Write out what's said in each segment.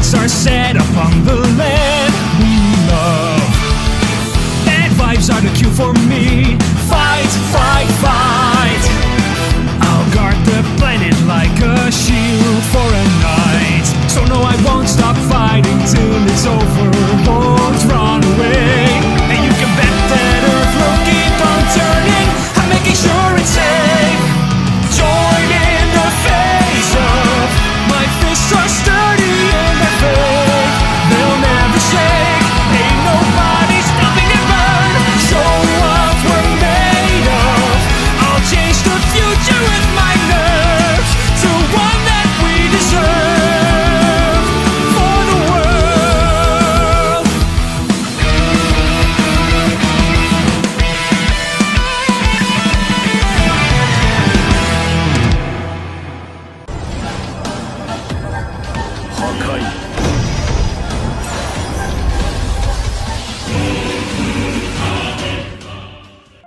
sights are set upon the land we love. Bad vibes are the cue for me. Fight, fight, fight. I'll guard the planet like a shield for a night. So no, I won't stop fighting till it's over. Won't run away. And you can bet that Earth will keep on turning. I'm making sure it's safe. Join in the face of my fists are sturdy in their faith. They'll never shake. Ain't nobody stopping their burn. Show what we're made of. I'll change the future with my nerves to one that we deserve for the world.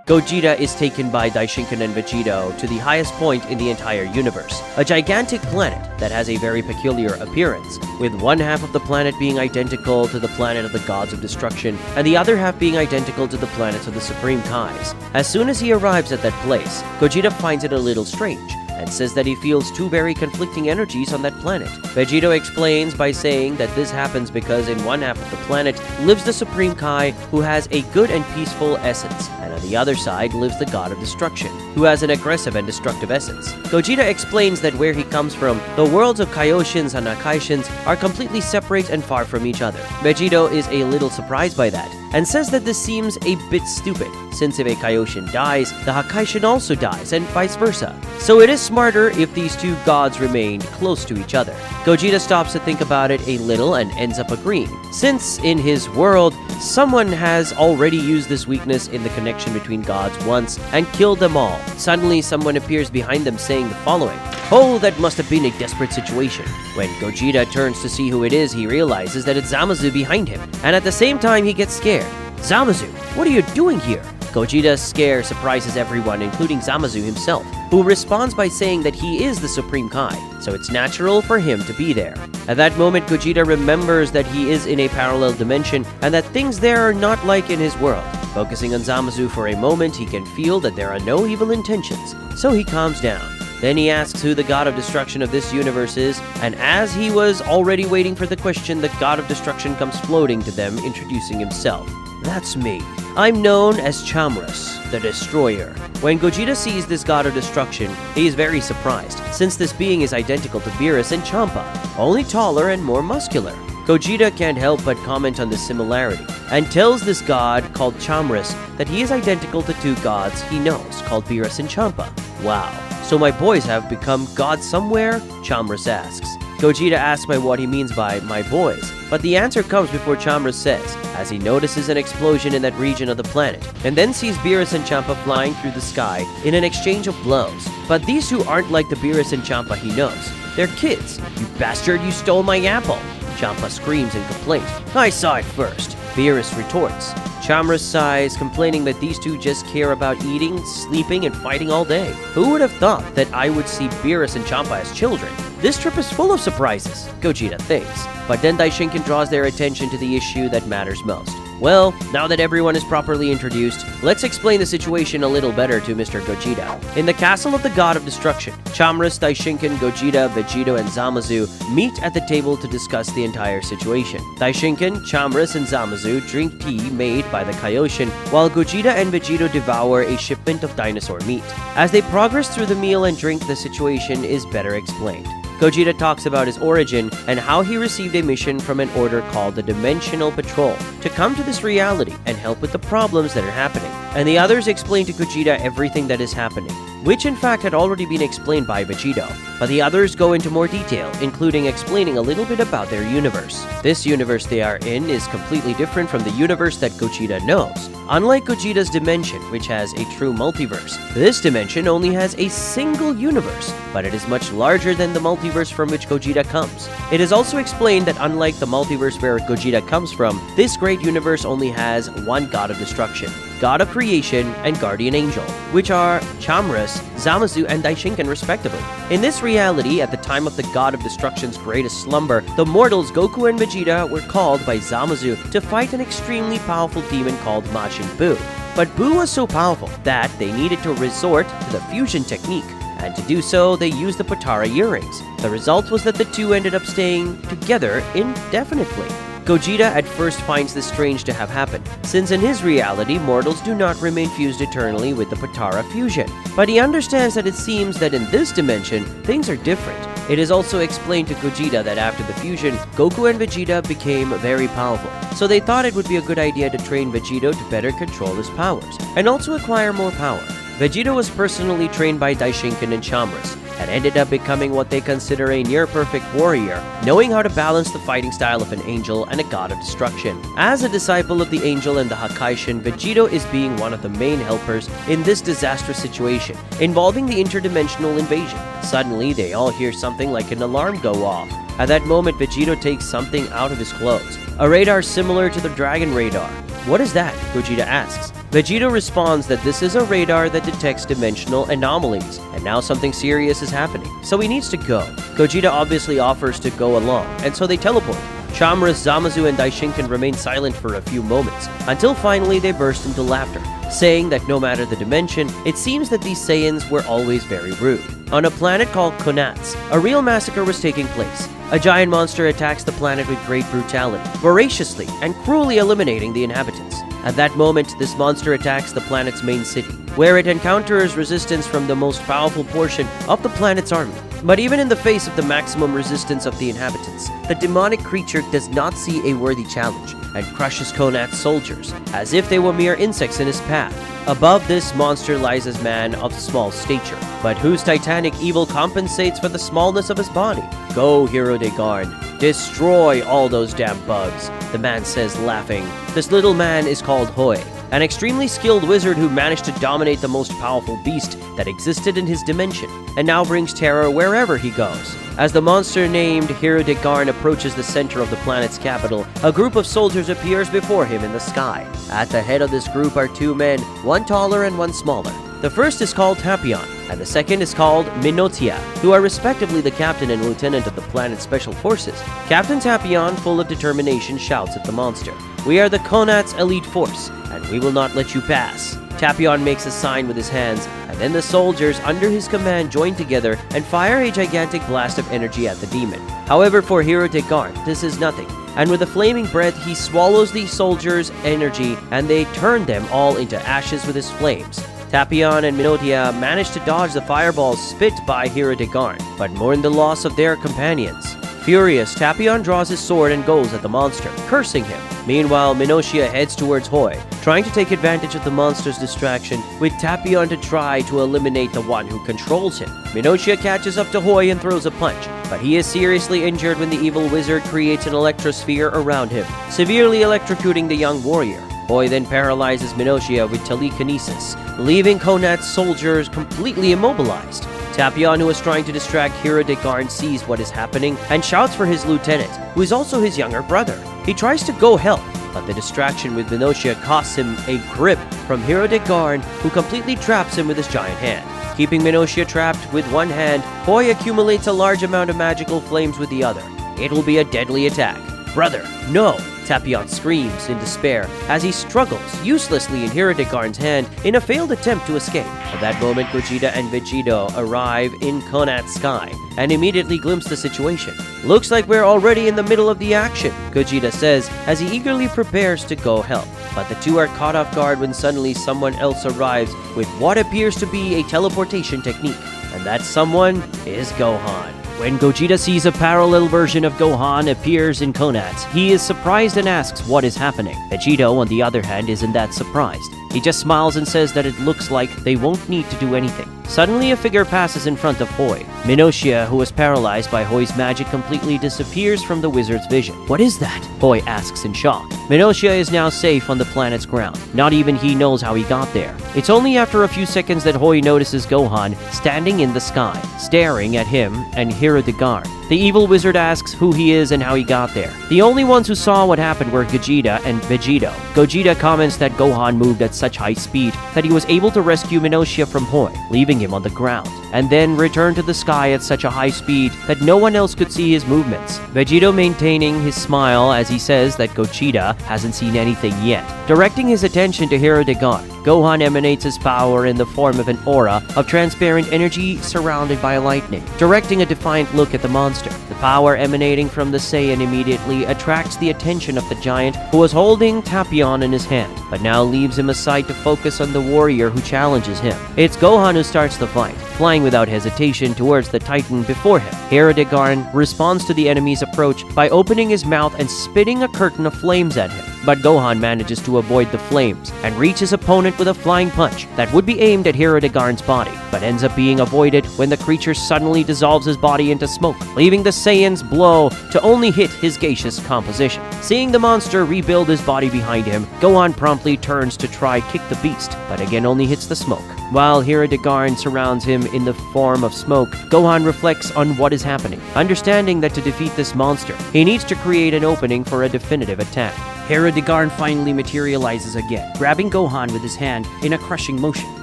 Gogeta is taken by Daishinkan and Vegito to the highest point in the entire universe, a gigantic planet that has a very peculiar appearance, with one half of the planet being identical to the planet of the gods of destruction, and the other half being identical to the planets of the Supreme Kais. As soon as he arrives at that place, Gogeta finds it a little strange, and says that he feels two very conflicting energies on that planet. Vegito explains by saying that this happens because in one half of the planet lives the Supreme Kai, who has a good and peaceful essence, and on the other side lives the God of Destruction, who has an aggressive and destructive essence. Gogeta explains that where he comes from, the worlds of Kaioshins and Hakaishins are completely separate and far from each other. Vegito is a little surprised by that, and says that this seems a bit stupid, since if a Kaioshin dies, the Hakaishin also dies, and vice versa. So it is smarter if these two gods remain close to each other. Gogeta stops to think about it a little and ends up agreeing, since in his world, someone has already used this weakness in the connection between gods once and killed them all. Suddenly, someone appears behind them saying the following: "Oh, that must have been a desperate situation." When Gogeta turns to see who it is, he realizes that it's Zamasu behind him, and at the same time he gets scared. "Zamasu, what are you doing here?" Gogeta's scare surprises everyone, including Zamasu himself, who responds by saying that he is the Supreme Kai, so it's natural for him to be there. At that moment, Gogeta remembers that he is in a parallel dimension and that things there are not like in his world. Focusing on Zamasu for a moment, he can feel that there are no evil intentions, so he calms down. Then he asks who the God of Destruction of this universe is, and as he was already waiting for the question, the God of Destruction comes floating to them, introducing himself. "That's me. I'm known as Chamras, the Destroyer." When Gogeta sees this God of Destruction, he is very surprised, since this being is identical to Beerus and Champa, only taller and more muscular. Gogeta can't help but comment on this similarity, and tells this god called Chamras that he is identical to two gods he knows, called Beerus and Champa. "Wow, so my boys have become gods somewhere?" Chamras asks. Gogeta asks by what he means by "my boys," but the answer comes before Chamras says, as he notices an explosion in that region of the planet, and then sees Beerus and Champa flying through the sky in an exchange of blows. But these two aren't like the Beerus and Champa he knows. They're kids. "You bastard, you stole my apple!" Champa screams in complaint. "I saw it first," Beerus retorts. Chamras sighs, complaining that these two just care about eating, sleeping, and fighting all day. "Who would have thought that I would see Beerus and Champa as children? This trip is full of surprises," Gogeta thinks. But then Daishinkan draws their attention to the issue that matters most. Well, now that everyone is properly introduced, let's explain the situation a little better to Mr. Gogeta. In the castle of the God of Destruction, Chamras, Daishinkan, Gogeta, Vegito, and Zamasu meet at the table to discuss the entire situation. Daishinkan, Chamras, and Zamasu drink tea made by the Kaioshin, while Gogeta and Vegito devour a shipment of dinosaur meat. As they progress through the meal and drink, the situation is better explained. Gogeta talks about his origin and how he received a mission from an order called the Dimensional Patrol to come to this reality and help with the problems that are happening. And the others explain to Gogeta everything that is happening, which in fact had already been explained by Vegito. But the others go into more detail, including explaining a little bit about their universe. This universe they are in is completely different from the universe that Gogeta knows. Unlike Gogeta's dimension, which has a true multiverse, this dimension only has a single universe, but it is much larger than the multiverse from which Gogeta comes. It is also explained that unlike the multiverse where Gogeta comes from, this great universe only has one God of Destruction, God of Creation, and Guardian Angel, which are Chamras, Shamras, Zamasu, and Daishinkan respectively. In this reality, at the time of the God of Destruction's greatest slumber, the mortals Goku and Vegeta were called by Zamasu to fight an extremely powerful demon called Majin Buu. But Buu was so powerful that they needed to resort to the fusion technique, and to do so, they used the Potara earrings. The result was that the two ended up staying together indefinitely. Gogeta at first finds this strange to have happened, since in his reality, mortals do not remain fused eternally with the Potara fusion. But he understands that it seems that in this dimension, things are different. It is also explained to Gogeta that after the fusion, Goku and Vegeta became very powerful, so they thought it would be a good idea to train Vegito to better control his powers, and also acquire more power. Vegito was personally trained by Daishinkan and Shamras, and ended up becoming what they consider a near-perfect warrior, knowing how to balance the fighting style of an angel and a god of destruction. As a disciple of the angel and the Hakaishin, Vegito is being one of the main helpers in this disastrous situation, involving the interdimensional invasion. Suddenly, they all hear something like an alarm go off. At that moment, Vegito takes something out of his clothes, a radar similar to the Dragon Radar. "What is that?" Gogeta asks. Vegito responds that this is a radar that detects dimensional anomalies, and now something serious is happening, so he needs to go. Gogeta obviously offers to go along, and so they teleport. Shamras, Zamasu, and Daishinkan remain silent for a few moments, until finally they burst into laughter, saying that no matter the dimension, it seems that these Saiyans were always very rude. On a planet called Konat, a real massacre was taking place. A giant monster attacks the planet with great brutality, voraciously and cruelly eliminating the inhabitants. At that moment, this monster attacks the planet's main city, where it encounters resistance from the most powerful portion of the planet's army. But even in the face of the maximum resistance of the inhabitants, the demonic creature does not see a worthy challenge and crushes Konat's soldiers, as if they were mere insects in his path. Above this monster lies a man of small stature, but whose titanic evil compensates for the smallness of his body. "Go, Hero de Garn, destroy all those damn bugs," the man says, laughing. This little man is called Hoi, an extremely skilled wizard who managed to dominate the most powerful beast that existed in his dimension, and now brings terror wherever he goes. As the monster named Hero de Garn approaches the center of the planet's capital, a group of soldiers appears before him in the sky. At the head of this group are two men, one taller and one smaller. The first is called Tapion, and the second is called Minotia, who are respectively the captain and lieutenant of the planet's special forces. Captain Tapion, full of determination, shouts at the monster, "We are the Konat's elite force, and we will not let you pass." Tapion makes a sign with his hands, and then the soldiers under his command join together and fire a gigantic blast of energy at the demon. However, for Hero de Garn, this is nothing, and with a flaming breath, he swallows the soldiers' energy, and they turn them all into ashes with his flames. Tapion and Minotia manage to dodge the fireballs spit by Hero de Garn, but mourn the loss of their companions. Furious, Tapion draws his sword and goes at the monster, cursing him. Meanwhile, Minotia heads towards Hoi, trying to take advantage of the monster's distraction, with Tapion to try to eliminate the one who controls him. Minotia catches up to Hoi and throws a punch, but he is seriously injured when the evil wizard creates an electrosphere around him, severely electrocuting the young warrior. Hoi then paralyzes Minotia with telekinesis, leaving Konat's soldiers completely immobilized. Tapion, who is trying to distract Hero de Garn, sees what is happening and shouts for his lieutenant, who is also his younger brother. He tries to go help, but the distraction with Minotia costs him a grip from Hero de Garn, who completely traps him with his giant hand. Keeping Minotia trapped with one hand, Hoi accumulates a large amount of magical flames with the other. It will be a deadly attack. "Brother, no!" Tapion screams in despair as he struggles uselessly in Hero de Garn's hand in a failed attempt to escape. At that moment, Gogeta and Vegito arrive in Konat's sky and immediately glimpse the situation. "Looks like we're already in the middle of the action," Gogeta says as he eagerly prepares to go help. But the two are caught off guard when suddenly someone else arrives with what appears to be a teleportation technique, and that someone is Gohan. When Gogeta sees a parallel version of Gohan appears in Konat, he is surprised and asks what is happening. Vegito, on the other hand, isn't that surprised. He just smiles and says that it looks like they won't need to do anything. Suddenly, a figure passes in front of Hoi. Minotia, who was paralyzed by Hoi's magic, completely disappears from the wizard's vision. "What is that?" Hoi asks in shock. Minotia is now safe on the planet's ground. Not even he knows how he got there. It's only after a few seconds that Hoi notices Gohan standing in the sky, staring at him and Hero de Garn. The evil wizard asks who he is and how he got there. The only ones who saw what happened were Gogeta and Vegito. Gogeta comments that Gohan moved at such high speed that he was able to rescue Minoshia from Hoi, leaving him on the ground, and then return to the sky at such a high speed that no one else could see his movements. Vegito maintaining his smile as he says that Gogeta hasn't seen anything yet. Directing his attention to Hero Degar, Gohan emanates his power in the form of an aura of transparent energy surrounded by lightning, directing a defiant look at the monster. The power emanating from the Saiyan immediately attracts the attention of the giant, who was holding Tapion in his hand, but now leaves him aside to focus on the warrior who challenges him. It's Gohan who starts the fight, flying without hesitation towards the Titan before him. Hero Degar responds to the enemy's approach by opening his mouth and spitting a curtain of flames at him. But Gohan manages to avoid the flames and reach his opponent with a flying punch that would be aimed at Hero Degar's body, but ends up being avoided when the creature suddenly dissolves his body into smoke, leaving the Saiyan's blow to only hit his gaseous composition. Seeing the monster rebuild his body behind him, Gohan promptly turns to try kick the beast, but again only hits the smoke. While Hero Degar surrounds him in the form of smoke, Gohan reflects on what is happening, understanding that to defeat this monster, he needs to create an opening for a definitive attack. Hero Degar finally materializes again, grabbing Gohan with his hand in a crushing motion.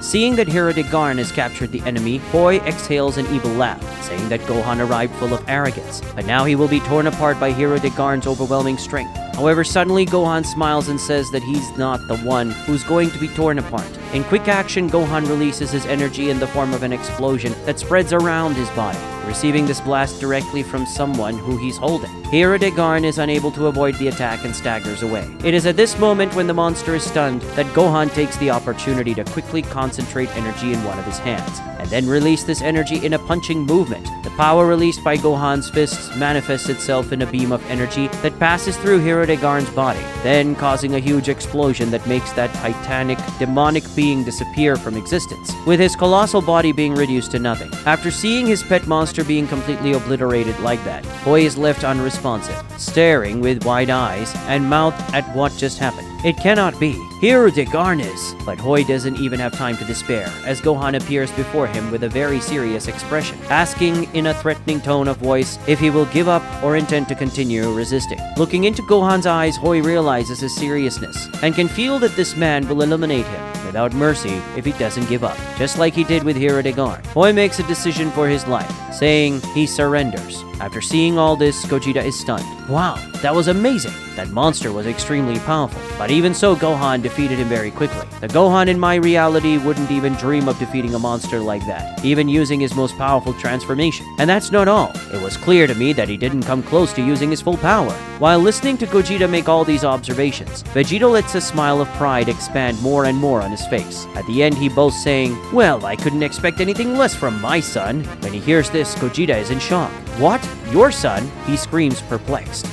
Seeing that Hero Degar has captured the enemy, Hoi exhales an evil laugh, saying that Gohan arrived full of arrogance, but now he will be torn apart by Hero Degar's overwhelming strength. However, suddenly Gohan smiles and says that he's not the one who's going to be torn apart. In quick action, Gohan releases his energy in the form of an explosion that spreads around his body, receiving this blast directly from someone who he's holding. Hero Degar is unable to avoid the attack and staggers away. It is at this moment, when the monster is stunned, that Gohan takes the opportunity to quickly concentrate energy in one of his hands, and then release this energy in a punching movement. The power released by Gohan's fists manifests itself in a beam of energy that passes through Hero Degar's body, then causing a huge explosion that makes that titanic, demonic being disappear from existence, with his colossal body being reduced to nothing. After seeing his pet monster being completely obliterated like that, Hoi is left unresponsive, staring with wide eyes and mouth at what just happened. It cannot be. Hero Degar is. But Hoi doesn't even have time to despair, as Gohan appears before him with a very serious expression, asking in a threatening tone of voice if he will give up or intend to continue resisting. Looking into Gohan's eyes, Hoi realizes his seriousness and can feel that this man will eliminate him without mercy if he doesn't give up, just like he did with Hero Degar. Hoi makes a decision for his life, saying he surrenders. After seeing all this, Gogeta is stunned. Wow, that was amazing! That monster was extremely powerful, but even so, Gohan defeated him very quickly. The Gohan in my reality wouldn't even dream of defeating a monster like that, even using his most powerful transformation. And that's not all. It was clear to me that he didn't come close to using his full power. While listening to Gogeta make all these observations, Vegito lets a smile of pride expand more and more on his face. At the end, he boasts saying, "Well, I couldn't expect anything less from my son." When he hears this, Gogeta is in shock. "What? Your son?" He screams, perplexed.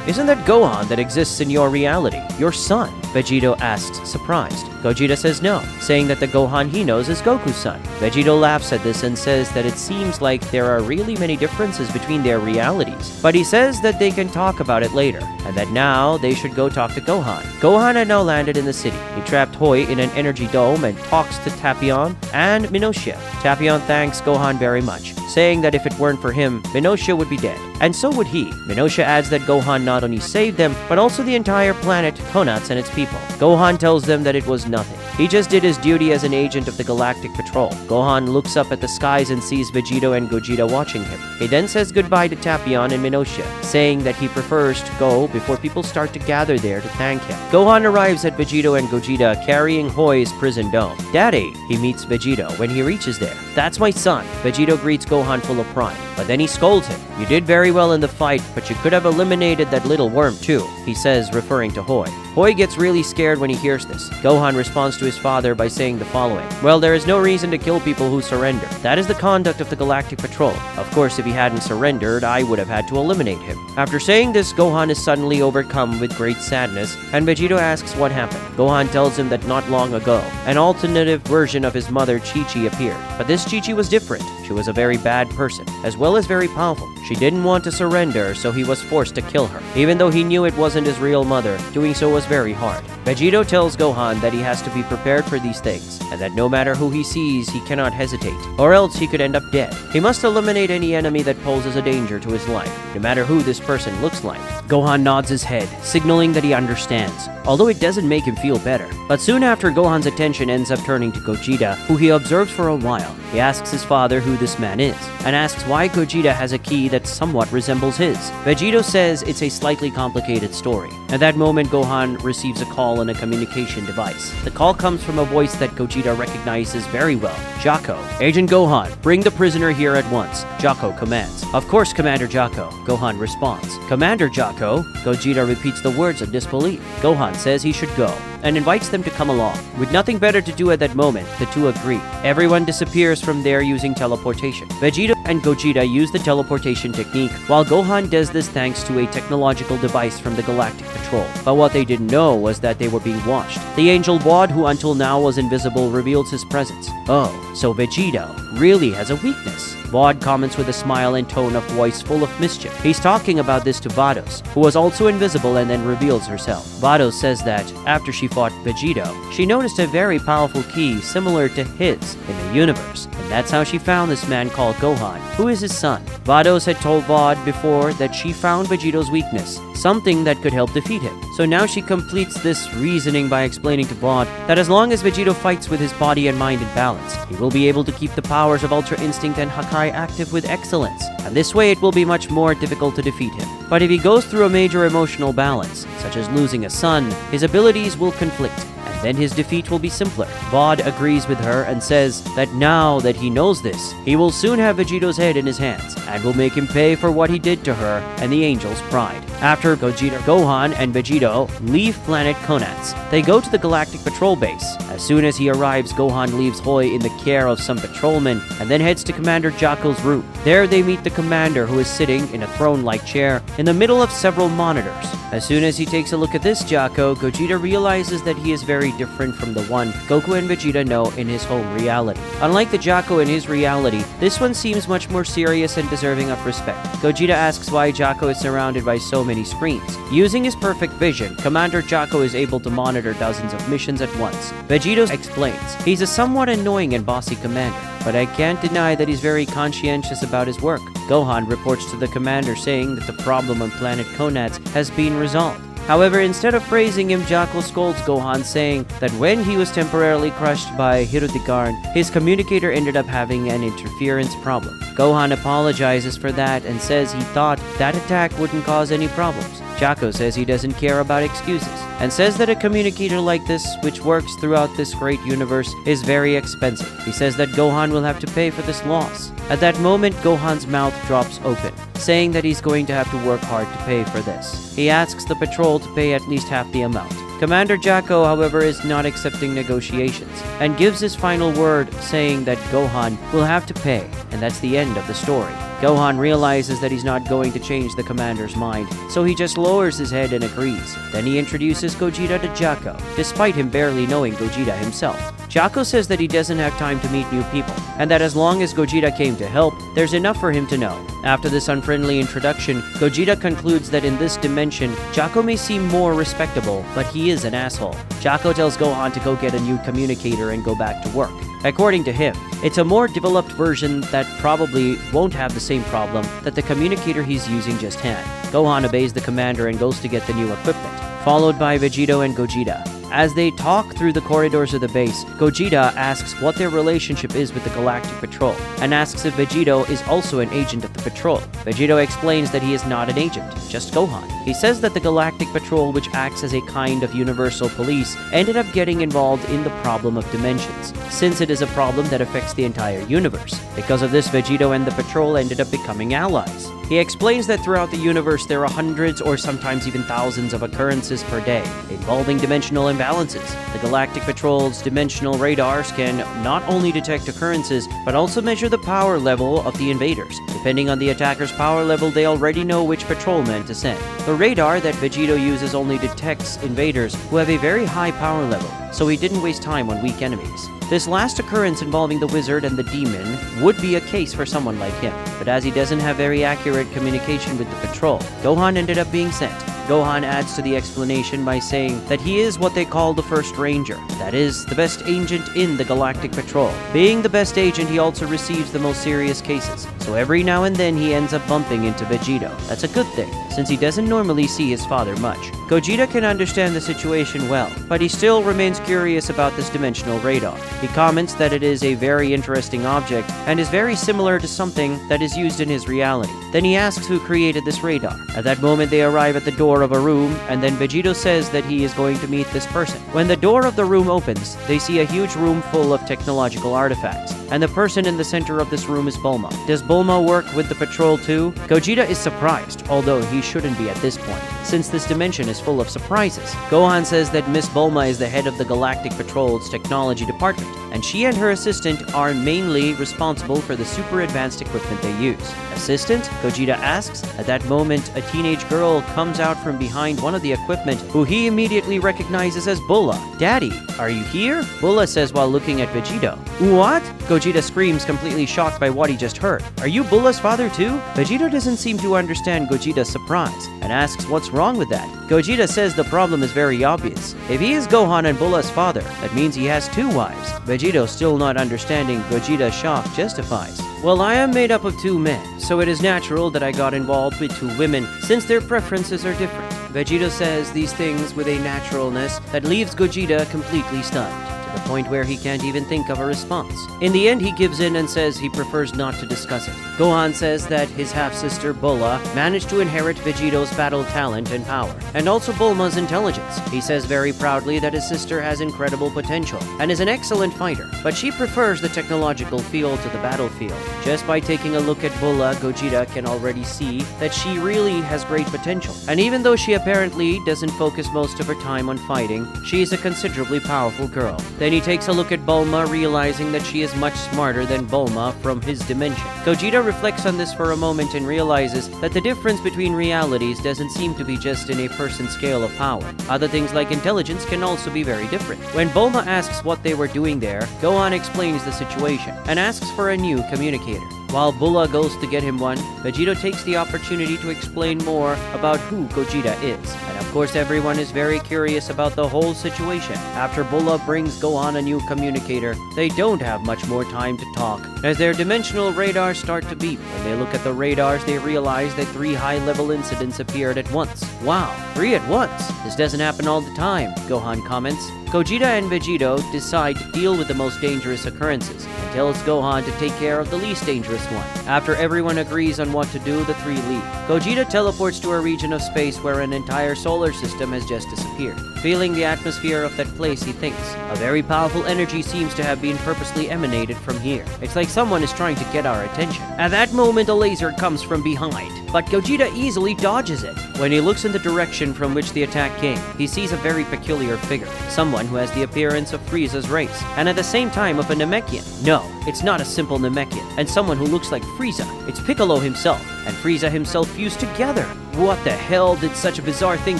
Isn't that Gohan that exists in your reality? Your son? Vegito asks, surprised. Gogeta says no, saying that the Gohan he knows is Goku's son. Vegito laughs at this and says that it seems like there are really many differences between their realities, but he says that they can talk about it later, and that now they should go talk to Gohan. Gohan had now landed in the city. He trapped Hoi in an energy dome and talks to Tapion and Minoshia. Tapion thanks Gohan very much, saying that if it weren't for him, Minoshia would be dead. And so would he. Minoshia adds that Gohan not only saved them, but also the entire planet, Konat, and its people. Gohan tells them that it was nothing. He just did his duty as an agent of the Galactic Patrol. Gohan looks up at the skies and sees Vegito and Gogeta watching him. He then says goodbye to Tapion and Minoshia, saying that he prefers to go before people start to gather there to thank him. Gohan arrives at Vegito and Gogeta carrying Hoi's prison dome. "Daddy," he meets Vegito when he reaches there. "That's my son." Vegito greets Gohan full of pride, but then he scolds him. "You did very well in the fight, but you could have eliminated that little worm too," he says, referring to Hoi. Hoi gets really scared when he hears this. Gohan responds to his father by saying the following: "Well, there is no reason to kill people who surrender. That is the conduct of the Galactic Patrol. Of course, if he hadn't surrendered, I would have had to eliminate him." After saying this, Gohan is suddenly overcome with great sadness, and Vegito asks what happened. Gohan tells him that not long ago, an alternative version of his mother, Chi-Chi, appeared. But this Chi-Chi was different. She was a very bad person, as well as very powerful. She didn't want to surrender, so he was forced to kill her. Even though he knew it wasn't his real mother, doing so was very hard. Vegito tells Gohan that he has to be prepared for these things, and that no matter who he sees, he cannot hesitate, or else he could end up dead. He must eliminate any enemy that poses a danger to his life, no matter who this person looks like. Gohan nods his head, signaling that he understands, although it doesn't make him feel better. But soon after, Gohan's attention ends up turning to Gogeta, who he observes for a while. He asks his father who this man is, and asks why Gogeta has a key that somewhat resembles his. Vegito says it's a slightly complicated story. At that moment, Gohan receives a call on a communication device. The call comes from a voice that Gogeta recognizes very well. Jocko. Agent Gohan, bring the prisoner here at once. Jocko commands. Of course, Commander Jocko. Gohan responds. Commander Jocko? Gogeta repeats the words of disbelief. Gohan says he should go, and invites them to come along. With nothing better to do at that moment, the two agree. Everyone disappears from there using teleportation. Vegito and Gogeta use the teleportation technique, while Gohan does this thanks to a technological device from the Galactic Patrol. But what they didn't know was that they were being watched. The angel Wad, who until now was invisible, reveals his presence. Oh, so Vegito really has a weakness. Vod comments with a smile and tone of voice full of mischief. He's talking about this to Vados, who was also invisible, and then reveals herself. Vados says that after she fought Vegito, she noticed a very powerful key similar to his in the universe, and that's how she found this man called Gohan, who is his son. Vados had told Vod before that she found Vegito's weakness, something that could help defeat him. So now she completes this reasoning by explaining to Vod that as long as Vegito fights with his body and mind in balance, he will be able to keep the powers of Ultra Instinct and Hakai active with excellence, and this way it will be much more difficult to defeat him. But if he goes through a major emotional balance, such as losing a son, his abilities will conflict, and then his defeat will be simpler. Vod agrees with her and says that now that he knows this, he will soon have Vegito's head in his hands, and will make him pay for what he did to her and the Angel's pride. After Gogeta, Gohan, and Vegito leave planet Konats, they go to the Galactic Patrol base. As soon as he arrives, Gohan leaves Hoi in the care of some patrolmen, and then heads to Commander Jocko's room. There they meet the commander, who is sitting in a throne-like chair in the middle of several monitors. As soon as he takes a look at this Jocko, Gogeta realizes that he is very different from the one Goku and Vegeta know in his home reality. Unlike the Jocko in his reality, this one seems much more serious and deserving of respect. Gogeta asks why Jocko is surrounded by so many screens. Using his perfect vision, Commander Jocko is able to monitor dozens of missions at once. Vegito explains he's a somewhat annoying and bossy commander, but I can't deny that he's very conscientious about his work. Gohan reports to the commander saying that the problem on planet Konats has been resolved. However, instead of praising him, Jocko scolds Gohan, saying that when he was temporarily crushed by Hirudegarn, his communicator ended up having an interference problem. Gohan apologizes for that and says he thought that attack wouldn't cause any problems. Jocko says he doesn't care about excuses, and says that a communicator like this, which works throughout this great universe, is very expensive. He says that Gohan will have to pay for this loss. At that moment, Gohan's mouth drops open, saying that he's going to have to work hard to pay for this. He asks the patrol to pay at least half the amount. Commander Jocko, however, is not accepting negotiations, and gives his final word, saying that Gohan will have to pay, and that's the end of the story. Gohan realizes that he's not going to change the commander's mind, so he just lowers his head and agrees. Then he introduces Gogeta to Jocko, despite him barely knowing Gogeta himself. Jocko says that he doesn't have time to meet new people, and that as long as Gogeta came to help, there's enough for him to know. After this unfriendly introduction, Gogeta concludes that in this dimension, Jocko may seem more respectable, but he is an asshole. Jocko tells Gohan to go get a new communicator and go back to work. According to him, it's a more developed version that probably won't have the same problem that the communicator he's using just had. Gohan obeys the commander and goes to get the new equipment, followed by Vegito and Gogeta. As they talk through the corridors of the base, Gogeta asks what their relationship is with the Galactic Patrol, and asks if Vegito is also an agent of the patrol. Vegito explains that he is not an agent, just Gohan. He says that the Galactic Patrol, which acts as a kind of universal police, ended up getting involved in the problem of dimensions, since it is a problem that affects the entire universe. Because of this, Vegito and the patrol ended up becoming allies. He explains that throughout the universe there are hundreds or sometimes even thousands of occurrences per day involving dimensional imbalances. The Galactic Patrol's dimensional radars can not only detect occurrences, but also measure the power level of the invaders. Depending on the attacker's power level, they already know which patrolman to send. The radar that Vegito uses only detects invaders who have a very high power level, so he didn't waste time on weak enemies. This last occurrence involving the wizard and the demon would be a case for someone like him, but as he doesn't have very accurate communication with the patrol, Gohan ended up being sent. Gohan adds to the explanation by saying that he is what they call the First Ranger, that is, the best agent in the Galactic Patrol. Being the best agent, he also receives the most serious cases, so every now and then he ends up bumping into Vegito. That's a good thing, since he doesn't normally see his father much. Gogeta can understand the situation well, but he still remains curious about this dimensional radar. He comments that it is a very interesting object and is very similar to something that is used in his reality. Then he asks who created this radar. At that moment they arrive at the door of a room, and then Vegito says that he is going to meet this person. When the door of the room opens, they see a huge room full of technological artifacts, and the person in the center of this room is Bulma. Does Bulma work with the patrol too? Gogeta is surprised, although he shouldn't be at this point, since this dimension is full of surprises. Gohan says that Miss Bulma is the head of the Galactic Patrol's technology department, and she and her assistant are mainly responsible for the super advanced equipment they use. Assistant? Gogeta asks. At that moment, a teenage girl comes out from behind one of the equipment, who he immediately recognizes as Bulla. "Daddy, are you here?" Bulla says while looking at Vegito. "What?" Gogeta screams, completely shocked by what he just heard. "Are you Bulla's father too?" Vegito doesn't seem to understand Gogeta's surprise, and asks what's wrong with that. Gogeta says the problem is very obvious. If he is Gohan and Bulla's father, that means he has two wives. Vegito, still not understanding Gogeta's shock, justifies. "Well, I am made up of two men, so it is natural that I got involved with two women, since their preferences are different." Vegito says these things with a naturalness that leaves Gogeta completely stunned, to the point where he can't even think of a response. In the end, he gives in and says he prefers not to discuss it. Gohan says that his half-sister Bulla managed to inherit Vegito's battle talent and power, and also Bulma's intelligence. He says very proudly that his sister has incredible potential and is an excellent fighter, but she prefers the technological field to the battlefield. Just by taking a look at Bulla, Gogeta can already see that she really has great potential, and even though she apparently doesn't focus most of her time on fighting, she is a considerably powerful girl. Then he takes a look at Bulma, realizing that she is much smarter than Bulma from his dimension. Gogeta reflects on this for a moment and realizes that the difference between realities doesn't seem to be just in a person's scale of power. Other things like intelligence can also be very different. When Bulma asks what they were doing there, Gohan explains the situation and asks for a new communicator. While Bulla goes to get him one, Vegito takes the opportunity to explain more about who Gogeta is. And of course everyone is very curious about the whole situation. After Bulla brings Gohan a new communicator, they don't have much more time to talk, as their dimensional radars start to beep. When they look at the radars, they realize that 3 high-level incidents appeared at once. "Wow, 3 at once? This doesn't happen all the time," Gohan comments. Gogeta and Vegito decide to deal with the most dangerous occurrences, and tells Gohan to take care of the least dangerous one. After everyone agrees on what to do, the three leave. Gogeta teleports to a region of space where an entire solar system has just disappeared. Feeling the atmosphere of that place, he thinks, a very powerful energy seems to have been purposely emanated from here. It's like someone is trying to get our attention. At that moment, a laser comes from behind, but Gogeta easily dodges it. When he looks in the direction from which the attack came, he sees a very peculiar figure, someone who has the appearance of Frieza's race, and at the same time of a Namekian. No, it's not a simple Namekian, and someone who looks like Frieza. It's Piccolo himself, and Frieza himself fused together. What the hell did such a bizarre thing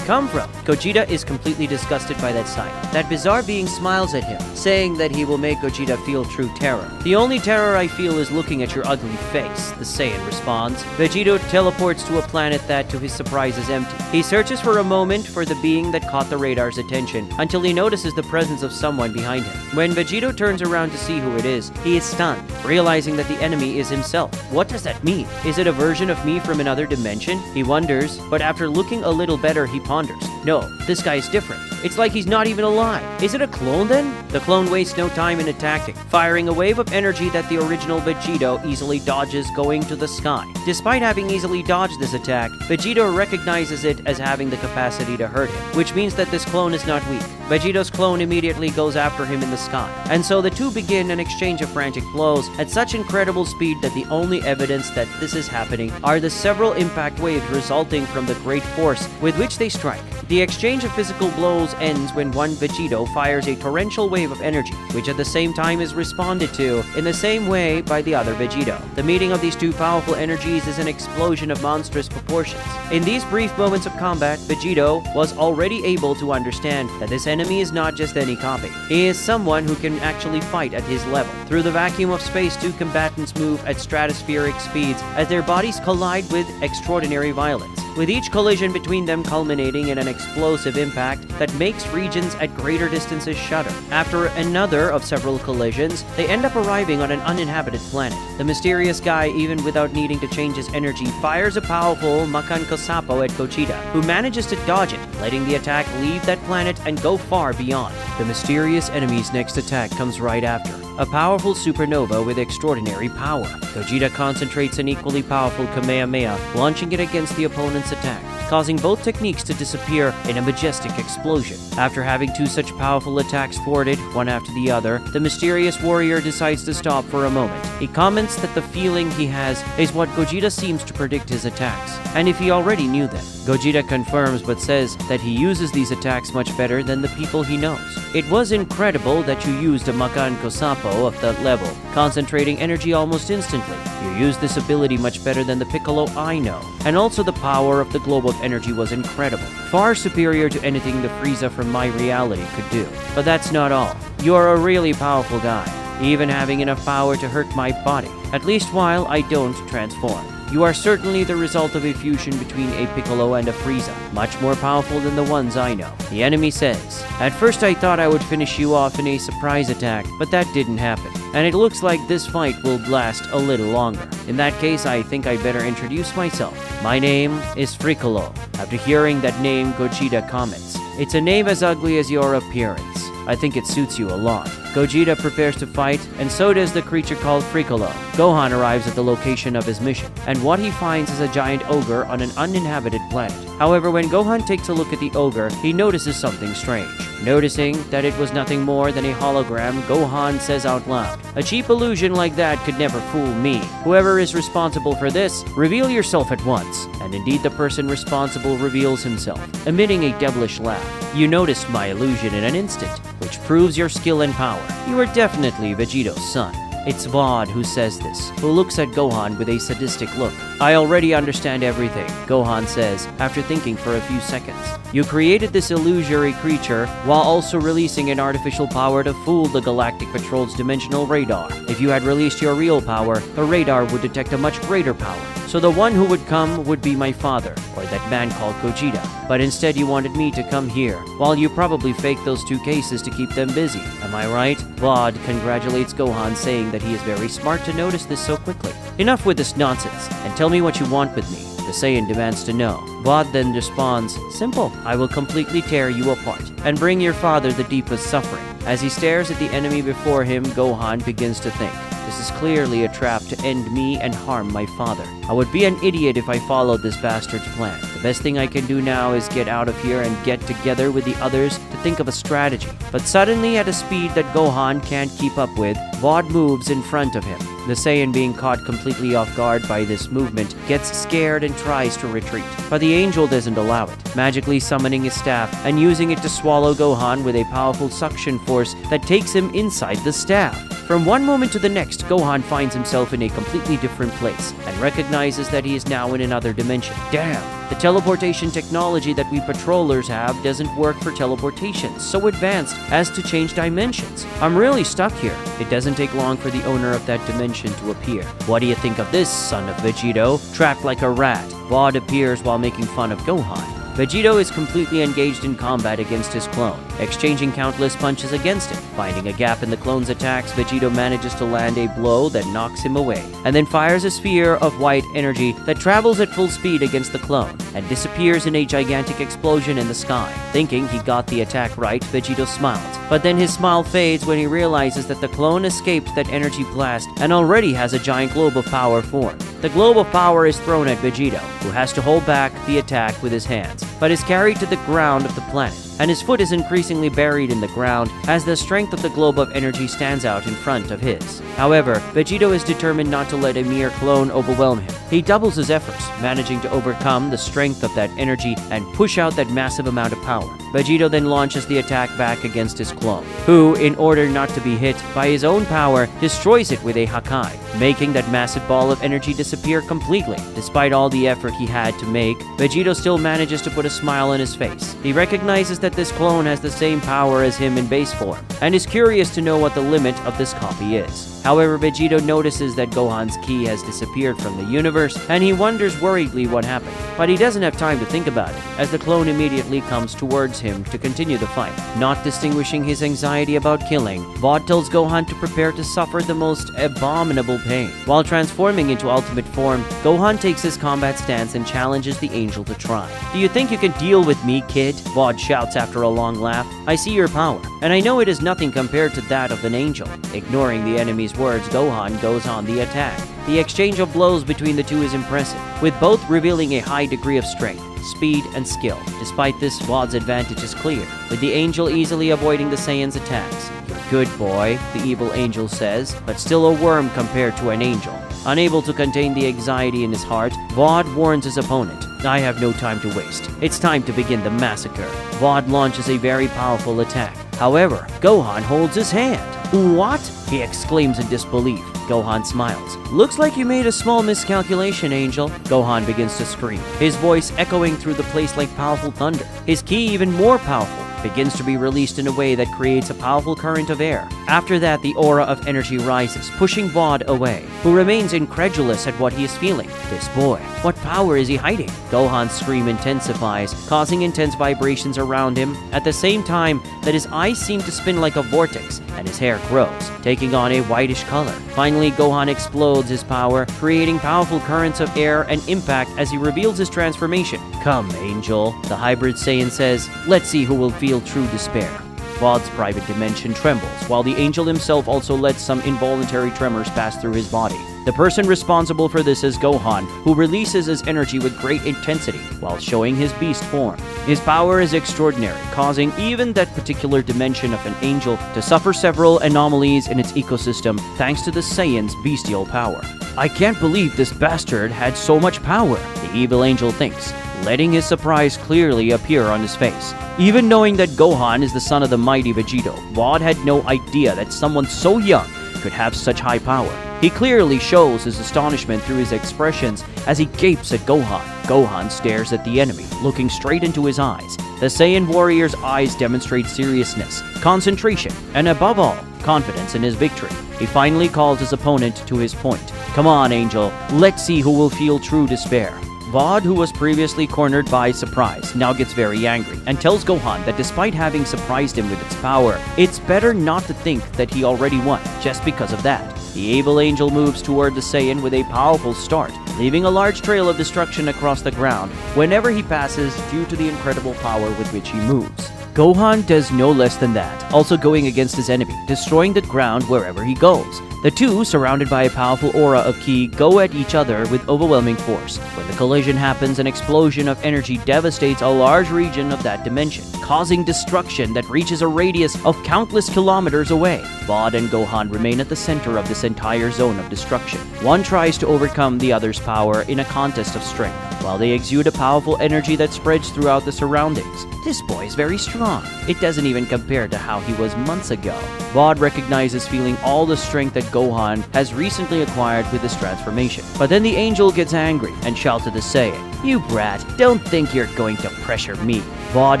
come from? Gogeta is completely disgusted by that sight. That bizarre being smiles at him, saying that he will make Gogeta feel true terror. "The only terror I feel is looking at your ugly face," the Saiyan responds. Vegito teleports to a planet that, to his surprise, is empty. He searches for a moment for the being that caught the radar's attention, until he notices the presence of someone behind him. When Vegito turns around to see who it is, he is stunned, realizing that the enemy is himself. What does that mean? Is it a version of me from another dimension? He wonders, but after looking a little better, he ponders. No, this guy is different. It's like he's not even alive. Is it a clone then? The clone wastes no time in attacking, firing a wave of energy that the original Vegito easily dodges, going to the sky. Despite having easily dodged this attack, Vegito recognizes it as having the capacity to hurt him, which means that this clone is not weak. Vegito's clone immediately goes after him in the sky, and so the two begin an exchange of frantic blows at such incredible speed that the only evidence that this is happening are the several impact waves resulting from the great force with which they strike. The exchange of physical blows ends when one Vegito fires a torrential wave of energy, which at the same time is responded to in the same way by the other Vegito. The meeting of these two powerful energies is an explosion of monstrous proportions. In these brief moments of combat, Vegito was already able to understand that this enemy is not just any copy. He is someone who can actually fight at his level. Through the vacuum of space, two combatants move at stratospheric speeds as their bodies collide with extraordinary violence. with each collision between them culminating in an explosive impact that makes regions at greater distances shudder. After another of several collisions, they end up arriving on an uninhabited planet. The mysterious guy, even without needing to change his energy, fires a powerful Makan Kosapo at Gogeta, who manages to dodge it, letting the attack leave that planet and go far beyond. The mysterious enemy's next attack comes right after, a powerful supernova with extraordinary power. Gogeta concentrates an equally powerful Kamehameha, launching it against the opponent's attack, causing both techniques to disappear in a majestic explosion. After having two such powerful attacks thwarted, one after the other, the mysterious warrior decides to stop for a moment. He comments that the feeling he has is what Gogeta seems to predict his attacks, and if he already knew them. Gogeta confirms but says that he uses these attacks much better than the people he knows. It was incredible that you used a Makan Kosapo of that level, concentrating energy almost instantly. You used this ability much better than the Piccolo I know. And also the power of the globe of energy was incredible, far superior to anything the Frieza from my reality could do. But that's not all. You are a really powerful guy, even having enough power to hurt my body, at least while I don't transform. You are certainly the result of a fusion between a Piccolo and a Frieza, much more powerful than the ones I know. The enemy says, "At first I thought I would finish you off in a surprise attack, but that didn't happen. And it looks like this fight will last a little longer. In that case, I think I better introduce myself. My name is Frolo." After hearing that name, Gogeta comments, "It's a name as ugly as your appearance. I think it suits you a lot." Gogeta prepares to fight, and so does the creature called Frolo. Gohan arrives at the location of his mission, and what he finds is a giant ogre on an uninhabited planet. However, when Gohan takes a look at the ogre, he notices something strange. Noticing that it was nothing more than a hologram, Gohan says out loud, "A cheap illusion like that could never fool me. Whoever is responsible for this, reveal yourself at once." And indeed the person responsible reveals himself, emitting a devilish laugh. "You noticed my illusion in an instant, which proves your skill and power. You are definitely Vegito's son." It's Vod who says this, who looks at Gohan with a sadistic look. "I already understand everything," Gohan says, after thinking for a few seconds. "You created this illusory creature while also releasing an artificial power to fool the Galactic Patrol's dimensional radar. If you had released your real power, the radar would detect a much greater power. So the one who would come would be my father, or that man called Gogeta. But instead you wanted me to come here, while you probably faked those two cases to keep them busy. Am I right?" Vod congratulates Gohan, saying that he is very smart to notice this so quickly. "Enough with this nonsense, and tell me what you want with me," the Saiyan demands to know. Vod then responds, "Simple. I will completely tear you apart, and bring your father the deepest suffering." As he stares at the enemy before him, Gohan begins to think, "This is clearly a trap to end me and harm my father. I would be an idiot if I followed this bastard's plan. The best thing I can do now is get out of here and get together with the others to think of a strategy." But suddenly, at a speed that Gohan can't keep up with, Vod moves in front of him. The Saiyan, being caught completely off guard by this movement, gets scared and tries to retreat. But the angel doesn't allow it, magically summoning his staff and using it to swallow Gohan with a powerful suction force that takes him inside the staff. From one moment to the next, Gohan finds himself in a completely different place and recognizes that he is now in another dimension. Damn! The teleportation technology that we patrollers have doesn't work for teleportation, so advanced as to change dimensions. I'm really stuck here. It doesn't take long for the owner of that dimension to appear. What do you think of this, son of Vegito? Trapped like a rat, Vod appears while making fun of Gohan. Vegito is completely engaged in combat against his clone, exchanging countless punches against him. Finding a gap in the clone's attacks, Vegito manages to land a blow that knocks him away, and then fires a sphere of white energy that travels at full speed against the clone, and disappears in a gigantic explosion in the sky. Thinking he got the attack right, Vegito smiles, but then his smile fades when he realizes that the clone escaped that energy blast and already has a giant globe of power formed. The globe of power is thrown at Vegito, who has to hold back the attack with his hands, but is carried to the ground of the planet, and his foot is increasingly buried in the ground as the strength of the globe of energy stands out in front of his. However, Vegito is determined not to let a mere clone overwhelm him. He doubles his efforts, managing to overcome the strength of that energy and push out that massive amount of power. Vegito then launches the attack back against his clone, who, in order not to be hit by his own power, destroys it with a Hakai. making that massive ball of energy disappear completely. Despite all the effort he had to make, Vegito still manages to put a smile on his face. He recognizes that this clone has the same power as him in base form, and is curious to know what the limit of this copy is. However, Vegito notices that Gohan's ki has disappeared from the universe, and he wonders worriedly what happened. But he doesn't have time to think about it, as the clone immediately comes towards him to continue the fight. Not distinguishing his anxiety about killing, Vod tells Gohan to prepare to suffer the most abominable pain. While transforming into ultimate form, Gohan takes his combat stance and challenges the angel to try. "Do you think you can deal with me, kid?" Vod shouts after a long laugh. "I see your power, and I know it is nothing compared to that of an angel." Ignoring the enemy's words, Gohan goes on the attack. The exchange of blows between the two is impressive, with both revealing a high degree of strength, speed, and skill. Despite this, Vod's advantage is clear, with the angel easily avoiding the Saiyan's attacks. "You're good, boy," the evil angel says, but still a worm compared to an angel. Unable to contain the anxiety in his heart, Vod warns his opponent, "I have no time to waste. It's time to begin the massacre." Vod launches a very powerful attack. However, Gohan holds his hand. "What?" he exclaims in disbelief. Gohan smiles. "Looks like you made a small miscalculation, Angel." Gohan begins to scream, his voice echoing through the place like powerful thunder. His ki, even more powerful, begins to be released in a way that creates a powerful current of air. After that, the aura of energy rises, pushing Vod away, who remains incredulous at what he is feeling. This boy, what power is he hiding? Gohan's scream intensifies, causing intense vibrations around him, at the same time that his eyes seem to spin like a vortex, and his hair grows, taking on a whitish color. Finally, Gohan explodes his power, creating powerful currents of air and impact as he reveals his transformation. "Come, Angel," the hybrid Saiyan says. "Let's see who will feel true despair." Vod's private dimension trembles, while the angel himself also lets some involuntary tremors pass through his body. The person responsible for this is Gohan, who releases his energy with great intensity while showing his beast form. His power is extraordinary, causing even that particular dimension of an angel to suffer several anomalies in its ecosystem thanks to the Saiyan's bestial power. "I can't believe this bastard had so much power," the evil angel thinks, letting his surprise clearly appear on his face. Even knowing that Gohan is the son of the mighty Vegito, Vod had no idea that someone so young could have such high power. He clearly shows his astonishment through his expressions as he gapes at Gohan. Gohan stares at the enemy, looking straight into his eyes. The Saiyan warrior's eyes demonstrate seriousness, concentration, and above all, confidence in his victory. He finally calls his opponent to his point. "Come on, Angel, let's see who will feel true despair." Vod, who was previously cornered by surprise, now gets very angry and tells Gohan that despite having surprised him with its power, it's better not to think that he already won just because of that. The evil angel moves toward the Saiyan with a powerful start, leaving a large trail of destruction across the ground whenever he passes due to the incredible power with which he moves. Gohan does no less than that, also going against his enemy, destroying the ground wherever he goes. The two, surrounded by a powerful aura of ki, go at each other with overwhelming force. When the collision happens, an explosion of energy devastates a large region of that dimension, causing destruction that reaches a radius of countless kilometers away. Vod and Gohan remain at the center of this entire zone of destruction. One tries to overcome the other's power in a contest of strength, while they exude a powerful energy that spreads throughout the surroundings. This boy is very strong. It doesn't even compare to how he was months ago. Vod recognizes feeling all the strength that Gohan has recently acquired with his transformation. But then the angel gets angry and shouts at the Saiyan, "You brat, don't think you're going to pressure me." Vod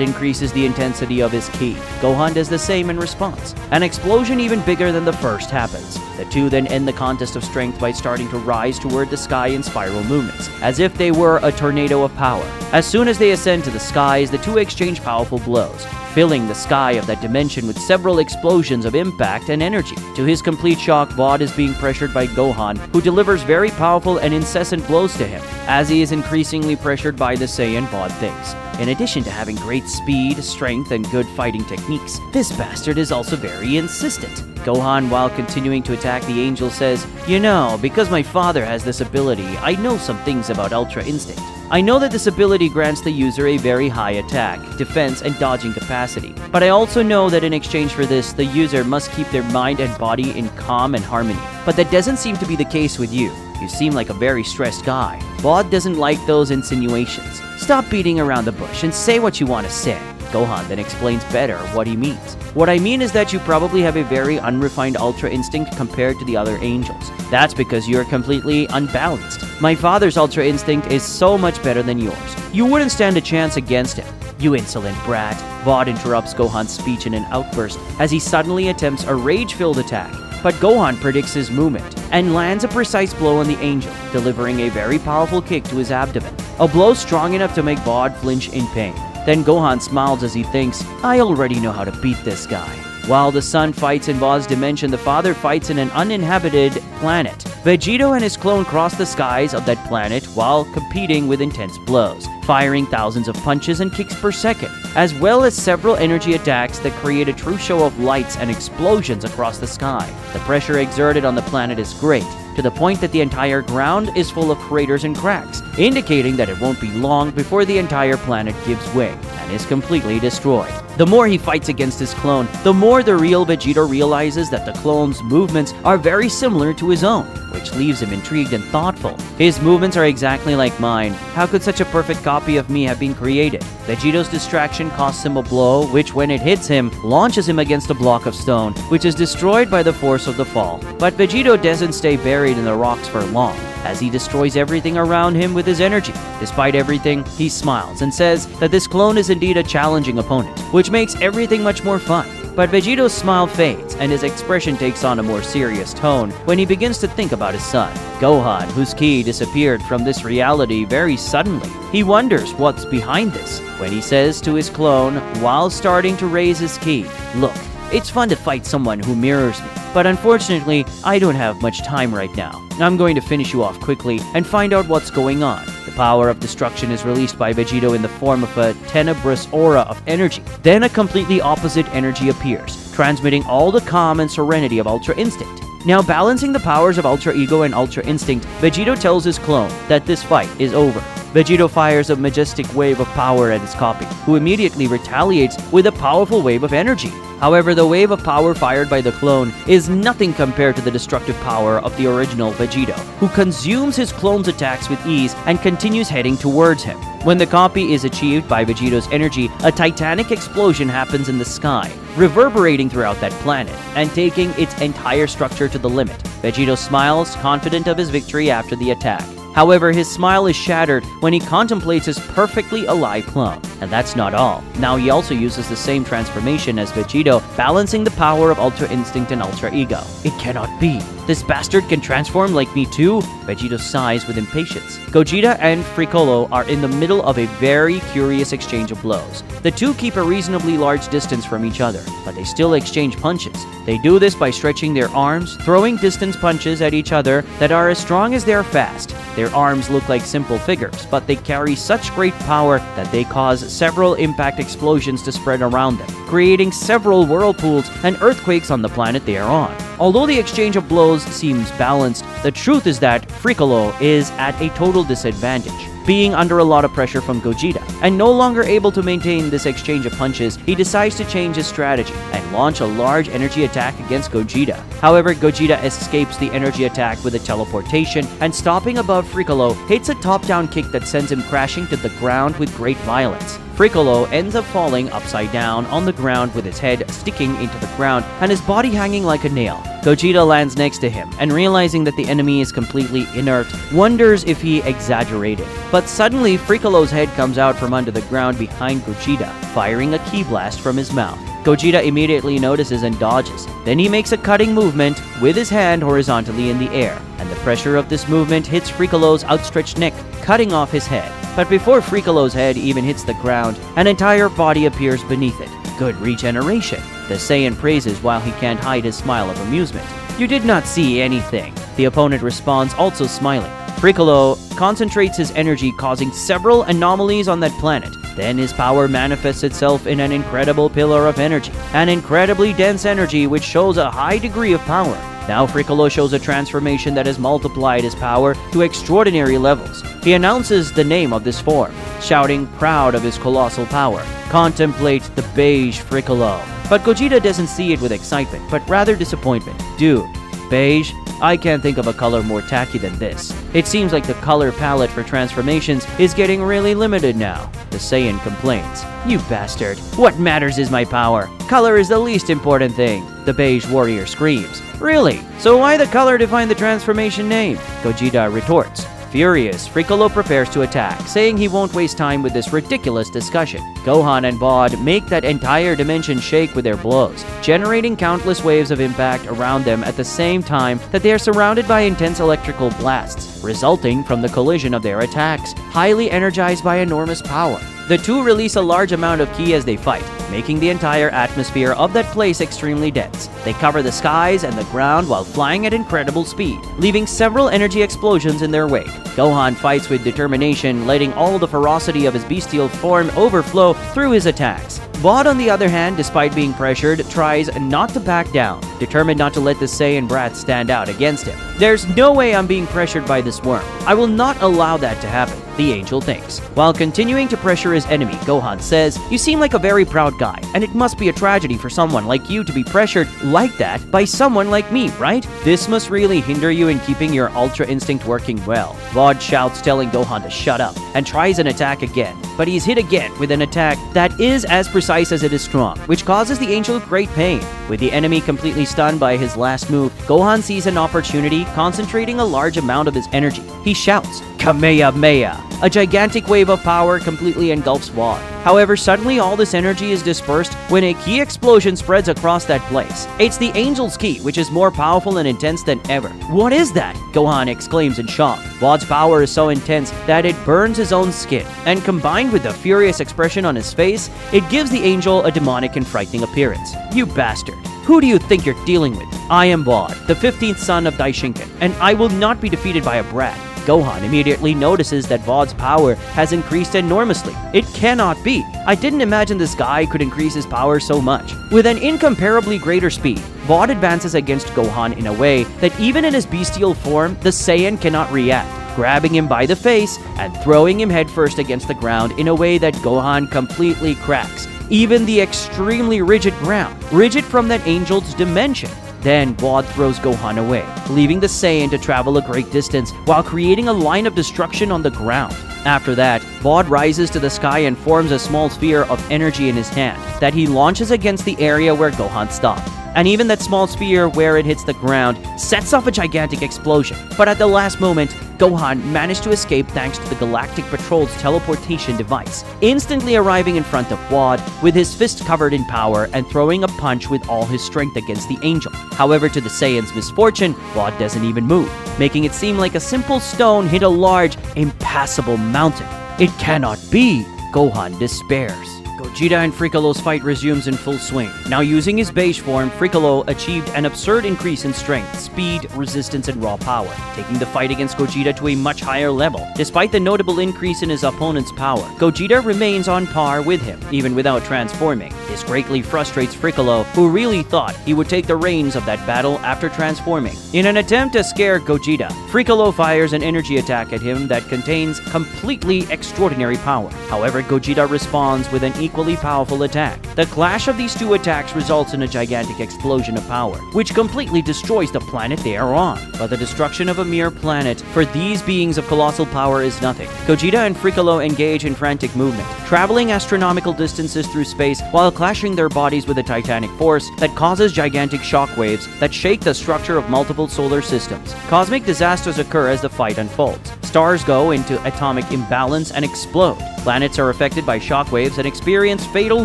increases the intensity of his ki. Gohan does the same in response. An explosion even bigger than the first happens. The two then end the contest of strength by starting to rise toward the sky in spiral movements, as if they were a tornado of power. As soon as they ascend to the skies, the two exchange powerful blows, filling the sky of that dimension with several explosions of impact and energy. To his complete shock, Vod is being pressured by Gohan, who delivers very powerful and incessant blows to him. As he is increasingly pressured by the Saiyan, Vod thinks, in addition to having great speed, strength, and good fighting techniques, this bastard is also very insistent. Gohan, while continuing to attack the angel, says, "You know, because my father has this ability, I know some things about Ultra Instinct. I know that this ability grants the user a very high attack, defense, and dodging capacity. But I also know that in exchange for this, the user must keep their mind and body in calm and harmony. But that doesn't seem to be the case with you. You seem like a very stressed guy." Vod doesn't like those insinuations. "Stop beating around the bush and say what you want to say." Gohan then explains better what he means. What I mean is that you probably have a very unrefined Ultra Instinct compared to the other angels. That's because you're completely unbalanced. My father's Ultra Instinct is so much better than yours. You wouldn't stand a chance against him. You insolent brat. Vought interrupts Gohan's speech in an outburst as he suddenly attempts a rage-filled attack. But Gohan predicts his movement and lands a precise blow on the angel, delivering a very powerful kick to his abdomen. A blow strong enough to make Vought flinch in pain. Then Gohan smiles as he thinks, I already know how to beat this guy. While the son fights in Vaught's dimension, the father fights in an uninhabited planet. Vegito and his clone cross the skies of that planet while competing with intense blows, firing thousands of punches and kicks per second, as well as several energy attacks that create a true show of lights and explosions across the sky. The pressure exerted on the planet is great, to the point that the entire ground is full of craters and cracks, indicating that it won't be long before the entire planet gives way and is completely destroyed. The more he fights against his clone, the more the real Vegito realizes that the clone's movements are very similar to his own, which leaves him intrigued and thoughtful. His movements are exactly like mine. How could such a perfect copy of me have been created? Vegito's distraction costs him a blow, which when it hits him, launches him against a block of stone, which is destroyed by the force of the fall. But Vegito doesn't stay buried in the rocks for long, as he destroys everything around him with his energy. Despite everything, he smiles and says that this clone is indeed a challenging opponent, which makes everything much more fun. But Vegito's smile fades, and his expression takes on a more serious tone when he begins to think about his son, Gohan, whose ki disappeared from this reality very suddenly. He wonders what's behind this, when he says to his clone, while starting to raise his ki, "Look, it's fun to fight someone who mirrors me, but unfortunately, I don't have much time right now. I'm going to finish you off quickly and find out what's going on." The power of destruction is released by Vegito in the form of a tenebrous aura of energy. Then a completely opposite energy appears, transmitting all the calm and serenity of Ultra Instinct. Now balancing the powers of Ultra Ego and Ultra Instinct, Vegito tells his clone that this fight is over. Vegito fires a majestic wave of power at his copy, who immediately retaliates with a powerful wave of energy. However, the wave of power fired by the clone is nothing compared to the destructive power of the original Vegito, who consumes his clone's attacks with ease and continues heading towards him. When the copy is achieved by Vegito's energy, a titanic explosion happens in the sky, reverberating throughout that planet and taking its entire structure to the limit. Vegito smiles, confident of his victory after the attack. However, his smile is shattered when he contemplates his perfectly alive clone. And that's not all. Now he also uses the same transformation as Vegito, balancing the power of Ultra Instinct and Ultra Ego. It cannot be. This bastard can transform like me too? Vegito sighs with impatience. Gogeta and Frolo are in the middle of a very curious exchange of blows. The two keep a reasonably large distance from each other, but they still exchange punches. They do this by stretching their arms, throwing distance punches at each other that are as strong as they are fast. Their arms look like simple figures, but they carry such great power that they cause several impact explosions to spread around them, creating several whirlpools and earthquakes on the planet they are on. Although the exchange of blows seems balanced, the truth is that Frolo is at a total disadvantage. Being under a lot of pressure from Gogeta, and no longer able to maintain this exchange of punches, he decides to change his strategy and launch a large energy attack against Gogeta. However, Gogeta escapes the energy attack with a teleportation, and stopping above Frolo, hits a top-down kick that sends him crashing to the ground with great violence. Frolo ends up falling upside down on the ground with his head sticking into the ground and his body hanging like a nail. Gogeta lands next to him and, realizing that the enemy is completely inert, wonders if he exaggerated. But suddenly, Frolo's head comes out from under the ground behind Gogeta, firing a ki blast from his mouth. Gogeta immediately notices and dodges. Then he makes a cutting movement with his hand horizontally in the air, and the pressure of this movement hits Frolo's outstretched neck, cutting off his head. But before Frolo's head even hits the ground, an entire body appears beneath it. Good regeneration, the Saiyan praises while he can't hide his smile of amusement. You did not see anything, the opponent responds, also smiling. Frolo concentrates his energy, causing several anomalies on that planet. Then his power manifests itself in an incredible pillar of energy, an incredibly dense energy which shows a high degree of power. Now Frolo shows a transformation that has multiplied his power to extraordinary levels. He announces the name of this form, shouting, proud of his colossal power, "Contemplate the beige Frolo." But Gogeta doesn't see it with excitement, but rather disappointment. Dude, Beige? I can't think of a color more tacky than this. It seems like the color palette for transformations is getting really limited now. The Saiyan complains. You bastard. What matters is my power. Color is the least important thing. The beige warrior screams. Really? So why the color define the transformation name? Gogeta retorts. Furious, Frolo prepares to attack, saying he won't waste time with this ridiculous discussion. Gohan and Bod make that entire dimension shake with their blows, generating countless waves of impact around them at the same time that they are surrounded by intense electrical blasts, resulting from the collision of their attacks, highly energized by enormous power. The two release a large amount of ki as they fight, making the entire atmosphere of that place extremely dense. They cover the skies and the ground while flying at incredible speed, leaving several energy explosions in their wake. Gohan fights with determination, letting all the ferocity of his bestial form overflow through his attacks. Bod, on the other hand, despite being pressured, tries not to back down, determined not to let the Saiyan brat stand out against him. There's no way I'm being pressured by this worm. I will not allow that to happen, the angel thinks. While continuing to pressure his enemy, Gohan says, "You seem like a very proud guy, and it must be a tragedy for someone like you to be pressured like that by someone like me, right? This must really hinder you in keeping your Ultra Instinct working well." Bod shouts, telling Gohan to shut up, and tries an attack again, but he's hit again with an attack that is as precise as it is strong, which causes the angel great pain. With the enemy completely stunned by his last move, Gohan sees an opportunity, concentrating a large amount of his energy. He shouts, "Kamehameha!" A gigantic wave of power completely engulfs Bod. However, suddenly all this energy is dispersed when a ki explosion spreads across that place. It's the Angel's ki, which is more powerful and intense than ever. What is that? Gohan exclaims in shock. Bod's power is so intense that it burns his own skin, and combined with the furious expression on his face, it gives the Angel a demonic and frightening appearance. You bastard. Who do you think you're dealing with? I am Bod, the 15th son of Daishinkan, and I will not be defeated by a brat. Gohan immediately notices that Bod's power has increased enormously. It cannot be. I didn't imagine this guy could increase his power so much. With an incomparably greater speed, Bod advances against Gohan in a way that even in his bestial form, the Saiyan cannot react, grabbing him by the face and throwing him headfirst against the ground in a way that Gohan completely cracks even the extremely rigid ground, rigid from that angel's dimension. Then Bod throws Gohan away, leaving the Saiyan to travel a great distance while creating a line of destruction on the ground. After that, Bod rises to the sky and forms a small sphere of energy in his hand that he launches against the area where Gohan stopped. And even that small sphere, where it hits the ground, sets off a gigantic explosion. But at the last moment, Gohan managed to escape thanks to the Galactic Patrol's teleportation device, instantly arriving in front of Bod with his fist covered in power and throwing a punch with all his strength against the Angel. However, to the Saiyan's misfortune, Bod doesn't even move, making it seem like a simple stone hit a large, impassable mountain. It cannot be! Gohan despairs. Gogeta and Frolo's fight resumes in full swing. Now using his beige form, Frolo achieved an absurd increase in strength, speed, resistance, and raw power, taking the fight against Gogeta to a much higher level. Despite the notable increase in his opponent's power, Gogeta remains on par with him, even without transforming. This greatly frustrates Frolo, who really thought he would take the reins of that battle after transforming. In an attempt to scare Gogeta, Frolo fires an energy attack at him that contains completely extraordinary power. However, Gogeta responds with an equally powerful attack. The clash of these two attacks results in a gigantic explosion of power, which completely destroys the planet they are on. But the destruction of a mere planet for these beings of colossal power is nothing. Gogeta and Frolo engage in frantic movement, traveling astronomical distances through space while clashing their bodies with a titanic force that causes gigantic shockwaves that shake the structure of multiple solar systems. Cosmic disasters occur as the fight unfolds. Stars go into atomic imbalance and explode. Planets are affected by shockwaves and experience fatal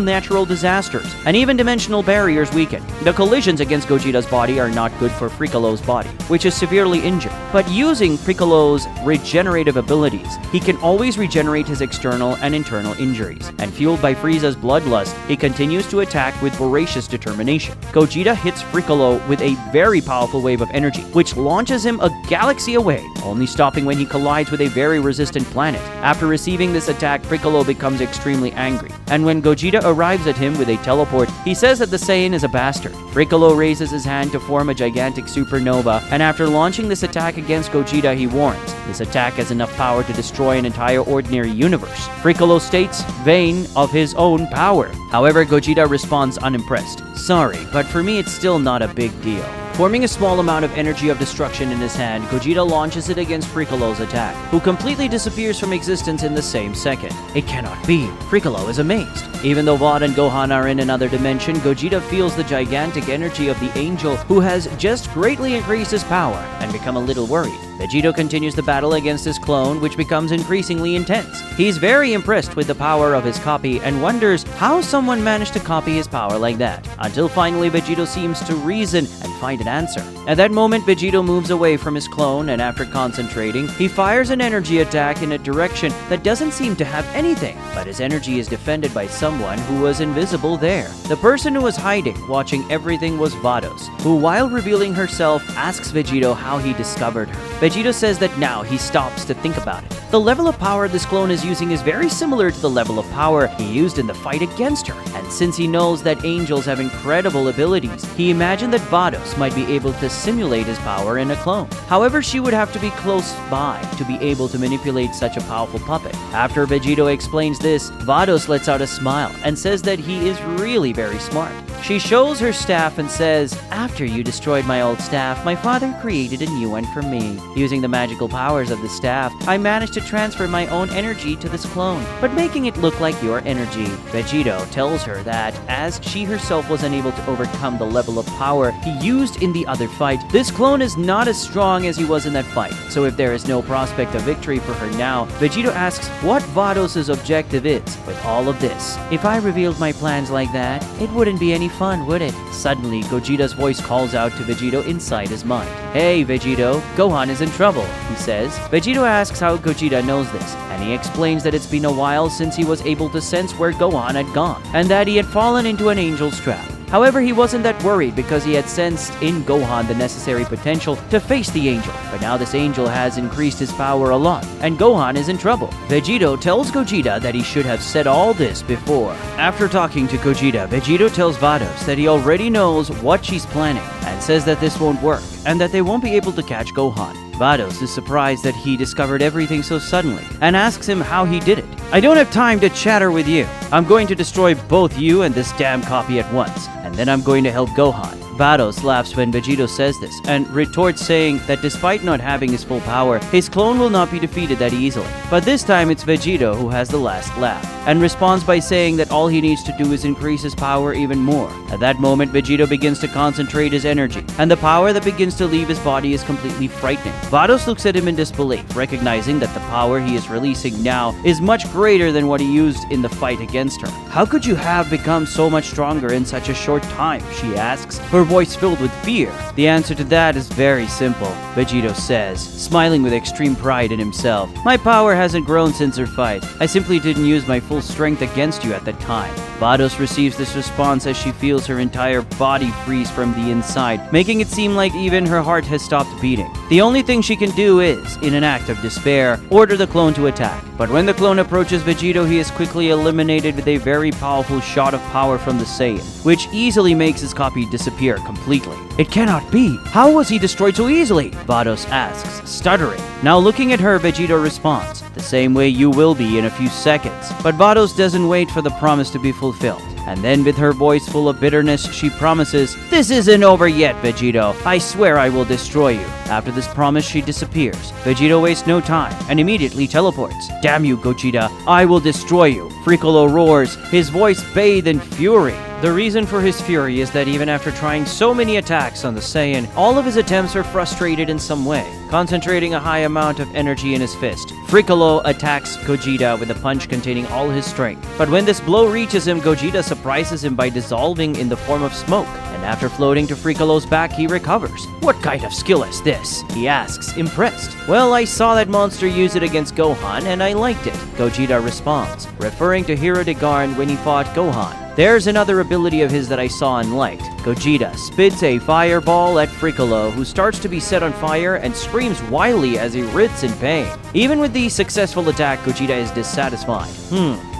natural disasters, and even dimensional barriers weaken. The collisions against Gogeta's body are not good for Frolo's body, which is severely injured. But using Frolo's regenerative abilities, he can always regenerate his external and internal injuries. And fueled by Frieza's bloodlust, he continues to attack with voracious determination. Gogeta hits Frolo with a very powerful wave of energy, which launches him a galaxy away, only stopping when he collides with a very resistant planet. After receiving this attack, Frolo becomes extremely angry, and when Gogeta arrives at him with a teleport, he says that the Saiyan is a bastard. Frolo raises his hand to form a gigantic supernova, and after launching this attack against Gogeta, he warns, this attack has enough power to destroy an entire ordinary universe. Frolo states, vain of his own power. However, Gogeta responds unimpressed. Sorry, but for me it's still not a big deal. Forming a small amount of energy of destruction in his hand, Gogeta launches it against Fricolo's attack, who completely disappears from existence in the same second. It cannot be. Fricolo is amazed. Even though Vod and Gohan are in another dimension, Gogeta feels the gigantic energy of the angel, who has just greatly increased his power, and become a little worried. Vegito continues the battle against his clone, which becomes increasingly intense. He's very impressed with the power of his copy and wonders how someone managed to copy his power like that, until finally Vegito seems to reason and find an answer. At that moment, Vegito moves away from his clone, and after concentrating, he fires an energy attack in a direction that doesn't seem to have anything, but his energy is defended by someone who was invisible there. The person who was hiding, watching everything, was Vados, who, while revealing herself, asks Vegito how he discovered her. Vegito says that now he stops to think about it. The level of power this clone is using is very similar to the level of power he used in the fight against her, and since he knows that angels have incredible abilities, he imagined that Vados might be able to simulate his power in a clone. However, she would have to be close by to be able to manipulate such a powerful puppet. After Vegito explains this, Vados lets out a smile and says that he is really very smart. She shows her staff and says, "After you destroyed my old staff, my father created a new one for me. Using the magical powers of the staff, I managed to transfer my own energy to this clone, but making it look like your energy." Vegito tells her that as she herself was unable to overcome the level of power he used in the other fight, this clone is not as strong as he was in that fight. So if there is no prospect of victory for her now, Vegito asks what Vados' objective is with all of this. "If I revealed my plans like that, it wouldn't be any fun, would it?" Suddenly, Gogeta's voice calls out to Vegito inside his mind. "Hey, Vegito, Gohan is in trouble," he says. Vegito asks how Gogeta knows this, and he explains that it's been a while since he was able to sense where Gohan had gone, and that he had fallen into an angel's trap. However, he wasn't that worried because he had sensed in Gohan the necessary potential to face the angel. But now this angel has increased his power a lot, and Gohan is in trouble. Vegito tells Gogeta that he should have said all this before. After talking to Gogeta, Vegito tells Vados that he already knows what she's planning, and says that this won't work, and that they won't be able to catch Gohan. Vados is surprised that he discovered everything so suddenly, and asks him how he did it. "I don't have time to chatter with you. I'm going to destroy both you and this damn copy at once, and then I'm going to help Gohan." Vados laughs when Vegito says this, and retorts saying that despite not having his full power, his clone will not be defeated that easily. But this time it's Vegito who has the last laugh, and responds by saying that all he needs to do is increase his power even more. At that moment, Vegito begins to concentrate his energy, and the power that begins to leave his body is completely frightening. Vados looks at him in disbelief, recognizing that the power he is releasing now is much greater than what he used in the fight against her. "How could you have become so much stronger in such a short time?" she asks, her voice filled with fear. "The answer to that is very simple," Vegito says, smiling with extreme pride in himself. "My power hasn't grown since our fight. I simply didn't use my full strength against you at that time." Vados receives this response as she feels her entire body freeze from the inside, making it seem like even her heart has stopped beating. The only thing she can do is, in an act of despair, order the clone to attack. But when the clone approaches Vegito, he is quickly eliminated with a very powerful shot of power from the Saiyan, which easily makes his copy disappear completely. "It cannot be! How was he destroyed so easily?" Vados asks, stuttering. Now looking at her, Vegito responds, "The same way you will be in a few seconds." But Vados doesn't wait for the promise to be fulfilled. And then with her voice full of bitterness, she promises, "This isn't over yet, Vegito. I swear I will destroy you." After this promise, she disappears. Vegito wastes no time and immediately teleports. "Damn you, Gogeta. I will destroy you." Fricolo roars, his voice bathed in fury. The reason for his fury is that even after trying so many attacks on the Saiyan, all of his attempts are frustrated in some way. Concentrating a high amount of energy in his fist, Fricolo attacks Gogeta with a punch containing all his strength. But when this blow reaches him, Gogeta surprises him by dissolving in the form of smoke. And after floating to Fricolo's back, he recovers. "What kind of skill is this?" he asks, impressed. "Well, I saw that monster use it against Gohan, and I liked it," Gogeta responds, referring to Hero de Garn when he fought Gohan. "There's another ability of his that I saw and liked." Gogeta spits a fireball at Fricolo, who starts to be set on fire and screams wildly as he writhes in pain. Even with the successful attack, Gogeta is dissatisfied.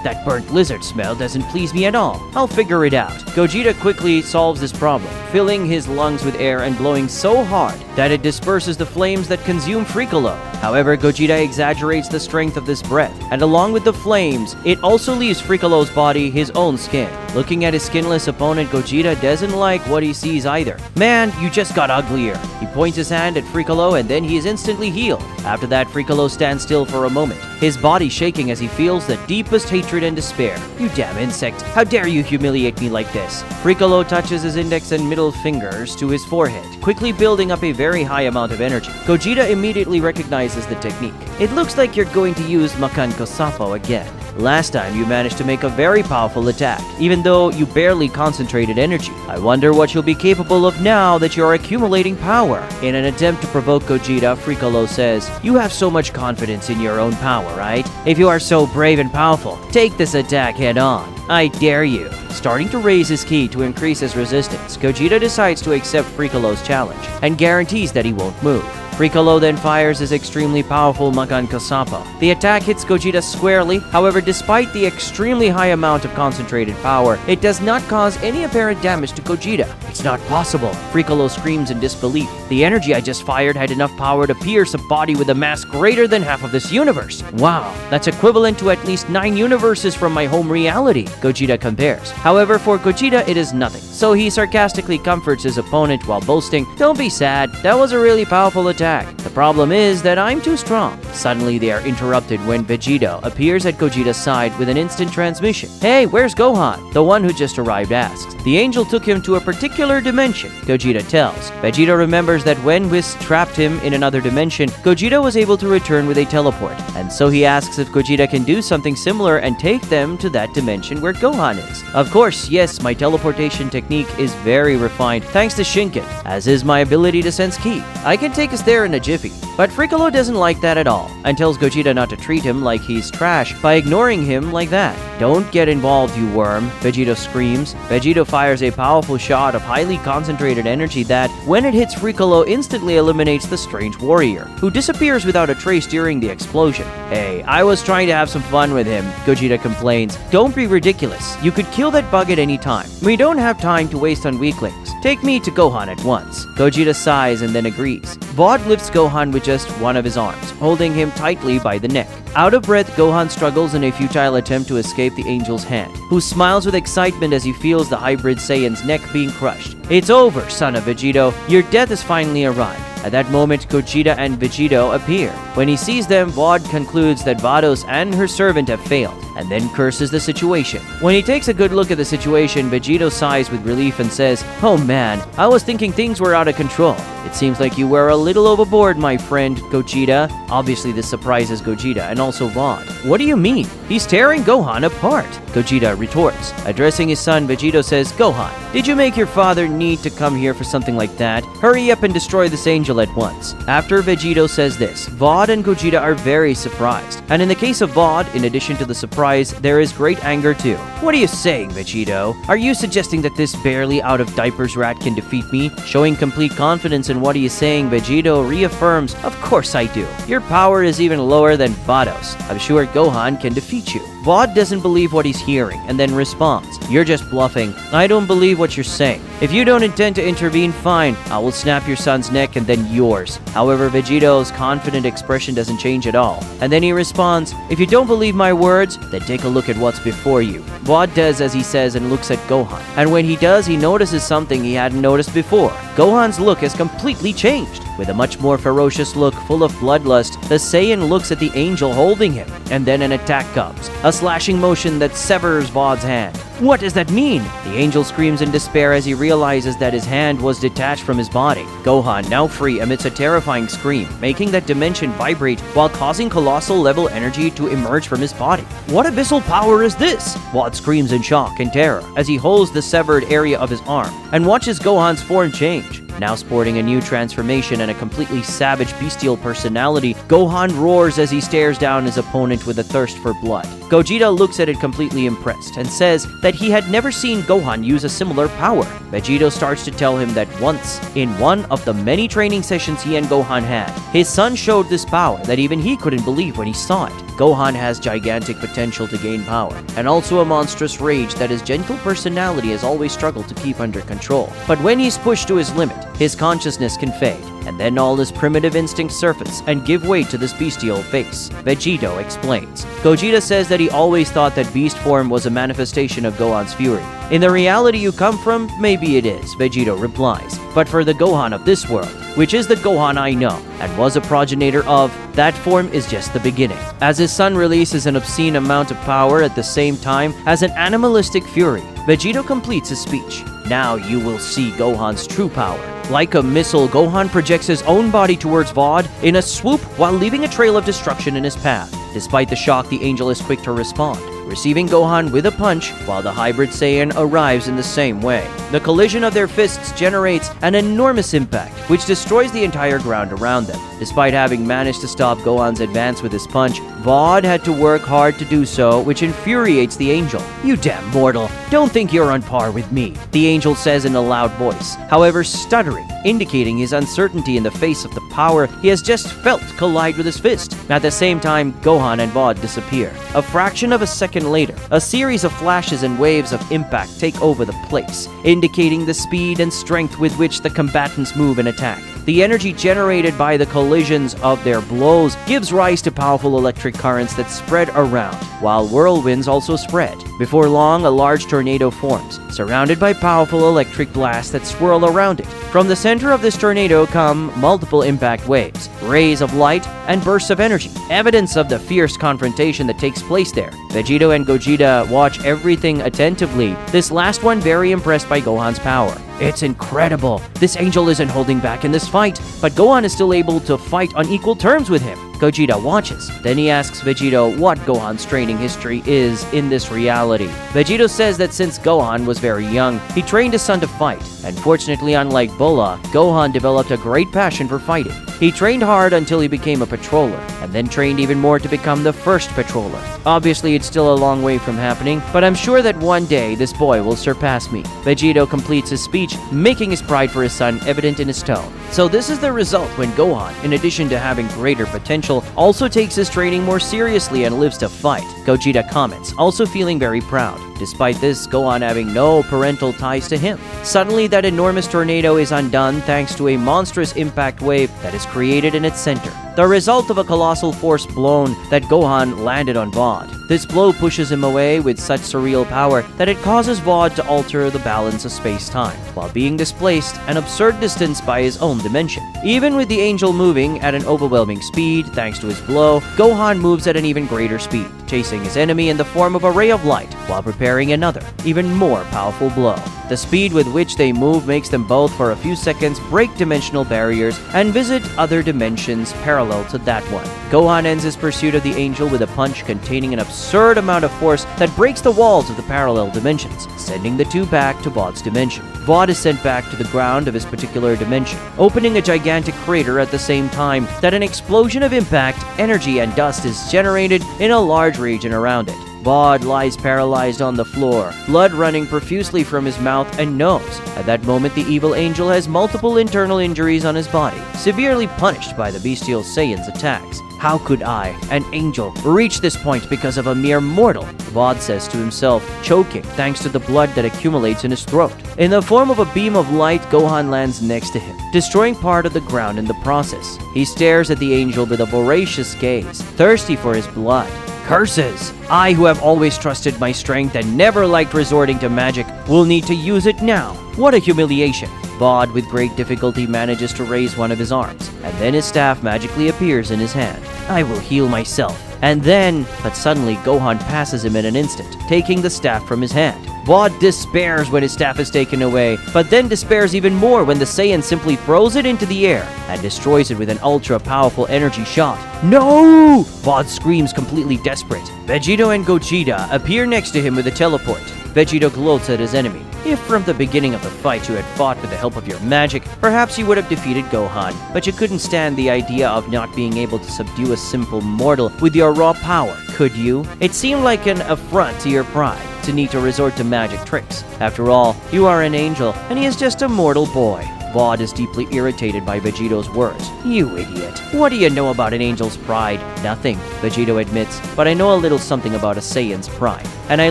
That burnt lizard smell doesn't please me at all. I'll figure it out." Gogeta quickly solves this problem, filling his lungs with air and blowing so hard that it disperses the flames that consume Fricolo. However, Gogeta exaggerates the strength of this breath, and along with the flames, it also leaves Fricolo's body his own skin. Looking at his skinless opponent, Gogeta doesn't like like what he sees either. Man, you just got uglier. He points his hand at Frolo and then he is instantly healed. After that, Frolo stands still for a moment, his body shaking as he feels the deepest hatred and despair. You damn insect, how dare you humiliate me like this? Frolo touches his index and middle fingers to his forehead, quickly building up a very high amount of energy. Gogeta immediately recognizes the technique. It looks like you're going to use Makan Kosapo again. Last time you managed to make a very powerful attack, even though you barely concentrated energy. I wonder what you'll be capable of now that you're accumulating power. In an attempt to provoke Gogeta, Frolo says, "You have so much confidence in your own power, right? If you are so brave and powerful, take this attack head on. I dare you." Starting to raise his ki to increase his resistance, Gogeta decides to accept Fricolo's challenge and guarantees that he won't move. Frolo then fires his extremely powerful Makan Kosapo. The attack hits Gogeta squarely, however despite the extremely high amount of concentrated power, it does not cause any apparent damage to Gogeta. "It's not possible," Frolo screams in disbelief. "The energy I just fired had enough power to pierce a body with a mass greater than half of this universe. Wow, that's equivalent to at least 9 universes from my home reality," Gogeta compares. However, for Gogeta it is nothing, so he sarcastically comforts his opponent while boasting, "Don't be sad, that was a really powerful attack. The problem is that I'm too strong." Suddenly they are interrupted when Vegito appears at Gogeta's side with an instant transmission. "Hey, where's Gohan?" the one who just arrived asks. "The angel took him to a particular dimension," Gogeta tells. Vegito remembers that when Whis trapped him in another dimension, Gogeta was able to return with a teleport, and so he asks if Gogeta can do something similar and take them to that dimension where Gohan is. "Of course, yes, my teleportation technique is very refined thanks to Shinken, as is my ability to sense ki. I can take us there in a jiffy." But Frolo doesn't like that at all and tells Gogeta not to treat him like he's trash by ignoring him like that. "Don't get involved, you worm," Vegito screams. Vegito fires a powerful shot of highly concentrated energy that, when it hits Frolo, instantly eliminates the strange warrior, who disappears without a trace during the explosion. "Hey, I was trying to have some fun with him," Gogeta complains. "Don't be ridiculous. You could kill that bug at any time. We don't have time to waste on weaklings. Take me to Gohan at once." Gogeta sighs and then agrees. Vod lifts Gohan with just one of his arms, holding him tightly by the neck. Out of breath, Gohan struggles in a futile attempt to escape the angel's hand, who smiles with excitement as he feels the hybrid Saiyan's neck being crushed. "It's over, son of Vegito. Your death has finally arrived." At that moment, Gogeta and Vegito appear. When he sees them, Vod concludes that Vados and her servant have failed, and then curses the situation. When he takes a good look at the situation, Vegito sighs with relief and says, "Oh man, I was thinking things were out of control. It seems like you were a little overboard, my friend Gogeta." Obviously, this surprises Gogeta and also Vod. "What do you mean? He's tearing Gohan apart," Gogeta retorts. Addressing his son, Vegito says, "Gohan, did you make your father need to come here for something like that? Hurry up and destroy this angel at once." After Vegito says this, Vod and Gogeta are very surprised. And in the case of Vod, in addition to the surprise, there is great anger too. "What are you saying, Vegito? Are you suggesting that this barely out of diapers rat can defeat me?" Showing complete confidence in what he is saying, Vegito reaffirms, "Of course I do. Your power is even lower than Vados. I'm sure Gohan can defeat you." Vod doesn't believe what he's hearing and then responds, "You're just bluffing. I don't believe what you're saying. If you don't intend to intervene, fine. I will snap your son's neck and then yours." However, Vegito's confident expression doesn't change at all. And then he responds, "If you don't believe my words, then take a look at what's before you." Vod does as he says and looks at Gohan. And when he does, he notices something he hadn't noticed before. Gohan's look has completely changed. With a much more ferocious look full of bloodlust, the Saiyan looks at the angel holding him, and then an attack comes. A slashing motion that severs Vod's hand. What does that mean? The angel screams in despair as he realizes that his hand was detached from his body. Gohan, now free, emits a terrifying scream, making that dimension vibrate while causing colossal level energy to emerge from his body. What abyssal power is this? Vod screams in shock and terror as he holds the severed area of his arm and watches Gohan's form change. Now sporting a new transformation and a completely savage bestial personality, Gohan roars as he stares down his opponent with a thirst for blood. Gogeta looks at it completely impressed and says that he had never seen Gohan use a similar power. Vegito starts to tell him that once, in one of the many training sessions he and Gohan had, his son showed this power that even he couldn't believe when he saw it. Gohan has gigantic potential to gain power, and also a monstrous rage that his gentle personality has always struggled to keep under control. But when he's pushed to his limit, his consciousness can fade, and then all his primitive instincts surface and give way to this bestial face. Vegito explains. Gogeta says that he always thought that beast form was a manifestation of Gohan's fury. In the reality you come from, maybe it is, Vegito replies. But for the Gohan of this world, which is the Gohan I know and was a progenitor of, that form is just the beginning. As his son releases an obscene amount of power at the same time as an animalistic fury, Vegito completes his speech. Now you will see Gohan's true power. Like a missile, Gohan projects his own body towards Vod in a swoop while leaving a trail of destruction in his path. Despite the shock, the angel is quick to respond, receiving Gohan with a punch while the hybrid Saiyan arrives in the same way. The collision of their fists generates an enormous impact, which destroys the entire ground around them. Despite having managed to stop Gohan's advance with his punch, Vod had to work hard to do so, which infuriates the angel. "You damn mortal, don't think you're on par with me," the angel says in a loud voice, however stuttering, indicating his uncertainty in the face of the power he has just felt collide with his fist. At the same time, Gohan and Vod disappear. A fraction of a second later, a series of flashes and waves of impact take over the place, indicating the speed and strength with which the combatants move and attack. The energy generated by the collisions of their blows gives rise to powerful electric currents that spread around, while whirlwinds also spread. Before long, a large tornado forms, surrounded by powerful electric blasts that swirl around it. From the center of this tornado come multiple impact waves, rays of light, and bursts of energy, evidence of the fierce confrontation that takes place there. Vegito and Gogeta watch everything attentively, this last one very impressed by Gohan's power. "It's incredible. This angel isn't holding back in this fight, but Gohan is still able to fight on equal terms with him." Gogeta watches. Then he asks Vegito what Gohan's training history is in this reality. Vegito says that since Gohan was very young, he trained his son to fight. And fortunately, unlike Bulla, Gohan developed a great passion for fighting. He trained hard until he became a patroller, and then trained even more to become the first patroller. Obviously, it's still a long way from happening, but I'm sure that one day this boy will surpass me. Vegito completes his speech, making his pride for his son evident in his tone. So this is the result when Gohan, in addition to having greater potential, also takes his training more seriously and lives to fight. Gogeta comments, also feeling very proud. Despite this, Gohan having no parental ties to him. Suddenly, that enormous tornado is undone thanks to a monstrous impact wave that is created in its center. The result of a colossal force blown that Gohan landed on Vod. This blow pushes him away with such surreal power that it causes Vod to alter the balance of space-time, while being displaced an absurd distance by his own dimension. Even with the angel moving at an overwhelming speed thanks to his blow, Gohan moves at an even greater speed, chasing his enemy in the form of a ray of light while preparing another, even more powerful blow. The speed with which they move makes them both for a few seconds break dimensional barriers and visit other dimensions parallel to that one. Gohan ends his pursuit of the angel with a punch containing an absurd amount of force that breaks the walls of the parallel dimensions, sending the two back to Vod's dimension. Vod is sent back to the ground of his particular dimension, opening a gigantic crater at the same time that an explosion of impact, energy, and dust is generated in a large region around it. Vod lies paralyzed on the floor, blood running profusely from his mouth and nose. At that moment, the evil angel has multiple internal injuries on his body, severely punished by the bestial Saiyan's attacks. How could I, an angel, reach this point because of a mere mortal? Vod says to himself, choking thanks to the blood that accumulates in his throat. In the form of a beam of light, Gohan lands next to him, destroying part of the ground in the process. He stares at the angel with a voracious gaze, thirsty for his blood. Curses! I, who have always trusted my strength and never liked resorting to magic, will need to use it now. What a humiliation! Vod, with great difficulty, manages to raise one of his arms, and then his staff magically appears in his hand. I will heal myself. And then, but suddenly Gohan passes him in an instant, taking the staff from his hand. Vod despairs when his staff is taken away, but then despairs even more when the Saiyan simply throws it into the air and destroys it with an ultra-powerful energy shot. No! Vod screams, completely desperate. Vegito and Gogeta appear next to him with a teleport. Vegito gloats at his enemy. If from the beginning of the fight you had fought with the help of your magic, perhaps you would have defeated Gohan, but you couldn't stand the idea of not being able to subdue a simple mortal with your raw power, could you? It seemed like an affront to your pride to need to resort to magic tricks. After all, you are an angel, and he is just a mortal boy. Vod is deeply irritated by Vegito's words. You idiot. What do you know about an angel's pride? Nothing, Vegito admits, but I know a little something about a Saiyan's pride. And I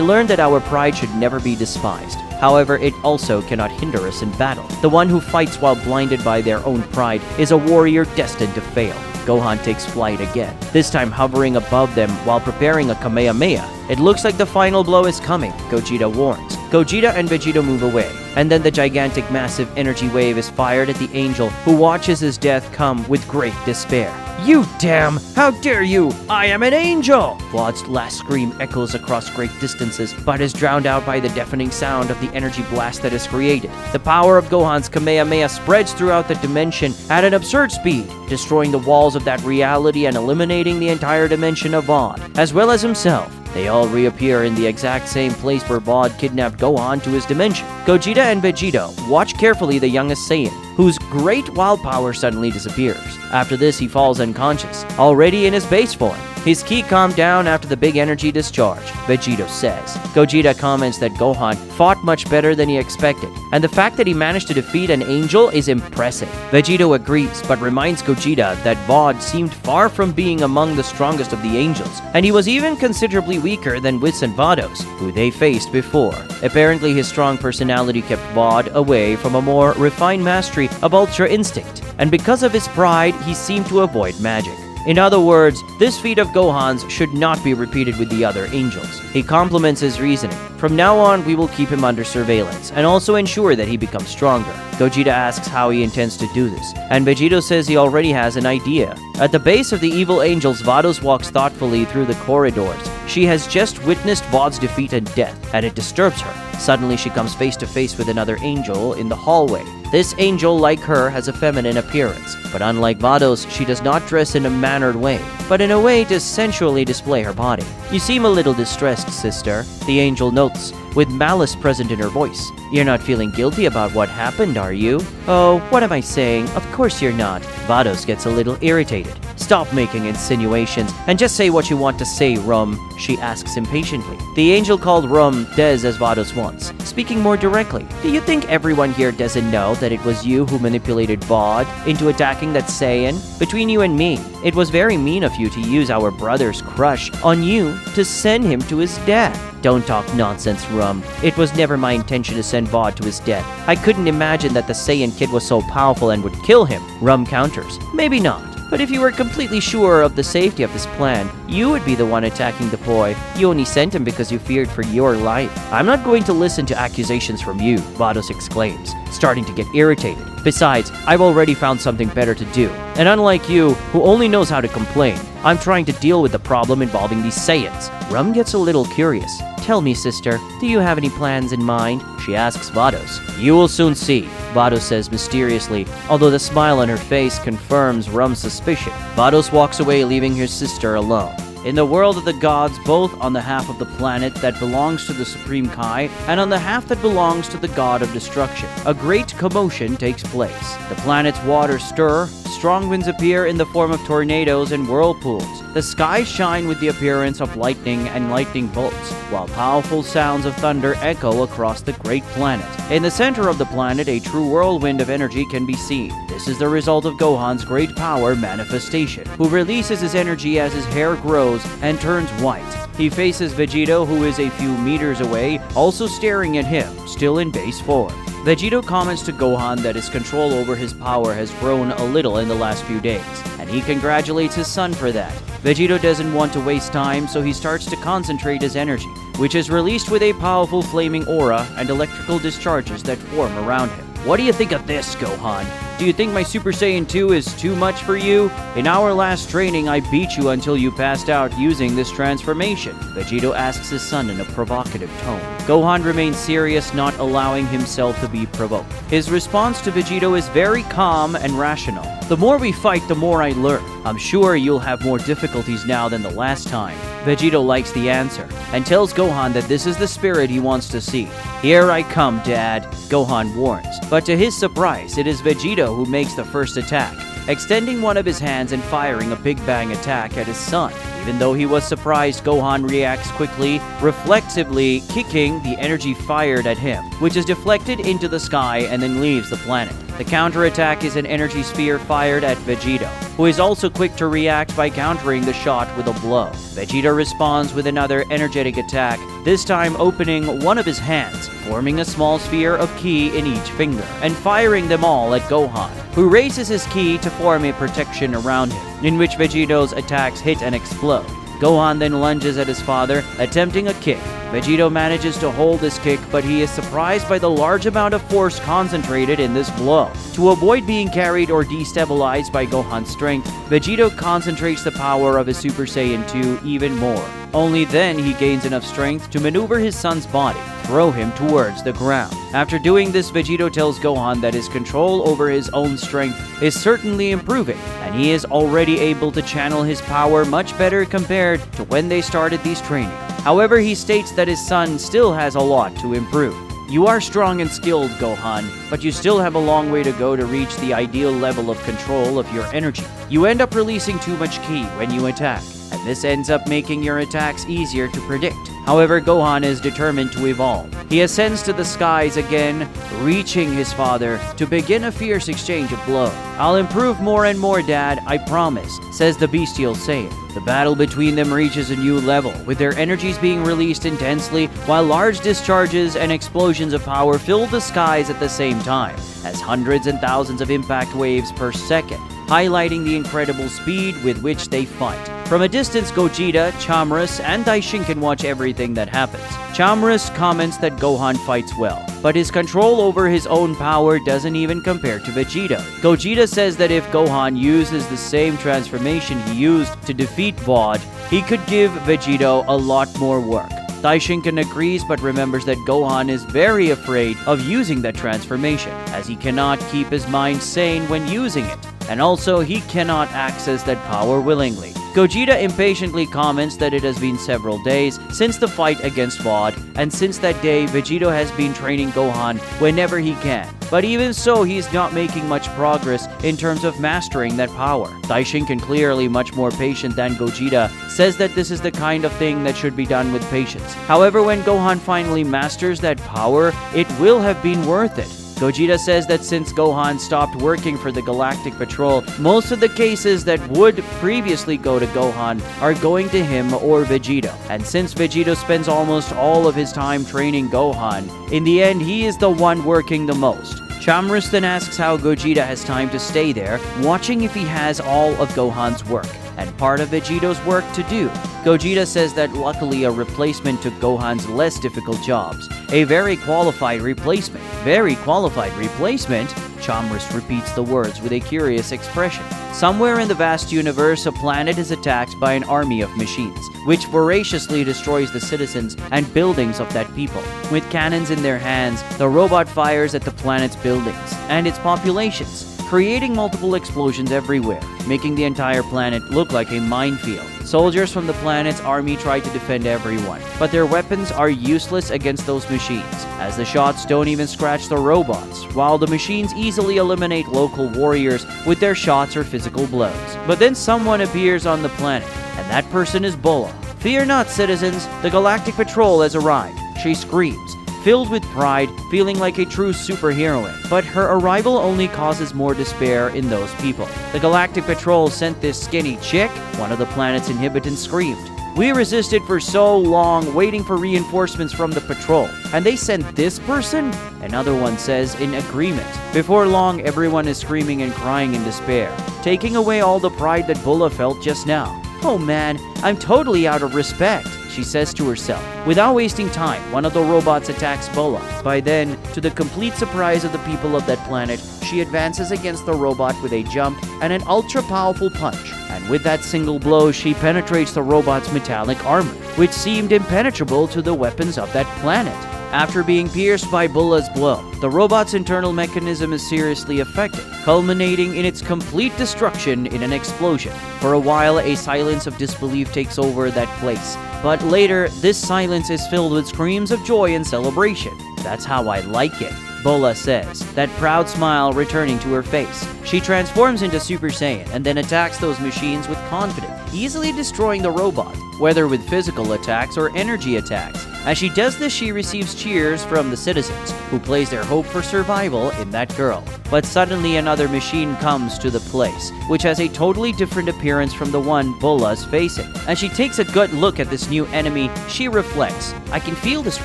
learned that our pride should never be despised. However, it also cannot hinder us in battle. The one who fights while blinded by their own pride is a warrior destined to fail. Gohan takes flight again, this time hovering above them while preparing a Kamehameha. It looks like the final blow is coming, Gogeta warns. Gogeta and Vegito move away, and then the gigantic massive energy wave is fired at the angel, who watches his death come with great despair. "You damn! How dare you! I am an angel!" Vod's last scream echoes across great distances, but is drowned out by the deafening sound of the energy blast that is created. The power of Gohan's Kamehameha spreads throughout the dimension at an absurd speed, destroying the walls of that reality and eliminating the entire dimension of Vod, as well as himself. They all reappear in the exact same place where Vod kidnapped Gohan to his dimension. Gogeta and Vegito watch carefully the youngest Saiyan, whose great wild power suddenly disappears. After this, he falls unconscious, already in his base form. His ki calmed down after the big energy discharge, Vegito says. Gogeta comments that Gohan fought much better than he expected, and the fact that he managed to defeat an angel is impressive. Vegito agrees, but reminds Gogeta that Vod seemed far from being among the strongest of the angels, and he was even considerably weaker than Whis and Vados, who they faced before. Apparently, his strong personality kept Vod away from a more refined mastery of Ultra Instinct, and because of his pride, he seemed to avoid magic. In other words, this feat of Gohan's should not be repeated with the other angels. He complements his reasoning. From now on, we will keep him under surveillance and also ensure that he becomes stronger. Gogeta asks how he intends to do this, and Vegito says he already has an idea. At the base of the evil angels, Vados walks thoughtfully through the corridors. She has just witnessed Vod's defeat and death, and it disturbs her. Suddenly, she comes face to face with another angel in the hallway. This angel, like her, has a feminine appearance, but unlike Vados, she does not dress in a mannered way, but in a way to sensually display her body. "You seem a little distressed, sister," the angel notes, with malice present in her voice. "You're not feeling guilty about what happened, are you?" "Oh, what am I saying? Of course you're not." Vados gets a little irritated. "Stop making insinuations and just say what you want to say, Rum," she asks impatiently. The angel called Rum Dez as Vados wants. Speaking more directly, "Do you think everyone here doesn't know that it was you who manipulated Vod into attacking that Saiyan? Between you and me, it was very mean of you to use our brother's crush on you to send him to his death." "Don't talk nonsense, Rum. It was never my intention to send Vod to his death. I couldn't imagine that the Saiyan kid was so powerful and would kill him," Rum counters. "Maybe not. But if you were completely sure of the safety of this plan, you would be the one attacking the boy. You only sent him because you feared for your life." "I'm not going to listen to accusations from you," Vados exclaims, starting to get irritated. "Besides, I've already found something better to do. And unlike you, who only knows how to complain, I'm trying to deal with the problem involving these Saiyans." Rum gets a little curious. "Tell me, sister, do you have any plans in mind?" she asks Vados. "You will soon see," Vados says mysteriously, although the smile on her face confirms Rum's suspicion. Vados walks away, leaving her sister alone. In the world of the gods, both on the half of the planet that belongs to the Supreme Kai and on the half that belongs to the god of destruction, a great commotion takes place. The planet's waters stir, strong winds appear in the form of tornadoes and whirlpools. The skies shine with the appearance of lightning and lightning bolts, while powerful sounds of thunder echo across the great planet. In the center of the planet, a true whirlwind of energy can be seen. This is the result of Gohan's great power manifestation, who releases his energy as his hair grows and turns white. He faces Vegito, who is a few meters away, also staring at him, still in base form. Vegito comments to Gohan that his control over his power has grown a little in the last few days, and he congratulates his son for that. Vegito doesn't want to waste time, so he starts to concentrate his energy, which is released with a powerful flaming aura and electrical discharges that form around him. "What do you think of this, Gohan? Do you think my Super Saiyan 2 is too much for you? In our last training, I beat you until you passed out using this transformation," Vegito asks his son in a provocative tone. Gohan remains serious, not allowing himself to be provoked. His response to Vegito is very calm and rational. "The more we fight, the more I learn. I'm sure you'll have more difficulties now than the last time." Vegito likes the answer and tells Gohan that this is the spirit he wants to see. "Here I come, Dad," Gohan warns. But to his surprise, it is Vegito who makes the first attack, extending one of his hands and firing a Big Bang attack at his son. Even though he was surprised, Gohan reacts quickly, reflexively kicking the energy fired at him, which is deflected into the sky and then leaves the planet. The counterattack is an energy sphere fired at Vegito, who is also quick to react by countering the shot with a blow. Vegito responds with another energetic attack, this time opening one of his hands, forming a small sphere of ki in each finger, and firing them all at Gohan, who raises his ki to form a protection around him, in which Vegito's attacks hit and explode. Gohan then lunges at his father, attempting a kick. Vegito manages to hold this kick, but he is surprised by the large amount of force concentrated in this blow. To avoid being carried or destabilized by Gohan's strength, Vegito concentrates the power of his Super Saiyan 2 even more. Only then he gains enough strength to maneuver his son's body, throw him towards the ground. After doing this, Vegito tells Gohan that his control over his own strength is certainly improving, and he is already able to channel his power much better compared to when they started these training. However, he states that his son still has a lot to improve. You are strong and skilled, Gohan, but you still have a long way to go to reach the ideal level of control of your energy. You end up releasing too much ki when you attack, and this ends up making your attacks easier to predict. However, Gohan is determined to evolve. He ascends to the skies again, reaching his father to begin a fierce exchange of blows. I'll improve more and more, Dad, I promise, says the bestial Saiyan. The battle between them reaches a new level, with their energies being released intensely, while large discharges and explosions of power fill the skies at the same time, as hundreds and thousands of impact waves per second, highlighting the incredible speed with which they fight. From a distance, Gogeta, Chamrus, and Daishinkan watch everything that happens. Chamrus comments that Gohan fights well, but his control over his own power doesn't even compare to Vegito. Gogeta says that if Gohan uses the same transformation he used to defeat Vod, he could give Vegito a lot more work. Daishinkan agrees but remembers that Gohan is very afraid of using that transformation, as he cannot keep his mind sane when using it, and also he cannot access that power willingly. Gogeta impatiently comments that it has been several days since the fight against Vod, and since that day, Vegito has been training Gohan whenever he can. But even so, he's not making much progress in terms of mastering that power. Daishinkan, clearly much more patient than Gogeta, says that this is the kind of thing that should be done with patience. However, when Gohan finally masters that power, it will have been worth it. Gogeta says that since Gohan stopped working for the Galactic Patrol, most of the cases that would previously go to Gohan are going to him or Vegito. And since Vegito spends almost all of his time training Gohan, in the end he is the one working the most. Chamrus then asks how Gogeta has time to stay there, watching if he has all of Gohan's work and part of Vegito's work to do. Gogeta says that luckily a replacement took Gohan's less difficult jobs. A very qualified replacement. Very qualified replacement? Chamrus repeats the words with a curious expression. Somewhere in the vast universe, a planet is attacked by an army of machines, which voraciously destroys the citizens and buildings of that people. With cannons in their hands, the robot fires at the planet's buildings and its populations, creating multiple explosions everywhere, making the entire planet look like a minefield. Soldiers from the planet's army try to defend everyone, but their weapons are useless against those machines, as the shots don't even scratch the robots, while the machines easily eliminate local warriors with their shots or physical blows. But then someone appears on the planet, and that person is Bulla. Fear not, citizens, the Galactic Patrol has arrived, she screams, filled with pride, feeling like a true superheroine. But her arrival only causes more despair in those people. The Galactic Patrol sent this skinny chick, one of the planet's inhabitants screamed. We resisted for so long, waiting for reinforcements from the patrol, and they sent this person? Another one says in agreement. Before long, everyone is screaming and crying in despair, taking away all the pride that Bulla felt just now. Oh man, I'm totally out of respect, she says to herself. Without wasting time, one of the robots attacks Bulla. By then, to the complete surprise of the people of that planet, she advances against the robot with a jump and an ultra-powerful punch. And with that single blow, she penetrates the robot's metallic armor, which seemed impenetrable to the weapons of that planet. After being pierced by Bulla's blow, the robot's internal mechanism is seriously affected, culminating in its complete destruction in an explosion. For a while, a silence of disbelief takes over that place. But later, this silence is filled with screams of joy and celebration. That's how I like it, Bulla says, that proud smile returning to her face. She transforms into Super Saiyan and then attacks those machines with confidence, easily destroying the robot, whether with physical attacks or energy attacks. As she does this, she receives cheers from the citizens, who place their hope for survival in that girl. But suddenly another machine comes to the place, which has a totally different appearance from the one Bulla's facing. As she takes a good look at this new enemy, she reflects, "I can feel this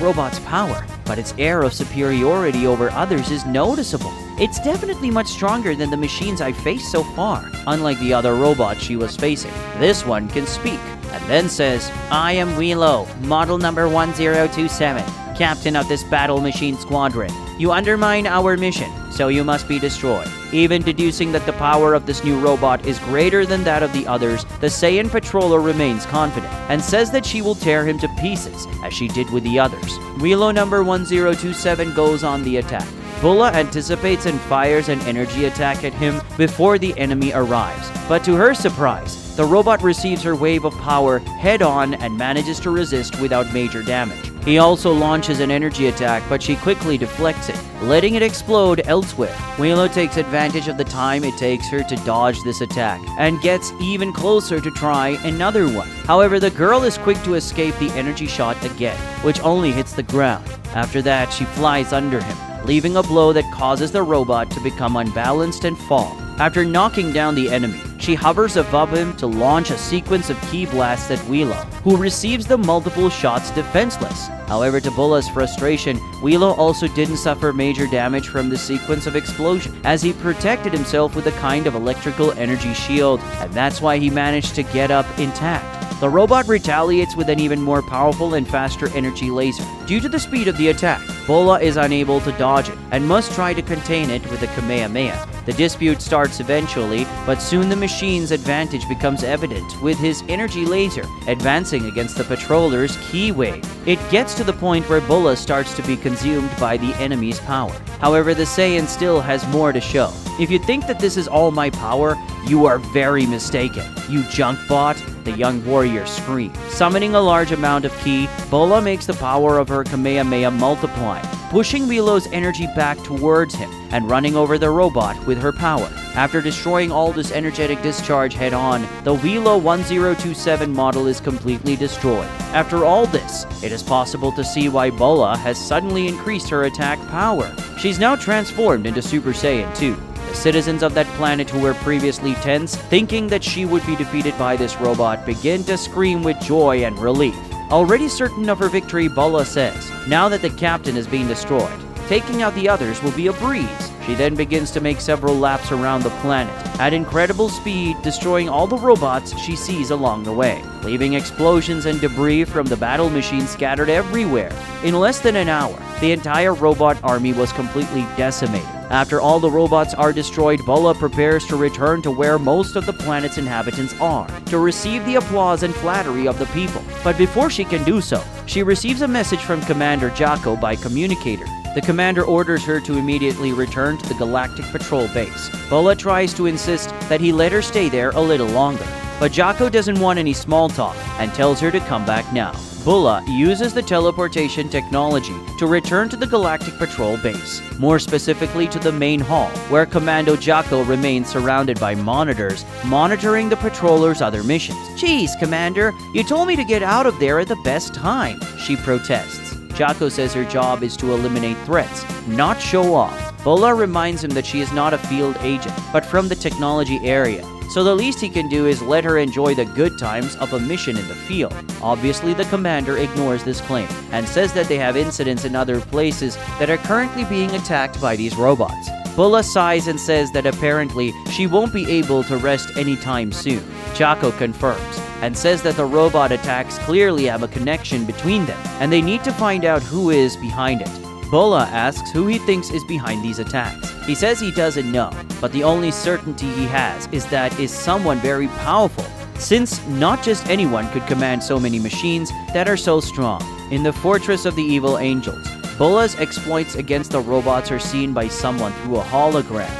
robot's power, but its air of superiority over others is noticeable. It's definitely much stronger than the machines I've faced so far." Unlike the other robots she was facing, this one can speak, and then says, "I am Wheelo, model number 1027, captain of this battle machine squadron. You undermine our mission, so you must be destroyed." Even deducing that the power of this new robot is greater than that of the others, the Saiyan patroller remains confident and says that she will tear him to pieces, as she did with the others. Wheelo number 1027 goes on the attack. Bulla anticipates and fires an energy attack at him before the enemy arrives, but to her surprise, the robot receives her wave of power head-on and manages to resist without major damage. He also launches an energy attack, but she quickly deflects it, letting it explode elsewhere. Wheelo takes advantage of the time it takes her to dodge this attack, and gets even closer to try another one. However, the girl is quick to escape the energy shot again, which only hits the ground. After that, she flies under him, leaving a blow that causes the robot to become unbalanced and fall. After knocking down the enemy, she hovers above him to launch a sequence of ki blasts at Wheelo, who receives the multiple shots defenseless. However, to Bulla's frustration, Wheelo also didn't suffer major damage from the sequence of explosion, as he protected himself with a kind of electrical energy shield, and that's why he managed to get up intact. The robot retaliates with an even more powerful and faster energy laser. Due to the speed of the attack, Bulla is unable to dodge it and must try to contain it with a Kamehameha. The dispute starts eventually, but soon the machine's advantage becomes evident with his energy laser advancing against the patroller's ki wave. It gets to the point where Bulla starts to be consumed by the enemy's power. However, the Saiyan still has more to show. "If you think that this is all my power, you are very mistaken, you junk bot," the young warrior screams. Summoning a large amount of ki, Bulla makes the power of her Kamehameha multiply, pushing Wheelo's energy back towards him and running over the robot with her power. After destroying all this energetic discharge head-on, the Wheelo 1027 model is completely destroyed. After all this, it is possible to see why Bulla has suddenly increased her attack power. She's now transformed into Super Saiyan 2. The citizens of that planet who were previously tense, thinking that she would be defeated by this robot, begin to scream with joy and relief. Already certain of her victory, Bulla says, now that the captain is being destroyed, taking out the others will be a breeze. She then begins to make several laps around the planet, at incredible speed, destroying all the robots she sees along the way, leaving explosions and debris from the battle machine scattered everywhere. In less than an hour, the entire robot army was completely decimated. After all the robots are destroyed, Bulla prepares to return to where most of the planet's inhabitants are, to receive the applause and flattery of the people. But before she can do so, she receives a message from Commander Jocko by communicator. The commander orders her to immediately return to the Galactic Patrol base. Bulla tries to insist that he let her stay there a little longer, but Jocko doesn't want any small talk and tells her to come back now. Bulla uses the teleportation technology to return to the Galactic Patrol base, more specifically to the main hall, where Commando Jocko remains surrounded by monitors, monitoring the patrollers' other missions. "Geez, Commander, you told me to get out of there at the best time," she protests. Jocko says her job is to eliminate threats, not show off. Bulla reminds him that she is not a field agent, but from the technology area, so the least he can do is let her enjoy the good times of a mission in the field. Obviously, the commander ignores this claim and says that they have incidents in other places that are currently being attacked by these robots. Bulla sighs and says that apparently she won't be able to rest anytime soon. Jocko confirms and says that the robot attacks clearly have a connection between them, and they need to find out who is behind it. Bulla asks who he thinks is behind these attacks. He says he doesn't know, but the only certainty he has is that is someone very powerful, since not just anyone could command so many machines that are so strong. In the Fortress of the Evil Angels, Bulla's exploits against the robots are seen by someone through a hologram.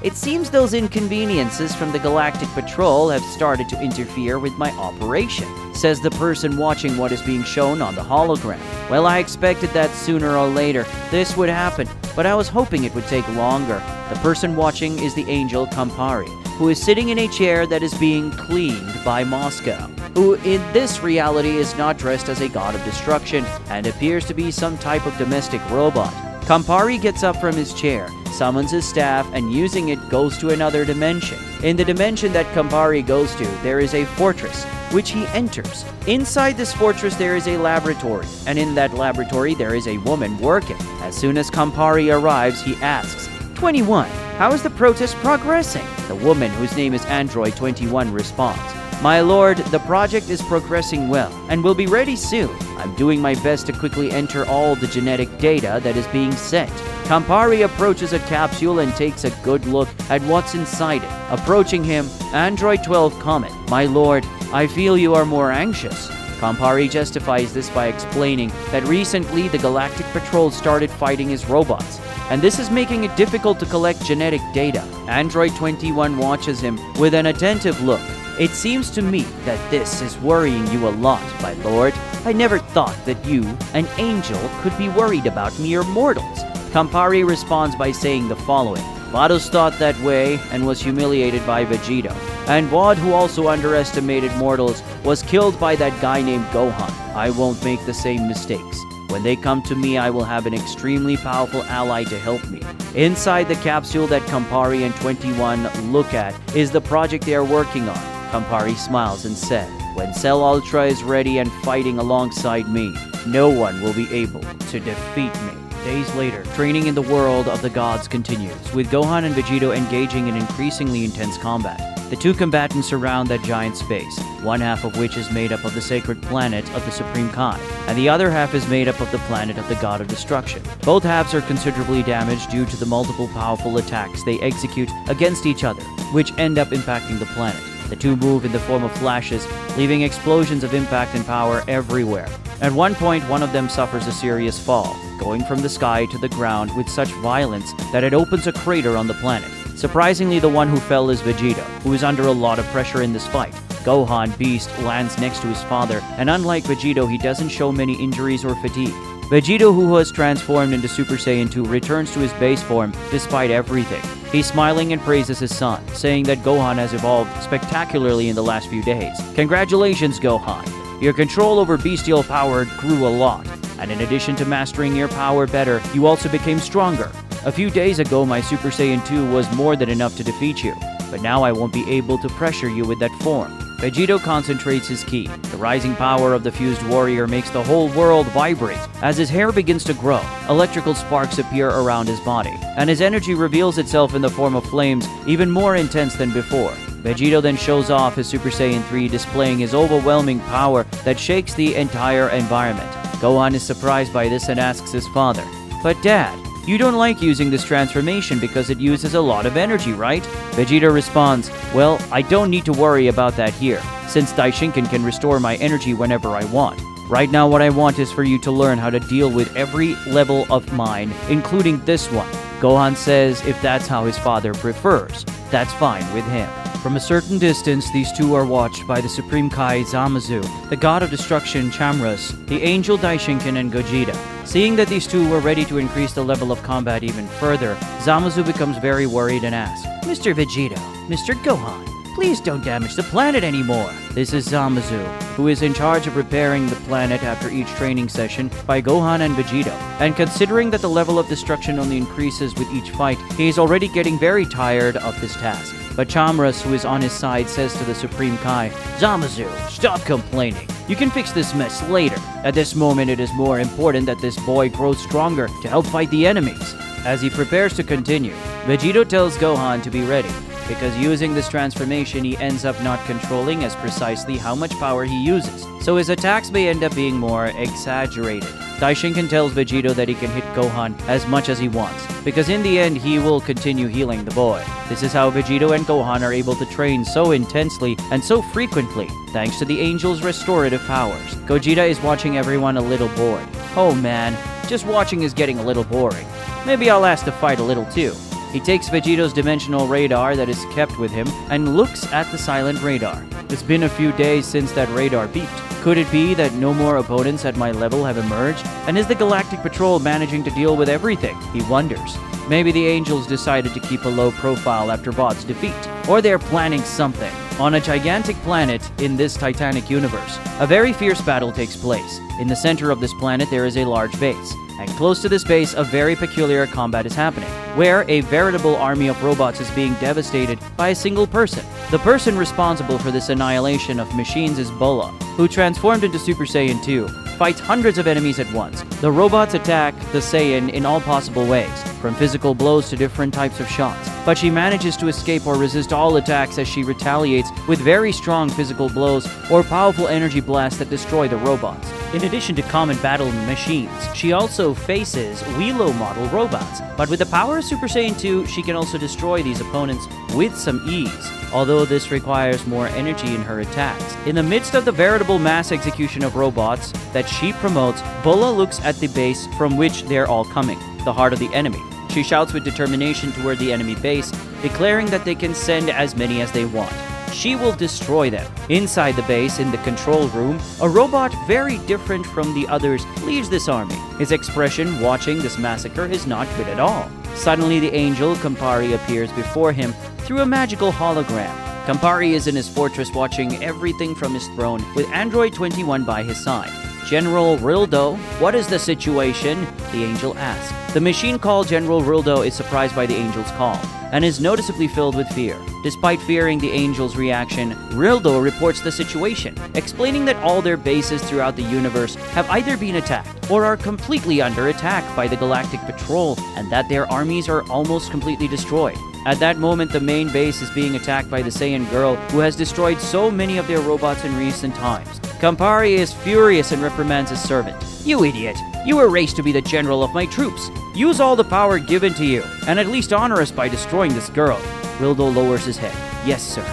It seems those inconveniences from the Galactic Patrol have started to interfere with my operation, says the person watching what is being shown on the hologram. Well, I expected that sooner or later this would happen, but I was hoping it would take longer. The person watching is the angel Campari, who is sitting in a chair that is being cleaned by Moscow, who in this reality is not dressed as a god of destruction and appears to be some type of domestic robot. Campari gets up from his chair, summons his staff, and using it goes to another dimension. In the dimension that Campari goes to, there is a fortress, which he enters. Inside this fortress there is a laboratory, and in that laboratory there is a woman working. As soon as Campari arrives, he asks, 21, how is the protest progressing? The woman, whose name is Android 21, responds, my lord, the project is progressing well and will be ready soon. I'm doing my best to quickly enter all the genetic data that is being sent. Campari approaches a capsule and takes a good look at what's inside it. Approaching him, Android 12 comments, my lord, I feel you are more anxious. Campari justifies this by explaining that recently the Galactic Patrol started fighting his robots, and this is making it difficult to collect genetic data. Android 21 watches him with an attentive look. It seems to me that this is worrying you a lot, my lord. I never thought that you, an angel, could be worried about mere mortals. Campari responds by saying the following. Vados thought that way and was humiliated by Vegito. And Wad, who also underestimated mortals, was killed by that guy named Gohan. I won't make the same mistakes. When they come to me, I will have an extremely powerful ally to help me. Inside the capsule that Campari and 21 look at is the project they are working on. Campari smiles and said, when Cell Ultra is ready and fighting alongside me, no one will be able to defeat me. Days later, training in the world of the gods continues, with Gohan and Vegito engaging in increasingly intense combat. The two combatants surround that giant space, one half of which is made up of the sacred planet of the Supreme Kai, and the other half is made up of the planet of the God of Destruction. Both halves are considerably damaged due to the multiple powerful attacks they execute against each other, which end up impacting the planet. The two move in the form of flashes, leaving explosions of impact and power everywhere. At one point, one of them suffers a serious fall, going from the sky to the ground with such violence that it opens a crater on the planet. Surprisingly, the one who fell is Vegito, who is under a lot of pressure in this fight. Gohan, Beast, lands next to his father, and unlike Vegito, he doesn't show many injuries or fatigue. Vegito, who was transformed into Super Saiyan 2, returns to his base form despite everything. He's smiling and praises his son, saying that Gohan has evolved spectacularly in the last few days. Congratulations, Gohan! Your control over bestial power grew a lot, and in addition to mastering your power better, you also became stronger. A few days ago, my Super Saiyan 2 was more than enough to defeat you, but now I won't be able to pressure you with that form. Vegito concentrates his ki. The rising power of the fused warrior makes the whole world vibrate. As his hair begins to grow, electrical sparks appear around his body, and his energy reveals itself in the form of flames even more intense than before. Vegito then shows off his Super Saiyan 3, displaying his overwhelming power that shakes the entire environment. Gohan is surprised by this and asks his father, "But Dad, you don't like using this transformation because it uses a lot of energy, right?" Vegeta responds, "Well, I don't need to worry about that here, since Daishinkan can restore my energy whenever I want. Right now, what I want is for you to learn how to deal with every level of mine, including this one." Gohan says if that's how his father prefers, that's fine with him. From a certain distance, these two are watched by the Supreme Kai Zamasu, the god of destruction Chamras, the angel Daishinkan, and Gogeta. Seeing that these two were ready to increase the level of combat even further, Zamasu becomes very worried and asks, "Mr. Vegito, Mr. Gohan, please don't damage the planet anymore." This is Zamasu, who is in charge of repairing the planet after each training session by Gohan and Vegito. And considering that the level of destruction only increases with each fight, he is already getting very tired of this task. But Chamras, who is on his side, says to the Supreme Kai, "Zamasu, stop complaining. You can fix this mess later. At this moment, it is more important that this boy grows stronger to help fight the enemies." As he prepares to continue, Vegito tells Gohan to be ready, because using this transformation, he ends up not controlling as precisely how much power he uses, so his attacks may end up being more exaggerated. Daishinkan tells Vegito that he can hit Gohan as much as he wants, because in the end, he will continue healing the boy. This is how Vegito and Gohan are able to train so intensely and so frequently, thanks to the angel's restorative powers. Gogeta is watching everyone a little bored. "Oh man, just watching is getting a little boring. Maybe I'll ask to fight a little too." He takes Vegito's dimensional radar that is kept with him and looks at the silent radar. It's been a few days since that radar beeped. Could it be that no more opponents at my level have emerged? And is the Galactic Patrol managing to deal with everything? He wonders. Maybe the angels decided to keep a low profile after Bot's defeat, or they're planning something. On a gigantic planet in this titanic universe, a very fierce battle takes place. In the center of this planet there is a large base, and close to this base a very peculiar combat is happening, where a veritable army of robots is being devastated by a single person. The person responsible for this annihilation of machines is Bulla, who transformed into Super Saiyan 2, fights hundreds of enemies at once. The robots attack the Saiyan in all possible ways, from physical blows to different types of shots. But she manages to escape or resist all attacks as she retaliates with very strong physical blows or powerful energy blasts that destroy the robots. In addition to common battle machines, she also faces Wheelo model robots. But with the power of Super Saiyan 2, she can also destroy these opponents with some ease, although this requires more energy in her attacks. In the midst of the veritable mass execution of robots that she promotes, Bulla looks at the base from which they're all coming, the heart of the enemy. She shouts with determination toward the enemy base, declaring that they can send as many as they want. She will destroy them. Inside the base, in the control room, a robot very different from the others leads this army. His expression watching this massacre is not good at all. Suddenly, the angel Campari appears before him through a magical hologram. Campari is in his fortress watching everything from his throne, with Android 21 by his side. General Rildo, what is the situation? The angel asks. The machine called General Rildo is surprised by the angel's call, and is noticeably filled with fear. Despite fearing the angel's reaction, Rildo reports the situation, explaining that all their bases throughout the universe have either been attacked or are completely under attack by the Galactic Patrol, and that their armies are almost completely destroyed. At that moment, the main base is being attacked by the Saiyan girl, who has destroyed so many of their robots in recent times. Campari is furious and reprimands his servant. You idiot! You were raised to be the general of my troops. Use all the power given to you, and at least honor us by destroying this girl. Rildo lowers his head. Yes, sir.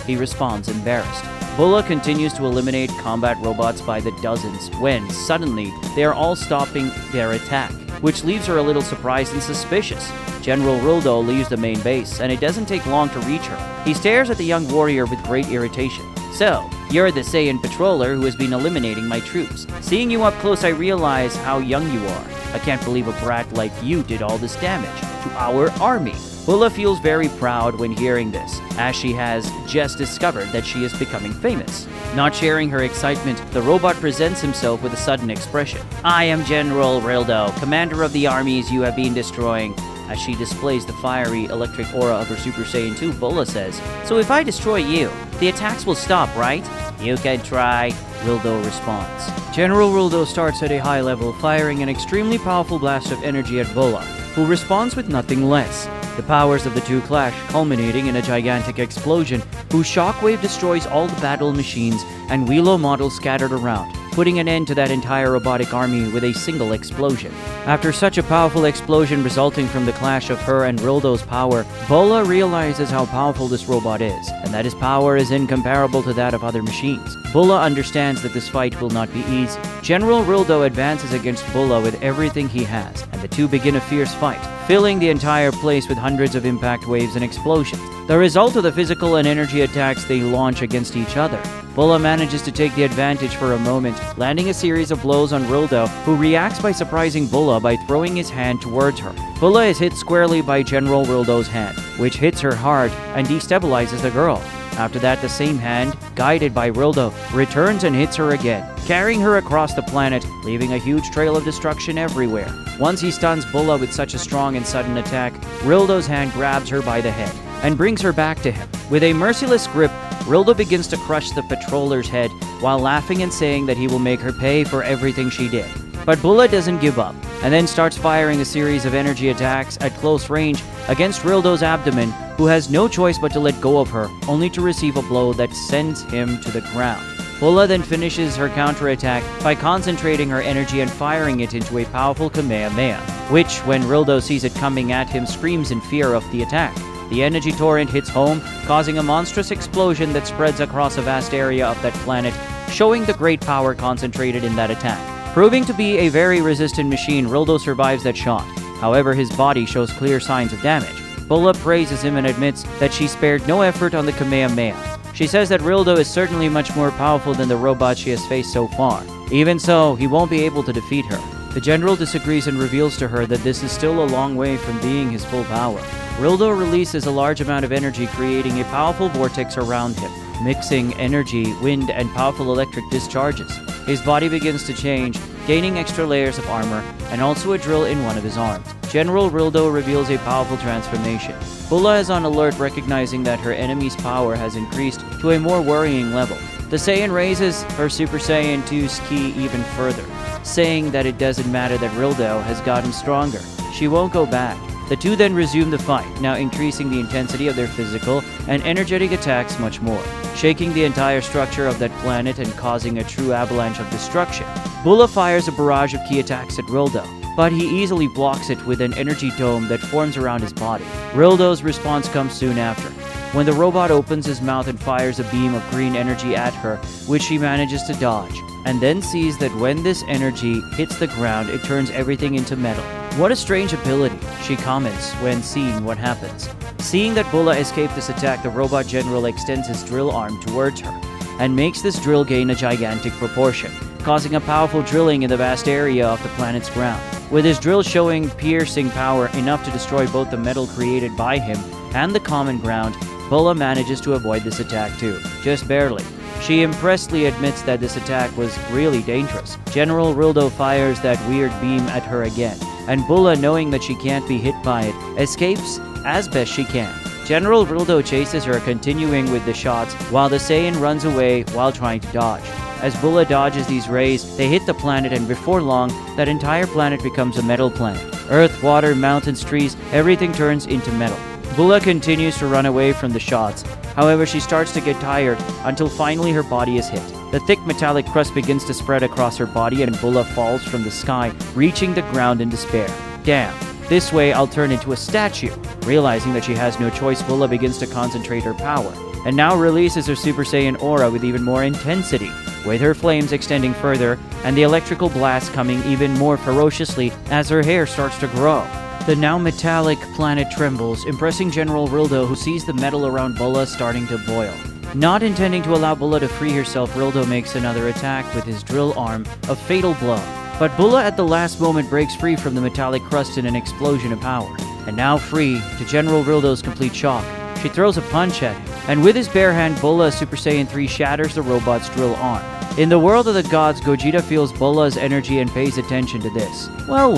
He responds, embarrassed. Bulla continues to eliminate combat robots by the dozens, when, suddenly, they are all stopping their attack, which leaves her a little surprised and suspicious. General Rildo leaves the main base, and it doesn't take long to reach her. He stares at the young warrior with great irritation. So, you're the Saiyan patroller who has been eliminating my troops. Seeing you up close, I realize how young you are. I can't believe a brat like you did all this damage to our army. Bulla feels very proud when hearing this, as she has just discovered that she is becoming famous. Not sharing her excitement, the robot presents himself with a sudden expression. I am General Rildo, commander of the armies you have been destroying. As she displays the fiery electric aura of her Super Saiyan 2, Bulla says, so if I destroy you, the attacks will stop, right? You can try, Rildo responds. General Rildo starts at a high level, firing an extremely powerful blast of energy at Bulla, who responds with nothing less. The powers of the two clash, culminating in a gigantic explosion, whose shockwave destroys all the battle machines and Wheelo models scattered around, putting an end to that entire robotic army with a single explosion. After such a powerful explosion resulting from the clash of her and Rildo's power, Bulla realizes how powerful this robot is, and that his power is incomparable to that of other machines. Bulla understands that this fight will not be easy. General Rildo advances against Bulla with everything he has, and the two begin a fierce fight, filling the entire place with hundreds of impact waves and explosions. The result of the physical and energy attacks they launch against each other. Bulla manages to take the advantage for a moment, landing a series of blows on Rildo, who reacts by surprising Bulla by throwing his hand towards her. Bulla is hit squarely by General Rildo's hand, which hits her hard and destabilizes the girl. After that, the same hand, guided by Rildo, returns and hits her again, carrying her across the planet, leaving a huge trail of destruction everywhere. Once he stuns Bulla with such a strong and sudden attack, Rildo's hand grabs her by the head and brings her back to him. With a merciless grip, Rildo begins to crush the patroller's head while laughing and saying that he will make her pay for everything she did. But Bulla doesn't give up, and then starts firing a series of energy attacks at close range against Rildo's abdomen, who has no choice but to let go of her, only to receive a blow that sends him to the ground. Bulla then finishes her counterattack by concentrating her energy and firing it into a powerful Kamehameha, which, when Rildo sees it coming at him, screams in fear of the attack. The energy torrent hits home, causing a monstrous explosion that spreads across a vast area of that planet, showing the great power concentrated in that attack. Proving to be a very resistant machine, Rildo survives that shot. However, his body shows clear signs of damage. Bulla praises him and admits that she spared no effort on the Kamehameha. She says that Rildo is certainly much more powerful than the robot she has faced so far. Even so, he won't be able to defeat her. The general disagrees and reveals to her that this is still a long way from being his full power. Rildo releases a large amount of energy, creating a powerful vortex around him, mixing energy, wind, and powerful electric discharges. His body begins to change, gaining extra layers of armor, and also a drill in one of his arms. General Rildo reveals a powerful transformation. Bulla is on alert, recognizing that her enemy's power has increased to a more worrying level. The Saiyan raises her Super Saiyan 2's ki even further, saying that it doesn't matter that Rildo has gotten stronger. She won't go back. The two then resume the fight, now increasing the intensity of their physical and energetic attacks much more, shaking the entire structure of that planet and causing a true avalanche of destruction. Bulla fires a barrage of ki attacks at Rildo, but he easily blocks it with an energy dome that forms around his body. Rildo's response comes soon after, when the robot opens his mouth and fires a beam of green energy at her, which she manages to dodge, and then sees that when this energy hits the ground, it turns everything into metal. What a strange ability, she comments when seeing what happens. Seeing that Bulla escaped this attack, the robot general extends his drill arm towards her, and makes this drill gain a gigantic proportion, causing a powerful drilling in the vast area of the planet's ground. With his drill showing piercing power enough to destroy both the metal created by him and the common ground, Bulla manages to avoid this attack too, just barely. She impressively admits that this attack was really dangerous. General Rildo fires that weird beam at her again, and Bulla, knowing that she can't be hit by it, escapes as best she can. General Rildo chases her, continuing with the shots, while the Saiyan runs away while trying to dodge. As Bulla dodges these rays, they hit the planet, and before long, that entire planet becomes a metal planet. Earth, water, mountains, trees, everything turns into metal. Bulla continues to run away from the shots. However, she starts to get tired until finally her body is hit. The thick metallic crust begins to spread across her body, and Bulla falls from the sky, reaching the ground in despair. Damn, this way I'll turn into a statue. Realizing that she has no choice, Bulla begins to concentrate her power, and now releases her Super Saiyan aura with even more intensity, with her flames extending further and the electrical blast coming even more ferociously as her hair starts to grow. The now metallic planet trembles, impressing General Rildo, who sees the metal around Bulla starting to boil. Not intending to allow Bulla to free herself, Rildo makes another attack with his drill arm, a fatal blow. But Bulla at the last moment breaks free from the metallic crust in an explosion of power. And now free, to General Rildo's complete shock, she throws a punch at him, and with his bare hand, Bulla Super Saiyan 3 shatters the robot's drill arm. In the world of the gods, Gogeta feels Bulla's energy and pays attention to this. Well,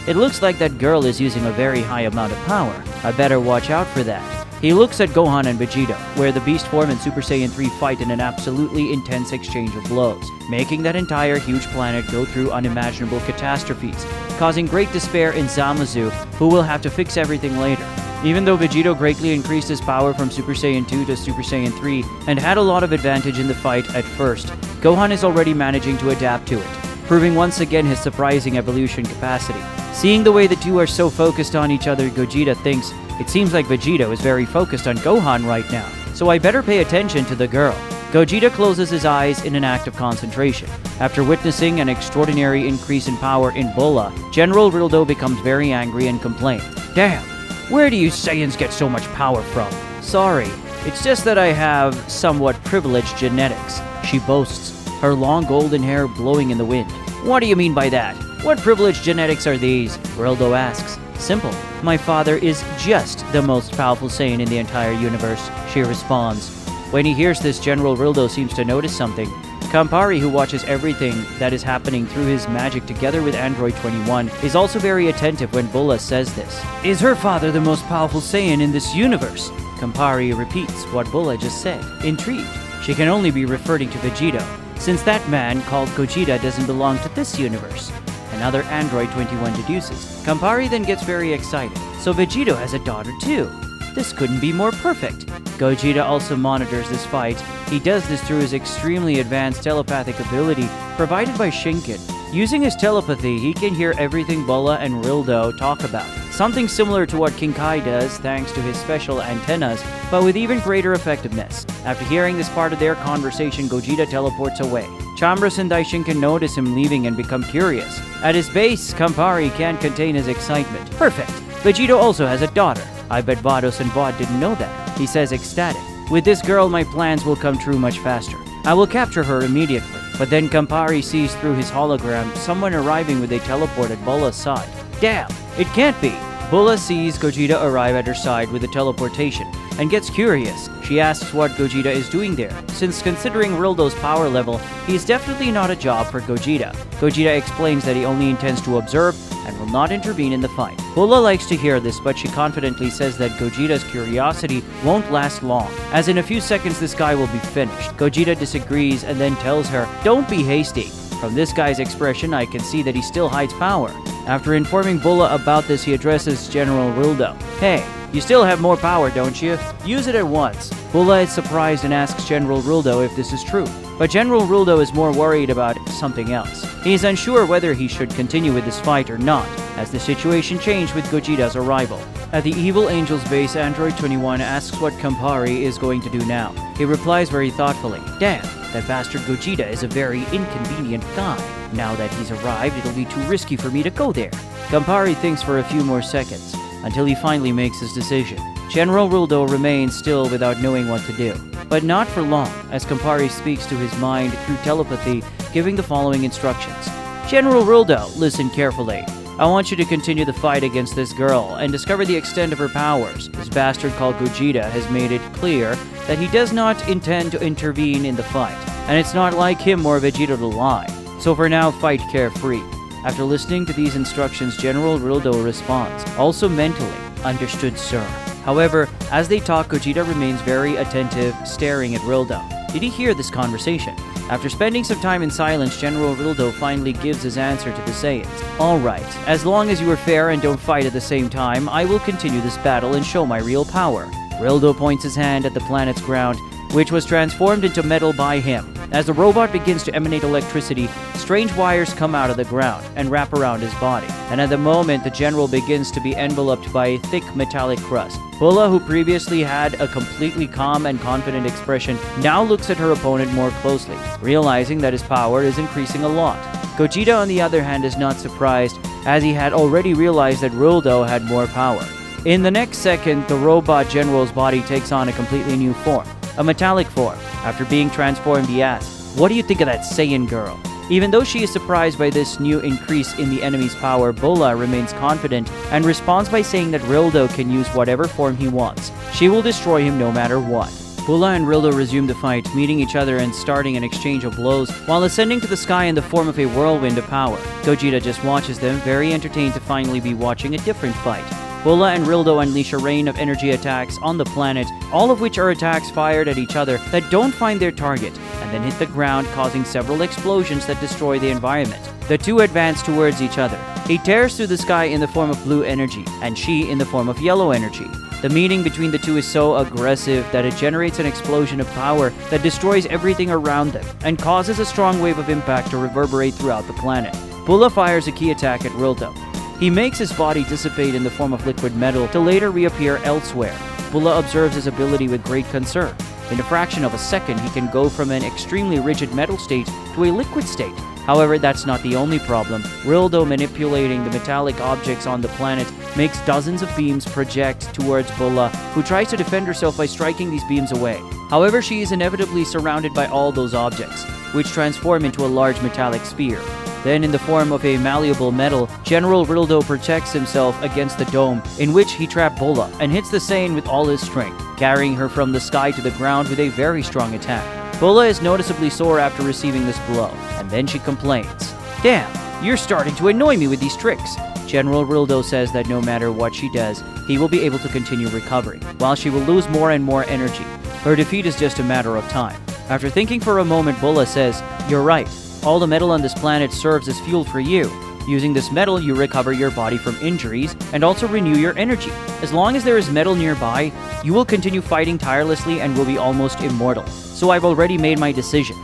it looks like that girl is using a very high amount of power. I better watch out for that. He looks at Gohan and Vegito, where the Beast form and Super Saiyan 3 fight in an absolutely intense exchange of blows, making that entire huge planet go through unimaginable catastrophes, causing great despair in Zamasu, who will have to fix everything later. Even though Vegito greatly increased his power from Super Saiyan 2 to Super Saiyan 3 and had a lot of advantage in the fight at first, Gohan is already managing to adapt to it, proving once again his surprising evolution capacity. Seeing the way the two are so focused on each other, Gogeta thinks, it seems like Vegito is very focused on Gohan right now, so I better pay attention to the girl. Gogeta closes his eyes in an act of concentration. After witnessing an extraordinary increase in power in Bulla, General Rildo becomes very angry and complains. Damn! Where do you Saiyans get so much power from? Sorry, it's just that I have somewhat privileged genetics, she boasts, her long golden hair blowing in the wind. What do you mean by that? What privileged genetics are these? Rildo asks. Simple. My father is just the most powerful Saiyan in the entire universe, she responds. When he hears this, General Rildo seems to notice something. Campari, who watches everything that is happening through his magic together with Android 21, is also very attentive when Bulla says this. Is her father the most powerful Saiyan in this universe? Campari repeats what Bulla just said, intrigued. She can only be referring to Vegito, since that man called Gogeta doesn't belong to this universe. Another Android 21 deduces. Campari then gets very excited. So Vegito has a daughter too. This couldn't be more perfect. Gogeta also monitors this fight. He does this through his extremely advanced telepathic ability provided by Shinken. Using his telepathy, he can hear everything Bulla and Rildo talk about. Something similar to what King Kai does thanks to his special antennas, but with even greater effectiveness. After hearing this part of their conversation, Gogeta teleports away. Chamras and Daishinkan notice him leaving and become curious. At his base, Campari can't contain his excitement. Perfect! Vegito also has a daughter. I bet Vados and Vod didn't know that, he says ecstatic. With this girl, my plans will come true much faster. I will capture her immediately. But then Campari sees through his hologram someone arriving with a teleport at Bulla's side. Damn, it can't be! Bulla sees Gogeta arrive at her side with a teleportation and gets curious. She asks what Gogeta is doing there, since considering Rildo's power level, he is definitely not a job for Gogeta. Gogeta explains that he only intends to observe and will not intervene in the fight. Bulla likes to hear this, but she confidently says that Gogeta's curiosity won't last long, as in a few seconds this guy will be finished. Gogeta disagrees and then tells her, "Don't be hasty. From this guy's expression, I can see that he still hides power." After informing Bulla about this, he addresses General Rildo. "Hey, you still have more power, don't you? Use it at once." Bulla is surprised and asks General Rildo if this is true. But General Rildo is more worried about something else. He is unsure whether he should continue with this fight or not, as the situation changed with Gogeta's arrival. At the Evil Angel's base, Android 21 asks what Campari is going to do now. He replies very thoughtfully, "Damn, that bastard Gogeta is a very inconvenient guy. Now that he's arrived, it'll be too risky for me to go there." Campari thinks for a few more seconds, until he finally makes his decision. General Rildo remains still without knowing what to do. But not for long, as Campari speaks to his mind through telepathy, giving the following instructions. "General Rildo, listen carefully. I want you to continue the fight against this girl and discover the extent of her powers. This bastard called Gogeta has made it clear that he does not intend to intervene in the fight, and it's not like him or Vegito to lie. So for now, fight carefree." After listening to these instructions, General Rildo responds, also mentally, "Understood, sir." However, as they talk, Gogeta remains very attentive, staring at Rildo. Did he hear this conversation? After spending some time in silence, General Rildo finally gives his answer to the Saiyans. "Alright, as long as you are fair and don't fight at the same time, I will continue this battle and show my real power." Rildo points his hand at the planet's ground, which was transformed into metal by him. As the robot begins to emanate electricity, strange wires come out of the ground and wrap around his body. And at the moment, the general begins to be enveloped by a thick metallic crust. Bulla, who previously had a completely calm and confident expression, now looks at her opponent more closely, realizing that his power is increasing a lot. Gogeta, on the other hand, is not surprised, as he had already realized that Rildo had more power. In the next second, the robot general's body takes on a completely new form, a metallic form. After being transformed, he asks, "What do you think of that Saiyan girl?" Even though she is surprised by this new increase in the enemy's power, Bulla remains confident and responds by saying that Rildo can use whatever form he wants. She will destroy him no matter what. Bulla and Rildo resume the fight, meeting each other and starting an exchange of blows while ascending to the sky in the form of a whirlwind of power. Gogeta just watches them, very entertained to finally be watching a different fight. Bulla and Rildo unleash a rain of energy attacks on the planet, all of which are attacks fired at each other that don't find their target, and then hit the ground, causing several explosions that destroy the environment. The two advance towards each other. He tears through the sky in the form of blue energy, and she in the form of yellow energy. The meeting between the two is so aggressive that it generates an explosion of power that destroys everything around them, and causes a strong wave of impact to reverberate throughout the planet. Bulla fires a key attack at Rildo. He makes his body dissipate in the form of liquid metal to later reappear elsewhere. Bulla observes his ability with great concern. In a fraction of a second, he can go from an extremely rigid metal state to a liquid state. However, that's not the only problem. Rildo, manipulating the metallic objects on the planet, makes dozens of beams project towards Bulla, who tries to defend herself by striking these beams away. However, she is inevitably surrounded by all those objects, which transform into a large metallic sphere. Then, in the form of a malleable metal, General Rildo protects himself against the dome, in which he trapped Bulla, and hits the Saiyan with all his strength, carrying her from the sky to the ground with a very strong attack. Bulla is noticeably sore after receiving this blow, and then she complains. "Damn, you're starting to annoy me with these tricks." General Rildo says that no matter what she does, he will be able to continue recovering, while she will lose more and more energy. Her defeat is just a matter of time. After thinking for a moment, Bulla says, "You're right. All the metal on this planet serves as fuel for you. Using this metal, you recover your body from injuries and also renew your energy. As long as there is metal nearby, you will continue fighting tirelessly and will be almost immortal. So I've already made my decision.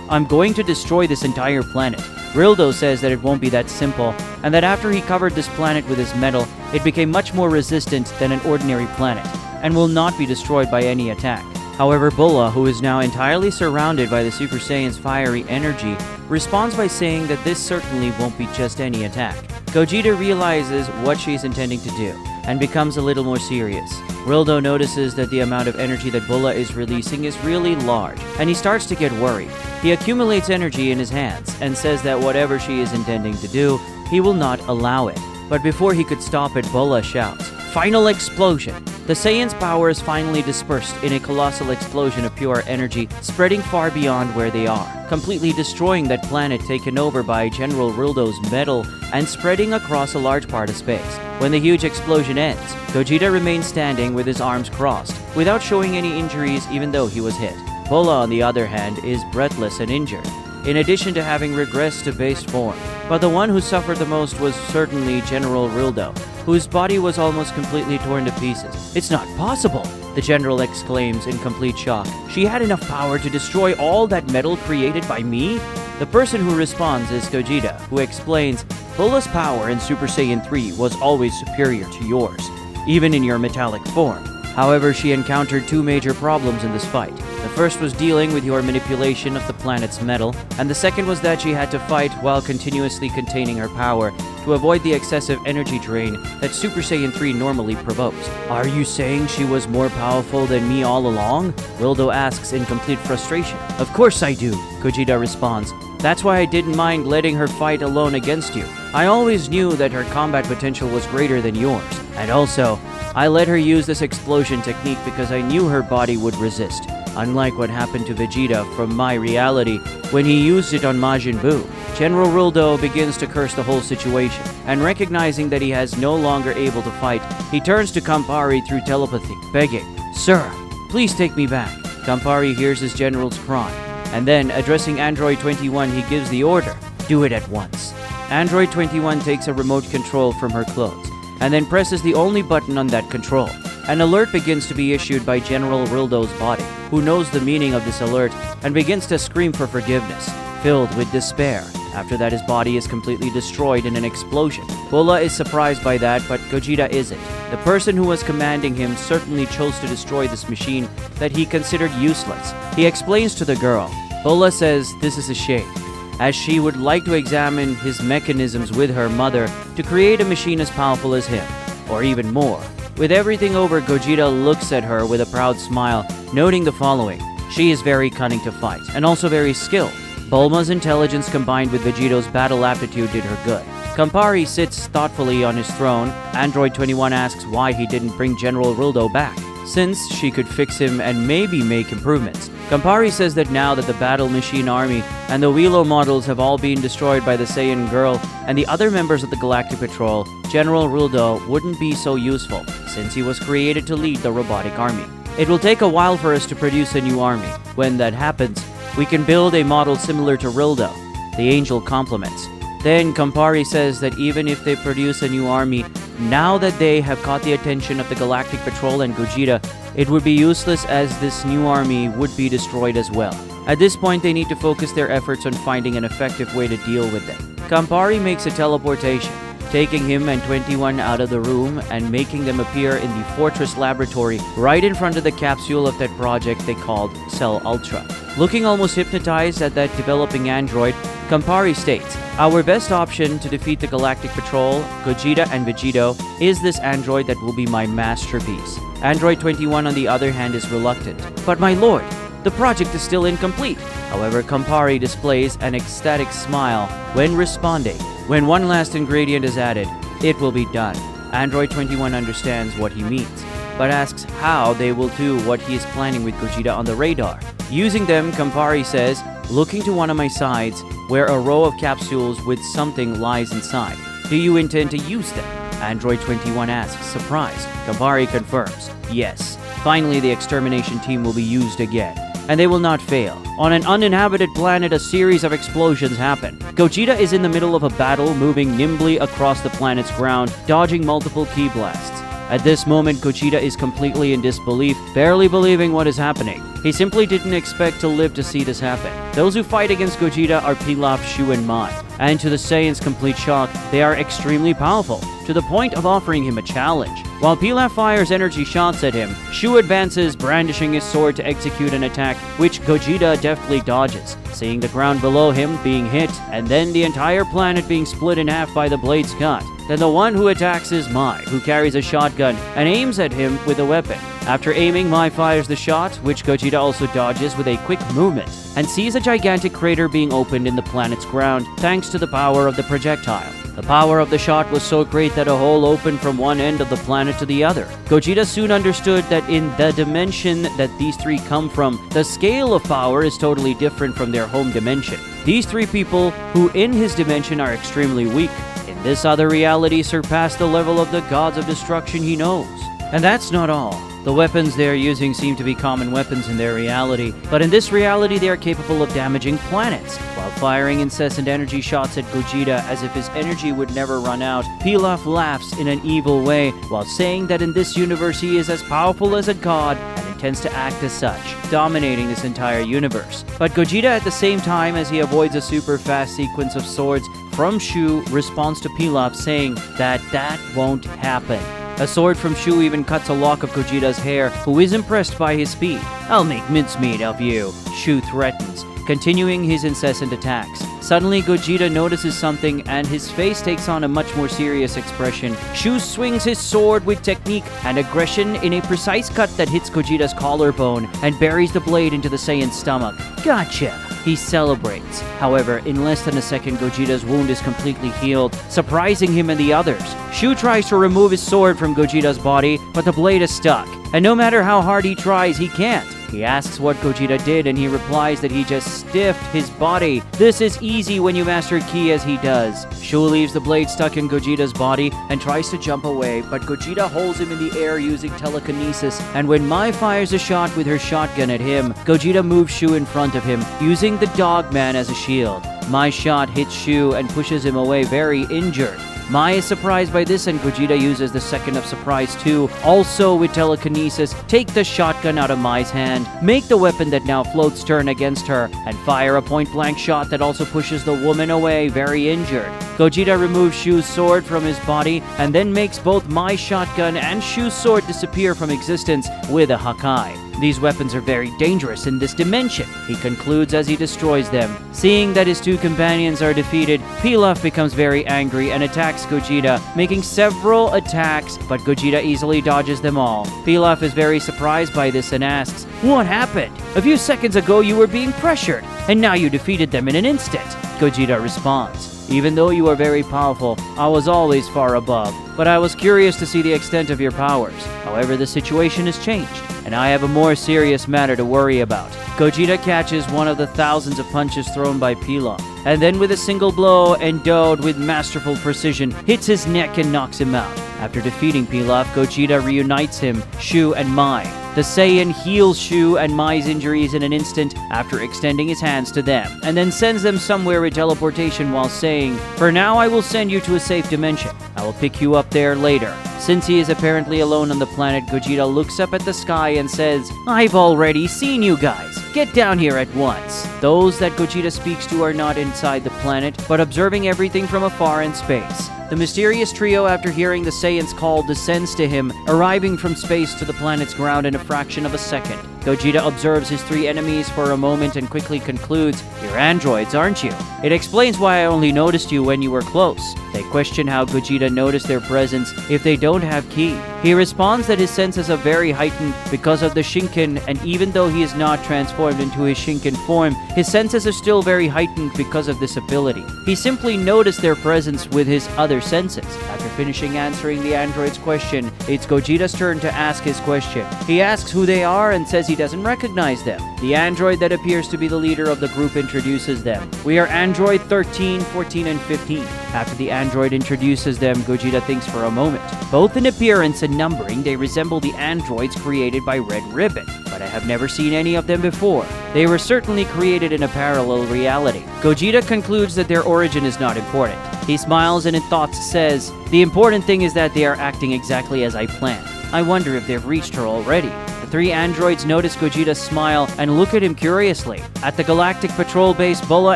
I'm going to destroy this entire planet." Rildo says that it won't be that simple, and that after he covered this planet with his metal, it became much more resistant than an ordinary planet, and will not be destroyed by any attack. However, Bulla, who is now entirely surrounded by the Super Saiyan's fiery energy, responds by saying that this certainly won't be just any attack. Gogeta realizes what she is intending to do. and becomes a little more serious. Rildo notices that the amount of energy that Bulla is releasing is really large, and he starts to get worried. He accumulates energy in his hands and says that whatever she is intending to do, he will not allow it. But before he could stop it, Bulla shouts, "Final explosion!" The Saiyan's power is finally dispersed in a colossal explosion of pure energy, spreading far beyond where they are, completely destroying that planet taken over by General Rildo's metal and spreading across a large part of space. When the huge explosion ends, Gogeta remains standing with his arms crossed, without showing any injuries even though he was hit. Bulla, on the other hand, is breathless and injured, in addition to having regressed to base form. But the one who suffered the most was certainly General Rildo, whose body was almost completely torn to pieces. "It's not possible!" the general exclaims in complete shock. "She had enough power to destroy all that metal created by me?" The person who responds is Gogeta, who explains, "Bulla's power in Super Saiyan 3 was always superior to yours, even in your metallic form. However, she encountered two major problems in this fight. The first was dealing with your manipulation of the planet's metal, and the second was that she had to fight while continuously containing her power to avoid the excessive energy drain that Super Saiyan 3 normally provokes." "Are you saying she was more powerful than me all along?" Rildo asks in complete frustration. "Of course I do," Gogeta responds. "That's why I didn't mind letting her fight alone against you. I always knew that her combat potential was greater than yours. And also, I let her use this explosion technique because I knew her body would resist. Unlike what happened to Vegeta from my reality when he used it on Majin Buu." General Rildo begins to curse the whole situation, and recognizing that he is no longer able to fight, he turns to Campari through telepathy, begging, "Sir, please take me back." Campari hears his general's cry, and then, addressing Android 21, he gives the order, "Do it at once." Android 21 takes a remote control from her clothes, and then presses the only button on that control. An alert begins to be issued by General Rildo's body, who knows the meaning of this alert and begins to scream for forgiveness, filled with despair. After that, his body is completely destroyed in an explosion. Bulla is surprised by that, but Gogeta isn't. The person who was commanding him certainly chose to destroy this machine that he considered useless. He explains to the girl. Bulla says this is a shame, as she would like to examine his mechanisms with her mother to create a machine as powerful as him, or even more. With everything over, Gogeta looks at her with a proud smile, noting the following. She is very cunning to fight, and also very skilled. Bulma's intelligence combined with Vegito's battle aptitude did her good. Campari sits thoughtfully on his throne. Android 21 asks why he didn't bring General Rildo back, since she could fix him and maybe make improvements. Campari says that now that the Battle Machine Army and the Wheelo models have all been destroyed by the Saiyan Girl and the other members of the Galactic Patrol, General Rildo wouldn't be so useful, since he was created to lead the robotic army. It will take a while for us to produce a new army. When that happens, we can build a model similar to Rildo. The Angel compliments. Then Campari says that even if they produce a new army, now that they have caught the attention of the Galactic Patrol and Gogeta, it would be useless as this new army would be destroyed as well. At this point, they need to focus their efforts on finding an effective way to deal with them. Campari makes a teleportation, taking him and 21 out of the room and making them appear in the Fortress Laboratory right in front of the capsule of that project they called Cell Ultra. Looking almost hypnotized at that developing android, Campari states, "Our best option to defeat the Galactic Patrol, Gogeta and Vegito, is this android that will be my masterpiece." Android 21, on the other hand, is reluctant. "But my lord, the project is still incomplete." However, Campari displays an ecstatic smile when responding. When one last ingredient is added, it will be done. Android 21 understands what he means, but asks how they will do what he is planning with Gogeta on the radar. Using them, Campari says, "Looking to one of my sides, where a row of capsules with something lies inside. Do you intend to use them?" Android 21 asks, surprised. Campari confirms, yes. Finally, the extermination team will be used again, and they will not fail. On an uninhabited planet, a series of explosions happen. Gogeta is in the middle of a battle, moving nimbly across the planet's ground, dodging multiple ki blasts. At this moment, Gogeta is completely in disbelief, barely believing what is happening. He simply didn't expect to live to see this happen. Those who fight against Gogeta are Pilaf, Shu, and Mai. And to the Saiyan's complete shock, they are extremely powerful, to the point of offering him a challenge. While Pilaf fires energy shots at him, Shu advances, brandishing his sword to execute an attack, which Gogeta deftly dodges, seeing the ground below him being hit, and then the entire planet being split in half by the blade's cut. Then the one who attacks is Mai, who carries a shotgun and aims at him with a weapon. After aiming, Mai fires the shot, which Gogeta also dodges with a quick movement, and sees a gigantic crater being opened in the planet's ground thanks to the power of the projectile. The power of the shot was so great that a hole opened from one end of the planet to the other. Gogeta soon understood that in the dimension that these three come from, the scale of power is totally different from their home dimension. These three people, who in his dimension are extremely weak, in this other reality surpass the level of the gods of destruction he knows. And that's not all. The weapons they are using seem to be common weapons in their reality, but in this reality they are capable of damaging planets. While firing incessant energy shots at Gogeta as if his energy would never run out, Pilaf laughs in an evil way while saying that in this universe he is as powerful as a god and intends to act as such, dominating this entire universe. But Gogeta, at the same time as he avoids a super fast sequence of swords from Shu, responds to Pilaf saying that won't happen. A sword from Shu even cuts a lock of Gogeta's hair, who is impressed by his speed. "I'll make mincemeat of you," Shu threatens, continuing his incessant attacks. Suddenly, Gogeta notices something and his face takes on a much more serious expression. Shu swings his sword with technique and aggression in a precise cut that hits Gogeta's collarbone and buries the blade into the Saiyan's stomach. "Gotcha!" He celebrates. However, in less than a second, Gogeta's wound is completely healed, surprising him and the others. Shu tries to remove his sword from Gogeta's body, but the blade is stuck, and no matter how hard he tries, he can't. He asks what Gogeta did, and he replies that he just stiffed his body. This is easy when you master Ki as he does. Shu leaves the blade stuck in Gogeta's body and tries to jump away, but Gogeta holds him in the air using telekinesis, and when Mai fires a shot with her shotgun at him, Gogeta moves Shu in front of him, using the Dog Man as a shield. Mai's shot hits Shu and pushes him away very injured. Mai is surprised by this, and Gogeta uses the second of surprise too, also with telekinesis, take the shotgun out of Mai's hand, make the weapon that now floats turn against her, and fire a point-blank shot that also pushes the woman away very injured. Gogeta removes Shu's sword from his body, and then makes both Mai's shotgun and Shu's sword disappear from existence with a Hakai. These weapons are very dangerous in this dimension, he concludes as he destroys them. Seeing that his two companions are defeated, Pilaf becomes very angry and attacks Gogeta, making several attacks, but Gogeta easily dodges them all. Pilaf is very surprised by this and asks, "What happened? A few seconds ago you were being pressured, and now you defeated them in an instant." Gogeta responds, "Even though you are very powerful, I was always far above, but I was curious to see the extent of your powers. However, the situation has changed, and I have a more serious matter to worry about." Gogeta catches one of the thousands of punches thrown by Pilaf, and then with a single blow endowed with masterful precision, hits his neck and knocks him out. After defeating Pilaf, Gogeta reunites him, Shu, and Mai. The Saiyan heals Shu and Mai's injuries in an instant after extending his hands to them, and then sends them somewhere with teleportation while saying, "For now I will send you to a safe dimension. I will pick you up there later." Since he is apparently alone on the planet, Gogeta looks up at the sky and says, "I've already seen you guys. Get down here at once." Those that Gogeta speaks to are not inside the planet, but observing everything from afar in space. The mysterious trio, after hearing the Saiyan's call, descends to him, arriving from space to the planet's ground in a fraction of a second. Gogeta observes his three enemies for a moment and quickly concludes, "You're androids, aren't you? It explains why I only noticed you when you were close." They question how Gogeta noticed their presence if they don't have Ki. He responds that his senses are very heightened because of the Shinken, and even though he is not transformed into his Shinken form, his senses are still very heightened because of this ability. He simply noticed their presence with his other senses. After finishing answering the android's question, it's Gogeta's turn to ask his question. He asks who they are and says he doesn't recognize them. The android that appears to be the leader of the group introduces them. "We are android 13, 14, and 15. After the android introduces them, Gogeta thinks for a moment. Both in appearance and numbering, they resemble the androids created by Red Ribbon, but I have never seen any of them before. They were certainly created in a parallel reality. Gogeta concludes that their origin is not important. He smiles and in thoughts says, "The important thing is that they are acting exactly as I planned. I wonder if they've reached her already." The three androids notice Gogeta smile and look at him curiously. At the Galactic Patrol base, Bulla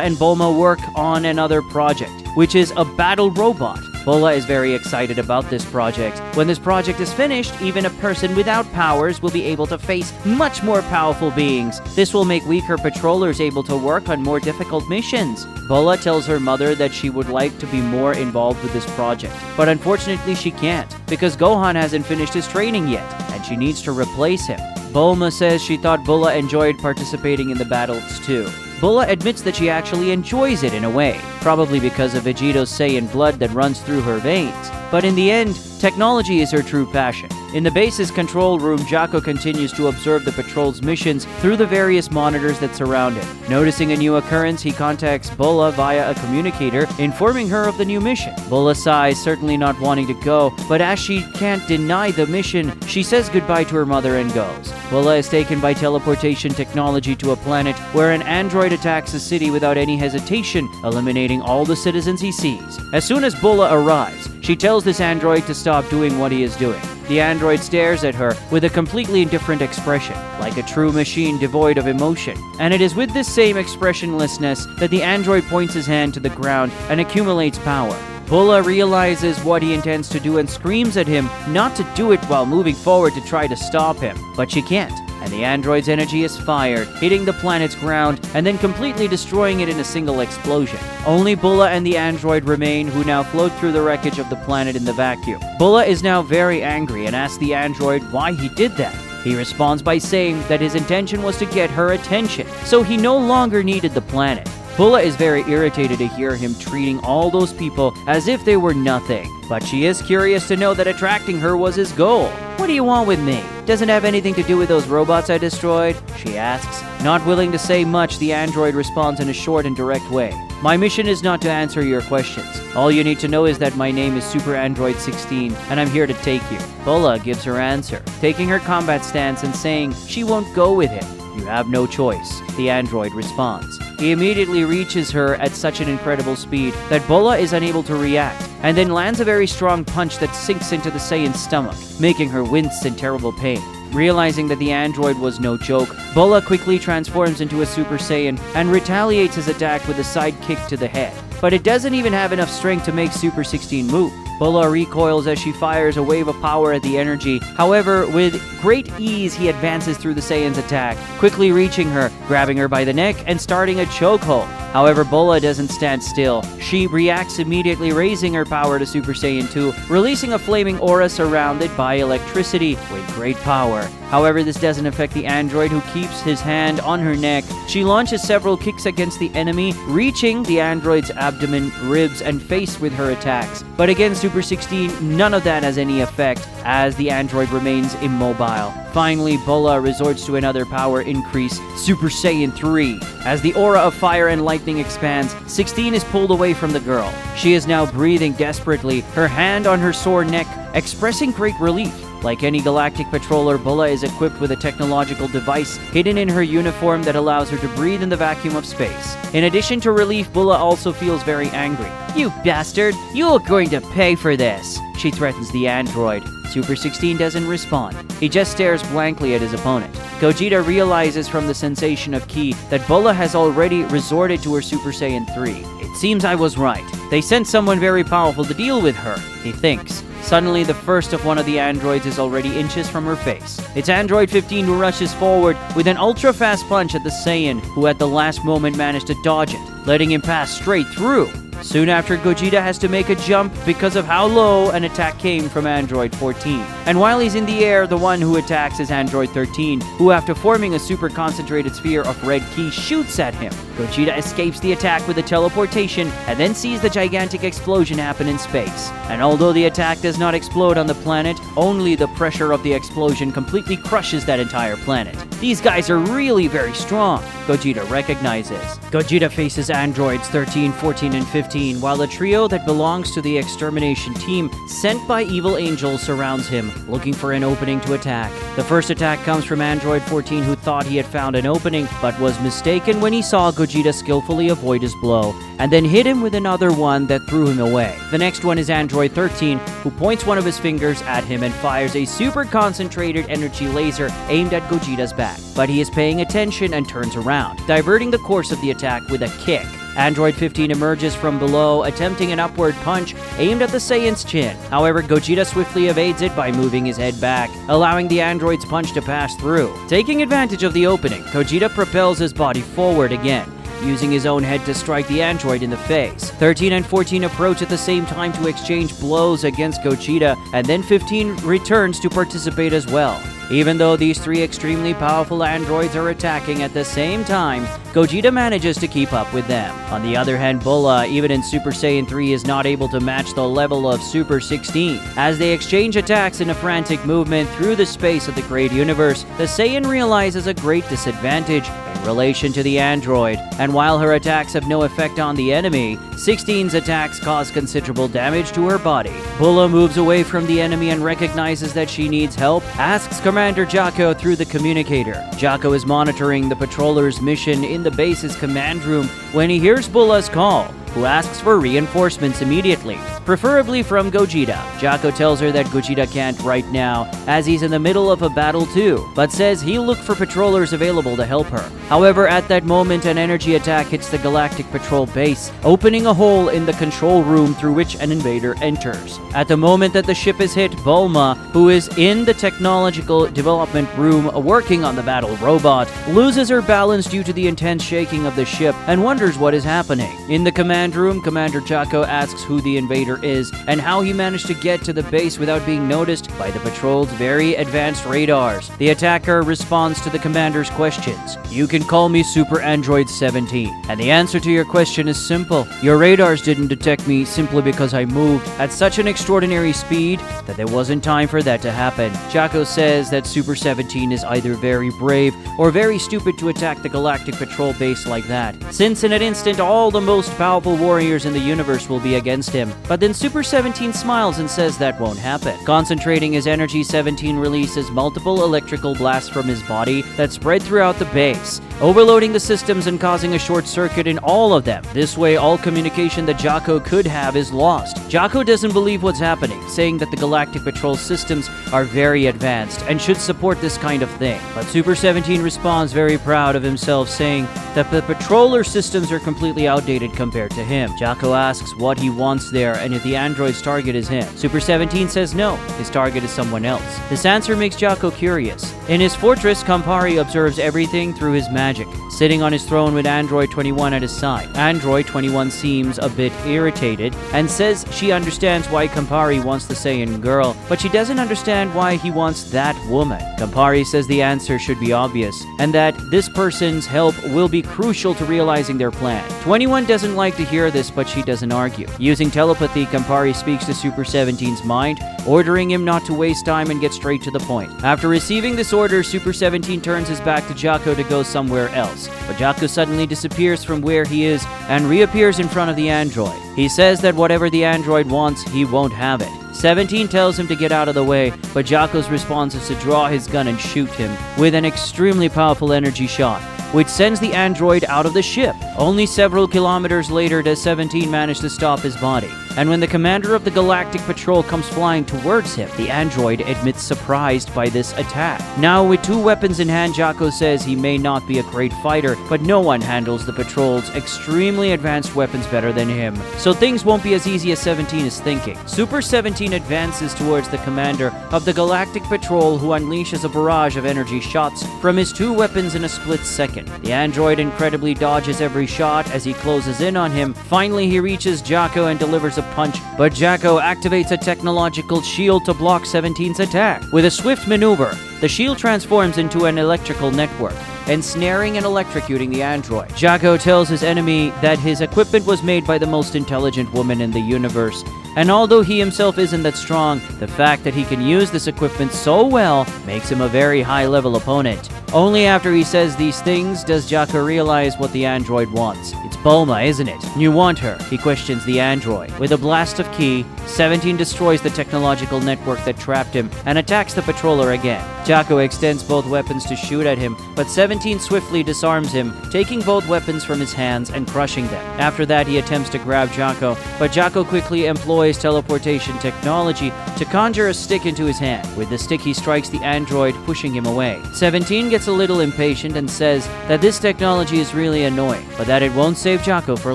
and Bulma work on another project, which is a battle robot. Bulla is very excited about this project. When this project is finished, even a person without powers will be able to face much more powerful beings. This will make weaker patrollers able to work on more difficult missions. Bulla tells her mother that she would like to be more involved with this project, but unfortunately she can't, because Gohan hasn't finished his training yet, and she needs to replace him. Bulma says she thought Bulla enjoyed participating in the battles too. Bulla admits that she actually enjoys it in a way, probably because of Vegito's Saiyan blood that runs through her veins. But in the end, technology is her true passion. In the base's control room, Jaco continues to observe the patrol's missions through the various monitors that surround it. Noticing a new occurrence, he contacts Bulla via a communicator, informing her of the new mission. Bulla sighs, certainly not wanting to go, but as she can't deny the mission, she says goodbye to her mother and goes. Bulla is taken by teleportation technology to a planet where an android attacks a city without any hesitation, eliminating all the citizens he sees. As soon as Bulla arrives, she tells this android to stop doing what he is doing. The android stares at her with a completely indifferent expression, like a true machine devoid of emotion. And it is with this same expressionlessness that the android points his hand to the ground and accumulates power. Bulla realizes what he intends to do and screams at him not to do it while moving forward to try to stop him. But she can't, and the android's energy is fired, hitting the planet's ground and then completely destroying it in a single explosion. Only Bulla and the android remain, who now float through the wreckage of the planet in the vacuum. Bulla is now very angry and asks the android why he did that. He responds by saying that his intention was to get her attention, so he no longer needed the planet. Bulla is very irritated to hear him treating all those people as if they were nothing, but she is curious to know that attracting her was his goal. "What do you want with me? Doesn't have anything to do with those robots I destroyed?" she asks. Not willing to say much, the android responds in a short and direct way. "My mission is not to answer your questions. All you need to know is that my name is Super Android 16, and I'm here to take you." Bulla gives her answer, taking her combat stance and saying she won't go with him. "You have no choice," the android responds. He immediately reaches her at such an incredible speed that Bulla is unable to react, and then lands a very strong punch that sinks into the Saiyan's stomach, making her wince in terrible pain. Realizing that the android was no joke, Bulla quickly transforms into a Super Saiyan and retaliates his attack with a side kick to the head. But it doesn't even have enough strength to make Super 16 move. Bulla recoils as she fires a wave of power at the energy. However, with great ease, he advances through the Saiyan's attack, quickly reaching her, grabbing her by the neck, and starting a chokehold. However, Bulla doesn't stand still. She reacts immediately, raising her power to Super Saiyan 2, releasing a flaming aura surrounded by electricity with great power. However, this doesn't affect the android, who keeps his hand on her neck. She launches several kicks against the enemy, reaching the android's abdomen, ribs, and face with her attacks. But against Super 16, none of that has any effect, as the android remains immobile. Finally, Bulla resorts to another power increase, Super Saiyan 3. As the aura of fire and lightning expands, 16 is pulled away from the girl. She is now breathing desperately, her hand on her sore neck, expressing great relief. Like any galactic patroller, Bulla is equipped with a technological device hidden in her uniform that allows her to breathe in the vacuum of space. In addition to relief, Bulla also feels very angry. "You bastard! You're going to pay for this!" she threatens the android. Super 16 doesn't respond. He just stares blankly at his opponent. Gogeta realizes from the sensation of ki that Bulla has already resorted to her Super Saiyan 3. "It seems I was right. They sent someone very powerful to deal with her," he thinks. Suddenly, the first of one of the androids is already inches from her face. It's Android 15 who rushes forward with an ultra-fast punch at the Saiyan, who at the last moment managed to dodge it, letting him pass straight through. Soon after, Gogeta has to make a jump because of how low an attack came from Android 14. And while he's in the air, the one who attacks is Android 13, who after forming a super concentrated sphere of red ki shoots at him. Gogeta escapes the attack with a teleportation and then sees the gigantic explosion happen in space. And although the attack does not explode on the planet, only the pressure of the explosion completely crushes that entire planet. These guys are really very strong, Gogeta recognizes. Gogeta faces androids 13, 14, and 15, while a trio that belongs to the extermination team sent by evil angels surrounds him, looking for an opening to attack. The first attack comes from Android 14, who thought he had found an opening, but was mistaken when he saw Gogeta skillfully avoid his blow, and then hit him with another one that threw him away. The next one is Android 13, who points one of his fingers at him and fires a super concentrated energy laser aimed at Gogeta's back. But he is paying attention and turns around, diverting the course of the attack with a kick. Android 15 emerges from below, attempting an upward punch aimed at the Saiyan's chin. However, Gogeta swiftly evades it by moving his head back, allowing the android's punch to pass through. Taking advantage of the opening, Gogeta propels his body forward again, using his own head to strike the android in the face. 13 and 14 approach at the same time to exchange blows against Gogeta, and then 15 returns to participate as well. Even though these three extremely powerful androids are attacking at the same time, Gogeta manages to keep up with them. On the other hand, Bulla, even in Super Saiyan 3, is not able to match the level of Super 16. As they exchange attacks in a frantic movement through the space of the Great Universe, the Saiyan realizes a great disadvantage in relation to the android, and while her attacks have no effect on the enemy, 16's attacks cause considerable damage to her body. Bulla moves away from the enemy and recognizes that she needs help, asks Commander Jaco through the communicator. Jaco is monitoring the patroller's mission in the base's command room when he hears Bulla's call, who asks for reinforcements immediately, preferably from Gogeta. Jaco tells her that Gogeta can't right now, as he's in the middle of a battle too, but says he'll look for patrollers available to help her. However, at that moment, an energy attack hits the Galactic Patrol base, opening a hole in the control room through which an invader enters. At the moment that the ship is hit, Bulma, who is in the technological development room working on the battle robot, loses her balance due to the intense shaking of the ship and wonders what is happening. In the command room, Commander Jaco asks who the invader is and how he managed to get to the base without being noticed by the patrol's very advanced radars. The attacker responds to the commander's questions. "You can call me Super Android 17, and the answer to your question is simple. Your radars didn't detect me simply because I moved at such an extraordinary speed that there wasn't time for that to happen." Jaco says that Super 17 is either very brave or very stupid to attack the Galactic Patrol base like that, since in an instant all the most powerful warriors in the universe will be against him. But then Super 17 smiles and says that won't happen. Concentrating his energy, 17 releases multiple electrical blasts from his body that spread throughout the base, overloading the systems and causing a short circuit in all of them. This way, all communication that Jaco could have is lost. Jaco doesn't believe what's happening, saying that the Galactic Patrol systems are very advanced and should support this kind of thing. But Super 17 responds very proud of himself, saying that the patroller systems are completely outdated compared to him. Jaco asks what he wants there and if the android's target is him. Super 17 says no, his target is someone else. This answer makes Jaco curious. In his fortress, Campari observes everything through his magic, sitting on his throne with Android 21 at his side. Android 21 seems a bit irritated and says she understands why Campari wants the Saiyan girl, but she doesn't understand why he wants that woman. Campari says the answer should be obvious, and that this person's help will be crucial to realizing their plan. 21 doesn't like to hear this, but she doesn't argue. Using telepathy, Campari speaks to Super 17's mind, ordering him not to waste time and get straight to the point. After receiving this order, Super 17 turns his back to Jaco to go somewhere else, but Jaco suddenly disappears from where he is and reappears in front of the android. He says that whatever the android wants, he won't have it. 17 tells him to get out of the way, but Jaco's response is to draw his gun and shoot him with an extremely powerful energy shot, which sends the android out of the ship. Only several kilometers later does 17 manage to stop his body, and when the commander of the Galactic Patrol comes flying towards him, the android admits surprised by this attack. Now, with 2 weapons in hand, Jaco says he may not be a great fighter, but no one handles the Patrol's extremely advanced weapons better than him, so things won't be as easy as 17 is thinking. Super 17 advances towards the commander of the Galactic Patrol, who unleashes a barrage of energy shots from his 2 weapons in a split second. The android incredibly dodges every shot as he closes in on him. Finally, he reaches Jaco and delivers a punch, but Jaco activates a technological shield to block 17's attack. With a swift maneuver, the shield transforms into an electrical network, ensnaring and electrocuting the android. Jaco tells his enemy that his equipment was made by the most intelligent woman in the universe, and although he himself isn't that strong, the fact that he can use this equipment so well makes him a very high-level opponent. Only after he says these things does Jaco realize what the android wants. It's Bulma, isn't it? You want her? He questions the android. With a blast of ki, 17 destroys the technological network that trapped him and attacks the patroller again. Jaco extends both weapons to shoot at him, but 17 swiftly disarms him, taking both weapons from his hands and crushing them. After that, he attempts to grab Jaco, but Jaco quickly employs teleportation technology to conjure a stick into his hand. With the stick, he strikes the android, pushing him away. 17 gets a little impatient and says that this technology is really annoying, but that it won't save Jaco for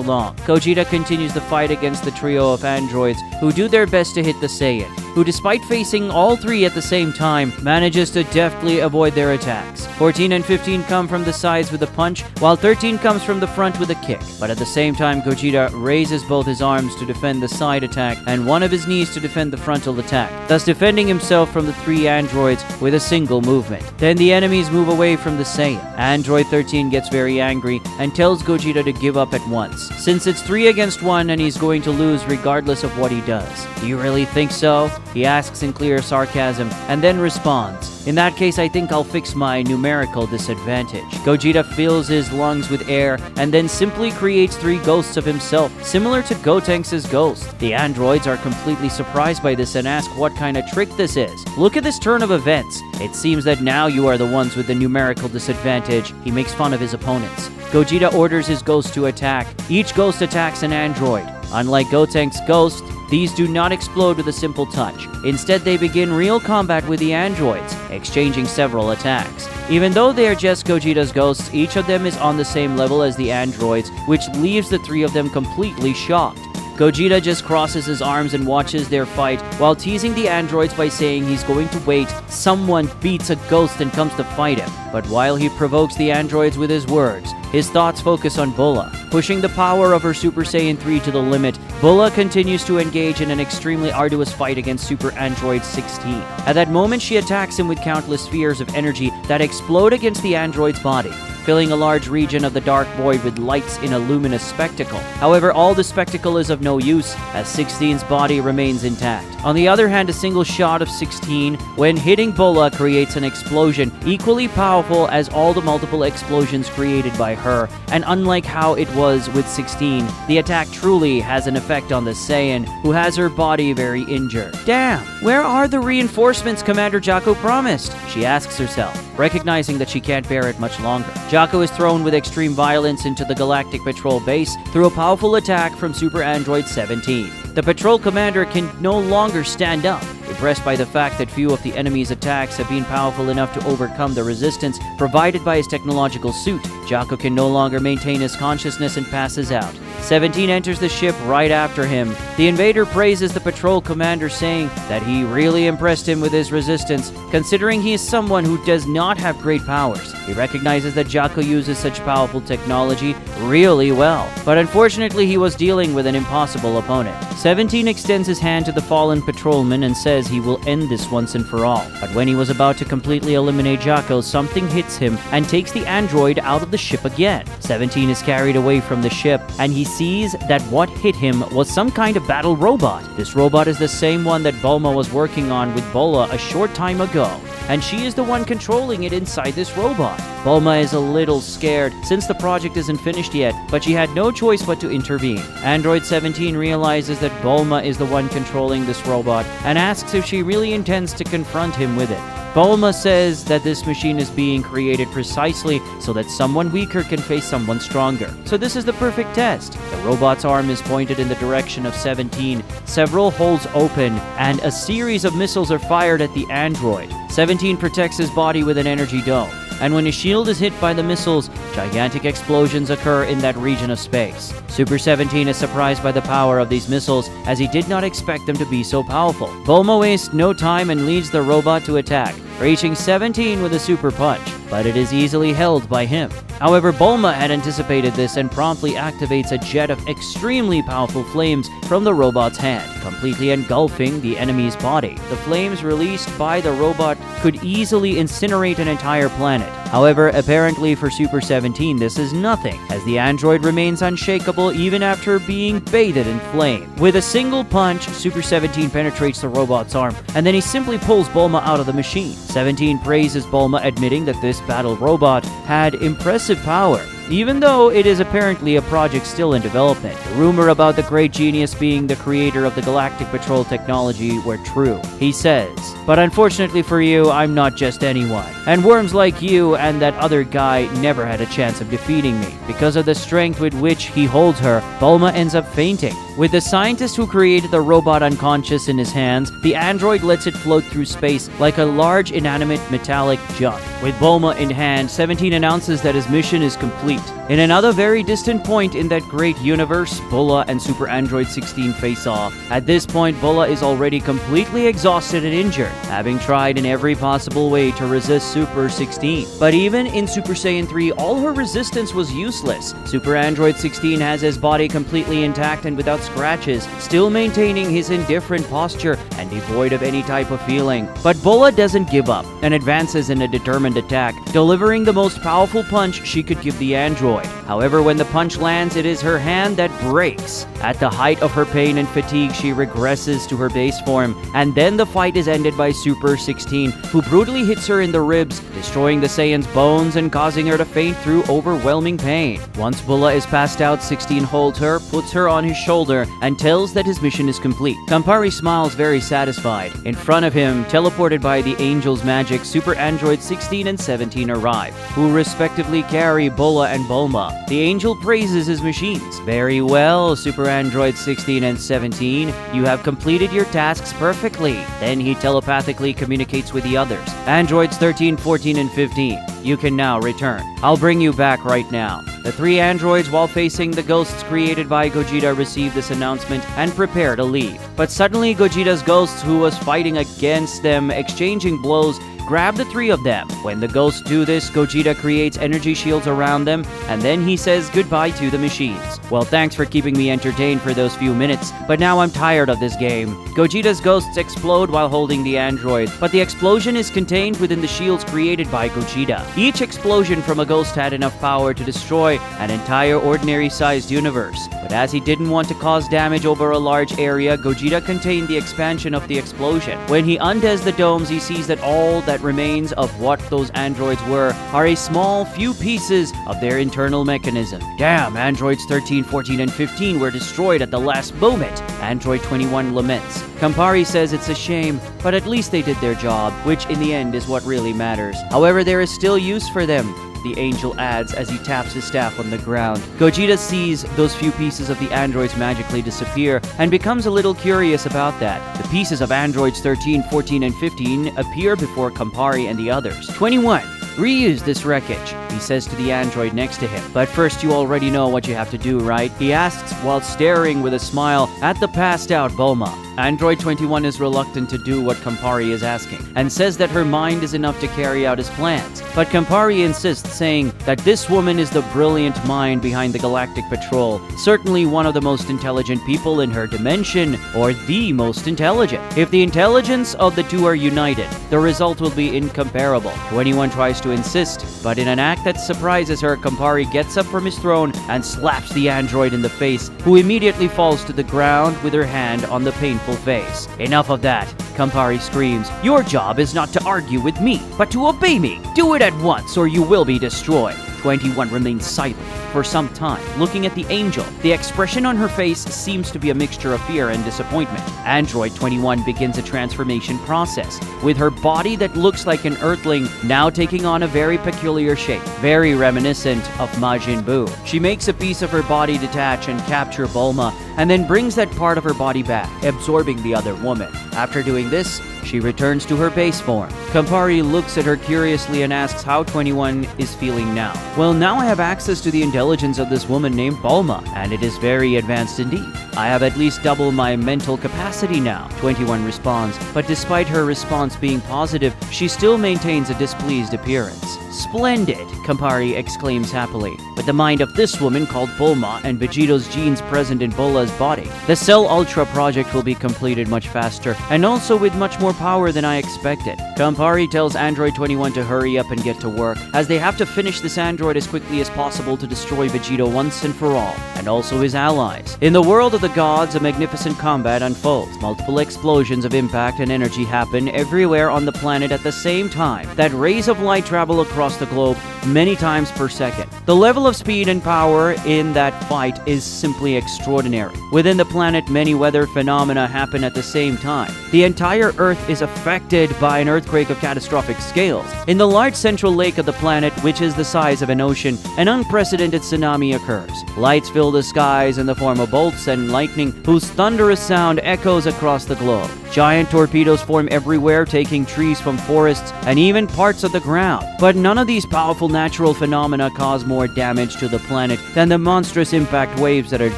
long. Gogeta continues the fight against the trio of androids who do their best to hit the Saiyan, who despite facing all three at the same time, manages to deftly avoid their attacks. 14 and 15 come from the sides with a punch, while 13 comes from the front with a kick. But at the same time, Gogeta raises both his arms to defend the side attack and one of his knees to defend the frontal attack, thus defending himself from the three androids with a single movement. Then the enemies move away from the Saiyan. Android 13 gets very angry and tells Gogeta to give up at once, since it's 3 against 1 and he's going to lose regardless of what he does. Do you really think so? He asks in clear sarcasm and then responds, in that case, I think I'll fix my numerical disadvantage. Gogeta fills his lungs with air and then simply creates 3 ghosts of himself, similar to Gotenks' ghost. The androids are completely surprised by this and ask what kind of trick this is. Look at this turn of events. It seems that now you are the ones with the numerical disadvantage. He makes fun of his opponents. Gogeta orders his ghost to attack. Each ghost attacks an android. Unlike Gotenks' ghost, these do not explode with a simple touch. Instead, they begin real combat with the androids, exchanging several attacks. Even though they are just Gogeta's ghosts, each of them is on the same level as the androids, which leaves the 3 of them completely shocked. Gogeta just crosses his arms and watches their fight while teasing the androids by saying he's going to wait someone beats a ghost and comes to fight him. But while he provokes the androids with his words, his thoughts focus on Bulla. Pushing the power of her Super Saiyan 3 to the limit, Bulla continues to engage in an extremely arduous fight against Super Android 16. At that moment, she attacks him with countless spheres of energy that explode against the android's body, filling a large region of the dark void with lights in a luminous spectacle. However, all the spectacle is of no use, as 16's body remains intact. On the other hand, a single shot of 16 when hitting Bulla creates an explosion equally powerful as all the multiple explosions created by her, and unlike how it was with 16, the attack truly has an effect on the Saiyan, who has her body very injured. Damn, where are the reinforcements Commander Jaco promised? She asks herself, recognizing that she can't bear it much longer. Jaco is thrown with extreme violence into the Galactic Patrol base through a powerful attack from Super Android 17. The patrol commander can no longer stand up. Impressed by the fact that few of the enemy's attacks have been powerful enough to overcome the resistance provided by his technological suit, Jaco can no longer maintain his consciousness and passes out. 17 enters the ship right after him. The invader praises the patrol commander, saying that he really impressed him with his resistance, considering he is someone who does not have great powers. He recognizes that Jaco uses such powerful technology really well, but unfortunately he was dealing with an impossible opponent. 17 extends his hand to the fallen patrolman and says he will end this once and for all. But when he was about to completely eliminate Jaco, something hits him and takes the android out of the ship again. 17 is carried away from the ship, and he sees that what hit him was some kind of battle robot. This robot is the same one that Bulma was working on with Bulla a short time ago, and she is the one controlling it inside this robot. Bulma is a little scared since the project isn't finished yet, but she had no choice but to intervene. Android 17 realizes that Bulma is the one controlling this robot and asks if she really intends to confront him with it. Bulma says that this machine is being created precisely so that someone weaker can face someone stronger. So this is the perfect test. The robot's arm is pointed in the direction of 17. Several holes open, and a series of missiles are fired at the android. 17 protects his body with an energy dome, and when his shield is hit by the missiles, gigantic explosions occur in that region of space. Super 17 is surprised by the power of these missiles, as he did not expect them to be so powerful. Bulma wastes no time and leads the robot to attack, reaching 17 with a super punch, but it is easily held by him. However, Bulma had anticipated this and promptly activates a jet of extremely powerful flames from the robot's hand. completely engulfing the enemy's body. The flames released by the robot could easily incinerate an entire planet. However, apparently for Super 17, this is nothing, as the android remains unshakable even after being bathed in flame. With a single punch, Super 17 penetrates the robot's arm, and then he simply pulls Bulma out of the machine. 17 praises Bulma, admitting that this battle robot had impressive power, even though it is apparently a project still in development. The rumor about the great genius being the creator of the Galactic Patrol technology were true. He says, "But unfortunately for you, I'm not just anyone. And worms like you and that other guy never had a chance of defeating me. Because of the strength with which he holds her, Bulma ends up fainting. With the scientist who created the robot unconscious in his hands, the android lets it float through space like a large inanimate metallic junk. With Bulma in hand, 17 announces that his mission is complete. In another very distant point in that great universe, Bulla and Super Android 16 face off. At this point, Bulla is already completely exhausted and injured, having tried in every possible way to resist Super 16. But even in Super Saiyan 3, all her resistance was useless. Super Android 16 has his body completely intact and without scratches, still maintaining his indifferent posture and devoid of any type of feeling. But Bulla doesn't give up and advances in a determined attack, delivering the most powerful punch she could give the android. However, when the punch lands, it is her hand that breaks. At the height of her pain and fatigue, she regresses to her base form, and then the fight is ended by Super 16, who brutally hits her in the ribs, destroying the Saiyan's bones and causing her to faint through overwhelming pain. Once Bulla is passed out, 16 holds her, puts her on his shoulder, and tells that his mission is complete. Campari smiles very satisfied. In front of him, teleported by the angel's magic, Super Android 16 and 17 arrive, who respectively carry Bulla and Bulma. The angel praises his machines. "Very well, Super Android 16 and 17. You have completed your tasks perfectly." Then he telepathically communicates with the others. "Androids 13, 14, and 15. You can now return. I'll bring you back right now." The three androids, while facing the ghosts created by Gogeta, receive this announcement and prepare to leave. But suddenly, Gogeta's ghosts, who was fighting against them, exchanging blows, grab the three of them. When the ghosts do this, Gogeta creates energy shields around them, and then he says goodbye to the machines. "Well, thanks for keeping me entertained for those few minutes, but now I'm tired of this game." Gogeta's ghosts explode while holding the android, but the explosion is contained within the shields created by Gogeta. Each explosion from a ghost had enough power to destroy an entire ordinary-sized universe. But as he didn't want to cause damage over a large area, Gogeta contained the expansion of the explosion. When he undoes the domes, he sees that all that remains of what those androids were are a small few pieces of their internal mechanism. "Damn, androids 13, 14, and 15 were destroyed at the last moment," Android 21 laments. Campari says it's a shame, but at least they did their job, which in the end is what really matters. However, there is still use for them, the angel adds as he taps his staff on the ground. Gogeta sees those few pieces of the androids magically disappear and becomes a little curious about that. The pieces of androids 13, 14, and 15 appear before Campari and the others. 21. "Reuse this wreckage," he says to the android next to him. "But first, you already know what you have to do, right?" he asks while staring with a smile at the passed out Bulma. Android 21 is reluctant to do what Campari is asking, and says that her mind is enough to carry out his plans. But Campari insists, saying that this woman is the brilliant mind behind the Galactic Patrol, certainly one of the most intelligent people in her dimension, or the most intelligent. If the intelligence of the two are united, the result will be incomparable. 21 tries to insist, but in an act that surprises her, Campari gets up from his throne and slaps the android in the face, who immediately falls to the ground with her hand on the painful face. "Enough of that," Campari screams. "Your job is not to argue with me, but to obey me. Do it at once, or you will be destroyed." 21 remains silent for some time, looking at the angel. The expression on her face seems to be a mixture of fear and disappointment. Android 21 begins a transformation process, with her body that looks like an earthling now taking on a very peculiar shape, very reminiscent of Majin Buu. She makes a piece of her body detach and capture Bulma, and then brings that part of her body back, absorbing the other woman. After doing this, she returns to her base form. Campari looks at her curiously and asks how 21 is feeling now. "Well, now I have access to the intelligence of this woman named Bulma, and it is very advanced indeed. I have at least double my mental capacity now, 21 responds, but despite her response being positive, she still maintains a displeased appearance. Splendid, Campari exclaims happily. With the mind of this woman called Bulma and Vegito's genes present in Bulla's body, the Cell Ultra project will be completed much faster and also with much more power than I expected. Campari tells Android 21 to hurry up and get to work, as they have to finish this android as quickly as possible to destroy Vegito once and for all, and also his allies. In the world of the gods, a magnificent combat unfolds. Multiple explosions of impact and energy happen everywhere on the planet at the same time, that rays of light travel across the globe many times per second. The level of speed and power in that fight is simply extraordinary. Within the planet, many weather phenomena happen at the same time. The entire Earth is affected by an earthquake of catastrophic scales. In the large central lake of the planet, which is the size of an ocean, an unprecedented tsunami occurs. Lights fill the skies in the form of bolts and lightning, whose thunderous sound echoes across the globe. Giant torpedoes form everywhere, taking trees from forests and even parts of the ground. But none of these powerful natural phenomena cause more damage to the planet than the monstrous impact waves that are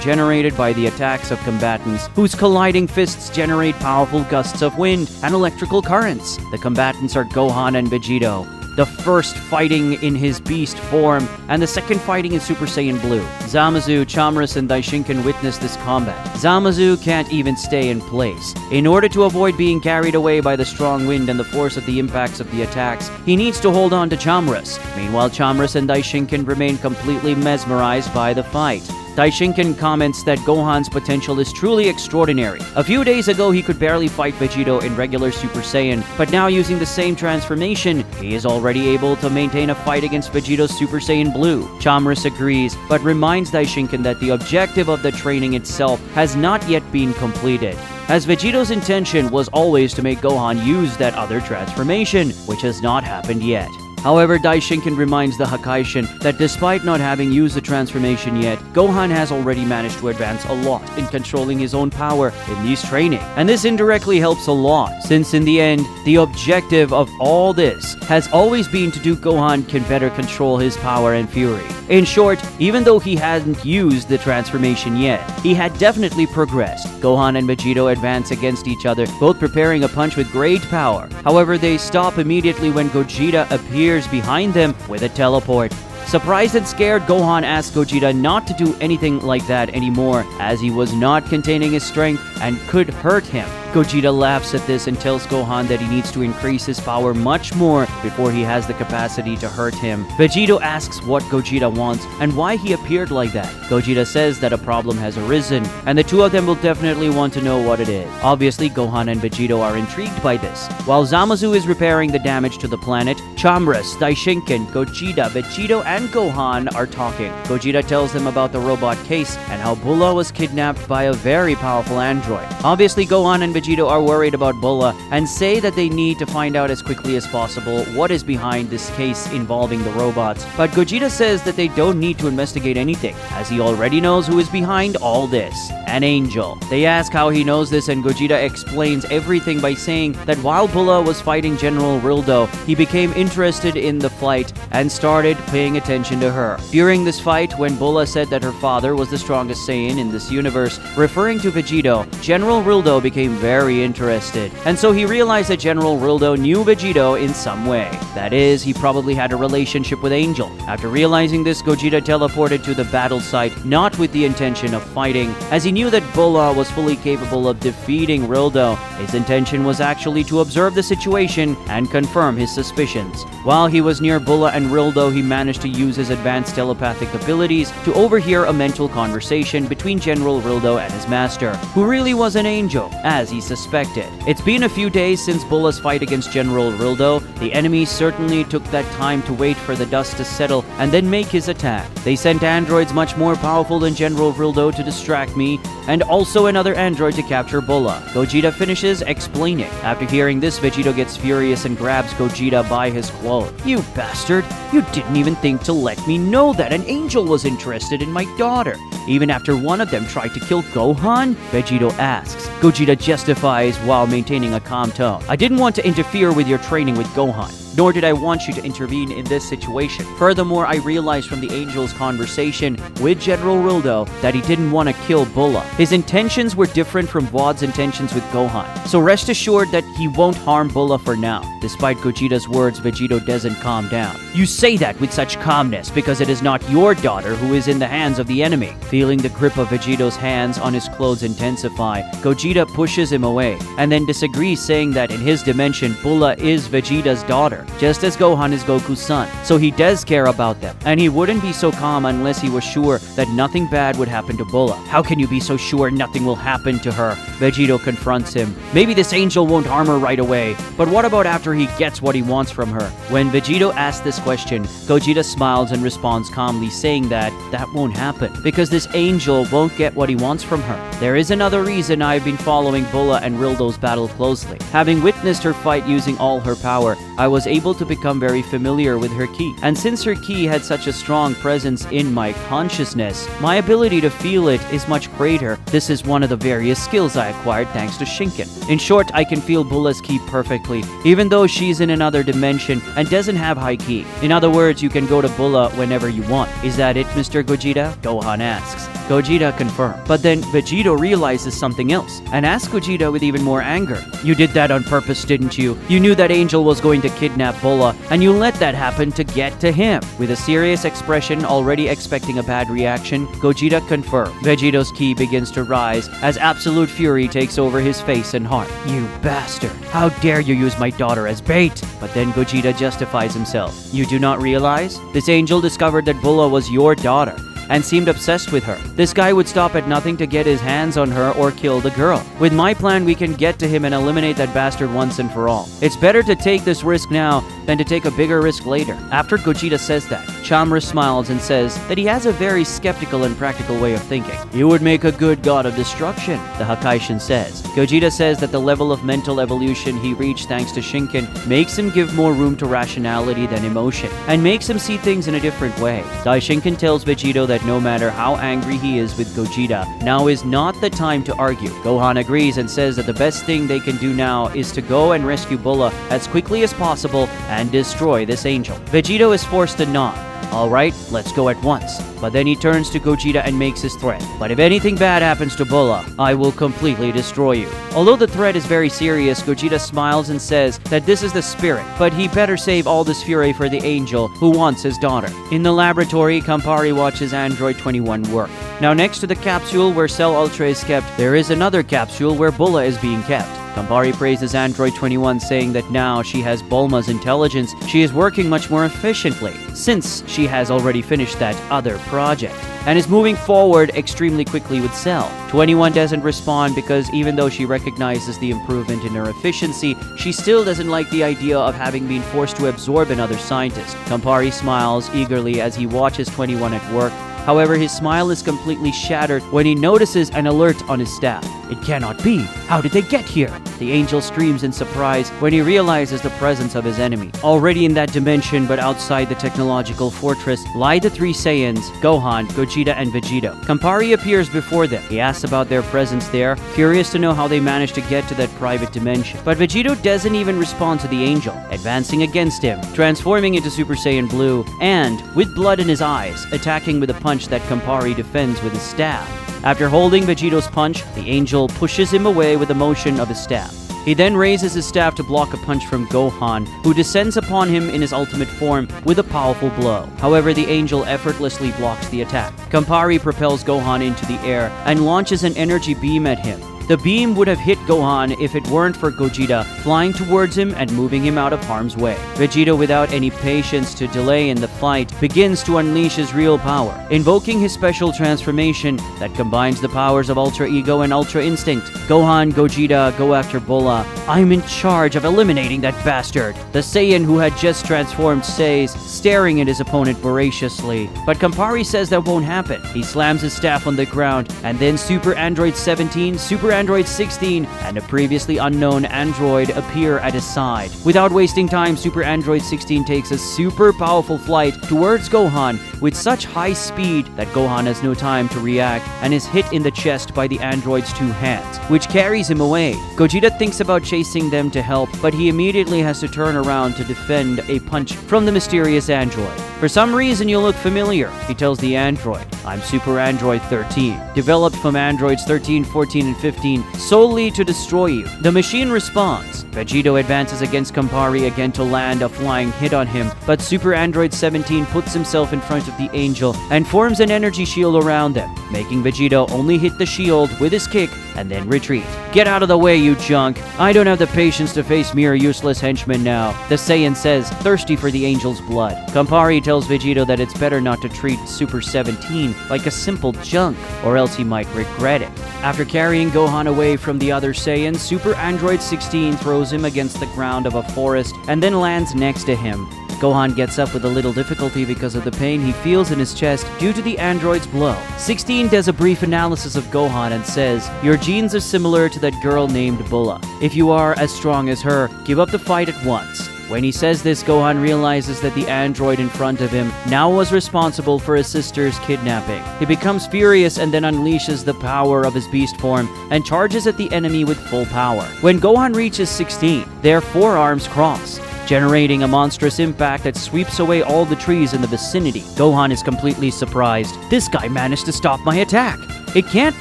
generated by the attacks of combatants, whose colliding fists generate powerful gusts of wind and electrical currents. The combatants are Gohan and Vegito, the first fighting in his beast form, and the second fighting in Super Saiyan Blue. Zamasu, Chamras, and Daishinkan witness this combat. Zamasu can't even stay in place. In order to avoid being carried away by the strong wind and the force of the impacts of the attacks, he needs to hold on to Chamras. Meanwhile, Chamras and Daishinkan remain completely mesmerized by the fight. Daishinkan comments that Gohan's potential is truly extraordinary. A few days ago, he could barely fight Vegito in regular Super Saiyan, but now using the same transformation, he is already able to maintain a fight against Vegito's Super Saiyan Blue. Chamras agrees, but reminds Daishinkan that the objective of the training itself has not yet been completed, as Vegito's intention was always to make Gohan use that other transformation, which has not happened yet. However, Daishinkan reminds the Hakaishin that despite not having used the transformation yet, Gohan has already managed to advance a lot in controlling his own power in these training. And this indirectly helps a lot, since in the end, the objective of all this has always been to do Gohan can better control his power and fury. In short, even though he hadn't used the transformation yet, he had definitely progressed. Gohan and Vegito advance against each other, both preparing a punch with great power. However, they stop immediately when Gogeta appears behind them with a teleport. Surprised and scared, Gohan asks Gogeta not to do anything like that anymore, as he was not containing his strength and could hurt him. Gogeta laughs at this and tells Gohan that he needs to increase his power much more before he has the capacity to hurt him. Vegito asks what Gogeta wants and why he appeared like that. Gogeta says that a problem has arisen, and the two of them will definitely want to know what it is. Obviously, Gohan and Vegito are intrigued by this. While Zamasu is repairing the damage to the planet, Chamras, Daishinkan, Gogeta, Vegito, and Gohan are talking. Gogeta tells them about the robot case and how Bulla was kidnapped by a very powerful android. Obviously, Gohan and Vegito are worried about Bulla and say that they need to find out as quickly as possible what is behind this case involving the robots. But Gogeta says that they don't need to investigate anything, as he already knows who is behind all this: an angel. They ask how he knows this, and Gogeta explains everything by saying that while Bulla was fighting General Rildo, he became interested in the fight and started paying attention to her. During this fight, when Bulla said that her father was the strongest Saiyan in this universe, referring to Vegito, General Rildo became very interested, and so he realized that General Rildo knew Vegito in some way. That is, he probably had a relationship with Angel. After realizing this, Gogeta teleported to the battle site, not with the intention of fighting, as he knew that Bulla was fully capable of defeating Rildo. His intention was actually to observe the situation and confirm his suspicions. While he was near Bulla and Rildo, he managed to use his advanced telepathic abilities to overhear a mental conversation between General Rildo and his master, who really was an angel, as he suspected. It's been a few days since Bulla's fight against General Rildo. The enemy certainly took that time to wait for the dust to settle and then make his attack. They sent androids much more powerful than General Rildo to distract me, and also another android to capture Bulla. Gogeta finishes explaining. After hearing this, Vegito gets furious and grabs Gogeta by his clothes. "You bastard! You didn't even think to let me know that an angel was interested in my daughter, even after one of them tried to kill Gohan?" Vegito asks. Gogeta justifies while maintaining a calm tone. "I didn't want to interfere with your training with Gohan, nor did I want you to intervene in this situation. Furthermore, I realized from the angel's conversation with General Rildo that he didn't want to kill Bulla. His intentions were different from Wad's intentions with Gohan. So rest assured that he won't harm Bulla for now. Despite Gogeta's words, Vegito doesn't calm down. You say that with such calmness because it is not your daughter who is in the hands of the enemy. Feeling the grip of Vegito's hands on his clothes intensify, Gogeta pushes him away and then disagrees, saying that in his dimension, Bulla is Vegeta's daughter, just as Gohan is Goku's son. So he does care about them, and he wouldn't be so calm unless he was sure that nothing bad would happen to Bulla. How can you be so sure nothing will happen to her? Vegito confronts him. Maybe this angel won't harm her right away, but what about after he gets what he wants from her? When Vegito asks this question, Gogeta smiles and responds calmly, saying that won't happen because this angel won't get what he wants from her. There is another reason I've been following Bulla and Rildo's battle closely. Having witnessed her fight using all her power, I was able to become very familiar with her ki. And since her ki had such a strong presence in my consciousness, my ability to feel it is much greater. This is one of the various skills I acquired thanks to Shinken. In short, I can feel Bulla's ki perfectly, even though she's in another dimension and doesn't have high ki. In other words, you can go to Bulla whenever you want. Is that it, Mr. Gogeta? Gohan asks. Gogeta confirmed. But then Vegito realizes something else and asks Gogeta with even more anger. You did that on purpose, didn't you? You knew that angel was going to kidnap Bulla and you let that happen to get to him. With a serious expression, already expecting a bad reaction, Gogeta confirmed. Vegito's ki begins to rise as absolute fury takes over his face and heart. You bastard! How dare you use my daughter as bait? But then Gogeta justifies himself. You do not realize? This angel discovered that Bulla was your daughter and seemed obsessed with her. This guy would stop at nothing to get his hands on her or kill the girl. With my plan, we can get to him and eliminate that bastard once and for all. It's better to take this risk now than to take a bigger risk later. After Gogeta says that, Chamra smiles and says that he has a very skeptical and practical way of thinking. You would make a good god of destruction, the Hakaishin says. Gogeta says that the level of mental evolution he reached thanks to Shinken makes him give more room to rationality than emotion, and makes him see things in a different way. Daishinken tells Vegito that no matter how angry he is with Gogeta, now is not the time to argue. Gohan agrees and says that the best thing they can do now is to go and rescue Bulla as quickly as possible and destroy this angel. Vegito is forced to nod. Alright, let's go at once. But then he turns to Gogeta and makes his threat. But if anything bad happens to Bulla, I will completely destroy you. Although the threat is very serious, Gogeta smiles and says that this is the spirit, but he better save all this fury for the angel who wants his daughter. In the laboratory, Campari watches Android 21 work. Now next to the capsule where Cell Ultra is kept, there is another capsule where Bulla is being kept. Campari praises Android 21, saying that now she has Bulma's intelligence, she is working much more efficiently, since she has already finished that other project, and is moving forward extremely quickly with Cell. 21 doesn't respond because even though she recognizes the improvement in her efficiency, she still doesn't like the idea of having been forced to absorb another scientist. Campari smiles eagerly as he watches 21 at work. However, his smile is completely shattered when he notices an alert on his staff. It cannot be! How did they get here? The angel screams in surprise when he realizes the presence of his enemy. Already in that dimension, but outside the technological fortress, lie the three Saiyans, Gohan, Gogeta, and Vegito. Campari appears before them. He asks about their presence there, curious to know how they managed to get to that private dimension. But Vegito doesn't even respond to the angel, advancing against him, transforming into Super Saiyan Blue, and, with blood in his eyes, attacking with a punch that Campari defends with his staff. After holding Vegito's punch, the angel pushes him away with a motion of his staff. He then raises his staff to block a punch from Gohan, who descends upon him in his ultimate form with a powerful blow. However, the angel effortlessly blocks the attack. Campari propels Gohan into the air and launches an energy beam at him. The beam would have hit Gohan if it weren't for Gogeta flying towards him and moving him out of harm's way. Vegito, without any patience to delay in the fight, begins to unleash his real power, invoking his special transformation that combines the powers of Ultra Ego and Ultra Instinct. Gohan, Gogeta, go after Bulla. I'm in charge of eliminating that bastard. The Saiyan who had just transformed says, staring at his opponent voraciously. But Campari says that won't happen. He slams his staff on the ground, and then Super Android 17, Super Android 16 and a previously unknown android appear at his side. Without wasting time, Super Android 16 takes a super powerful flight towards Gohan with such high speed that Gohan has no time to react and is hit in the chest by the android's two hands, which carries him away. Gogeta thinks about chasing them to help, but he immediately has to turn around to defend a punch from the mysterious android. For some reason, you look familiar, he tells the android. I'm Super Android 13, developed from androids 13, 14, and 15 solely to destroy you. The machine responds. Vegito advances against Campari again to land a flying hit on him, but Super Android 17 puts himself in front of the angel and forms an energy shield around them, making Vegito only hit the shield with his kick and then retreat. Get out of the way, you junk. I don't have the patience to face mere useless henchmen now, the Saiyan says, thirsty for the angel's blood. Campari tells Vegito that it's better not to treat Super 17 like a simple junk, or else he might regret it. After carrying Gohan away from the other Saiyans, Super Android 16 throws him against the ground of a forest and then lands next to him. Gohan gets up with a little difficulty because of the pain he feels in his chest due to the android's blow. 16 does a brief analysis of Gohan and says, your genes are similar to that girl named Bulla. If you are as strong as her, give up the fight at once. When he says this, Gohan realizes that the android in front of him now was responsible for his sister's kidnapping. He becomes furious and then unleashes the power of his beast form and charges at the enemy with full power. When Gohan reaches 16, their forearms cross, generating a monstrous impact that sweeps away all the trees in the vicinity. Gohan is completely surprised. This guy managed to stop my attack. It can't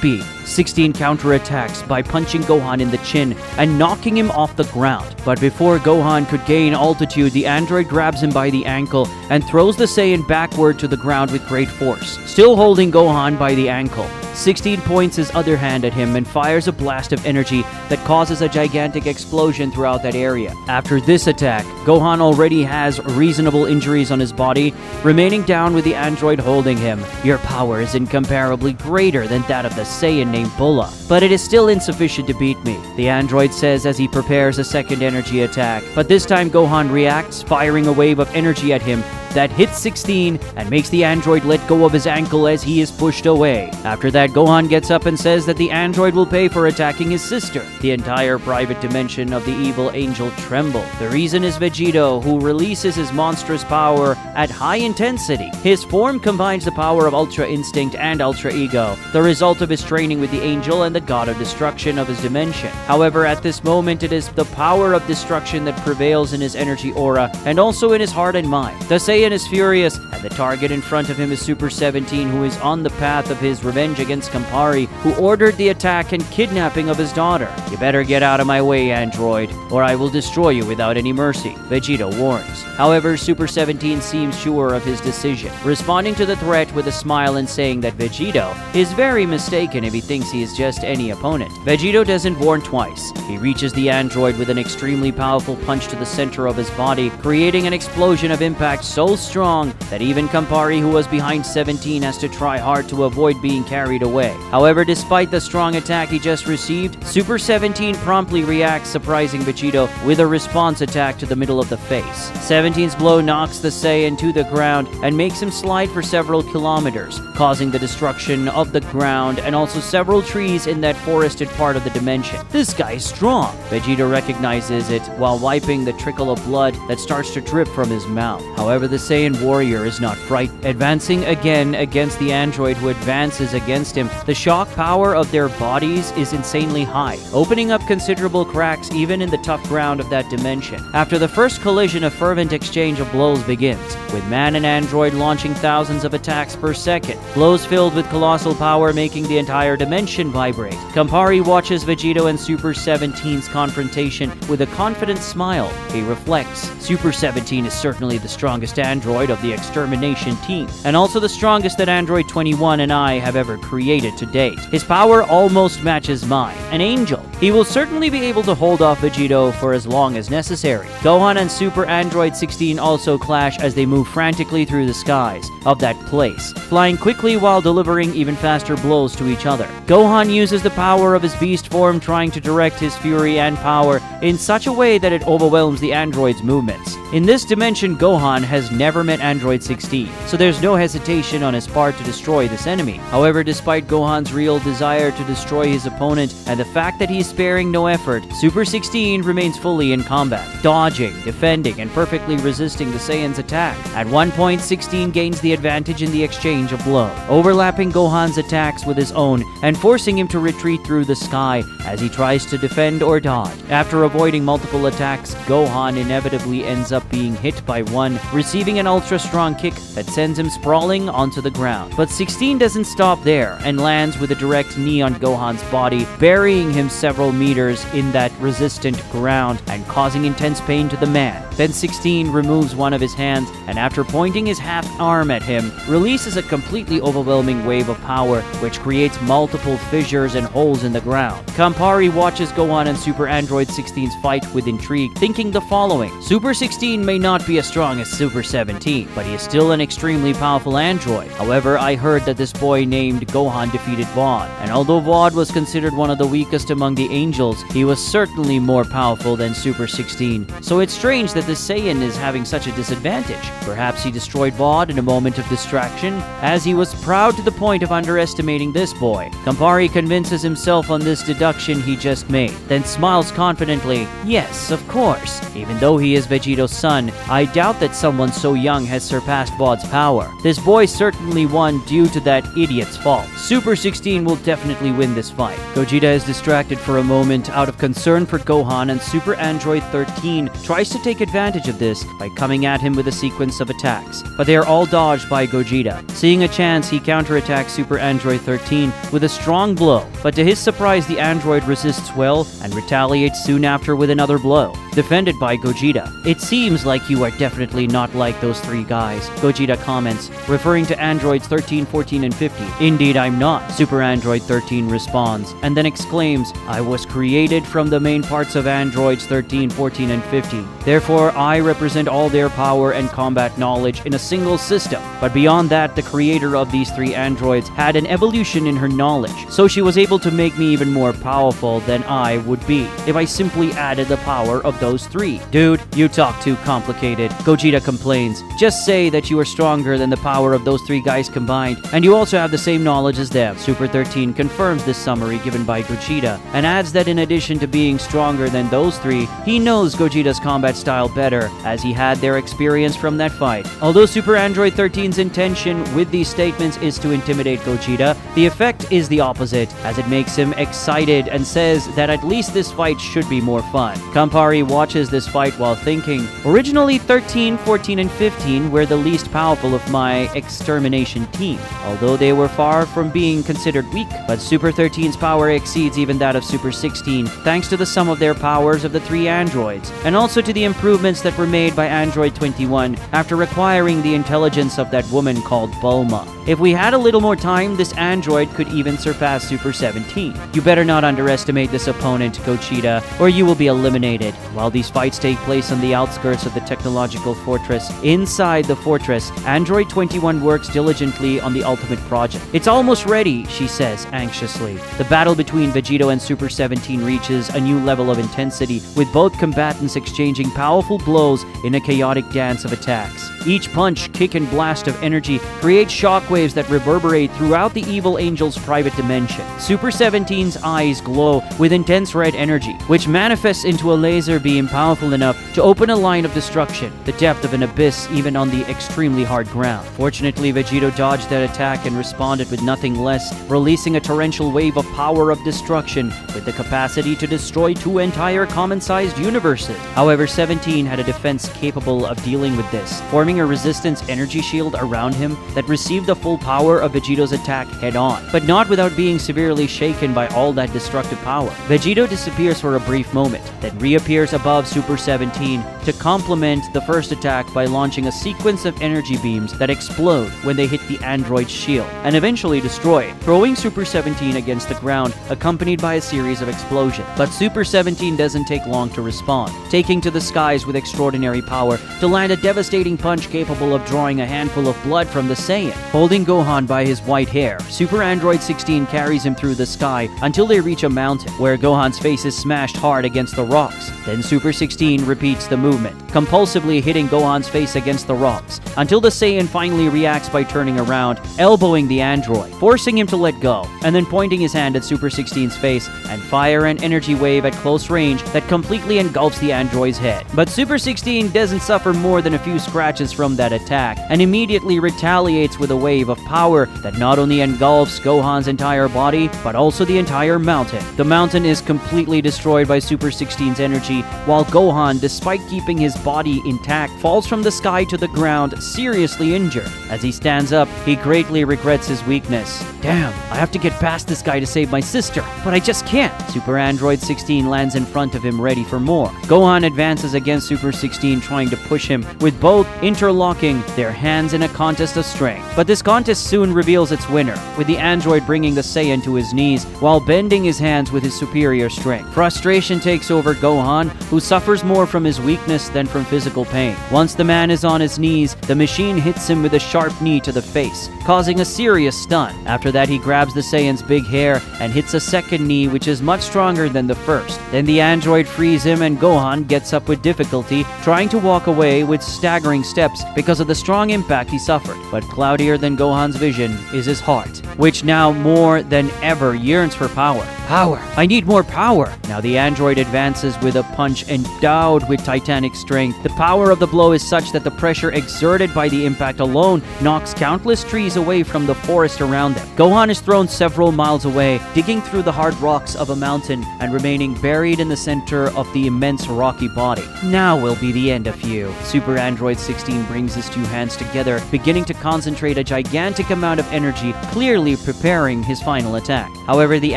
be. 16 counterattacks by punching Gohan in the chin and knocking him off the ground. But before Gohan could gain altitude, the android grabs him by the ankle and throws the Saiyan backward to the ground with great force, still holding Gohan by the ankle. 16 points his other hand at him and fires a blast of energy that causes a gigantic explosion throughout that area. After this attack, Gohan already has reasonable injuries on his body, remaining down with the android holding him. Your power is incomparably greater than that of the Saiyan named Bulla, but it is still insufficient to beat me, the android says as he prepares a second energy attack. But this time Gohan reacts, firing a wave of energy at him that hits 16 and makes the android let go of his ankle as he is pushed away. After that, Gohan gets up and says that the android will pay for attacking his sister. The entire private dimension of the evil angel tremble. The reason is Vegito, who releases his monstrous power at high intensity. His form combines the power of Ultra Instinct and Ultra Ego, the result of his training with the angel and the god of destruction of his dimension. However, at this moment, it is the power of destruction that prevails in his energy aura and also in his heart and mind. The Saiyan is furious, and the target in front of him is Super 17, who is on the path of his revenge against Campari, who ordered the attack and kidnapping of his daughter. You better get out of my way, android, or I will destroy you without any mercy, Vegito warns. However, Super 17 seems sure of his decision, responding to the threat with a smile and saying that Vegito is very mistaken if he thinks he is just any opponent. Vegito doesn't warn twice. He reaches the android with an extremely powerful punch to the center of his body, creating an explosion of impact so strong that even Campari, who was behind 17, has to try hard to avoid being carried away. However, despite the strong attack he just received, Super 17 promptly reacts, surprising Vegito with a response attack to the middle of the face. 17's blow knocks the Saiyan to the ground and makes him slide for several kilometers, causing the destruction of the ground and also several trees in that forested part of the dimension. This guy is strong. Vegito recognizes it while wiping the trickle of blood that starts to drip from his mouth. However, the Saiyan warrior is not frightened, advancing again against the android who advances against him. The shock power of their bodies is insanely high, opening up considerable cracks even in the tough ground of that dimension. After the first collision, a fervent exchange of blows begins, with man and android launching thousands of attacks per second, blows filled with colossal power making the entire dimension vibrate. Campari watches Vegito and Super 17's confrontation with a confident smile. He reflects, Super 17 is certainly the strongest android of the extermination team, and also the strongest that Android 21 and I have ever created to date. His power almost matches mine, an angel. He will certainly be able to hold off Vegito for as long as necessary. Gohan and Super Android 16 also clash as they move frantically through the skies of that place, flying quickly while delivering even faster blows to each other. Gohan uses the power of his beast form, trying to direct his fury and power in such a way that it overwhelms the android's movements. In this dimension, Gohan has never met Android 16, so there's no hesitation on his part to destroy this enemy. However, despite Gohan's real desire to destroy his opponent and the fact that he is sparing no effort, Super 16 remains fully in combat, dodging, defending, and perfectly resisting the Saiyan's attack. At one point, 16 gains the advantage in the exchange of blows, overlapping Gohan's attacks with his own and forcing him to retreat through the sky as he tries to defend or dodge. After avoiding multiple attacks, Gohan inevitably ends up being hit by one, receiving an ultra-strong kick that sends him sprawling onto the ground. But 16 doesn't stop there and lands with a direct knee on Gohan's body, burying him several meters in that resistant ground and causing intense pain to the man. Then 16 removes one of his hands and after pointing his half arm at him, releases a completely overwhelming wave of power which creates multiple fissures and holes in the ground. Campari watches Gohan and Super Android 16's fight with intrigue, thinking the following: Super 16 may not be as strong as Super 17, but he is still an extremely powerful android. However, I heard that this boy named Gohan defeated Vaughn, and although Vaughn was considered one of the weakest among the angels, he was certainly more powerful than Super 16. So it's strange that the Saiyan is having such a disadvantage. Perhaps he destroyed Vaughn in a moment of distraction, as he was proud to the point of underestimating this boy. Campari convinces himself on this deduction he just made, then smiles confidently. Yes, of course. Even though he is Vegito's son, I doubt that someone so young has surpassed Vaughn's power. This boy certainly won due to that idiot's fault. Super 16 will definitely win this fight. Gogeta is distracted for a moment out of concern for Gohan, and Super Android 13 tries to take advantage of this by coming at him with a sequence of attacks, but they are all dodged by Gogeta. Seeing a chance, he counterattacks Super Android 13 with a strong blow, but to his surprise the android resists well and retaliates soon after with another blow, defended by Gogeta. It seems like you are definitely not like those three guys, Gogeta comments, referring to androids 13, 14, and 15. Indeed, I'm not, Super Android 13 responds, and then exclaims, I was created from the main parts of androids 13, 14, and 15. Therefore, I represent all their power and combat knowledge in a single system. But beyond that, the creator of these three androids had an evolution in her knowledge, so she was able to make me even more powerful than I would be if I simply added the power of those three. Dude, you talk too complicated, Gogeta complains. Just say that you are stronger than the power of those three guys combined, and you also have the same knowledge as them. Super 13 confirms this summary given by Gogeta, and adds that in addition to being stronger than those three, he knows Gogeta's combat style better, as he had their experience from that fight. Although Super Android 13's intention with these statements is to intimidate Gogeta, the effect is the opposite, as it makes him excited and says that at least this fight should be more fun. Campari watches this fight while thinking, originally 13, 14, and 15 were the least powerful of my extermination team, although they were far from being considered weak, but Super 13's power exceeds even that of Super 16, thanks to the sum of their powers of the three androids, and also to the improvements that were made by Android 21 after acquiring the intelligence of that woman called Bulma. If we had a little more time, this android could even surpass Super 17. You better not underestimate this opponent, Gogeta, or you will be eliminated. While these fights take place on the outskirts of the technological fortress, inside the fortress, Android 21 works diligently on the ultimate project. It's almost ready, she says anxiously. The battle between Vegito and Super 17 reaches a new level of intensity, with both combatants exchanging powerful blows in a chaotic dance of attacks. Each punch, kick, and blast of energy creates shockwaves that reverberate throughout the evil angel's private dimension. Super 17's eyes glow with intense red energy, which manifests into a laser beam powerful enough to open a line of destruction, the depth of an abyss even on the extremely hard ground. Fortunately, Vegito dodged that attack and responded with nothing less, releasing a torrential wave of power of destruction with the capacity to destroy two entire common-sized universes. However, 17 had a defense capable of dealing with this, forming a resistance energy shield around him that received the full power of Vegito's attack head-on, but not without being severely shaken by all that destructive power. Vegito disappears for a brief moment, then reappears above Super 17 to complement the first attack by launching a sequence of energy beams that explode when they hit the android's shield, and eventually destroy it, throwing Super 17 against the ground, accompanied by a series of explosions. But Super 17 doesn't take long to respond, taking to the skies with extraordinary power to land a devastating punch punch capable of drawing a handful of blood from the Saiyan. Holding Gohan by his white hair, Super Android 16 carries him through the sky until they reach a mountain, where Gohan's face is smashed hard against the rocks. Then Super 16 repeats the movement, compulsively hitting Gohan's face against the rocks, until the Saiyan finally reacts by turning around, elbowing the android, forcing him to let go, and then pointing his hand at Super 16's face and fire an energy wave at close range that completely engulfs the android's head. But Super 16 doesn't suffer more than a few scratches from that attack, and immediately retaliates with a wave of power that not only engulfs Gohan's entire body, but also the entire mountain. The mountain is completely destroyed by Super 16's energy, while Gohan, despite keeping his body intact, falls from the sky to the ground, seriously injured. As he stands up, he greatly regrets his weakness. Damn, I have to get past this guy to save my sister, but I just can't. Super Android 16 lands in front of him, ready for more. Gohan advances against Super 16, trying to push him, with both interlocking their hands in a contest of strength. But this contest soon reveals its winner, with the android bringing the Saiyan to his knees while bending his hands with his superior strength. Frustration takes over Gohan, who suffers more from his weakness than from physical pain. Once the man is on his knees, the machine hits him with a sharp knee to the face, causing a serious stun. After that, he grabs the Saiyan's big hair and hits a second knee, which is much stronger than the first. Then the android frees him, and Gohan gets up with difficulty, trying to walk away with staggering steps because of the strong impact he suffered. But cloudier than Gohan's vision is his heart, which now more than ever yearns for power. Power! I need more power! Now the android advances with a punch endowed with titanic strength. The power of the blow is such that the pressure exerted by the impact alone knocks countless trees away from the forest around them. Gohan is thrown several miles away, digging through the hard rocks of a mountain and remaining buried in the center of the immense rocky body. Now will be the end of you. Super Android 16 brings his two hands together, beginning to concentrate a gigantic amount of energy, clearly preparing his final attack. However, the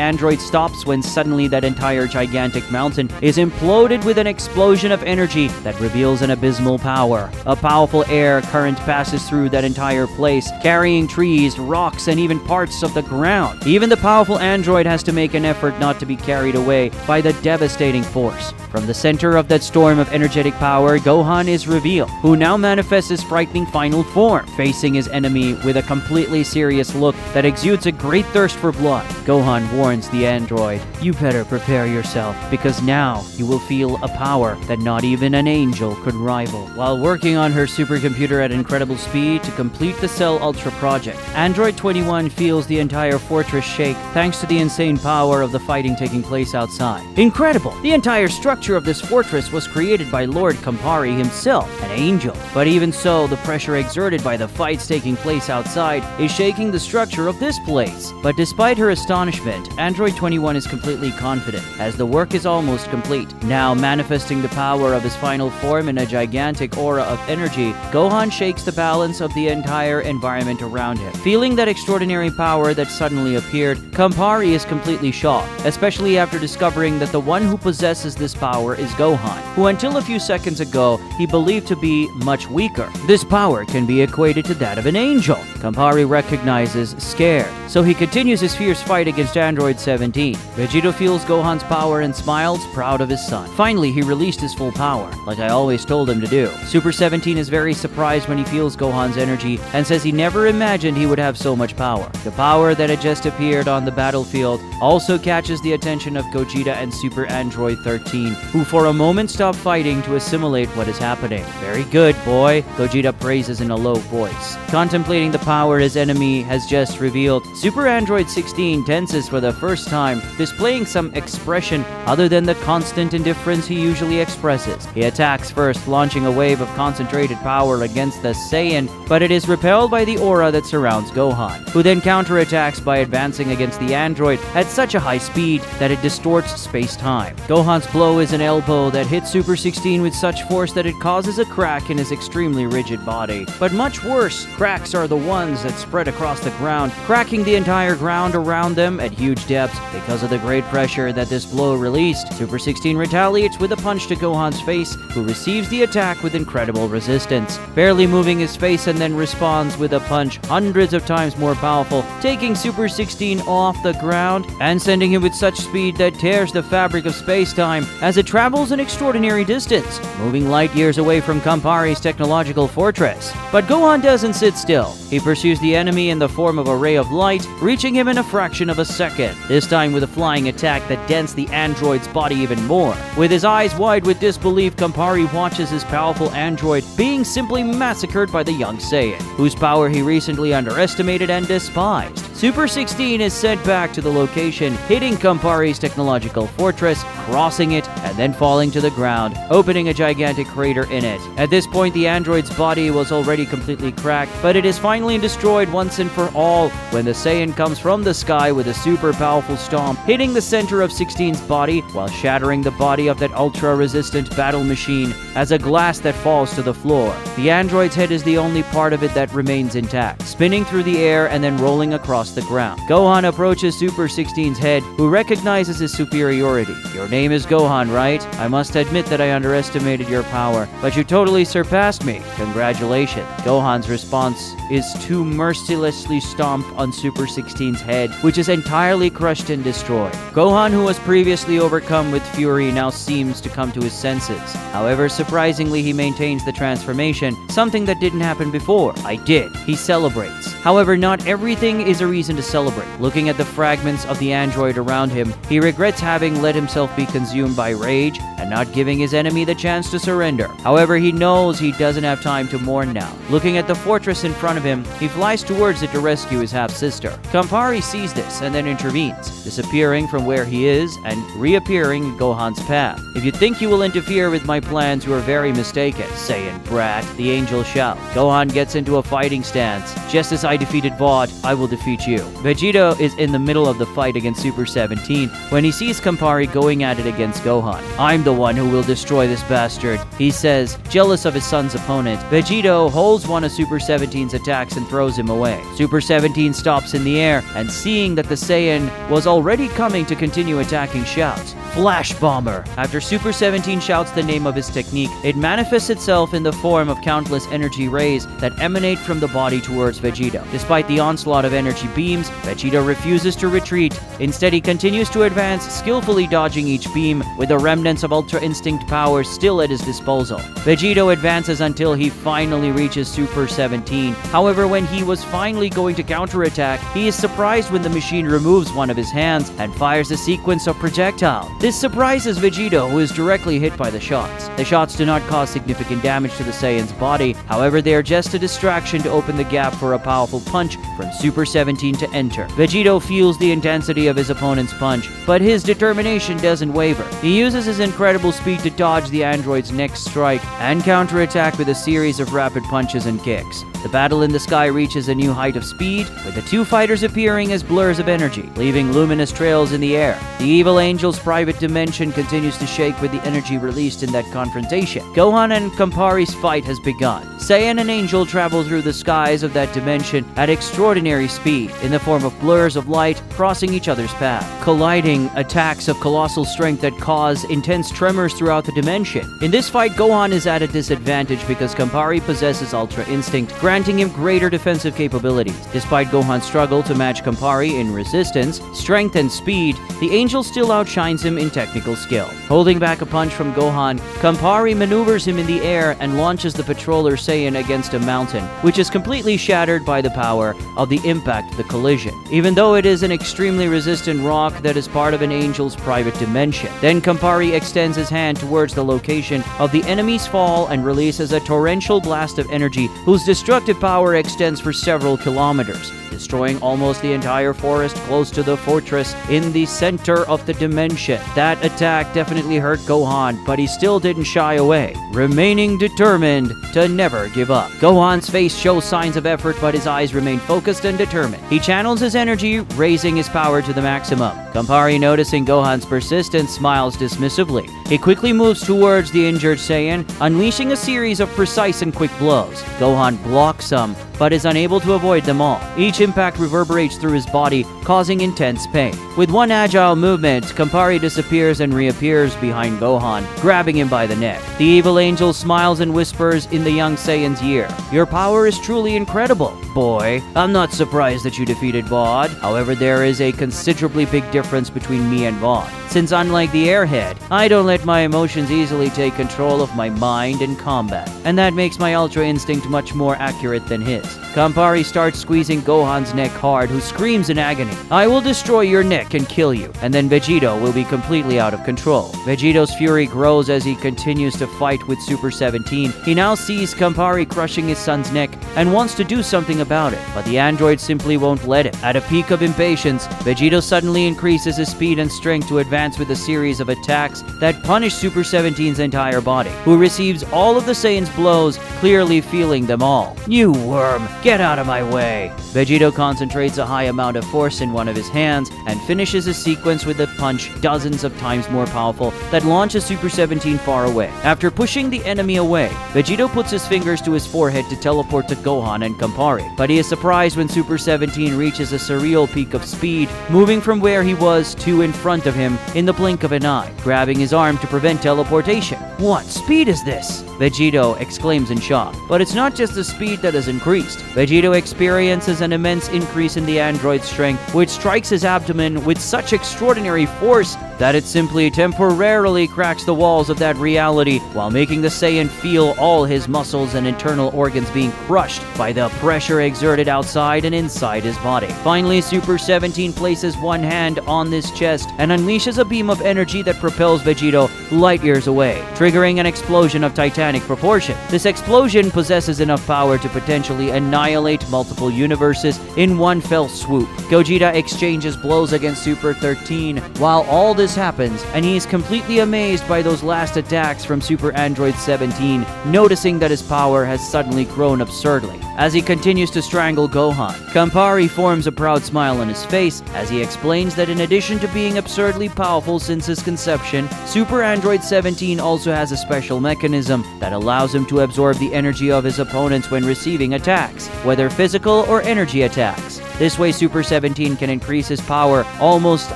android stops when suddenly that entire gigantic mountain is imploded with an explosion of energy that reveals an abysmal power. A powerful air current passes through that entire place, carrying trees, rocks, and even parts of the ground. Even the powerful android has to make an effort not to be carried away by the devastating force. From the center of that storm of energetic power, Gohan is revealed, who now manifests his frightening final form, facing his enemy with a completely serious look that exudes a great thirst for blood. Gohan warns the android, "You better prepare yourself, because now you will feel a power that not even an angel could rival." While working on her supercomputer at incredible speed to complete the Cell Ultra project, Android 21 feels the entire fortress shake thanks to the insane power of the fighting taking place outside. Incredible! The entire structure of this fortress was created by Lord Campari himself, an angel. But even so, the pressure exerted by the fights taking place outside is shaking the structure of this place. But despite her astonishment, Android 21 is completely confident, as the work is almost complete. Now manifesting the power of his final form in a gigantic aura of energy, Gohan shakes the balance of the entire environment around him. Feeling that extraordinary power that suddenly appeared, Campari is completely shocked, especially after discovering that the one who possesses this power is Gohan, who until a few seconds ago he believed to be much weaker. This power can be equated to that of an angel. Campari recognizes, scared, so he continues his fierce fight against Android 17. Vegito feels Gohan's power and smiles, proud of his son. Finally, he released his full power, like I always told him to do. Super 17 is very surprised when he feels Gohan's energy and says he never imagined he would have so much power. The power that had just appeared on the battlefield also catches the attention of Gogeta and Super Android 13, who for a moment stop fighting to assimilate what is happening. Very good, boy, Gogeta praises in a low voice. Contemplating the power his enemy has just revealed, Super Android 16 tenses for the first time, displaying some expression other than the constant indifference he usually expresses. He attacks first, launching a wave of concentrated power against the Saiyan, but it is repelled by the aura that surrounds Gohan, who then counterattacks by advancing against the android at such a high speed that it distorts space-time. Gohan's blow is an elbow that hits Super 16 with such force that it causes a crack in his extremely rigid body. But much worse, cracks are the ones suns that spread across the ground, cracking the entire ground around them at huge depths because of the great pressure that this blow released. Super 16 retaliates with a punch to Gohan's face, who receives the attack with incredible resistance, barely moving his face, and then responds with a punch hundreds of times more powerful, taking Super 16 off the ground and sending him with such speed that tears the fabric of space-time as it travels an extraordinary distance, moving light years away from Campari's technological fortress. But Gohan doesn't sit still. He pursues the enemy in the form of a ray of light, reaching him in a fraction of a second, this time with a flying attack that dents the android's body even more. With his eyes wide with disbelief, Campari watches his powerful android being simply massacred by the young Saiyan, whose power he recently underestimated and despised. Super 16 is sent back to the location, hitting Campari's technological fortress, crossing it, and then falling to the ground, opening a gigantic crater in it. At this point, the android's body was already completely cracked, but it is finally destroyed once and for all when the Saiyan comes from the sky with a super powerful stomp, hitting the center of 16's body while shattering the body of that ultra-resistant battle machine as a glass that falls to the floor. The android's head is the only part of it that remains intact, spinning through the air and then rolling across the ground. Gohan approaches Super 16's head, who recognizes his superiority. "Your name is Gohan, right? I must admit that I underestimated your power, but you totally surpassed me. Congratulations." Gohan's response is to mercilessly stomp on Super 16's head, which is entirely crushed and destroyed. Gohan, who was previously overcome with fury, now seems to come to his senses. However, surprisingly, he maintains the transformation, something that didn't happen before. "I did." He celebrates. However, not everything is a reason to celebrate. Looking at the fragments of the android around him, he regrets having let himself be consumed by rage and not giving his enemy the chance to surrender. However, he knows he doesn't have time to mourn now. Looking at the fortress in front of him, he flies towards it to rescue his half-sister. Campari sees this and then intervenes, disappearing from where he is and reappearing in Gohan's path. "If you think you will interfere with my plans, you are very mistaken, Saiyan brat," the angel shouts. Gohan gets into a fighting stance. "Just as I defeated Vought, I will defeat you." Vegito is in the middle of the fight against Super 17 when he sees Campari going at it against Gohan. "I'm the one who will destroy this bastard," he says, jealous of his son's opponent. Vegito holds one of Super 17's attacks and throws him away. Super 17 stops in the air and, seeing that the Saiyan was already coming to continue attacking, shouts, "Flash Bomber!" After Super 17 shouts the name of his technique, it manifests itself in the form of countless energy rays that emanate from the body towards Vegito. Despite the onslaught of energy beams, Vegito refuses to retreat. Instead, he continues to advance, skillfully dodging each beam with the remnants of Ultra Instinct power still at his disposal. Vegito advances until he finally reaches Super 17. However, when he was finally going to counterattack, he is surprised when the machine removes one of his hands and fires a sequence of projectiles. This surprises Vegito, who is directly hit by the shots. The shots do not cause significant damage to the Saiyan's body, however they are just a distraction to open the gap for a powerful punch from Super 17 to enter. Vegito feels the intensity of his opponent's punch, but his determination doesn't waver. He uses his incredible speed to dodge the android's next strike and counterattack with a series of rapid punches and kicks. The battle in the sky reaches a new height of speed, with the two fighters appearing as blurs of energy, leaving luminous trails in the air. The evil angel's private dimension continues to shake with the energy released in that confrontation. Gohan and Campari's fight has begun. Saiyan and Angel travel through the skies of that dimension at extraordinary speed, in the form of blurs of light crossing each other's path, colliding attacks of colossal strength that cause intense tremors throughout the dimension. In this fight, Gohan is at a disadvantage because Campari possesses Ultra Instinct, granting him greater defensive capabilities. Despite Gohan's struggle to match Campari in resistance, strength, and speed, the Angel still outshines him in technical skill. Holding back a punch from Gohan, Campari maneuvers him in the air and launches the Patroller Saiyan against a mountain, which is completely shattered by the power of the impact of the collision, even though it is an extremely resistant rock that is part of an Angel's private dimension. Then Campari extends his hand towards the location of the enemy's fall and releases a torrential blast of energy whose destructive power extends for several kilometers, destroying almost the entire forest close to the fortress in the center of the dimension. That attack definitely hurt Gohan, but he still didn't shy away, remaining determined to never never give up. Gohan's face shows signs of effort, but his eyes remain focused and determined. He channels his energy, raising his power to the maximum. Campari, noticing Gohan's persistence, smiles dismissively. He quickly moves towards the injured Saiyan, unleashing a series of precise and quick blows. Gohan blocks some, but is unable to avoid them all. Each impact reverberates through his body, causing intense pain. With one agile movement, Campari disappears and reappears behind Gohan, grabbing him by the neck. The evil angel smiles and whispers in the young Saiyan's ear, "Your power is truly incredible, boy. I'm not surprised that you defeated Vod. However, there is a considerably big difference between me and Vod. Since unlike the airhead, I don't let my emotions easily take control of my mind in combat, and that makes my Ultra Instinct much more accurate than his." Campari starts squeezing Gohan's neck hard, who screams in agony, "I will destroy your neck and kill you, and then Vegito will be completely out of control." Vegito's fury grows as he continues to fight with Super 17. He now sees Campari crushing his son's neck and wants to do something about it, but the android simply won't let him. At a peak of impatience, Vegito suddenly increases his speed and strength to advance with a series of attacks that punish Super 17's entire body, who receives all of the Saiyan's blows, clearly feeling them all. "You worm, get out of my way." Vegito concentrates a high amount of force in one of his hands and finishes his sequence with a punch dozens of times more powerful that launches Super 17 far away. After pushing the enemy away, Vegito puts his fingers to his forehead to teleport to Gohan and Campari, but he is surprised when Super 17 reaches a surreal peak of speed, moving from where he was to in front of him in the blink of an eye, grabbing his arm to prevent teleportation. "What speed is this?" Vegito exclaims in shock. But it's not just the speed that has increased. Vegito experiences an immense increase in the android's strength, which strikes his abdomen with such extraordinary force that it simply temporarily cracks the walls of that reality, while making the Saiyan feel all his muscles and internal organs being crushed by the pressure exerted outside and inside his body. Finally, Super 17 places one hand on his chest and unleashes a beam of energy that propels Vegito light years away, triggering an explosion of titanic proportion. This explosion possesses enough power to potentially annihilate multiple universes in one fell swoop. Gogeta exchanges blows against Super 13 while all this happens, and he is completely amazed by those last attacks from Super Android 17, noticing that his power has suddenly grown absurdly. As he continues to strangle Gohan, Campari forms a proud smile on his face as he explains that in addition to being absurdly powerful since his conception, Super Android 17 also has a special mechanism that allows him to absorb the energy of his opponents when receiving attacks, whether physical or energy attacks. This way, Super 17 can increase his power almost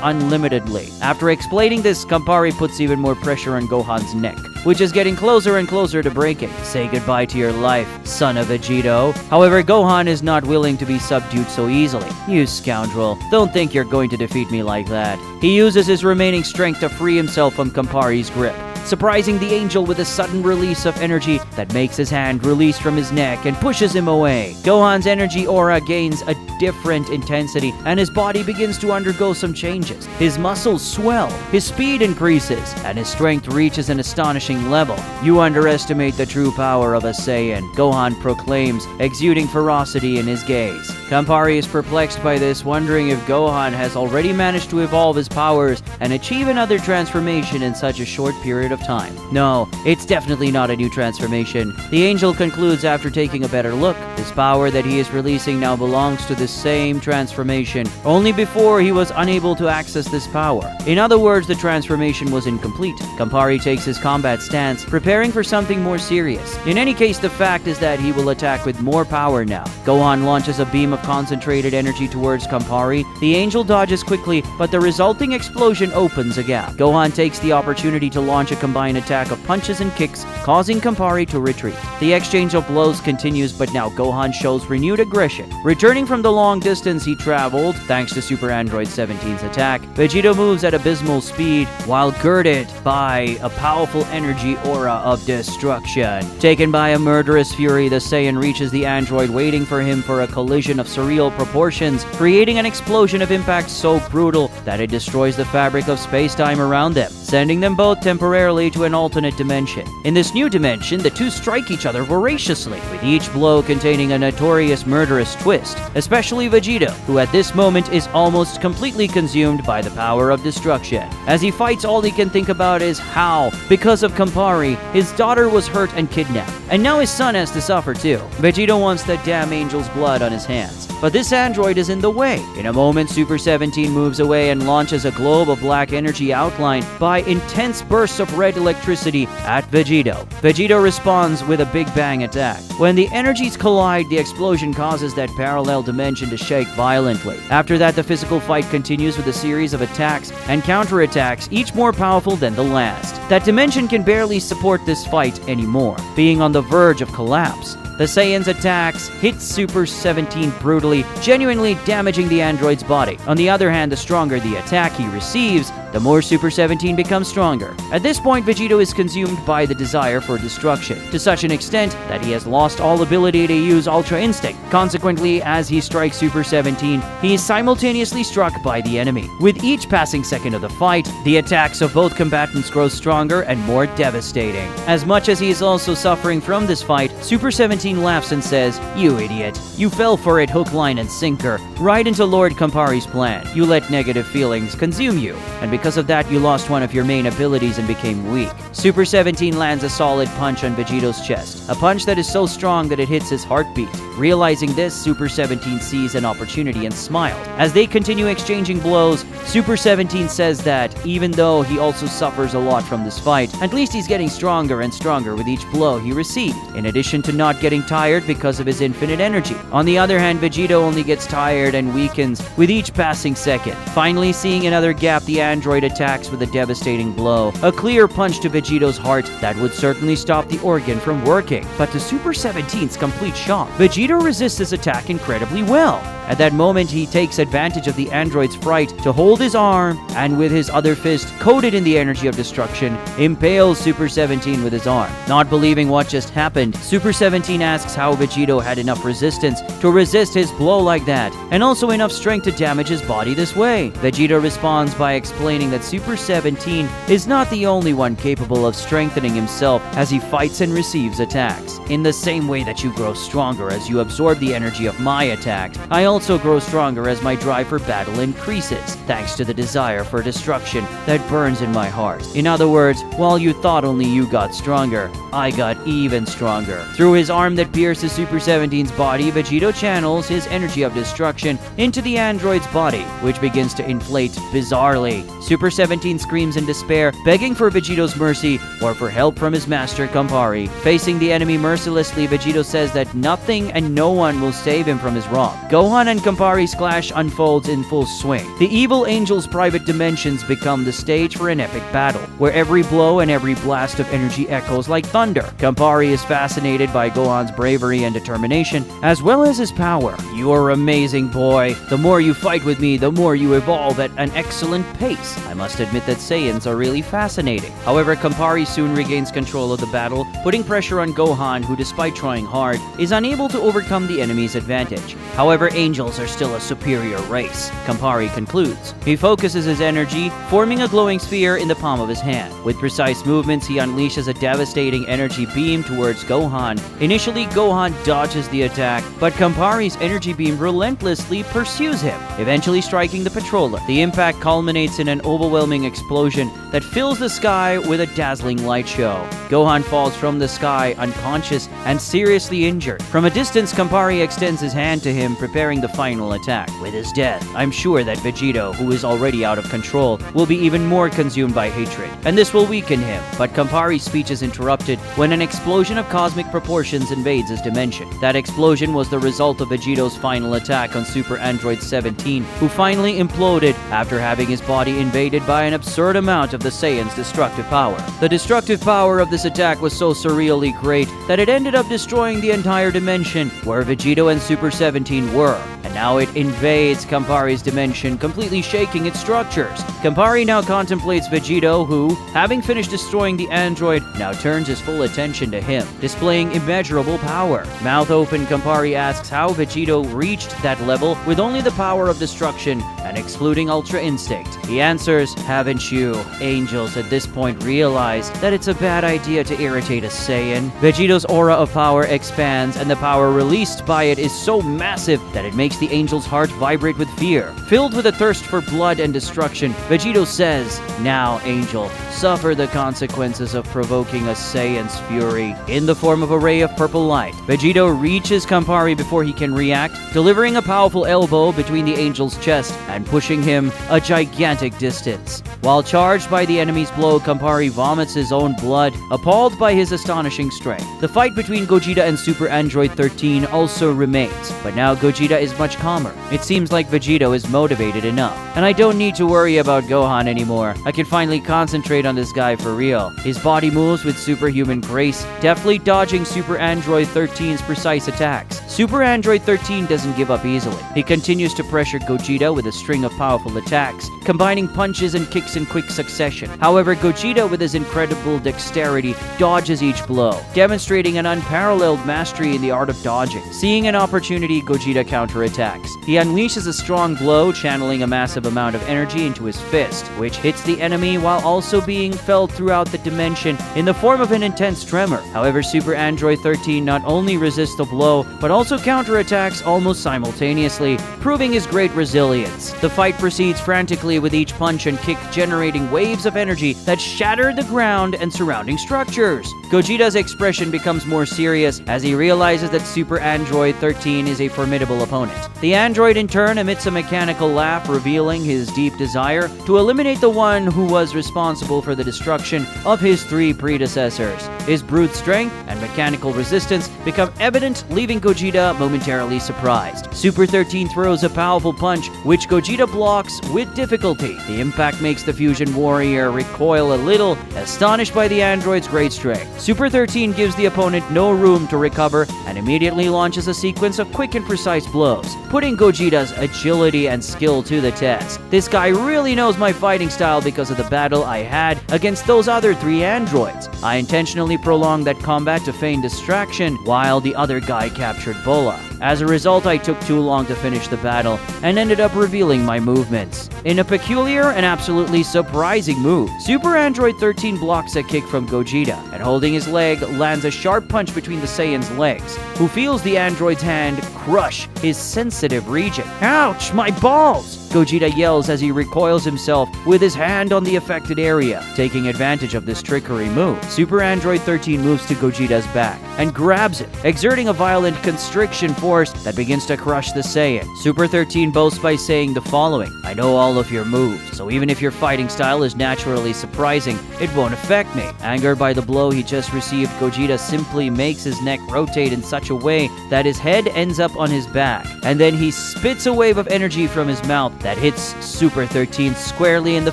unlimitedly. After explaining this, Campari puts even more pressure on Gohan's neck, which is getting closer and closer to breaking. "Say goodbye to your life, son of Vegito." However, Gohan is not willing to be subdued so easily. "You scoundrel, don't think you're going to defeat me like that." He uses his remaining strength to free himself from Campari's grip, surprising the angel with a sudden release of energy that makes his hand release from his neck and pushes him away. Gohan's energy aura gains a different intensity, and his body begins to undergo some changes. His muscles swell, his speed increases, and his strength reaches an astonishing level. "You underestimate the true power of a Saiyan," Gohan proclaims, exuding ferocity in his gaze. Campari is perplexed by this, wondering if Gohan has already managed to evolve his powers and achieve another transformation in such a short period of time. No, it's definitely not a new transformation. The angel concludes after taking a better look. This power that he is releasing now belongs to the same transformation. Only before he was unable to access this power. In other words, the transformation was incomplete. Campari takes his combat stance, preparing for something more serious. In any case, the fact is that he will attack with more power now. Gohan launches a beam of concentrated energy towards Campari. The angel dodges quickly, but the resulting explosion opens a gap. Gohan takes the opportunity to launch a combined attack of punches and kicks, causing Campari to retreat. The exchange of blows continues, but now Gohan shows renewed aggression. Returning from the long distance he traveled, thanks to Super Android 17's attack, Vegito moves at abysmal speed while girded by a powerful energy aura of destruction. Taken by a murderous fury, the Saiyan reaches the android, waiting for him for a collision of surreal proportions, creating an explosion of impact so brutal that it destroys the fabric of space-time around them. sending them both temporarily to an alternate dimension. In this new dimension, the two strike each other voraciously, with each blow containing a notorious murderous twist, especially Vegito, who at this moment is almost completely consumed by the power of destruction. As he fights, all he can think about is how, because of Campari, his daughter was hurt and kidnapped, and now his son has to suffer too. Vegito wants that damn angel's blood on his hands, but this android is in the way. In a moment, Super 17 moves away and launches a globe of black energy outlined by intense bursts of red electricity at Vegito. Vegito responds with a Big Bang attack. When the energies collide, the explosion causes that parallel dimension to shake violently. After that, the physical fight continues with a series of attacks and counterattacks, each more powerful than the last. That dimension can barely support this fight anymore, being on the verge of collapse. The Saiyan's attacks hit Super 17 brutally, genuinely damaging the android's body. On the other hand, the stronger the attack he receives, the more Super 17 becomes stronger. At this point, Vegito is consumed by the desire for destruction, to such an extent that he has lost all ability to use Ultra Instinct. Consequently, as he strikes Super 17, he is simultaneously struck by the enemy. With each passing second of the fight, the attacks of both combatants grow stronger and more devastating. As much as he is also suffering from this fight, Super 17 laughs and says, "You idiot. You fell for it hook, line, and sinker. Right into Lord Campari's plan. You let negative feelings consume you, and because of that, you lost one of your main abilities and became weak." Super 17 lands a solid punch on Vegito's chest, a punch that is so strong that it hits his heartbeat. Realizing this, Super 17 sees an opportunity and smiled. As they continue exchanging blows, Super 17 says that even though he also suffers a lot from this fight, at least he's getting stronger and stronger with each blow he received, in addition to not getting tired because of his infinite energy. On the other hand, Vegito only gets tired and weakens with each passing second. Finally, seeing another gap, the android attacks with a devastating blow, a clear punch to Vegito's heart that would certainly stop the organ from working. But to Super 17's complete shock, Vegito resists his attack incredibly well. At that moment, he takes advantage of the android's fright to hold his arm, and with his other fist, coated in the energy of destruction, impales Super 17 with his arm. Not believing what just happened, Super 17 asks how Vegito had enough resistance to resist his blow like that, and also enough strength to damage his body this way. Vegito responds by explaining that Super 17 is not the only one capable of strengthening himself as he fights and receives attacks. In the same way that you grow stronger as you absorb the energy of my attacks, I also grow stronger as my drive for battle increases, thanks to the desire for destruction that burns in my heart. In other words, while you thought only you got stronger, I got even stronger. Through his arm that pierces Super 17's body, Vegito channels his energy of destruction into the android's body, which begins to inflate bizarrely. Super 17 screams in despair, begging for Vegito's mercy or for help from his master Campari. Facing the enemy mercilessly, Vegito says that nothing and no one will save him from his wrong. Gohan and Campari's clash unfolds in full swing. The evil angel's private dimensions become the stage for an epic battle, where every blow and every blast of energy echoes like thunder. Campari is fascinated by Gohan's bravery and determination, as well as his power. "You are amazing, boy. The more you fight with me, the more you evolve at an excellent pace. I must admit that Saiyans are really fascinating." However, Campari soon regains control of the battle, putting pressure on Gohan, who despite trying hard, is unable to overcome the enemy's advantage. However, angels are still a superior race, Campari concludes. He focuses his energy, forming a glowing sphere in the palm of his hand. With precise movements, he unleashes a devastating energy beam towards Gohan. Initially, Gohan dodges the attack, but Campari's energy beam relentlessly pursues him, eventually striking the patroller. The impact culminates in an overwhelming explosion that fills the sky with a dazzling light show. Gohan falls from the sky unconscious and seriously injured. From a distance, Campari extends his hand to him, preparing the final attack. With his death, I'm sure that Vegito, who is already out of control, will be even more consumed by hatred, and this will weaken him. But Campari's speech is interrupted when an explosion of cosmic proportions invades his dimension. That explosion was the result of Vegito's final attack on Super Android 17, who finally imploded after having his body invaded by an absurd amount of the Saiyan's destructive power. The destructive power of the this attack was so surreally great that it ended up destroying the entire dimension where Vegito and Super 17 were. And now it invades Campari's dimension, completely shaking its structures. Campari now contemplates Vegito, who, having finished destroying the android, now turns his full attention to him, displaying immeasurable power. Mouth open, Campari asks how Vegito reached that level with only the power of destruction and excluding Ultra Instinct. He answers, "Haven't you, angels, at this point realized that it's a bad idea to irritate a Saiyan?" Vegito's aura of power expands, and the power released by it is so massive that it makes the angel's heart vibrate with fear. Filled with a thirst for blood and destruction, Vegito says, "Now, angel, suffer the consequences of provoking a Saiyan's fury," in the form of a ray of purple light. Vegito reaches Campari before he can react, delivering a powerful elbow between the angel's chest and pushing him a gigantic distance. While charged by the enemy's blow, Campari vomits his own blood, appalled by his astonishing strength. The fight between Gogeta and Super Android 13 also remains, but now Gogeta is much calmer. It seems like Vegito is motivated enough, and I don't need to worry about Gohan anymore. I can finally concentrate on this guy for real. His body moves with superhuman grace, deftly dodging Super Android 13's precise attacks. Super Android 13 doesn't give up easily. He continues to pressure Gogeta with a string of powerful attacks, combining punches and kicks in quick succession. However, Gogeta, with his incredible dexterity, dodges each blow, demonstrating an unparalleled mastery in the art of dodging. Seeing an opportunity, Gogeta counterattacks. He unleashes a strong blow, channeling a massive amount of energy into his fist, which hits the enemy while also being felt throughout the dimension in the form of an intense tremor. However, Super Android 13 not only resists the blow, but also counterattacks almost simultaneously, proving his great resilience. The fight proceeds frantically, with each punch and kick generating waves of energy that shatter the ground and surrounding structures. Gogeta's expression becomes more serious as he realizes that Super Android 13 is a formidable opponent. The android in turn emits a mechanical laugh, revealing his deep desire to eliminate the one who was responsible for the destruction of his three predecessors. His brute strength and mechanical resistance become evident, leaving Gogeta momentarily surprised. Super 13 throws a powerful punch, which Gogeta blocks with difficulty. The impact makes the fusion warrior recoil a little, astonished by the android's great strength. Super 13 gives the opponent no room to recover and immediately launches a sequence of quick and precise blows, putting Gogeta's agility and skill to the test. This guy really knows my fighting style because of the battle I had against those other three androids. I intentionally prolonged that combat to feign distraction while the other guy captured Bulla. As a result, I took too long to finish the battle and ended up revealing my movements. In a peculiar and absolutely surprising move, Super Android 13 blocks a kick from Gogeta and, holding his leg, lands a sharp punch between the Saiyan's legs, who feels the android's hand crush his sensitive region. "Ouch, my balls!" Gogeta yells as he recoils himself with his hand on the affected area. Taking advantage of this trickery move, Super Android 13 moves to Gogeta's back and grabs him, exerting a violent constriction force that begins to crush the Saiyan. Super 13 boasts by saying the following: "I know all of your moves, so even if your fighting style is naturally surprising, it won't affect me." Angered by the blow he just received, Gogeta simply makes his neck rotate in such a way that his head ends up on his back, and then he spits a wave of energy from his mouth that hits Super 13 squarely in the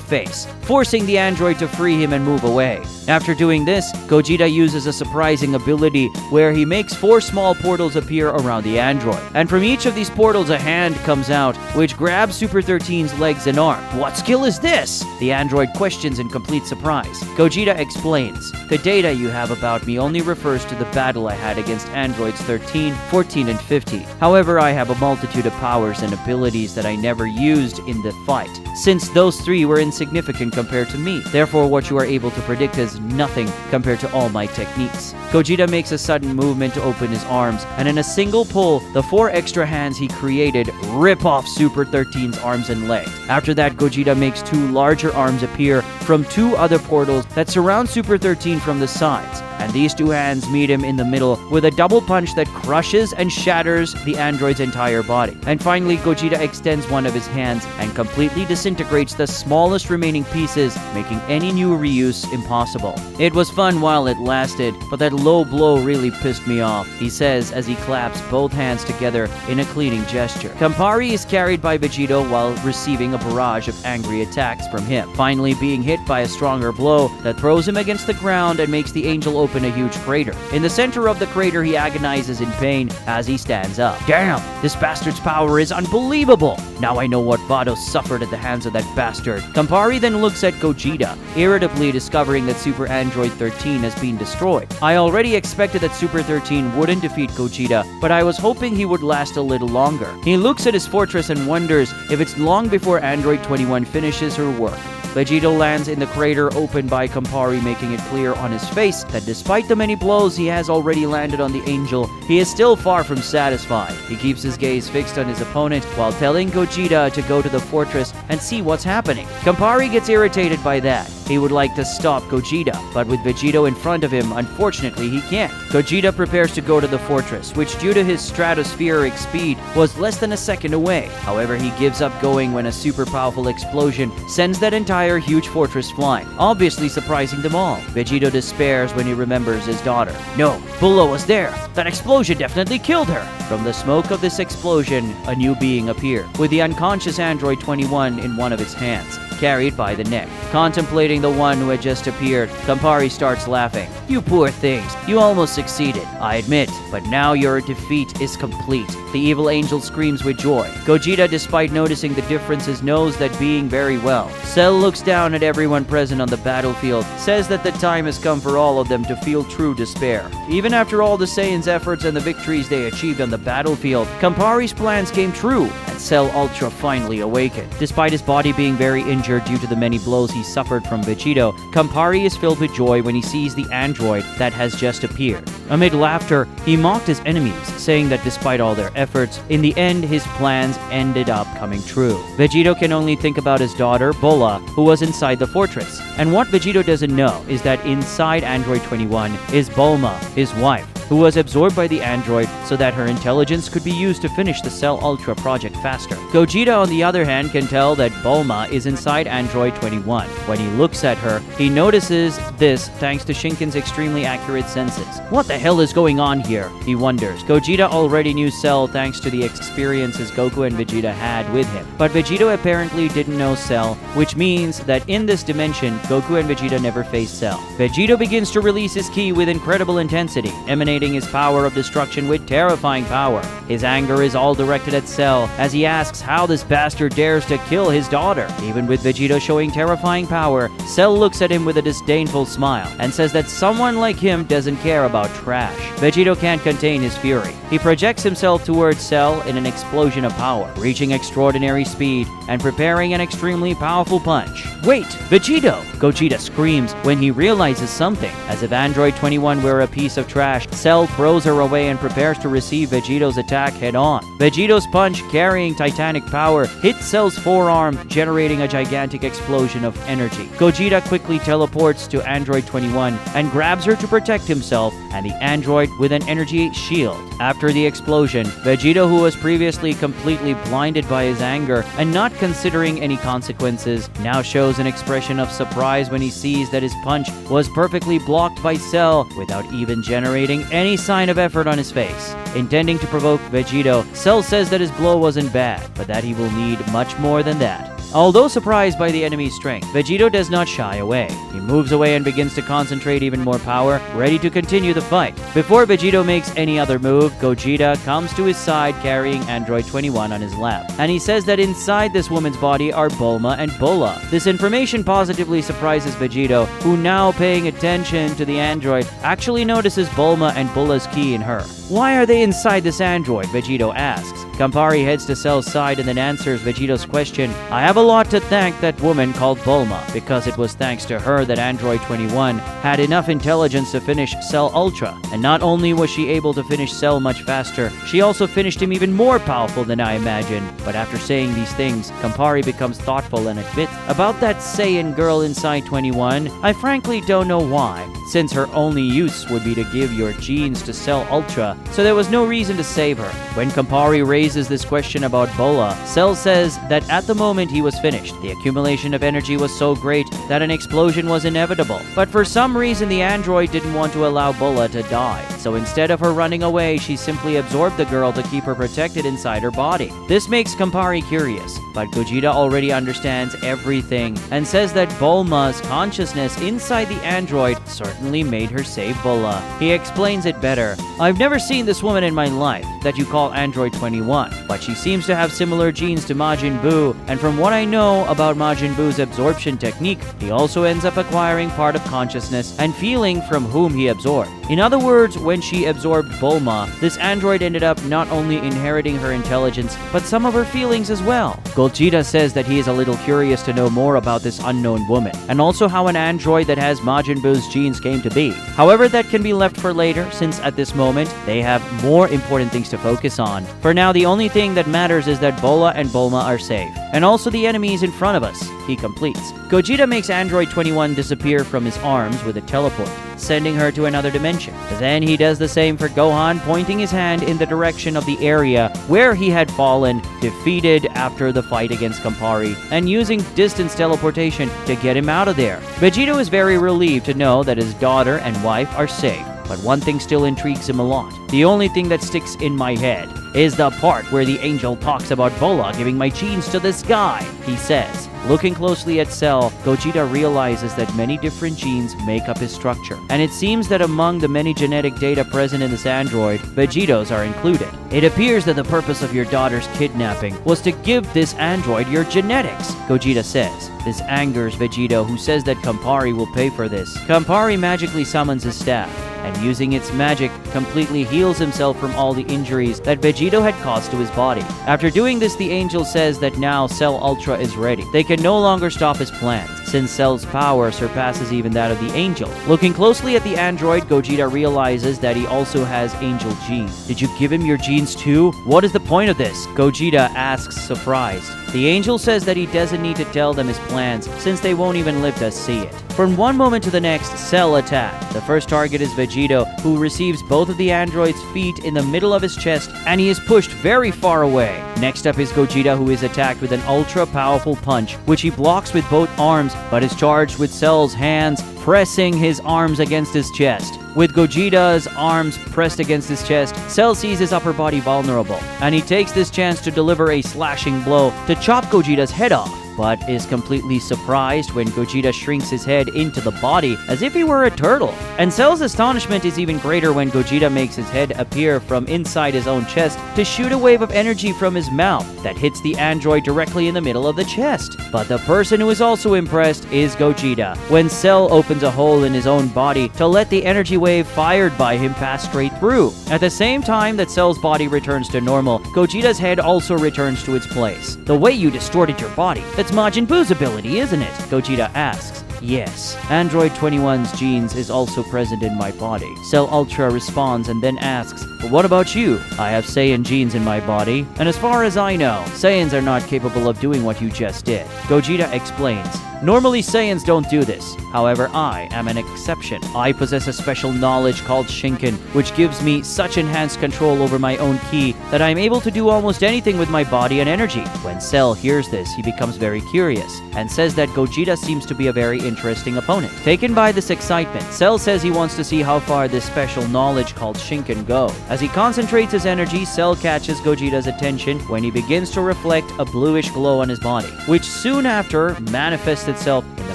face, forcing the android to free him and move away. After doing this, Gogeta uses a surprising ability where he makes 4 small portals appear around the android, and from each of these portals a hand comes out, which grabs Super 13's legs and arm. "What skill is this?" the android questions in complete surprise. Gogeta explains, "The data you have about me only refers to the battle I had against androids 13, 14, and 15. However, I have a multitude of powers and abilities that I never used in the fight, since those 3 were insignificant compared to me. Therefore, what you are able to predict is nothing compared to all my techniques." Gogeta makes a sudden movement to open his arms, and in a single pull, the 4 extra hands he created rip off Super 13's arms and legs. After that, Gogeta makes 2 larger arms appear from 2 other portals that surround Super 13 from the sides, and these two hands meet him in the middle with a double punch that crushes and shatters the android's entire body. And finally, Gogeta extends one of his hands and completely disintegrates the smallest remaining pieces, making any new reuse impossible. It was fun while it lasted, but that low blow really pissed me off, he says as he claps both hands together in a cleaning gesture. Campari is carried by Vegito while receiving a barrage of angry attacks from him, finally being hit by a stronger blow that throws him against the ground and makes the angel open a huge crater. In the center of the crater, he agonizes in pain as he stands up. Damn, this bastard's power is unbelievable! Now I know what Vado suffered at the hands of that bastard. Campari then looks at Gogeta, irritably discovering that Super Android 13 has been destroyed. I already expected that Super 13 wouldn't defeat Gogeta, but I was hoping he would last a little longer. He looks at his fortress and wonders if it's long before Android 21 finishes her work. Vegito lands in the crater opened by Campari, making it clear on his face that despite the many blows he has already landed on the angel, he is still far from satisfied. He keeps his gaze fixed on his opponent while telling Gogeta to go to the fortress and see what's happening. Campari gets irritated by that. He would like to stop Gogeta, but with Vegito in front of him, unfortunately he can't. Gogeta prepares to go to the fortress, which due to his stratospheric speed was less than a second away. However, he gives up going when a super powerful explosion sends that entire huge fortress flying, obviously surprising them all. Vegito despairs when he remembers his daughter. No, Bulla was there. That explosion definitely killed her. From the smoke of this explosion, a new being appeared, with the unconscious Android 21 in one of its hands, carried by the neck. Contemplating the one who had just appeared, Campari starts laughing. You poor things, you almost succeeded, I admit, but now your defeat is complete. The evil angel screams with joy. Gogeta, despite noticing the differences, knows that being very well. Cell looks down at everyone present on the battlefield, says that the time has come for all of them to feel true despair. Even after all the Saiyans' efforts and the victories they achieved on the battlefield, Campari's plans came true, and Cell Ultra finally awakened. Despite his body being very injured due to the many blows he suffered from Vegito, Campari is filled with joy when he sees the android that has just appeared. Amid laughter, he mocked his enemies, saying that despite all their efforts, in the end his plans ended up coming true. Vegito can only think about his daughter, Bulla, who was inside the fortress. And what Vegito doesn't know is that inside Android 21 is Bulma, his wife, who was absorbed by the android so that her intelligence could be used to finish the Cell Ultra project faster. Gogeta, on the other hand, can tell that Bulma is inside Android 21. When he looks at her, he notices this thanks to Shinken's extremely accurate senses. What the hell is going on here? He wonders. Gogeta already knew Cell thanks to the experiences Goku and Vegeta had with him. But Vegito apparently didn't know Cell, which means that in this dimension, Goku and Vegeta never faced Cell. Vegito begins to release his ki with incredible intensity, emanating his power of destruction with terrifying power. His anger is all directed at Cell as he asks how this bastard dares to kill his daughter. Even with Vegito showing terrifying power, Cell looks at him with a disdainful smile and says that someone like him doesn't care about trash. Vegito can't contain his fury. He projects himself towards Cell in an explosion of power, reaching extraordinary speed and preparing an extremely powerful punch. Wait, Vegito! Gogeta screams when he realizes something. As if Android 21 were a piece of trash, Cell throws her away and prepares to receive Vegito's attack head-on. Vegito's punch, carrying titanic power, hits Cell's forearm, generating a gigantic explosion of energy. Gogeta quickly teleports to Android 21 and grabs her to protect himself and the android with an energy shield. After the explosion, Vegito, who was previously completely blinded by his anger and not considering any consequences, now shows an expression of surprise when he sees that his punch was perfectly blocked by Cell without even generating any sign of effort on his face. Intending to provoke Vegito, Cell says that his blow wasn't bad, but that he will need much more than that. Although surprised by the enemy's strength, Vegito does not shy away. He moves away and begins to concentrate even more power, ready to continue the fight. Before Vegito makes any other move, Gogeta comes to his side carrying Android 21 on his lap. And he says that inside this woman's body are Bulma and Bulla. This information positively surprises Vegito, who now paying attention to the android, actually notices Bulma and Bulla's ki in her. Why are they inside this android? Vegito asks. Campari heads to Cell's side and then answers Vegito's question. I have a lot to thank that woman called Bulma, because it was thanks to her that Android 21 had enough intelligence to finish Cell Ultra. And not only was she able to finish Cell much faster, she also finished him even more powerful than I imagined. But after saying these things, Campari becomes thoughtful and admits, about that Saiyan girl inside 21, I frankly don't know why, since her only use would be to give your genes to Cell Ultra, so there was no reason to save her. When Campari raises this question about Bulla, Cell says that at the moment he was finished, the accumulation of energy was so great that an explosion was inevitable. But for some reason the android didn't want to allow Bulla to die, so instead of her running away, she simply absorbed the girl to keep her protected inside her body. This makes Campari curious, but Gogeta already understands everything and says that Bulma's consciousness inside the android certainly made her save Bulla. He explains it better. I've never seen this woman in my life that you call Android 21, but she seems to have similar genes to Majin Buu, and from what I know about Majin Buu's absorption technique, he also ends up acquiring part of consciousness and feeling from whom he absorbed. In other words, when she absorbed Bulma, this android ended up not only inheriting her intelligence, but some of her feelings as well. Gogeta says that he is a little curious to know more about this unknown woman, and also how an android that has Majin Buu's genes came to be. However, that can be left for later, since at this moment, they have more important things to focus on. For now, the only thing that matters is that Bulla and Bulma are safe, and also the enemies in front of us, he completes. Gogeta makes Android 21 disappear from his arms with a teleport, sending her to another dimension. Then he does the same for Gohan, pointing his hand in the direction of the area where he had fallen, defeated after the fight against Campari, and using distance teleportation to get him out of there. Vegito is very relieved to know that his daughter and wife are safe, but one thing still intrigues him a lot. The only thing that sticks in my head is the part where the angel talks about Bulla giving my genes to this guy, he says. Looking closely at Cell, Gogeta realizes that many different genes make up his structure, and it seems that among the many genetic data present in this android, Vegito's are included. It appears that the purpose of your daughter's kidnapping was to give this android your genetics, Gogeta says. This angers Vegito, who says that Campari will pay for this. Campari magically summons his staff, and using its magic, completely heals himself from all the injuries that Vegito had caused to his body. After doing this, the angel says that now Cell Ultra is ready. They can no longer stop his plans, since Cell's power surpasses even that of the angel. Looking closely at the android, Gogeta realizes that he also has angel genes. Did you give him your genes too? What is the point of this? Gogeta asks, surprised. The angel says that he doesn't need to tell them his plans, since they won't even live to see it. From one moment to the next, Cell attack. The first target is Vegito, who receives both of the android's feet in the middle of his chest, and he is pushed very far away. Next up is Gogeta, who is attacked with an ultra-powerful punch, which he blocks with both arms, but is charged with Cell's hands, pressing his arms against his chest. With Gogeta's arms pressed against his chest, Cell sees his upper body vulnerable, and he takes this chance to deliver a slashing blow to chop Gogeta's head off, but is completely surprised when Gogeta shrinks his head into the body as if he were a turtle. And Cell's astonishment is even greater when Gogeta makes his head appear from inside his own chest to shoot a wave of energy from his mouth that hits the android directly in the middle of the chest. But the person who is also impressed is Gogeta, when Cell opens a hole in his own body to let the energy wave fired by him pass straight through. At the same time that Cell's body returns to normal, Gogeta's head also returns to its place. The way you distorted your body, that's Majin Buu's ability, isn't it? Gogeta asks. Yes. Android 21's genes is also present in my body. Cell Ultra responds and then asks, but what about you? I have Saiyan genes in my body, and as far as I know, Saiyans are not capable of doing what you just did. Gogeta explains. Normally, Saiyans don't do this. However, I am an exception. I possess a special knowledge called Shinken, which gives me such enhanced control over my own ki that I am able to do almost anything with my body and energy. When Cell hears this, he becomes very curious and says that Gogeta seems to be a very interesting opponent. Taken by this excitement, Cell says he wants to see how far this special knowledge called Shinken go. As he concentrates his energy, Cell catches Gogeta's attention when he begins to reflect a bluish glow on his body, which soon after manifests itself in the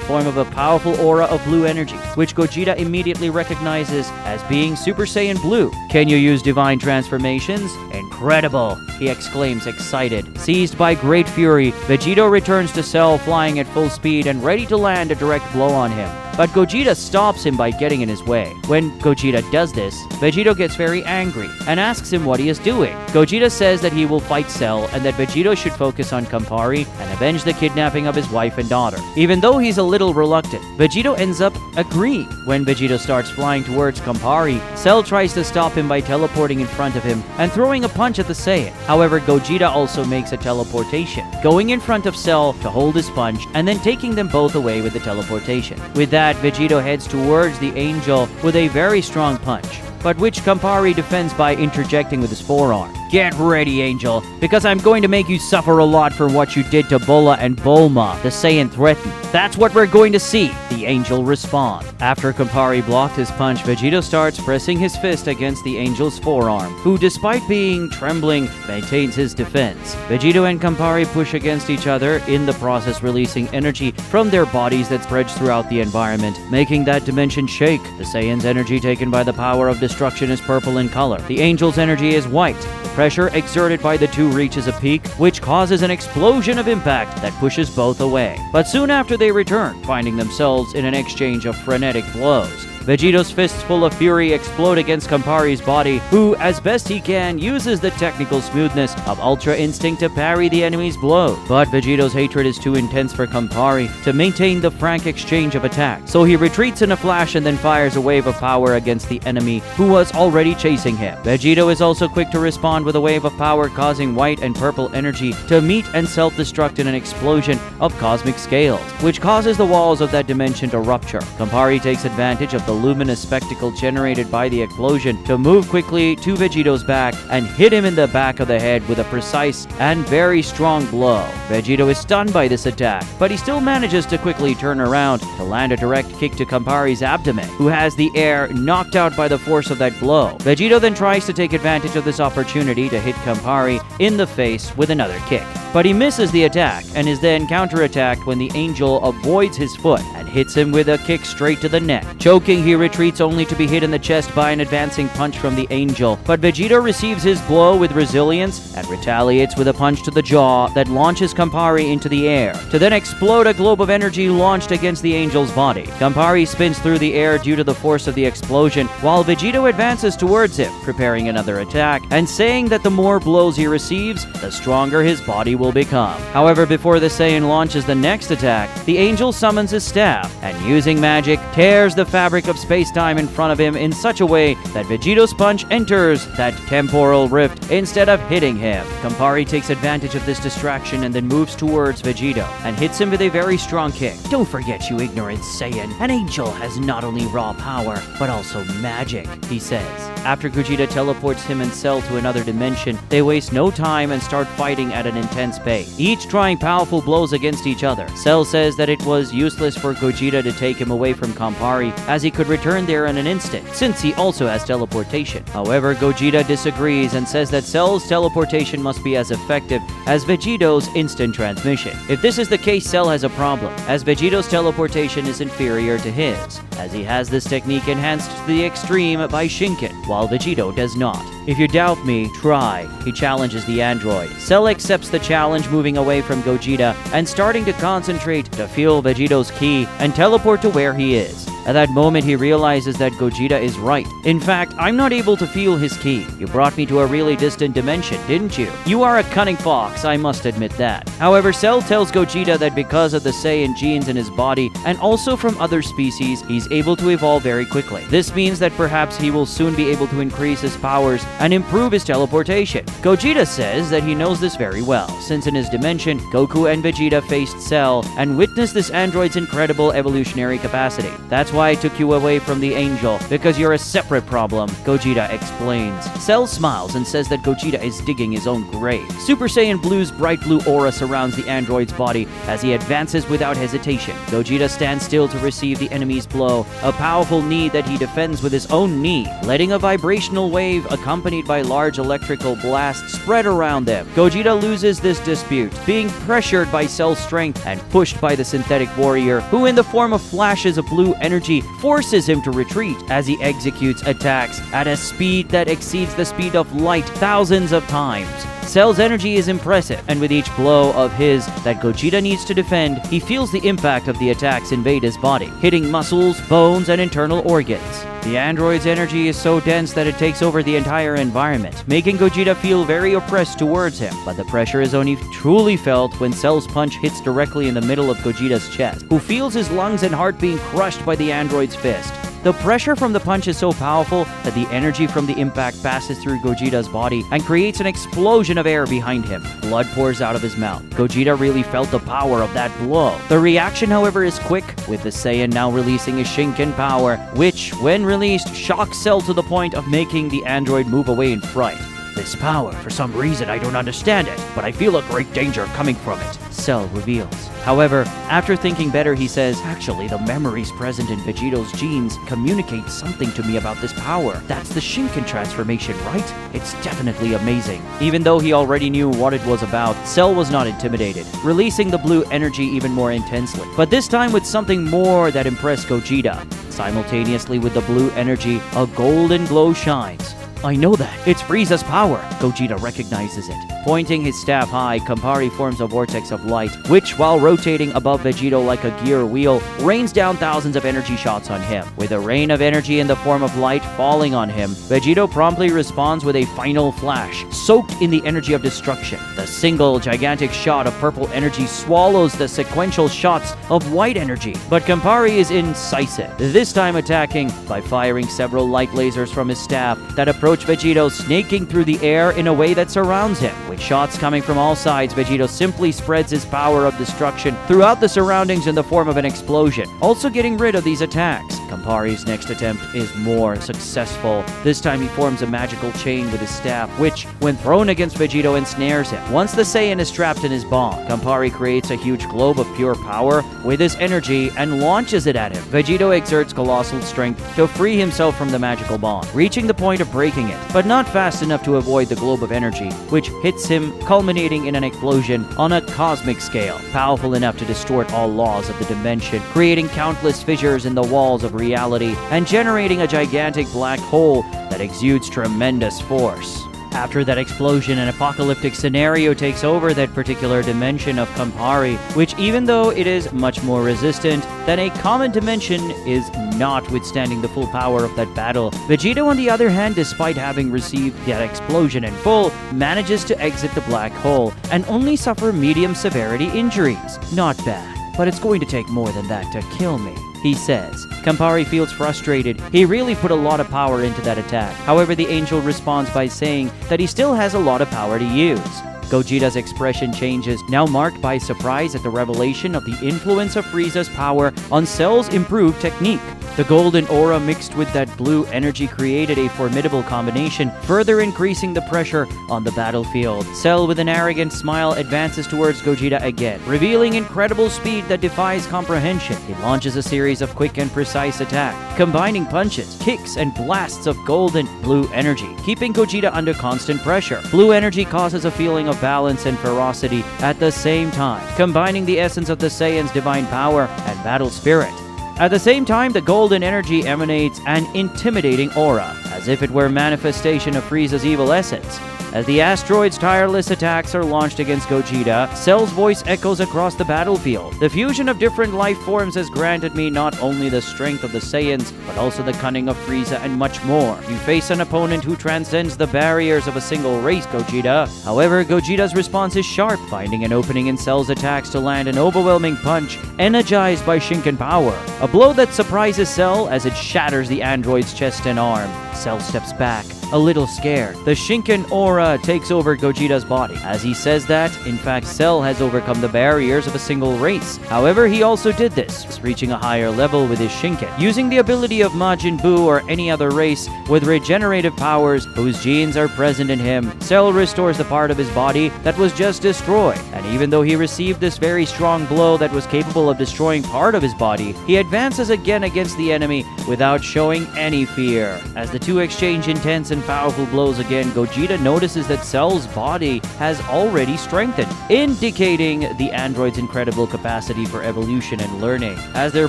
form of a powerful aura of blue energy, which Gogeta immediately recognizes as being Super Saiyan Blue. Can you use divine transformations? Incredible! He exclaims, excited. Seized by great fury, Vegito returns to Cell, flying at full speed and ready to land a direct blow on him. but Gogeta stops him by getting in his way. When Gogeta does this, Vegito gets very angry and asks him what he is doing. Gogeta says that he will fight Cell and that Vegito should focus on Campari and avenge the kidnapping of his wife and daughter. Even though he's a little reluctant, Vegito ends up agreeing. When Vegito starts flying towards Campari, Cell tries to stop him by teleporting in front of him and throwing a punch at the Saiyan. However, Gogeta also makes a teleportation, going in front of Cell to hold his punch and then taking them both away with the teleportation. With that, Vegito heads towards the Angel with a very strong punch, but which Campari defends by interjecting with his forearm. Get ready, Angel, because I'm going to make you suffer a lot for what you did to Bulla and Bulma, the Saiyan threatened. That's what we're going to see, the Angel respond. After Campari blocked his punch, Vegito starts pressing his fist against the Angel's forearm, who despite being trembling, maintains his defense. Vegito and Campari push against each other, in the process releasing energy from their bodies that spreads throughout the environment, making that dimension shake. The Saiyan's energy taken by the power of destruction is purple in color. The Angel's energy is white. The pressure exerted by the two reaches a peak, which causes an explosion of impact that pushes both away. But soon after they return, finding themselves in an exchange of frenetic blows. Vegito's fists full of fury explode against Campari's body, who, as best he can, uses the technical smoothness of Ultra Instinct to parry the enemy's blow. But Vegito's hatred is too intense for Campari to maintain the frank exchange of attacks, so he retreats in a flash and then fires a wave of power against the enemy, who was already chasing him. Vegito is also quick to respond with a wave of power causing white and purple energy to meet and self-destruct in an explosion of cosmic scales, which causes the walls of that dimension to rupture. Campari takes advantage of the luminous spectacle generated by the explosion to move quickly to Vegito's back and hit him in the back of the head with a precise and very strong blow. Vegito is stunned by this attack, but he still manages to quickly turn around to land a direct kick to Campari's abdomen, who has the air knocked out by the force of that blow. Vegito then tries to take advantage of this opportunity to hit Campari in the face with another kick, but he misses the attack and is then counterattacked when the Angel avoids his foot and hits him with a kick straight to the neck. Choking, he retreats only to be hit in the chest by an advancing punch from the Angel, but Vegito receives his blow with resilience and retaliates with a punch to the jaw that launches Campari into the air, to then explode a globe of energy launched against the Angel's body. Campari spins through the air due to the force of the explosion, while Vegito advances towards him, preparing another attack, and saying that the more blows he receives, the stronger his body will become. However, before the Saiyan launches the next attack, the Angel summons his staff, and using magic, tears the fabric of space-time in front of him in such a way that Vegito's punch enters that temporal rift instead of hitting him. Campari takes advantage of this distraction and then moves towards Vegito and hits him with a very strong kick. Don't forget, you ignorant Saiyan, an Angel has not only raw power, but also magic, he says. After Gogeta teleports him and Cell to another dimension, they waste no time and start fighting at an intense pace, each trying powerful blows against each other. Cell says that it was useless for Gogeta to take him away from Campari, as he could return there in an instant, since he also has teleportation. However, Gogeta disagrees and says that Cell's teleportation must be as effective as Vegito's instant transmission. If this is the case, Cell has a problem, as Vegito's teleportation is inferior to his, as he has this technique enhanced to the extreme by Shinken, while Vegito does not. If you doubt me, try, he challenges the android. Cell accepts the challenge, moving away from Gogeta and starting to concentrate to feel Vegito's ki and teleport to where he is. At that moment, he realizes that Gogeta is right. In fact, I'm not able to feel his ki. You brought me to a really distant dimension, didn't you? You are a cunning fox, I must admit that. However, Cell tells Gogeta that because of the Saiyan genes in his body, and also from other species, he's able to evolve very quickly. This means that perhaps he will soon be able to increase his powers and improve his teleportation. Gogeta says that he knows this very well, since in his dimension, Goku and Vegeta faced Cell and witnessed this android's incredible evolutionary capacity. That's why I took you away from the Angel, because you're a separate problem, Gogeta explains. Cell smiles and says that Gogeta is digging his own grave. Super Saiyan Blue's bright blue aura surrounds the android's body as he advances without hesitation. Gogeta stands still to receive the enemy's blow, a powerful knee that he defends with his own knee, letting a vibrational wave accompanied by large electrical blasts spread around them. Gogeta loses this dispute, being pressured by Cell's strength and pushed by the synthetic warrior, who in the form of flashes of blue energy forces him to retreat as he executes attacks at a speed that exceeds the speed of light thousands of times. Cell's energy is impressive, and with each blow of his that Gogeta needs to defend, he feels the impact of the attacks invade his body, hitting muscles, bones, and internal organs. The android's energy is so dense that it takes over the entire environment, making Gogeta feel very oppressed towards him. But the pressure is only truly felt when Cell's punch hits directly in the middle of Gogeta's chest, who feels his lungs and heart being crushed by the android's fist. The pressure from the punch is so powerful that the energy from the impact passes through Gogeta's body and creates an explosion of air behind him. Blood pours out of his mouth. Gogeta really felt the power of that blow. The reaction, however, is quick, with the Saiyan now releasing his Shinken power, which, when released, shocks Cell to the point of making the android move away in fright. This power, for some reason I don't understand it, but I feel a great danger coming from it, Cell reveals. However, after thinking better, he says, actually, the memories present in Vegito's genes communicate something to me about this power. That's the Shinken transformation, right? It's definitely amazing. Even though he already knew what it was about, Cell was not intimidated, releasing the blue energy even more intensely. But this time with something more that impressed Gogeta. Simultaneously with the blue energy, a golden glow shines. I know that. It's Frieza's power. Gogeta recognizes it. Pointing his staff high, Campari forms a vortex of light, which, while rotating above Vegito like a gear wheel, rains down thousands of energy shots on him. With a rain of energy in the form of light falling on him, Vegito promptly responds with a final flash, soaked in the energy of destruction. The single gigantic shot of purple energy swallows the sequential shots of white energy, but Campari is incisive, this time attacking by firing several light lasers from his staff that approach Vegito, snaking through the air in a way that surrounds him. With shots coming from all sides, Vegito simply spreads his power of destruction throughout the surroundings in the form of an explosion, also getting rid of these attacks. Campari's next attempt is more successful. This time he forms a magical chain with his staff, which, when thrown against Vegito, ensnares him. Once the Saiyan is trapped in his bond, Campari creates a huge globe of pure power with his energy and launches it at him. Vegito exerts colossal strength to free himself from the magical bond, reaching the point of breaking it, but not fast enough to avoid the globe of energy, which hits him, culminating in an explosion on a cosmic scale, powerful enough to distort all laws of the dimension, creating countless fissures in the walls of reality and generating a gigantic black hole that exudes tremendous force. After that explosion, an apocalyptic scenario takes over that particular dimension of Campari, which, even though it is much more resistant than a common dimension, is not withstanding the full power of that battle. Vegito, on the other hand, despite having received that explosion in full, manages to exit the black hole and only suffer medium severity injuries. Not bad, but it's going to take more than that to kill me, he says. Campari feels frustrated. He really put a lot of power into that attack. However, the angel responds by saying that he still has a lot of power to use. Gogeta's expression changes, now marked by surprise at the revelation of the influence of Frieza's power on Cell's improved technique. The golden aura mixed with that blue energy created a formidable combination, further increasing the pressure on the battlefield. Cell, with an arrogant smile, advances towards Gogeta again, revealing incredible speed that defies comprehension. He launches a series of quick and precise attacks, combining punches, kicks, and blasts of golden blue energy, keeping Gogeta under constant pressure. Blue energy causes a feeling of balance and ferocity at the same time, combining the essence of the Saiyan's divine power and battle spirit. At the same time, the golden energy emanates an intimidating aura, as if it were a manifestation of Frieza's evil essence. As the asteroid's tireless attacks are launched against Gogeta, Cell's voice echoes across the battlefield. The fusion of different life forms has granted me not only the strength of the Saiyans, but also the cunning of Frieza and much more. You face an opponent who transcends the barriers of a single race, Gogeta. However, Gogeta's response is sharp, finding an opening in Cell's attacks to land an overwhelming punch, energized by Shinken power. A blow that surprises Cell as it shatters the android's chest and arm. Cell steps back, a little scared. The Shinken aura takes over Gogeta's body. As he says that, in fact, Cell has overcome the barriers of a single race. However, he also did this, reaching a higher level with his Shinken, using the ability of Majin Buu or any other race with regenerative powers whose genes are present in him. Cell restores the part of his body that was just destroyed, and even though he received this very strong blow that was capable of destroying part of his body, he advances again against the enemy without showing any fear. As the two exchange intense and powerful blows again, Gogeta notices that Cell's body has already strengthened, indicating the android's incredible capacity for evolution and learning. As their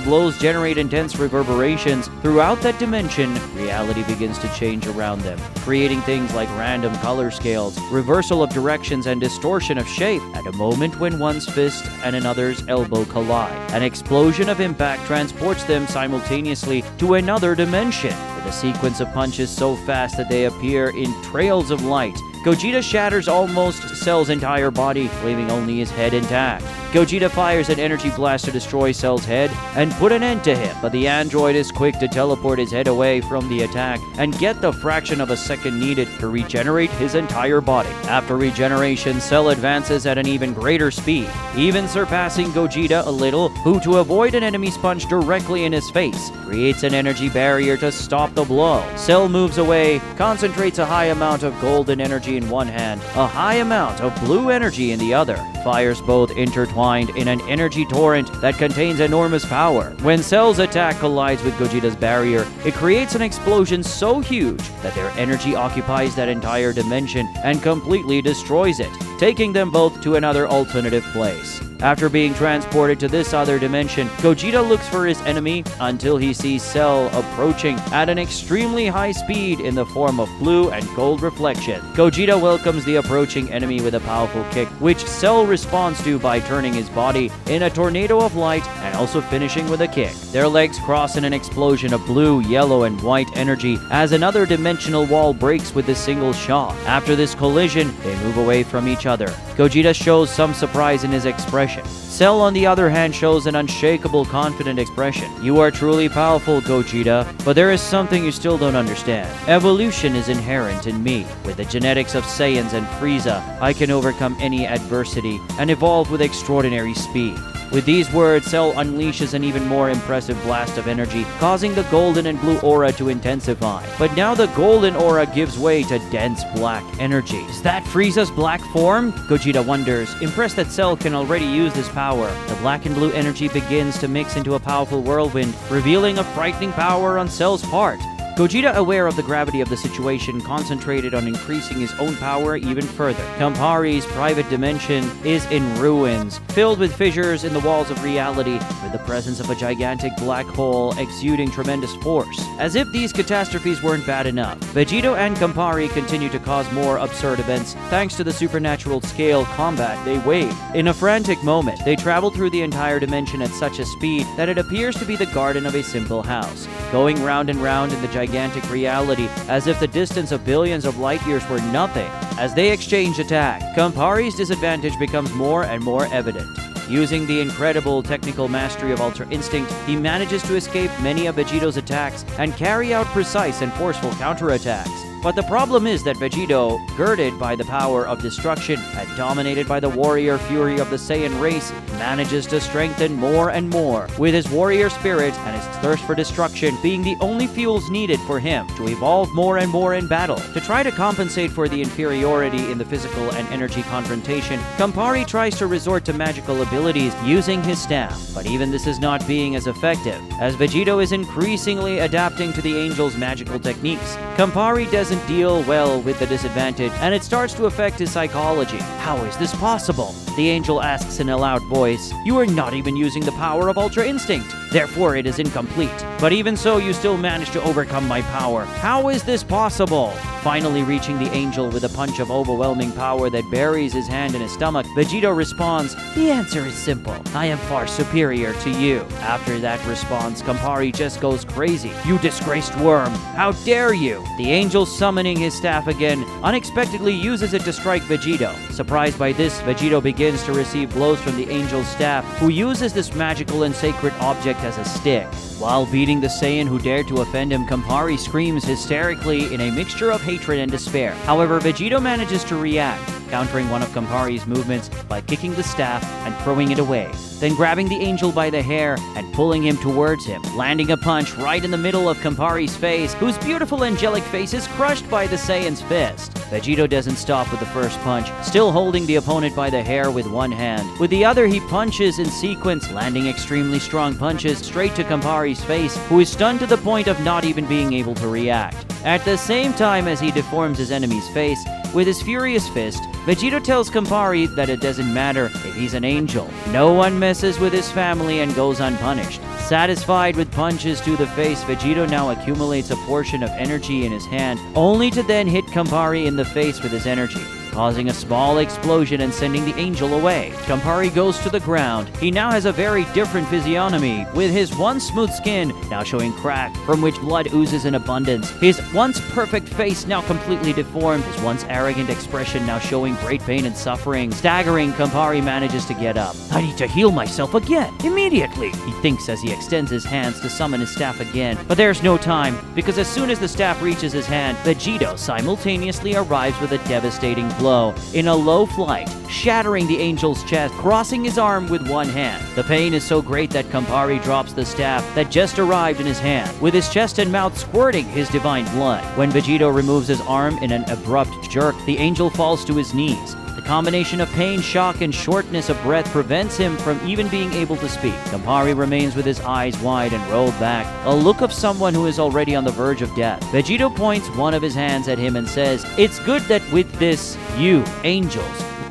blows generate intense reverberations throughout that dimension, reality begins to change around them, creating things like random color scales, reversal of directions, and distortion of shape at a moment when one's fist and another's elbow collide. An explosion of impact transports them simultaneously to another dimension, with a sequence of punches so fast that they appear in trails of light. Gogeta shatters almost Cell's entire body, leaving only his head intact. Gogeta fires an energy blast to destroy Cell's head and put an end to him, but the android is quick to teleport his head away from the attack and get the fraction of a second needed to regenerate his entire body. After regeneration, Cell advances at an even greater speed, even surpassing Gogeta a little, who, to avoid an enemy's punch directly in his face, creates an energy barrier to stop the blow. Cell moves away, concentrates a high amount of golden energy in one hand, a high amount of blue energy in the other, fires both intertwined in an energy torrent that contains enormous power. When Cell's attack collides with Gogeta's barrier, it creates an explosion so huge that their energy occupies that entire dimension and completely destroys it, taking them both to another alternative place. After being transported to this other dimension, Gogeta looks for his enemy until he sees Cell approaching at an extremely high speed in the form of blue and gold reflection. Gogeta welcomes the approaching enemy with a powerful kick, which Cell responds to by turning his body in a tornado of light and also finishing with a kick. Their legs cross in an explosion of blue, yellow, and white energy as another dimensional wall breaks with a single shot. After this collision, they move away from each other. Gogeta shows some surprise in his expression. Cell, on the other hand, shows an unshakable, confident expression. You are truly powerful, Gogeta, but there is something you still don't understand. Evolution is inherent in me. With the genetics of Saiyans and Frieza, I can overcome any adversity and evolve with extraordinary speed. With these words, Cell unleashes an even more impressive blast of energy, causing the golden and blue aura to intensify. But now the golden aura gives way to dense black energy. Is that Frieza's black form? Gogeta wonders, impressed that Cell can already use this power. The black and blue energy begins to mix into a powerful whirlwind, revealing a frightening power on Cell's part. Gogeta, aware of the gravity of the situation, concentrated on increasing his own power even further. Campari's private dimension is in ruins, filled with fissures in the walls of reality, with the presence of a gigantic black hole exuding tremendous force. As if these catastrophes weren't bad enough, Vegito and Campari continue to cause more absurd events thanks to the supernatural scale combat they wage. In a frantic moment, they travel through the entire dimension at such a speed that it appears to be the garden of a simple house, going round and round in the gigantic reality as if the distance of billions of light years were nothing. As they exchange attack, Campari's disadvantage becomes more and more evident. Using the incredible technical mastery of Ultra Instinct, he manages to escape many of Vegito's attacks and carry out precise and forceful counterattacks. But the problem is that Vegito, girded by the power of destruction and dominated by the warrior fury of the Saiyan race, manages to strengthen more and more, with his warrior spirit and his thirst for destruction being the only fuels needed for him to evolve more and more in battle. To try to compensate for the inferiority in the physical and energy confrontation, Campari tries to resort to magical abilities using his staff, but even this is not being as effective, as Vegito is increasingly adapting to the angel's magical techniques. Campari doesn't deal well with the disadvantage, and it starts to affect his psychology. How is this possible? The angel asks in a loud voice. You are not even using the power of Ultra Instinct. Therefore, it is incomplete. But even so, you still manage to overcome my power. How is this possible? Finally reaching the angel with a punch of overwhelming power that buries his hand in his stomach, Vegito responds, the answer is simple. I am far superior to you. After that response, Campari just goes crazy. You disgraced worm. How dare you? The angel, summoning his staff again, unexpectedly uses it to strike Vegito. Surprised by this, Vegito begins to receive blows from the angel's staff, who uses this magical and sacred object as a stick. While beating the Saiyan who dared to offend him, Campari screams hysterically in a mixture of hatred and despair. However, Vegito manages to react, countering one of Campari's movements by kicking the staff and throwing it away, then grabbing the angel by the hair and pulling him towards him, landing a punch right in the middle of Campari's face, whose beautiful angelic face is crushed by the Saiyan's fist. Vegito doesn't stop with the first punch, still holding the opponent by the hair with one hand. With the other, he punches in sequence, landing extremely strong punches straight to Campari's face, who is stunned to the point of not even being able to react. At the same time as he deforms his enemy's face with his furious fist, Vegito tells Campari that it doesn't matter if he's an angel. No one messes with his family and goes unpunished. Satisfied with punches to the face, Vegito now accumulates a portion of energy in his hand, only to then hit Campari in the face with his energy, causing a small explosion and sending the angel away. Campari goes to the ground. He now has a very different physiognomy, with his once smooth skin now showing crack from which blood oozes in abundance. His once perfect face now completely deformed, his once arrogant expression now showing great pain and suffering. Staggering, Campari manages to get up. I need to heal myself again, immediately, he thinks as he extends his hands to summon his staff again. But there's no time, because as soon as the staff reaches his hand, Vegito simultaneously arrives with a devastating blow in a low flight, shattering the angel's chest, crossing his arm with one hand. The pain is so great that Campari drops the staff that just arrived in his hand, with his chest and mouth squirting his divine blood. When Vegito removes his arm in an abrupt jerk, the angel falls to his knees. The combination of pain, shock, and shortness of breath prevents him from even being able to speak. Campari remains with his eyes wide and rolled back, a look of someone who is already on the verge of death. Vegito points one of his hands at him and says, "It's good that with this, you, angels,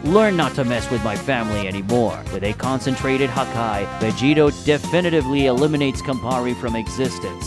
learn not to mess with my family anymore." With a concentrated Hakai, Vegito definitively eliminates Campari from existence,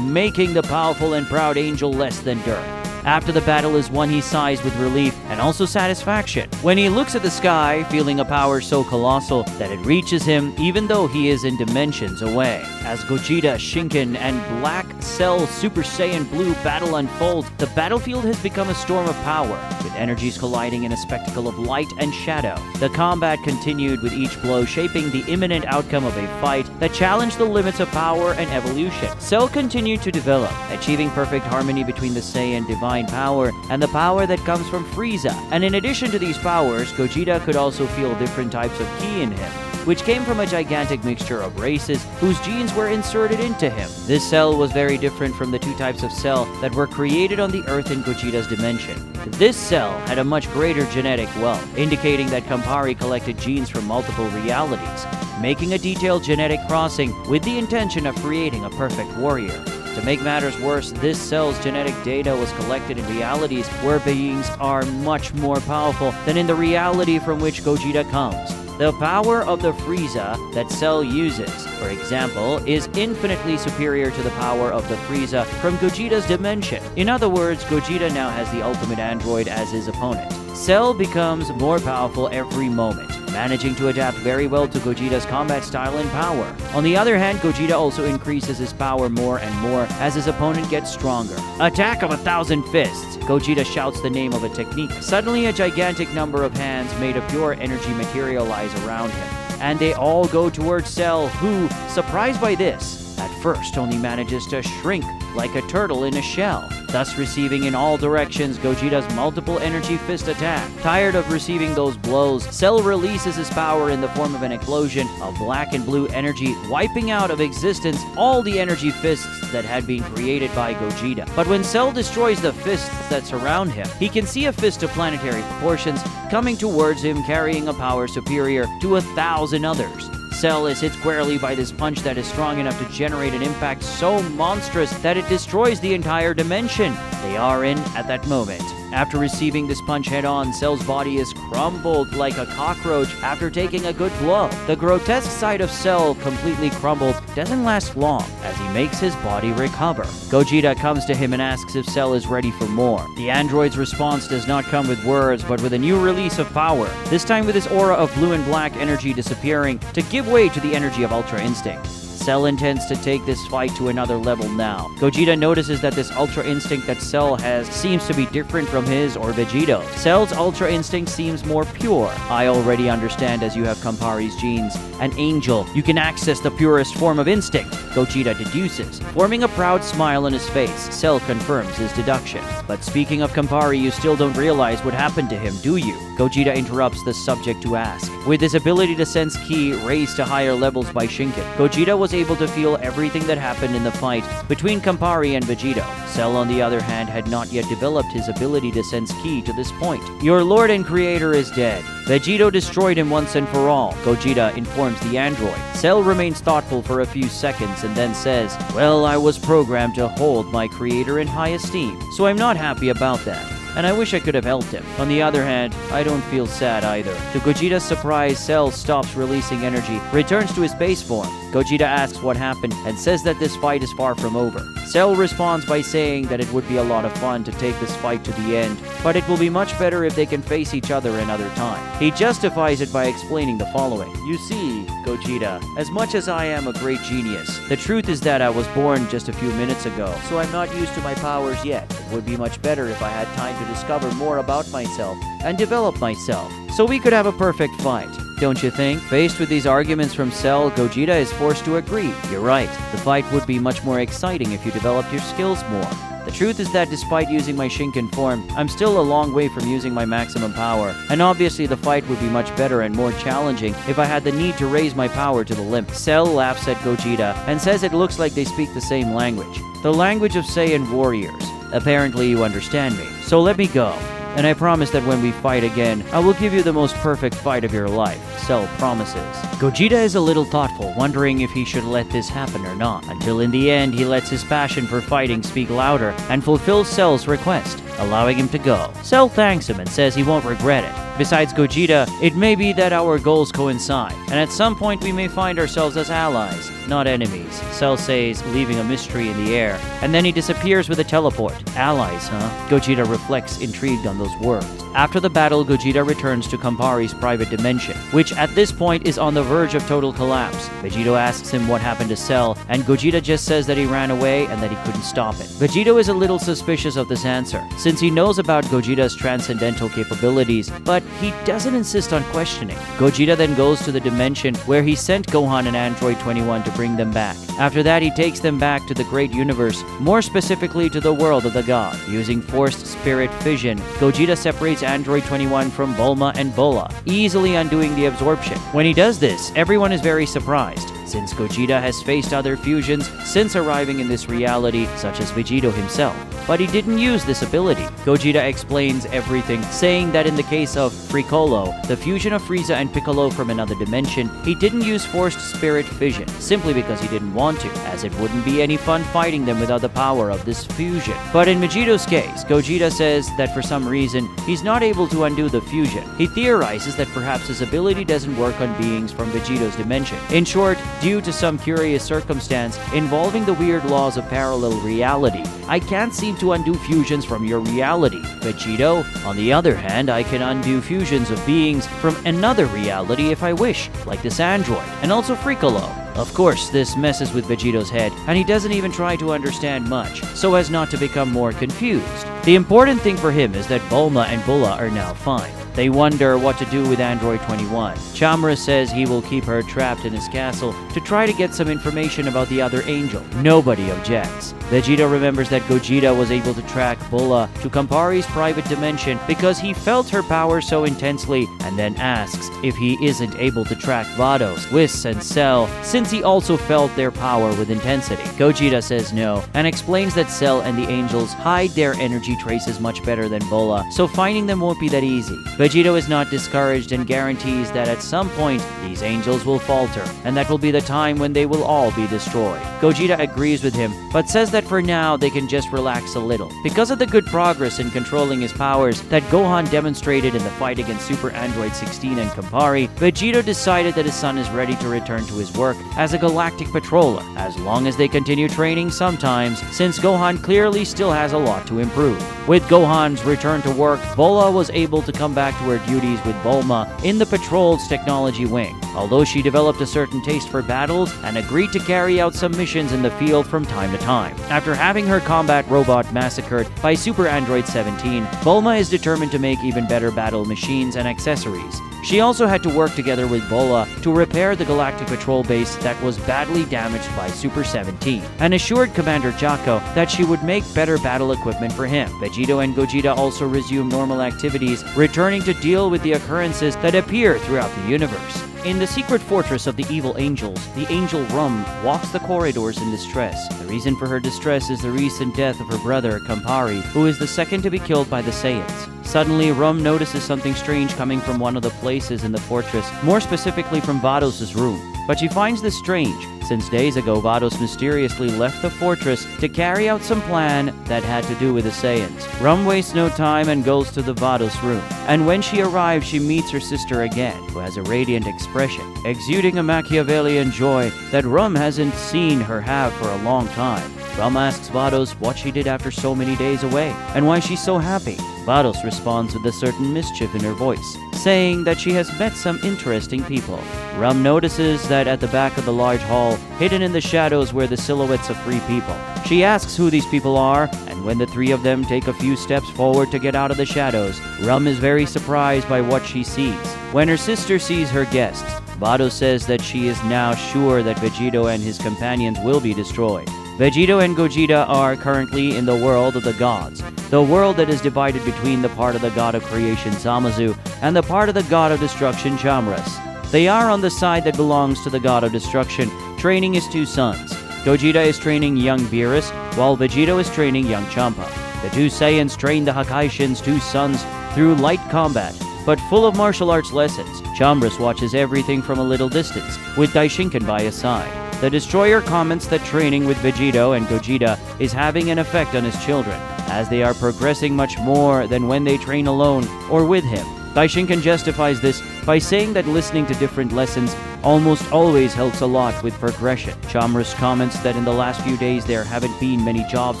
making the powerful and proud angel less than dirt. After the battle is won, he sighs with relief and also satisfaction when he looks at the sky, feeling a power so colossal that it reaches him even though he is in dimensions away. As Gogeta, Shinken, and Black Cell Super Saiyan Blue battle unfolds, the battlefield has become a storm of power, with energies colliding in a spectacle of light and shadow. The combat continued, with each blow shaping the imminent outcome of a fight that challenged the limits of power and evolution. Cell continued to develop, achieving perfect harmony between the Saiyan divine power and the power that comes from Frieza. And in addition to these powers, Gogeta could also feel different types of ki in him, which came from a gigantic mixture of races whose genes were inserted into him. This cell was very different from the two types of cell that were created on the Earth in Gogeta's dimension. This cell had a much greater genetic wealth, indicating that Campari collected genes from multiple realities, making a detailed genetic crossing with the intention of creating a perfect warrior. To make matters worse, this cell's genetic data was collected in realities where beings are much more powerful than in the reality from which Gogeta comes. The power of the Frieza that Cell uses, for example, is infinitely superior to the power of the Frieza from Gogeta's dimension. In other words, Gogeta now has the ultimate android as his opponent. Cell becomes more powerful every moment, managing to adapt very well to Gogeta's combat style and power. On the other hand, Gogeta also increases his power more and more as his opponent gets stronger. Attack of 1,000 fists! Gogeta shouts the name of a technique. Suddenly, a gigantic number of hands made of pure energy materialize around him, and they all go towards Cell, who, surprised by this, at first only manages to shrink like a turtle in a shell, thus receiving in all directions Gogeta's multiple energy fist attack. Tired of receiving those blows, Cell releases his power in the form of an explosion of black and blue energy, wiping out of existence all the energy fists that had been created by Gogeta. But when Cell destroys the fists that surround him, he can see a fist of planetary proportions coming towards him, carrying a power superior to 1,000 others. Cell is hit squarely by this punch that is strong enough to generate an impact so monstrous that it destroys the entire dimension they are in at that moment. After receiving this punch head-on, Cell's body is crumbled like a cockroach after taking a good blow. The grotesque sight of Cell completely crumbled doesn't last long as he makes his body recover. Gogeta comes to him and asks if Cell is ready for more. The android's response does not come with words, but with a new release of power, this time with his aura of blue and black energy disappearing to give way to the energy of Ultra Instinct. Cell intends to take this fight to another level now. Gogeta notices that this Ultra Instinct that Cell has seems to be different from his or Vegito's. Cell's Ultra Instinct seems more pure. I already understand, as you have Campari's genes. An angel, you can access the purest form of instinct, Gogeta deduces. Forming a proud smile on his face, Cell confirms his deduction. But speaking of Campari, you still don't realize what happened to him, do you? Gogeta interrupts the subject to ask. With his ability to sense ki raised to higher levels by Shinken, Gogeta was was able to feel everything that happened in the fight between Campari and Vegito. Cell, on the other hand, had not yet developed his ability to sense ki to this point. Your lord and creator is dead. Vegito destroyed him once and for all, Gogeta informs the android. Cell remains thoughtful for a few seconds and then says, well, I was programmed to hold my creator in high esteem, so I'm not happy about that. And I wish I could have helped him. On the other hand, I don't feel sad either. To Gogeta's surprise, Cell stops releasing energy, returns to his base form. Gogeta asks what happened and says that this fight is far from over. Cell responds by saying that it would be a lot of fun to take this fight to the end, but it will be much better if they can face each other another time. He justifies it by explaining the following. You see, Gogeta, as much as I am a great genius, the truth is that I was born just a few minutes ago, so I'm not used to my powers yet. It would be much better if I had time to discover more about myself and develop myself, so we could have a perfect fight. Don't you think? Faced with these arguments from Cell, Gogeta is forced to agree. You're right, the fight would be much more exciting if you developed your skills more. The truth is that despite using my Shinken form, I'm still a long way from using my maximum power, and obviously the fight would be much better and more challenging if I had the need to raise my power to the limit. Cell laughs at Gogeta and says it looks like they speak the same language, the language of Saiyan warriors. Apparently you understand me, so let me go. And I promise that when we fight again, I will give you the most perfect fight of your life, Cell promises. Gogeta is a little thoughtful, wondering if he should let this happen or not, until in the end he lets his passion for fighting speak louder and fulfills Cell's request, allowing him to go. Cell thanks him and says he won't regret it. Besides Gogeta, it may be that our goals coincide, and at some point we may find ourselves as allies, not enemies, Cell says, leaving a mystery in the air, and then he disappears with a teleport. Allies, huh? Gogeta reflects, intrigued on those words. After the battle, Gogeta returns to Campari's private dimension, which at this point is on the verge of total collapse. Vegito asks him what happened to Cell, and Gogeta just says that he ran away and that he couldn't stop it. Vegito is a little suspicious of this answer, since he knows about Gogeta's transcendental capabilities, but he doesn't insist on questioning. Gogeta then goes to the dimension where he sent Gohan and Android 21 to bring them back. After that, he takes them back to the great universe, more specifically to the world of the god. Using forced spirit fission, Gogeta separates Android 21 from Bulma and Bulla, easily undoing the absorption. When he does this, everyone is very surprised, since Gogeta has faced other fusions since arriving in this reality, such as Vegito himself. But he didn't use this ability. Gogeta explains everything, saying that in the case of Frolo, the fusion of Frieza and Piccolo from another dimension, he didn't use forced spirit fission, simply because he didn't want to, as it wouldn't be any fun fighting them without the power of this fusion. But in Vegito's case, Gogeta says that for some reason, he's not able to undo the fusion. He theorizes that perhaps his ability doesn't work on beings from Vegito's dimension. In short, due to some curious circumstance involving the weird laws of parallel reality, I can't seem to undo fusions from your reality. Vegito, on the other hand, I can undo fusions of beings from another reality if I wish, like this android, and also Frolo. Of course, this messes with Vegito's head, and he doesn't even try to understand much, so as not to become more confused. The important thing for him is that Bulma and Bulla are now fine. They wonder what to do with Android 21. Chamra says he will keep her trapped in his castle to try to get some information about the other angel. Nobody objects. Vegito remembers that Gogeta was able to track Bulla to Campari's private dimension because he felt her power so intensely, and then asks if he isn't able to track Vados, Whis, and Cell since he also felt their power with intensity. Gogeta says no, and explains that Cell and the angels hide their energy traces much better than Bulla, so finding them won't be that easy. Vegito is not discouraged and guarantees that at some point, these angels will falter, and that will be the time when they will all be destroyed. Gogeta agrees with him, but says that for now they can just relax a little. Because of the good progress in controlling his powers that Gohan demonstrated in the fight against Super Android 16 and Campari, Vegito decided that his son is ready to return to his work as a galactic patroller, as long as they continue training sometimes, since Gohan clearly still has a lot to improve. With Gohan's return to work, Bulla was able to come back to her duties with Bulma in the patrol's technology wing, although she developed a certain taste for battles and agreed to carry out some missions in the field from time to time. After having her combat robot massacred by Super Android 17, Bulma is determined to make even better battle machines and accessories. She also had to work together with Bulla to repair the Galactic Patrol base that was badly damaged by Super 17, and assured Commander Jaco that she would make better battle equipment for him. Vegito and Gogeta also resume normal activities, returning to deal with the occurrences that appear throughout the universe. In the secret fortress of the evil angels, the angel Rum walks the corridors in distress. The reason for her distress is the recent death of her brother, Campari, who is the second to be killed by the Saiyans. Suddenly, Rum notices something strange coming from one of the places in the fortress, more specifically from Vados' room. But she finds this strange, since days ago Vados mysteriously left the fortress to carry out some plan that had to do with the Saiyans. Rum wastes no time and goes to the Vados room. And when she arrives, she meets her sister again, who has a radiant expression, exuding a Machiavellian joy that Rum hasn't seen her have for a long time. Rum asks Vados what she did after so many days away, and why she's so happy. Vados responds with a certain mischief in her voice, saying that she has met some interesting people. Rum notices that at the back of the large hall, hidden in the shadows, were the silhouettes of 3 people. She asks who these people are, and when the 3 of them take a few steps forward to get out of the shadows, Rum is very surprised by what she sees. When her sister sees her guests, Vados says that she is now sure that Vegito and his companions will be destroyed. Vegito and Gogeta are currently in the world of the gods, the world that is divided between the part of the god of creation Zamasu and the part of the god of destruction Chamras. They are on the side that belongs to the god of destruction, training his 2 sons. Gogeta is training young Beerus, while Vegito is training young Champa. The 2 Saiyans train the Hakaishin's 2 sons through light combat, but full of martial arts lessons. Chamras watches everything from a little distance, with Daishinkan by his side. The Destroyer comments that training with Vegito and Gogeta is having an effect on his children, as they are progressing much more than when they train alone or with him. Daishinkan justifies this by saying that listening to different lessons almost always helps a lot with progression. Chamras comments that in the last few days there haven't been many jobs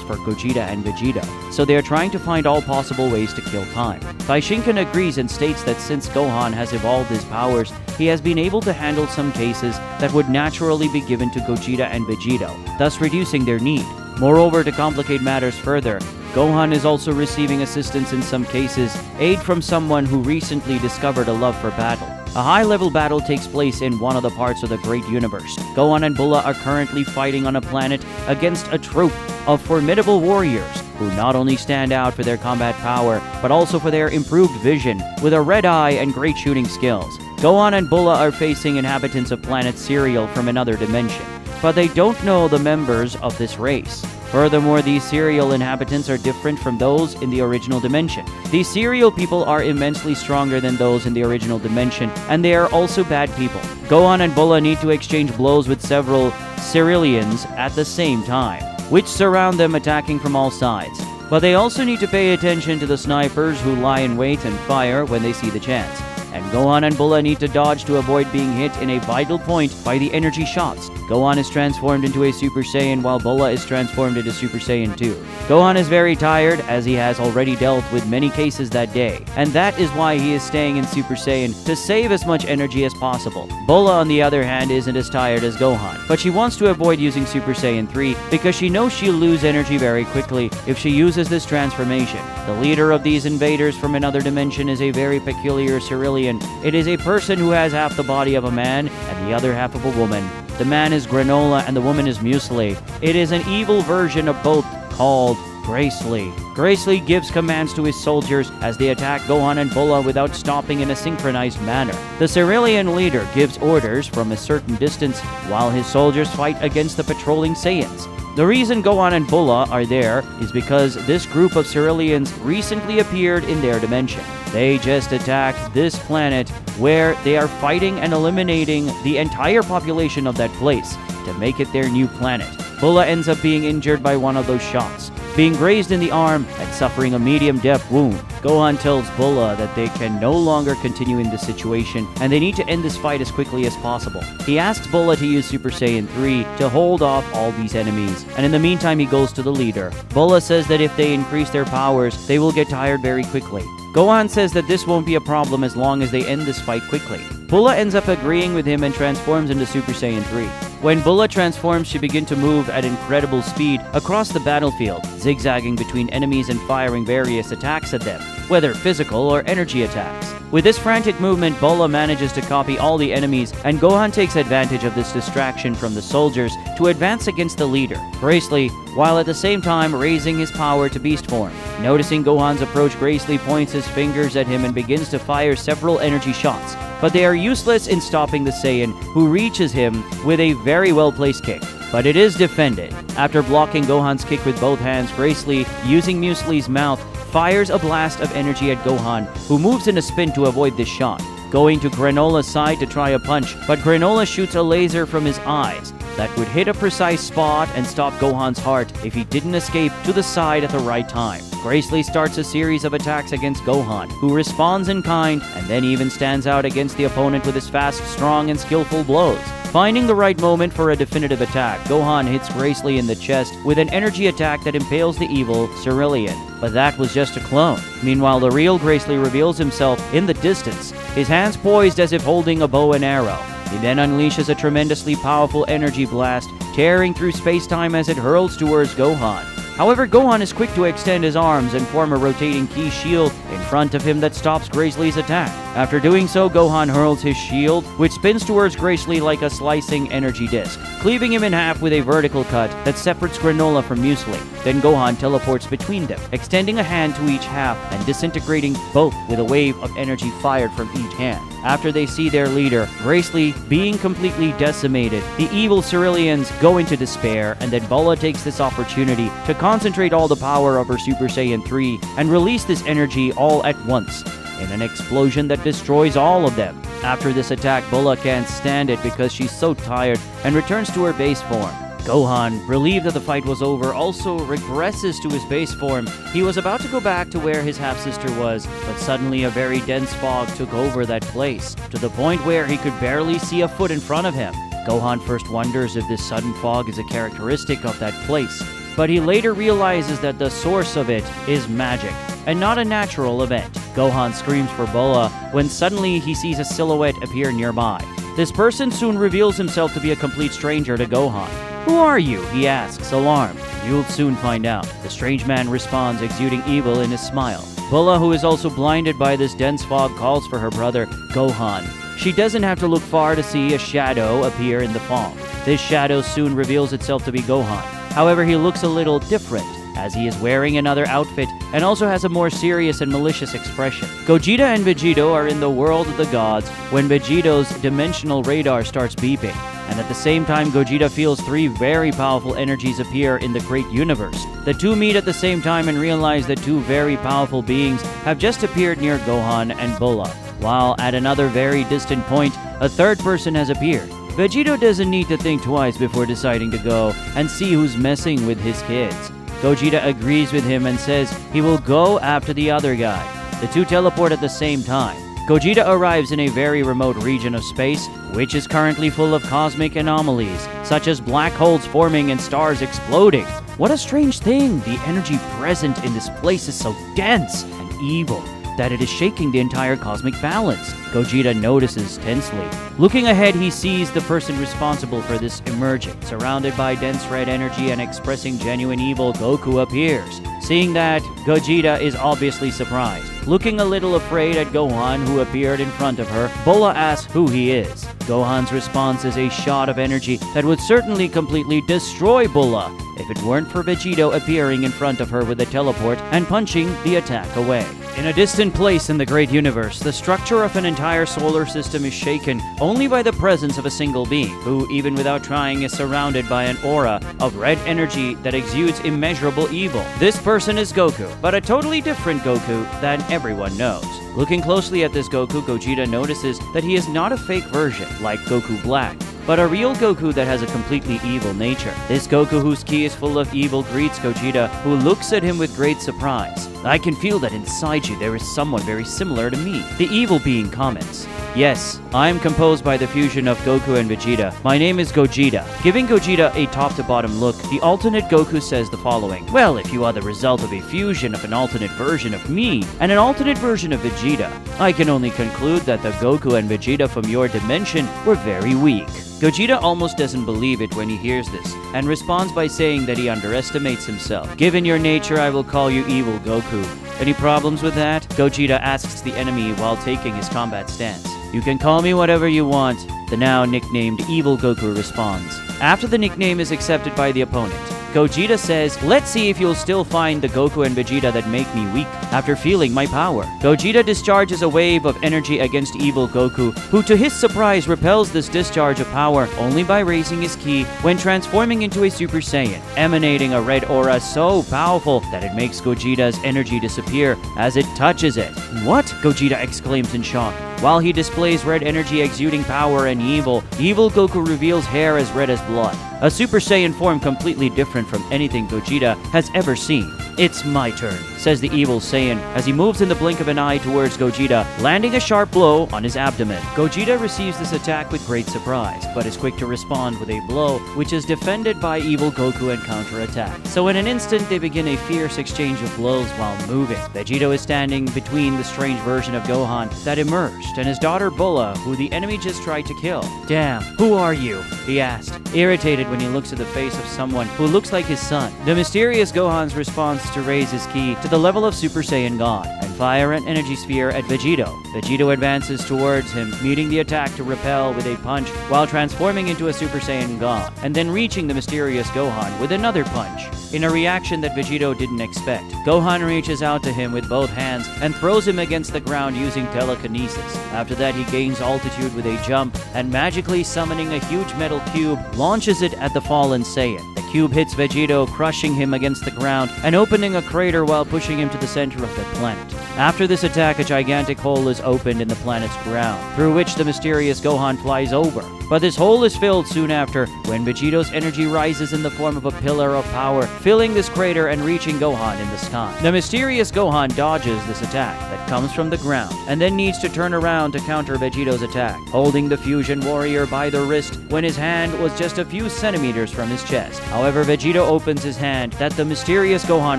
for Gogeta and Vegito, so they are trying to find all possible ways to kill time. Daishinkan agrees and states that since Gohan has evolved his powers, he has been able to handle some cases that would naturally be given to Gogeta and Vegito, thus reducing their need. Moreover, to complicate matters further, Gohan is also receiving assistance in some cases, aid from someone who recently discovered a love for battle. A high-level battle takes place in one of the parts of the great universe. Gohan and Bulla are currently fighting on a planet against a troop of formidable warriors who not only stand out for their combat power, but also for their improved vision, with a red eye and great shooting skills. Gohan and Bulla are facing inhabitants of planet Serial from another dimension, but they don't know the members of this race. Furthermore, these Serial inhabitants are different from those in the original dimension. These Serial people are immensely stronger than those in the original dimension, and they are also bad people. Gohan and Bulla need to exchange blows with several Cerealians at the same time, which surround them, attacking from all sides. But they also need to pay attention to the snipers who lie in wait and fire when they see the chance. And Gohan and Bulla need to dodge to avoid being hit in a vital point by the energy shots. Gohan is transformed into a Super Saiyan while Bulla is transformed into Super Saiyan 2. Gohan is very tired as he has already dealt with many cases that day, and that is why he is staying in Super Saiyan to save as much energy as possible. Bulla, on the other hand, isn't as tired as Gohan, but she wants to avoid using Super Saiyan 3 because she knows she'll lose energy very quickly if she uses this transformation. The leader of these invaders from another dimension is a very peculiar Cerealian. It is a person who has half the body of a man and the other half of a woman. The man is Granola and the woman is Muesli. It is an evil version of both, called Gracely. Gracely gives commands to his soldiers as they attack Gohan and Bulla without stopping in a synchronized manner. The Cerealian leader gives orders from a certain distance while his soldiers fight against the patrolling Saiyans. The reason Gohan and Bulla are there is because this group of Cerealians recently appeared in their dimension. They just attacked this planet where they are fighting and eliminating the entire population of that place to make it their new planet. Bulla ends up being injured by one of those shots, being grazed in the arm and suffering a medium-depth wound. Gohan tells Bulla that they can no longer continue in this situation and they need to end this fight as quickly as possible. He asks Bulla to use Super Saiyan 3 to hold off all these enemies, and in the meantime he goes to the leader. Bulla says that if they increase their powers, they will get tired very quickly. Gohan says that this won't be a problem as long as they end this fight quickly. Bulla ends up agreeing with him and transforms into Super Saiyan 3. When Bulla transforms, she begins to move at incredible speed across the battlefield, zigzagging between enemies and firing various attacks at them, whether physical or energy attacks. With this frantic movement, Bulla manages to copy all the enemies, and Gohan takes advantage of this distraction from the soldiers to advance against the leader, Gracely, while at the same time raising his power to beast form. Noticing Gohan's approach, Gracely points his fingers at him and begins to fire several energy shots. but they are useless in stopping the Saiyan, who reaches him with a very well-placed kick. But it is defended. After blocking Gohan's kick with both hands, Gracely, using Muesli's mouth, fires a blast of energy at Gohan, who moves in a spin to avoid this shot, going to Granola's side to try a punch, but Granola shoots a laser from his eyes that would hit a precise spot and stop Gohan's heart if he didn't escape to the side at the right time. Gracely starts a series of attacks against Gohan, who responds in kind and then even stands out against the opponent with his fast, strong, and skillful blows. Finding the right moment for a definitive attack, Gohan hits Gracely in the chest with an energy attack that impales the evil Cerulean. But that was just a clone. Meanwhile, the real Gracely reveals himself in the distance, his hands poised as if holding a bow and arrow. He then unleashes a tremendously powerful energy blast, tearing through space-time as it hurls towards Gohan. However, Gohan is quick to extend his arms and form a rotating ki shield in front of him that stops Gracely's attack. After doing so, Gohan hurls his shield, which spins towards Gracely like a slicing energy disc, cleaving him in half with a vertical cut that separates Granola from Muesli. Then Gohan teleports between them, extending a hand to each half and disintegrating both with a wave of energy fired from each hand. After they see their leader, Gracely, being completely decimated, the evil Ceruleans go into despair, and then Bulla takes this opportunity to concentrate all the power of her Super Saiyan 3 and release this energy all at once in an explosion that destroys all of them. After this attack, Bulla can't stand it because she's so tired and returns to her base form. Gohan, relieved that the fight was over, also regresses to his base form. He was about to go back to where his half-sister was, but suddenly a very dense fog took over that place, to the point where he could barely see a foot in front of him. Gohan first wonders if this sudden fog is a characteristic of that place, but he later realizes that the source of it is magic, and not a natural event. Gohan screams for Bulla when suddenly he sees a silhouette appear nearby. This person soon reveals himself to be a complete stranger to Gohan. "Who are you?" he asks, alarmed. "You'll soon find out." The strange man responds, exuding evil in his smile. Bulla, who is also blinded by this dense fog, calls for her brother, Gohan. She doesn't have to look far to see a shadow appear in the fog. This shadow soon reveals itself to be Gohan. However, he looks a little different, as he is wearing another outfit and also has a more serious and malicious expression. Gogeta and Vegito are in the world of the gods when Vegito's dimensional radar starts beeping, and at the same time Gogeta feels three very powerful energies appear in the great universe. The two meet at the same time and realize that two very powerful beings have just appeared near Gohan and Bulla, while at another very distant point, a third person has appeared. Vegito doesn't need to think twice before deciding to go and see who's messing with his kids. Gogeta agrees with him and says he will go after the other guy. The two teleport at the same time. Gogeta arrives in a very remote region of space, which is currently full of cosmic anomalies, such as black holes forming and stars exploding. What a strange thing! The energy present in this place is so dense and evil that it is shaking the entire cosmic balance. Gogeta notices tensely. Looking ahead, he sees the person responsible for this emerging. Surrounded by dense red energy and expressing genuine evil, Goku appears. Seeing that, Gogeta is obviously surprised. Looking a little afraid at Gohan, who appeared in front of her, Bulla asks who he is. Gohan's response is a shot of energy that would certainly completely destroy Bulla if it weren't for Vegito appearing in front of her with a teleport and punching the attack away. In a distant place in the great universe, the structure of an entire solar system is shaken only by the presence of a single being, who, even without trying, is surrounded by an aura of red energy that exudes immeasurable evil. This person is Goku, but a totally different Goku than everyone knows. Looking closely at this Goku, Gogeta notices that he is not a fake version, like Goku Black, but a real Goku that has a completely evil nature. This Goku, whose ki is full of evil, greets Gogeta, who looks at him with great surprise. "I can feel that inside you there is someone very similar to me." The evil being comments, "Yes, I am composed by the fusion of Goku and Vegeta. My name is Gogeta." Giving Gogeta a top-to-bottom look, the alternate Goku says the following, "Well, if you are the result of a fusion of an alternate version of me and an alternate version of Vegeta, I can only conclude that the Goku and Vegeta from your dimension were very weak." Gogeta almost doesn't believe it when he hears this, and responds by saying that he underestimates himself. "Given your nature, I will call you Evil Goku. Any problems with that?" Gogeta asks the enemy while taking his combat stance. "You can call me whatever you want," the now nicknamed Evil Goku responds. After the nickname is accepted by the opponent, Gogeta says, "Let's see if you'll still find the Goku and Vegeta that make me weak after feeling my power." Gogeta discharges a wave of energy against evil Goku, who to his surprise repels this discharge of power only by raising his ki when transforming into a Super Saiyan, emanating a red aura so powerful that it makes Gogeta's energy disappear as it touches it. "What?" Gogeta exclaims in shock. While he displays red energy exuding power and evil, evil Goku reveals hair as red as blood, a Super Saiyan form completely different from anything Gogeta has ever seen. "It's my turn," says the evil Saiyan as he moves in the blink of an eye towards Gogeta, landing a sharp blow on his abdomen. Gogeta receives this attack with great surprise, but is quick to respond with a blow, which is defended by evil Goku and counterattack. So in an instant, they begin a fierce exchange of blows while moving. Vegito is standing between the strange version of Gohan that emerged and his daughter Bulla, who the enemy just tried to kill. "Damn, who are you?" he asked, irritated when he looks at the face of someone who looks like his son. The mysterious Gohan's response to raise his ki to the level of Super Saiyan God and fire an energy sphere at Vegito. Vegito advances towards him, meeting the attack to repel with a punch while transforming into a Super Saiyan God, and then reaching the mysterious Gohan with another punch. In a reaction that Vegito didn't expect, Gohan reaches out to him with both hands and throws him against the ground using telekinesis. After that, he gains altitude with a jump and magically summoning a huge metal cube, launches it at the fallen Saiyan. The cube hits Vegito, crushing him against the ground and opening a crater while pushing him to the center of the planet. After this attack, a gigantic hole is opened in the planet's ground, through which the mysterious Gohan flies over. But this hole is filled soon after, when Vegito's energy rises in the form of a pillar of power, filling this crater and reaching Gohan in the sky. The mysterious Gohan dodges this attack that comes from the ground, and then needs to turn around to counter Vegito's attack, holding the fusion warrior by the wrist when his hand was just a few centimeters from his chest. However, Vegito opens his hand that the mysterious Gohan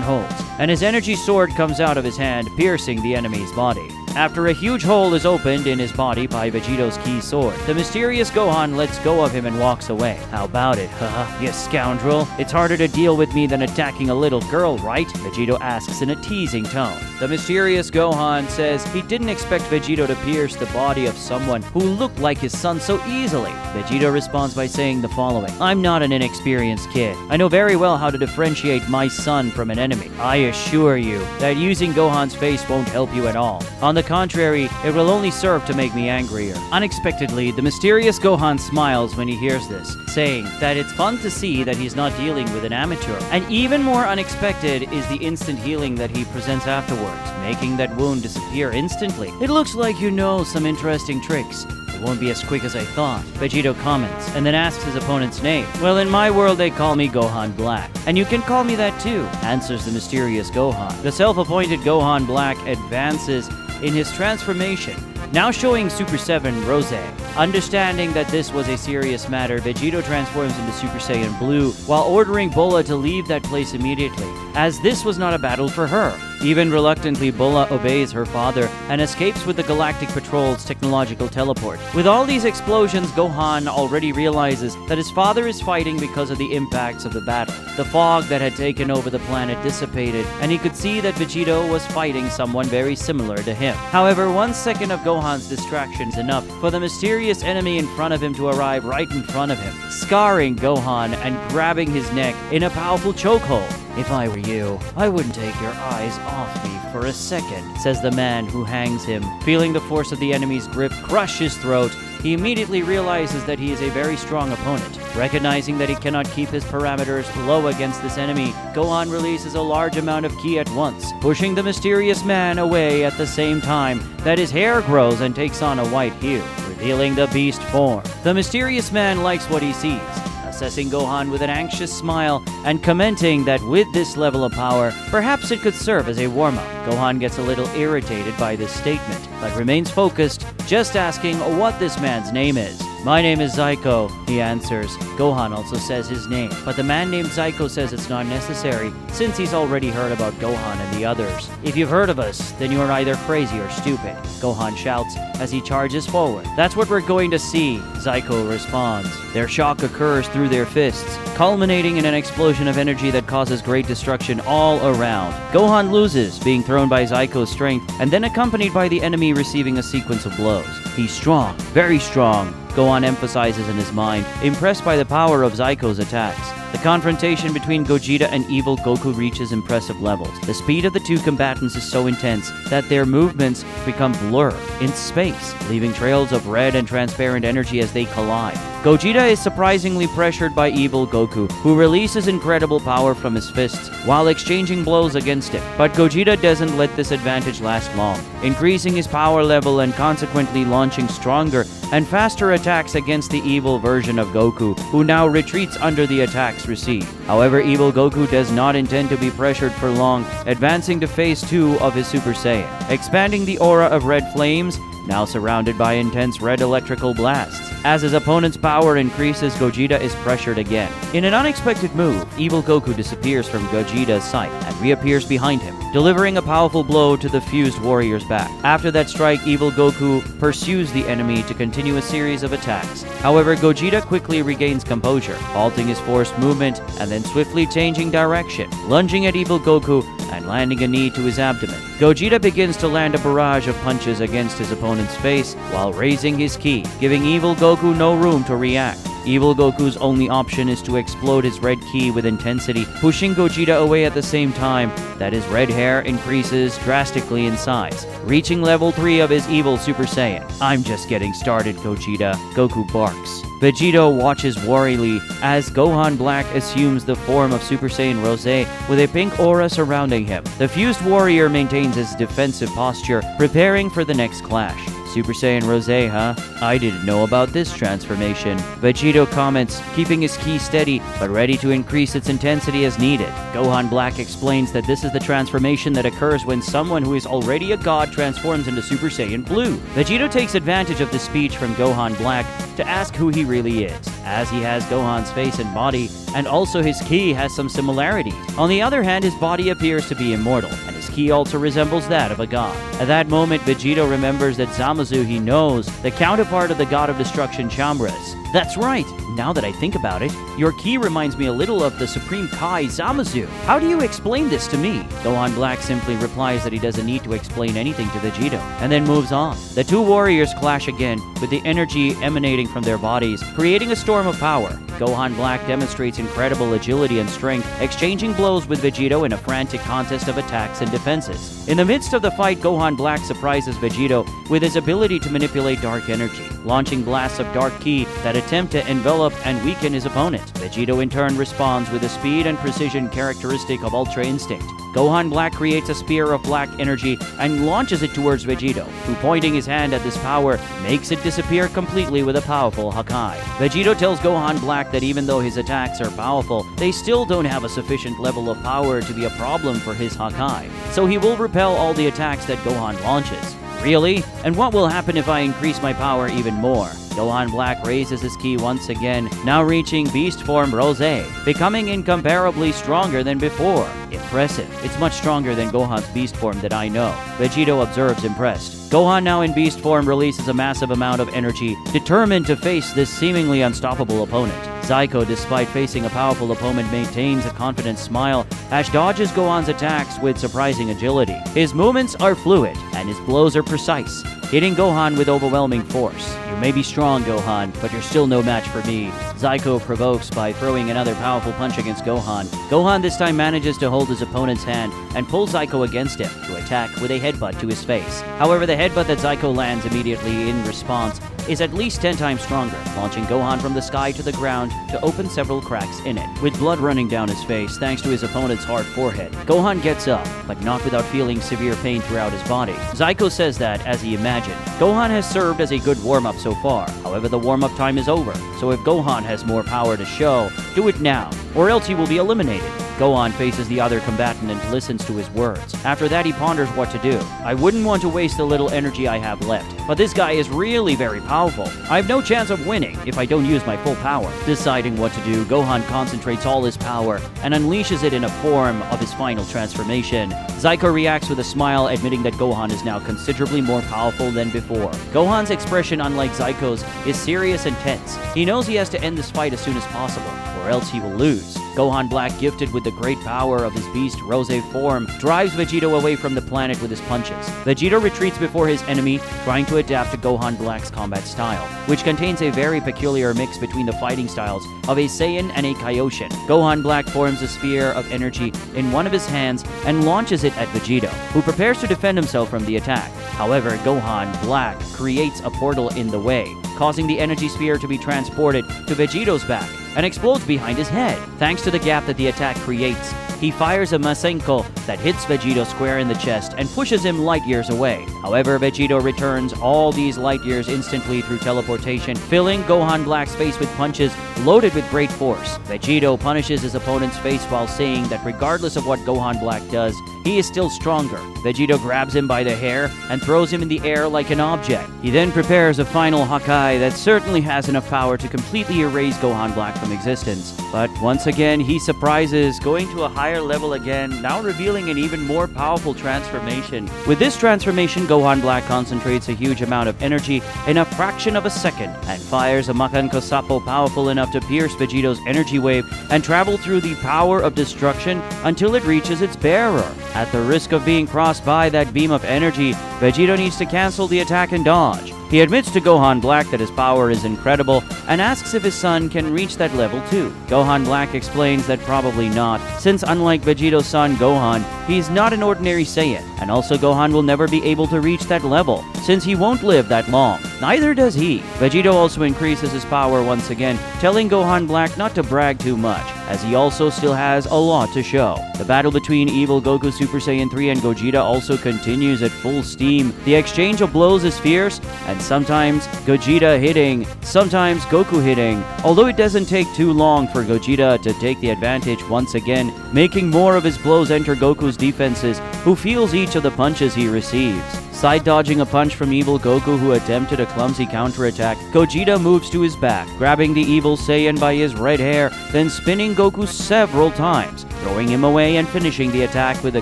holds, and his energy sword comes out of his hand, piercing the enemy's body. After a huge hole is opened in his body by Vegito's key sword, the mysterious Gohan lets go of him and walks away. "How about it, haha, you scoundrel? It's harder to deal with me than attacking a little girl, right?" Vegito asks in a teasing tone. The mysterious Gohan says he didn't expect Vegito to pierce the body of someone who looked like his son so easily. Vegito responds by saying the following: "I'm not an inexperienced kid. I know very well how to differentiate my son from an enemy. I assure you that using Gohan's face won't help you at all. On the contrary, it will only serve to make me angrier." Unexpectedly, the mysterious Gohan smiles when he hears this, saying that it's fun to see that he's not dealing with an amateur. And even more unexpected is the instant healing that he presents afterwards, making that wound disappear instantly. "It looks like you know some interesting tricks. It won't be as quick as I thought," Vegito comments, and then asks his opponent's name. "Well, in my world they call me Gohan Black, and you can call me that too," answers the mysterious Gohan. The self-appointed Gohan Black advances in his transformation, now showing Super 7 Rose. Understanding that this was a serious matter, Vegito transforms into Super Saiyan Blue while ordering Bulla to leave that place immediately, as this was not a battle for her. Even reluctantly, Bulla obeys her father and escapes with the Galactic Patrol's technological teleport. With all these explosions, Gohan already realizes that his father is fighting because of the impacts of the battle. The fog that had taken over the planet dissipated, and he could see that Vegito was fighting someone very similar to him. However, 1 second of Gohan's distraction is enough for the mysterious enemy in front of him to arrive right in front of him, scarring Gohan and grabbing his neck in a powerful chokehold. "If I were you, I wouldn't take your eyes off me for a second," says the man who hangs him. Feeling the force of the enemy's grip crush his throat, he immediately realizes that he is a very strong opponent. Recognizing that he cannot keep his parameters low against this enemy, Gohan releases a large amount of ki at once, pushing the mysterious man away at the same time that his hair grows and takes on a white hue, revealing the beast form. The mysterious man likes what he sees, assessing Gohan with an anxious smile and commenting that with this level of power, perhaps it could serve as a warm-up. Gohan gets a little irritated by this statement, but remains focused, just asking what this man's name is. "My name is Zyko," he answers. Gohan also says his name, but the man named Zyko says it's not necessary, since he's already heard about Gohan and the others. "If you've heard of us, then you are either crazy or stupid," Gohan shouts as he charges forward. "That's what we're going to see," Zyko responds. Their shock occurs through their fists, culminating in an explosion of energy that causes great destruction all around. Gohan loses, being thrown by Zyko's strength, and then accompanied by the enemy receiving a sequence of blows. He's strong, very strong, Gohan emphasizes in his mind, impressed by the power of Zyko's attacks. The confrontation between Gogeta and evil Goku reaches impressive levels. The speed of the two combatants is so intense that their movements become blurred in space, leaving trails of red and transparent energy as they collide. Gogeta is surprisingly pressured by evil Goku, who releases incredible power from his fists while exchanging blows against him. But Gogeta doesn't let this advantage last long, increasing his power level and consequently launching stronger and faster attacks against the evil version of Goku, who now retreats under the attacks received. However, evil Goku does not intend to be pressured for long, advancing to phase 2 of his Super Saiyan, expanding the aura of red flames, now surrounded by intense red electrical blasts. As his opponent's power increases, Gogeta is pressured again. In an unexpected move, evil Goku disappears from Gogeta's sight and reappears behind him, delivering a powerful blow to the fused warrior's back. After that strike, evil Goku pursues the enemy to continue a series of attacks. However, Gogeta quickly regains composure, halting his forced movement and then swiftly changing direction, lunging at evil Goku and landing a knee to his abdomen. Gogeta begins to land a barrage of punches against his opponent's face while raising his ki, giving evil Goku no room to react. Evil Goku's only option is to explode his red ki with intensity, pushing Gogeta away at the same time that his red hair increases drastically in size, reaching level 3 of his evil Super Saiyan. "I'm just getting started, Gogeta," Goku barks. Vegito watches worriedly as Gohan Black assumes the form of Super Saiyan Rose with a pink aura surrounding him. The fused warrior maintains his defensive posture, preparing for the next clash. Super Saiyan Rose, huh? I didn't know about this transformation. Vegito comments, keeping his ki steady, but ready to increase its intensity as needed. Gohan Black explains that this is the transformation that occurs when someone who is already a god transforms into Super Saiyan Blue. Vegito takes advantage of the speech from Gohan Black to ask who he really is, as he has Gohan's face and body, and also his ki has some similarities. On the other hand, his body appears to be immortal, and his ki also resembles that of a god. At that moment, Vegito remembers that Zamasu he knows, the counterpart of the god of destruction Chambras. That's right, now that I think about it, your ki reminds me a little of the Supreme Kai Zamasu. How do you explain this to me? Gohan Black simply replies that he doesn't need to explain anything to Vegito, and then moves on. The two warriors clash again, with the energy emanating from their bodies, creating a storm of power. Gohan Black demonstrates incredible agility and strength, exchanging blows with Vegito in a frantic contest of attacks and defenses. In the midst of the fight, Gohan Black surprises Vegito with his ability to manipulate dark energy, launching blasts of dark ki that attempt to envelop and weaken his opponent. Vegito in turn responds with the speed and precision characteristic of Ultra Instinct. Gohan Black creates a spear of black energy and launches it towards Vegito, who, pointing his hand at this power, makes it disappear completely with a powerful Hakai. Vegito tells Gohan Black that even though his attacks are powerful, they still don't have a sufficient level of power to be a problem for his Hakai, so he will repel all the attacks that Gohan launches. Really? And what will happen if I increase my power even more? Gohan Black raises his ki once again, now reaching Beast Form Rose, becoming incomparably stronger than before. Impressive. It's much stronger than Gohan's Beast Form that I know. Vegito observes impressed. Gohan, now in Beast Form, releases a massive amount of energy, determined to face this seemingly unstoppable opponent. Zyko, despite facing a powerful opponent, maintains a confident smile as dodges Gohan's attacks with surprising agility. His movements are fluid, and his blows are precise, hitting Gohan with overwhelming force. You may be strong, Gohan, but you're still no match for me. Zyko provokes by throwing another powerful punch against Gohan. Gohan this time manages to hold his opponent's hand and pull Zyko against him to attack with a headbutt to his face. However, the headbutt that Zyko lands immediately in response is at least 10 times stronger, launching Gohan from the sky to the ground to open several cracks in it. With blood running down his face thanks to his opponent's hard forehead, Gohan gets up, but not without feeling severe pain throughout his body. Zyko says that, as he imagined, Gohan has served as a good warm-up so far. However, the warm-up time is over, so if Gohan has more power to show, do it now, or else he will be eliminated. Gohan faces the other combatant and listens to his words. After that, he ponders what to do. I wouldn't want to waste the little energy I have left, but this guy is really very powerful. I have no chance of winning if I don't use my full power. Deciding what to do, Gohan concentrates all his power and unleashes it in a form of his final transformation. Zyko reacts with a smile, admitting that Gohan is now considerably more powerful than before. Gohan's expression, unlike Zyko's, is serious and tense. He knows he has to end this fight as soon as possible, or or else he will lose. Gohan Black, gifted with the great power of his beast Rose form, drives Vegito away from the planet with his punches. Vegito retreats before his enemy, trying to adapt to Gohan Black's combat style, which contains a very peculiar mix between the fighting styles of a Saiyan and a Kaioshin. Gohan Black forms a sphere of energy in one of his hands and launches it at Vegito, who prepares to defend himself from the attack. However, Gohan Black creates a portal in the way, causing the energy sphere to be transported to Vegito's back and explodes behind his head. Thanks to the gap that the attack creates, he fires a Massacre that hits Vegito square in the chest and pushes him light years away. However, Vegito returns all these light years instantly through teleportation, filling Gohan Black's face with punches loaded with great force. Vegito punishes his opponent's face while saying that regardless of what Gohan Black does, he is still stronger. Vegito grabs him by the hair and throws him in the air like an object. He then prepares a final Hakai that certainly has enough power to completely erase Gohan Black from existence. But once again, he surprises, going to a higher level again, now revealing an even more powerful transformation. With this transformation, Gohan Black concentrates a huge amount of energy in a fraction of a second and fires a Makan Kosapo powerful enough to pierce Vegito's energy wave and travel through the power of destruction until it reaches its bearer. At the risk of being crossed by that beam of energy, Vegito needs to cancel the attack and dodge. He admits to Gohan Black that his power is incredible and asks if his son can reach that level too. Gohan Black explains that probably not, since unlike Vegito's son Gohan, he's not an ordinary Saiyan, and also Gohan will never be able to reach that level, since he won't live that long. Neither does he. Vegito also increases his power once again, telling Gohan Black not to brag too much, as he also still has a lot to show. The battle between evil Goku Super Saiyan 3 and Gogeta also continues at full steam. The exchange of blows is fierce, and sometimes Gogeta hitting, sometimes Goku hitting, although it doesn't take too long for Gogeta to take the advantage once again, making more of his blows enter Goku's defenses, who feels each of the punches he receives. Side dodging a punch from evil Goku, who attempted a clumsy counterattack, Gogeta moves to his back, grabbing the evil Saiyan by his red hair, then spinning Goku several times, throwing him away and finishing the attack with a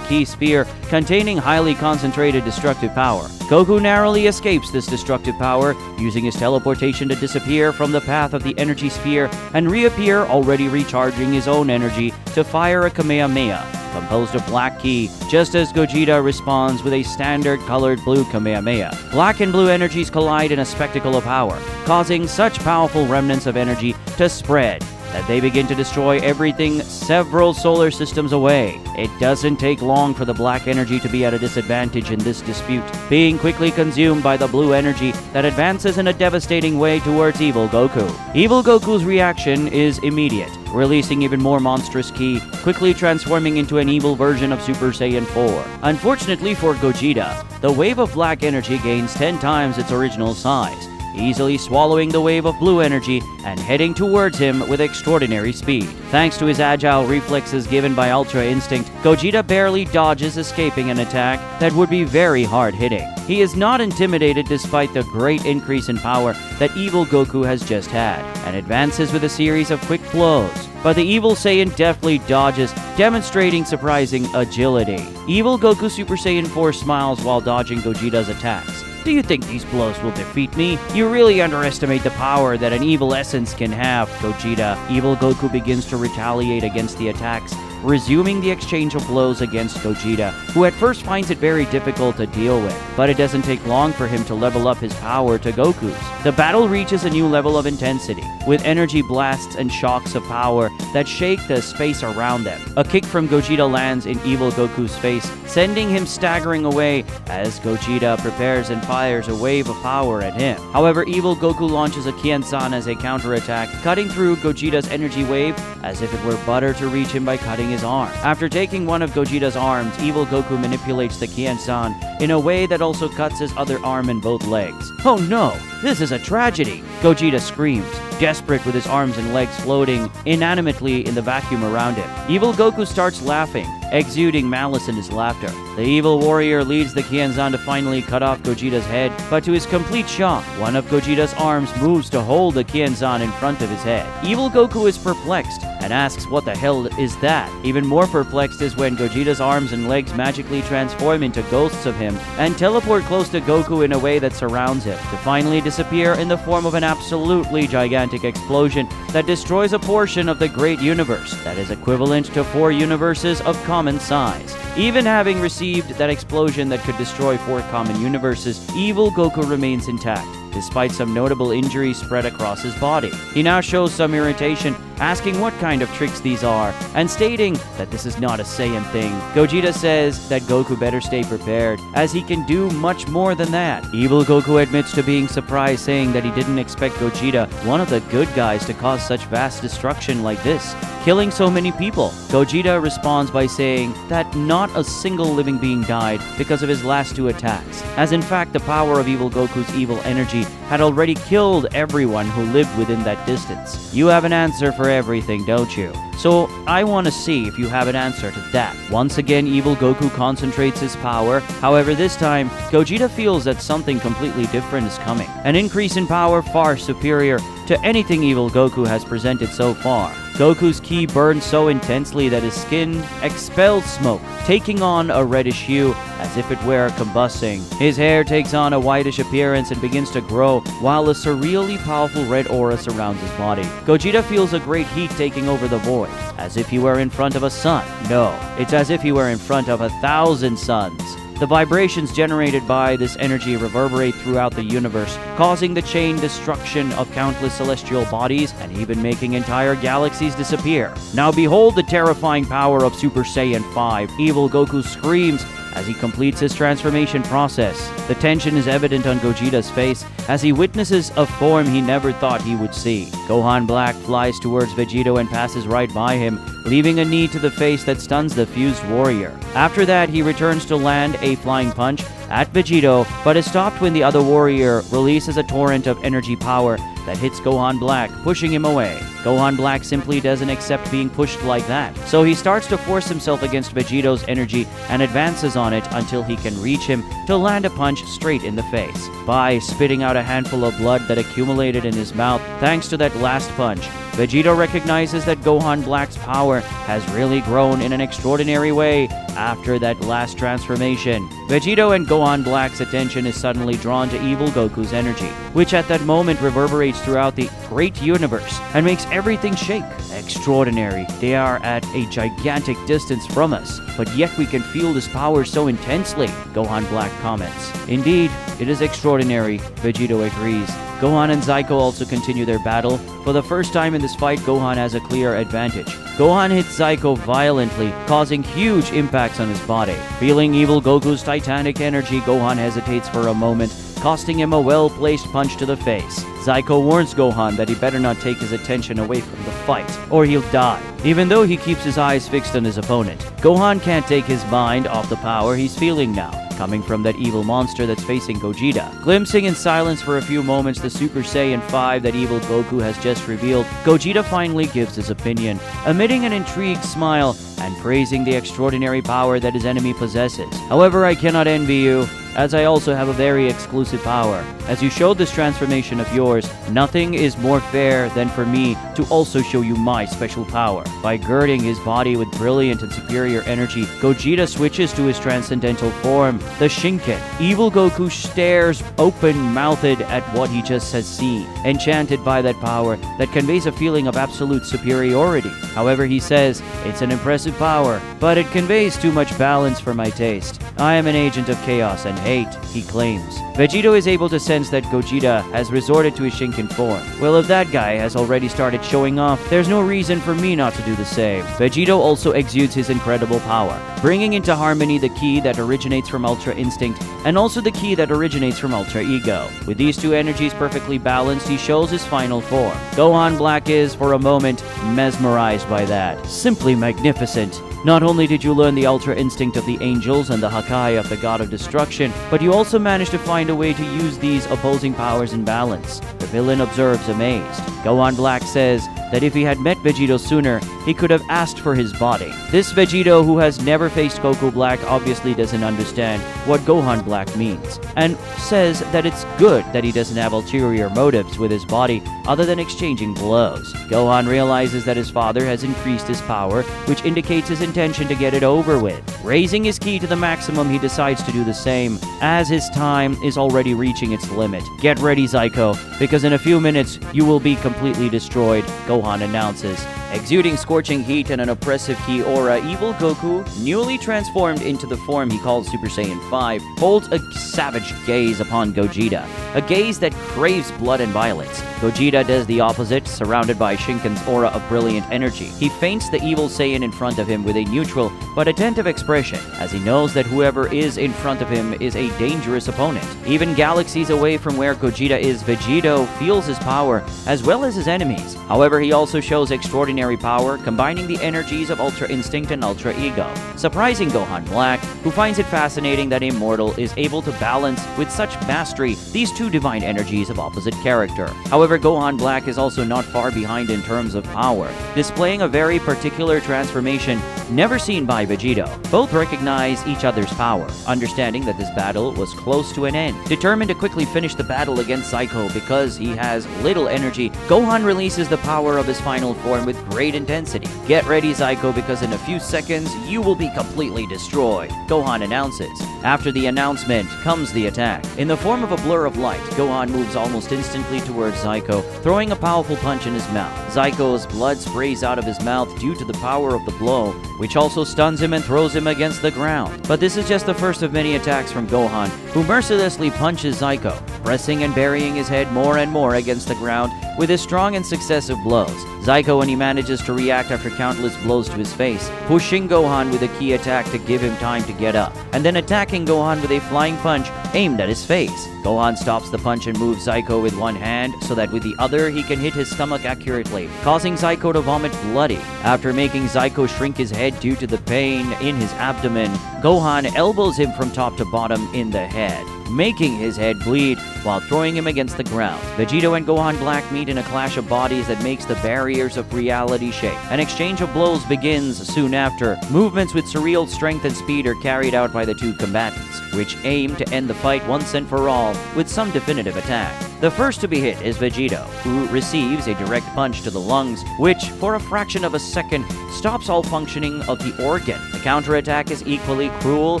key spear containing highly concentrated destructive power. Goku narrowly escapes this destructive power, using his teleportation to disappear from the path of the energy sphere and reappear already recharging his own energy to fire a Kamehameha composed of black ki, just as Gogeta responds with a standard colored blue Kamehameha. Black and blue energies collide in a spectacle of power, causing such powerful remnants of energy to spread that they begin to destroy everything several solar systems away. It doesn't take long for the black energy to be at a disadvantage in this dispute, being quickly consumed by the blue energy that advances in a devastating way towards evil Goku. Evil Goku's reaction is immediate, releasing even more monstrous ki, quickly transforming into an evil version of Super Saiyan 4. Unfortunately for Gogeta, the wave of black energy gains 10 times its original size, easily swallowing the wave of blue energy and heading towards him with extraordinary speed. Thanks to his agile reflexes given by Ultra Instinct, Gogeta barely dodges, escaping an attack that would be very hard-hitting. He is not intimidated despite the great increase in power that evil Goku has just had, and advances with a series of quick blows. But the evil Saiyan deftly dodges, demonstrating surprising agility. Evil Goku Super Saiyan 4 smiles while dodging Gogeta's attacks. Do you think these blows will defeat me? You really underestimate the power that an evil essence can have, Gogeta. Evil Goku begins to retaliate against the attacks, resuming the exchange of blows against Gogeta, who at first finds it very difficult to deal with, but it doesn't take long for him to level up his power to Goku's. The battle reaches a new level of intensity, with energy blasts and shocks of power that shake the space around them. A kick from Gogeta lands in evil Goku's face, sending him staggering away as Gogeta prepares and fires a wave of power at him. However, evil Goku launches a Kian-san as a counterattack, cutting through Gogeta's energy wave as if it were butter to reach him by cutting his arm. After taking one of Gogeta's arms, evil Goku manipulates the Kian-san in a way that also cuts his other arm and both legs. Oh no, this is a tragedy! Gogeta screams, desperate, with his arms and legs floating inanimately in the vacuum around him. Evil Goku starts laughing, exuding malice in his laughter. The evil warrior leads the Kian-san to finally cut off Gogeta's head, but to his complete shock, one of Gogeta's arms moves to hold the Kian-san in front of his head. Evil Goku is perplexed and asks what the hell is that. Even more perplexed is when Gogeta's arms and legs magically transform into ghosts of him and teleport close to Goku in a way that surrounds him, to finally disappear in the form of an absolutely gigantic explosion that destroys a portion of the great universe that is equivalent to 4 universes of common size. Even having received that explosion that could destroy 4 common universes, evil Goku remains intact, despite some notable injuries spread across his body. He now shows some irritation, asking what kind of tricks these are, and stating that this is not a Saiyan thing. Gogeta says that Goku better stay prepared, as he can do much more than that. Evil Goku admits to being surprised, saying that he didn't expect Gogeta, one of the good guys, to cause such vast destruction like this, killing so many people. Gogeta responds by saying that not a single living being died because of his last 2 attacks, as in fact the power of evil Goku's evil energy had already killed everyone who lived within that distance. You have an answer for everything, don't you? So I want to see if you have an answer to that. Once again, evil Goku concentrates his power. However, this time, Gogeta feels that something completely different is coming. An increase in power far superior to anything evil Goku has presented so far. Goku's ki burns so intensely that his skin expels smoke, taking on a reddish hue as if it were combusting. His hair takes on a whitish appearance and begins to grow, while a surreally powerful red aura surrounds his body. Gogeta feels a great heat taking over the void, as if he were in front of a sun. No, it's as if he were in front of 1,000 suns. The vibrations generated by this energy reverberate throughout the universe, causing the chain destruction of countless celestial bodies and even making entire galaxies disappear. Now behold the terrifying power of Super Saiyan 5. Evil Goku screams as he completes his transformation process. The tension is evident on Gogeta's face as he witnesses a form he never thought he would see. Gohan Black flies towards Vegito and passes right by him, leaving a knee to the face that stuns the fused warrior. After that, he returns to land a flying punch at Vegito, but is stopped when the other warrior releases a torrent of energy power that hits Gohan Black, pushing him away. Gohan Black simply doesn't accept being pushed like that, so he starts to force himself against Vegito's energy and advances on it until he can reach him to land a punch straight in the face. By spitting out a handful of blood that accumulated in his mouth thanks to that last punch, Vegito recognizes that Gohan Black's power has really grown in an extraordinary way after that last transformation. Vegito and Gohan Black's attention is suddenly drawn to evil Goku's energy, which at that moment reverberates throughout the great universe and makes everything shake. Extraordinary. They are at a gigantic distance from us, but yet we can feel this power so intensely, Gohan Black comments. Indeed, it is extraordinary, Vegito agrees. Gohan and Zyko also continue their battle. For the first time in this fight, Gohan has a clear advantage. Gohan hits Zyko violently, causing huge impacts on his body. Feeling evil Goku's titanic energy, Gohan hesitates for a moment, costing him a well-placed punch to the face. Zyko warns Gohan that he better not take his attention away from the fight, or he'll die. Even though he keeps his eyes fixed on his opponent, Gohan can't take his mind off the power he's feeling now, coming from that evil monster that's facing Gogeta. Glimpsing in silence for a few moments the Super Saiyan 5 that evil Goku has just revealed, Gogeta finally gives his opinion, emitting an intrigued smile and praising the extraordinary power that his enemy possesses. However, I cannot envy you, as I also have a very exclusive power. As you showed this transformation of yours, nothing is more fair than for me to also show you my special power. By girding his body with brilliant and superior energy, Gogeta switches to his transcendental form, the Shinken. Evil Goku stares open-mouthed at what he just has seen, enchanted by that power that conveys a feeling of absolute superiority. However, he says, it's an impressive power, but it conveys too much balance for my taste. I am an agent of chaos and hate, he claims. Vegito is able to sense that Gogeta has resorted to his Shinken form. Well, if that guy has already started showing off, there's no reason for me not to do the same. Vegito also exudes his incredible power, bringing into harmony the ki that originates from Ultra Instinct and also the ki that originates from Ultra Ego. With these two energies perfectly balanced, he shows his final form. Gohan Black is, for a moment, mesmerized by that. Simply magnificent. Not only did you learn the Ultra Instinct of the angels and the Hakai of the God of Destruction, but you also managed to find a way to use these opposing powers in balance. The villain observes amazed. Gohan Black says, that if he had met Vegito sooner, he could have asked for his body. This Vegito, who has never faced Goku Black, obviously doesn't understand what Gohan Black means, and says that it's good that he doesn't have ulterior motives with his body other than exchanging blows. Gohan realizes that his father has increased his power, which indicates his intention to get it over with. Raising his ki to the maximum, he decides to do the same, as his time is already reaching its limit. Get ready, Zyko, because in a few minutes you will be completely destroyed, Gohan announces. Exuding scorching heat and an oppressive ki aura, evil Goku, newly transformed into the form he calls Super Saiyan 5, holds a savage gaze upon Gogeta, a gaze that craves blood and violence. Gogeta does the opposite, surrounded by Shinken's aura of brilliant energy. He feints the evil Saiyan in front of him with a neutral but attentive expression, as he knows that whoever is in front of him is a dangerous opponent. Even galaxies away from where Gogeta is, Vegito feels his power, as well as his enemies. However, he also shows extraordinary power, combining the energies of Ultra Instinct and Ultra Ego, surprising Gohan Black, who finds it fascinating that a mortal is able to balance with such mastery these two divine energies of opposite character. However, Gohan Black is also not far behind in terms of power, displaying a very particular transformation never seen by Vegito. Both recognize each other's power, understanding that this battle was close to an end. Determined to quickly finish the battle against Zyko because he has little energy, Gohan releases the power of his final form with great intensity. Get ready, Zyko, because in a few seconds you will be completely destroyed, Gohan announces. After the announcement comes the attack. In the form of a blur of light, Gohan moves almost instantly towards Zyko, throwing a powerful punch in his mouth. Zyko's blood sprays out of his mouth due to the power of the blow, which also stuns him and throws him against the ground. But this is just the first of many attacks from Gohan, who mercilessly punches Zyko, pressing and burying his head more and more against the ground with his strong and successive blows. Zyko, when he manages to react after countless blows to his face, pushing Gohan with a key attack to give him time to get up, and then attacking Gohan with a flying punch aimed at his face. Gohan stops the punch and moves Zyko with one hand so that with the other he can hit his stomach accurately, causing Zyko to vomit bloody. After making Zyko shrink his head due to the pain in his abdomen, Gohan elbows him from top to bottom in the head, making his head bleed while throwing him against the ground. Vegito and Gohan Black meet in a clash of bodies that makes the barriers of reality shake. An exchange of blows begins soon after. Movements with surreal strength and speed are carried out by the two combatants, which aim to end the fight once and for all with some definitive attack. The first to be hit is Vegito, who receives a direct punch to the lungs, which, for a fraction of a second, stops all functioning of the organ. The counterattack is equally cruel,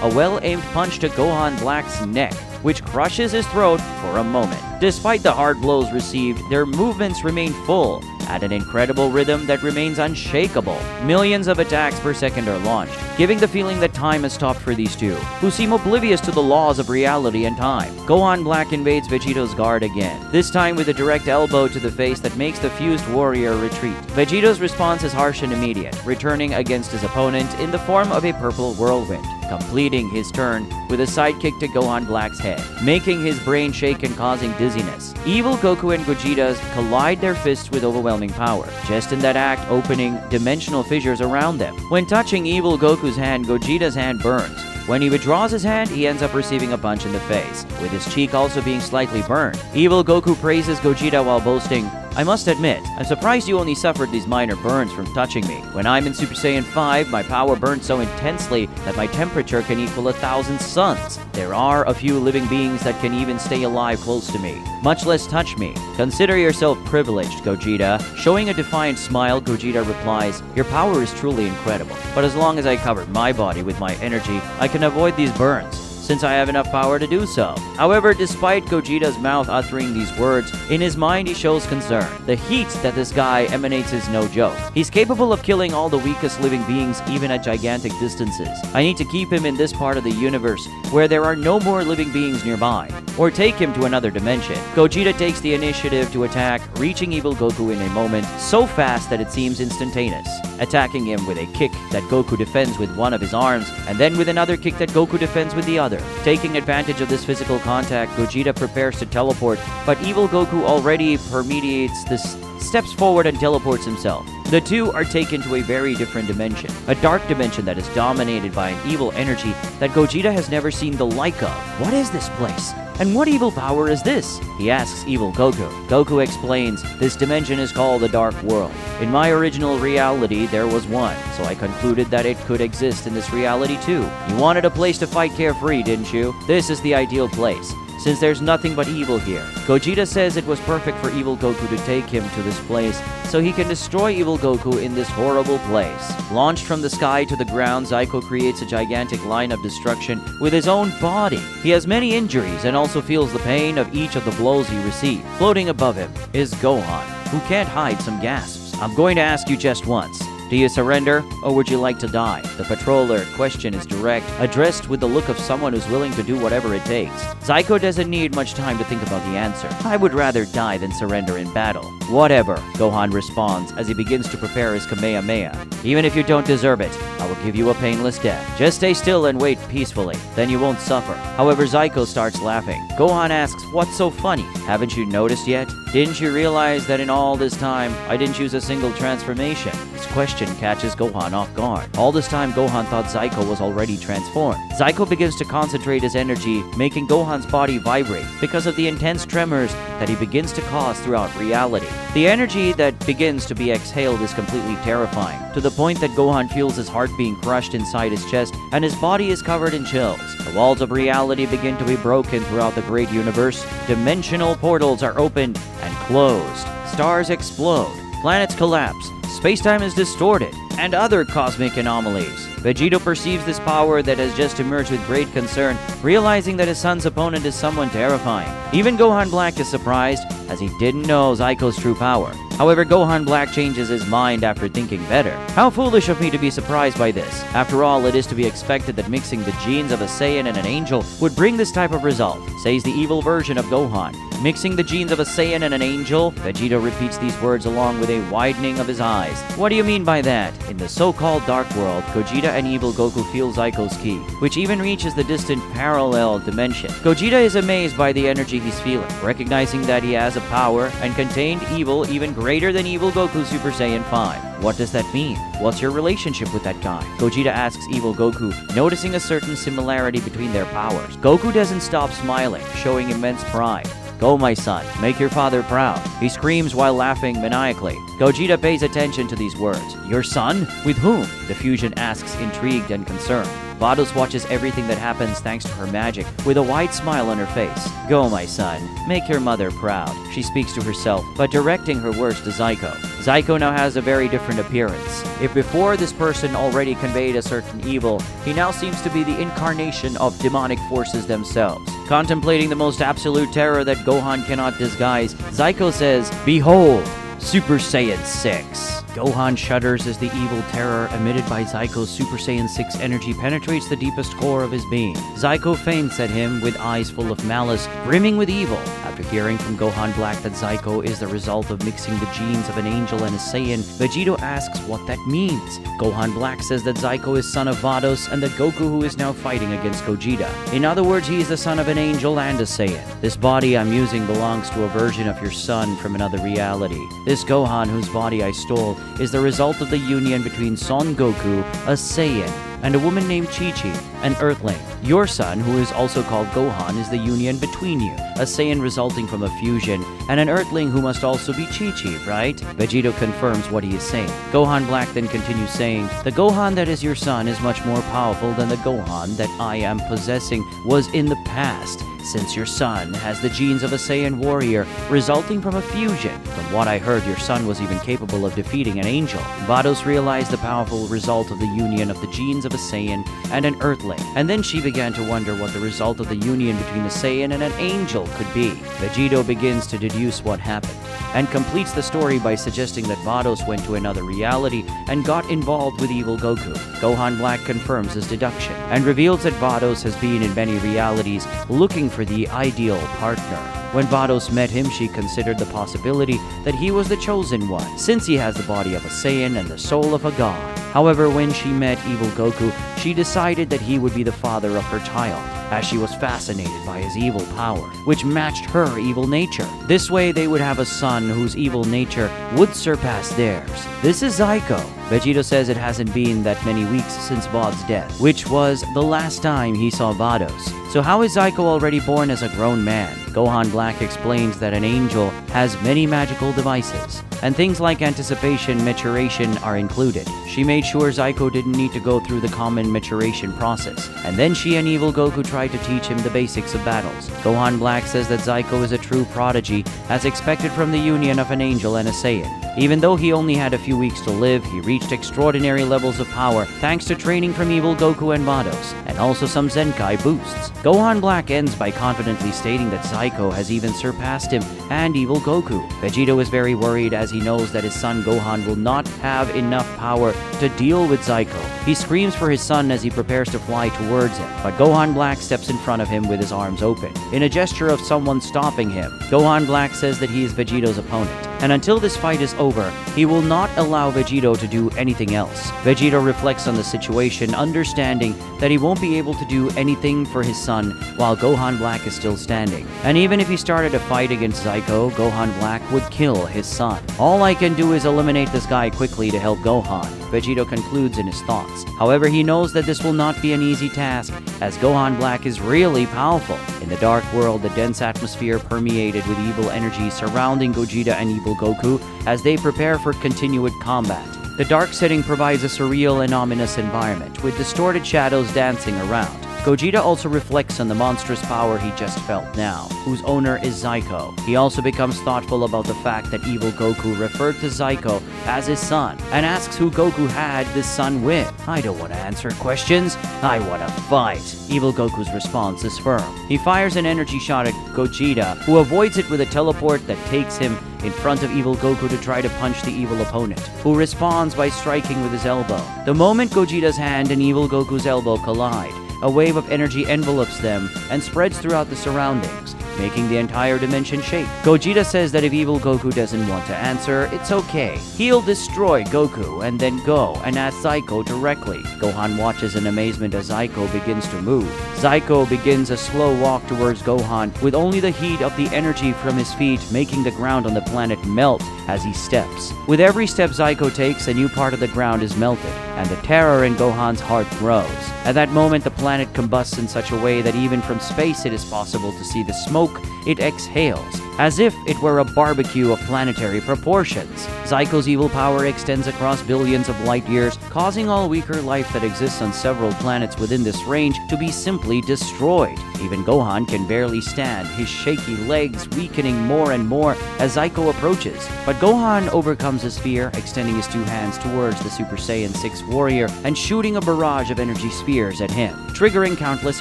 a well-aimed punch to Gohan Black's neck, which crushes his throat for a moment. Despite the hard blows received, their movements remain full, at an incredible rhythm that remains unshakable. Millions of attacks per second are launched, giving the feeling that time has stopped for these two, who seem oblivious to the laws of reality and time. Gohan Black invades Vegito's guard again, this time with a direct elbow to the face that makes the fused warrior retreat. Vegito's response is harsh and immediate, returning against his opponent in the form of a purple whirlwind, completing his turn with a sidekick to Gohan Black's head, making his brain shake and causing dizziness. Evil Goku and Gogeta collide their fists with overwhelming power, just in that act opening dimensional fissures around them. When touching Evil Goku's hand, Gogeta's hand burns. When he withdraws his hand, he ends up receiving a punch in the face, with his cheek also being slightly burned. Evil Goku praises Gogeta while boasting, "I must admit, I'm surprised you only suffered these minor burns from touching me. When I'm in Super Saiyan 5, my power burns so intensely that my temperature can equal 1,000 suns. There are a few living beings that can even stay alive close to me, much less touch me. Consider yourself privileged, Gogeta." Showing a defiant smile, Gogeta replies, "Your power is truly incredible, but as long as I cover my body with my energy, I can avoid these burns, since I have enough power to do so." However, despite Gogeta's mouth uttering these words, in his mind he shows concern. The heat that this guy emanates is no joke. He's capable of killing all the weakest living beings even at gigantic distances. I need to keep him in this part of the universe where there are no more living beings nearby, or take him to another dimension. Gogeta takes the initiative to attack, reaching Evil Goku in a moment so fast that it seems instantaneous, attacking him with a kick that Goku defends with one of his arms, and then with another kick that Goku defends with the other. Taking advantage of this physical contact, Gogeta prepares to teleport, but Evil Goku already permeates this, steps forward and teleports himself, The two are taken to a very different dimension, a dark dimension that is dominated by an evil energy that Gogeta has never seen the like of. What is this place? And what evil power is this? He asks evil Goku. Goku explains, this dimension is called the Dark World. In my original reality, there was one, so I concluded that it could exist in this reality too. You wanted a place to fight carefree, didn't you? This is the ideal place, since there's nothing but evil here. Gogeta says it was perfect for evil Goku to take him to this place, so he can destroy evil Goku in this horrible place. Launched from the sky to the ground, Zyko creates a gigantic line of destruction with his own body. He has many injuries and also feels the pain of each of the blows he received. Floating above him is Gohan, who can't hide some gasps. I'm going to ask you just once. Do you surrender, or would you like to die? The patroller question is direct, addressed with the look of someone who's willing to do whatever it takes. Zyko doesn't need much time to think about the answer. I would rather die than surrender in battle. Whatever, Gohan responds as he begins to prepare his Kamehameha. Even if you don't deserve it, I will give you a painless death. Just stay still and wait peacefully, then you won't suffer. However, Zyko starts laughing. Gohan asks, what's so funny? Haven't you noticed yet? Didn't you realize that in all this time, I didn't use a single transformation? This question catches Gohan off guard. All this time, Gohan thought Zyko was already transformed. Zyko begins to concentrate his energy, making Gohan's body vibrate because of the intense tremors that he begins to cause throughout reality. The energy that begins to be exhaled is completely terrifying, to the point that Gohan feels his heart being crushed inside his chest and his body is covered in chills. The walls of reality begin to be broken throughout the great universe. Dimensional portals are opened and closed. Stars explode. Planets collapse. Space-time is distorted, and other cosmic anomalies. Vegito perceives this power that has just emerged with great concern, realizing that his son's opponent is someone terrifying. Even Gohan Black is surprised, as he didn't know Zyko's true power. However, Gohan Black changes his mind after thinking better. How foolish of me to be surprised by this. After all, it is to be expected that mixing the genes of a Saiyan and an angel would bring this type of result, says the evil version of Gohan. Mixing the genes of a Saiyan and an angel? Vegito repeats these words along with a widening of his eyes. What do you mean by that? In the so-called Dark World, Gogeta and evil Goku feel Zyko's ki, which even reaches the distant parallel dimension. Gogeta is amazed by the energy he's feeling, recognizing that he has a power and contained evil even greater than evil Goku Super Saiyan 5. What does that mean? What's your relationship with that guy? Gogeta asks evil Goku, noticing a certain similarity between their powers. Goku doesn't stop smiling, showing immense pride. Go, my son, make your father proud. He screams while laughing maniacally. Gogeta pays attention to these words. Your son? With whom? The fusion asks, intrigued and concerned. Vados watches everything that happens thanks to her magic, with a wide smile on her face. Go, my son, make your mother proud. She speaks to herself, but directing her words to Zyko. Zyko now has a very different appearance. If before this person already conveyed a certain evil, he now seems to be the incarnation of demonic forces themselves. Contemplating the most absolute terror that Gohan cannot disguise, Zyko says, Behold, Super Saiyan 6. Gohan shudders as the evil terror emitted by Zyko's Super Saiyan 6 energy penetrates the deepest core of his being. Zyko feints at him with eyes full of malice, brimming with evil. After hearing from Gohan Black that Zyko is the result of mixing the genes of an angel and a Saiyan, Vegito asks what that means. Gohan Black says that Zyko is son of Vados and that Goku who is now fighting against Gogeta. In other words, he is the son of an angel and a Saiyan. This body I'm using belongs to a version of your son from another reality. This Gohan whose body I stole is the result of the union between Son Goku, a Saiyan, and a woman named Chi-Chi, an Earthling. Your son, who is also called Gohan, is the union between you, a Saiyan resulting from a fusion, and an Earthling who must also be Chi-Chi, right? Vegito confirms what he is saying. Gohan Black then continues saying, the Gohan that is your son is much more powerful than the Gohan that I am possessing was in the past, since your son has the genes of a Saiyan warrior resulting from a fusion. From what I heard, your son was even capable of defeating an angel. Vados realized the powerful result of the union of the genes of a Saiyan and an Earthling, and then she began to wonder what the result of the union between a Saiyan and an angel could be. Vegito begins to deduce what happened, and completes the story by suggesting that Vados went to another reality and got involved with evil Goku. Gohan Black confirms his deduction, and reveals that Vados has been in many realities looking for the ideal partner. When Vados met him, she considered the possibility that he was the chosen one, since he has the body of a Saiyan and the soul of a god. However, when she met evil Goku, she decided that he would be the father of her child, as she was fascinated by his evil power, which matched her evil nature. This way, they would have a son whose evil nature would surpass theirs. This is Zyko. Vegito says it hasn't been that many weeks since Vod's death, which was the last time he saw Vados. So how is Zyko already born as a grown man? Gohan Black explains that an angel has many magical devices, and things like anticipation, maturation are included. She made sure Zyko didn't need to go through the common maturation process, and then she and evil Goku tried to teach him the basics of battles. Gohan Black says that Zyko is a true prodigy, as expected from the union of an angel and a Saiyan. Even though he only had a few weeks to live, he reached extraordinary levels of power thanks to training from evil Goku and Vados, and also some Zenkai boosts. Gohan Black ends by confidently stating that Zyko has even surpassed him and evil Goku. Vegito is very worried as he knows that his son Gohan will not have enough power to deal with Zyko. He screams for his son as he prepares to fly towards him, but Gohan Black steps in front of him with his arms open, in a gesture of someone stopping him. Gohan Black says that he is Vegito's opponent, and until this fight is over, he will not allow Vegito to do anything else. Vegito reflects on the situation, understanding that he won't be able to do anything for his son while Gohan Black is still standing. And even if he started a fight against Zyko, Gohan Black would kill his son. All I can do is eliminate this guy quickly to help Gohan, Vegito concludes in his thoughts. However, he knows that this will not be an easy task, as Gohan Black is really powerful. In the dark world, the dense atmosphere permeated with evil energy surrounding Gogeta and evil Goku as they prepare for continued combat. The dark setting provides a surreal and ominous environment, with distorted shadows dancing around. Gogeta also reflects on the monstrous power he just felt now, whose owner is Zyko. He also becomes thoughtful about the fact that evil Goku referred to Zyko as his son, and asks who Goku had this son with. I don't want to answer questions, I want to fight. Evil Goku's response is firm. He fires an energy shot at Gogeta, who avoids it with a teleport that takes him in front of evil Goku to try to punch the evil opponent, who responds by striking with his elbow. The moment Gogeta's hand and evil Goku's elbow collide, a wave of energy envelopes them and spreads throughout the surroundings, making the entire dimension shake. Gogeta says that if evil Goku doesn't want to answer, it's okay. He'll destroy Goku and then go and ask Zyko directly. Gohan watches in amazement as Zyko begins to move. Zyko begins a slow walk towards Gohan, with only the heat of the energy from his feet making the ground on the planet melt as he steps. With every step Zyko takes, a new part of the ground is melted, and the terror in Gohan's heart grows. At that moment, the planet combusts in such a way that even from space it is possible to see the smoke it exhales, as if it were a barbecue of planetary proportions. Zyko's evil power extends across billions of light years, causing all weaker life that exists on several planets within this range to be simply destroyed. Even Gohan can barely stand, his shaky legs weakening more and more as Zyko approaches. But Gohan overcomes his fear, extending his two hands towards the Super Saiyan 6 warrior and shooting a barrage of energy spears at him, triggering countless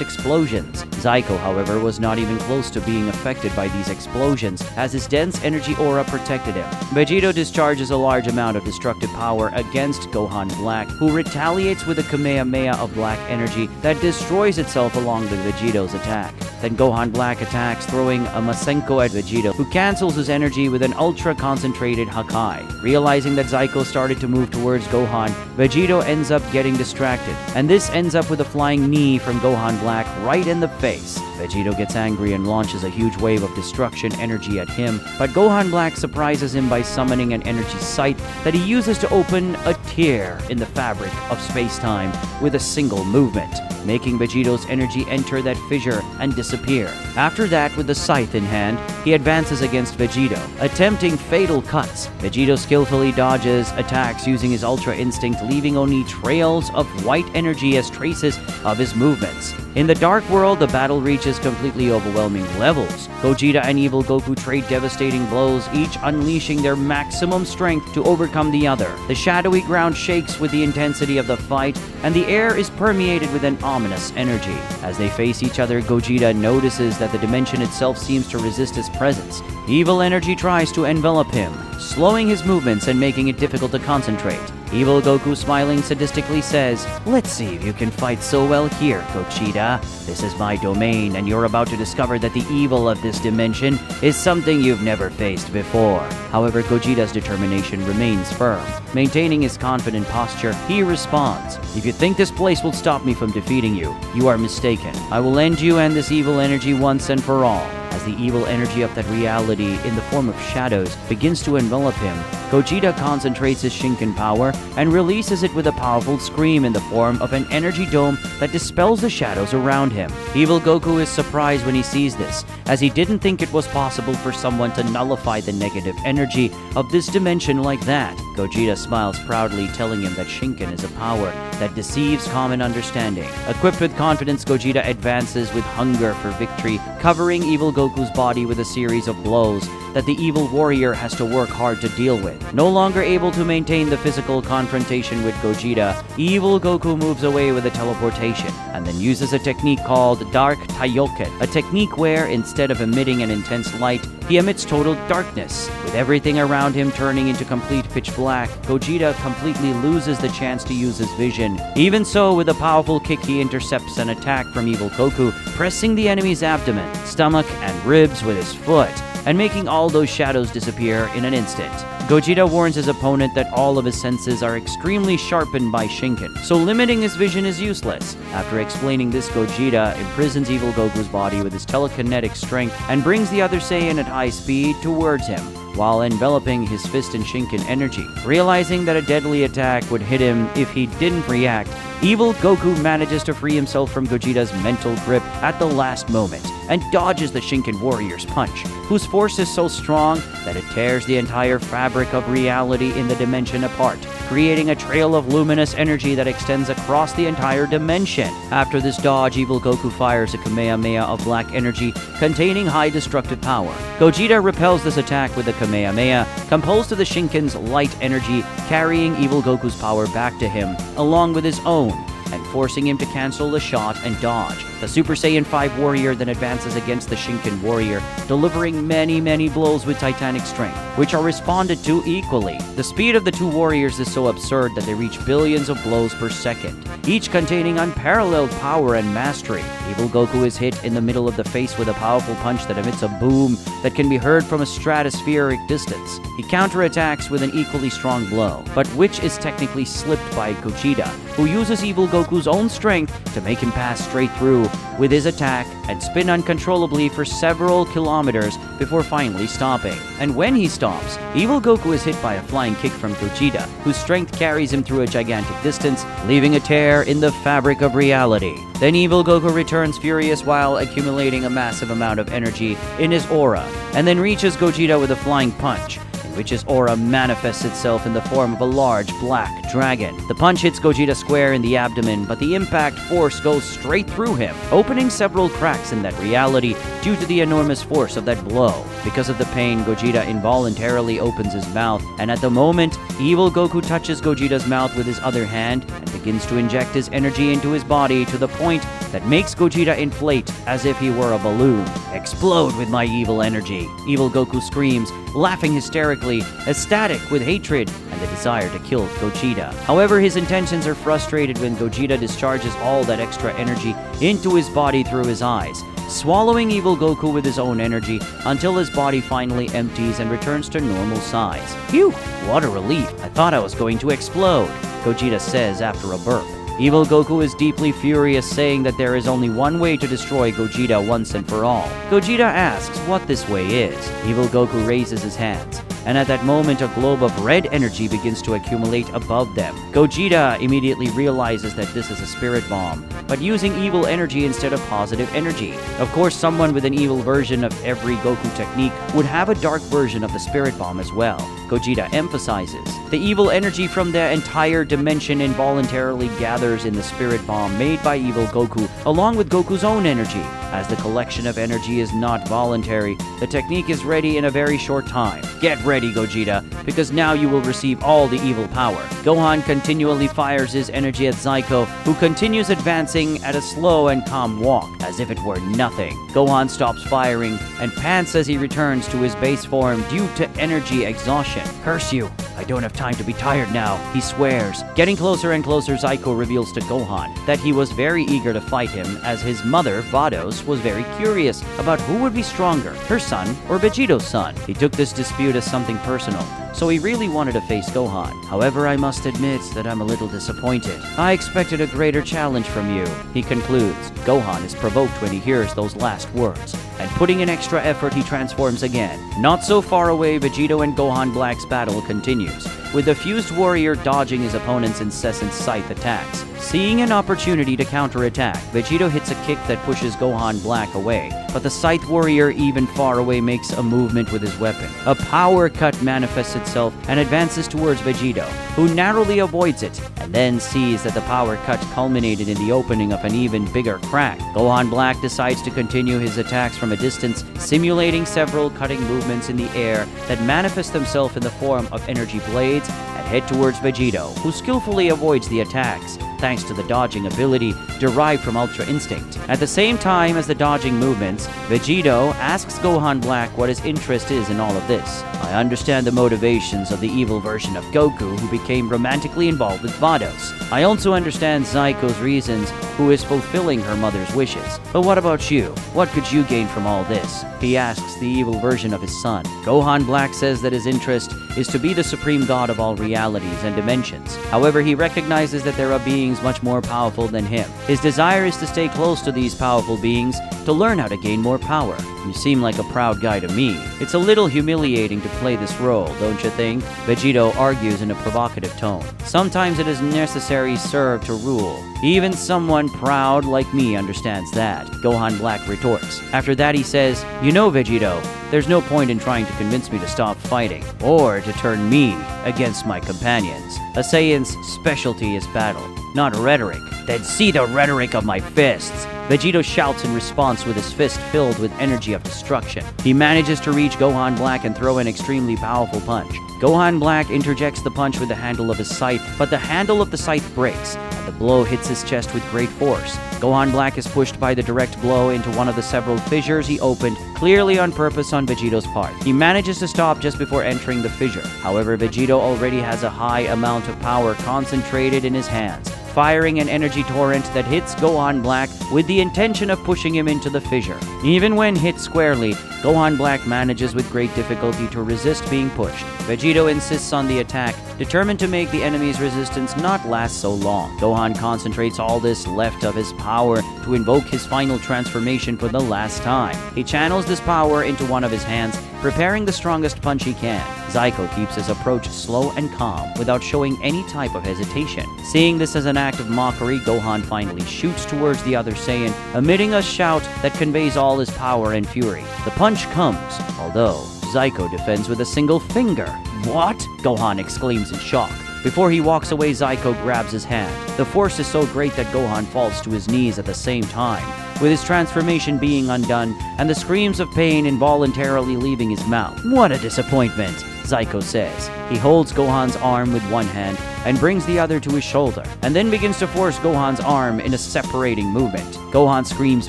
explosions. Zyko, however, was not even close to being affected by these explosions, as his dense energy aura protected him. Vegito discharges a large amount of destructive power against Gohan Black, who retaliates with a Kamehameha of black energy that destroys itself along with Vegito's attack. Then Gohan Black attacks, throwing a Masenko at Vegito, who cancels his energy with an ultra-concentrated Hakai. Realizing that Zyko started to move towards Gohan, Vegito ends up getting distracted, and this ends up with a flying knee from Gohan Black right in the face. Vegito gets angry and launches a huge wave of destruction energy at him, but Gohan Black surprises him by summoning an energy sight that he uses to open a tear in the fabric of space-time with a single movement, making Vegito's energy enter that fissure and disappear. After that, with the scythe in hand, he advances against Vegito, attempting fatal cuts. Vegito skillfully dodges attacks using his Ultra Instinct, leaving only trails of white energy as traces of his movements. In the dark world, the battle reaches completely overwhelming levels. Gogeta and evil Goku trade devastating blows, each unleashing their maximum strength to overcome the other. The shadowy ground shakes with the intensity of the fight, and the air is permeated with an ominous energy. As they face each other, Gogeta notices that the dimension itself seems to resist his presence. Evil energy tries to envelop him, slowing his movements and making it difficult to concentrate. Evil Goku, smiling sadistically, says, "Let's see if you can fight so well here, Gogeta. This is my domain, and you're about to discover that the evil of this dimension is something you've never faced before." However, Gogeta's determination remains firm. Maintaining his confident posture, he responds, "If you think this place will stop me from defeating you, you are mistaken. I will end you and this evil energy once and for all." As the evil energy of that reality in the form of shadows begins to envelop him, Gogeta concentrates his Shinken power and releases it with a powerful scream in the form of an energy dome that dispels the shadows around him. Evil Goku is surprised when he sees this, as he didn't think it was possible for someone to nullify the negative energy of this dimension like that. Gogeta smiles proudly, telling him that Shinken is a power that deceives common understanding. Equipped with confidence, Gogeta advances with hunger for victory, covering Evil Goku's body with a series of blows that the evil warrior has to work hard to deal with. No longer able to maintain the physical confrontation with Gogeta, Evil Goku moves away with a teleportation, and then uses a technique called Dark Taioken, a technique where, instead of emitting an intense light, he emits total darkness. With everything around him turning into complete pitch black, Gogeta completely loses the chance to use his vision. Even so, with a powerful kick, he intercepts an attack from Evil Goku, pressing the enemy's abdomen, stomach, and ribs with his foot, and making all those shadows disappear in an instant. Gogeta warns his opponent that all of his senses are extremely sharpened by Shinken, so limiting his vision is useless. After explaining this, Gogeta imprisons Evil Goku's body with his telekinetic strength and brings the other Saiyan at high speed towards him, while enveloping his fist in Shinken energy. Realizing that a deadly attack would hit him if he didn't react, Evil Goku manages to free himself from Gogeta's mental grip at the last moment, and dodges the Shinken warrior's punch, whose force is so strong that it tears the entire fabric of reality in the dimension apart, creating a trail of luminous energy that extends across the entire dimension. After this dodge, Evil Goku fires a Kamehameha of black energy containing high destructive power. Gogeta repels this attack with a Kamehameha composed of the Shinken's light energy, carrying Evil Goku's power back to him, along with his own, and forcing him to cancel the shot and dodge. The Super Saiyan 5 warrior then advances against the Shinken warrior, delivering many blows with titanic strength, which are responded to equally. The speed of the two warriors is so absurd that they reach billions of blows per second, each containing unparalleled power and mastery. Evil Goku is hit in the middle of the face with a powerful punch that emits a boom that can be heard from a stratospheric distance. He counterattacks with an equally strong blow, but which is technically slipped by Gogeta, who uses Evil Goku's own strength to make him pass straight through with his attack and spin uncontrollably for several kilometers before finally stopping. And when he stops, Evil Goku is hit by a flying kick from Gogeta, whose strength carries him through a gigantic distance, leaving a tear in the fabric of reality. Then Evil Goku returns furious while accumulating a massive amount of energy in his aura, and then reaches Gogeta with a flying punch, which his aura manifests itself in the form of a large black dragon. The punch hits Gogeta square in the abdomen, but the impact force goes straight through him, opening several cracks in that reality due to the enormous force of that blow. Because of the pain, Gogeta involuntarily opens his mouth, and at the moment, Evil Goku touches Gogeta's mouth with his other hand and begins to inject his energy into his body to the point that makes Gogeta inflate as if he were a balloon. "Explode with my evil energy," Evil Goku screams, laughing hysterically, ecstatic with hatred and the desire to kill Gogeta. However, his intentions are frustrated when Gogeta discharges all that extra energy into his body through his eyes, swallowing Evil Goku with his own energy until his body finally empties and returns to normal size. "Phew, what a relief. I thought I was going to explode," Gogeta says after a burp. Evil Goku is deeply furious, saying that there is only one way to destroy Gogeta once and for all. Gogeta asks what this way is. Evil Goku raises his hands, and at that moment a globe of red energy begins to accumulate above them. Gogeta immediately realizes that this is a spirit bomb, but using evil energy instead of positive energy. Of course, someone with an evil version of every Goku technique would have a dark version of the spirit bomb as well. Gogeta emphasizes. The evil energy from the entire dimension involuntarily gathers in the spirit bomb made by Evil Goku, along with Goku's own energy. As the collection of energy is not voluntary, the technique is ready in a very short time. Get ready, Gogeta, because now you will receive all the evil power. Gohan continually fires his energy at Zyko, who continues advancing at a slow and calm walk, as if it were nothing. Gohan stops firing and pants as he returns to his base form due to energy exhaustion. Curse you! I don't have time to be tired now, he swears. Getting closer and closer, Zyko reveals to Gohan that he was very eager to fight him, as his mother, Vados, was very curious about who would be stronger, her son or Vegito's son. He took this dispute as something personal, so he really wanted to face Gohan. However, I must admit that I'm a little disappointed. I expected a greater challenge from you, he concludes. Gohan is provoked when he hears those last words, and putting in extra effort, he transforms again. Not so far away, Vegito and Gohan Black's battle continues, with the fused warrior dodging his opponent's incessant scythe attacks. Seeing an opportunity to counterattack, Vegito hits a kick that pushes Gohan Black away, but the scythe warrior, even far away, makes a movement with his weapon. A power cut manifests itself and advances towards Vegito, who narrowly avoids it, and then sees that the power cut culminated in the opening of an even bigger crack. Gohan Black decides to continue his attacks from a distance, simulating several cutting movements in the air that manifest themselves in the form of energy blades, and head towards Vegito, who skillfully avoids the attacks, thanks to the dodging ability derived from Ultra Instinct. At the same time as the dodging movements, Vegito asks Gohan Black what his interest is in all of this. I understand the motivations of the evil version of Goku who became romantically involved with Vados. I also understand Zyko's reasons, who is fulfilling her mother's wishes. But what about you? What could you gain from all this? He asks the evil version of his son. Gohan Black says that his interest is to be the supreme god of all realities and dimensions. However, he recognizes that there are beings much more powerful than him. His desire is to stay close to these powerful beings to learn how to gain more power. You seem like a proud guy to me. It's a little humiliating to play this role, don't you think? Vegito argues in a provocative tone. Sometimes it is necessary serve to rule. Even someone proud like me understands that, Gohan Black retorts. After that he says, you know, Vegito, there's no point in trying to convince me to stop fighting, or to turn me against my companions. A Saiyan's specialty is battle, not rhetoric. Then see the rhetoric of my fists. Vegito shouts in response with his fist filled with energy of destruction. He manages to reach Gohan Black and throw an extremely powerful punch. Gohan Black interjects the punch with the handle of his scythe, but the handle of the scythe breaks, and the blow hits his chest with great force. Gohan Black is pushed by the direct blow into one of the several fissures he opened, clearly on purpose on Vegito's part. He manages to stop just before entering the fissure. However, Vegito already has a high amount of power concentrated in his hands, firing an energy torrent that hits Gohan Black with the intention of pushing him into the fissure. Even when hit squarely, Gohan Black manages with great difficulty to resist being pushed. Vegito insists on the attack, determined to make the enemy's resistance not last so long. Gohan concentrates all this left of his power to invoke his final transformation for the last time. He channels this power into one of his hands, preparing the strongest punch he can. Zyko keeps his approach slow and calm, without showing any type of hesitation. Seeing this as an act of mockery, Gohan finally shoots towards the other Saiyan, emitting a shout that conveys all his power and fury. The punch comes, although Zyko defends with a single finger. What? Gohan exclaims in shock. Before he walks away, Zyko grabs his hand. The force is so great that Gohan falls to his knees at the same time, with his transformation being undone and the screams of pain involuntarily leaving his mouth. What a disappointment, Zyko says. He holds Gohan's arm with one hand and brings the other to his shoulder, and then begins to force Gohan's arm in a separating movement. Gohan screams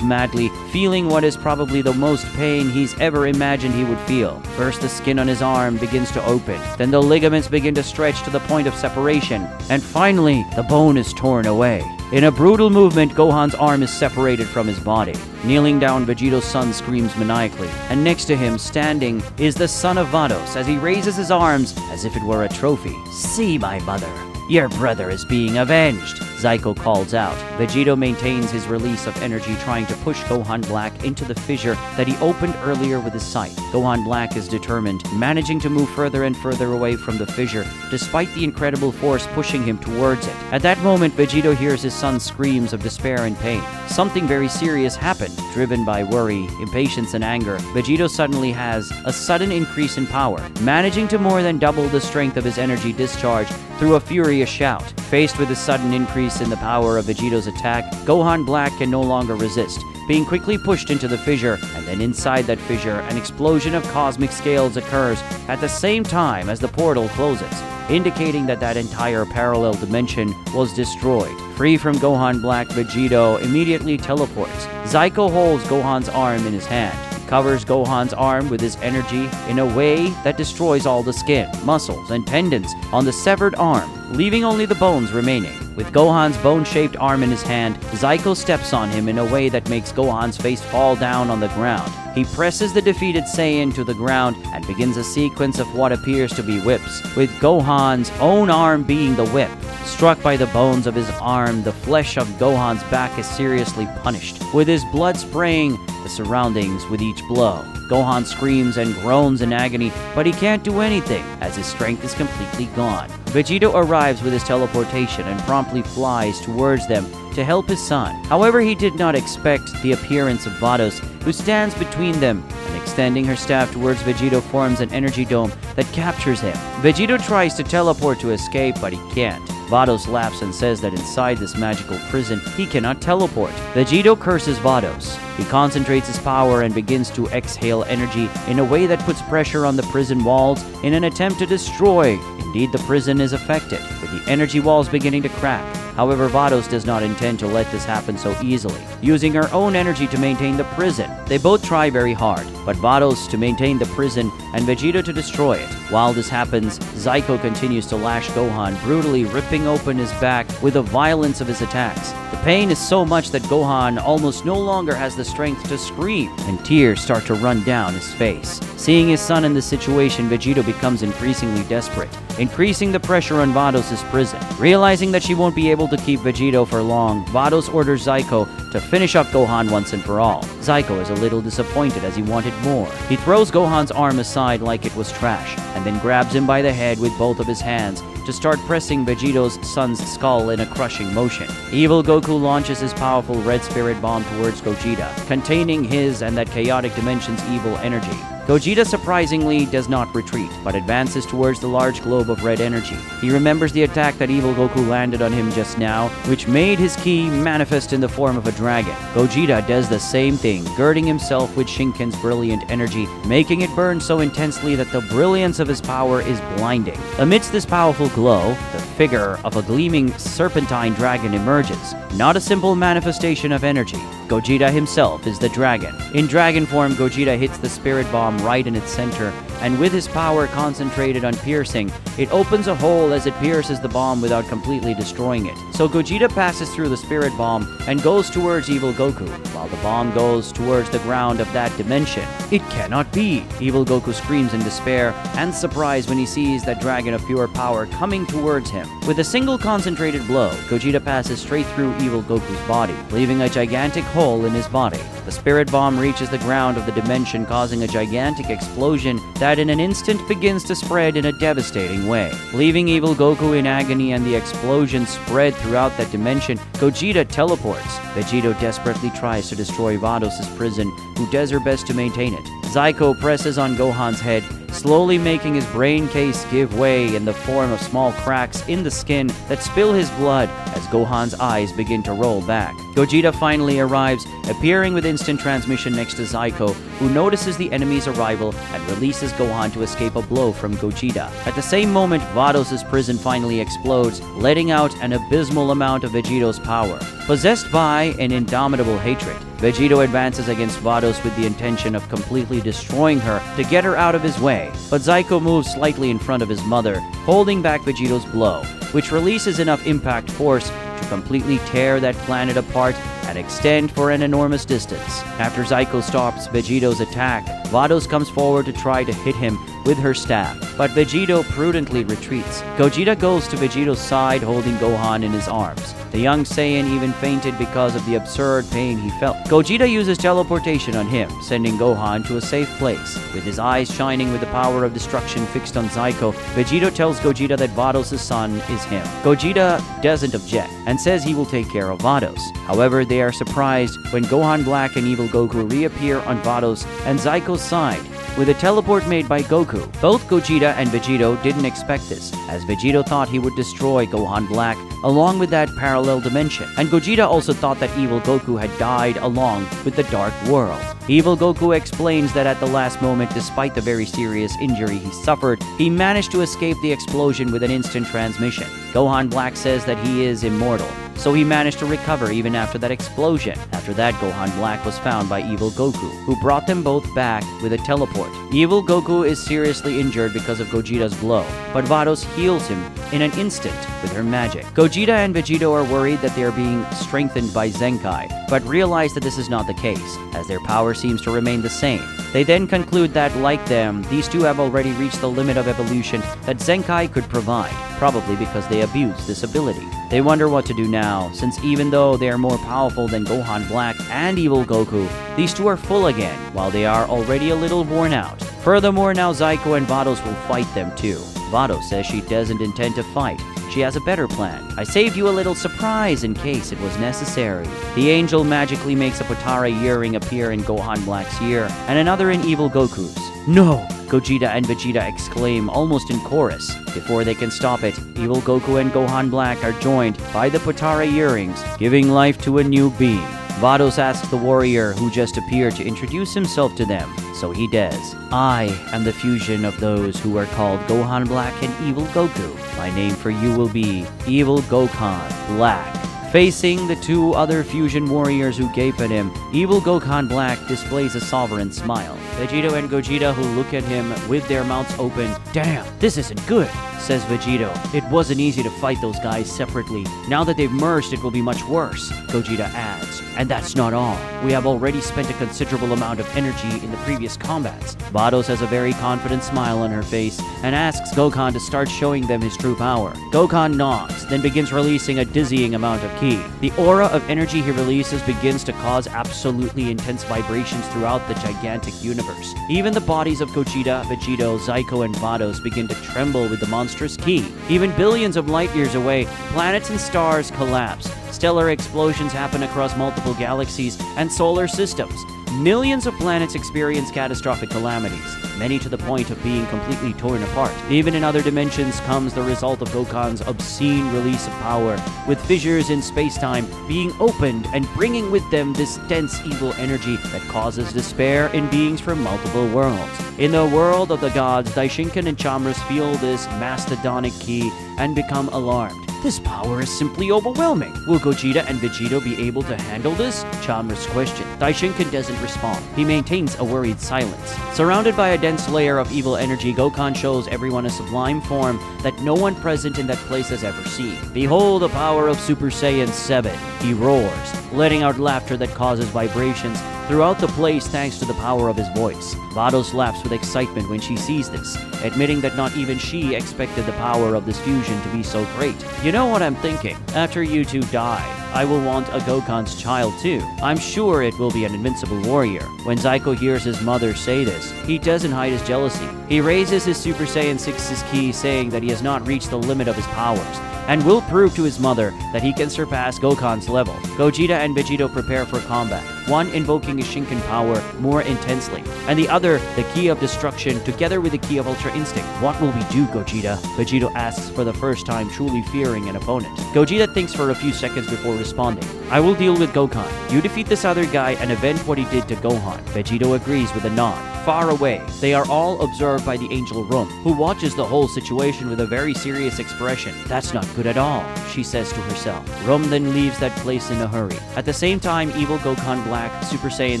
madly, feeling what is probably the most pain he's ever imagined he would feel. First, the skin on his arm begins to open, then the ligaments begin to stretch to the point of separation, and finally, the bone is torn away. In a brutal movement, Gohan's arm is separated from his body. Kneeling down, Vegito's son screams maniacally, and next to him, standing, is the son of Vados as he raises his arms as if it were a trophy. See, my mother, your brother is being avenged, Zyko calls out. Vegito maintains his release of energy, trying to push Gohan Black into the fissure that he opened earlier with his scythe. Gohan Black is determined, managing to move further and further away from the fissure, despite the incredible force pushing him towards it. At that moment, Vegito hears his son's screams of despair and pain. Something very serious happened. Driven by worry, impatience, and anger, Vegito suddenly has a sudden increase in power, managing to more than double the strength of his energy discharge through a furious shout. Faced with a sudden increase in the power of Vegito's attack, Gohan Black can no longer resist, being quickly pushed into the fissure, and then inside that fissure, an explosion of cosmic scales occurs at the same time as the portal closes, indicating that that entire parallel dimension was destroyed. Free from Gohan Black, Vegito immediately teleports. Zyko holds Gohan's arm in his hand. He covers Gohan's arm with his energy in a way that destroys all the skin, muscles, and tendons on the severed arm, leaving only the bones remaining. With Gohan's bone-shaped arm in his hand, Zyko steps on him in a way that makes Gohan's face fall down on the ground. He presses the defeated Saiyan to the ground and begins a sequence of what appears to be whips, with Gohan's own arm being the whip. Struck by the bones of his arm, the flesh of Gohan's back is seriously punished, with his blood spraying the surroundings with each blow. Gohan screams and groans in agony, but he can't do anything as his strength is completely gone. Vegito arrives with his teleportation and promptly flies towards them to help his son. However, he did not expect the appearance of Vados, who stands between them, and extending her staff towards Vegito forms an energy dome that captures him. Vegito tries to teleport to escape, but he can't. Vados laughs and says that inside this magical prison, he cannot teleport. Vegito curses Vados. He concentrates his power and begins to exhale energy in a way that puts pressure on the prison walls in an attempt to destroy. Indeed, the prison is affected, with the energy walls beginning to crack. However, Vados does not intend to let this happen so easily, using her own energy to maintain the prison. They both try very hard, but Vados to maintain the prison and Vegito to destroy it. While this happens, Zyko continues to lash Gohan, brutally ripping open his back with the violence of his attacks. The pain is so much that Gohan almost no longer has the strength to scream, and tears start to run down his face. Seeing his son in this situation, Vegito becomes increasingly desperate, increasing the pressure on Vados' prison. Realizing that she won't be able to keep Vegito for long, Vados orders Zyko to finish up Gohan once and for all. Zyko is a little disappointed as he wanted more. He throws Gohan's arm aside like it was trash, and then grabs him by the head with both of his hands to start pressing Vegito's son's skull in a crushing motion. Evil Goku launches his powerful red spirit bomb towards Gogeta, containing his and that chaotic dimension's evil energy. Gogeta surprisingly does not retreat, but advances towards the large globe of red energy. He remembers the attack that Evil Goku landed on him just now, which made his ki manifest in the form of a dragon. Gogeta does the same thing, girding himself with Shinken's brilliant energy, making it burn so intensely that the brilliance of his power is blinding. Amidst this powerful glow, the figure of a gleaming serpentine dragon emerges, not a simple manifestation of energy. Gogeta himself is the dragon. In dragon form, Gogeta hits the spirit bomb right in its center, and with his power concentrated on piercing, it opens a hole as it pierces the bomb without completely destroying it. So Gogeta passes through the spirit bomb and goes towards Evil Goku, while the bomb goes towards the ground of that dimension. It cannot be! Evil Goku screams in despair and surprise when he sees that dragon of pure power coming towards him. With a single concentrated blow, Gogeta passes straight through Evil Goku's body, leaving a gigantic hole in his body. The spirit bomb reaches the ground of the dimension, causing a gigantic explosion that in an instant begins to spread in a devastating way. Leaving Evil Goku in agony and the explosion spread throughout that dimension, Gogeta teleports. Vegito desperately tries to destroy Vados' prison, who does her best to maintain it. Zyko presses on Gohan's head, slowly making his brain case give way in the form of small cracks in the skin that spill his blood as Gohan's eyes begin to roll back. Gogeta finally arrives, appearing with instant transmission next to Zyko, who notices the enemy's arrival and releases Gohan to escape a blow from Gogeta. At the same moment, Vados' prison finally explodes, letting out an abysmal amount of Vegito's power. Possessed by an indomitable hatred, Vegito advances against Vados with the intention of completely destroying her to get her out of his way, but Zyko moves slightly in front of his mother, holding back Vegito's blow, which releases enough impact force to completely tear that planet apart and extend for an enormous distance. After Zyko stops Vegito's attack, Vados comes forward to try to hit him with her staff, but Vegito prudently retreats. Gogeta goes to Vegito's side, holding Gohan in his arms. The young Saiyan even fainted because of the absurd pain he felt. Gogeta uses teleportation on him, sending Gohan to a safe place. With his eyes shining with the power of destruction fixed on Zyko, Vegito tells Gogeta that Vados' son is him. Gogeta doesn't object and says he will take care of Vados. However, they are surprised when Gohan Black and Evil Goku reappear on Vados and Zyko's side. with a teleport made by Goku. Both Gogeta and Vegito didn't expect this, as Vegito thought he would destroy Gohan Black along with that parallel dimension, and Gogeta also thought that evil Goku had died along with the Dark World. Evil Goku explains that at the last moment, despite the very serious injury he suffered, he managed to escape the explosion with an instant transmission. Gohan Black says that he is immortal, so he managed to recover even after that explosion. After that, Gohan Black was found by Evil Goku, who brought them both back with a teleport. Evil Goku is seriously injured because of Gogeta's blow, but Vados heals him in an instant with her magic. Gogeta and Vegito are worried that they are being strengthened by Zenkai, but realize that this is not the case, as their power seems to remain the same. They then conclude that, like them, these two have already reached the limit of evolution that Zenkai could provide, probably because they abused this ability. They wonder what to do now, since even though they are more powerful than Gohan Black and Evil Goku, these two are full again, while they are already a little worn out. Furthermore, now Zyko and Vados will fight them too. Vados says she doesn't intend to fight. She has a better plan. I saved you a little surprise in case it was necessary. The angel magically makes a Potara earring appear in Gohan Black's ear, and another in Evil Goku's. No! Gogeta and Vegeta exclaim almost in chorus. Before they can stop it, Evil Goku and Gohan Black are joined by the Potara earrings, giving life to a new being. Vados asks the warrior who just appeared to introduce himself to them, so he does. I am the fusion of those who are called Gohan Black and Evil Goku. My name for you will be Evil Gohan Black. Facing the two other fusion warriors who gape at him, Evil Gohan Black displays a sovereign smile. Vegito and Gogeta, who look at him with their mouths open. Damn, this isn't good, says Vegito. It wasn't easy to fight those guys separately. Now that they've merged, it will be much worse, Gogeta adds. And that's not all. We have already spent a considerable amount of energy in the previous combats. Vados has a very confident smile on her face and asks Gohan to start showing them his true power. Gohan nods, then begins releasing a dizzying amount of ki. The aura of energy he releases begins to cause absolutely intense vibrations throughout the gigantic universe. Even the bodies of Gogeta, Vegito, Zyko, and Vados begin to tremble with the monstrous ki. Even billions of light years away, planets and stars collapse. Stellar explosions happen across multiple galaxies and solar systems. Millions of planets experience catastrophic calamities, many to the point of being completely torn apart. Even in other dimensions comes the result of Gohan's obscene release of power, with fissures in space-time being opened and bringing with them this dense evil energy that causes despair in beings from multiple worlds. In the world of the gods, Daishinkan and Chamras feel this mastodonic ki and become alarmed. This power is simply overwhelming. Will Gogeta and Vegito be able to handle this? Chamras questions. Daishinkan doesn't respond. He maintains a worried silence. Surrounded by a dense layer of evil energy, Gohan shows everyone a sublime form that no one present in that place has ever seen. Behold the power of Super Saiyan 7. He roars, letting out laughter that causes vibrations throughout the place thanks to the power of his voice. Vados laughs with excitement when she sees this, admitting that not even she expected the power of this fusion to be so great. You know what I'm thinking? After you two die, I will want a Gohan's child too. I'm sure it will be an invincible warrior. When Zyko hears his mother say this, he doesn't hide his jealousy. He raises his Super Saiyan 6's ki, saying that he has not reached the limit of his powers, and will prove to his mother that he can surpass Gohan's level. Gogeta and Vegito prepare for combat, one invoking his Shinken power more intensely, and the other the Ki of Destruction together with the Ki of Ultra Instinct. What will we do, Gogeta? Vegito asks for the first time, truly fearing an opponent. Gogeta thinks for a few seconds before responding. I will deal with Gohan. You defeat this other guy and avenge what he did to Gohan. Vegito agrees with a nod. Far away, they are all observed by the Angel Rum, who watches the whole situation with a very serious expression. That's not good at all, she says to herself. Rum then leaves that place in a hurry. At the same time, Evil Gohan Black, Super Saiyan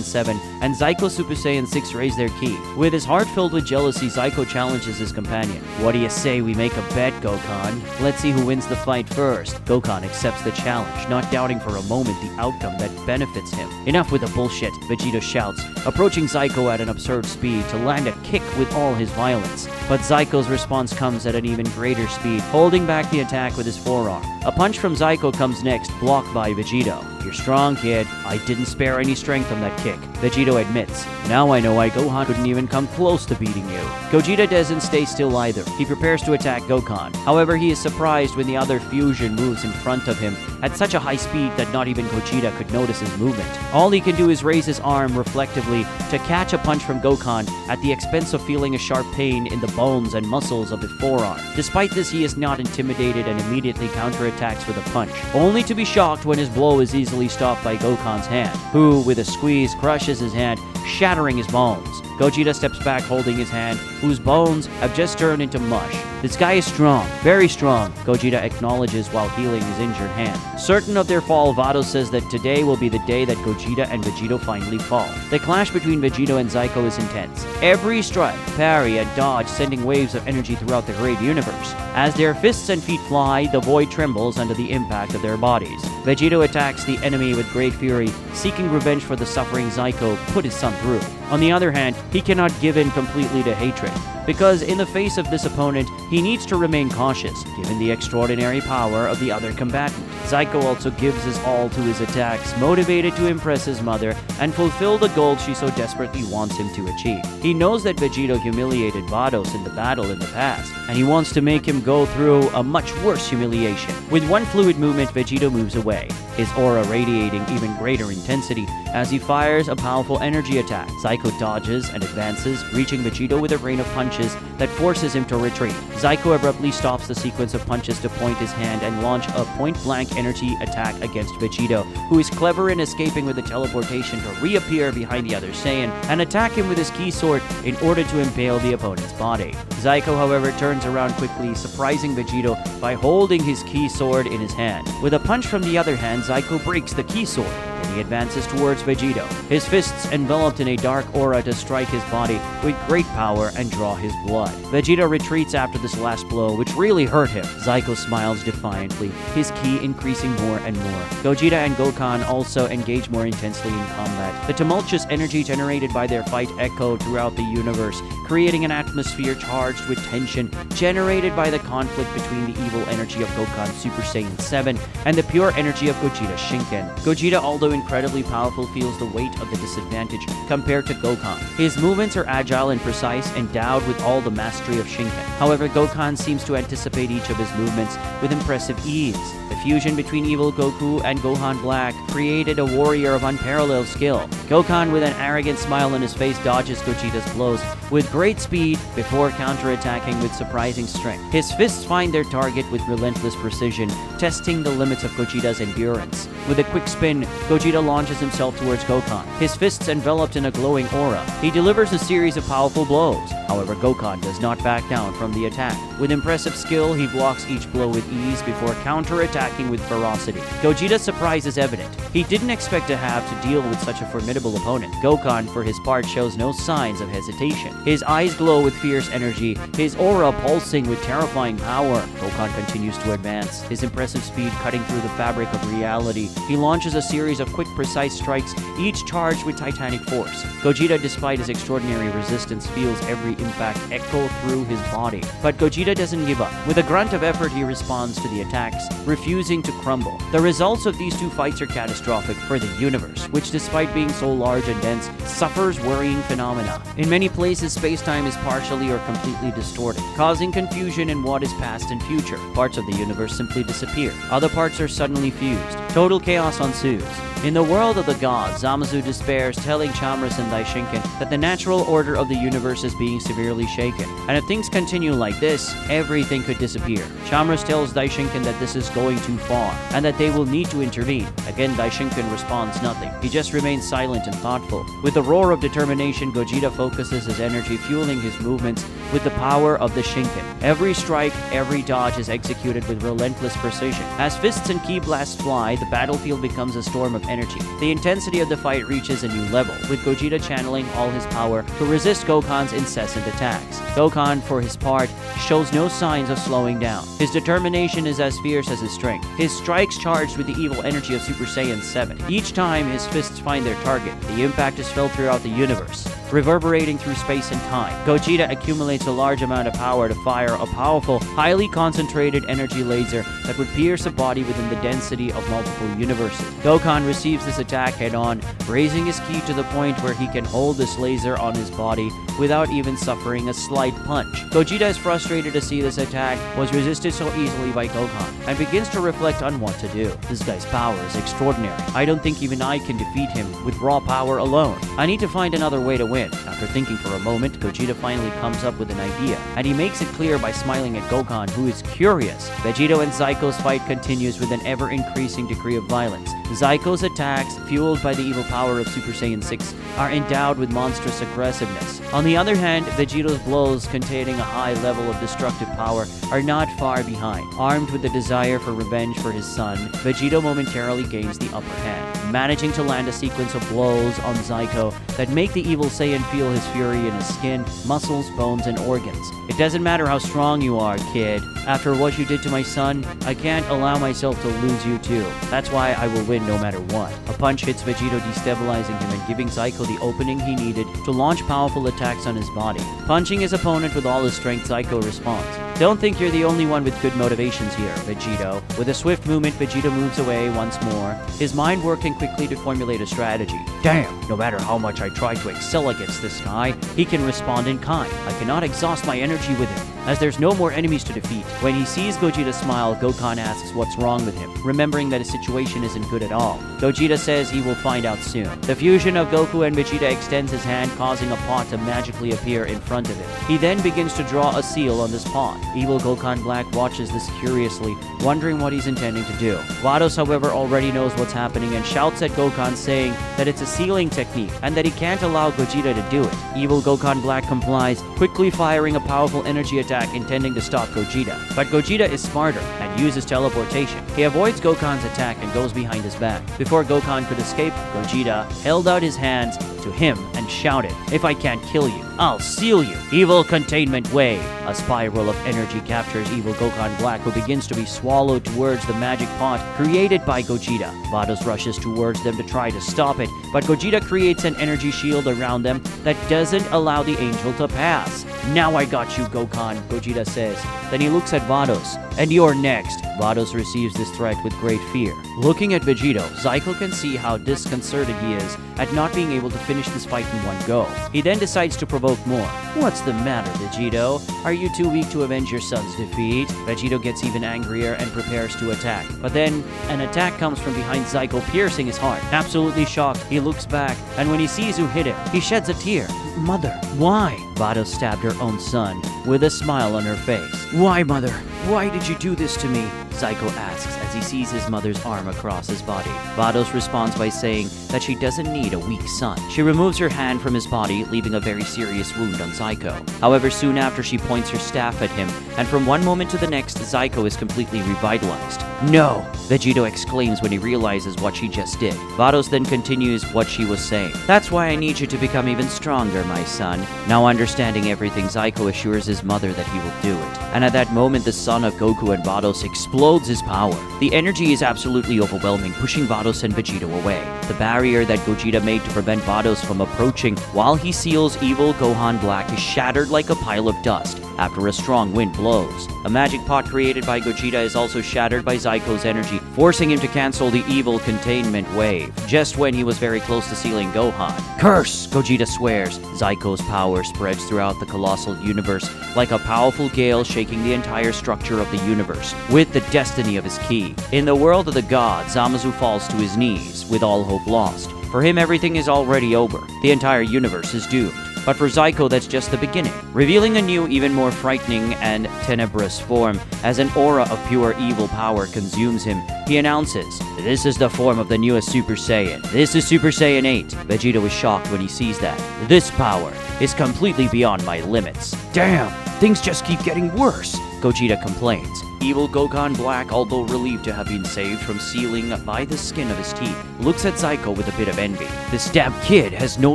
7, and Zyko Super Saiyan 6 raise their ki. With his heart filled with jealousy, Zyko challenges his companion. What do you say we make a bet, Gohan? Let's see who wins the fight first. Gohan accepts the challenge, not doubting for a moment the outcome that benefits him. Enough with the bullshit, Vegito shouts, approaching Zyko at an absurd speed to land a kick with all his violence. But Zyko's response comes at an even greater speed, holding back the attack with his forearm. A punch from Zyko comes next, blocked by Vegito. "You're strong, kid. I didn't spare any strength on that kick." Vegito admits, "Now I know why Gohan couldn't even come close to beating you." Gogeta doesn't stay still either. He prepares to attack Gohan. However, he is surprised when the other fusion moves in front of him at such a high speed that not even Gogeta could notice his movement. All he can do is raise his arm reflectively to catch a punch from Gohan at the expense of feeling a sharp pain in the bones and muscles of his forearm. Despite this, he is not intimidated and immediately counterattacks with a punch, only to be shocked when his blow is easily stopped by Gohan's hand, who, with a squeeze, crushes his hand, shattering his bones. Gogeta steps back holding his hand, whose bones have just turned into mush. "This guy is strong, very strong," Gogeta acknowledges while healing his injured hand. Certain of their fall, Vado says that today will be the day that Gogeta and Vegito finally fall. The clash between Vegito and Zyko is intense. Every strike, parry, and dodge sending waves of energy throughout the great universe. As their fists and feet fly, the void trembles under the impact of their bodies. Vegito attacks the enemy with great fury, seeking revenge for the suffering Zyko put his son through. On the other hand, he cannot give in completely to hatred, because in the face of this opponent, he needs to remain cautious, given the extraordinary power of the other combatant. Zyko also gives his all to his attacks, motivated to impress his mother and fulfill the goal she so desperately wants him to achieve. He knows that Vegito humiliated Vados in the battle in the past, and he wants to make him go through a much worse humiliation. With one fluid movement, Vegito moves away, his aura radiating even greater intensity as he fires a powerful energy attack. Zyko dodges and advances, reaching Vegito with a rain of punches that forces him to retreat. Zyko abruptly stops the sequence of punches to point his hand and launch a point-blank energy attack against Vegito, who is clever in escaping with the teleportation to reappear behind the other Saiyan and attack him with his key sword in order to impale the opponent's body. Zyko, however, turns around quickly, surprising Vegito by holding his key sword in his hand. With a punch from the other hand, Zyko breaks the key sword. Then he advances towards Vegito, his fists enveloped in a dark aura to strike his body with great power and draw his blood. Vegito retreats after this last blow, which really hurt him. Zyko smiles defiantly, his ki increasing more and more. Gogeta and Gohan also engage more intensely in combat. The tumultuous energy generated by their fight echoed throughout the universe, creating an atmosphere charged with tension generated by the conflict between the evil energy of Gohan Super Saiyan 7 and the pure energy of Gogeta Shinken. Gogeta, although incredibly powerful, feels the weight of the disadvantage compared to Gohan. His movements are agile and precise, endowed with all the mastery of Shinken. However, Gohan seems to anticipate each of his movements with impressive ease. The fusion between evil Goku and Gohan Black created a warrior of unparalleled skill. Gohan, with an arrogant smile on his face, dodges Gogeta's blows with great speed before counterattacking with surprising strength. His fists find their target with relentless precision, testing the limits of Gogeta's endurance. With a quick spin, Gogeta launches himself towards Gohan, his fists enveloped in a glowing aura. He delivers a series of powerful blows. However, Gohan does not back down from the attack. With impressive skill, he blocks each blow with ease before counterattacking with ferocity. Gogeta's surprise is evident. He didn't expect to have to deal with such a formidable opponent. Gohan, for his part, shows no signs of hesitation. His eyes glow with fierce energy, his aura pulsing with terrifying power. Gohan continues to advance, his impressive speed cutting through the fabric of reality. He launches a series of quick, precise strikes, each charged with titanic force. Gogeta, despite his extraordinary resistance, feels every impact echo through his body. But Gogeta doesn't give up. With a grunt of effort, he responds to the attacks, refusing to crumble. The results of these two fights are catastrophic for the universe, which, despite being so large and dense, suffers worrying phenomena. In many places, space-time is partially or completely distorted, causing confusion in what is past and future. Parts of the universe simply disappear. Other parts are suddenly fused. Total chaos ensues. In the world of the gods, Zamasu despairs, telling Chamras and Daishinkan that the natural order of the universe is being severely shaken, and if things continue like this, everything could disappear. Chamras tells Daishinkan that this is going too far, and that they will need to intervene. Again, Daishinkan responds nothing. He just remains silent and thoughtful. With the roar of determination, Gogeta focuses his energy, fueling his movements with the power of the Shinken. Every strike, every dodge is executed with relentless precision. As fists and ki blasts fly, the battlefield becomes a storm of energy. The intensity of the fight reaches a new level, with Gogeta channeling all his power to resist Gohan's incessant attacks. Gohan, for his part, shows no signs of slowing down. His determination is as fierce as his strength. His strikes charged with the evil energy of Super Saiyan 7. Each time his fists find their target, the impact is felt throughout the universe. reverberating through space and time. Gogeta accumulates a large amount of power to fire a powerful, highly concentrated energy laser that would pierce a body within the density of multiple universes. Gohan receives this attack head-on, raising his ki to the point where he can hold this laser on his body without even suffering a slight punch. Gogeta is frustrated to see this attack was resisted so easily by Gohan, and begins to reflect on what to do. This guy's power is extraordinary. I don't think even I can defeat him with raw power alone. I need to find another way to win. After thinking for a moment, Gogeta finally comes up with an idea, and he makes it clear by smiling at Gohan, who is curious. Vegito and Zyko's fight continues with an ever-increasing degree of violence. Zyko's attacks, fueled by the evil power of Super Saiyan 6, are endowed with monstrous aggressiveness. On the other hand, Vegito's blows, containing a high level of destructive power, are not far behind. Armed with the desire for revenge for his son, Vegito momentarily gains the upper hand, managing to land a sequence of blows on Zyko that make the evil Saiyan feel his fury in his skin, muscles, bones, and organs. It doesn't matter how strong you are, kid. After what you did to my son, I can't allow myself to lose you too. That's why I will win no matter what. A punch hits Vegito, destabilizing him and giving Zyko the opening he needed to launch powerful attacks on his body. Punching his opponent with all his strength, Zyko responds. Don't think you're the only one with good motivations here, Vegito. With a swift movement, Vegito moves away once more, his mind working quickly to formulate a strategy. Damn, no matter how much I try to excel against this guy, he can respond in kind. I cannot exhaust my energy with him, as there's no more enemies to defeat. When he sees Gogeta smile, Gohan asks what's wrong with him, remembering that his situation isn't good at all. Gogeta says he will find out soon. The fusion of Goku and Vegeta extends his hand, causing a pot to magically appear in front of him. He then begins to draw a seal on this pot. Evil Gohan Black watches this curiously, wondering what he's intending to do. Vados, however, already knows what's happening and shouts at Gohan, saying that it's a sealing technique and that he can't allow Gogeta to do it. Evil Gohan Black complies, quickly firing a powerful energy attack intending to stop Gogeta. But Gogeta is smarter and uses teleportation. He avoids Gohan's attack and goes behind his back. Before Gohan could escape, Gogeta held out his hands to him and shouted, "If I can't kill you, I'll seal you." Evil Containment Wave. A spiral of energy captures Evil Gohan Black, who begins to be swallowed towards the magic pot created by Gogeta. Vados rushes towards them to try to stop it, but Gogeta creates an energy shield around them that doesn't allow the angel to pass. "Now I got you, Gohan," Gogeta says. Then he looks at Vados. "And you're next." Vados receives this threat with great fear. Looking at Vegito, Zyko can see how disconcerted he is at not being able to finish this fight in one go. He then decides to provoke more. "What's the matter, Vegito? Are you too weak to avenge your son's defeat?" Vegito gets even angrier and prepares to attack. But then, an attack comes from behind Zyko, piercing his heart. Absolutely shocked, he looks back, and when he sees who hit him, he sheds a tear. "Mother, why?" Vados stabbed her own son, with a smile on her face. "Why, Mother? Why did you do this to me?" Zyko asks as he sees his mother's arm across his body. Vados responds by saying that she doesn't need a weak son. She removes her hand from his body, leaving a very serious wound on Zyko. However, soon after, she points her staff at him, and from one moment to the next, Zyko is completely revitalized. "No!" Vegito exclaims when he realizes what she just did. Vados then continues what she was saying. "That's why I need you to become even stronger, my son." Now understanding everything, Zyko assures his mother that he will do it. And at that moment, the son of Goku and Vados explodes his power. The energy is absolutely overwhelming, pushing Vados and Vegito away. The barrier that Gogeta made to prevent Vados from approaching while he seals Evil Gohan Black is shattered like a pile of dust after a strong wind blows. A magic pot created by Gogeta is also shattered by Zyko's energy, forcing him to cancel the Evil Containment Wave, just when he was very close to sealing Gohan. "Curse!" Gogeta swears. Zyko's power spreads throughout the colossal universe like a powerful gale, shaking the entire structure of the universe with the destiny of his ki. In the world of the gods, Zamasu falls to his knees, with all hope lost. For him, everything is already over. The entire universe is doomed. But for Zyko, that's just the beginning, revealing a new, even more frightening and tenebrous form. As an aura of pure evil power consumes him, he announces, "This is the form of the newest Super Saiyan. This is Super Saiyan 8. Vegito is shocked when he sees that. "This power is completely beyond my limits." "Damn, things just keep getting worse." Gogeta complains. Evil Gohan Black, although relieved to have been saved from sealing by the skin of his teeth, looks at Zyko with a bit of envy. This damn kid has no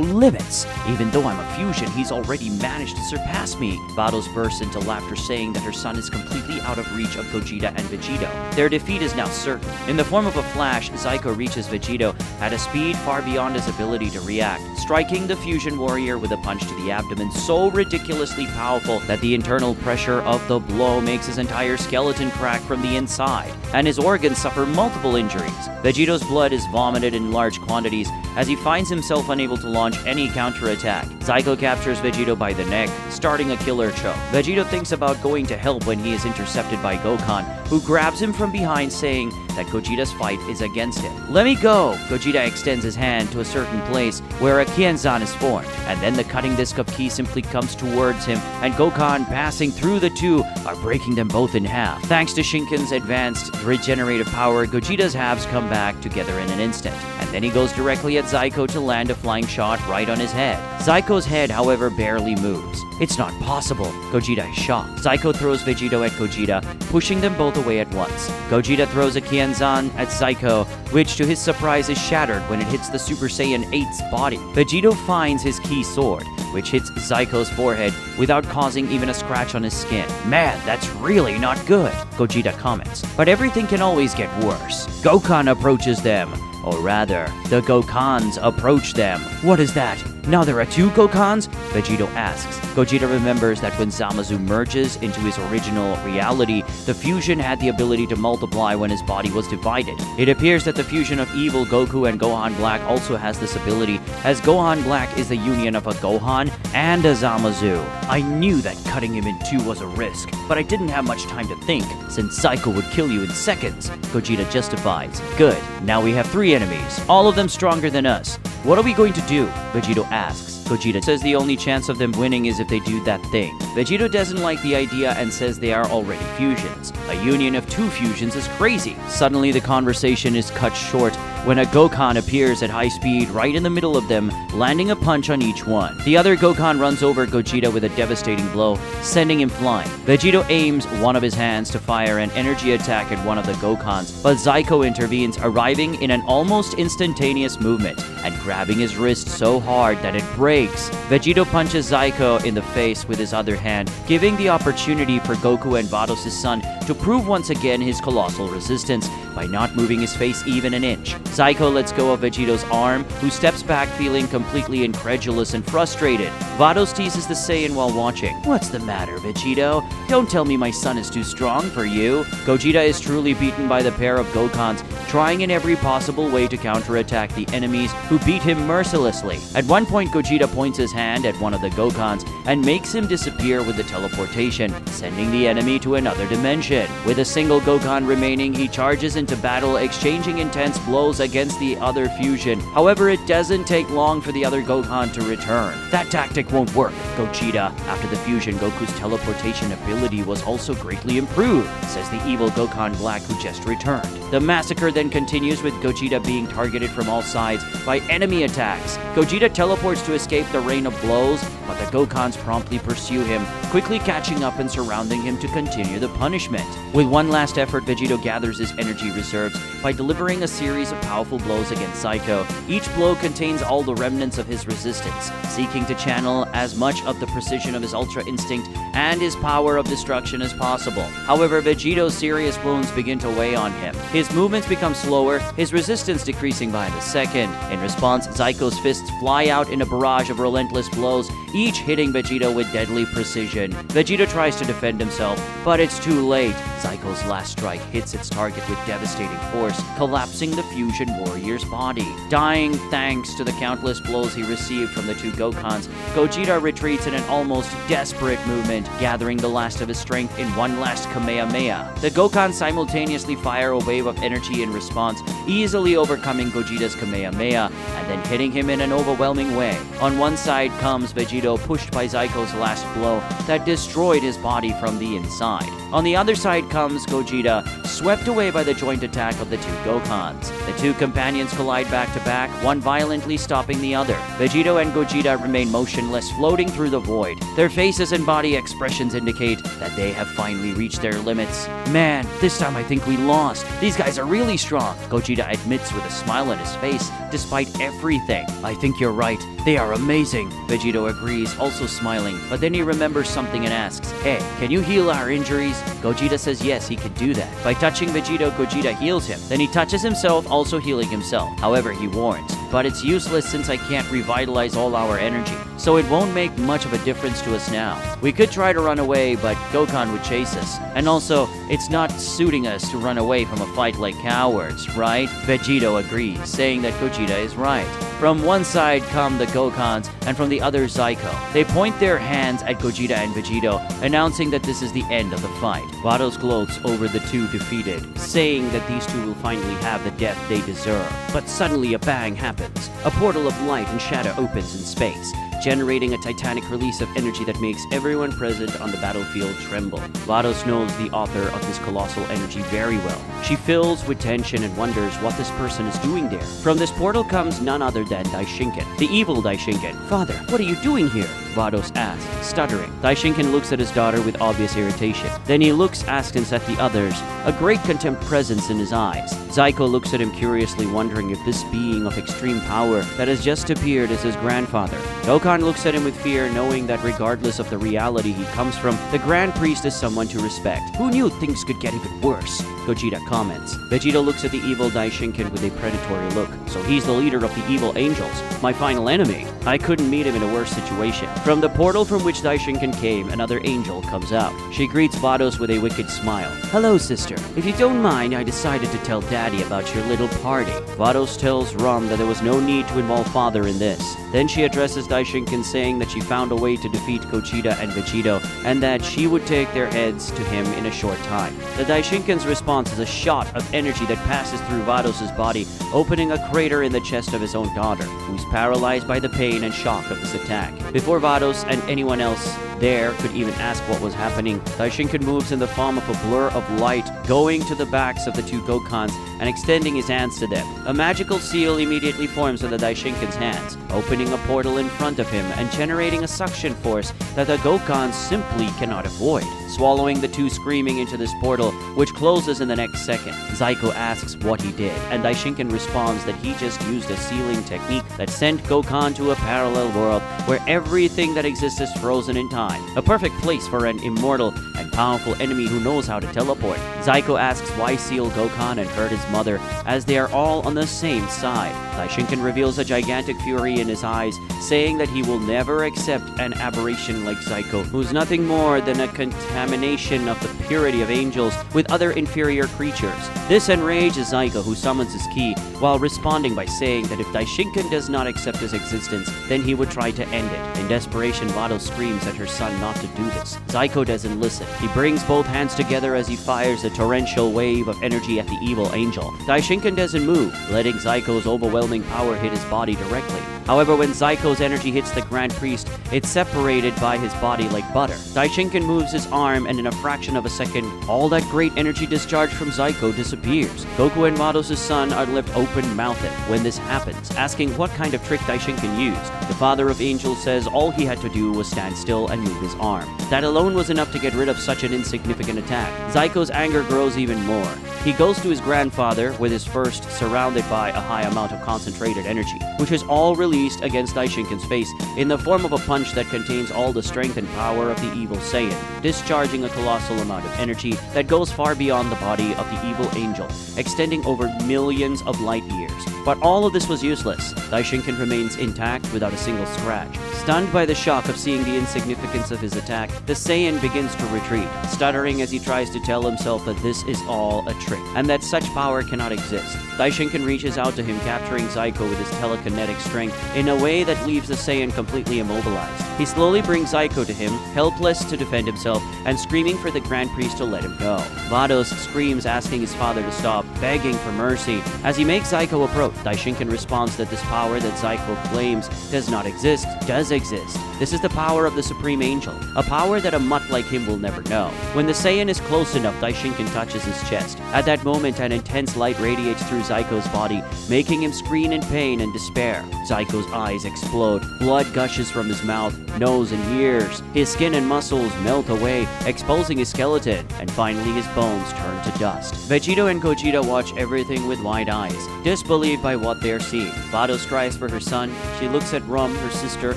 limits. Even though I'm a fusion, he's already managed to surpass me. Vados bursts into laughter, saying that her son is completely out of reach of Gogeta and Vegito. Their defeat is now certain. In the form of a flash, Zyko reaches Vegito at a speed far beyond his ability to react, striking the fusion warrior with a punch to the abdomen so ridiculously powerful that the internal pressure of the blow makes his entire skeleton crack from the inside, and his organs suffer multiple injuries. Vegito's blood is vomited in large quantities as he finds himself unable to launch any counterattack. Zyko captures Vegito by the neck, starting a killer choke. Vegito thinks about going to help when he is intercepted by Gohan, who grabs him from behind, saying that Gogeta's fight is against him. "Let me go!" Gogeta extends his hand to a certain place where a Kienzan is formed, and then the cutting disc of Ki simply comes towards him, and Gohan, passing through the two, are breaking them both in half. Thanks to Shinken's advanced regenerative power, Gogeta's halves come back together in an instant, and then he goes directly at Zyko to land a flying shot right on his head. Zyko's head, however, barely moves. It's not possible. Gogeta is shocked. Zyko throws Vegito at Gogeta, pushing them both away at once. Gogeta throws a Kienzan at Zyko, which to his surprise is shattered when it hits the Super Saiyan 8's body. Vegito finds his Ki sword, which hits Zyko's forehead without causing even a scratch on his skin. "Man, that's really not good," Gogeta comments. But everything can always get worse. Gohan approaches them. Or rather, the Gokans approach them. What is that? Now there are two Gokans? Vegito asks. Gogeta remembers that when Zamasu merges into his original reality, the fusion had the ability to multiply when his body was divided. It appears that the fusion of evil Goku and Gohan Black also has this ability, as Gohan Black is the union of a Gohan and a Zamasu. I knew that cutting him in two was a risk, but I didn't have much time to think, since Zyko would kill you in seconds, Gogeta justifies. Good, now we have three enemies, all of them stronger than us. What are we going to do? Vegito asks. Gogeta says the only chance of them winning is if they do that thing. Vegito doesn't like the idea and says they are already fusions. A union of two fusions is crazy. Suddenly the conversation is cut short when a Gohan appears at high speed right in the middle of them, landing a punch on each one. The other Gohan runs over Gogeta with a devastating blow, sending him flying. Vegito aims one of his hands to fire an energy attack at one of the Gokans, but Zyko intervenes, arriving in an almost instantaneous movement and grabbing his wrist so hard that it breaks. Vegito punches Zyko in the face with his other hand, giving the opportunity for Goku and Vados' son to prove once again his colossal resistance by not moving his face even an inch. Zyko lets go of Vegito's arm, who steps back feeling completely incredulous and frustrated. Vados teases the Saiyan while watching. "What's the matter, Vegito? Don't tell me my son is too strong for you." Gogeta is truly beaten by the pair of Gokans, trying in every possible way to counterattack the enemies who beat him mercilessly. At one point, Gogeta points his hand at one of the Gokans and makes him disappear with the teleportation, sending the enemy to another dimension. With a single Gokan remaining, he charges into battle, exchanging intense blows against the other fusion. However, it doesn't take long for the other Gohan to return. "That tactic won't work, Gogeta. After the fusion, Goku's teleportation ability was also greatly improved," says the evil Gohan Black, who just returned. The massacre then continues with Gogeta being targeted from all sides by enemy attacks. Gogeta teleports to escape the rain of blows, but the Gokans promptly pursue him, quickly catching up and surrounding him to continue the punishment. With one last effort, Vegito gathers his energy reserves by delivering a series of powerful blows against Zyko. Each blow contains all the remnants of his resistance, seeking to channel as much of the precision of his Ultra Instinct and his power of destruction as possible. However, Vegito's serious wounds begin to weigh on him. His movements become slower, his resistance decreasing by the second. In response, Zyko's fists fly out in a barrage of relentless blows, each hitting Vegito with deadly precision. Vegito tries to defend himself, but it's too late. Zyko's last strike hits its target with devastating force, collapsing the fusion warrior's body. Dying thanks to the countless blows he received from the two Gokans, Gogeta retreats in an almost desperate movement, gathering the last of his strength in one last Kamehameha. The Gokans simultaneously fire a wave of energy in response, easily overcoming Gogeta's Kamehameha and then hitting him in an overwhelming way. On On one side comes Vegito, pushed by Zyko's last blow that destroyed his body from the inside. On the other side comes Gogeta, swept away by the joint attack of the two Gokans. The two companions collide back to back, one violently stopping the other. Vegito and Gogeta remain motionless, floating through the void. Their faces and body expressions indicate that they have finally reached their limits. Man, this time I think we lost. These guys are really strong, Gogeta admits with a smile on his face, despite everything. I think you're right. They are amazing. Vegito agrees, also smiling, but then he remembers something and asks, hey, can you heal our injuries? Gogeta says yes, he can do that. By touching Vegito, Gogeta heals him. Then he touches himself, also healing himself. However, he warns, but it's useless since I can't revitalize all our energy, so it won't make much of a difference to us now. We could try to run away, but Gohan would chase us. And also, it's not suiting us to run away from a fight like cowards, right? Vegito agrees, saying that Gogeta is right. From one side come the Gokans, and from the other Zyko. They point their hands at Gogeta and Vegito, announcing that this is the end of the fight. Vados gloats over the two defeated, saying that these two will finally have the death they deserve. But suddenly a bang happens. A portal of light and shadow opens in space, generating a titanic release of energy that makes everyone present on the battlefield tremble. Vados knows the author of this colossal energy very well. She fills with tension and wonders what this person is doing there. From this portal comes none other than Daishinken, the evil Daishinken. Father, what are you doing here? Vados asks, stuttering. Daishinken looks at his daughter with obvious irritation. Then he looks askance at the others, a great contempt presence in his eyes. Zyko looks at him curiously, wondering if this being of extreme power that has just appeared is his grandfather. Gohan looks at him with fear, knowing that regardless of the reality he comes from, the Grand Priest is someone to respect. Who knew things could get even worse? Gogeta comments. Vegito looks at the evil Daishinken with a predatory look. So he's the leader of the evil angels, my final enemy. I couldn't meet him in a worse situation. From the portal from which Daishinken came, another angel comes out. She greets Vados with a wicked smile. Hello, sister. If you don't mind, I decided to tell Daddy about your little party. Vados tells Rom that there was no need to involve Father in this. Then she addresses Daishinken, saying that she found a way to defeat Gogeta and Vegito, and that she would take their heads to him in a short time. The Daishinken's response is a shot of energy that passes through Vados' body, opening a crater in the chest of his own daughter, who's paralyzed by the pain and shock of this attack. Before Vados and anyone else there could even ask what was happening, Daishinken moves in the form of a blur of light, going to the backs of the two Gokans and extending his hands to them. A magical seal immediately forms on the Daishinken's hands, opening a portal in front of him and generating a suction force that the Gokans simply cannot avoid, swallowing the two screaming into this portal, which closes in the next second. Zyko asks what he did, and Daishinken responds that he just used a sealing technique that sent Gohan to a parallel world where everything that exists is frozen in time. A perfect place for an immortal and powerful enemy who knows how to teleport. Zyko asks why seal Gohan and hurt his mother, as they are all on the same side. Daishinken reveals a gigantic fury in his eyes, saying that he will never accept an aberration like Zyko, who's nothing more than a contamination of the purity of angels with other inferior creatures. This enrages Zyko, who summons his ki, while responding by saying that if Daishinken does not accept his existence, then he would try to end it. In desperation, Vados screams at her son not to do this. Zyko doesn't listen. He brings both hands together as he fires a torrential wave of energy at the evil angel. Daishinken doesn't move, letting Zyko's overwhelming power hit his body directly. However, when Zyko's energy hits the Grand Priest, it's separated by his body like butter. Daishinken moves his arm, and in a fraction of a second, all that great energy discharged from Zyko disappears. Goku and Vados' son are left open-mouthed when this happens, asking what kind of trick Daishinken used. The Father of Angels says all he had to do was stand still and move his arm. That alone was enough to get rid of such an insignificant attack. Zyko's anger grows even more. He goes to his grandfather with his first surrounded by a high amount of concentrated energy, which is all released against Daishinken's face in the form of a punch that contains all the strength and power of the evil Saiyan, discharging a colossal amount of energy that goes far beyond the body of the evil angel, extending over millions of light years. But all of this was useless. Daishinken remains intact without a single scratch, Stunned by the shock of seeing the insignificance of his attack, the Saiyan begins to retreat, stuttering as he tries to tell himself that this is all a trick, and that such power cannot exist. Daishinkan reaches out to him, capturing Zyko with his telekinetic strength in a way that leaves the Saiyan completely immobilized. He slowly brings Zyko to him, helpless to defend himself, and screaming for the Grand Priest to let him go. Vados screams, asking his father to stop, begging for mercy. As he makes Zyko approach, Daishinkan responds that this power that Zyko claims does not exist, does exist. This is the power of the Supreme Angel, a power that a mutt like him will never know. When the Saiyan is close enough, Daishinkan touches his chest. At that moment, an intense light radiates through Zyko's body, making him scream in pain and despair. Zyko's eyes explode, blood gushes from his mouth, nose, and ears. His skin and muscles melt away, exposing his skeleton, and finally his bones turn to dust. Vegito and Gogeta watch everything with wide eyes, disbelieved by what they're seeing. Vados cries for her son. She looks at Rum, her sister,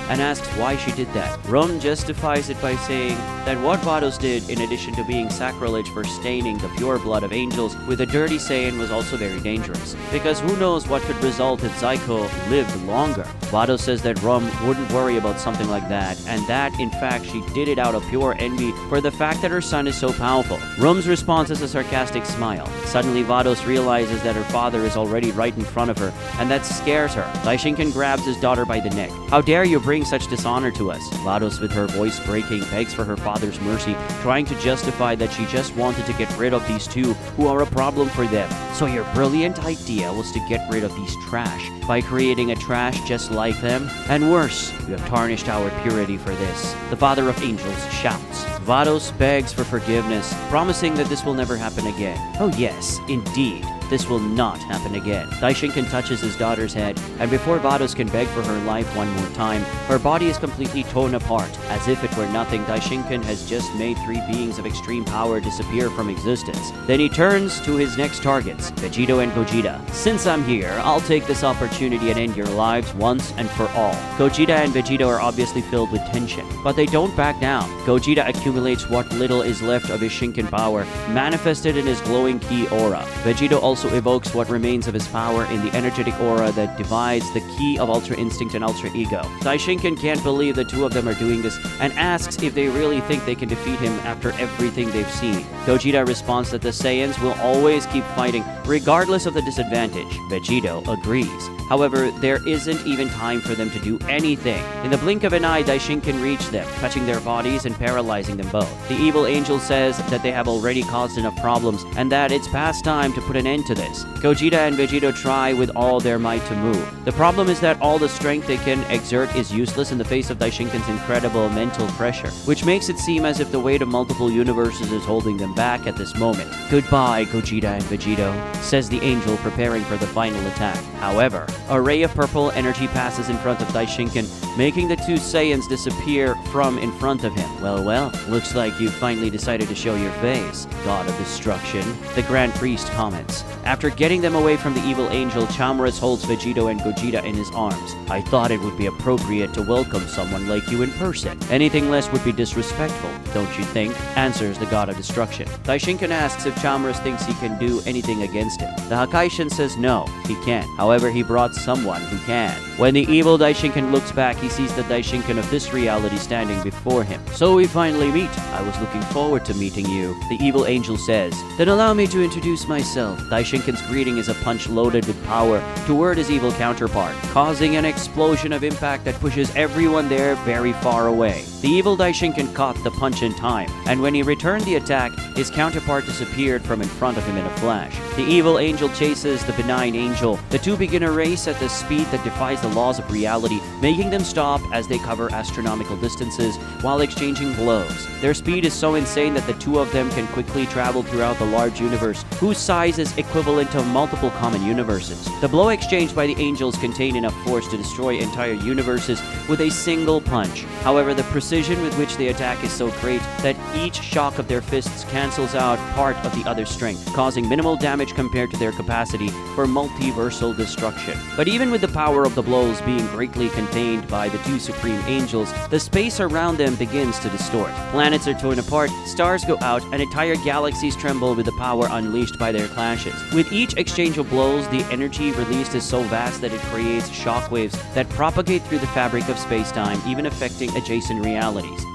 and asks why she did that. Rum justifies it by saying that what Vados did, in addition to being sacrilege for staining the pure blood of angels with a dirty Saiyan, was also very dangerous, because who knows what could result if Zyko lived longer. Vados says that Rum wouldn't worry about something like that, and that, in fact, she did it out of pure envy for the fact that her son is so powerful. Rum's response is a sarcastic smile. Suddenly, Vados realizes that her father is already right in front of her, and that scares her. Daishinkan grabs his daughter by the neck. "How dare you bring such dishonor to us?" Vados, with her voice breaking, begs for her father's mercy, trying to justify that she just wanted to get rid of these two who are a problem for them. "So your brilliant idea was to get rid of these trash by creating a trash just like them? And worse, you have tarnished our purity for this," the Father of Angels shouts. Vados begs for forgiveness, promising that this will never happen again. Oh yes, indeed. This will not happen again. Daishinkan touches his daughter's head, and before Vados can beg for her life one more time, her body is completely torn apart. As if it were nothing, Daishinkan has just made three beings of extreme power disappear from existence. Then he turns to his next targets, Vegito and Gogeta. "Since I'm here, I'll take this opportunity and end your lives once and for all." Gogeta and Vegito are obviously filled with tension, but they don't back down. Gogeta accumulates what little is left of his Shinken power, manifested in his glowing ki aura. Vegito also evokes what remains of his power in the energetic aura that divides the ki of Ultra Instinct and Ultra Ego. Daishinkan can't believe the two of them are doing this and asks if they really think they can defeat him after everything they've seen. Gogeta responds that the Saiyans will always keep fighting, regardless of the disadvantage. Vegito agrees. However, there isn't even time for them to do anything. In the blink of an eye, Daishinkan reached them, touching their bodies and paralyzing them both. The evil angel says that they have already caused enough problems and that it's past time to put an end to this. Gogeta and Vegito try with all their might to move. The problem is that all the strength they can exert is useless in the face of Daishinkan's incredible mental pressure, which makes it seem as if the weight of multiple universes is holding them back at this moment. "Goodbye, Gogeta and Vegito," says the angel, preparing for the final attack. However, a ray of purple energy passes in front of Daishinkan, making the two Saiyans disappear from in front of him. Well, looks like you finally decided to show your face, God of Destruction," the Grand Priest comments. After getting them away from the evil angel, Chamorous holds Vegito and Gogeta in his arms. "I thought it would be appropriate to welcome someone like you in person. Anything less would be disrespectful, don't you think?" answers the God of Destruction. Daishinkan asks if Chamorous thinks he can do anything against him. The Hakaishin says no, he can't. However, he brought someone who can. When the evil Daishinkan looks back, he sees the Daishinkan of this reality standing before him. "So we finally meet. I was looking forward to meeting you," the evil angel says. "Then allow me to introduce myself." Daishinkan's greeting is a punch loaded with power toward his evil counterpart, causing an explosion of impact that pushes everyone there very far away. The evil Daishinkan caught the punch in time, and when he returned the attack, his counterpart disappeared from in front of him in a flash. The evil angel chases the benign angel. The two begin a race at the speed that defies the laws of reality, making them stop as they cover astronomical distances while exchanging blows. Their speed is so insane that the two of them can quickly travel throughout the large universe, whose size is equivalent to multiple common universes. The blow exchanged by the angels contain enough force to destroy entire universes with a single punch. However, the precision precision with which they attack is so great that each shock of their fists cancels out part of the other's strength, causing minimal damage compared to their capacity for multiversal destruction. But even with the power of the blows being greatly contained by the two supreme angels, the space around them begins to distort. Planets are torn apart, stars go out, and entire galaxies tremble with the power unleashed by their clashes. With each exchange of blows, the energy released is so vast that it creates shockwaves that propagate through the fabric of space-time, even affecting adjacent realities.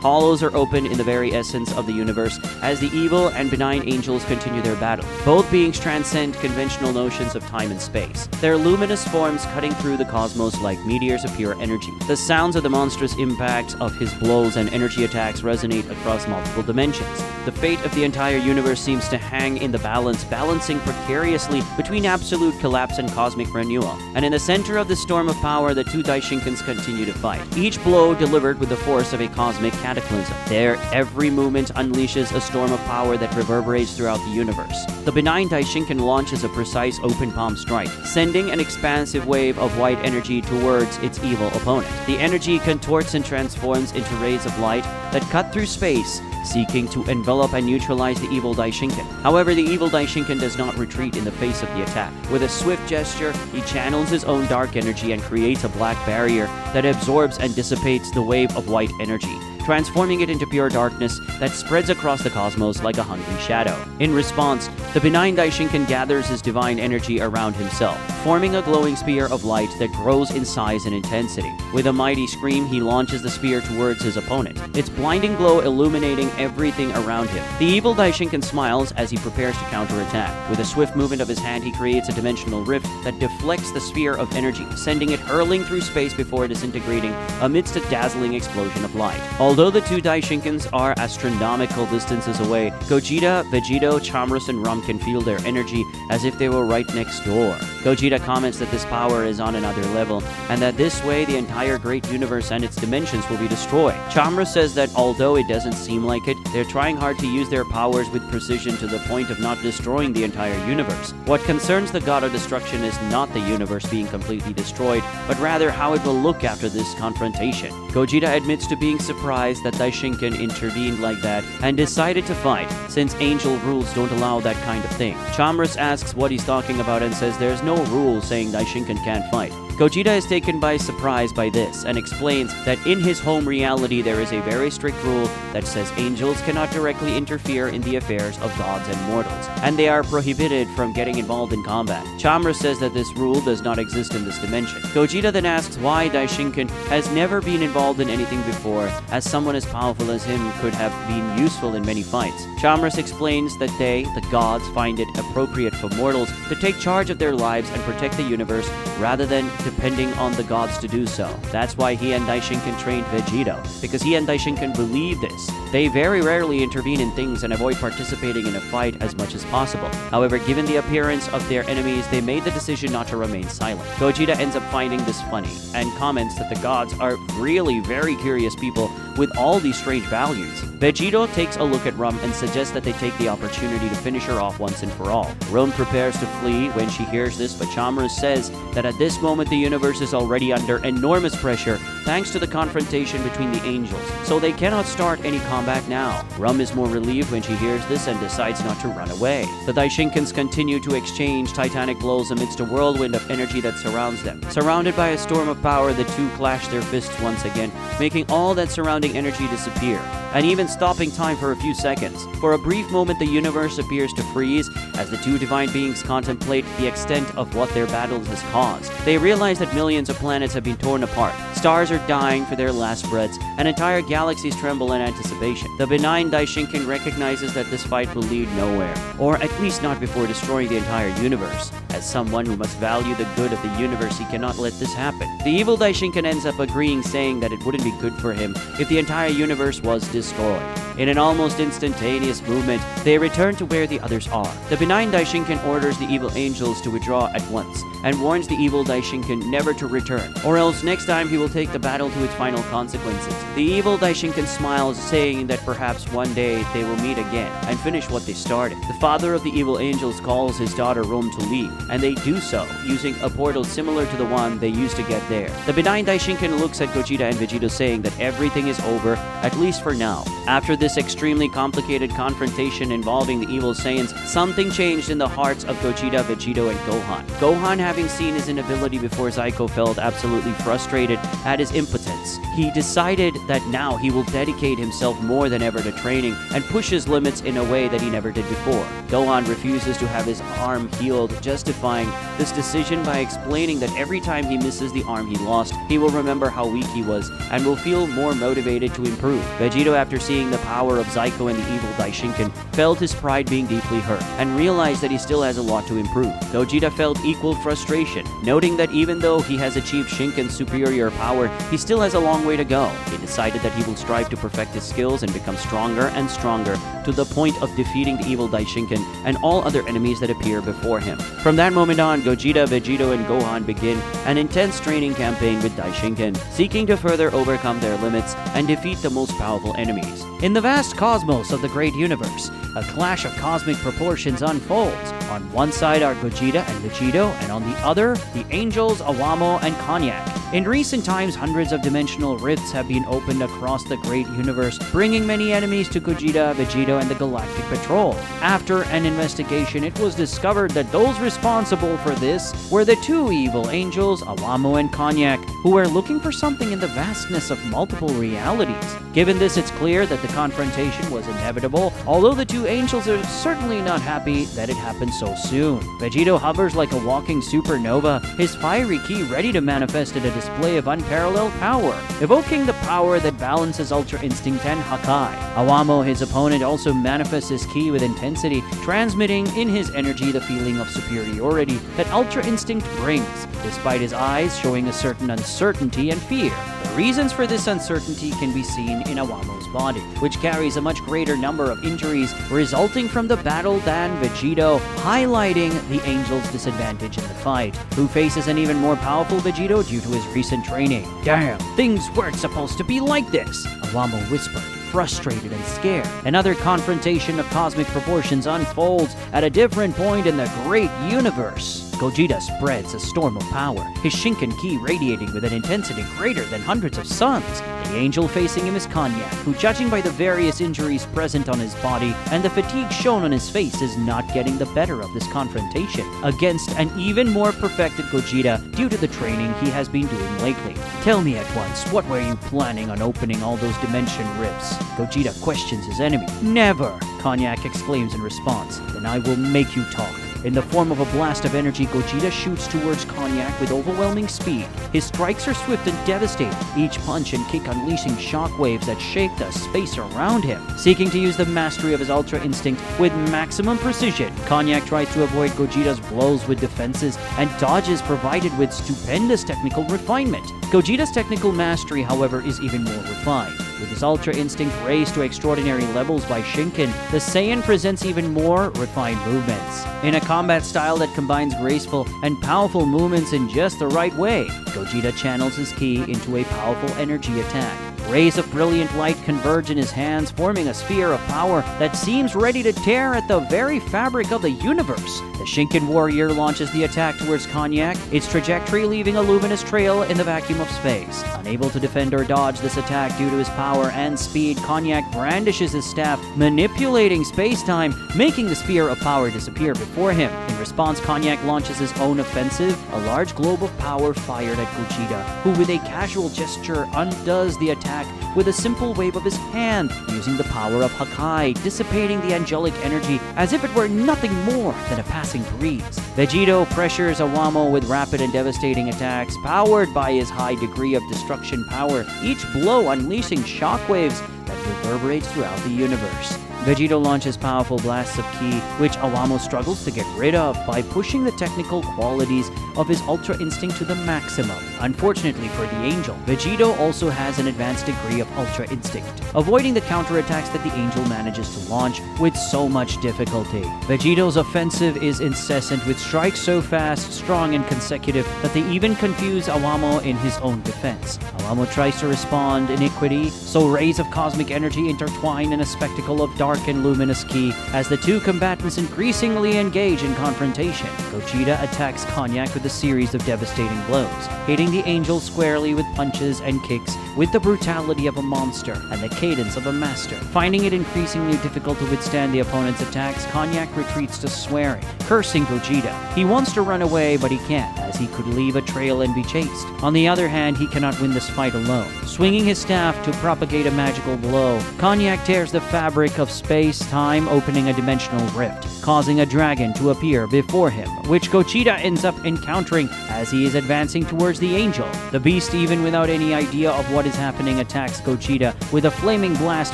Hollows are opened in the very essence of the universe as the evil and benign angels continue their battle. Both beings transcend conventional notions of time and space, their luminous forms cutting through the cosmos like meteors of pure energy. The sounds of the monstrous impacts of his blows and energy attacks resonate across multiple dimensions. The fate of the entire universe seems to hang in the balance, balancing precariously between absolute collapse and cosmic renewal. And in the center of the storm of power, the two Daishinkins continue to fight, each blow delivered with the force of a cosmic cataclysm. Their every movement unleashes a storm of power that reverberates throughout the universe. The benign Daishinkin launches a precise open palm strike, sending an expansive wave of white energy towards its evil opponent. The energy contorts and transforms into rays of light that cut through space, seeking to envelop and neutralize the evil Daishinkin. However, the evil Daishinkin does not retreat in the face of the attack. With a swift gesture, he channels his own dark energy and creates a black barrier that absorbs and dissipates the wave of white energy, transforming it into pure darkness that spreads across the cosmos like a hungry shadow. In response, the benign Daishinkin gathers his divine energy around himself, forming a glowing spear of light that grows in size and intensity. With a mighty scream, he launches the spear towards his opponent, its blinding glow illuminating everything around him. The evil Daishinkin smiles as he prepares to counterattack. With a swift movement of his hand, he creates a dimensional rift that deflects the spear of energy, sending it hurling through space before disintegrating amidst a dazzling explosion of light. Although the two Daishinkins are astronomical distances away, Gogeta, Vegito, Chamrus, and Rum can feel their energy as if they were right next door. Gogeta comments that this power is on another level, and that this way the entire great universe and its dimensions will be destroyed. Chamrus says that although it doesn't seem like it, they're trying hard to use their powers with precision to the point of not destroying the entire universe. What concerns the god of destruction is not the universe being completely destroyed, but rather how it will look after this confrontation. Gogeta admits to being surprised that Daishinkin intervened like that and decided to fight, since angel rules don't allow that kind of thing. Chamrus asks what he's talking about and says there's no rule saying Daishinkin can't fight. Gogeta is taken by surprise by this and explains that in his home reality there is a very strict rule that says angels cannot directly interfere in the affairs of gods and mortals, and they are prohibited from getting involved in combat. Chamrus says that this rule does not exist in this dimension. Gogeta then asks why Daishinkin has never been involved in anything before, as someone as powerful as him could have been useful in many fights. Chamrus explains that they, the gods, find it appropriate for mortals to take charge of their lives and protect the universe rather than depending on the gods to do so. That's why he and Daishinkin trained Vegito, because he and Daishinkin believe this. They very rarely intervene in things and avoid participating in a fight as much as possible. However, given the appearance of their enemies, they made the decision not to remain silent. Gogeta ends up finding this funny and comments that the gods are really very curious people with all these strange values. Vegito takes a look at Rum and suggests that they take the opportunity to finish her off once and for all. Rum prepares to flee when she hears this, but Chamrus says that at this moment the universe is already under enormous pressure thanks to the confrontation between the angels, so they cannot start any combat now. Rum is more relieved when she hears this and decides not to run away. The Daishinkins continue to exchange titanic blows amidst a whirlwind of energy that surrounds them. Surrounded by a storm of power, the two clash their fists once again, making all that surrounding energy disappear, and even stopping time for a few seconds. For a brief moment, the universe appears to freeze as the two divine beings contemplate the extent of what their battles has caused. They realize that millions of planets have been torn apart, stars are dying for their last breaths, and entire galaxies tremble in anticipation. The benign Daishinkin recognizes that this fight will lead nowhere, or at least not before destroying the entire universe. As someone who must value the good of the universe, he cannot let this happen. The evil Daishinkin ends up agreeing, saying that it wouldn't be good for him if the entire universe was destroyed. In an almost instantaneous movement, they return to where the others are. The benign Daishinkan orders the evil angels to withdraw at once, and warns the evil Daishinkan never to return, or else next time he will take the battle to its final consequences. The evil Daishinkan smiles, saying that perhaps one day they will meet again and finish what they started. The father of the evil angels calls his daughter Rom to leave, and they do so, using a portal similar to the one they used to get there. The benign Daishinkan looks at Gogeta and Vegito, saying that everything is over, at least for now. After this extremely complicated confrontation involving the evil Saiyans, something changed in the hearts of Gogeta, Vegito, and Gohan. Gohan, having seen his inability before Zyko, felt absolutely frustrated at his impotence. He decided that now he will dedicate himself more than ever to training and push his limits in a way that he never did before. Gohan refuses to have his arm healed, justifying this decision by explaining that every time he misses the arm he lost, he will remember how weak he was and will feel more motivated to improve. Vegito, after seeing the power of Zyko and the evil Daishinkan, felt his pride being deeply hurt and realized that he still has a lot to improve. Gogeta felt equal frustration, noting that even though he has achieved Shinken's superior power, he still has a long way to go. He decided that he will strive to perfect his skills and become stronger and stronger to the point of defeating the evil Daishinkan and all other enemies that appear before him. From that moment on, Gogeta, Vegito, and Gohan begin an intense training campaign with Daishinkan, seeking to further overcome their limits and defeat the most powerful enemies. In the vast cosmos of the great universe, a clash of cosmic proportions unfolds. On one side are Gogeta and Vegito, and on the other, the angels Awamo and Konat. In recent times, hundreds of dimensional rifts have been opened across the great universe, bringing many enemies to Gogeta, Vegito, and the Galactic Patrol. After an investigation, it was discovered that those responsible for this were the two evil angels, Awamo and Konat, who were looking for something in the vastness of multiple realities. Given this, it's clear that the confrontation was inevitable, although the two angels are certainly not happy that it happened so soon. Vegito hovers like a walking supernova, his fiery ki ready to manifest in a display of unparalleled power, evoking the power that balances Ultra Instinct and Hakai. Awamo, his opponent, also manifests his ki with intensity, transmitting in his energy the feeling of superiority that Ultra Instinct brings, despite his eyes showing a certain uncertainty and fear. The reasons for this uncertainty can be seen in Awamo's body, which carries a much greater number of injuries resulting from the battle than Vegito, highlighting the angel's disadvantage in the fight, who faces an even more powerful Vegito due to his recent training. Damn, things weren't supposed to be like this, Awamo whispered, frustrated and scared. Another confrontation of cosmic proportions unfolds at a different point in the great universe. Gogeta spreads a storm of power, his Shinken ki radiating with an intensity greater than hundreds of suns. The angel facing him is Konat, who, judging by the various injuries present on his body and the fatigue shown on his face, is not getting the better of this confrontation against an even more perfected Gogeta due to the training he has been doing lately. Tell me at once, what were you planning on opening all those dimension rifts? Gogeta questions his enemy. Never, Konat exclaims in response. Then I will make you talk. In the form of a blast of energy, Gogeta shoots towards Konat with overwhelming speed. His strikes are swift and devastating, each punch and kick unleashing shockwaves that shake the space around him. Seeking to use the mastery of his Ultra Instinct with maximum precision, Konat tries to avoid Gogeta's blows with defenses and dodges provided with stupendous technical refinement. Gogeta's technical mastery, however, is even more refined. With his Ultra Instinct raised to extraordinary levels by Shinken, the Saiyan presents even more refined movements. In a combat style that combines graceful and powerful movements in just the right way, Gogeta channels his ki into a powerful energy attack. Rays of brilliant light converge in his hands, forming a sphere of power that seems ready to tear at the very fabric of the universe. The Shinken warrior launches the attack towards Konat, its trajectory leaving a luminous trail in the vacuum of space. Unable to defend or dodge this attack due to his power and speed, Konat brandishes his staff, manipulating space-time, making the sphere of power disappear before him. In response, Konat launches his own offensive, a large globe of power fired at Gogeta, who with a casual gesture undoes the attack with a simple wave of his hand, using the power of Hakai, dissipating the angelic energy as if it were nothing more than a passing breeze. Vegito pressures Awamo with rapid and devastating attacks, powered by his high degree of destruction power, each blow unleashing shockwaves that reverberates throughout the universe. Vegito launches powerful blasts of ki, which Awamo struggles to get rid of by pushing the technical qualities of his Ultra Instinct to the maximum. Unfortunately for the Angel, Vegito also has an advanced degree of Ultra Instinct, avoiding the counterattacks that the Angel manages to launch with so much difficulty. Vegito's offensive is incessant, with strikes so fast, strong, and consecutive that they even confuse Awamo in his own defense. Awamo tries to respond in equity, so rays of cosmic energy intertwine in a spectacle of dark and luminous ki as the two combatants increasingly engage in confrontation. Gogeta attacks Konyak with a series of devastating blows, hitting the Angel squarely with punches and kicks with the brutality of a monster and the cadence of a master. Finding it increasingly difficult to withstand the opponent's attacks, Konyak retreats to swearing, cursing Gogeta. He wants to run away, but he can't, as he could leave a trail and be chased. On the other hand, he cannot win this fight alone. Swinging his staff to propagate a magical blow, Konyak tears the fabric of space-time, opening a dimensional rift, causing a dragon to appear before him, which Gogeta ends up encountering as he is advancing towards the Angel. The beast, even without any idea of what is happening, attacks Gogeta with a flaming blast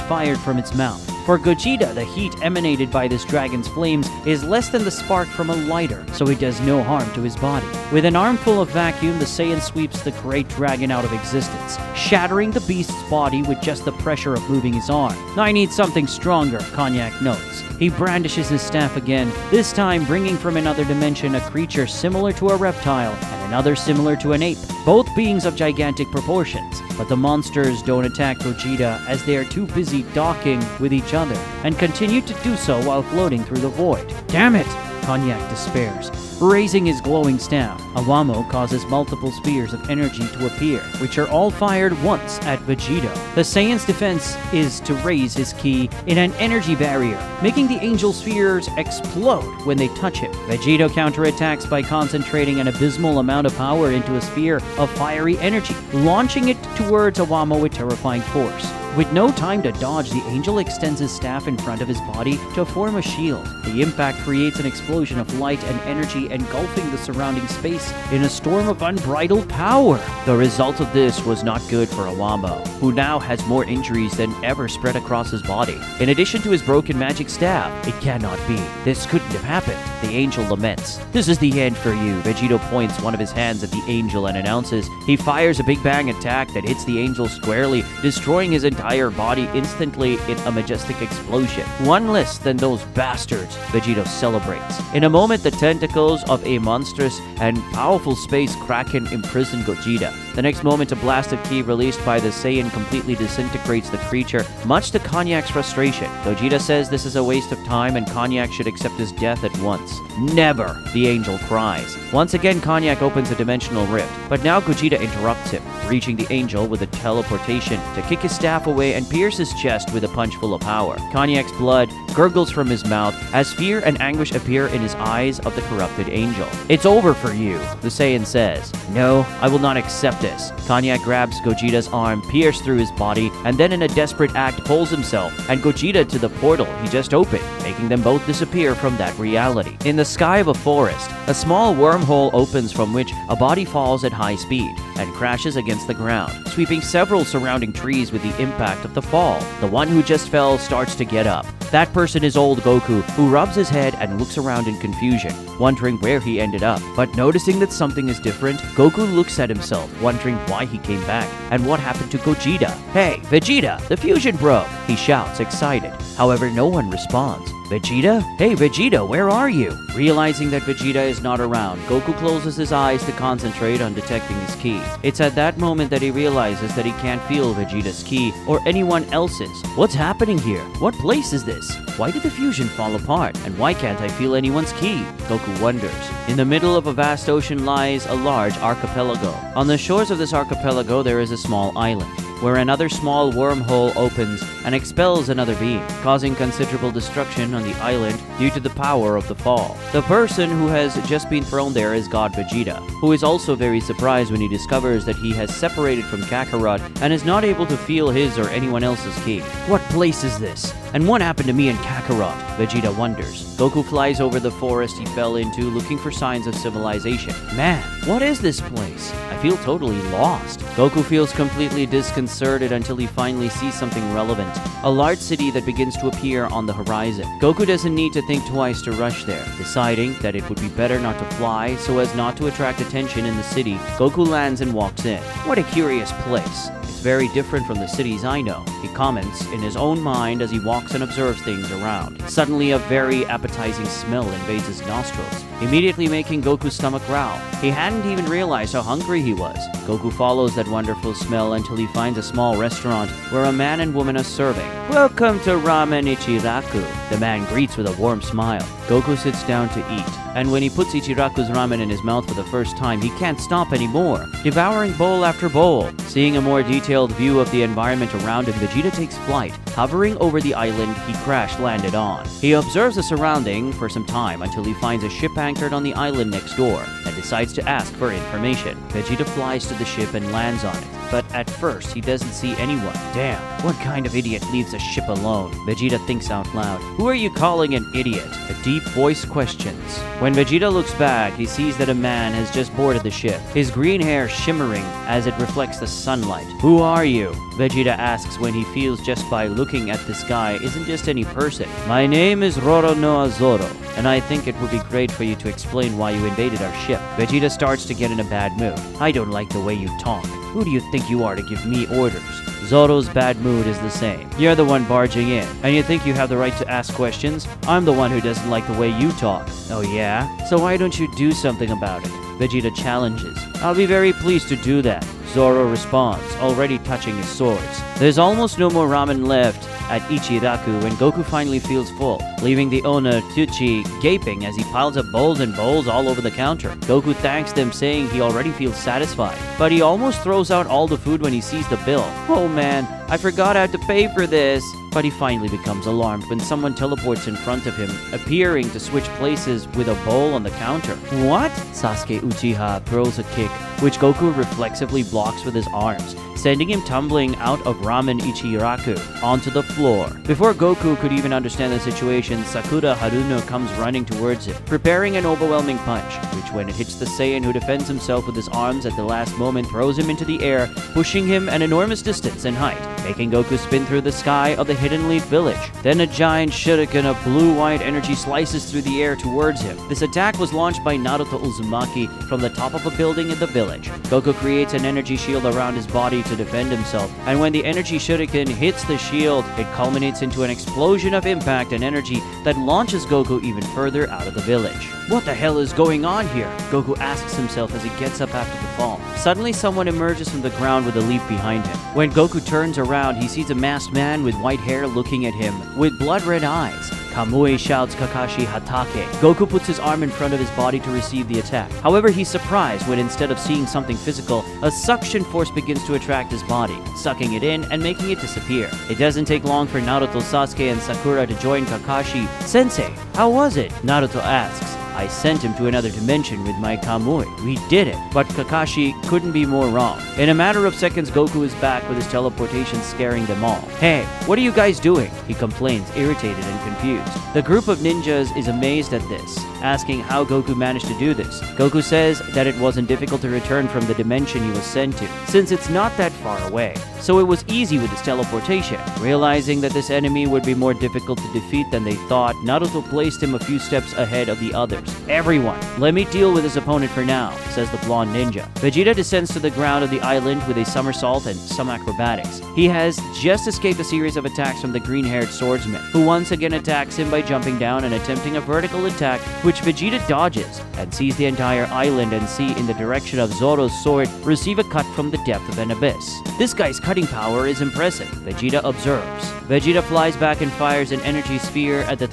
fired from its mouth. For Gogeta, the heat emanated by this dragon's flames is less than the spark from a lighter, so it does no harm to his body. With an armful of vacuum, the Saiyan sweeps the great dragon out of existence, shattering the beast's body with just the pressure of moving his arm. "I need something stronger," Konyak notes. He brandishes his staff again, this time bringing from another dimension a creature similar to a reptile and another similar to an ape, both beings of gigantic proportions. But the monsters don't attack Gogeta as they are too busy docking with each other, and continue to do so while floating through the void. "Damn it!" Konyak despairs. Raising his glowing staff, Awamo causes multiple spheres of energy to appear, which are all fired once at Vegito. The Saiyan's defense is to raise his ki in an energy barrier, making the Angel spheres explode when they touch him. Vegito counterattacks by concentrating an abysmal amount of power into a sphere of fiery energy, launching it towards Awamo with terrifying force. With no time to dodge, the Angel extends his staff in front of his body to form a shield. The impact creates an explosion of light and energy, engulfing the surrounding space in a storm of unbridled power. The result of this was not good for Awamo, who now has more injuries than ever spread across his body. In addition to his broken magic staff, "It cannot be. This couldn't have happened," the Angel laments. "This is the end for you." Vegito points one of his hands at the Angel and announces. He fires a big bang attack that hits the Angel squarely, destroying his entire body instantly in a majestic explosion. "One less than those bastards," Vegito celebrates. In a moment, the tentacles of a monstrous and powerful space kraken imprison Gogeta. The next moment, a blast of ki released by the Saiyan completely disintegrates the creature, much to Konyak's frustration. Gogeta says this is a waste of time and Konyak should accept his death at once. "Never!" the Angel cries. Once again, Konyak opens a dimensional rift, but now Gogeta interrupts him, reaching the Angel with a teleportation to kick his staff away and pierce his chest with a punch full of power. Konyak's blood gurgles from his mouth as fear and anguish appear in his eyes of the corrupted Angel. "It's over for you," the Saiyan says. "No, I will not accept this." Konyak grabs Gogeta's arm, pierced through his body, and then in a desperate act pulls himself and Gogeta to the portal he just opened, making them both disappear from that reality. In the sky of a forest, a small wormhole opens from which a body falls at high speed and crashes against the ground, sweeping several surrounding trees with the impact of the fall. The one who just fell starts to get up. That person is old Goku, who rubs his head and looks around in confusion, wondering where he ended up. But noticing that something is different, Goku looks at himself, wondering why he came back and what happened to Gogeta. "Hey, Vegeta, the fusion broke!" he shouts, excited. However, no one responds. "Vegeta? Hey, Vegeta, where are you?" Realizing that Vegeta is not around, Goku closes his eyes to concentrate on detecting his ki. It's at that moment that he realizes that he can't feel Vegeta's ki or anyone else's. What's happening here? What place is this? Why did the fusion fall apart? And why can't I feel anyone's ki? Goku wonders. In the middle of a vast ocean lies a large archipelago. On the shores of this archipelago, there is a small island, where another small wormhole opens and expels another being, causing considerable destruction on the island due to the power of the fall. The person who has just been thrown there is God Vegeta, who is also very surprised when he discovers that he has separated from Kakarot and is not able to feel his or anyone else's ki. What place is this? And what happened to me and Kakarot? Kakarot? Vegeta wonders. Goku flies over the forest he fell into looking for signs of civilization. Man, what is this place? I feel totally lost. Goku feels completely disconcerted until he finally sees something relevant. A large city that begins to appear on the horizon. Goku doesn't need to think twice to rush there. Deciding that it would be better not to fly so as not to attract attention in the city, Goku lands and walks in. What a curious place. It's very different from the cities I know, he comments in his own mind as he walks and observes things around. Suddenly, a very appetizing smell invades his nostrils, immediately making Goku's stomach growl. He hadn't even realized how hungry he was. Goku follows that wonderful smell until he finds a small restaurant where a man and woman are serving. "Welcome to Ramen Ichiraku," the man greets with a warm smile. Goku sits down to eat, and when he puts Ichiraku's ramen in his mouth for the first time, he can't stop anymore, devouring bowl after bowl. Seeing a more detailed view of the environment around him, Vegeta takes flight. Hovering over the island he crash-landed on. He observes the surrounding for some time until he finds a ship anchored on the island next door and decides to ask for information. Vegeta flies to the ship and lands on it, but at first he doesn't see anyone. Damn, what kind of idiot leaves a ship alone? Vegeta thinks out loud. Who are you calling an idiot? A deep voice questions. When Vegeta looks back, he sees that a man has just boarded the ship, his green hair shimmering as it reflects the sunlight. "Who are you?" Vegeta asks when he feels just by looking at this guy isn't just any person. "My name is Roronoa Zoro, and I think it would be great for you to explain why you invaded our ship." Vegeta starts to get in a bad mood. "I don't like the way you talk. Who do you think you are to give me orders?" Zoro's bad mood is the same. "You're the one barging in, and you think you have the right to ask questions? I'm the one who doesn't like the way you talk." "Oh yeah? So why don't you do something about it?" Vegeta challenges. "I'll be very pleased to do that," Zoro responds, already touching his swords. There's almost no more ramen left at Ichiraku when Goku finally feels full, leaving the owner, Tucci, gaping as he piles up bowls and bowls all over the counter. Goku thanks them, saying he already feels satisfied, but he almost throws out all the food when he sees the bill. "Oh man, I forgot I had to pay for this." But he finally becomes alarmed when someone teleports in front of him, appearing to switch places with a bowl on the counter. "What?" Sasuke Uchiha throws a kick, which Goku reflexively blocks with his arms, sending him tumbling out of Ramen Ichiraku onto the floor. Before Goku could even understand the situation, Sakura Haruno comes running towards him, preparing an overwhelming punch, which when it hits the Saiyan who defends himself with his arms at the last moment, throws him into the air, pushing him an enormous distance in height, making Goku spin through the sky of the Hidden Leaf Village. Then a giant shuriken of blue-white energy slices through the air towards him. This attack was launched by Naruto Uzumaki from the top of a building in the village. Goku creates an energy shield around his body to defend himself, and when the energy shuriken hits the shield, it culminates into an explosion of impact and energy that launches Goku even further out of the village. What the hell is going on here? Goku asks himself as he gets up after the fall. Suddenly someone emerges from the ground with a leaf behind him. When Goku turns around, he sees a masked man with white hair looking at him with blood-red eyes. Kamui shouts Kakashi Hatake. Goku puts his arm in front of his body to receive the attack. However, he's surprised when instead of seeing something physical, a suction force begins to attract his body, sucking it in and making it disappear. It doesn't take long for Naruto, Sasuke, and Sakura to join Kakashi. "Sensei, how was it?" Naruto asks. "I sent him to another dimension with my Kamui. We did it." But Kakashi couldn't be more wrong. In a matter of seconds, Goku is back with his teleportation, scaring them all. "Hey, what are you guys doing?" he complains, irritated and confused. The group of ninjas is amazed at this, asking how Goku managed to do this. Goku says that it wasn't difficult to return from the dimension he was sent to, since it's not that far away. So it was easy with his teleportation. Realizing that this enemy would be more difficult to defeat than they thought, Naruto placed him a few steps ahead of the others. "Everyone, let me deal with his opponent for now," says the blonde ninja. Vegeta descends to the ground of the island with a somersault and some acrobatics. He has just escaped a series of attacks from the green-haired swordsman, who once again attacks him by jumping down and attempting a vertical attack, which Vegeta dodges and sees the entire island and see in the direction of Zoro's sword receive a cut from the depth of an abyss. This guy's cutting power is impressive, Vegeta observes. Vegeta flies back and fires an energy sphere at the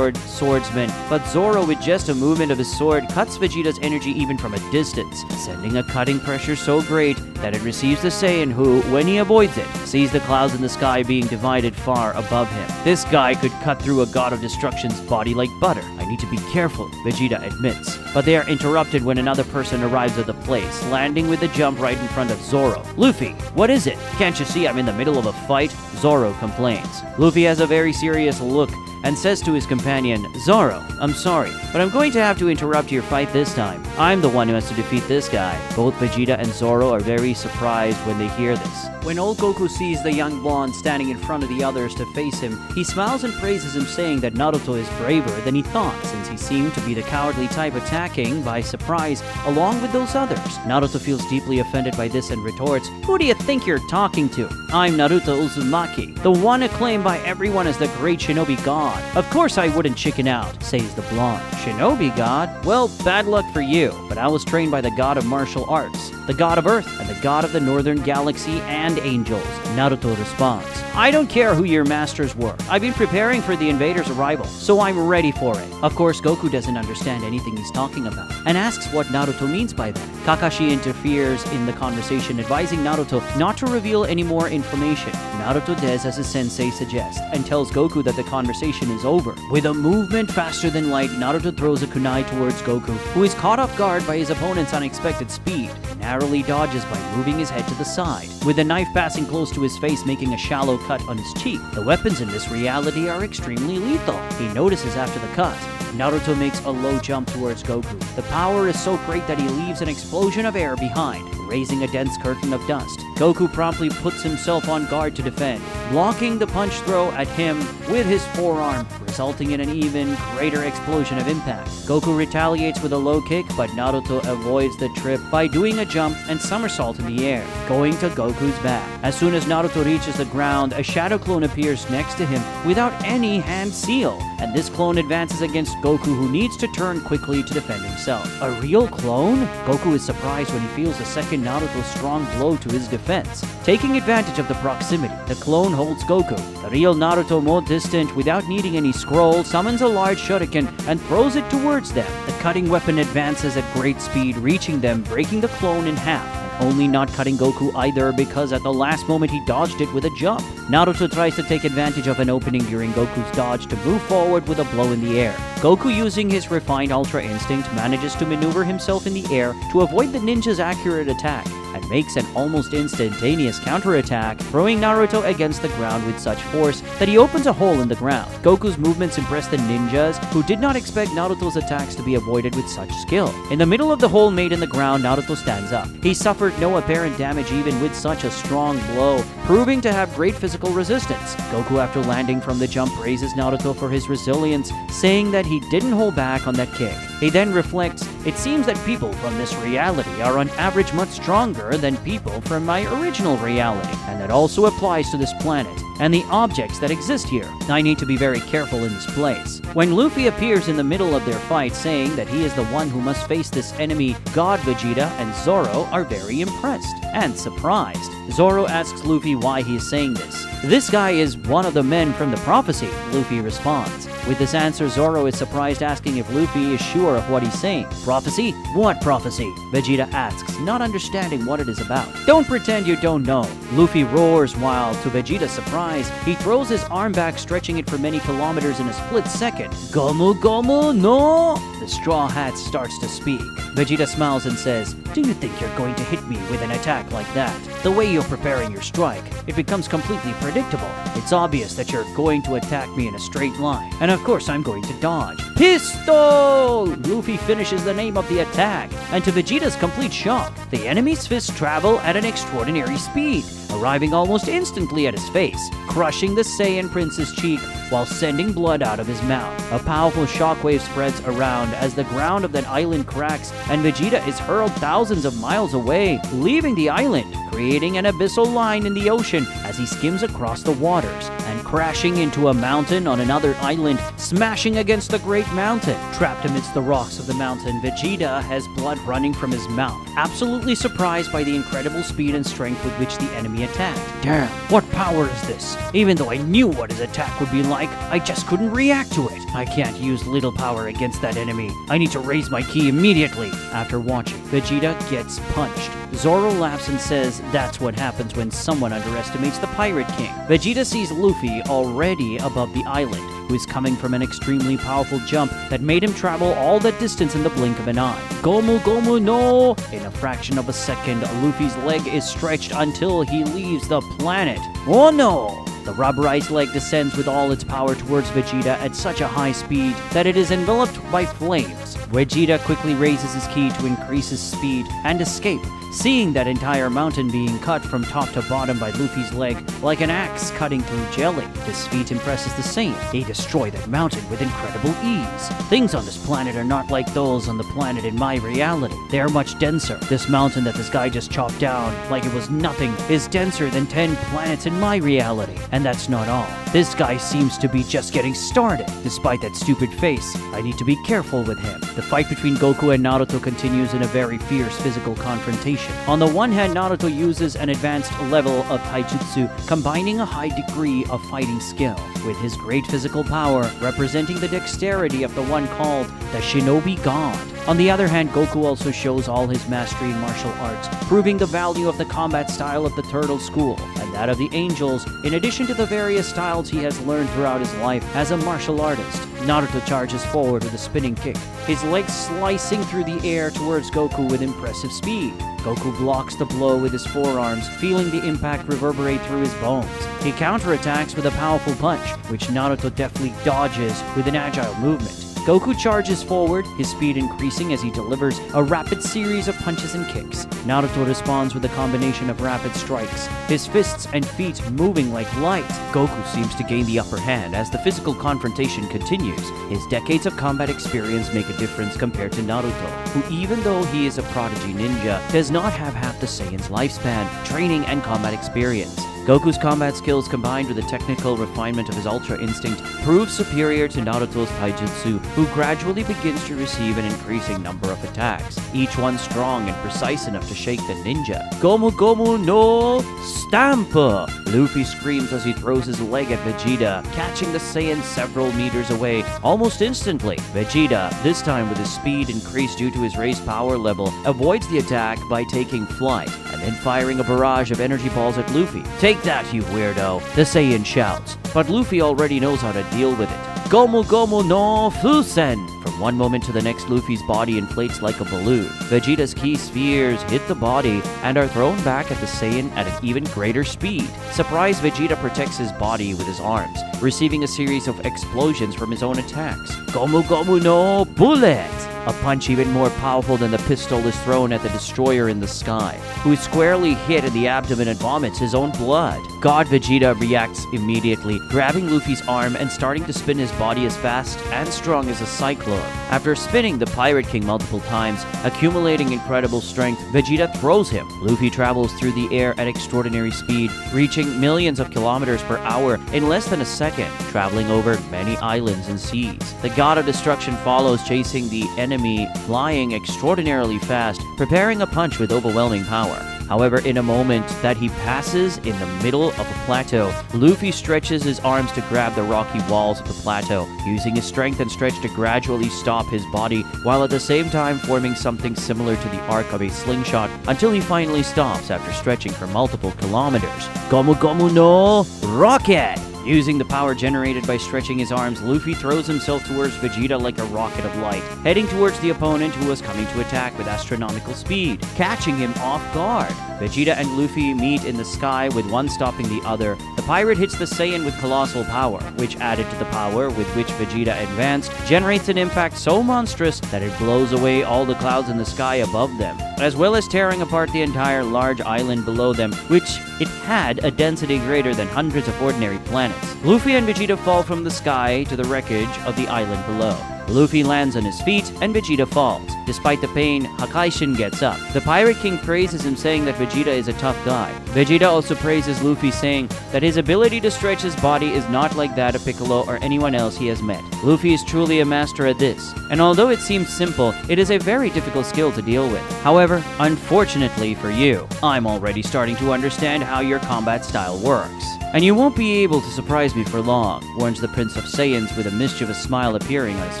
swordsman, but Zoro, with just a movement of his sword, cuts Vegeta's energy even from a distance, sending a cutting pressure so great that it receives the Saiyan who, when he avoids it, sees the clouds in the sky being divided far above him. This guy could cut through a god of destruction's body like butter. I need to be careful, Vegeta admits. But they are interrupted when another person arrives at the place, landing with a jump right in front of Zoro. Luffy, what is it? Can't you see I'm in the middle of a fight? Zoro complains. Luffy has a very serious look and says to his companion, Zoro, I'm sorry, but I'm going to have to interrupt your fight this time. I'm the one who has to defeat this guy. Both Vegeta and Zoro are very surprised when they hear this. When old Goku sees the young blonde standing in front of the others to face him, he smiles and praises him, saying that Naruto is braver than he thought, since he seemed to be the cowardly type attacking by surprise along with those others. Naruto feels deeply offended by this and retorts, Who do you think you're talking to? I'm Naruto Uzumaki, the one acclaimed by everyone as the great shinobi god. Of course I wouldn't chicken out, says the blonde. Shinobi god? Well, bad luck for you, but I was trained by the god of martial arts, the god of earth, and the god of the northern galaxy and angels. Naruto responds, I don't care who your masters were. I've been preparing for the invaders' arrival, so I'm ready for it. Of course, Goku doesn't understand anything he's talking about, and asks what Naruto means by that. Kakashi interferes in the conversation, advising Naruto not to reveal any more information. Naruto does as his sensei suggests, and tells Goku that the conversation is over. With a movement faster than light, Naruto throws a kunai towards Goku, who is caught off guard by his opponent's unexpected speed. Narrowly dodges by moving his head to the side, with the knife passing close to his face, making a shallow cut on his cheek. The weapons in this reality are extremely lethal, he notices after the cut. Naruto makes a low jump towards Goku. The power is so great that he leaves an explosion of air behind, raising a dense curtain of dust. Goku promptly puts himself on guard to defend, blocking the punch throw at him with his forearm, resulting in an even greater explosion of impact. Goku retaliates with a low kick, but Naruto avoids the trip by doing a jump and somersault in the air, going to Goku's back. As soon as Naruto reaches the ground, a shadow clone appears next to him without any hand seal, and this clone advances against Goku, who needs to turn quickly to defend himself. A real clone? Goku is surprised when he feels a second Naruto's strong blow to his defense. Taking advantage of the proximity, the clone holds Goku. The real Naruto, more distant, without needing any scroll, summons a large shuriken and throws it towards them. The cutting weapon advances at great speed, reaching them, breaking the clone in half. Only not cutting Goku either, because at the last moment he dodged it with a jump. Naruto tries to take advantage of an opening during Goku's dodge to move forward with a blow in the air. Goku, using his refined Ultra Instinct, manages to maneuver himself in the air to avoid the ninja's accurate attack, and makes an almost instantaneous counterattack, throwing Naruto against the ground with such force that he opens a hole in the ground. Goku's movements impress the ninjas, who did not expect Naruto's attacks to be avoided with such skill. In the middle of the hole made in the ground, Naruto stands up. He suffered no apparent damage even with such a strong blow, proving to have great physical resistance. Goku, after landing from the jump, praises Naruto for his resilience, saying that he didn't hold back on that kick. He then reflects, it seems that people from this reality are on average much stronger than people from my original reality, and that also applies to this planet and the objects that exist here. I need to be very careful in this place. When Luffy appears in the middle of their fight, saying that he is the one who must face this enemy, God Vegeta and Zoro are very impressed and surprised. Zoro asks Luffy why he is saying this. This guy is one of the men from the prophecy, Luffy responds. With this answer, Zoro is surprised, asking if Luffy is sure of what he's saying. Prophecy? What prophecy? Vegeta asks, not understanding what it is about. Don't pretend you don't know. Luffy roars, while, to Vegeta's surprise, he throws his arm back, stretching it for many kilometers in a split second. Gomu Gomu no! The Straw Hat starts to speak. Vegeta smiles and says, do you think you're going to hit me with an attack like that? The way you're preparing your strike, it becomes completely predictable. It's obvious that you're going to attack me in a straight line, and of course I'm going to dodge. Pistol! Luffy finishes the name of the attack, and to Vegeta's complete shock, the enemy's fists travel at an extraordinary speed, arriving almost instantly at his face, crushing the Saiyan Prince's cheek while sending blood out of his mouth. A powerful shockwave spreads around as the ground of that island cracks, and Vegeta is hurled thousands of miles away, leaving the island, creating an abyssal line in the ocean as he skims across the waters, and crashing into a mountain on another island, smashing against the great mountain. Trapped amidst the rocks of the mountain, Vegeta has blood running from his mouth, absolutely surprised by the incredible speed and strength with which the enemy attacked. Damn, what power is this? Even though I knew what his attack would be like, I just couldn't react to it. I can't use little power against that enemy. I need to raise my ki immediately. After watching, Vegeta gets punched. Zoro laughs and says that's what happens when someone underestimates the Pirate King. Vegeta sees Luffy Luffy already above the island, who is coming from an extremely powerful jump that made him travel all that distance in the blink of an eye. Gomu Gomu no! In a fraction of a second, Luffy's leg is stretched until he leaves the planet. Oh no! The rubberized leg descends with all its power towards Vegeta at such a high speed that it is enveloped by flames. Vegeta quickly raises his ki to increase his speed and escape, seeing that entire mountain being cut from top to bottom by Luffy's leg like an axe cutting through jelly. This feat impresses the Saiyans. They destroy that mountain with incredible ease. Things on this planet are not like those on the planet in my reality. They are much denser. This mountain that this guy just chopped down like it was nothing is denser than 10 planets in my reality. And that's not all. This guy seems to be just getting started. Despite that stupid face, I need to be careful with him. The fight between Goku and Naruto continues in a very fierce physical confrontation. On the one hand, Naruto uses an advanced level of taijutsu, combining a high degree of fighting skill with his great physical power, representing the dexterity of the one called the Shinobi God. On the other hand, Goku also shows all his mastery in martial arts, proving the value of the combat style of the Turtle School and that of the Angels, in addition to the various styles he has learned throughout his life as a martial artist. Naruto charges forward with a spinning kick, his legs slicing through the air towards Goku with impressive speed. Goku blocks the blow with his forearms, feeling the impact reverberate through his bones. He counterattacks with a powerful punch, which Naruto deftly dodges with an agile movement. Goku charges forward, his speed increasing as he delivers a rapid series of punches and kicks. Naruto responds with a combination of rapid strikes, his fists and feet moving like light. Goku seems to gain the upper hand as the physical confrontation continues. His decades of combat experience make a difference compared to Naruto, who even though he is a prodigy ninja, does not have half the Saiyan's lifespan, training, and combat experience. Goku's combat skills combined with the technical refinement of his Ultra Instinct prove superior to Naruto's taijutsu, who gradually begins to receive an increasing number of attacks, each one strong and precise enough to shake the ninja. Gomu Gomu no Stampa! Luffy screams as he throws his leg at Vegeta, catching the Saiyan several meters away almost instantly. Vegeta, this time with his speed increased due to his raised power level, avoids the attack by taking flight and then firing a barrage of energy balls at Luffy. "Take that, you weirdo!" the Saiyan shouts, but Luffy already knows how to deal with it. Gomu Gomu no Fusen! From one moment to the next, Luffy's body inflates like a balloon. Vegeta's ki spheres hit the body and are thrown back at the Saiyan at an even greater speed. Surprised, Vegeta protects his body with his arms, receiving a series of explosions from his own attacks. Gomu Gomu no Bullet! A punch even more powerful than the pistol is thrown at the destroyer in the sky, who is squarely hit in the abdomen and vomits his own blood. God Vegeta reacts immediately, grabbing Luffy's arm and starting to spin his body as fast and strong as a cyclone. After spinning the Pirate King multiple times, accumulating incredible strength, Vegeta throws him. Luffy travels through the air at extraordinary speed, reaching millions of kilometers per hour in less than a second, traveling over many islands and seas. The God of Destruction follows, chasing the enemy, flying extraordinarily fast, preparing a punch with overwhelming power. However, in a moment that he passes in the middle of a plateau, Luffy stretches his arms to grab the rocky walls of the plateau, using his strength and stretch to gradually stop his body, while at the same time forming something similar to the arc of a slingshot until he finally stops after stretching for multiple kilometers. Gomu Gomu no Rocket! Using the power generated by stretching his arms, Luffy throws himself towards Vegeta like a rocket of light, heading towards the opponent who was coming to attack with astronomical speed, catching him off guard. Vegeta and Luffy meet in the sky with one stopping the other. The pirate hits the Saiyan with colossal power, which added to the power with which Vegeta advanced, generates an impact so monstrous that it blows away all the clouds in the sky above them, as well as tearing apart the entire large island below them, which it had a density greater than hundreds of ordinary planets. Luffy and Vegeta fall from the sky to the wreckage of the island below. Luffy lands on his feet, and Vegeta falls. Despite the pain, Hakaishin gets up. The Pirate King praises him, saying that Vegeta is a tough guy. Vegeta also praises Luffy, saying that his ability to stretch his body is not like that of Piccolo or anyone else he has met. Luffy is truly a master at this, and although it seems simple, it is a very difficult skill to deal with. However, unfortunately for you, I'm already starting to understand how your combat style works. And you won't be able to surprise me for long, warns the Prince of Saiyans with a mischievous smile appearing on his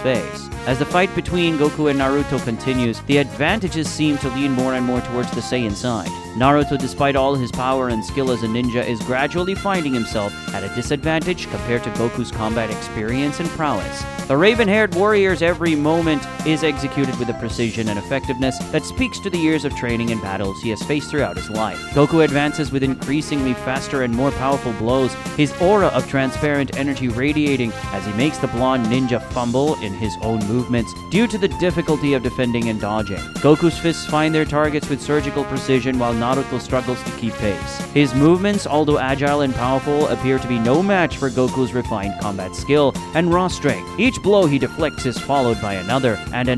face. As the fight between Goku and Naruto continues, the advantages seem to lean more and more towards the Saiyan side. Naruto, despite all his power and skill as a ninja, is gradually finding himself at a disadvantage compared to Goku's combat experience and prowess. The raven-haired warrior's every moment is executed with a precision and effectiveness that speaks to the years of training and battles he has faced throughout his life. Goku advances with increasingly faster and more powerful blows, his aura of transparent energy radiating as he makes the blonde ninja fumble in his own movements due to the difficulty of defending and dodging. Goku's fists find their targets with surgical precision while Naruto struggles to keep pace. His movements, although agile and powerful, appear to be no match for Goku's refined combat skill and raw strength. Each blow he deflects is followed by another, and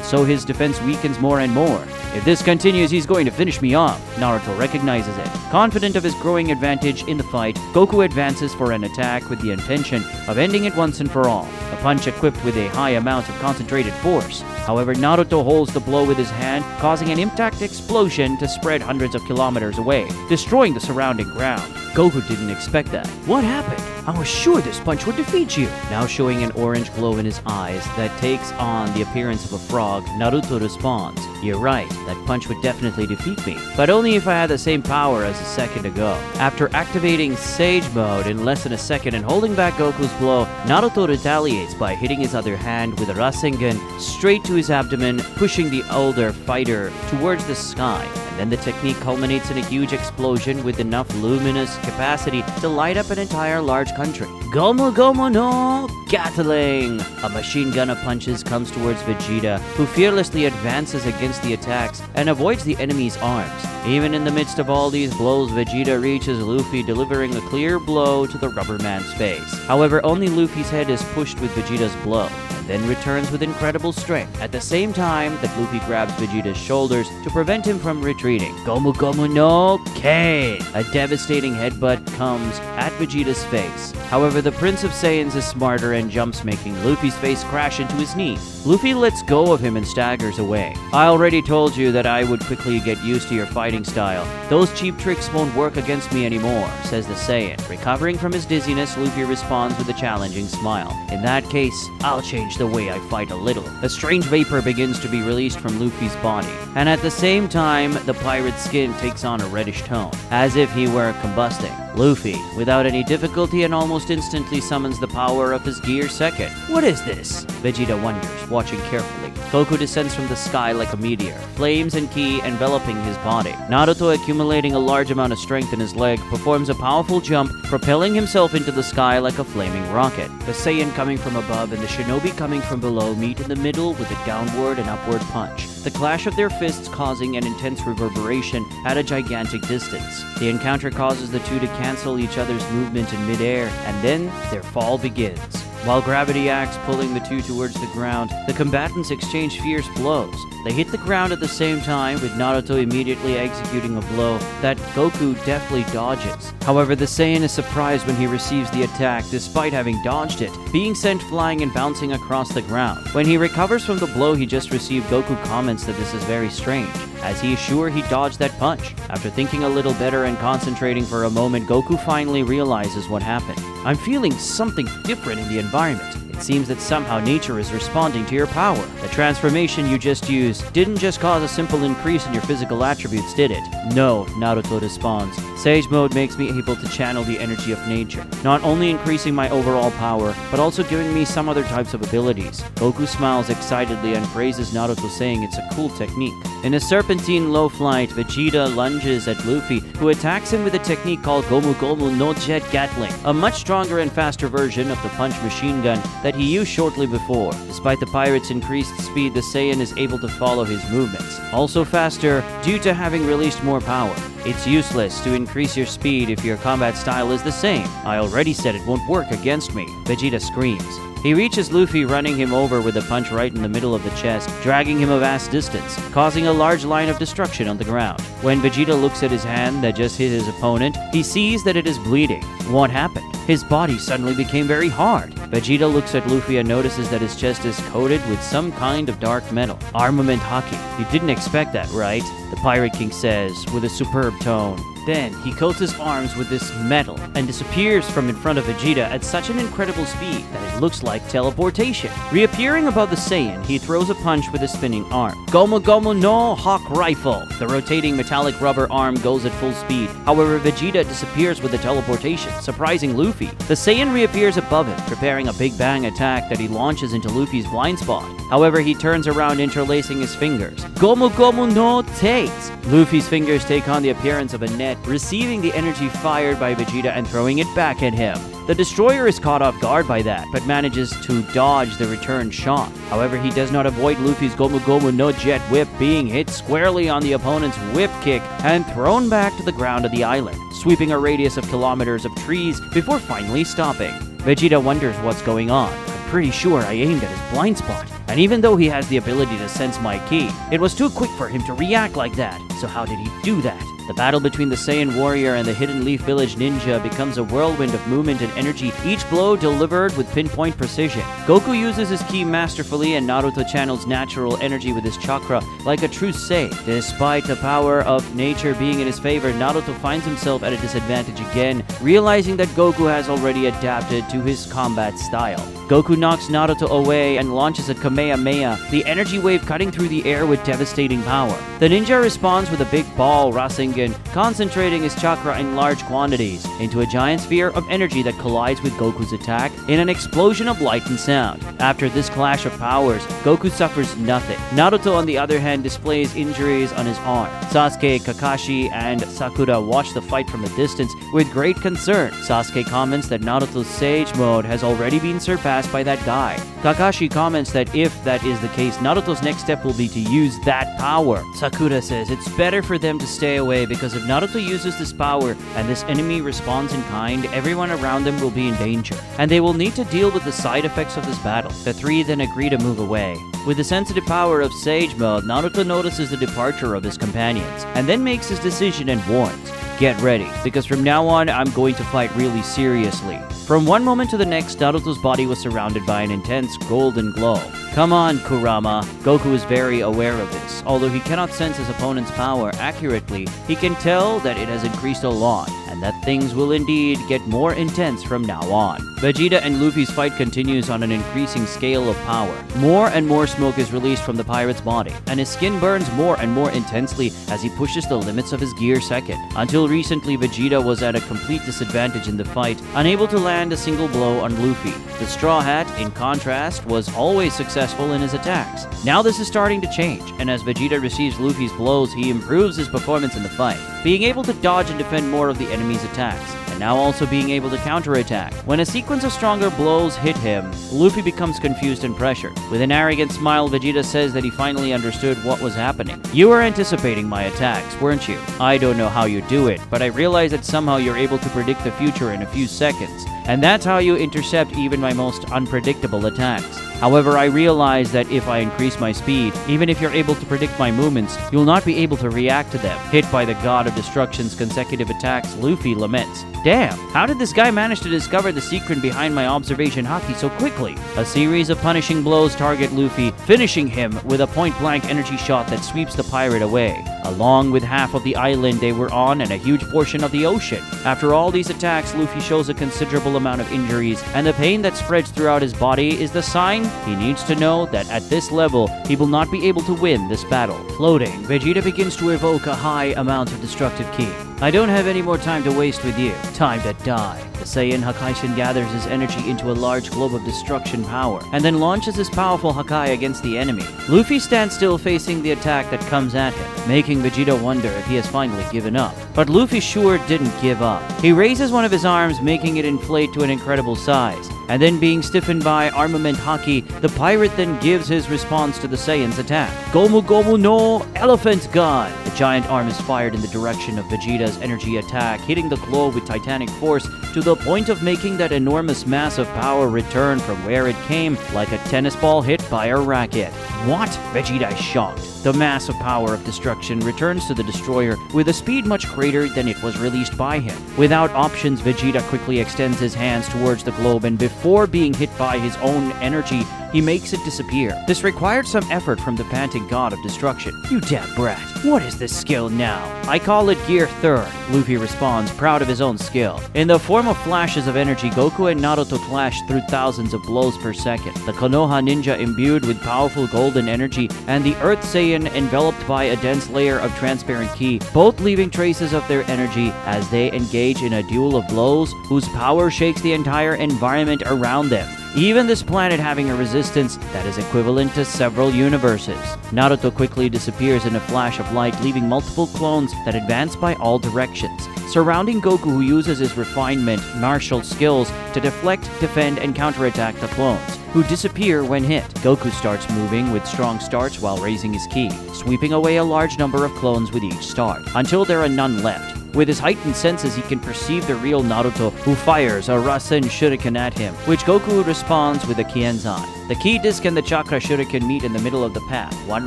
so his defense weakens more and more. If this continues, he's going to finish me off. Naruto recognizes it. Confident of his growing advantage in the fight, Goku advances for an attack with the intention of ending it once and for all. A punch equipped with a high amount of concentrated force. However, Naruto holds the blow with his hand, causing an impact explosion to spread hundreds of kilometers away, destroying the surrounding ground. Goku didn't expect that. What happened? I was sure this punch would defeat you. Now showing an orange glow in his eyes that takes on the appearance of a frog, Naruto responds, "You're right, that punch would definitely defeat me, but only if I had the same power as a second ago." After activating Sage Mode in less than a second and holding back Goku's blow, Naruto retaliates by hitting his other hand with a Rasengan straight to his abdomen, pushing the older fighter towards the sky. Then the technique culminates in a huge explosion with enough luminous capacity to light up an entire large country. Gomu Gomu no Gatling! A machine gun of punches comes towards Vegeta, who fearlessly advances against the attacks and avoids the enemy's arms. Even in the midst of all these blows, Vegeta reaches Luffy, delivering a clear blow to the rubber man's face. However, only Luffy's head is pushed with Vegeta's blow, then returns with incredible strength, at the same time that Luffy grabs Vegeta's shoulders to prevent him from retreating. Gomu Gomu no Ken! A devastating headbutt comes at Vegeta's face. However, the Prince of Saiyans is smarter and jumps, making Luffy's face crash into his knee. Luffy lets go of him and staggers away. "I already told you that I would quickly get used to your fighting style. Those cheap tricks won't work against me anymore," says the Saiyan. Recovering from his dizziness, Luffy responds with a challenging smile. "In that case, I'll change the way I fight a little." A strange vapor begins to be released from Luffy's body, and at the same time, the pirate's skin takes on a reddish tone, as if he were combusting. Luffy, without any difficulty and almost instantly, summons the power of his Gear Second. "What is this?" Vegeta wonders, watching carefully. Goku descends from the sky like a meteor, flames and ki enveloping his body. Naruto, accumulating a large amount of strength in his leg, performs a powerful jump, propelling himself into the sky like a flaming rocket. The Saiyan coming from above and the Shinobi coming from below meet in the middle with a downward and upward punch. The clash of their fists causing an intense reverberation at a gigantic distance. The encounter causes the two to cancel each other's movement in midair, and then their fall begins. While gravity acts, pulling the two towards the ground, the combatants exchange fierce blows. They hit the ground at the same time, with Naruto immediately executing a blow that Goku deftly dodges. However, the Saiyan is surprised when he receives the attack despite having dodged it, being sent flying and bouncing across the ground. When he recovers from the blow he just received, Goku comments that this is very strange, as he is sure he dodged that punch. After thinking a little better and concentrating for a moment, Goku finally realizes what happened. "I'm feeling something different in the environment. It seems that somehow nature is responding to your power. The transformation you just used didn't just cause a simple increase in your physical attributes, did it?" "No," Naruto responds. "Sage Mode makes me able to channel the energy of nature, not only increasing my overall power, but also giving me some other types of abilities." Goku smiles excitedly and praises Naruto, saying it's a cool technique. In a serpentine low flight, Vegeta lunges at Luffy, who attacks him with a technique called Gomu Gomu no Jet Gatling, a much stronger and faster version of the punch machine gun that he used shortly before. Despite the pirate's increased speed, the Saiyan is able to follow his movements, also faster due to having released more power. "It's useless to increase your speed if your combat style is the same. I already said it won't work against me," Vegeta screams. He reaches Luffy, running him over with a punch right in the middle of the chest, dragging him a vast distance, causing a large line of destruction on the ground. When Vegeta looks at his hand that just hit his opponent, he sees that it is bleeding. What happened? His body suddenly became very hard. Vegeta looks at Luffy and notices that his chest is coated with some kind of dark metal. "Armament Haki. You didn't expect that, right?" the Pirate King says with a superb tone. Then, he coats his arms with this metal and disappears from in front of Vegeta at such an incredible speed that it looks like teleportation. Reappearing above the Saiyan, he throws a punch with his spinning arm. Gomu Gomu no Hawk Rifle! The rotating metallic rubber arm goes at full speed. However, Vegeta disappears with the teleportation, surprising Luffy. The Saiyan reappears above him, preparing a Big Bang attack that he launches into Luffy's blind spot. However, he turns around, interlacing his fingers. Gomu Gomu no Tates! Luffy's fingers take on the appearance of a net, receiving the energy fired by Vegeta and throwing it back at him. The destroyer is caught off guard by that, but manages to dodge the return shot. However, he does not avoid Luffy's Gomu Gomu no Jet Whip, being hit squarely on the opponent's whip kick and thrown back to the ground of the island, sweeping a radius of kilometers of trees before finally stopping. Vegeta wonders what's going on. I'm pretty sure I aimed at his blind spot. And even though he has the ability to sense my ki, it was too quick for him to react like that. So how did he do that? The battle between the Saiyan warrior and the Hidden Leaf Village ninja becomes a whirlwind of movement and energy, each blow delivered with pinpoint precision. Goku uses his ki masterfully and Naruto channels natural energy with his chakra like a true Sai. Despite the power of nature being in his favor, Naruto finds himself at a disadvantage again, realizing that Goku has already adapted to his combat style. Goku knocks Naruto away and launches a Kamehameha, the energy wave cutting through the air with devastating power. The ninja responds with a big ball Rasengan, concentrating his chakra in large quantities into a giant sphere of energy that collides with Goku's attack in an explosion of light and sound. After this clash of powers, Goku suffers nothing. Naruto, on the other hand, displays injuries on his arm. Sasuke, Kakashi, and Sakura watch the fight from a distance with great concern. Sasuke comments that Naruto's Sage Mode has already been surpassed by that guy. Kakashi comments that if that is the case, Naruto's next step will be to use that power. Sakura says it's better for them to stay away because if Naruto uses this power and this enemy responds in kind, everyone around them will be in danger, and they will need to deal with the side effects of this battle. The three then agree to move away. With the sensitive power of Sage Mode, Naruto notices the departure of his companions, and then makes his decision and warns, "Get ready, because from now on, I'm going to fight really seriously." From one moment to the next, Naruto's body was surrounded by an intense golden glow. Come on, Kurama. Goku is very aware of this. Although he cannot sense his opponent's power accurately, he can tell that it has increased a lot, and that things will indeed get more intense from now on. Vegeta and Luffy's fight continues on an increasing scale of power. More and more smoke is released from the pirate's body, and his skin burns more and more intensely as he pushes the limits of his gear second. Until recently, Vegeta was at a complete disadvantage in the fight, unable to land a single blow on Luffy. The Straw Hat, in contrast, was always successful in his attacks. Now this is starting to change, and as Vegeta receives Luffy's blows, he improves his performance in the fight, being able to dodge and defend more of the enemy's attacks, and now also being able to counterattack. When a sequence of stronger blows hit him, Luffy becomes confused and pressured. With an arrogant smile, Vegeta says that he finally understood what was happening. "You were anticipating my attacks, weren't you? I don't know how you do it, but I realize that somehow you're able to predict the future in a few seconds, and that's how you intercept even my most unpredictable attacks. However, I realize that if I increase my speed, even if you're able to predict my movements, you'll not be able to react to them." Hit by the God of Destruction's consecutive attacks, Luffy laments, "Damn, how did this guy manage to discover the secret behind my observation haki so quickly?" A series of punishing blows target Luffy, finishing him with a point-blank energy shot that sweeps the pirate away, along with half of the island they were on and a huge portion of the ocean. After all these attacks, Luffy shows a considerable amount of injuries, and the pain that spreads throughout his body is the sign he needs to know that at this level, he will not be able to win this battle. Floating, Vegeta begins to evoke a high amount of destructive ki. "I don't have any more time to waste with you. Time to die." The Saiyan Hakaishin gathers his energy into a large globe of destruction power, and then launches his powerful Hakai against the enemy. Luffy stands still facing the attack that comes at him, making Vegeta wonder if he has finally given up. But Luffy sure didn't give up. He raises one of his arms, making it inflate to an incredible size, and then being stiffened by armament haki, the pirate then gives his response to the Saiyan's attack. Gomu Gomu no Elephant Gun! The giant arm is fired in the direction of Vegeta's energy attack, hitting the globe with titanic force to the point of making that enormous mass of power return from where it came, like a tennis ball hit by a racket. What? Vegeta is shocked. The mass of power of destruction returns to the destroyer with a speed much greater than it was released by him. Without options, Vegeta quickly extends his hands towards the globe, and before being hit by his own energy, he makes it disappear. This required some effort from the panting god of destruction. "You damn brat, what is this skill now?" "I call it Gear 3rd, Luffy responds, proud of his own skill. In the form of flashes of energy, Goku and Naruto clash through thousands of blows per second. The Konoha ninja imbued with powerful golden energy and the Earth Saiyan enveloped by a dense layer of transparent ki, both leaving traces of their energy as they engage in a duel of blows whose power shakes the entire environment around them. Even this planet having a resistance that is equivalent to several universes. Naruto quickly disappears in a flash of light, leaving multiple clones that advance by all directions, surrounding Goku, who uses his refinement martial skills to deflect, defend, and counterattack the clones, who disappear when hit. Goku starts moving with strong starts while raising his ki, sweeping away a large number of clones with each start, until there are none left. With his heightened senses, he can perceive the real Naruto, who fires a Rasen Shuriken at him, which Goku responds with a Kienzan. The Ki Disc and the Chakra Shuriken meet in the middle of the path, one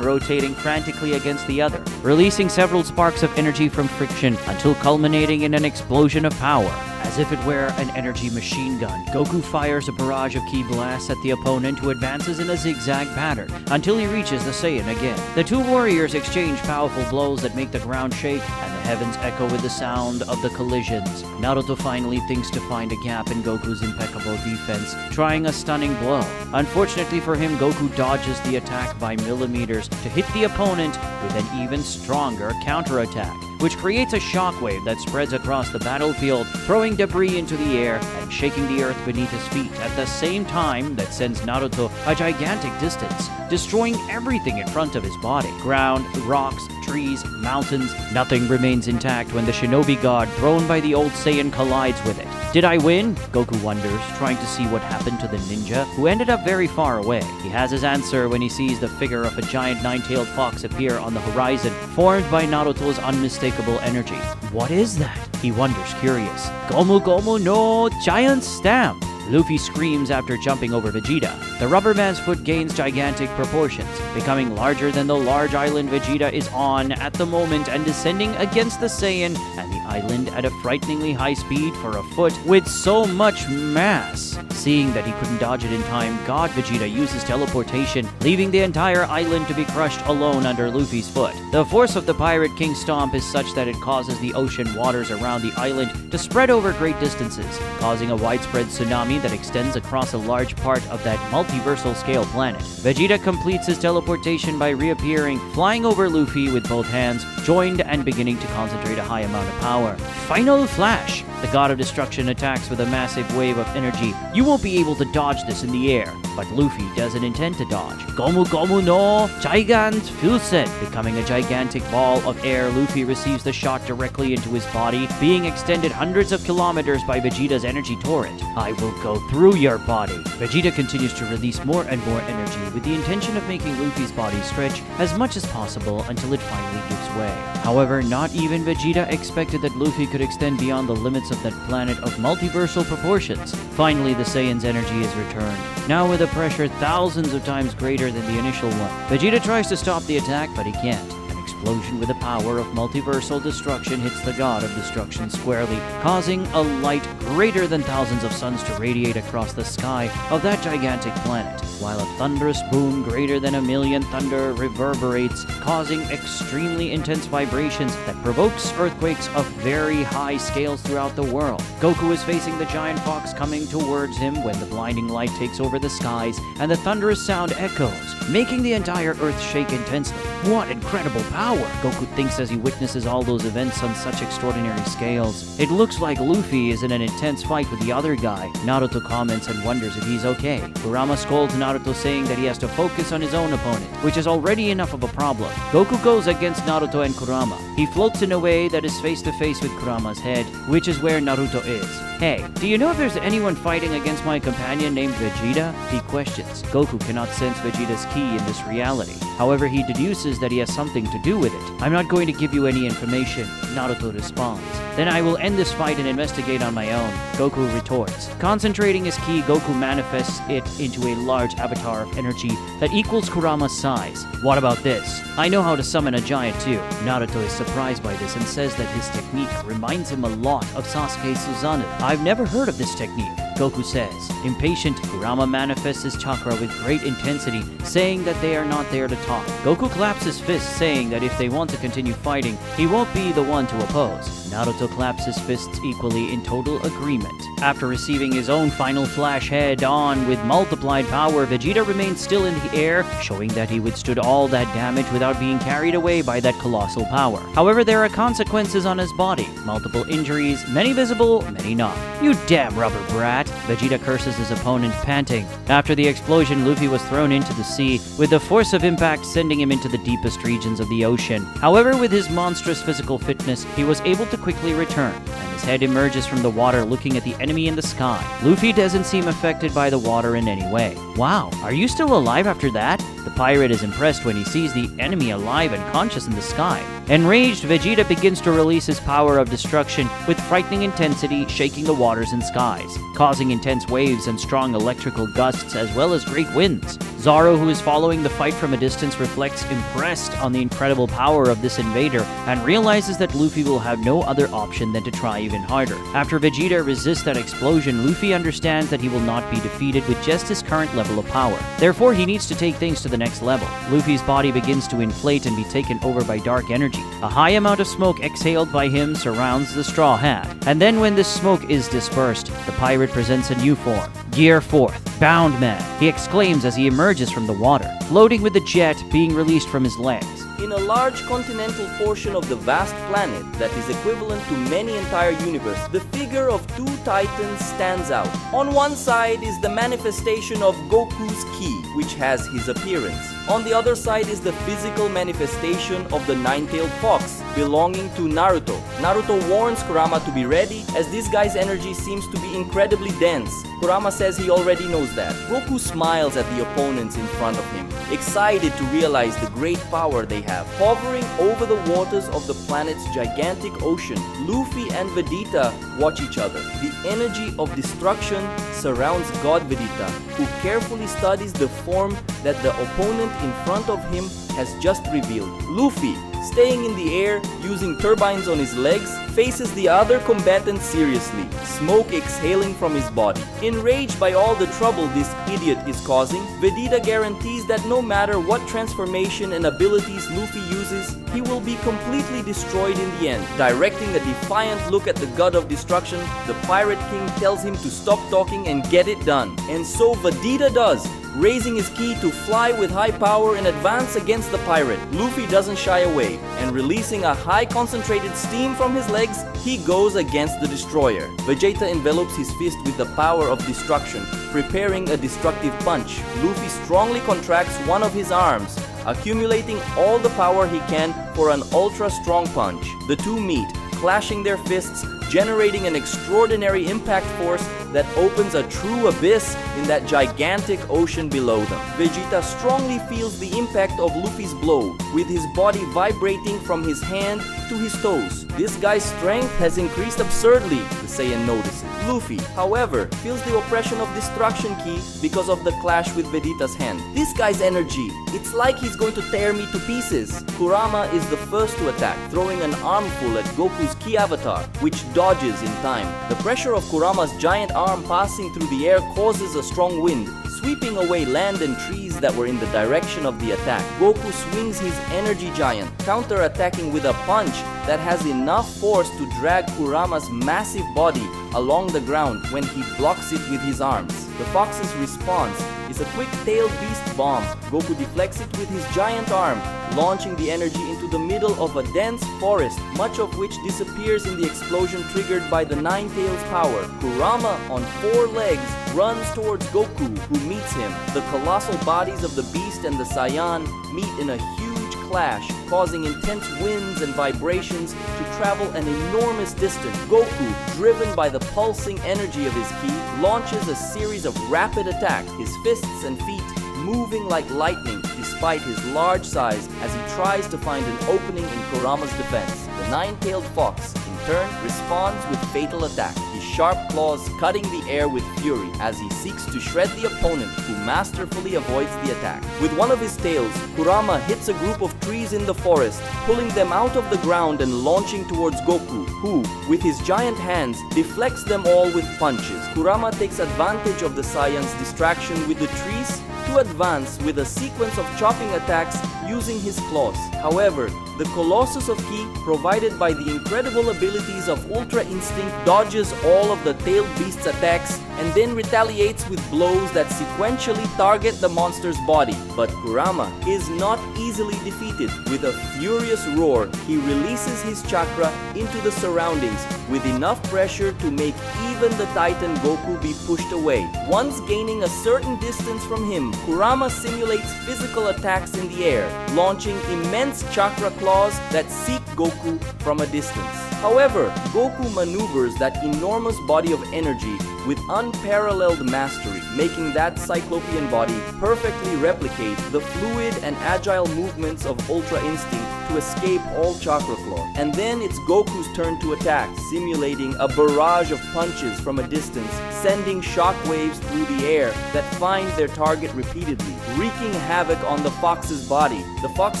rotating frantically against the other, releasing several sparks of energy from friction until culminating in an explosion of power. As if it were an energy machine gun, Goku fires a barrage of ki blasts at the opponent, who advances in a zigzag pattern until he reaches the Saiyan again. The two warriors exchange powerful blows that make the ground shake and the heavens echo with the sound of the collisions. Naruto finally thinks to find a gap in Goku's impeccable defense, trying a stunning blow. Unfortunately for him, Goku dodges the attack by millimeters to hit the opponent with an even stronger counterattack, which creates a shockwave that spreads across the battlefield, throwing debris into the air and shaking the earth beneath his feet at the same time that sends Naruto a gigantic distance, destroying everything in front of his body. Ground, rocks, trees, mountains, nothing remains intact when the shinobi god thrown by the old Saiyan collides with it. Did I win? Goku wonders, trying to see what happened to the ninja, who ended up very far away. He has his answer when he sees the figure of a giant nine-tailed fox appear on the horizon, formed by Naruto's unmistakable energy. What is that? He wonders, curious. Gomu Gomu no Giant Stamp! Luffy screams after jumping over Vegeta. The rubber man's foot gains gigantic proportions, becoming larger than the large island Vegeta is on at the moment and descending against the Saiyan and the island at a frighteningly high speed for a foot with so much mass. Seeing that he couldn't dodge it in time, God Vegeta uses teleportation, leaving the entire island to be crushed alone under Luffy's foot. The force of the Pirate King Stomp is such that it causes the ocean waters around the island to spread over great distances, causing a widespread tsunami that extends across a large part of that multiversal scale planet. Vegeta completes his teleportation by reappearing, flying over Luffy with both hands joined and beginning to concentrate a high amount of power. Final Flash! The god of destruction attacks with a massive wave of energy. You won't be able to dodge this in the air, but Luffy doesn't intend to dodge. Gomu Gomu no Gigant Fusen! Becoming a gigantic ball of air, Luffy receives the shot directly into his body, being extended hundreds of kilometers by Vegeta's energy torrent. I will go through your body. Vegeta continues to release more and more energy with the intention of making Luffy's body stretch as much as possible until it finally gives way. However, not even Vegeta expected that Luffy could extend beyond the limits of that planet of multiversal proportions. Finally, the Saiyan's energy is returned, now with a pressure thousands of times greater than the initial one. Vegeta tries to stop the attack, but he can't. Explosion with the power of multiversal destruction hits the god of destruction squarely, causing a light greater than thousands of suns to radiate across the sky of that gigantic planet, while a thunderous boom greater than 1,000,000 thunder reverberates, causing extremely intense vibrations that provokes earthquakes of very high scales throughout the world. Goku is facing the giant fox coming towards him when the blinding light takes over the skies and the thunderous sound echoes, making the entire earth shake intensely. What incredible power! Goku thinks as he witnesses all those events on such extraordinary scales. It looks like Luffy is in an intense fight with the other guy. Naruto comments and wonders if he's okay. Kurama scolds Naruto, saying that he has to focus on his own opponent, which is already enough of a problem. Goku goes against Naruto and Kurama. He floats in a way that is face to face with Kurama's head, which is where Naruto is. Hey, do you know if there's anyone fighting against my companion named Vegeta? He questions. Goku cannot sense Vegeta's ki in this reality. However, he deduces that he has something to do with it. I'm not going to give you any information, Naruto responds. Then I will end this fight and investigate on my own, Goku retorts. Concentrating his ki, Goku manifests it into a large avatar of energy that equals Kurama's size. What about this? I know how to summon a giant too. Naruto is surprised by this and says that his technique reminds him a lot of Sasuke Susanoo. I've never heard of this technique. Goku says. Impatient, Kurama manifests his chakra with great intensity, saying that they are not there to talk. Goku claps his fists, saying that if they want to continue fighting, he won't be the one to oppose. Naruto claps his fists equally in total agreement. After receiving his own final flash head-on with multiplied power, Vegeta remained still in the air, showing that he withstood all that damage without being carried away by that colossal power. However, there are consequences on his body. Multiple injuries, many visible, many not. You damn rubber brat! Vegeta curses his opponent, panting. After the explosion, Luffy was thrown into the sea, with the force of impact sending him into the deepest regions of the ocean. However, with his monstrous physical fitness, he was able to quickly return, and his head emerges from the water looking at the enemy in the sky. Luffy doesn't seem affected by the water in any way. Wow, are you still alive after that? The pirate is impressed when he sees the enemy alive and conscious in the sky. Enraged, Vegeta begins to release his power of destruction with frightening intensity, shaking the waters and skies, causing intense waves and strong electrical gusts as well as great winds. Zoro, who is following the fight from a distance, reflects impressed on the incredible power of this invader and realizes that Luffy will have no other option than to try even harder. After Vegeta resists that explosion, Luffy understands that he will not be defeated with just his current level of power. Therefore, he needs to take things to the next level. Luffy's body begins to inflate and be taken over by dark energy. A high amount of smoke exhaled by him surrounds the straw hat. And then when this smoke is dispersed, the pirate presents a new form. Gear 4th, Bound Man, he exclaims as he emerges from the water, floating with the jet being released from his legs. In a large continental portion of the vast planet that is equivalent to many entire universe, the figure of two titans stands out. On one side is the manifestation of Goku's ki, which has his appearance. On the other side is the physical manifestation of the nine-tailed fox, belonging to Naruto. Naruto warns Kurama to be ready, as this guy's energy seems to be incredibly dense. Kurama says he already knows that. Goku smiles at the opponents in front of him, excited to realize the great power they have. Hovering over the waters of the planet's gigantic ocean, Luffy and Vegeta watch each other. The energy of destruction surrounds God Vegeta, who carefully studies the form that the opponent in front of him has just revealed. Luffy, staying in the air using turbines on his legs, faces the other combatant seriously, smoke exhaling from his body. Enraged by all the trouble this idiot is causing, Vegeta guarantees that no matter what transformation and abilities Luffy uses, he will be completely destroyed in the end. Directing a defiant look at the god of destruction, the Pirate King tells him to stop talking and get it done. And so Vegeta does, raising his ki to fly with high power and advance against the pirate. Luffy doesn't shy away, and releasing a high concentrated steam from his legs, he goes against the destroyer. Vegeta envelops his fist with the power of destruction, preparing a destructive punch. Luffy strongly contracts one of his arms, accumulating all the power he can for an ultra strong punch. The two meet, clashing their fists, generating an extraordinary impact force that opens a true abyss in that gigantic ocean below them. Vegeta strongly feels the impact of Luffy's blow, with his body vibrating from his hand to his toes. This guy's strength has increased absurdly, the Saiyan notices. Luffy, however, feels the oppression of destruction ki because of the clash with Vegeta's hand. This guy's energy, it's like he's going to tear me to pieces. Kurama is the first to attack, throwing an armful at Goku's ki avatar, which dodges in time. The pressure of Kurama's giant arm passing through the air causes a strong wind, sweeping away land and trees that were in the direction of the attack. Goku swings his energy giant, counter-attacking with a punch that has enough force to drag Kurama's massive body along the ground when he blocks it with his arms. The fox's response is a quick tailed beast bomb. Goku deflects it with his giant arm, launching the energy into the middle of a dense forest, much of which disappears in the explosion triggered by the Nine Tails power. Kurama, on 4 legs, runs towards Goku, who meets him. The colossal bodies of the beast and the Saiyan meet in a huge clash, causing intense winds and vibrations to travel an enormous distance. Goku, driven by the pulsing energy of his ki, launches a series of rapid attacks, his fists and feet moving like lightning despite his large size as he tries to find an opening in Kurama's defense. The nine-tailed fox, in turn, responds with fatal attack, his sharp claws cutting the air with fury as he seeks to shred the opponent who masterfully avoids the attack. With one of his tails, Kurama hits a group of trees in the forest, pulling them out of the ground and launching towards Goku, who, with his giant hands, deflects them all with punches. Kurama takes advantage of the Saiyan's distraction with the trees to advance with a sequence of chopping attacks using his claws. However, the Colossus of Ki, provided by the incredible abilities of Ultra Instinct, dodges all of the tailed beast's attacks and then retaliates with blows that sequentially target the monster's body. But Kurama is not easily defeated. With a furious roar, he releases his chakra into the surroundings with enough pressure to make even the Titan Goku be pushed away. Once gaining a certain distance from him, Kurama simulates physical attacks in the air, launching immense chakra claws that seek Goku from a distance. However, Goku maneuvers that enormous body of energy with unparalleled mastery, making that cyclopean body perfectly replicate the fluid and agile movements of Ultra Instinct to escape all chakra claws. And then it's Goku's turn to attack, simulating a barrage of punches from a distance, sending shockwaves through the air that find their target repeatedly, wreaking havoc on the fox's body. The fox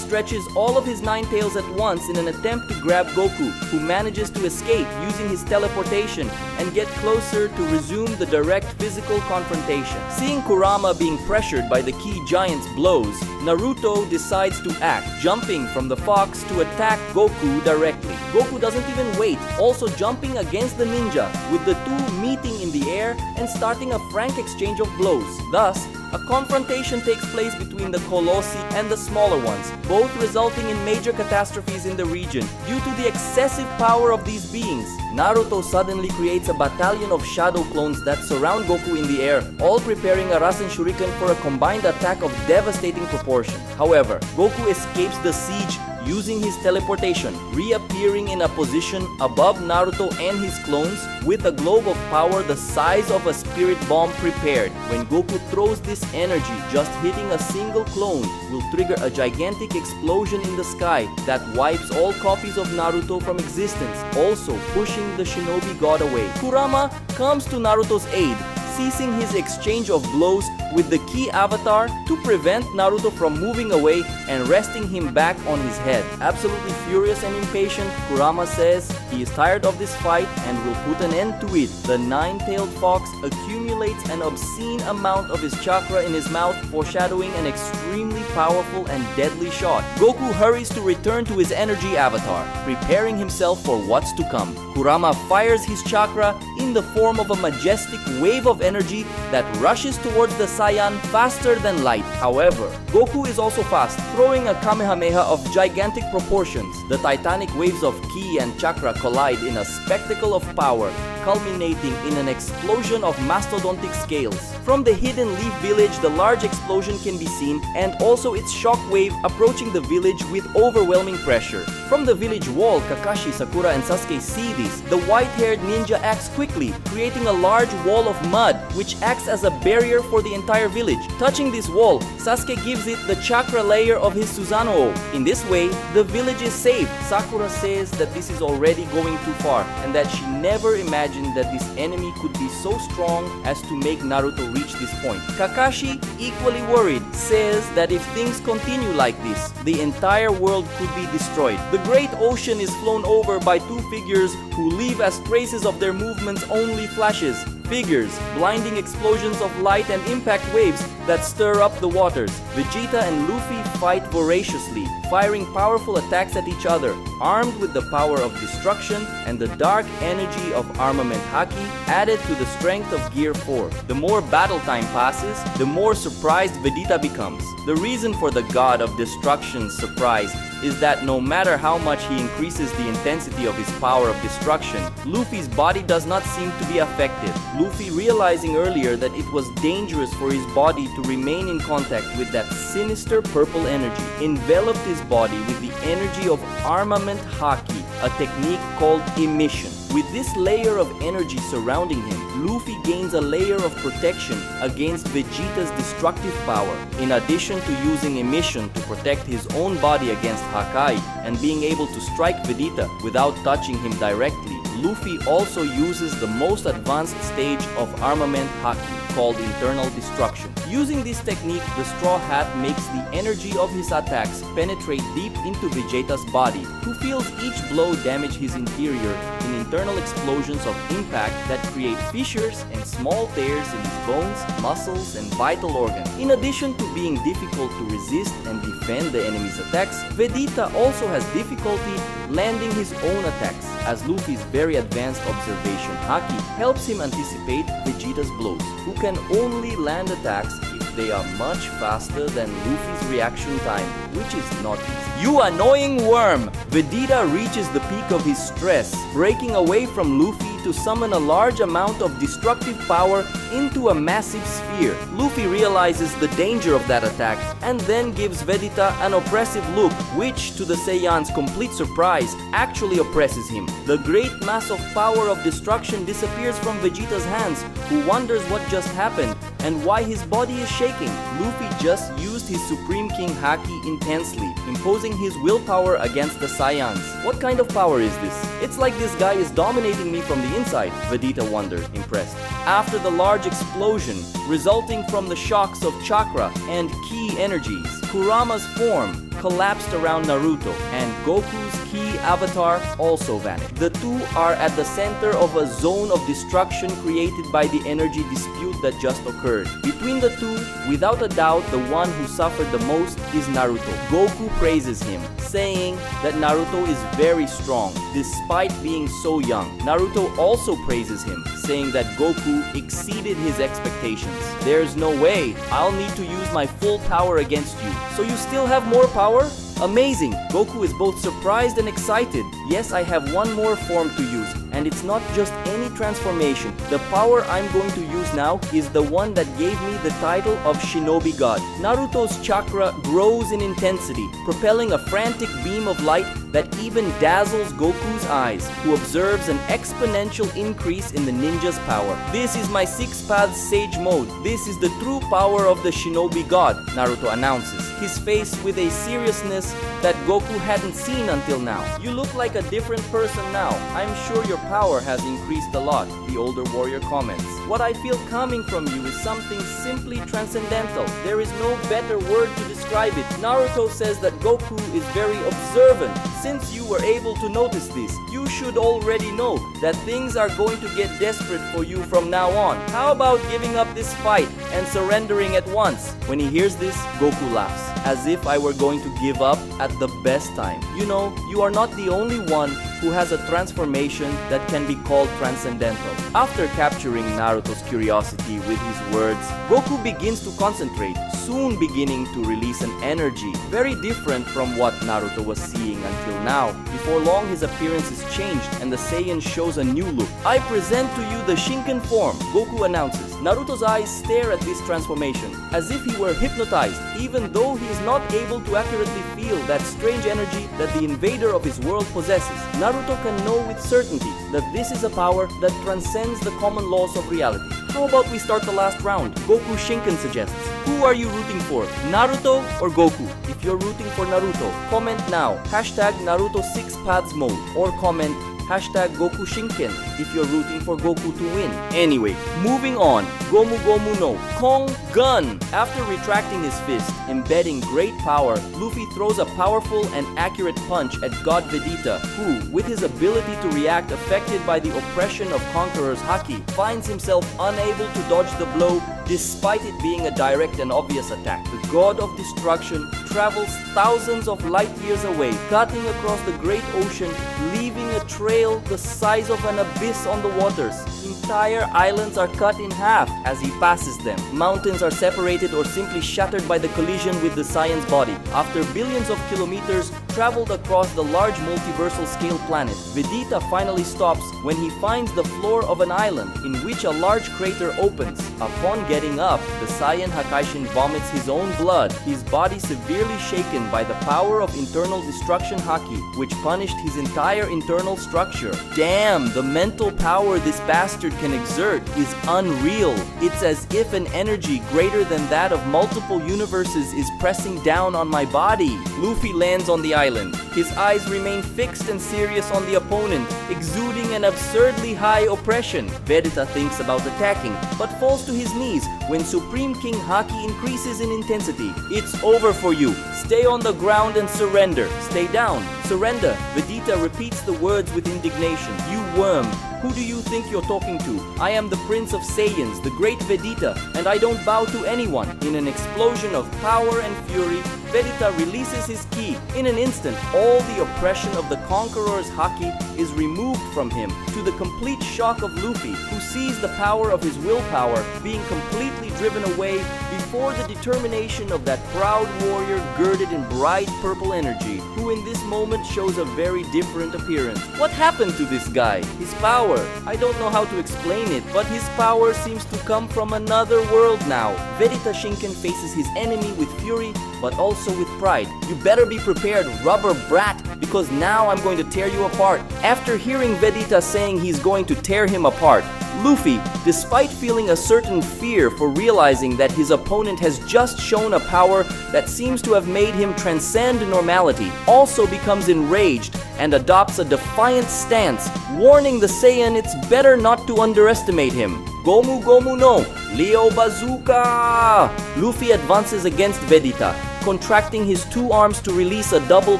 stretches all of his 9 tails at once in an attempt to grab Goku, who manages to escape using his teleportation and get closer to resume the direct physical confrontation. Seeing Kurama being pressured by the Ki Giant's blows, Naruto decides to act, jumping from the fox to attack Goku directly. Goku doesn't even wait, also jumping against the ninja, with the two meeting in the air and starting a frank exchange of blows. Thus, a confrontation takes place between the Colossi and the smaller ones, both resulting in major catastrophes in the region due to the excessive power of these beings. Naruto suddenly creates a battalion of shadow clones that surround Goku in the air, all preparing a Rasen Shuriken for a combined attack of devastating proportion. However, Goku escapes the siege using his teleportation, reappearing in a position above Naruto and his clones with a globe of power the size of a spirit bomb prepared. When Goku throws this energy, just hitting a single clone will trigger a gigantic explosion in the sky that wipes all copies of Naruto from existence, also pushing the shinobi god away. Kurama comes to Naruto's aid, ceasing his exchange of blows with the Ki avatar to prevent Naruto from moving away and resting him back on his head. Absolutely furious and impatient, Kurama says he is tired of this fight and will put an end to it. The 9-tailed fox accumulates an obscene amount of his chakra in his mouth, foreshadowing an extremely powerful and deadly shot. Goku hurries to return to his energy avatar, preparing himself for what's to come. Kurama fires his chakra in the form of a majestic wave of energy that rushes towards the Saiyan faster than light. However, Goku is also fast, throwing a Kamehameha of gigantic proportions. The titanic waves of Ki and chakra collide in a spectacle of power, culminating in an explosion of mastodontic scales. From the hidden leaf village, the large explosion can be seen, and also its shockwave approaching the village with overwhelming pressure. From the village wall, Kakashi, Sakura, and Sasuke see this. The white-haired ninja acts quickly, creating a large wall of mud, which acts as a barrier for the entire village. Touching this wall, Sasuke gives it the chakra layer of his Susanoo. In this way, the village is safe. Sakura says that this is already going too far, and that she never imagined that this enemy could be so strong as to make Naruto reach this point. Kakashi, equally worried, says that if things continue like this, the entire world could be destroyed. The great ocean is flown over by two figures who leave as traces of their movements only flashes. Figures, blinding explosions of light and impact waves that stir up the waters. Vegeta and Luffy fight voraciously, firing powerful attacks at each other, armed with the power of destruction and the dark energy of armament haki added to the strength of Gear 4. The more battle time passes, the more surprised Vegeta becomes. The reason for the god of destruction's surprise is that no matter how much he increases the intensity of his power of destruction, Luffy's body does not seem to be affected. Luffy, realizing earlier that it was dangerous for his body to remain in contact with that sinister purple energy, enveloped his body with the energy of armament haki, a technique called emission. With this layer of energy surrounding him, Luffy gains a layer of protection against Vegeta's destructive power. In addition to using emission to protect his own body against Hakai and being able to strike Vegeta without touching him directly, Luffy also uses the most advanced stage of armament Haki, called internal destruction. Using this technique, the Straw Hat makes the energy of his attacks penetrate deep into Vegeta's body, who feels each blow damage his interior in internal explosions of impact that create fissures and small tears in his bones, muscles, and vital organs. In addition to being difficult to resist and defend the enemy's attacks, Vegeta also has difficulty landing his own attacks, as Luffy's very advanced observation Haki helps him anticipate Vegeta's blows, who can only land attacks if they are much faster than Luffy's reaction time, which is not easy. You annoying worm! Vegeta reaches the peak of his stress, breaking away from Luffy to summon a large amount of destructive power into a massive sphere. Luffy realizes the danger of that attack and then gives Vegeta an oppressive look, which, to the Saiyan's complete surprise, actually oppresses him. The great mass of power of destruction disappears from Vegeta's hands, who wonders what just happened and why his body is shaking. Luffy just used his Supreme King Haki intensely, imposing his willpower against the Saiyans. What kind of power is this? It's like this guy is dominating me from the inside, Vegeta wondered, impressed. After the large explosion resulting from the shocks of chakra and ki energies, Kurama's form collapsed around Naruto, and Goku's key avatar also vanished. The two are at the center of a zone of destruction created by the energy dispute that just occurred. Between the two, without a doubt, the one who suffered the most is Naruto. Goku praises him, saying that Naruto is very strong, despite being so young. Naruto also praises him, saying that Goku exceeded his expectations. There's no way, I'll need to use my full power against you. So you still have more power? Amazing! Goku is both surprised and excited. Yes, I have one more form to use, and it's not just any transformation. The power I'm going to use now is the one that gave me the title of Shinobi God. Naruto's chakra grows in intensity, propelling a frantic beam of light that even dazzles Goku's eyes, who observes an exponential increase in the ninja's power. This is my 6 paths sage mode. This is the true power of the Shinobi God, Naruto announces, his face with a seriousness that Goku hadn't seen until now. You look like a different person now. I'm sure your power has increased a lot, the older warrior comments. What I feel coming from you is something simply transcendental. There is no better word to describe it. Naruto says that Goku is very observant. Since you were able to notice this, you should already know that things are going to get desperate for you from now on. How about giving up this fight and surrendering at once? When he hears this, Goku laughs, as if I were going to give up at the best time. You know, you are not the only one who has a transformation that can be called transcendental. After capturing Naruto's curiosity with his words, Goku begins to concentrate, soon beginning to release an energy very different from what Naruto was seeing until now. Before long, his appearance is changed and the Saiyan shows a new look. I present to you the Shinken form, Goku announces. Naruto's eyes stare at this transformation, as if he were hypnotized, even though he is not able to accurately feel that strange energy that the invader of his world possesses. Naruto can know with certainty that this is a power that transcends the common laws of reality. How about we start the last round? Goku Shinken suggests. Who are you rooting for? Naruto or Goku? If you're rooting for Naruto, comment now. Hashtag Naruto 6 Paths Mode. Or comment hashtag Goku Shinken if you're rooting for Goku to win. Anyway, moving on. Gomu Gomu no Kong Gun. After retracting his fist, embedding great power, Luffy throws a powerful and accurate punch at God Vegeta, who, with his ability to react affected by the oppression of Conqueror's Haki, finds himself unable to dodge the blow despite it being a direct and obvious attack. The God of Destruction travels thousands of light years away, cutting across the great ocean, leaving a trail the size of an abyss on the waters. Entire islands are cut in half as he passes them. Mountains are separated or simply shattered by the collision with the Saiyan's body. After billions of kilometers, traveled across the large multiversal scale planet, Vegeta finally stops when he finds the floor of an island in which a large crater opens. Upon getting up, the Saiyan Hakaishin vomits his own blood, his body severely shaken by the power of internal destruction Haki, which punished his entire internal structure. Damn, the mental power this bastard can exert is unreal. It's as if an energy greater than that of multiple universes is pressing down on my body. Luffy lands on the island. His eyes remain fixed and serious on the opponent, exuding an absurdly high oppression. Vegeta thinks about attacking, but falls to his knees when Supreme King Haki increases in intensity. It's over for you. Stay on the ground and surrender. Stay down. Surrender. Vegeta repeats the words with indignation. You worm. Who do you think you're talking to? I am the Prince of Saiyans, the great Vegeta, and I don't bow to anyone. In an explosion of power and fury, Vegeta releases his ki. In an instant, all the oppression of the Conqueror's Haki is removed from him, to the complete shock of Luffy, who sees the power of his willpower being completely driven away before the determination of that proud warrior girded in bright purple energy, who in this moment shows a very different appearance. What happened to this guy? His power. I don't know how to explain it, but his power seems to come from another world now. Vegeta Shinken faces his enemy with fury, but also with pride. You better be prepared, rubber brat, because now I'm going to tear you apart. After hearing Vegeta saying he's going to tear him apart, Luffy, despite feeling a certain fear for realizing that his opponent has just shown a power that seems to have made him transcend normality, also becomes enraged and adopts a defiant stance, warning the Saiyan it's better not to underestimate him. Gomu Gomu no, Leo Bazooka! Luffy advances against Vegeta, contracting his two arms to release a double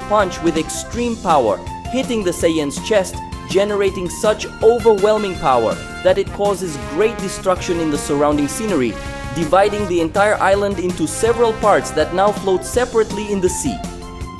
punch with extreme power, hitting the Saiyan's chest, generating such overwhelming power that it causes great destruction in the surrounding scenery, dividing the entire island into several parts that now float separately in the sea.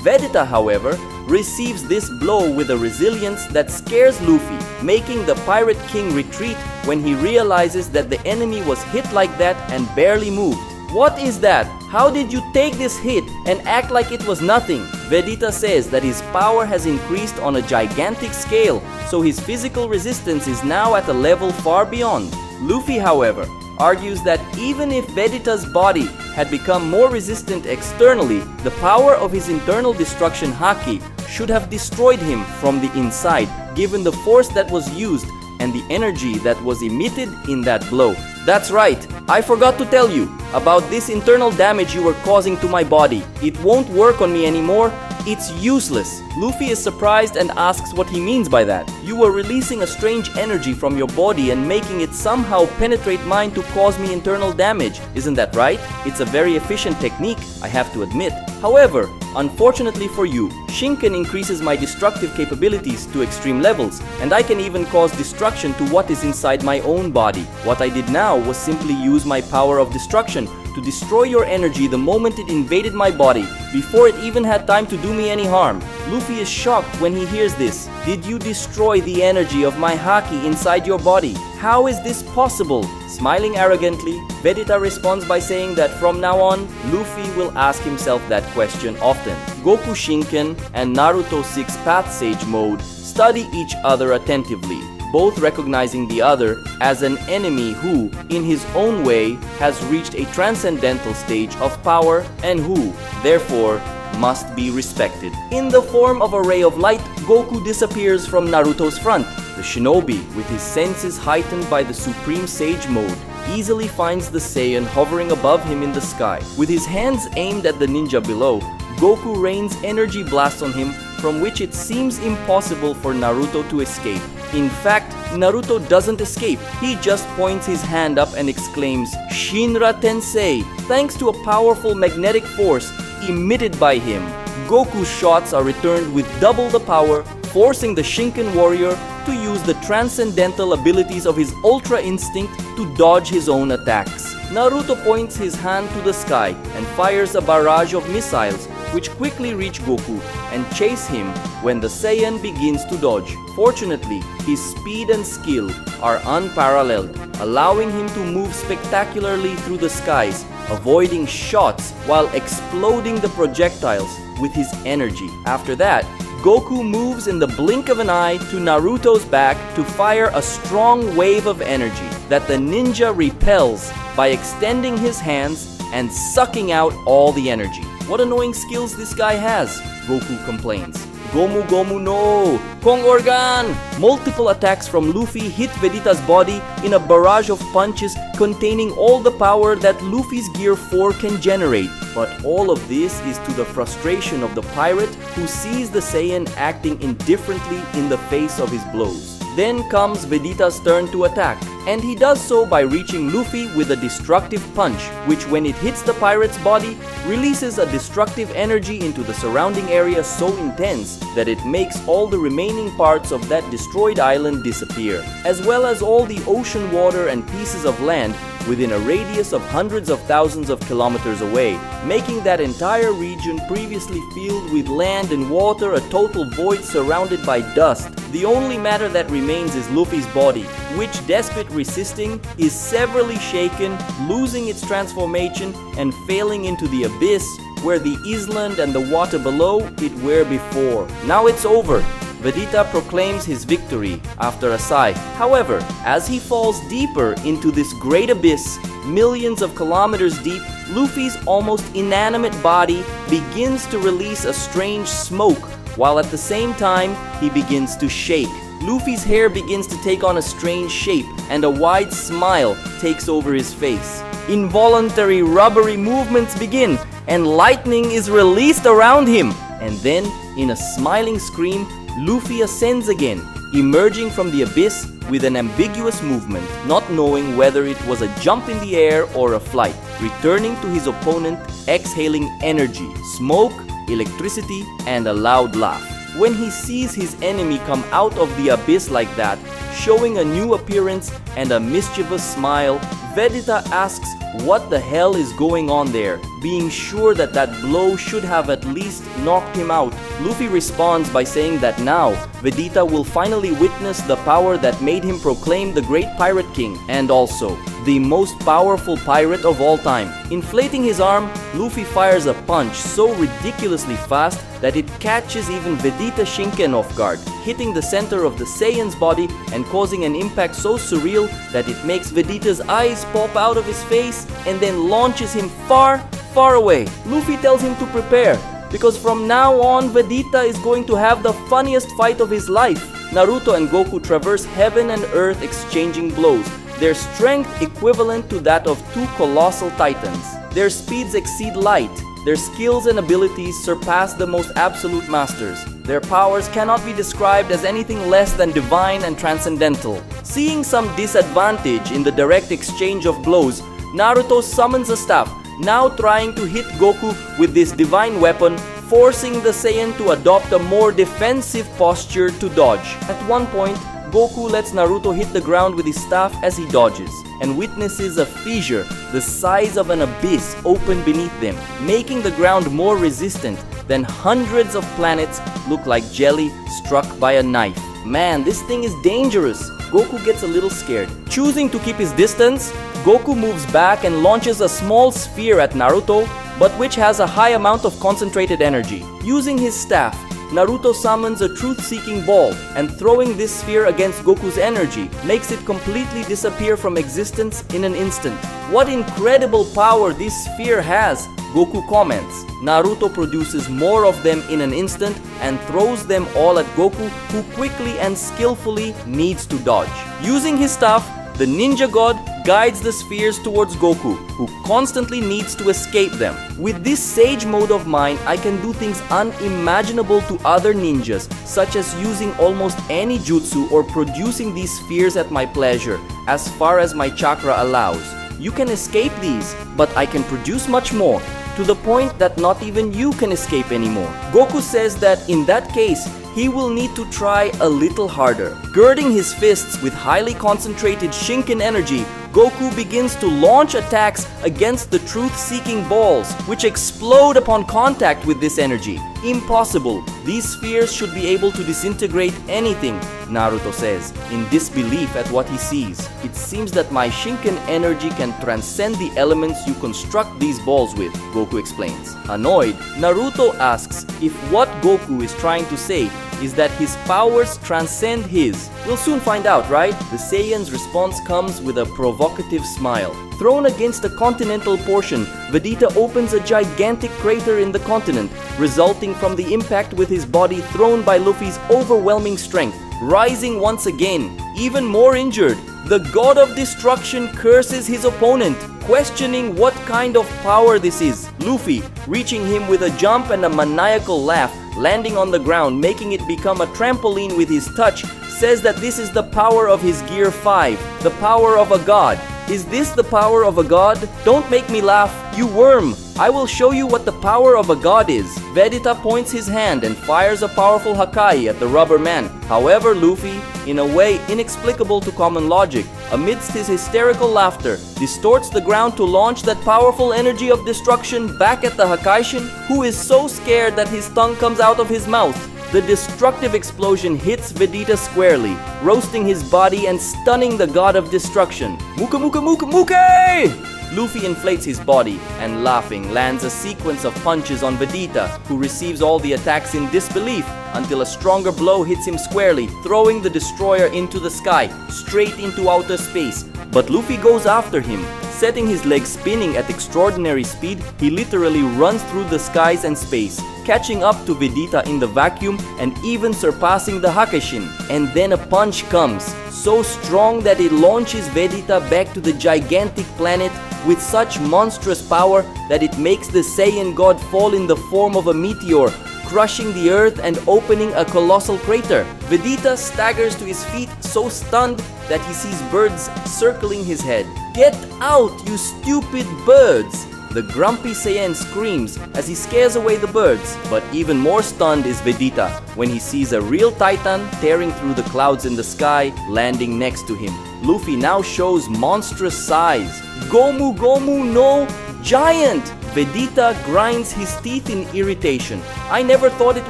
Vegeta, however, receives this blow with a resilience that scares Luffy, making the Pirate King retreat when he realizes that the enemy was hit like that and barely moved. What is that? How did you take this hit and act like it was nothing? Vegeta says that his power has increased on a gigantic scale, so his physical resistance is now at a level far beyond. Luffy, however, argues that even if Vegeta's body had become more resistant externally, the power of his internal destruction Haki should have destroyed him from the inside, given the force that was used and the energy that was emitted in that blow. That's right, I forgot to tell you about this internal damage you were causing to my body. It won't work on me anymore. It's useless. Luffy is surprised and asks what he means by that. You were releasing a strange energy from your body and making it somehow penetrate mine to cause me internal damage. Isn't that right? It's a very efficient technique, I have to admit. However, unfortunately for you, Shinken increases my destructive capabilities to extreme levels, and I can even cause destruction to what is inside my own body. What I did now was simply use my power of destruction to destroy your energy the moment it invaded my body, before it even had time to do me any harm. Luffy is shocked when he hears this. Did you destroy the energy of my Haki inside your body? How is this possible? Smiling arrogantly, Vegeta responds by saying that from now on, Luffy will ask himself that question often. Goku Shinken and Naruto 6 Path Sage Mode study each other attentively, both recognizing the other as an enemy who, in his own way, has reached a transcendental stage of power and who, therefore, must be respected. In the form of a ray of light, Goku disappears from Naruto's front. The shinobi, with his senses heightened by the Supreme Sage Mode, easily finds the Saiyan hovering above him in the sky. With his hands aimed at the ninja below, Goku rains energy blasts on him from which it seems impossible for Naruto to escape. In fact, Naruto doesn't escape. He just points his hand up and exclaims, "Shinra Tensei!" Thanks to a powerful magnetic force emitted by him, Goku's shots are returned with double the power, forcing the Shinken warrior to use the transcendental abilities of his Ultra Instinct to dodge his own attacks. Naruto points his hand to the sky and fires a barrage of missiles, which quickly reach Goku and chase him when the Saiyan begins to dodge. Fortunately, his speed and skill are unparalleled, allowing him to move spectacularly through the skies, avoiding shots while exploding the projectiles with his energy. After that, Goku moves in the blink of an eye to Naruto's back to fire a strong wave of energy that the ninja repels by extending his hands and sucking out all the energy. What annoying skills this guy has, Goku complains. Gomu Gomu no! Kong Organ! Multiple attacks from Luffy hit Vegeta's body in a barrage of punches containing all the power that Luffy's Gear 4 can generate. But all of this is to the frustration of the pirate who sees the Saiyan acting indifferently in the face of his blows. Then comes Vegeta's turn to attack, and he does so by reaching Luffy with a destructive punch, which when it hits the pirate's body, releases a destructive energy into the surrounding area so intense that it makes all the remaining parts of that destroyed island disappear, as well as all the ocean water and pieces of land within a radius of hundreds of thousands of kilometers away, making that entire region previously filled with land and water a total void surrounded by dust. The only matter that remains is Luffy's body, which, despite resisting, is severely shaken, losing its transformation and failing into the abyss where the island and the water below it were before. Now it's over. Vegeta proclaims his victory after a sigh. However, as he falls deeper into this great abyss, millions of kilometers deep, Luffy's almost inanimate body begins to release a strange smoke, while at the same time, he begins to shake. Luffy's hair begins to take on a strange shape, and a wide smile takes over his face. Involuntary rubbery movements begin, and lightning is released around him. And then, in a smiling scream, Luffy ascends again, emerging from the abyss with an ambiguous movement, not knowing whether it was a jump in the air or a flight, returning to his opponent, exhaling energy, smoke, electricity, and a loud laugh. When he sees his enemy come out of the abyss like that, showing a new appearance and a mischievous smile, Vegeta asks what the hell is going on there, being sure that that blow should have at least knocked him out. Luffy responds by saying that now, Vegeta will finally witness the power that made him proclaim the Great Pirate King, and also, the most powerful pirate of all time. Inflating his arm, Luffy fires a punch so ridiculously fast that it catches even Vegeta Shinken off guard, hitting the center of the Saiyan's body and causing an impact so surreal that it makes Vegeta's eyes pop out of his face and then launches him far, far away. Luffy tells him to prepare, because from now on Vegeta is going to have the funniest fight of his life. Naruto and Goku traverse heaven and earth exchanging blows, their strength equivalent to that of two colossal titans. Their speeds exceed light, their skills and abilities surpass the most absolute masters. Their powers cannot be described as anything less than divine and transcendental. Seeing some disadvantage in the direct exchange of blows, Naruto summons a staff, now trying to hit Goku with this divine weapon, forcing the Saiyan to adopt a more defensive posture to dodge. At one point, Goku lets Naruto hit the ground with his staff as he dodges, and witnesses a fissure the size of an abyss open beneath them, making the ground more resistant than hundreds of planets look like jelly struck by a knife. Man, this thing is dangerous. Goku gets a little scared. Choosing to keep his distance, Goku moves back and launches a small sphere at Naruto, but which has a high amount of concentrated energy. Using his staff, Naruto summons a truth-seeking ball, and throwing this sphere against Goku's energy makes it completely disappear from existence in an instant. What incredible power this sphere has, Goku comments. Naruto produces more of them in an instant and throws them all at Goku, who quickly and skillfully needs to dodge. Using his staff, the ninja god guides the spheres towards Goku, who constantly needs to escape them. With this sage mode of mine, I can do things unimaginable to other ninjas, such as using almost any jutsu or producing these spheres at my pleasure, as far as my chakra allows. You can escape these, but I can produce much more, to the point that not even you can escape anymore. Goku says that in that case, he will need to try a little harder. Girding his fists with highly concentrated Shinken energy, Goku begins to launch attacks against the truth-seeking balls, which explode upon contact with this energy. Impossible. These spheres should be able to disintegrate anything, Naruto says, in disbelief at what he sees. It seems that my Shinken energy can transcend the elements you construct these balls with, Goku explains. Annoyed, Naruto asks if what Goku is trying to say is that his powers transcend his. We'll soon find out, right? The Saiyan's response comes with a provocative smile. Thrown against a continental portion, Vegeta opens a gigantic crater in the continent, resulting from the impact with his body thrown by Luffy's overwhelming strength. Rising once again, even more injured, the God of Destruction curses his opponent, questioning what kind of power this is. Luffy, reaching him with a jump and a maniacal laugh, landing on the ground, making it become a trampoline with his touch, says that this is the power of his Gear 5, the power of a god. Is this the power of a god? Don't make me laugh, you worm! I will show you what the power of a god is. Vegeta points his hand and fires a powerful Hakai at the rubber man. However, Luffy, in a way inexplicable to common logic, amidst his hysterical laughter, distorts the ground to launch that powerful energy of destruction back at the Hakaishin, who is so scared that his tongue comes out of his mouth. The destructive explosion hits Vegeta squarely, roasting his body and stunning the god of destruction. Muka muka muka muke! Luffy inflates his body and, laughing, lands a sequence of punches on Vegeta, who receives all the attacks in disbelief until a stronger blow hits him squarely, throwing the destroyer into the sky, straight into outer space. But Luffy goes after him. Setting his legs spinning at extraordinary speed, he literally runs through the skies and space, catching up to Vegeta in the vacuum and even surpassing the Hakaishin. And then a punch comes, so strong that it launches Vegeta back to the gigantic planet with such monstrous power that it makes the Saiyan god fall in the form of a meteor, crushing the earth and opening a colossal crater. Vegeta staggers to his feet, so stunned that he sees birds circling his head. "Get out, you stupid birds!" The grumpy Saiyan screams as he scares away the birds. But even more stunned is Vegeta when he sees a real Titan tearing through the clouds in the sky, landing next to him. Luffy now shows monstrous size. Gomu Gomu no Giant! Vegeta grinds his teeth in irritation. I never thought it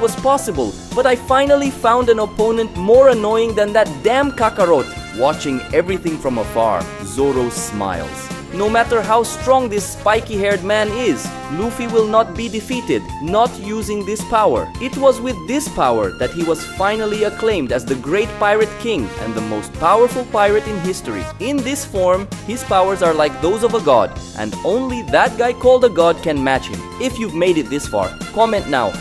was possible, but I finally found an opponent more annoying than that damn Kakarot. Watching everything from afar, Zoro smiles. No matter how strong this spiky-haired man is, Luffy will not be defeated, not using this power. It was with this power that he was finally acclaimed as the great pirate king and the most powerful pirate in history. In this form, his powers are like those of a god, and only that guy called a god can match him. If you've made it this far, comment now,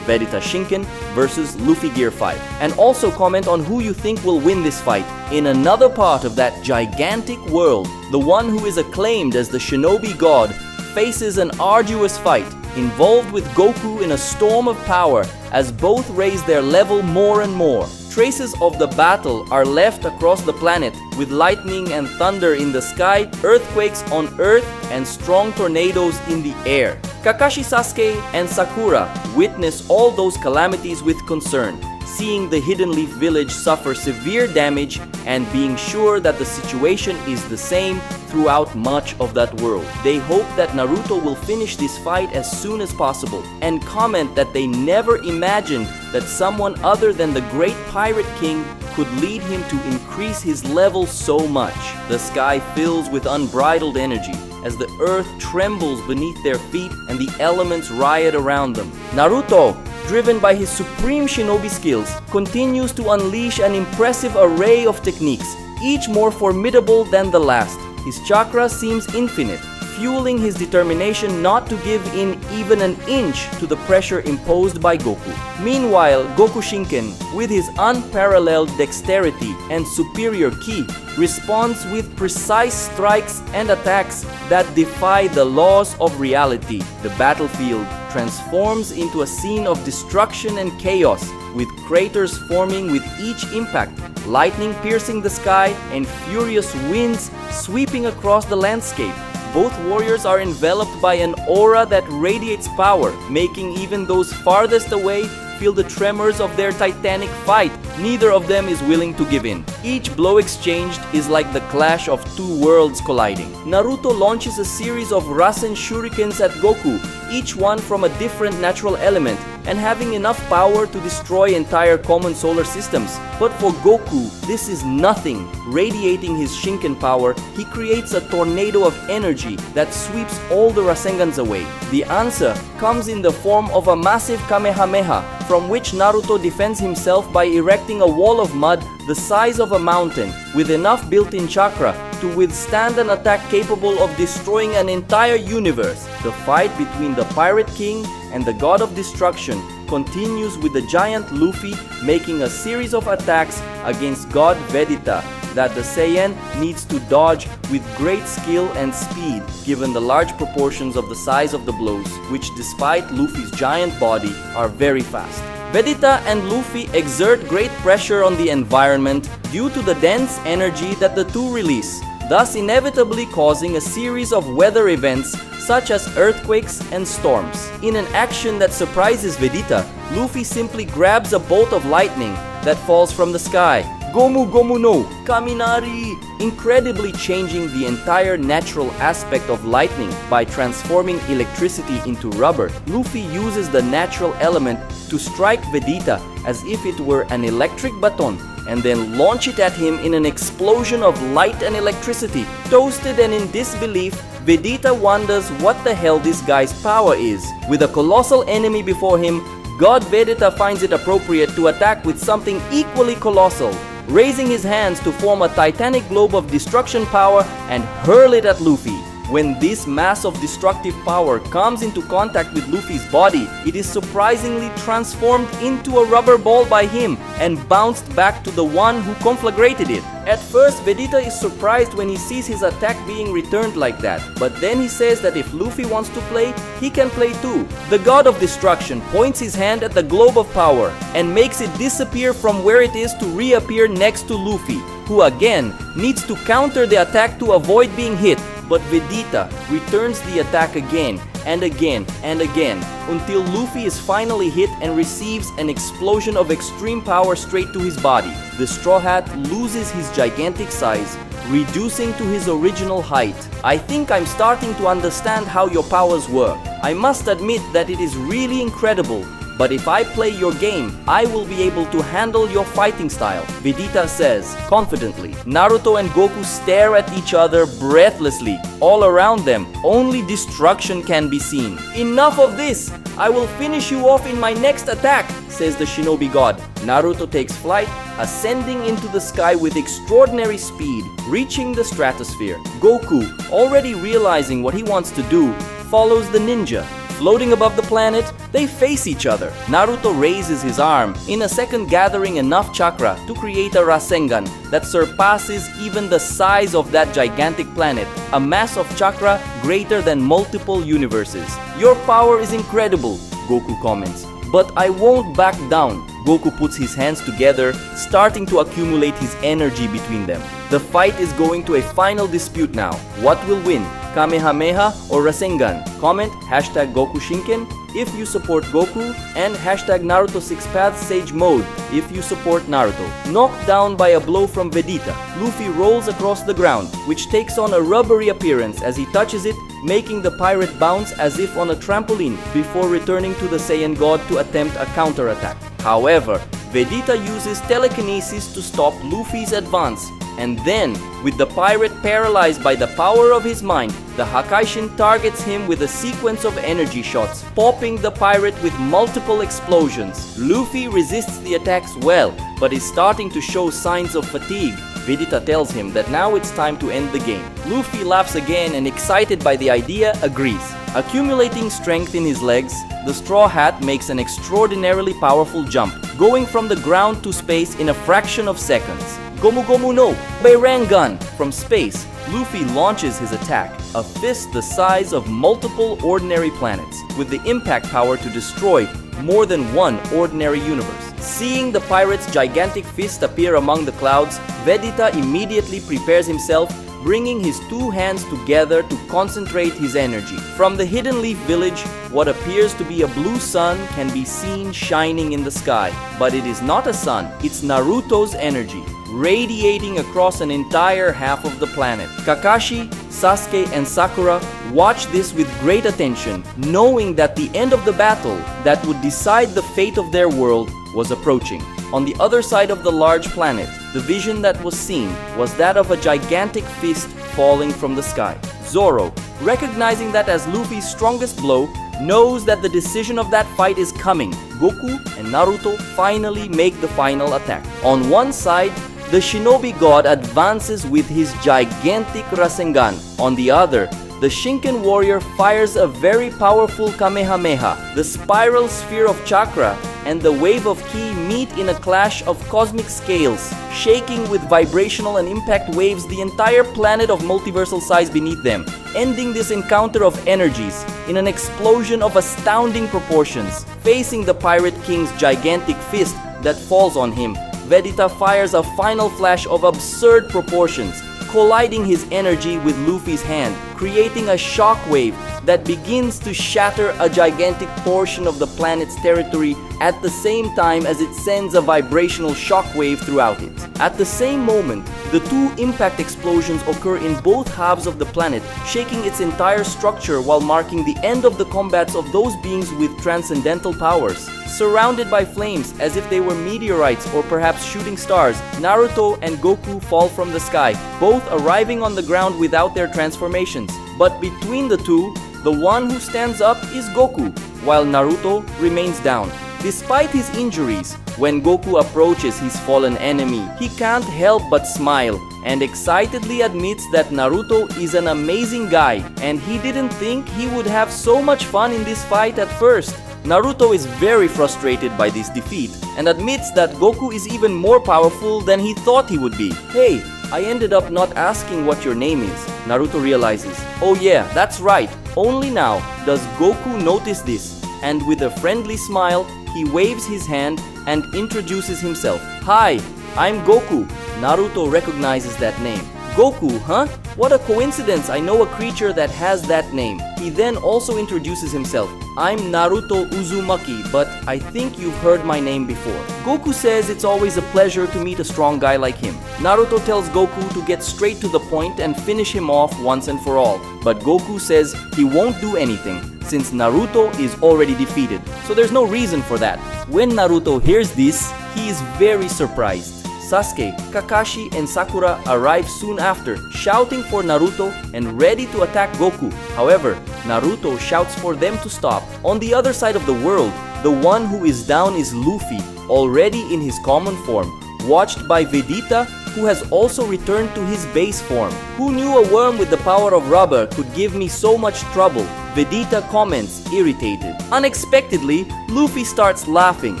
#Vegeta Shinken versus Luffy Gear 5. And also comment on who you think will win this fight. In another part of that gigantic world, the one who is acclaimed as the shinobi god faces an arduous fight, involved with Goku in a storm of power as both raise their level more and more. Traces of the battle are left across the planet, with lightning and thunder in the sky, earthquakes on Earth, and strong tornadoes in the air. Kakashi Sasuke and Sakura witness all those calamities with concern, seeing the Hidden Leaf Village suffer severe damage and being sure that the situation is the same throughout much of that world. They hope that Naruto will finish this fight as soon as possible, and comment that they never imagined that someone other than the great Pirate King could lead him to increase his level so much. The sky fills with unbridled energy as the earth trembles beneath their feet and the elements riot around them. Naruto, driven by his supreme shinobi skills, continues to unleash an impressive array of techniques, each more formidable than the last. His chakra seems infinite, fueling his determination not to give in even an inch to the pressure imposed by Goku. Meanwhile, Goku Shinken, with his unparalleled dexterity and superior ki, responds with precise strikes and attacks that defy the laws of reality. The battlefield transforms into a scene of destruction and chaos, with craters forming with each impact, lightning piercing the sky, and furious winds sweeping across the landscape. Both warriors are enveloped by an aura that radiates power, making even those farthest away feel the tremors of their titanic fight. Neither of them is willing to give in. Each blow exchanged is like the clash of two worlds colliding. Naruto launches a series of Rasen shurikens at Goku, each one from a different natural element, and having enough power to destroy entire common solar systems. But for Goku, this is nothing. Radiating his Shinken power, he creates a tornado of energy that sweeps all the Rasengans away. The answer comes in the form of a massive Kamehameha, from which Naruto defends himself by erecting a wall of mud the size of a mountain, with enough built-in chakra to withstand an attack capable of destroying an entire universe. The fight between the Pirate King and the God of Destruction continues with the giant Luffy making a series of attacks against God Vegeta that the Saiyan needs to dodge with great skill and speed given the large proportions of the size of the blows, which despite Luffy's giant body are very fast. Vegeta and Luffy exert great pressure on the environment due to the dense energy that the two release, thus inevitably causing a series of weather events such as earthquakes and storms. In an action that surprises Vegeta, Luffy simply grabs a bolt of lightning that falls from the sky. Gomu Gomu no Kaminari! Incredibly changing the entire natural aspect of lightning by transforming electricity into rubber. Luffy uses the natural element to strike Vegeta as if it were an electric baton and then launch it at him in an explosion of light and electricity. Toasted and in disbelief, Vegeta wonders what the hell this guy's power is. With a colossal enemy before him, God Vegeta finds it appropriate to attack with something equally colossal, raising his hands to form a titanic globe of destruction power and hurl it at Luffy. When this mass of destructive power comes into contact with Luffy's body, it is surprisingly transformed into a rubber ball by him and bounced back to the one who conflagrated it. At first, Vegeta is surprised when he sees his attack being returned like that, but then he says that if Luffy wants to play, he can play too. The God of Destruction points his hand at the globe of power and makes it disappear from where it is to reappear next to Luffy, who again needs to counter the attack to avoid being hit. But Vegeta returns the attack again and again and again until Luffy is finally hit and receives an explosion of extreme power straight to his body. The Straw Hat loses his gigantic size, reducing to his original height. I think I'm starting to understand how your powers work. I must admit that it is really incredible. But if I play your game, I will be able to handle your fighting style, Vegeta says, confidently. Naruto and Goku stare at each other breathlessly. All around them, only destruction can be seen. Enough of this! I will finish you off in my next attack, says the shinobi god. Naruto takes flight, ascending into the sky with extraordinary speed, reaching the stratosphere. Goku, already realizing what he wants to do, follows the ninja. Floating above the planet, they face each other. Naruto raises his arm, in a second gathering enough chakra to create a Rasengan that surpasses even the size of that gigantic planet, a mass of chakra greater than multiple universes. Your power is incredible, Goku comments, but I won't back down. Goku puts his hands together, starting to accumulate his energy between them. The fight is going to a final dispute now. What will win? Kamehameha or Rasengan? Comment #GokuShinken if you support Goku and #Naruto 6 Paths Sage Mode if you support Naruto. Knocked down by a blow from Vegeta, Luffy rolls across the ground, which takes on a rubbery appearance as he touches it, making the pirate bounce as if on a trampoline before returning to the Saiyan god to attempt a counterattack. However, Vegeta uses telekinesis to stop Luffy's advance. And then, with the pirate paralyzed by the power of his mind, the Hakaishin targets him with a sequence of energy shots, popping the pirate with multiple explosions. Luffy resists the attacks well, but is starting to show signs of fatigue. Vegeta tells him that now it's time to end the game. Luffy laughs again and, excited by the idea, agrees. Accumulating strength in his legs, the Straw Hat makes an extraordinarily powerful jump, going from the ground to space in a fraction of seconds. Gomu Gomu no Bairangan! From space, Luffy launches his attack, a fist the size of multiple ordinary planets, with the impact power to destroy more than one ordinary universe. Seeing the pirate's gigantic fist appear among the clouds, Vegeta immediately prepares himself bringing his two hands together to concentrate his energy. From the Hidden Leaf Village, what appears to be a blue sun can be seen shining in the sky. But it is not a sun, it's Naruto's energy, radiating across an entire half of the planet. Kakashi, Sasuke, and Sakura watch this with great attention, knowing that the end of the battle that would decide the fate of their world was approaching. On the other side of the large planet, the vision that was seen was that of a gigantic fist falling from the sky. Zoro, recognizing that as Luffy's strongest blow, knows that the decision of that fight is coming. Goku and Naruto finally make the final attack. On one side, the Shinobi God advances with his gigantic Rasengan. On the other, the Shinken warrior fires a very powerful Kamehameha. The spiral sphere of chakra and the wave of ki meet in a clash of cosmic scales, shaking with vibrational and impact waves the entire planet of multiversal size beneath them, ending this encounter of energies in an explosion of astounding proportions. Facing the Pirate King's gigantic fist that falls on him, Vegeta fires a final flash of absurd proportions, colliding his energy with Luffy's hand, creating a shockwave that begins to shatter a gigantic portion of the planet's territory at the same time as it sends a vibrational shockwave throughout it. At the same moment, the two impact explosions occur in both halves of the planet, shaking its entire structure while marking the end of the combats of those beings with transcendental powers. Surrounded by flames as if they were meteorites or perhaps shooting stars, Naruto and Goku fall from the sky, both arriving on the ground without their transformations. But between the two, the one who stands up is Goku, while Naruto remains down. Despite his injuries, when Goku approaches his fallen enemy, he can't help but smile and excitedly admits that Naruto is an amazing guy and he didn't think he would have so much fun in this fight at first. Naruto is very frustrated by this defeat and admits that Goku is even more powerful than he thought he would be. Hey, I ended up not asking what your name is. Naruto realizes, oh yeah, that's right. Only now does Goku notice this, and with a friendly smile, he waves his hand and introduces himself. Hi, I'm Goku. Naruto recognizes that name. Goku, huh? What a coincidence, I know a creature that has that name. He then also introduces himself. I'm Naruto Uzumaki, but I think you've heard my name before. Goku says it's always a pleasure to meet a strong guy like him. Naruto tells Goku to get straight to the point and finish him off once and for all. But Goku says he won't do anything, since Naruto is already defeated. So there's no reason for that. When Naruto hears this, he is very surprised. Sasuke, Kakashi, and Sakura arrive soon after, shouting for Naruto and ready to attack Goku. However, Naruto shouts for them to stop. On the other side of the world, the one who is down is Luffy, already in his common form, watched by Vegeta, who has also returned to his base form. Who knew a worm with the power of rubber could give me so much trouble? Vegeta comments, irritated. Unexpectedly, Luffy starts laughing.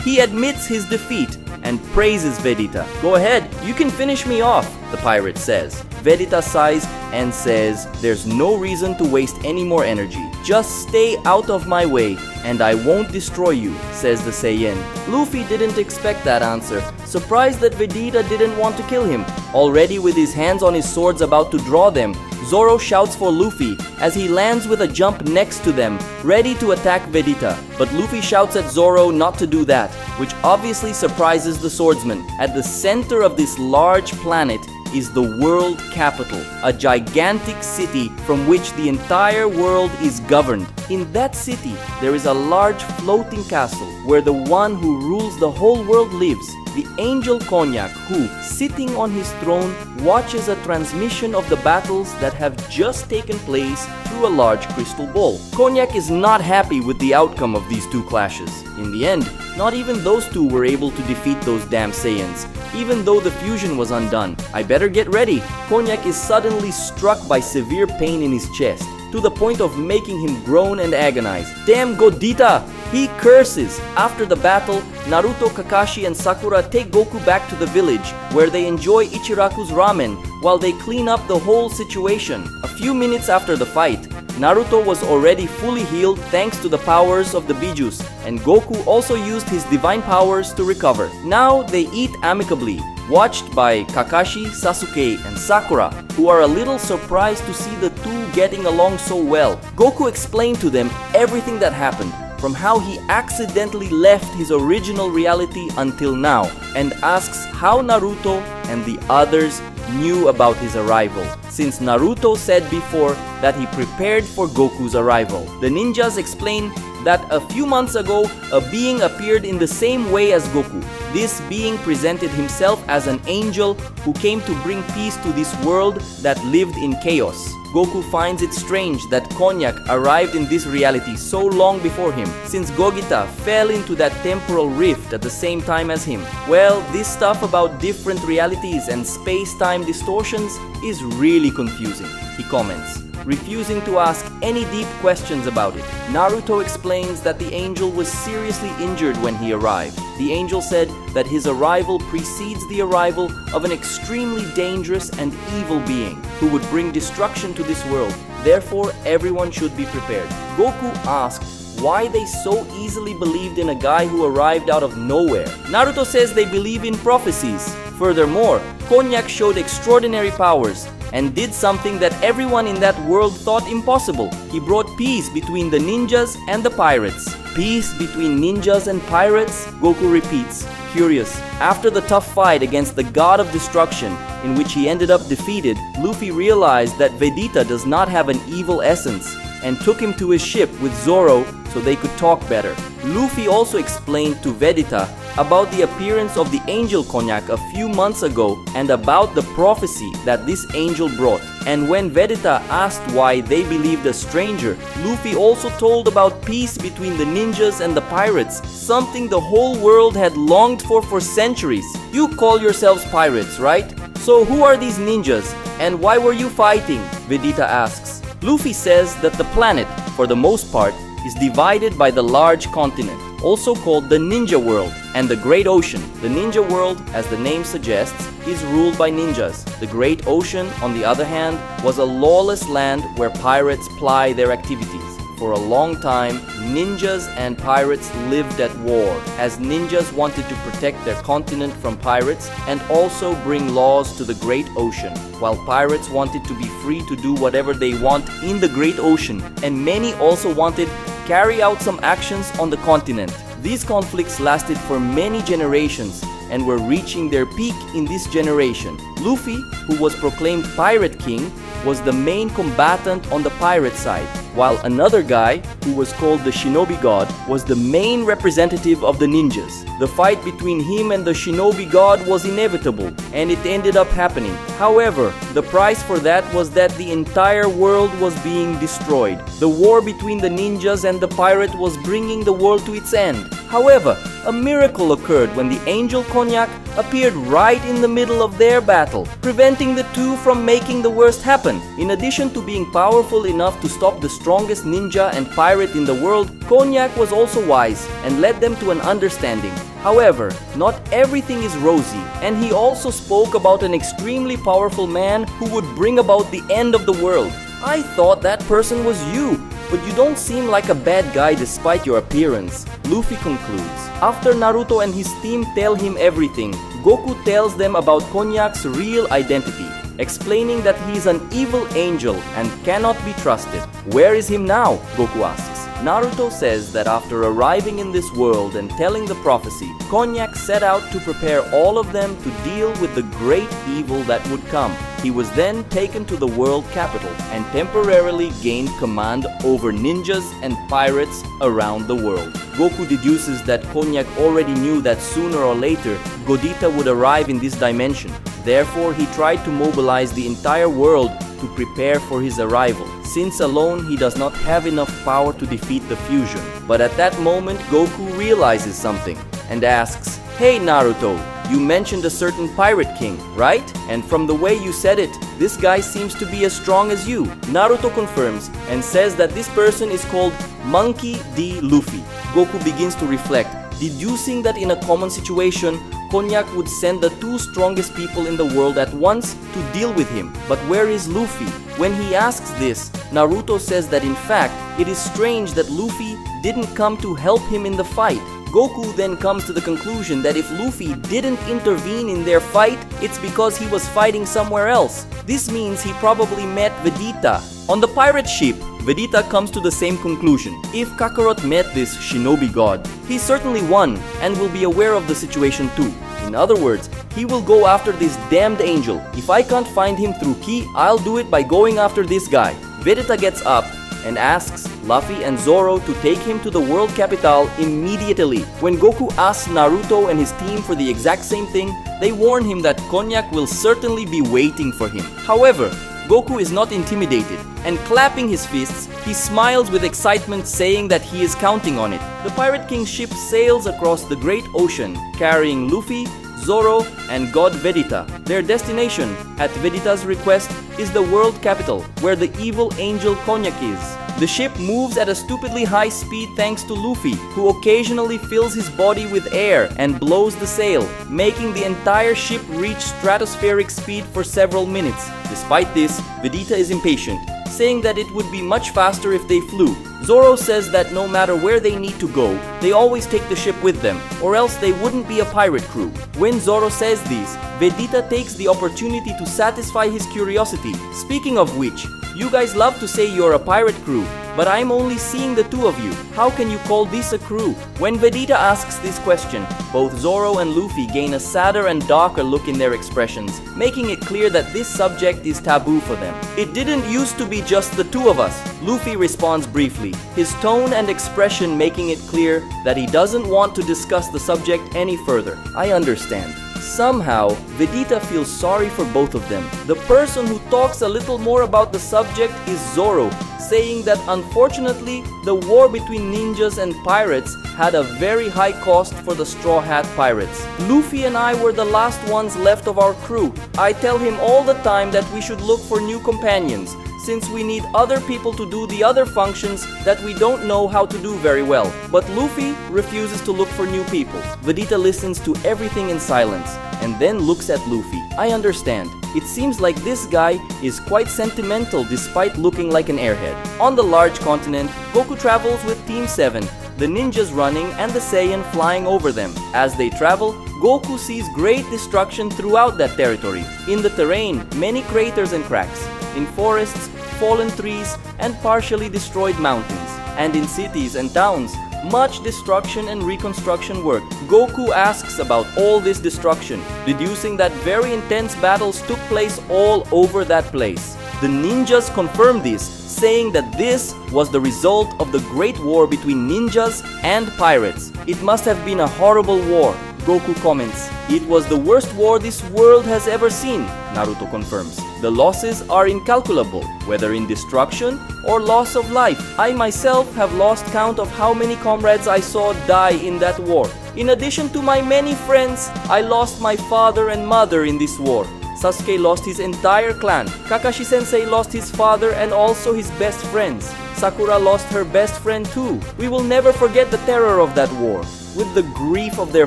He admits his defeat and praises Vegeta. Go ahead, you can finish me off, the pirate says. Vegeta sighs and says, there's no reason to waste any more energy. Just stay out of my way and I won't destroy you, says the Saiyan. Luffy didn't expect that answer, surprised that Vegeta didn't want to kill him. Already with his hands on his swords about to draw them, Zoro shouts for Luffy as he lands with a jump next to them, ready to attack Vegeta. But Luffy shouts at Zoro not to do that, which obviously surprises the swordsman. At the center of this large planet is the world capital, a gigantic city from which the entire world is governed. In that city, there is a large floating castle where the one who rules the whole world lives, the angel Konat, who, sitting on his throne, watches a transmission of the battles that have just taken place through a large crystal ball. Konat is not happy with the outcome of these two clashes. In the end, not even those two were able to defeat those damn Saiyans, even though the fusion was undone. I better get ready. Konat is suddenly struck by severe pain in his chest, to the point of making him groan and agonize. Damn Gogeta! He curses. After the battle, Naruto, Kakashi, and Sakura take Goku back to the village, where they enjoy Ichiraku's ramen while they clean up the whole situation. A few minutes after the fight, Naruto was already fully healed thanks to the powers of the Bijus, and Goku also used his divine powers to recover. Now they eat amicably, watched by Kakashi, Sasuke, and Sakura, who are a little surprised to see the two getting along so well. Goku explained to them everything that happened, from how he accidentally left his original reality until now, and asks how Naruto and the others knew about his arrival, since Naruto said before that he prepared for Goku's arrival. The ninjas explain that a few months ago, a being appeared in the same way as Goku. This being presented himself as an angel who came to bring peace to this world that lived in chaos. Goku finds it strange that Konyak arrived in this reality so long before him, since Gogeta fell into that temporal rift at the same time as him. Well, this stuff about different realities and space-time distortions is really confusing, he comments, refusing to ask any deep questions about it. Naruto explains that the angel was seriously injured when he arrived. The angel said that his arrival precedes the arrival of an extremely dangerous and evil being who would bring destruction to this world. Therefore, everyone should be prepared. Goku asked why they so easily believed in a guy who arrived out of nowhere. Naruto says they believe in prophecies. Furthermore, Konyak showed extraordinary powers and did something that everyone in that world thought impossible. He brought peace between the ninjas and the pirates. Peace between ninjas and pirates? Goku repeats, curious. After the tough fight against the god of destruction, in which he ended up defeated, Luffy realized that Vegeta does not have an evil essence, and took him to his ship with Zoro so they could talk better. Luffy also explained to Vegeta about the appearance of the angel Konyak a few months ago and about the prophecy that this angel brought. And when Vegeta asked why they believed a stranger, Luffy also told about peace between the ninjas and the pirates, something the whole world had longed for centuries. You call yourselves pirates, right? So who are these ninjas and why were you fighting? Vegeta asks. Luffy says that the planet, for the most part, is divided by the large continent, also called the Ninja World, and the Great Ocean. The Ninja World, as the name suggests, is ruled by ninjas. The Great Ocean, on the other hand, was a lawless land where pirates ply their activities. For a long time, ninjas and pirates lived at war, as ninjas wanted to protect their continent from pirates and also bring laws to the Great Ocean, while pirates wanted to be free to do whatever they want in the Great Ocean, and many also wanted to carry out some actions on the continent. These conflicts lasted for many generations and were reaching their peak in this generation. Luffy, who was proclaimed Pirate King, was the main combatant on the pirate side, while another guy, who was called the Shinobi God, was the main representative of the ninjas. The fight between him and the Shinobi God was inevitable, and it ended up happening. However, the price for that was that the entire world was being destroyed. The war between the ninjas and the pirate was bringing the world to its end. However, a miracle occurred when the angel Konyak appeared right in the middle of their battle, preventing the two from making the worst happen. In addition to being powerful enough to stop the strongest ninja and pirate in the world, Konyak was also wise and led them to an understanding. However, not everything is rosy, and he also spoke about an extremely powerful man who would bring about the end of the world. I thought that person was you, but you don't seem like a bad guy despite your appearance, Luffy concludes. After Naruto and his team tell him everything, Goku tells them about Konyak's real identity, explaining that he is an evil angel and cannot be trusted. Where is him now? Goku asks. Naruto says that after arriving in this world and telling the prophecy, Konyak set out to prepare all of them to deal with the great evil that would come. He was then taken to the world capital and temporarily gained command over ninjas and pirates around the world. Goku deduces that Konyak already knew that sooner or later Gogeta would arrive in this dimension. Therefore, he tried to mobilize the entire world to prepare for his arrival, since alone he does not have enough power to defeat the fusion. But at that moment, Goku realizes something and asks, "Hey Naruto, you mentioned a certain pirate king, right? And from the way you said it, this guy seems to be as strong as you." Naruto confirms and says that this person is called Monkey D. Luffy. Goku begins to reflect, deducing that in a common situation, Konyak would send the two strongest people in the world at once to deal with him. But where is Luffy? When he asks this, Naruto says that in fact, it is strange that Luffy didn't come to help him in the fight. Goku then comes to the conclusion that if Luffy didn't intervene in their fight, it's because he was fighting somewhere else. This means he probably met Vegeta. On the pirate ship, Vegeta comes to the same conclusion. If Kakarot met this shinobi god, he certainly won and will be aware of the situation too. In other words, he will go after this damned angel. If I can't find him through Ki, I'll do it by going after this guy. Vegeta gets up and asks Luffy and Zoro to take him to the world capital immediately. When Goku asks Naruto and his team for the exact same thing, they warn him that Konyak will certainly be waiting for him. However, Goku is not intimidated, and clapping his fists, he smiles with excitement, saying that he is counting on it. The Pirate King's ship sails across the great ocean, carrying Luffy, Zoro, and God Vegeta. Their destination, at Vegeta's request, is the world capital, where the evil angel Konyak is. The ship moves at a stupidly high speed thanks to Luffy, who occasionally fills his body with air and blows the sail, making the entire ship reach stratospheric speed for several minutes. Despite this, Vegeta is impatient, saying that it would be much faster if they flew. Zoro says that no matter where they need to go, they always take the ship with them, or else they wouldn't be a pirate crew. When Zoro says this, Vegeta takes the opportunity to satisfy his curiosity. Speaking of which, you guys love to say you're a pirate crew, but I'm only seeing the two of you. How can you call this a crew? When Vegeta asks this question, both Zoro and Luffy gain a sadder and darker look in their expressions, making it clear that this subject is taboo for them. It didn't used to be just the two of us. Luffy responds briefly, his tone and expression making it clear that he doesn't want to discuss the subject any further. I understand. Somehow, Vegeta feels sorry for both of them. The person who talks a little more about the subject is Zoro, saying that unfortunately, the war between ninjas and pirates had a very high cost for the Straw Hat Pirates. Luffy and I were the last ones left of our crew. I tell him all the time that we should look for new companions, since we need other people to do the other functions that we don't know how to do very well. But Luffy refuses to look for new people. Vegeta listens to everything in silence, and then looks at Luffy. I understand. It seems like this guy is quite sentimental despite looking like an airhead. On the large continent, Goku travels with Team 7, the ninjas running and the Saiyan flying over them. As they travel, Goku sees great destruction throughout that territory. In the terrain, many craters and cracks. In forests, fallen trees, and partially destroyed mountains. And in cities and towns, much destruction and reconstruction work. Goku asks about all this destruction, deducing that very intense battles took place all over that place. The ninjas confirm this, saying that this was the result of the great war between ninjas and pirates. It must have been a horrible war. Goku comments, "It was the worst war this world has ever seen," Naruto confirms. "The losses are incalculable, whether in destruction or loss of life. I myself have lost count of how many comrades I saw die in that war. In addition to my many friends, I lost my father and mother in this war. Sasuke lost his entire clan. Kakashi-sensei lost his father and also his best friends. Sakura lost her best friend too. We will never forget the terror of that war." With the grief of their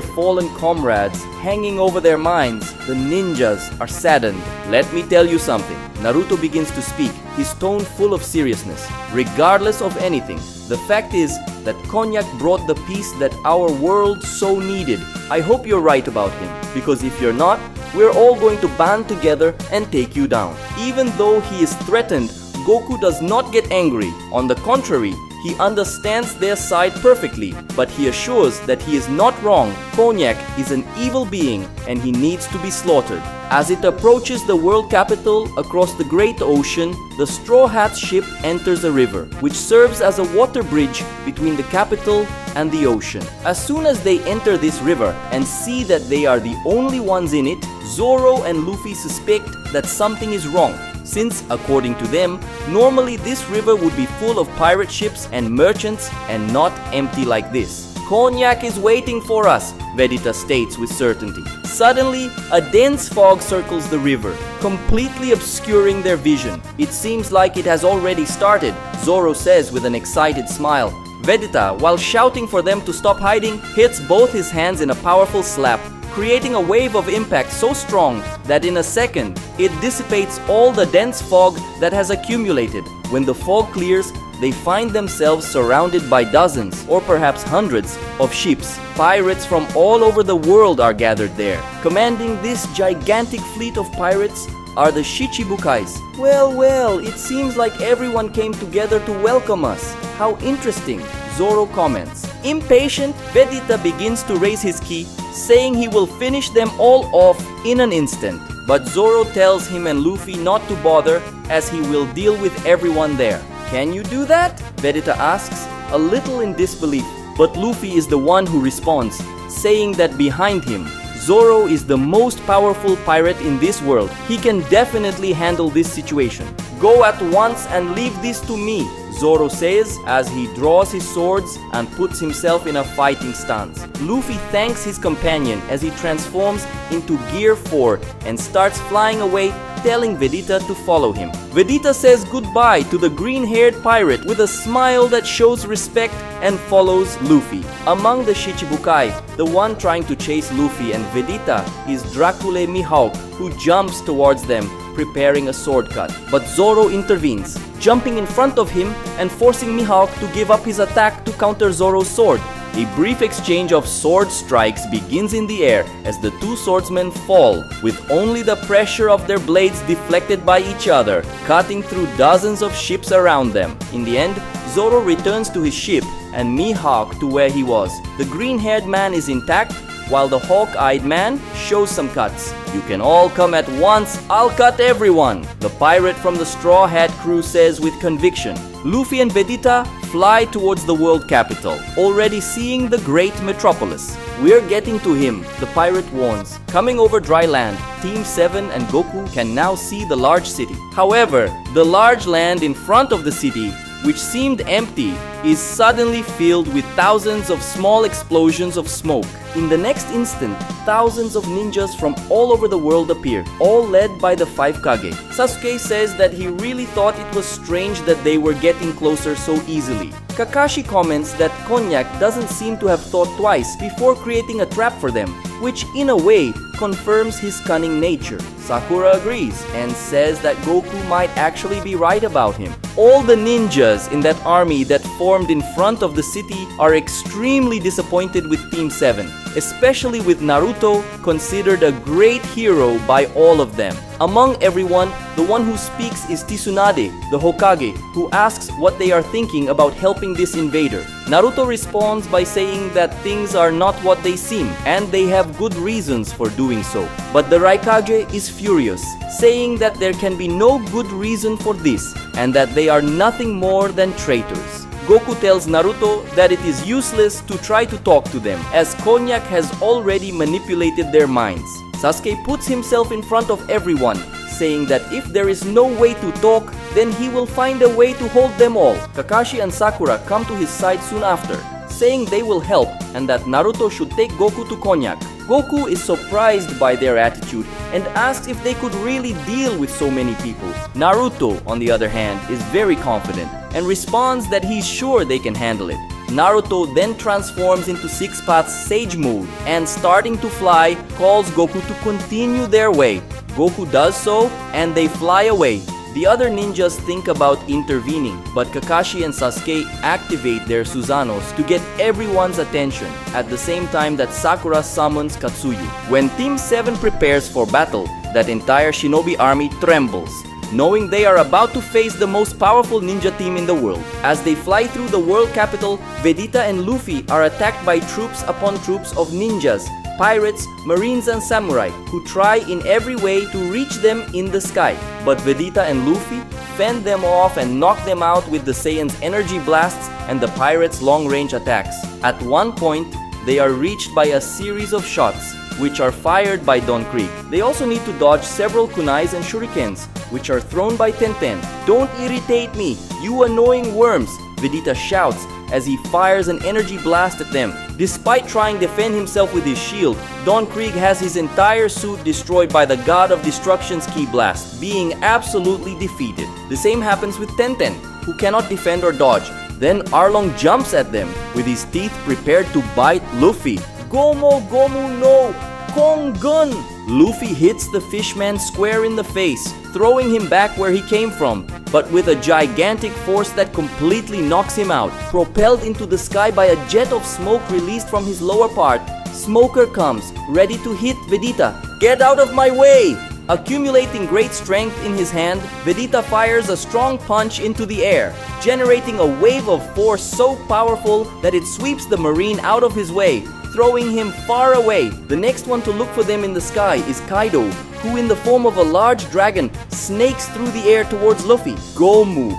fallen comrades hanging over their minds, the ninjas are saddened. Let me tell you something. Naruto begins to speak, his tone full of seriousness. Regardless of anything, the fact is that Konyak brought the peace that our world so needed. I hope you're right about him, because if you're not, we're all going to band together and take you down. Even though he is threatened, Goku does not get angry. On the contrary, he understands their side perfectly, but he assures that he is not wrong. Konyak is an evil being and he needs to be slaughtered. As it approaches the world capital across the great ocean, the Straw Hat ship enters a river, which serves as a water bridge between the capital and the ocean. As soon as they enter this river and see that they are the only ones in it, Zoro and Luffy suspect that something is wrong. Since, according to them, normally this river would be full of pirate ships and merchants and not empty like this. "Konyak is waiting for us," Vegeta states with certainty. Suddenly, a dense fog circles the river, completely obscuring their vision. "It seems like it has already started," Zoro says with an excited smile. Vegeta, while shouting for them to stop hiding, hits both his hands in a powerful slap, creating a wave of impact so strong that in a second, it dissipates all the dense fog that has accumulated. When the fog clears, they find themselves surrounded by dozens, or perhaps hundreds, of ships. Pirates from all over the world are gathered there. Commanding this gigantic fleet of pirates are the Shichibukais. Well, it seems like everyone came together to welcome us. How interesting, Zoro comments. Impatient, Vegeta begins to raise his ki, saying he will finish them all off in an instant. But Zoro tells him and Luffy not to bother, as he will deal with everyone there. Can you do that? Vegeta asks, a little in disbelief. But Luffy is the one who responds, saying that behind him, Zoro is the most powerful pirate in this world. He can definitely handle this situation. Go at once and leave this to me, Zoro says as he draws his swords and puts himself in a fighting stance. Luffy thanks his companion as he transforms into Gear 4 and starts flying away, telling Vegeta to follow him. Vegeta says goodbye to the green-haired pirate with a smile that shows respect and follows Luffy. Among the Shichibukai, the one trying to chase Luffy and Vegeta is Dracule Mihawk, who jumps towards them, preparing a sword cut. But Zoro intervenes, jumping in front of him and forcing Mihawk to give up his attack to counter Zoro's sword. A brief exchange of sword strikes begins in the air as the two swordsmen fall, with only the pressure of their blades deflected by each other, cutting through dozens of ships around them. In the end, Zoro returns to his ship and Mihawk to where he was. The green-haired man is intact, while the hawk-eyed man shows some cuts. You can all come at once, I'll cut everyone, the pirate from the Straw Hat crew says with conviction. Luffy and Vegeta fly towards the world capital, already seeing the great metropolis. We're getting to him, the pirate warns. Coming over dry land, Team 7 and Goku can now see the large city. However, the large land in front of the city, which seemed empty, is suddenly filled with thousands of small explosions of smoke. In the next instant, thousands of ninjas from all over the world appear, all led by the 5 Kage. Sasuke says that he really thought it was strange that they were getting closer so easily. Kakashi comments that Konyak doesn't seem to have thought twice before creating a trap for them, which in a way confirms his cunning nature. Sakura agrees and says that Goku might actually be right about him. All the ninjas in that army that formed in front of the city are extremely disappointed with Team 7, especially with Naruto, considered a great hero by all of them. Among everyone, the one who speaks is Tsunade, the Hokage, who asks what they are thinking about helping this invader. Naruto responds by saying that things are not what they seem, and they have good reasons for doing so. But the Raikage is furious, saying that there can be no good reason for this, and that they are nothing more than traitors. Goku tells Naruto that it is useless to try to talk to them, as Konyak has already manipulated their minds. Sasuke puts himself in front of everyone, saying that if there is no way to talk, then he will find a way to hold them all. Kakashi and Sakura come to his side soon after, saying they will help and that Naruto should take Goku to Konyak. Goku is surprised by their attitude and asks if they could really deal with so many people. Naruto, on the other hand, is very confident and responds that he's sure they can handle it. Naruto then transforms into Six Paths Sage mode and, starting to fly, calls Goku to continue their way. Goku does so and they fly away. The other ninjas think about intervening, but Kakashi and Sasuke activate their Susanos to get everyone's attention at the same time that Sakura summons Katsuyu. When Team 7 prepares for battle, that entire shinobi army trembles, knowing they are about to face the most powerful ninja team in the world. As they fly through the world capital, Vegeta and Luffy are attacked by troops upon troops of ninjas, pirates, marines and samurai who try in every way to reach them in the sky. But Vegeta and Luffy fend them off and knock them out with the Saiyan's energy blasts and the pirates' long-range attacks. At one point, they are reached by a series of shots, which are fired by Don Krieg. They also need to dodge several kunais and shurikens, which are thrown by Tenten. "Don't irritate me, you annoying worms," Vegeta shouts as he fires an energy blast at them. Despite trying to defend himself with his shield, Don Krieg has his entire suit destroyed by the God of Destruction's ki blast, being absolutely defeated. The same happens with Tenten, who cannot defend or dodge. Then Arlong jumps at them with his teeth prepared to bite Luffy. "Gomu Gomu no! Kongan! Luffy hits the fishman square in the face, throwing him back where he came from, but with a gigantic force that completely knocks him out. Propelled into the sky by a jet of smoke released from his lower part, Smoker comes, ready to hit Vegeta. Get out of my way! Accumulating great strength in his hand, Vegeta fires a strong punch into the air, generating a wave of force so powerful that it sweeps the Marine out of his way, throwing him far away. The next one to look for them in the sky is Kaido, who in the form of a large dragon snakes through the air towards Luffy. Gomu,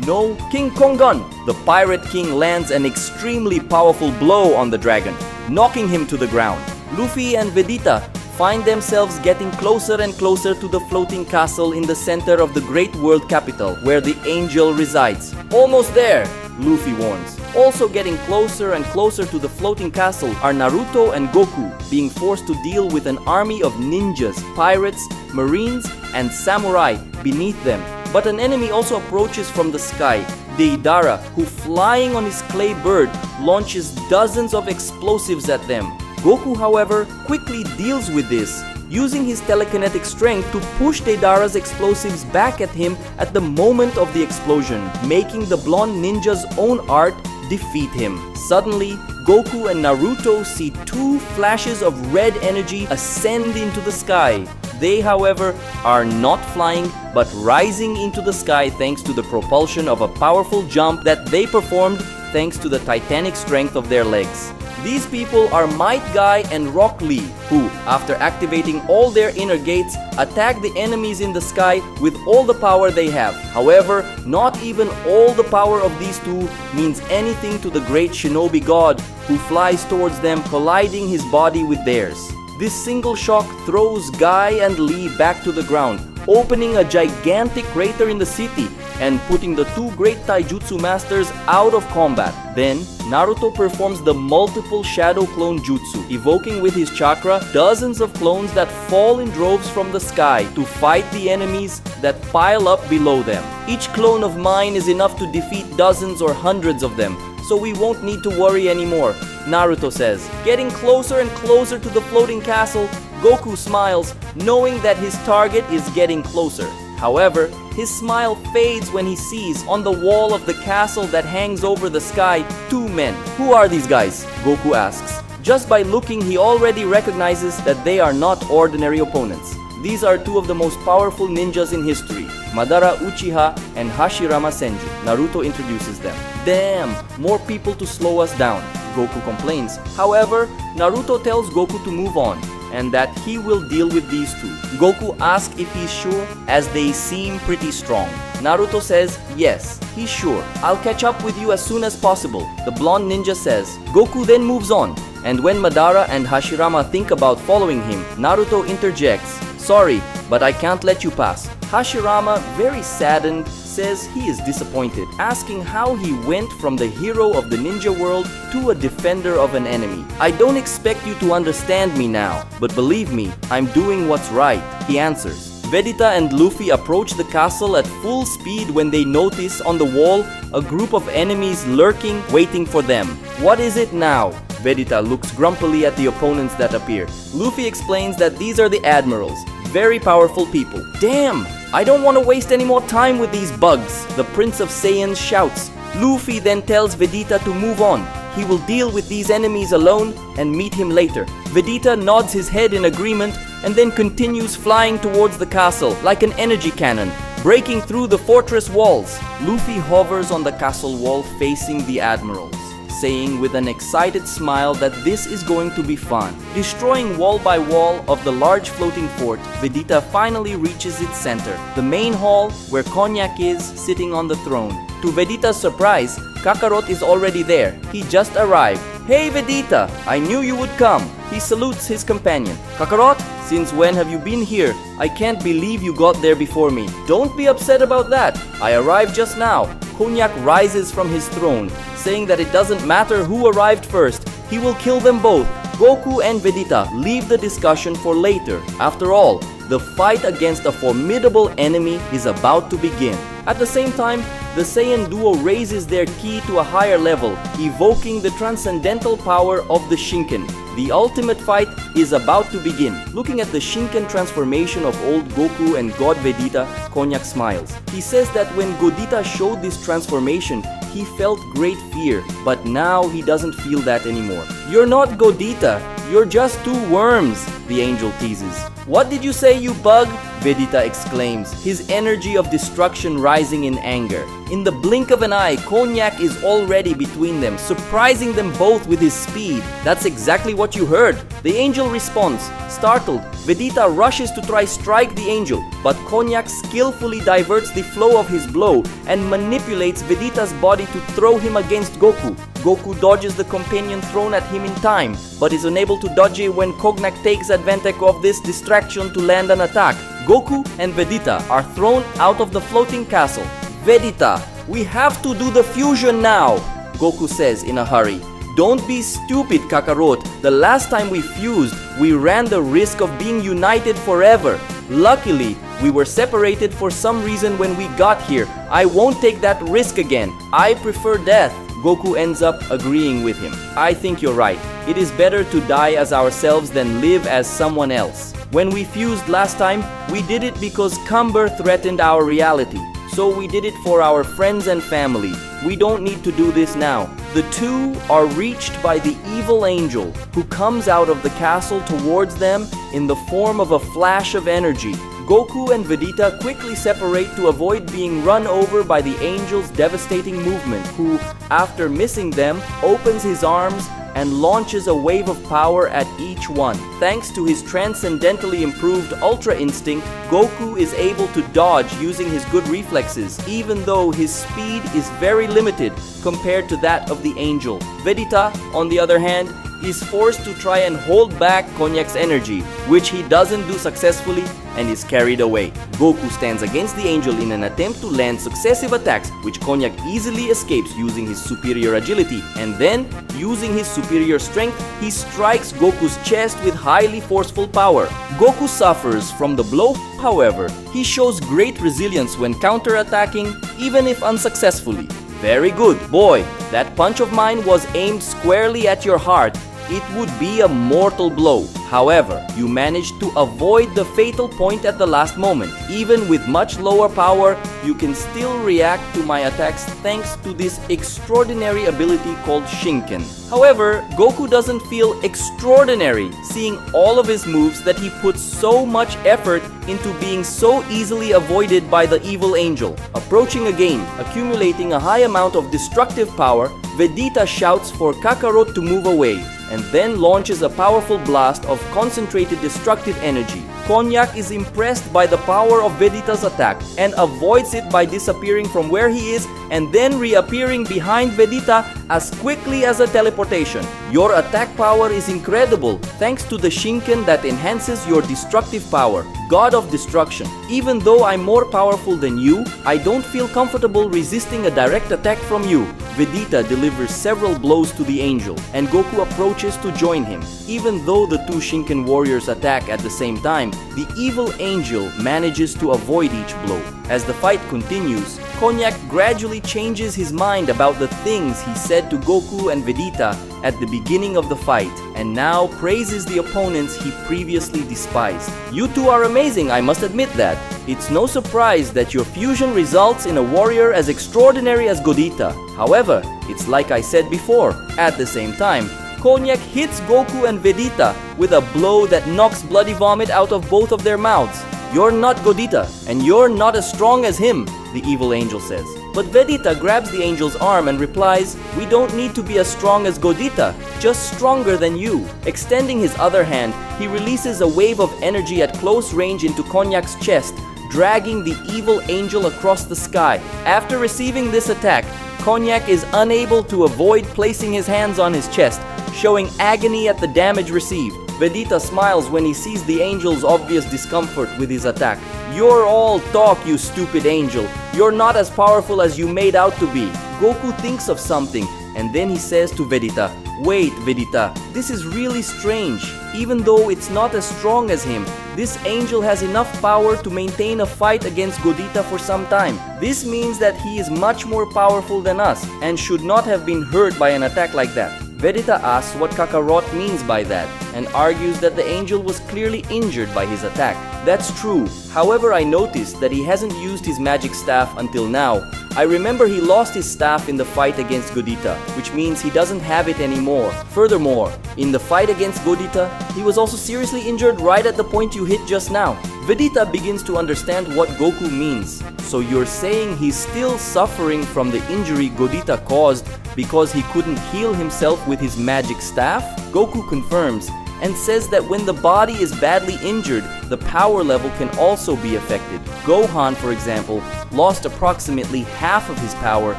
no, King Kongan! The Pirate King lands an extremely powerful blow on the dragon, knocking him to the ground. Luffy and Vegeta find themselves getting closer and closer to the floating castle in the center of the great world capital, where the angel resides. Almost there, Luffy warns. Also getting closer and closer to the floating castle are Naruto and Goku, being forced to deal with an army of ninjas, pirates, marines, and samurai beneath them. But an enemy also approaches from the sky, Deidara, who flying on his clay bird launches dozens of explosives at them. Goku, however, quickly deals with this, using his telekinetic strength to push Deidara's explosives back at him at the moment of the explosion, making the blonde ninja's own art defeat him. Suddenly, Goku and Naruto see two flashes of red energy ascend into the sky. They, however, are not flying but rising into the sky thanks to the propulsion of a powerful jump that they performed thanks to the titanic strength of their legs. These people are Might Guy and Rock Lee, who, after activating all their inner gates, attack the enemies in the sky with all the power they have. However, not even all the power of these two means anything to the great shinobi god, who flies towards them, colliding his body with theirs. This single shock throws Guy and Lee back to the ground, opening a gigantic crater in the city and putting the two great taijutsu masters out of combat. Then, Naruto performs the multiple shadow clone jutsu, evoking with his chakra dozens of clones that fall in droves from the sky to fight the enemies that pile up below them. Each clone of mine is enough to defeat dozens or hundreds of them, so we won't need to worry anymore, Naruto says. Getting closer and closer to the floating castle, Goku smiles, knowing that his target is getting closer. However, his smile fades when he sees on the wall of the castle that hangs over the sky two men. Who are these guys? Goku asks. Just by looking, he already recognizes that they are not ordinary opponents. These are two of the most powerful ninjas in history, Madara Uchiha and Hashirama Senju. Naruto introduces them. Damn, more people to slow us down, Goku complains. However, Naruto tells Goku to move on, and that he will deal with these two. Goku asks if he's sure, as they seem pretty strong. Naruto says, yes, he's sure. I'll catch up with you as soon as possible, the blonde ninja says. Goku then moves on, and when Madara and Hashirama think about following him, Naruto interjects, sorry, but I can't let you pass. Hashirama, very saddened, says he is disappointed, asking how he went from the hero of the ninja world to a defender of an enemy. I don't expect you to understand me now, but believe me, I'm doing what's right, he answers. Vegeta and Luffy approach the castle at full speed when they notice on the wall a group of enemies lurking, waiting for them. What is it now? Vegeta looks grumpily at the opponents that appear. Luffy explains that these are the admirals, very powerful people. Damn! I don't want to waste any more time with these bugs, the Prince of Saiyans shouts. Luffy then tells Vegeta to move on. He will deal with these enemies alone and meet him later. Vegeta nods his head in agreement and then continues flying towards the castle like an energy cannon, breaking through the fortress walls. Luffy hovers on the castle wall facing the admirals, saying with an excited smile that this is going to be fun. Destroying wall by wall of the large floating fort, Vegeta finally reaches its center, the main hall where Konyak is sitting on the throne. To Vegeta's surprise, Kakarot is already there. He just arrived. Hey Vegeta, I knew you would come. He salutes his companion. Kakarot, since when have you been here? I can't believe you got there before me. Don't be upset about that. I arrived just now. Konyak rises from his throne, saying that it doesn't matter who arrived first, he will kill them both. Goku and Vegeta leave the discussion for later. After all, the fight against a formidable enemy is about to begin. At the same time, the Saiyan duo raises their ki to a higher level, evoking the transcendental power of the Shinken. The ultimate fight is about to begin. Looking at the Shinken transformation of old Goku and God Vegeta, Konat smiles. He says that when Gogeta showed this transformation, he felt great fear, but now he doesn't feel that anymore. You're not Gogeta, you're just two worms, the angel teases. What did you say, you bug? Vegeta exclaims, his energy of destruction rising in anger. In the blink of an eye, Konat is already between them, surprising them both with his speed. That's exactly what you heard. The angel responds. Startled, Vegeta rushes to try strike the angel, but Konat skillfully diverts the flow of his blow and manipulates Vegeta's body to throw him against Goku. Goku dodges the companion thrown at him in time, but is unable to dodge it when Konat takes advantage of this distraction to land an attack. Goku and Vegeta are thrown out of the floating castle. Vegeta, we have to do the fusion now, Goku says in a hurry. Don't be stupid, Kakarot. The last time we fused, we ran the risk of being united forever. Luckily, we were separated for some reason when we got here. I won't take that risk again. I prefer death. Goku ends up agreeing with him. I think you're right. It is better to die as ourselves than live as someone else. When we fused last time, we did it because Cumber threatened our reality. So we did it for our friends and family. We don't need to do this now. The two are reached by the evil angel, who comes out of the castle towards them in the form of a flash of energy. Goku and Vegeta quickly separate to avoid being run over by the angel's devastating movement, who, after missing them, opens his arms and launches a wave of power at each one. Thanks to his transcendentally improved Ultra Instinct, Goku is able to dodge using his good reflexes, even though his speed is very limited compared to that of the angel. Vegeta, on the other hand, is forced to try and hold back Konat's energy, which he doesn't do successfully and is carried away. Goku stands against the angel in an attempt to land successive attacks, which Konat easily escapes using his superior agility, and then, using his superior strength, he strikes Goku's chest with highly forceful power. Goku suffers from the blow, however, he shows great resilience when counter-attacking, even if unsuccessfully. Very good, boy. That punch of mine was aimed squarely at your heart. It would be a mortal blow. However, you managed to avoid the fatal point at the last moment. Even with much lower power, you can still react to my attacks thanks to this extraordinary ability called Shinken. However, Goku doesn't feel extraordinary, seeing all of his moves that he puts so much effort into being so easily avoided by the evil angel. Approaching again, accumulating a high amount of destructive power, Vegeta shouts for Kakarot to move away, and then launches a powerful blast of concentrated destructive energy. Konat is impressed by the power of Vegeta's attack and avoids it by disappearing from where he is and then reappearing behind Vegeta as quickly as a teleportation. Your attack power is incredible thanks to the Shinken that enhances your destructive power. God of Destruction, even though I'm more powerful than you, I don't feel comfortable resisting a direct attack from you. Vegeta delivers several blows to the angel, and Goku approaches to join him. Even though the two Shinken warriors attack at the same time, the evil angel manages to avoid each blow. As the fight continues, Konat gradually changes his mind about the things he said to Goku and Vegeta at the beginning of the fight, and now praises the opponents he previously despised. You two are amazing, I must admit that. It's no surprise that your fusion results in a warrior as extraordinary as Gogeta. However, it's like I said before. At the same time, Konat hits Goku and Vegeta with a blow that knocks bloody vomit out of both of their mouths. You're not Gogeta, and you're not as strong as him, the evil angel says. But Vegeta grabs the angel's arm and replies, we don't need to be as strong as Gogeta, just stronger than you. Extending his other hand, he releases a wave of energy at close range into Konat's chest, dragging the evil angel across the sky. After receiving this attack, Konat is unable to avoid placing his hands on his chest, showing agony at the damage received. Vegeta smiles when he sees the angel's obvious discomfort with his attack. You're all talk, you stupid angel. You're not as powerful as you made out to be. Goku thinks of something, and then he says to Vegeta, Wait, Vegeta, this is really strange. Even though it's not as strong as him, this angel has enough power to maintain a fight against Gogeta for some time. This means that he is much more powerful than us and should not have been hurt by an attack like that. Vegeta asks what Kakarot means by that and argues that the angel was clearly injured by his attack. That's true. However, I noticed that he hasn't used his magic staff until now. I remember he lost his staff in the fight against Gogeta, which means he doesn't have it anymore. Furthermore, in the fight against Gogeta, he was also seriously injured right at the point you hit just now. Vegeta begins to understand what Goku means. So you're saying he's still suffering from the injury Gogeta caused because he couldn't heal himself with his magic staff? Goku confirms and says that when the body is badly injured, the power level can also be affected. Gohan, for example, lost approximately half of his power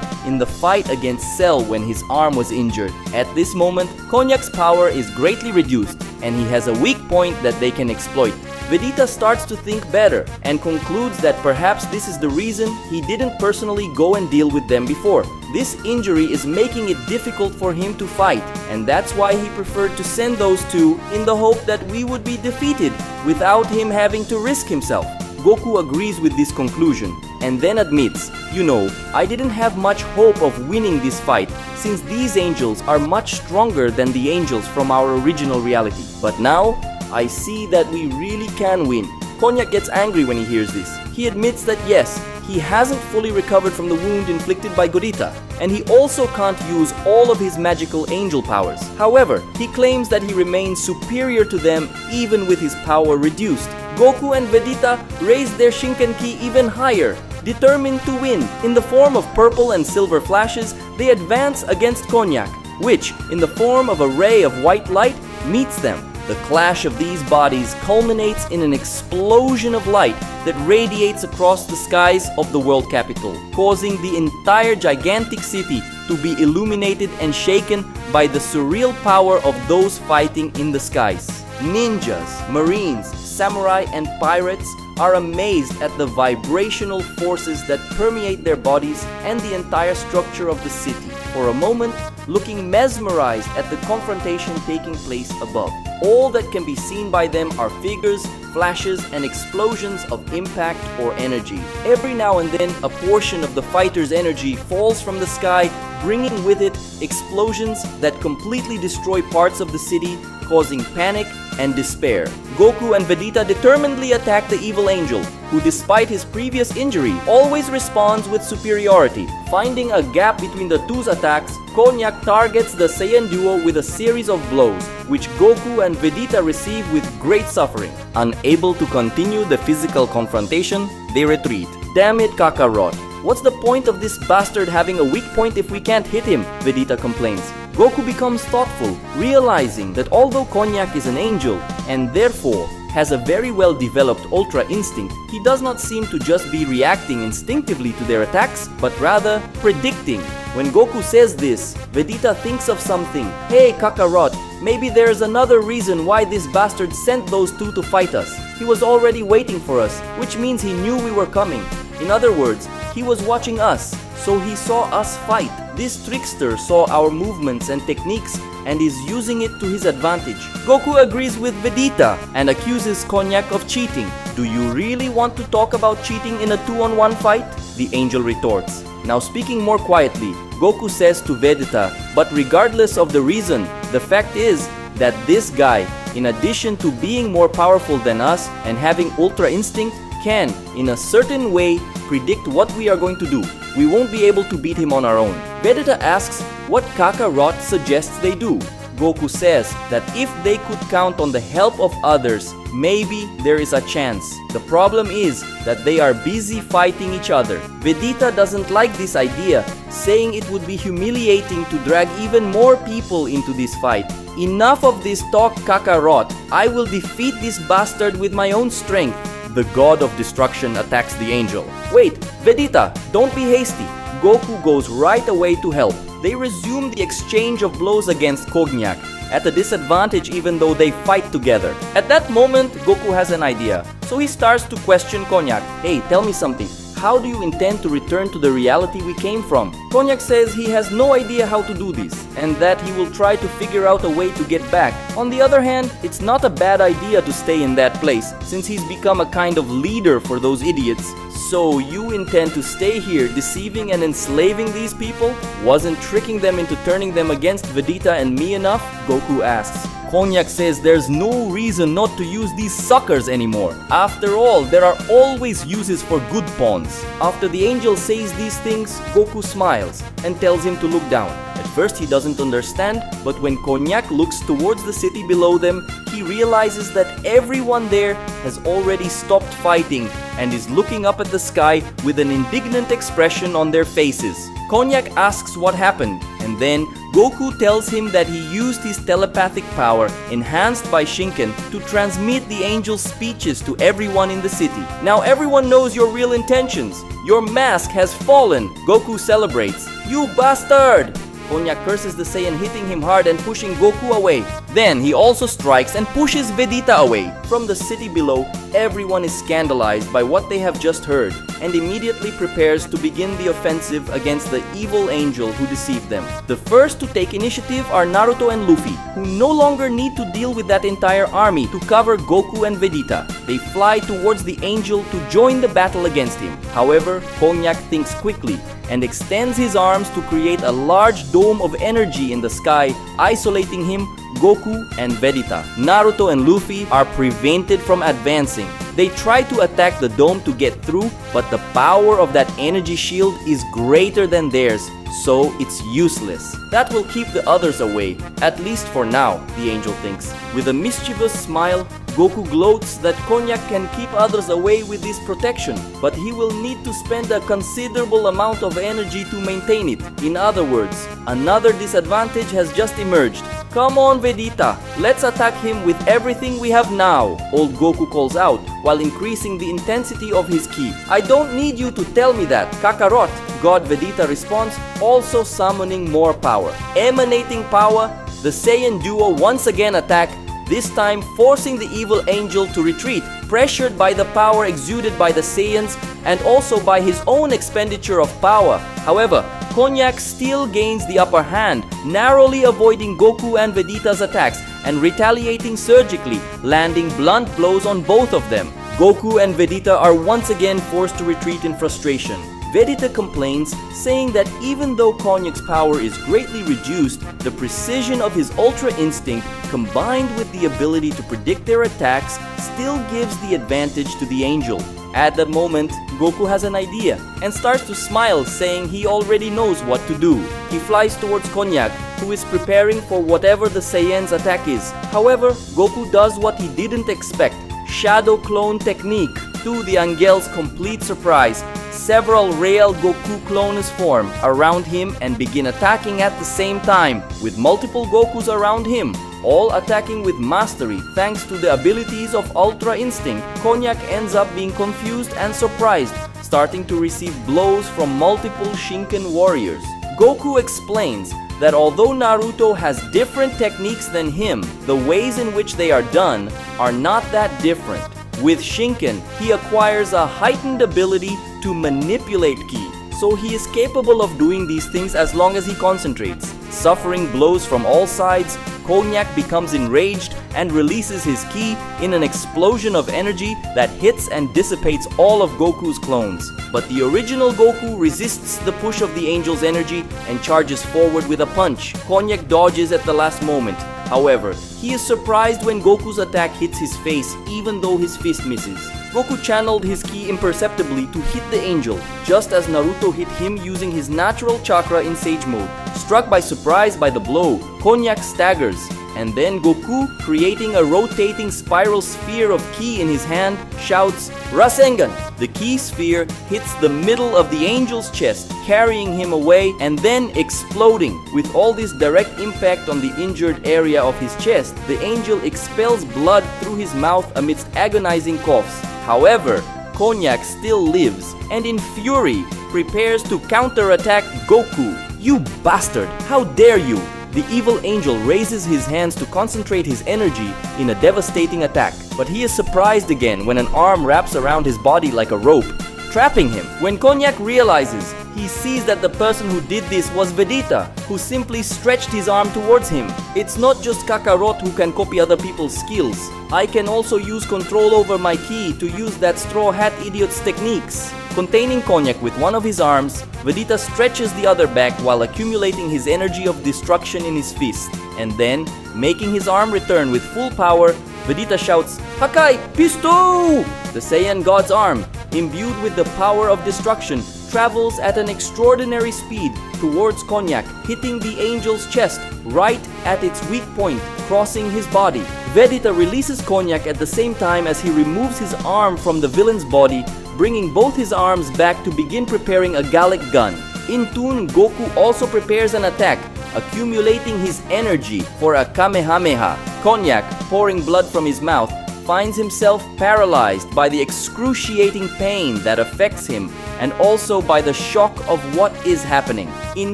in the fight against Cell when his arm was injured. At this moment, Konyak's power is greatly reduced and he has a weak point that they can exploit. Vegeta starts to think better and concludes that perhaps this is the reason he didn't personally go and deal with them before. This injury is making it difficult for him to fight, and that's why he preferred to send those two in the hope that we would be defeated without him having to risk himself. Goku agrees with this conclusion and then admits, you know, I didn't have much hope of winning this fight since these angels are much stronger than the angels from our original reality. But now, I see that we really can win. Konyak gets angry when he hears this. He admits that yes, he hasn't fully recovered from the wound inflicted by Gogeta, and he also can't use all of his magical angel powers. However, he claims that he remains superior to them even with his power reduced. Goku and Vegeta raise their Shinken-ki even higher. Determined to win, in the form of purple and silver flashes, they advance against Konyak, which, in the form of a ray of white light, meets them. The clash of these bodies culminates in an explosion of light that radiates across the skies of the world capital, causing the entire gigantic city to be illuminated and shaken by the surreal power of those fighting in the skies. Ninjas, marines, samurai, and pirates are amazed at the vibrational forces that permeate their bodies and the entire structure of the city, for a moment looking mesmerized at the confrontation taking place above. All that can be seen by them are figures, flashes, and explosions of impact or energy. Every now and then, a portion of the fighter's energy falls from the sky, bringing with it explosions that completely destroy parts of the city, causing panic and despair. Goku and Vegeta determinedly attack the evil angel, who despite his previous injury, always responds with superiority. Finding a gap between the two's attacks, Konyak targets the Saiyan duo with a series of blows, which Goku and Vegeta receive with great suffering. Unable to continue the physical confrontation, they retreat. Damn it, Kakarot. What's the point of this bastard having a weak point if we can't hit him? Vegeta complains. Goku becomes thoughtful, realizing that although Konyak is an angel and therefore has a very well developed Ultra Instinct, he does not seem to just be reacting instinctively to their attacks, but rather predicting. When Goku says this, Vegeta thinks of something. Hey Kakarot, maybe there's another reason why this bastard sent those two to fight us. He was already waiting for us, which means he knew we were coming. In other words, he was watching us, so he saw us fight. This trickster saw our movements and techniques and is using it to his advantage. Goku agrees with Vegeta and accuses Konyak of cheating. Do you really want to talk about cheating in a 2-on-1 fight? The angel retorts. Now speaking more quietly, Goku says to Vegeta, but regardless of the reason, the fact is that this guy, in addition to being more powerful than us and having Ultra Instinct, can, in a certain way, predict what we are going to do. We won't be able to beat him on our own. Vegeta asks what Kakarot suggests they do. Goku says that if they could count on the help of others, maybe there is a chance. The problem is that they are busy fighting each other. Vegeta doesn't like this idea, saying it would be humiliating to drag even more people into this fight. Enough of this talk, Kakarot. I will defeat this bastard with my own strength. The god of destruction attacks the angel. Wait, Vegeta, don't be hasty. Goku goes right away to help. They resume the exchange of blows against Konyak, at a disadvantage even though they fight together. At that moment, Goku has an idea, so he starts to question Konyak. Hey, tell me something. how do you intend to return to the reality we came from? Konyak says he has no idea how to do this, and that he will try to figure out a way to get back. On the other hand, it's not a bad idea to stay in that place, since he's become a kind of leader for those idiots. So you intend to stay here deceiving and enslaving these people? Wasn't tricking them into turning them against Vegeta and me enough? Goku asks. Konyak says there's no reason not to use these suckers anymore. After all, there are always uses for good pawns. After the angel says these things, Goku smiles and tells him to look down. At first he doesn't understand, but when Konyak looks towards the city below them, he realizes that everyone there has already stopped fighting and is looking up at the sky with an indignant expression on their faces. Konyak asks what happened, and then Goku tells him that he used his telepathic power, enhanced by Shinken, to transmit the angel's speeches to everyone in the city. Now everyone knows your real intentions. Your mask has fallen. Goku celebrates. You bastard! Konyak curses the Saiyan, hitting him hard and pushing Goku away. Then he also strikes and pushes Vegeta away. From the city below, everyone is scandalized by what they have just heard and immediately prepares to begin the offensive against the evil angel who deceived them. The first to take initiative are Naruto and Luffy, who no longer need to deal with that entire army to cover Goku and Vegeta. They fly towards the angel to join the battle against him. However, Konyak thinks quickly and extends his arms to create a large dome of energy in the sky, isolating him, Goku, and Vegeta. Naruto and Luffy are prevented from advancing. They try to attack the dome to get through, but the power of that energy shield is greater than theirs, so it's useless. That will keep the others away, at least for now, the angel thinks. With a mischievous smile, Goku gloats that Konyak can keep others away with this protection, but he will need to spend a considerable amount of energy to maintain it. In other words, another disadvantage has just emerged. Come on, Vegeta, let's attack him with everything we have now, old Goku calls out, while increasing the intensity of his ki. I don't need you to tell me that, Kakarot, God Vegeta responds, also summoning more power. Emanating power, the Saiyan duo once again attack, this time forcing the evil angel to retreat, pressured by the power exuded by the Saiyans and also by his own expenditure of power. However, Konyak still gains the upper hand, narrowly avoiding Goku and Vegeta's attacks and retaliating surgically, landing blunt blows on both of them. Goku and Vegeta are once again forced to retreat in frustration. Vegeta complains, saying that even though Konyak's power is greatly reduced, the precision of his Ultra Instinct, combined with the ability to predict their attacks, still gives the advantage to the angel. At that moment, Goku has an idea and starts to smile, saying he already knows what to do. He flies towards Konyak, who is preparing for whatever the Saiyan's attack is. However, Goku does what he didn't expect, Shadow Clone Technique. To the Angel's complete surprise, several real Goku clones form around him and begin attacking at the same time, with multiple Gokus around him, all attacking with mastery thanks to the abilities of Ultra Instinct. Konyak ends up being confused and surprised, starting to receive blows from multiple Shinken warriors. Goku explains that although Naruto has different techniques than him, the ways in which they are done are not that different. With Shinken, he acquires a heightened ability to manipulate ki, so he is capable of doing these things as long as he concentrates. Suffering blows from all sides, Konyak becomes enraged and releases his ki in an explosion of energy that hits and dissipates all of Goku's clones. But the original Goku resists the push of the angel's energy and charges forward with a punch. Konyak dodges at the last moment. However, he is surprised when Goku's attack hits his face even though his fist misses. Goku channeled his ki imperceptibly to hit the angel, just as Naruto hit him using his natural chakra in Sage Mode. Struck by surprise by the blow, Konyak staggers, and then Goku, creating a rotating spiral sphere of ki in his hand, shouts, Rasengan! The ki sphere hits the middle of the angel's chest, carrying him away and then exploding. With all this direct impact on the injured area of his chest, the angel expels blood through his mouth amidst agonizing coughs. However, Konyak still lives and in fury prepares to counterattack Goku. You bastard! How dare you! The evil angel raises his hands to concentrate his energy in a devastating attack, but he is surprised again when an arm wraps around his body like a rope. trapping him. When Konyak realizes, he sees that the person who did this was Vegeta, who simply stretched his arm towards him. It's not just Kakarot who can copy other people's skills. I can also use control over my ki to use that Straw Hat Idiot's techniques. Containing Konyak with one of his arms, Vegeta stretches the other back while accumulating his energy of destruction in his fist. And then, making his arm return with full power, Vegeta shouts, "Hakai Pisto!" The Saiyan God's arm, imbued with the power of destruction, travels at an extraordinary speed towards Konyak, hitting the angel's chest right at its weak point, crossing his body. Vegeta releases Konyak at the same time as he removes his arm from the villain's body, bringing both his arms back to begin preparing a Gallic gun. In tune, Goku also prepares an attack, accumulating his energy for a Kamehameha. Konyak, pouring blood from his mouth, finds himself paralyzed by the excruciating pain that affects him and also by the shock of what is happening. In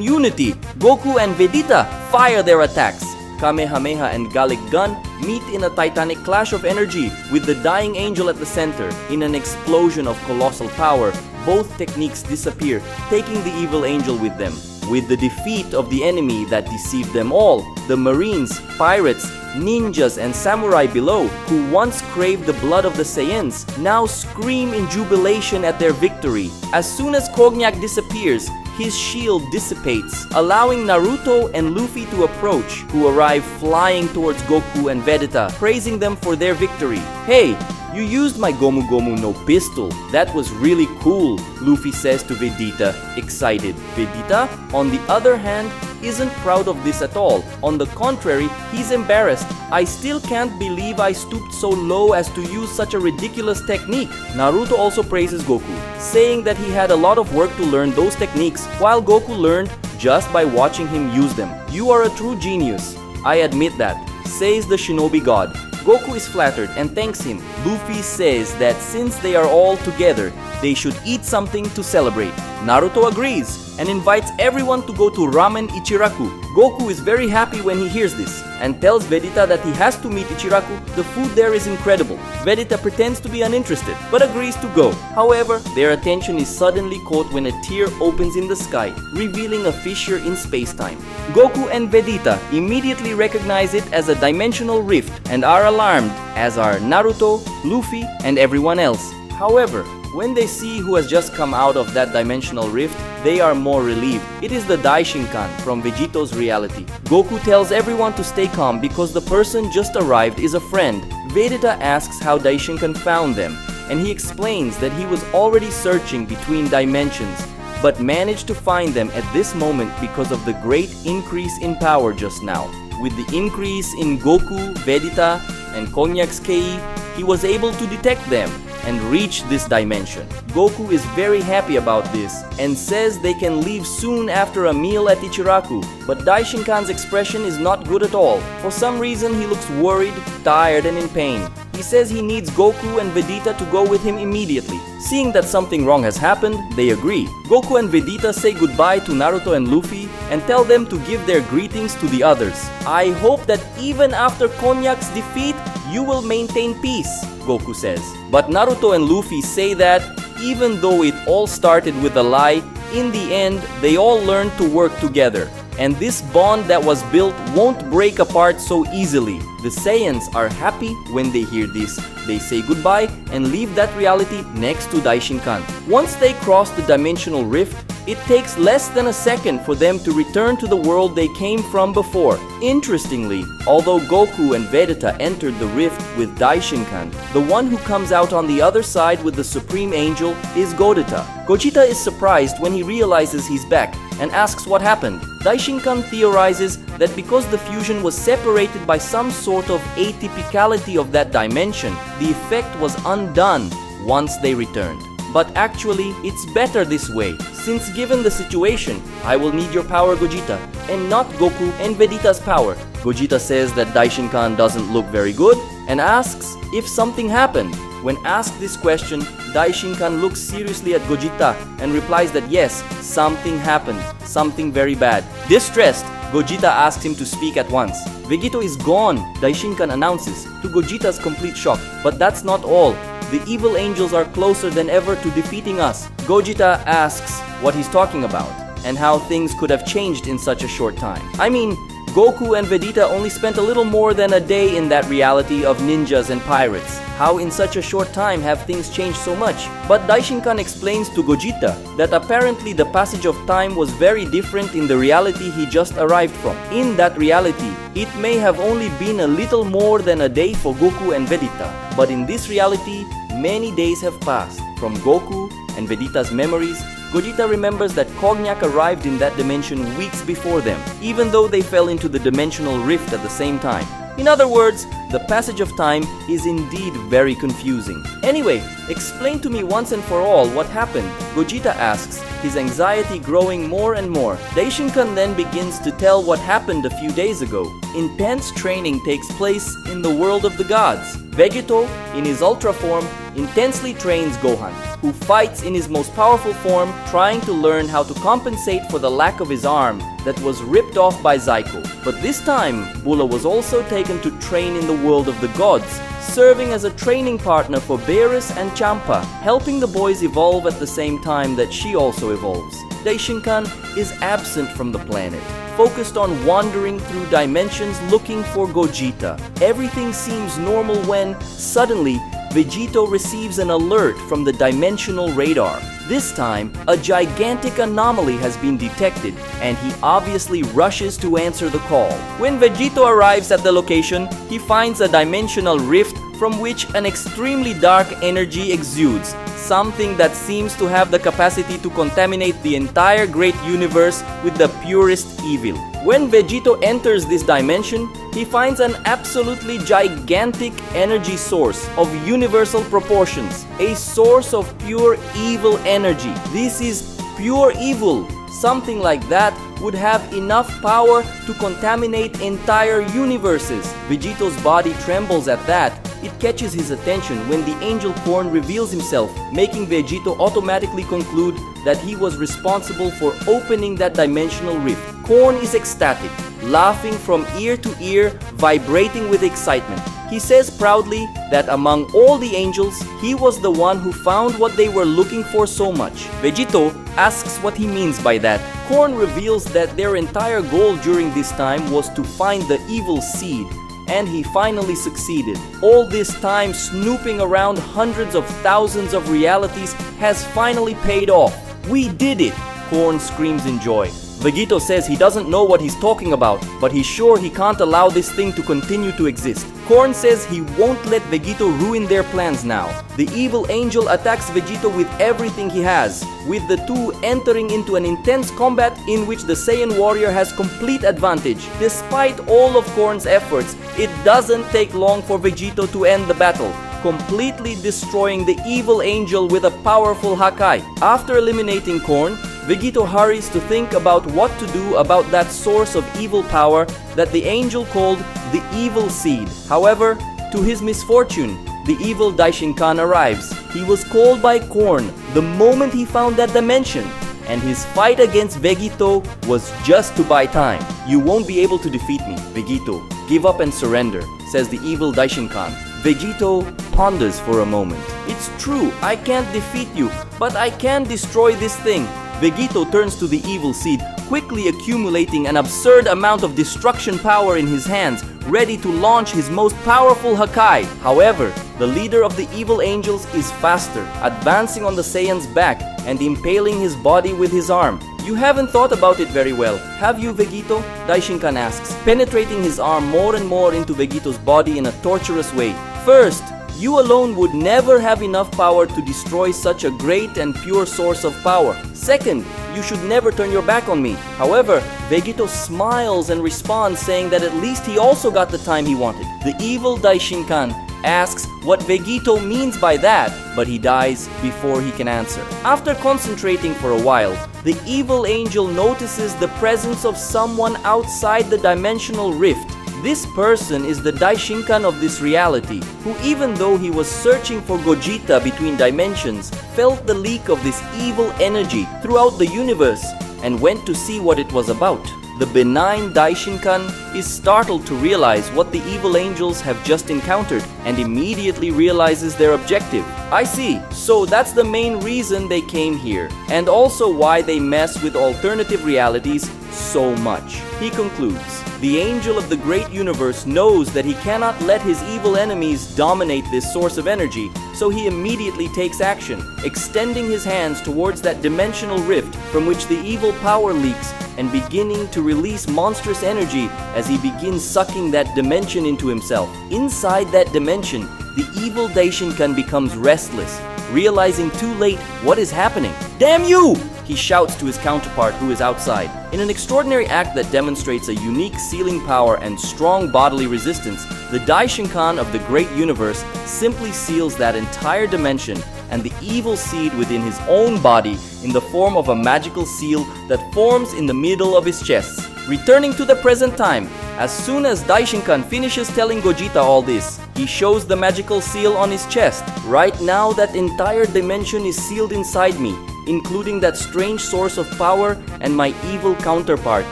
unity, Goku and Vegeta fire their attacks. Kamehameha and Gallic Gun meet in a titanic clash of energy with the dying angel at the center. In an explosion of colossal power, both techniques disappear, taking the evil angel with them. With the defeat of the enemy that deceived them all, the Marines, pirates, ninjas, and samurai below, who once craved the blood of the Saiyans, now scream in jubilation at their victory. As soon as Konyak disappears, his shield dissipates, allowing Naruto and Luffy to approach, who arrive flying towards Goku and Vegeta, praising them for their victory. "Hey, you used my Gomu Gomu no pistol. That was really cool," Luffy says to Vegeta, excited. Vegeta, on the other hand, isn't proud of this at all. On the contrary, he's embarrassed. "I still can't believe I stooped so low as to use such a ridiculous technique." Naruto also praises Goku, saying that he had a lot of work to learn those techniques, while Goku learned just by watching him use them. "You are a true genius. I admit that," says the shinobi god. Goku is flattered and thanks him. Luffy says that since they are all together, they should eat something to celebrate. Naruto agrees and invites everyone to go to Ramen Ichiraku. Goku is very happy when he hears this and tells Vegeta that he has to meet Ichiraku. The food there is incredible. Vegeta pretends to be uninterested but agrees to go. However, their attention is suddenly caught when a tear opens in the sky, revealing a fissure in space-time. Goku and Vegeta immediately recognize it as a dimensional rift and are alarmed, as are Naruto, Luffy, and everyone else. However, when they see who has just come out of that dimensional rift, they are more relieved. It is the Daishinkan from Vegito's reality. Goku tells everyone to stay calm because the person just arrived is a friend. Vegeta asks how Daishinkan found them, and he explains that he was already searching between dimensions, but managed to find them at this moment because of the great increase in power just now. With the increase in Goku, Vegeta, and Konyak's Ki, he was able to detect them and reach this dimension. Goku is very happy about this and says they can leave soon after a meal at Ichiraku, but Daishinkan's expression is not good at all. For some reason, he looks worried, tired, and in pain. He says he needs Goku and Vegeta to go with him immediately. Seeing that something wrong has happened, they agree. Goku and Vegeta say goodbye to Naruto and Luffy and tell them to give their greetings to the others. "I hope that even after Konyak's defeat, you will maintain peace," Goku says. But Naruto and Luffy say that even though it all started with a lie, in the end, they all learned to work together. And this bond that was built won't break apart so easily. The Saiyans are happy when they hear this. They say goodbye and leave that reality next to Daishinkan. Once they cross the dimensional rift, it takes less than a second for them to return to the world they came from before. Interestingly, although Goku and Vegeta entered the rift with Daishinkan, the one who comes out on the other side with the Supreme Angel is Gogeta. Gogeta is surprised when he realizes he's back and asks what happened. Daishinkan theorizes that because the fusion was separated by some sort of atypicality of that dimension, the effect was undone once they returned. But actually, it's better this way, since given the situation, I will need your power, Gogeta, and not Goku and Vegeta's power. Gogeta says that Daishinkan doesn't look very good and asks if something happened. When asked this question, Daishinkan looks seriously at Gogeta and replies that yes, something happened, something very bad. Distressed, Gogeta asks him to speak at once. Vegito is gone, Daishinkan announces, to Gogeta's complete shock. But that's not all. The evil angels are closer than ever to defeating us. Gogeta asks what he's talking about and how things could have changed in such a short time. I mean, Goku and Vegeta only spent a little more than a day in that reality of ninjas and pirates. How in such a short time have things changed so much? But Daishinkan explains to Gogeta that apparently the passage of time was very different in the reality he just arrived from. In that reality, it may have only been a little more than a day for Goku and Vegeta. But in this reality, many days have passed. From Goku and Vegeta's memories, Gogeta remembers that Cognac arrived in that dimension weeks before them, even though they fell into the dimensional rift at the same time. In other words, the passage of time is indeed very confusing. Anyway, explain to me once and for all what happened, Gogeta asks, his anxiety growing more and more. Daishinkan then begins to tell what happened a few days ago. Intense training takes place in the world of the gods. Vegito, in his Ultra form, intensely trains Gohan, who fights in his most powerful form, trying to learn how to compensate for the lack of his arm that was ripped off by Zyko. But this time, Bulla was also taken to train in the world of the gods, serving as a training partner for Beerus and Champa, helping the boys evolve at the same time that she also evolves. Daishinkan is absent from the planet, focused on wandering through dimensions looking for Gogeta. Everything seems normal when, suddenly, Vegito receives an alert from the dimensional radar. This time, a gigantic anomaly has been detected, and he obviously rushes to answer the call. When Vegito arrives at the location, he finds a dimensional rift from which an extremely dark energy exudes, something that seems to have the capacity to contaminate the entire great universe with the purest evil. When Vegito enters this dimension, he finds an absolutely gigantic energy source of universal proportions, a source of pure evil energy. This is pure evil. Something like that would have enough power to contaminate entire universes. Vegito's body trembles at that. It catches his attention when the angel Corn reveals himself, making Vegito automatically conclude that he was responsible for opening that dimensional rift. Corn is ecstatic, laughing from ear to ear, vibrating with excitement. He says proudly that among all the angels, he was the one who found what they were looking for so much. Vegito asks what he means by that. Corn reveals that their entire goal during this time was to find the evil seed, and he finally succeeded. All this time snooping around hundreds of thousands of realities has finally paid off. We did it! Corn screams in joy. Vegito says he doesn't know what he's talking about, but he's sure he can't allow this thing to continue to exist. Corn says he won't let Vegito ruin their plans now. The evil angel attacks Vegito with everything he has, with the two entering into an intense combat in which the Saiyan warrior has complete advantage. Despite all of Corn's efforts, it doesn't take long for Vegito to end the battle, completely destroying the evil angel with a powerful Hakai. After eliminating Corn, Vegito hurries to think about what to do about that source of evil power that the angel called the evil seed. However, to his misfortune, the evil Daishinkan arrives. He was called by Corn the moment he found that dimension, and his fight against Vegito was just to buy time. You won't be able to defeat me, Vegito. Give up and surrender, says the evil Daishinkan. Vegito ponders for a moment. It's true, I can't defeat you, but I can destroy this thing. Vegito turns to the evil seed, quickly accumulating an absurd amount of destruction power in his hands, ready to launch his most powerful Hakai. However, the leader of the evil angels is faster, advancing on the Saiyan's back and impaling his body with his arm. You haven't thought about it very well, have you, Vegito? Daishinkan asks, penetrating his arm more and more into Vegito's body in a torturous way. First, you alone would never have enough power to destroy such a great and pure source of power. Second, you should never turn your back on me. However, Vegito smiles and responds saying that at least he also got the time he wanted. The evil Daishinkan asks what Vegito means by that, but he dies before he can answer. After concentrating for a while, the evil angel notices the presence of someone outside the dimensional rift. This person is the Daishinkan of this reality, who even though he was searching for Gogeta between dimensions, felt the leak of this evil energy throughout the universe and went to see what it was about. the benign Daishinkan is startled to realize what the evil angels have just encountered and immediately realizes their objective. I see, so that's the main reason they came here, and also why they mess with alternative realities so much. He concludes, the angel of the great universe knows that he cannot let his evil enemies dominate this source of energy, so he immediately takes action, extending his hands towards that dimensional rift from which the evil power leaks and beginning to release monstrous energy as he begins sucking that dimension into himself. Inside that dimension, the evil Daishinkan becomes restless, realizing too late what is happening. Damn you! He shouts to his counterpart who is outside. In an extraordinary act that demonstrates a unique sealing power and strong bodily resistance, the Daishinkan of the great universe simply seals that entire dimension and the evil seed within his own body in the form of a magical seal that forms in the middle of his chest. Returning to the present time, as soon as Daishinkan finishes telling Gogeta all this, he shows the magical seal on his chest. Right now, that entire dimension is sealed inside me, including that strange source of power and my evil counterpart.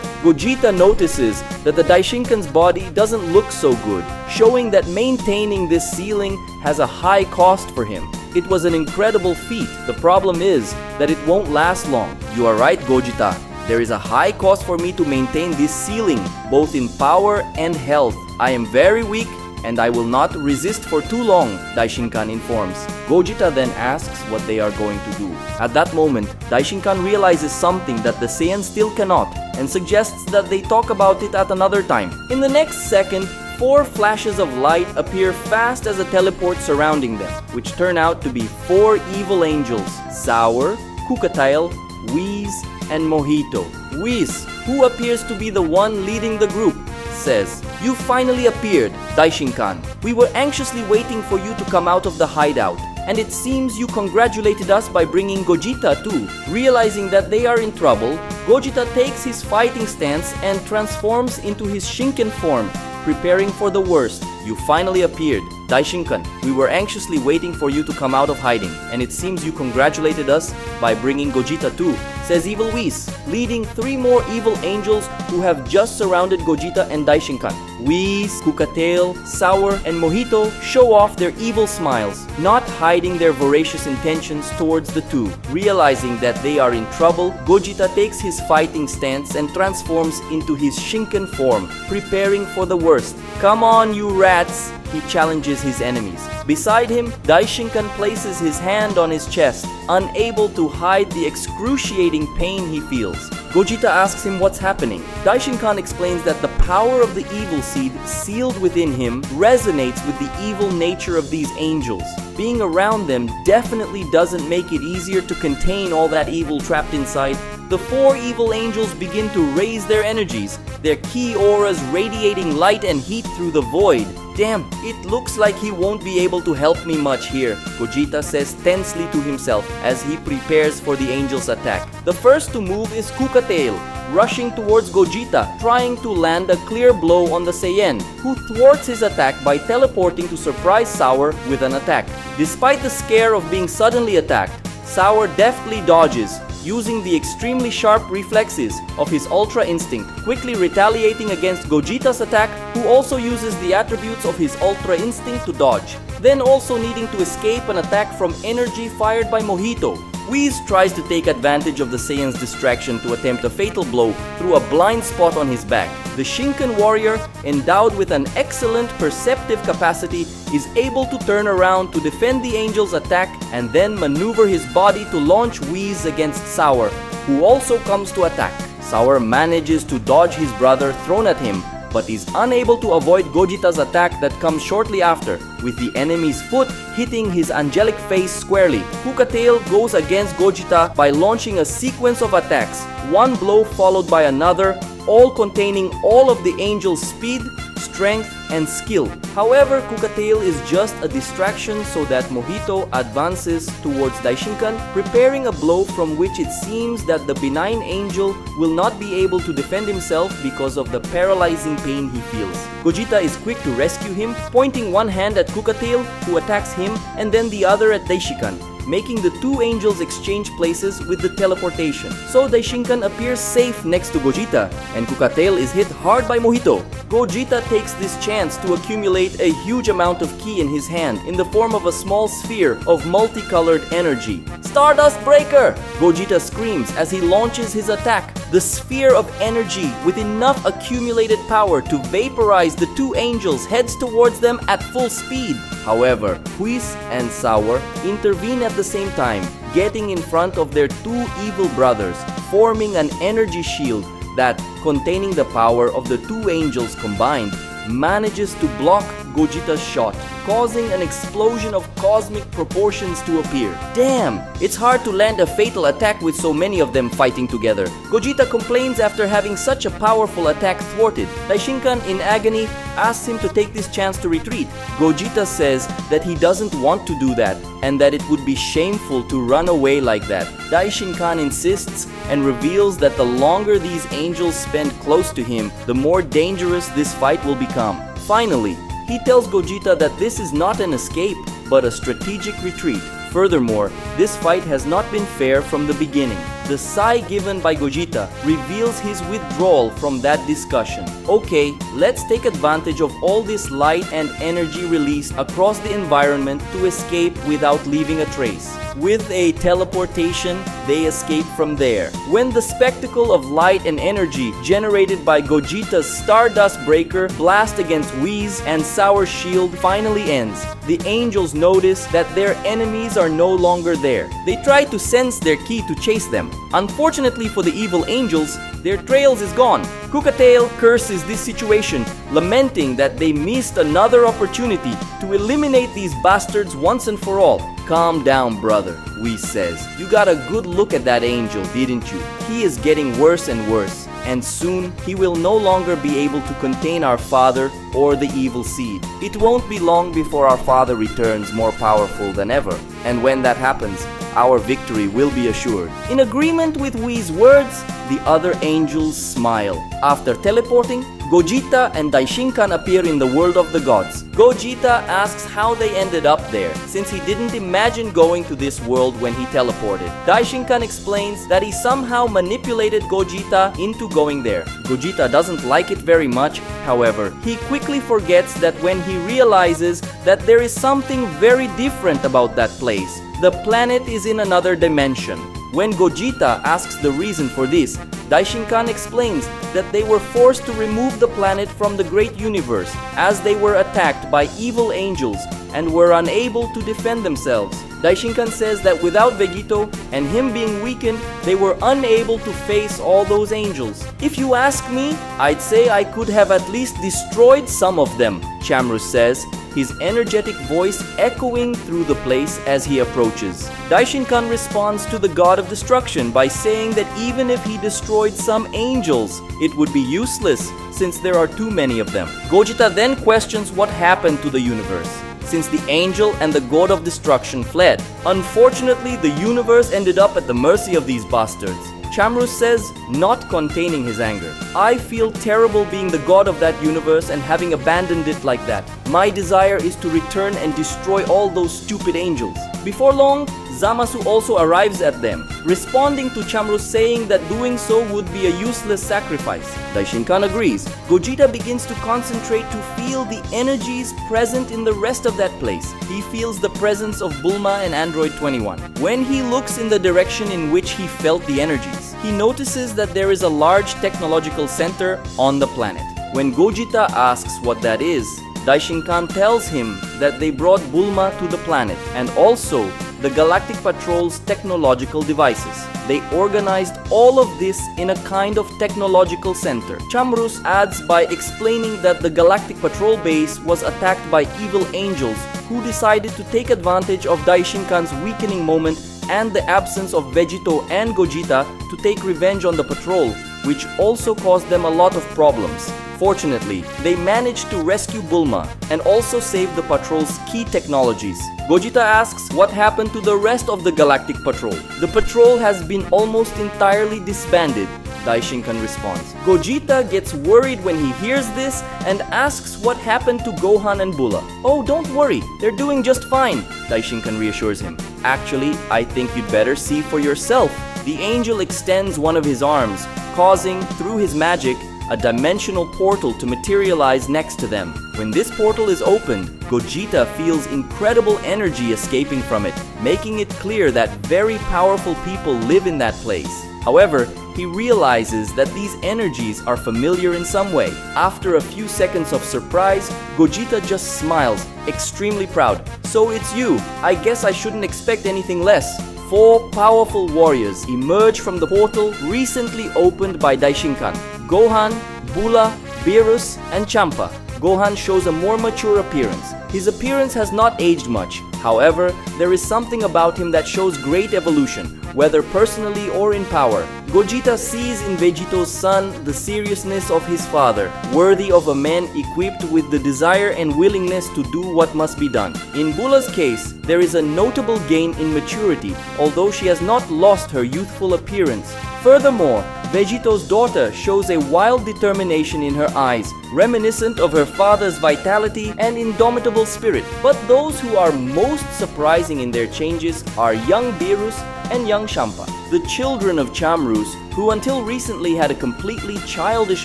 Gogeta notices that the Daishinkan's body doesn't look so good, showing that maintaining this sealing has a high cost for him. It was an incredible feat. The problem is that it won't last long. You are right, Gogeta. There is a high cost for me to maintain this sealing, both in power and health. I am very weak and I will not resist for too long, Daishinkan informs. Gogeta then asks what they are going to do. At that moment, Daishinkan realizes something that the Saiyan still cannot and suggests that they talk about it at another time. In the next second, 4 flashes of light appear fast as a teleport surrounding them, which turn out to be 4 evil angels: Sour, Kukatail, Whis, and Mojito. Whis, who appears to be the one leading the group, says, "You finally appeared, Daishinkan. We were anxiously waiting for you to come out of the hideout, and it seems you congratulated us by bringing Gogeta too." Realizing that they are in trouble, Gogeta takes his fighting stance and transforms into his Shinken form, preparing for the worst. "You finally appeared, Daishinkan. We were anxiously waiting for you to come out of hiding, and it seems you congratulated us by bringing Gogeta too," says Evil Whis, leading 3 more evil angels who have just surrounded Gogeta and Daishinkan. Whis, Kukatail, Sour, and Mojito show off their evil smiles, not hiding their voracious intentions towards the two. Realizing that they are in trouble, Gogeta takes his fighting stance and transforms into his Shinken form, preparing for the worst. "Come on, you rats!" he challenges his enemies. Beside him, Daishinkan places his hand on his chest, unable to hide the excruciating pain he feels. Gogeta asks him what's happening. Daishinkan explains that the power of the evil seed sealed within him resonates with the evil nature of these angels. Being around them definitely doesn't make it easier to contain all that evil trapped inside. The 4 evil angels begin to raise their energies, their key auras radiating light and heat through the void. "Damn, it looks like he won't be able to help me much here," Gogeta says tensely to himself as he prepares for the angels' attack. The first to move is Kukatail, rushing towards Gogeta, trying to land a clear blow on the Saiyan, who thwarts his attack by teleporting to surprise Sour with an attack. Despite the scare of being suddenly attacked, Sour deftly dodges, using the extremely sharp reflexes of his Ultra Instinct, quickly retaliating against Gogeta's attack, who also uses the attributes of his Ultra Instinct to dodge, then also needing to escape an attack from energy fired by Mojito. Whis tries to take advantage of the Saiyan's distraction to attempt a fatal blow through a blind spot on his back. The Shinken warrior, endowed with an excellent perceptive capacity, is able to turn around to defend the angel's attack and then maneuver his body to launch Whis against Sour, who also comes to attack. Sour manages to dodge his brother thrown at him, but is unable to avoid Gogeta's attack that comes shortly after, with the enemy's foot hitting his angelic face squarely. Kukatail goes against Gogeta by launching a sequence of attacks, one blow followed by another, all containing all of the angel's speed, strength, and skill. However, Kukatail is just a distraction so that Mojito advances towards Daishinkan, preparing a blow from which it seems that the benign angel will not be able to defend himself because of the paralyzing pain he feels. Gogeta is quick to rescue him, pointing one hand at Kukatail, who attacks him, and then the other at Daishinkan. making the two angels exchange places with the teleportation. So Daishinkan appears safe next to Gogeta, and Kukatail is hit hard by Mojito. Gogeta takes this chance to accumulate a huge amount of ki in his hand in the form of a small sphere of multicolored energy. Stardust Breaker! Gogeta screams as he launches his attack. The sphere of energy with enough accumulated power to vaporize the two angels heads towards them at full speed. However, Whis and Sour intervene at the same time, getting in front of their two evil brothers, forming an energy shield that, containing the power of the two angels combined, manages to block Gogeta's shot, causing an explosion of cosmic proportions to appear. Damn, it's hard to land a fatal attack with so many of them fighting together. Gogeta complains after having such a powerful attack thwarted. Daishinkan, in agony, asks him to take this chance to retreat. Gogeta says that he doesn't want to do that and that it would be shameful to run away like that. Daishinkan insists and reveals that the longer these angels spend close to him, the more dangerous this fight will become. Finally, he tells Gogeta that this is not an escape, but a strategic retreat. Furthermore, this fight has not been fair from the beginning. The sigh given by Gogeta reveals his withdrawal from that discussion. Okay, let's take advantage of all this light and energy released across the environment to escape without leaving a trace. With a teleportation, they escape from there. When the spectacle of light and energy generated by Gogeta's Stardust Breaker blast against Whis and Sour's shield finally ends, the angels notice that their enemies are no longer there. They try to sense their ki to chase them. Unfortunately for the evil angels, their trails is gone. Kukatail curses this situation, lamenting that they missed another opportunity to eliminate these bastards once and for all. Calm down, brother, Whis says. You got a good look at that angel, didn't you? He is getting worse and worse, and soon he will no longer be able to contain our father or the evil seed. It won't be long before our father returns more powerful than ever, and when that happens, our victory will be assured. In agreement with Whis' words, the other angels smile. After teleporting, Gogeta and Daishinkan appear in the world of the gods. Gogeta asks how they ended up there, since he didn't imagine going to this world when he teleported. Daishinkan explains that he somehow manipulated Gogeta into going there. Gogeta doesn't like it very much, however. He quickly forgets that when he realizes that there is something very different about that place. The planet is in another dimension. When Gogeta asks the reason for this, Daishinkan explains that they were forced to remove the planet from the great universe as they were attacked by evil angels and were unable to defend themselves. Daishinkan says that without Vegito and him being weakened, they were unable to face all those angels. If you ask me, I'd say I could have at least destroyed some of them, Chamrus says, his energetic voice echoing through the place as he approaches. Daishinkan responds to the god of destruction by saying that even if he destroyed some angels, it would be useless since there are too many of them. Gogeta then questions what happened to the universe, since the angel and the god of destruction fled. Unfortunately, the universe ended up at the mercy of these bastards. Chamrus says, not containing his anger, I feel terrible being the god of that universe and having abandoned it like that. My desire is to return and destroy all those stupid angels. Before long, Zamasu also arrives at them, responding to Chamrus saying that doing so would be a useless sacrifice. Daishinkan agrees. Gogeta begins to concentrate to feel the energies present in the rest of that place. He feels the presence of Bulma and Android 21. When he looks in the direction in which he felt the energies, he notices that there is a large technological center on the planet. When Gogeta asks what that is, Daishinkan tells him that they brought Bulma to the planet and also the Galactic Patrol's technological devices. They organized all of this in a kind of technological center. Chamrus adds by explaining that the Galactic Patrol base was attacked by evil angels who decided to take advantage of Daishinkan's weakening moment and the absence of Vegito and Gogeta to take revenge on the patrol, which also caused them a lot of problems. Fortunately, they managed to rescue Bulma and also save the patrol's key technologies. Gogeta asks what happened to the rest of the Galactic Patrol. The patrol has been almost entirely disbanded, Daishinkan responds. Gogeta gets worried when he hears this and asks what happened to Gohan and Bulla. Oh, don't worry, they're doing just fine, Daishinkan reassures him. Actually, I think you'd better see for yourself. The angel extends one of his arms, causing, through his magic, a dimensional portal to materialize next to them. When this portal is opened, Gogeta feels incredible energy escaping from it, making it clear that very powerful people live in that place. However, he realizes that these energies are familiar in some way. After a few seconds of surprise, Gogeta just smiles, extremely proud. So it's you. I guess I shouldn't expect anything less. 4 powerful warriors emerge from the portal recently opened by Daishinkan. Gohan, Bulla, Beerus, and Champa. Gohan shows a more mature appearance. His appearance has not aged much. However, there is something about him that shows great evolution, whether personally or in power. Gogeta sees in Vegito's son the seriousness of his father, worthy of a man equipped with the desire and willingness to do what must be done. In Bulla's case, there is a notable gain in maturity, although she has not lost her youthful appearance. Furthermore, Vegito's daughter shows a wild determination in her eyes, reminiscent of her father's vitality and indomitable spirit. But those who are most surprising in their changes are young Beerus and young Champa, the children of Chamrus, who until recently had a completely childish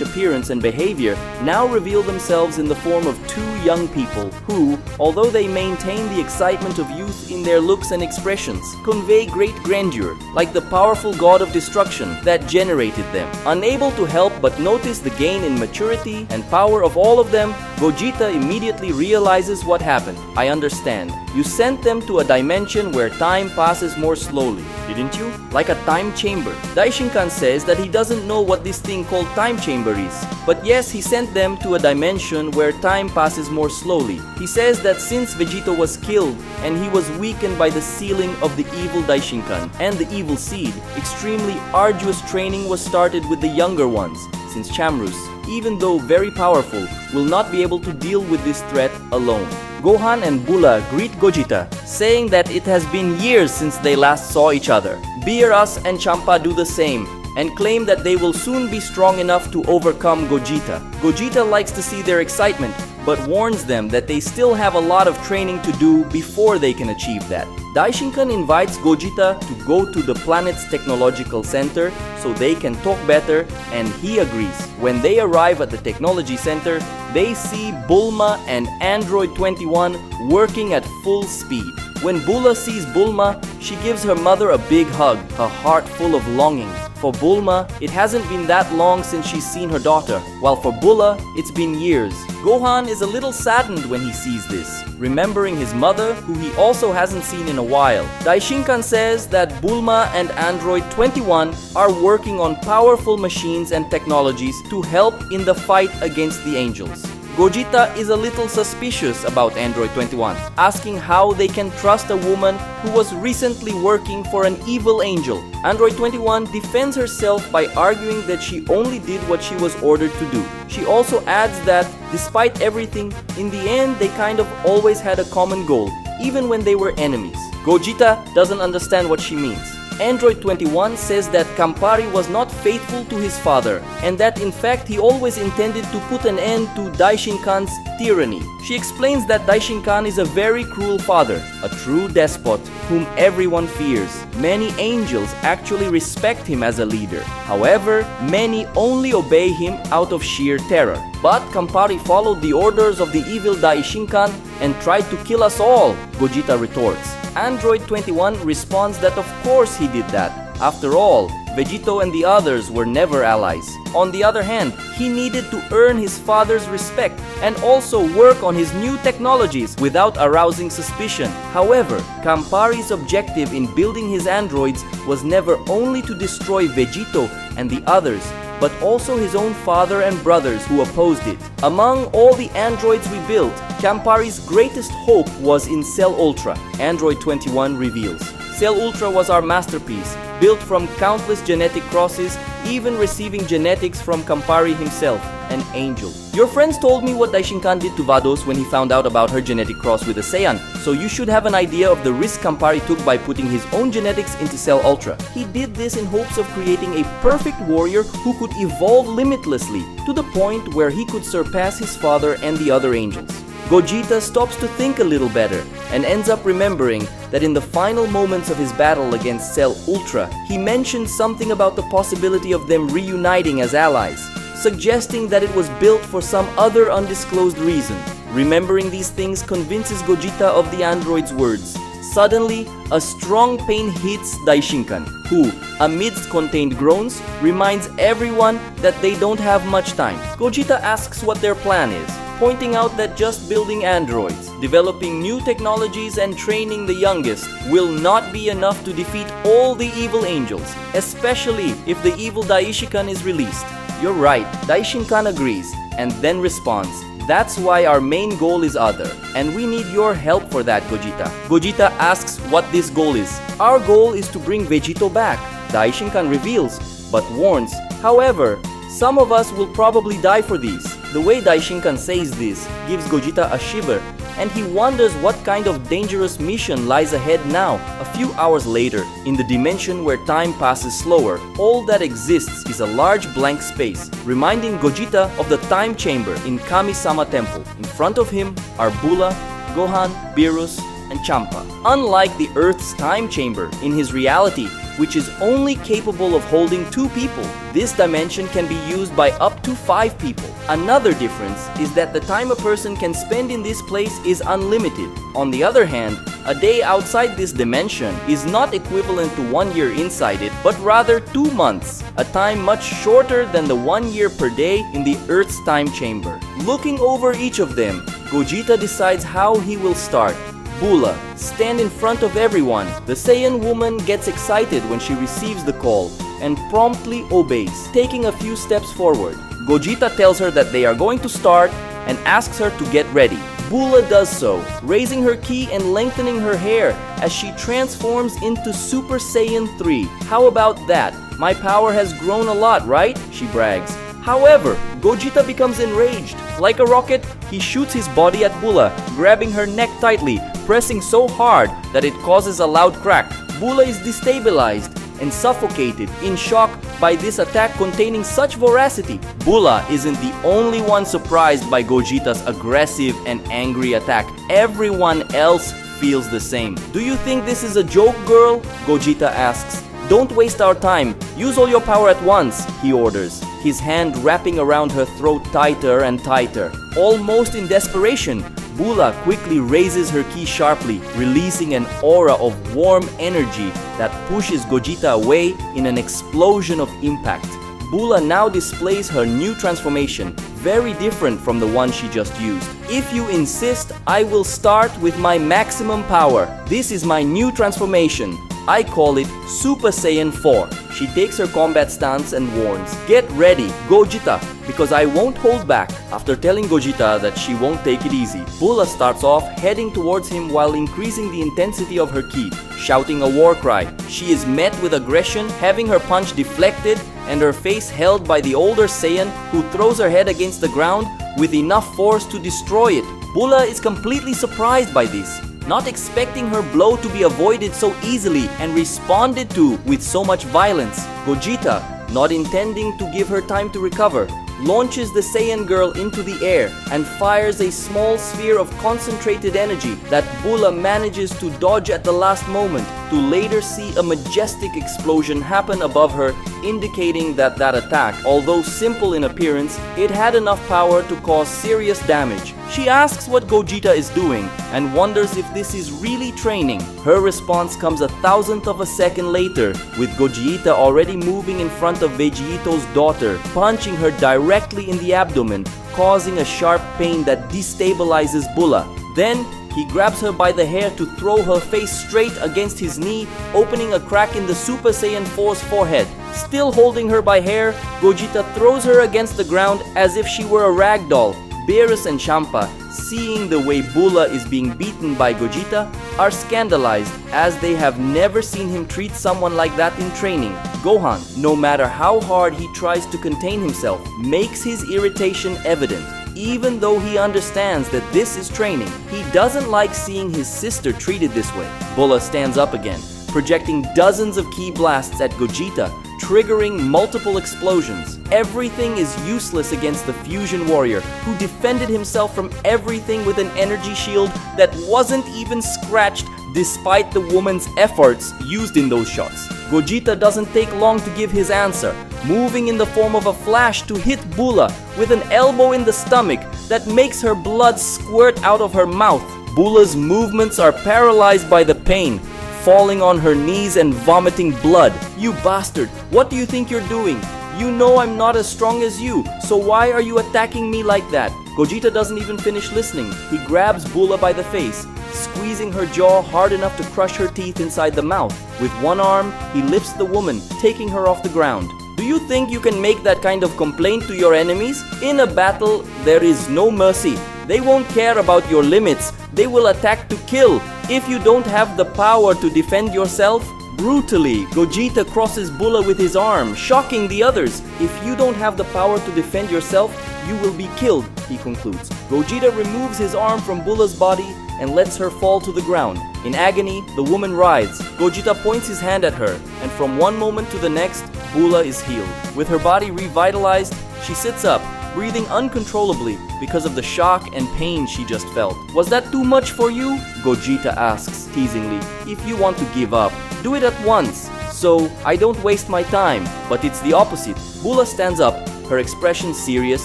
appearance and behavior, now reveal themselves in the form of 2 young people who, although they maintain the excitement of youth in their looks and expressions, convey great grandeur, like the powerful god of destruction that generated them. Unable to help but notice the gain in maturity and power of all of them, Gogeta immediately realizes what happened. I understand. You sent them to a dimension where time passes more slowly, didn't you? Like a time chamber. Daishinkan says that he doesn't know what this thing called time chamber is. But yes, he sent them to a dimension where time passes more slowly. He says that since Vegito was killed and he was weakened by the sealing of the evil Daishinkan and the evil seed, extremely arduous training was started with the younger ones, since Chamrus, even though very powerful, will not be able to deal with this threat alone. Gohan and Bulla greet Gogeta, saying that it has been years since they last saw each other. Beerus and Champa do the same, and claim that they will soon be strong enough to overcome Gogeta. Gogeta likes to see their excitement, but warns them that they still have a lot of training to do before they can achieve that. Daishinkan invites Gogeta to go to the planet's technological center so they can talk better, and he agrees. When they arrive at the technology center, they see Bulma and Android 21 working at full speed. When Bulla sees Bulma, she gives her mother a big hug, her heart full of longing. For Bulma, it hasn't been that long since she's seen her daughter, while for Bulla, it's been years. Gohan is a little saddened when he sees this, remembering his mother, who he also hasn't seen in a while. Daishinkan says that Bulma and Android 21 are working on powerful machines and technologies to help in the fight against the angels. Gogeta is a little suspicious about Android 21, asking how they can trust a woman who was recently working for an evil angel. Android 21 defends herself by arguing that she only did what she was ordered to do. She also adds that, despite everything, in the end they kind of always had a common goal, even when they were enemies. Gogeta doesn't understand what she means. Android 21 says that Campari was not faithful to his father, and that in fact he always intended to put an end to Daishinkan's tyranny. She explains that Daishinkan is a very cruel father, a true despot whom everyone fears. Many angels actually respect him as a leader. However, many only obey him out of sheer terror. But Campari followed the orders of the evil Daishinkan and tried to kill us all, Gogeta retorts. Android 21 responds that of course he did that. After all, Vegito and the others were never allies. On the other hand, he needed to earn his father's respect and also work on his new technologies without arousing suspicion. However, Campari's objective in building his androids was never only to destroy Vegito and the others, but also his own father and brothers who opposed it. Among all the androids we built, Campari's greatest hope was in Cell Ultra, Android 21 reveals. Cell Ultra was our masterpiece, built from countless genetic crosses, even receiving genetics from Campari himself, an angel. Your friends told me what Daishinkan did to Vados when he found out about her genetic cross with a Saiyan, so you should have an idea of the risk Campari took by putting his own genetics into Cell Ultra. He did this in hopes of creating a perfect warrior who could evolve limitlessly, to the point where he could surpass his father and the other angels. Gogeta stops to think a little better and ends up remembering that in the final moments of his battle against Cell Ultra, he mentioned something about the possibility of them reuniting as allies, suggesting that it was built for some other undisclosed reason. Remembering these things convinces Gogeta of the android's words. Suddenly, a strong pain hits Daishinkan, who, amidst contained groans, reminds everyone that they don't have much time. Gogeta asks what their plan is, pointing out that just building androids, developing new technologies and training the youngest will not be enough to defeat all the evil angels, especially if the evil Daishinkan is released. You're right, Daishinkan agrees, and then responds, "That's why our main goal is other, and we need your help for that, Gogeta." Gogeta asks what this goal is. "Our goal is to bring Vegito back," Daishinkan reveals, but warns, "However, some of us will probably die for these." The way Daishinkan says this gives Gogeta a shiver, and he wonders what kind of dangerous mission lies ahead now. A few hours later, in the dimension where time passes slower, all that exists is a large blank space, reminding Gogeta of the time chamber in Kami-sama Temple. In front of him are Bulla, Gohan, Beerus, and Champa. Unlike the Earth's time chamber in his reality, which is only capable of holding 2 people, this dimension can be used by up to 5 people. Another difference is that the time a person can spend in this place is unlimited. On the other hand, a day outside this dimension is not equivalent to 1 year inside it, but rather 2 months, a time much shorter than the 1 year per day in the Earth's time chamber. Looking over each of them, Gogeta decides how he will start. Bulla, stand in front of everyone. The Saiyan woman gets excited when she receives the call and promptly obeys, taking a few steps forward. Gogeta tells her that they are going to start and asks her to get ready. Bulla does so, raising her ki and lengthening her hair as she transforms into Super Saiyan 3. "How about that? My power has grown a lot, right?" she brags. However, Gogeta becomes enraged. Like a rocket, he shoots his body at Bulla, grabbing her neck tightly, pressing so hard that it causes a loud crack. Bulla is destabilized and suffocated, in shock by this attack containing such voracity. Bulla isn't the only one surprised by Gogeta's aggressive and angry attack. Everyone else feels the same. "Do you think this is a joke, girl?" Gogeta asks. "Don't waste our time. Use all your power at once," he orders, his hand wrapping around her throat tighter and tighter. Almost in desperation, Bulla quickly raises her ki sharply, releasing an aura of warm energy that pushes Gogeta away in an explosion of impact. Bulla now displays her new transformation, very different from the one she just used. "If you insist, I will start with my maximum power. This is my new transformation. I call it Super Saiyan 4. She takes her combat stance and warns, "Get ready, Gogeta, because I won't hold back." After telling Gogeta that she won't take it easy, Bulla starts off heading towards him while increasing the intensity of her ki, shouting a war cry. She is met with aggression, having her punch deflected and her face held by the older Saiyan, who throws her head against the ground with enough force to destroy it. Bulla is completely surprised by this, not expecting her blow to be avoided so easily and responded to with so much violence. Gogeta, not intending to give her time to recover, launches the Saiyan girl into the air and fires a small sphere of concentrated energy that Bulla manages to dodge at the last moment, to later see a majestic explosion happen above her, indicating that that attack, although simple in appearance, it had enough power to cause serious damage. She asks what Gogeta is doing and wonders if this is really training. Her response comes 1,000th of a second later, with Gogeta already moving in front of Vegito's daughter, punching her directly in the abdomen, causing a sharp pain that destabilizes Bulla. Then, he grabs her by the hair to throw her face straight against his knee, opening a crack in the Super Saiyan 4's forehead. Still holding her by hair, Gogeta throws her against the ground as if she were a rag doll. Beerus and Champa, seeing the way Bulla is being beaten by Gogeta, are scandalized as they have never seen him treat someone like that in training. Gohan, no matter how hard he tries to contain himself, makes his irritation evident. Even though he understands that this is training, he doesn't like seeing his sister treated this way. Bulla stands up again, projecting dozens of ki blasts at Gogeta, triggering multiple explosions. Everything is useless against the fusion warrior, who defended himself from everything with an energy shield that wasn't even scratched despite the woman's efforts used in those shots. Gogeta doesn't take long to give his answer, moving in the form of a flash to hit Bulla with an elbow in the stomach that makes her blood squirt out of her mouth. Bulla's movements are paralyzed by the pain, falling on her knees and vomiting blood. "You bastard, what do you think you're doing? You know I'm not as strong as you, so why are you attacking me like that?" Gogeta doesn't even finish listening. He grabs Bulla by the face, squeezing her jaw hard enough to crush her teeth inside the mouth. With one arm, he lifts the woman, taking her off the ground. Do you think you can make that kind of complaint to your enemies? In a battle, there is no mercy. They won't care about your limits. They will attack to kill. If you don't have the power to defend yourself, brutally, Gogeta crosses Bulla with his arm, shocking the others. "If you don't have the power to defend yourself, you will be killed," he concludes. Gogeta removes his arm from Bulla's body and lets her fall to the ground. In agony, the woman writhes. Gogeta points his hand at her, and from one moment to the next, Bulla is healed. With her body revitalized, she sits up, breathing uncontrollably because of the shock and pain she just felt. "Was that too much for you?" Gogeta asks teasingly. "If you want to give up, do it at once, so I don't waste my time." But it's the opposite. Bulla stands up, her expression serious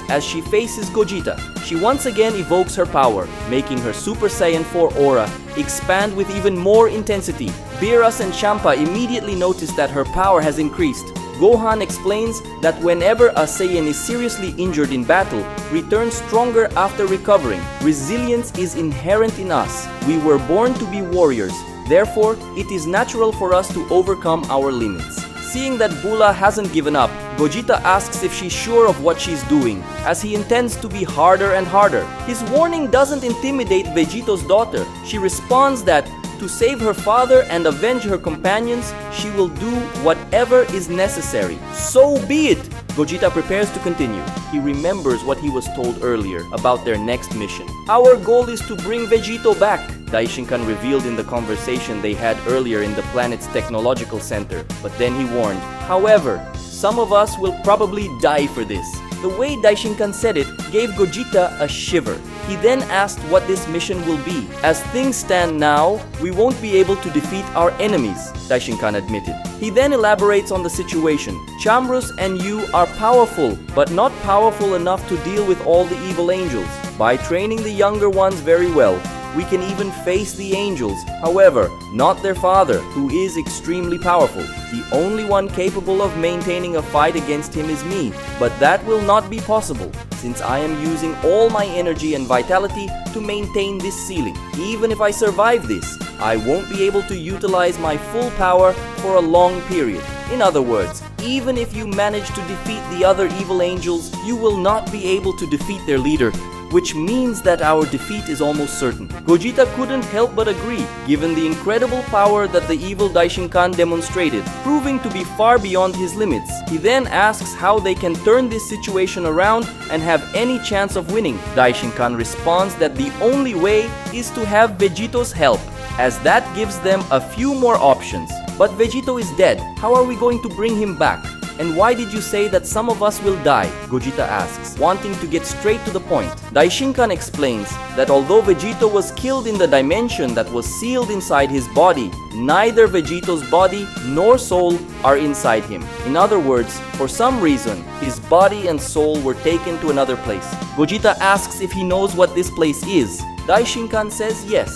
as she faces Gogeta. She once again evokes her power, making her Super Saiyan 4 aura expand with even more intensity. Beerus and Champa immediately notice that her power has increased. Gohan explains that whenever a Saiyan is seriously injured in battle, returns stronger after recovering. Resilience is inherent in us. We were born to be warriors. Therefore, it is natural for us to overcome our limits. Seeing that Bulla hasn't given up, Gogeta asks if she's sure of what she's doing, as he intends to be harder and harder. His warning doesn't intimidate Vegito's daughter. She responds that to save her father and avenge her companions, she will do whatever is necessary. So be it! Gogeta prepares to continue. He remembers what he was told earlier about their next mission. "Our goal is to bring Vegito back," Daishinkan revealed in the conversation they had earlier in the planet's technological center. But then he warned, "However, some of us will probably die for this." The way Daishinkan said it gave Gogeta a shiver. He then asked what this mission will be. "As things stand now, we won't be able to defeat our enemies," Daishinkan admitted. He then elaborates on the situation. "Chamrus and you are powerful, but not powerful enough to deal with all the evil angels. By training the younger ones very well, we can even face the angels. However, not their father, who is extremely powerful. The only one capable of maintaining a fight against him is me, but that will not be possible, since I am using all my energy and vitality to maintain this ceiling. Even if I survive this, I won't be able to utilize my full power for a long period. In other words, even if you manage to defeat the other evil angels, you will not be able to defeat their leader, which means that our defeat is almost certain." Gogeta couldn't help but agree, given the incredible power that the evil Daishinkan demonstrated, proving to be far beyond his limits. He then asks how they can turn this situation around and have any chance of winning. Daishinkan responds that the only way is to have Vegito's help, as that gives them a few more options. "But Vegito is dead. How are we going to bring him back? And why did you say that some of us will die?" Gogeta asks, wanting to get straight to the point. Daishinkan explains that although Vegito was killed in the dimension that was sealed inside his body, neither Vegito's body nor soul are inside him. In other words, for some reason, his body and soul were taken to another place. Gogeta asks if he knows what this place is. Daishinkan says yes.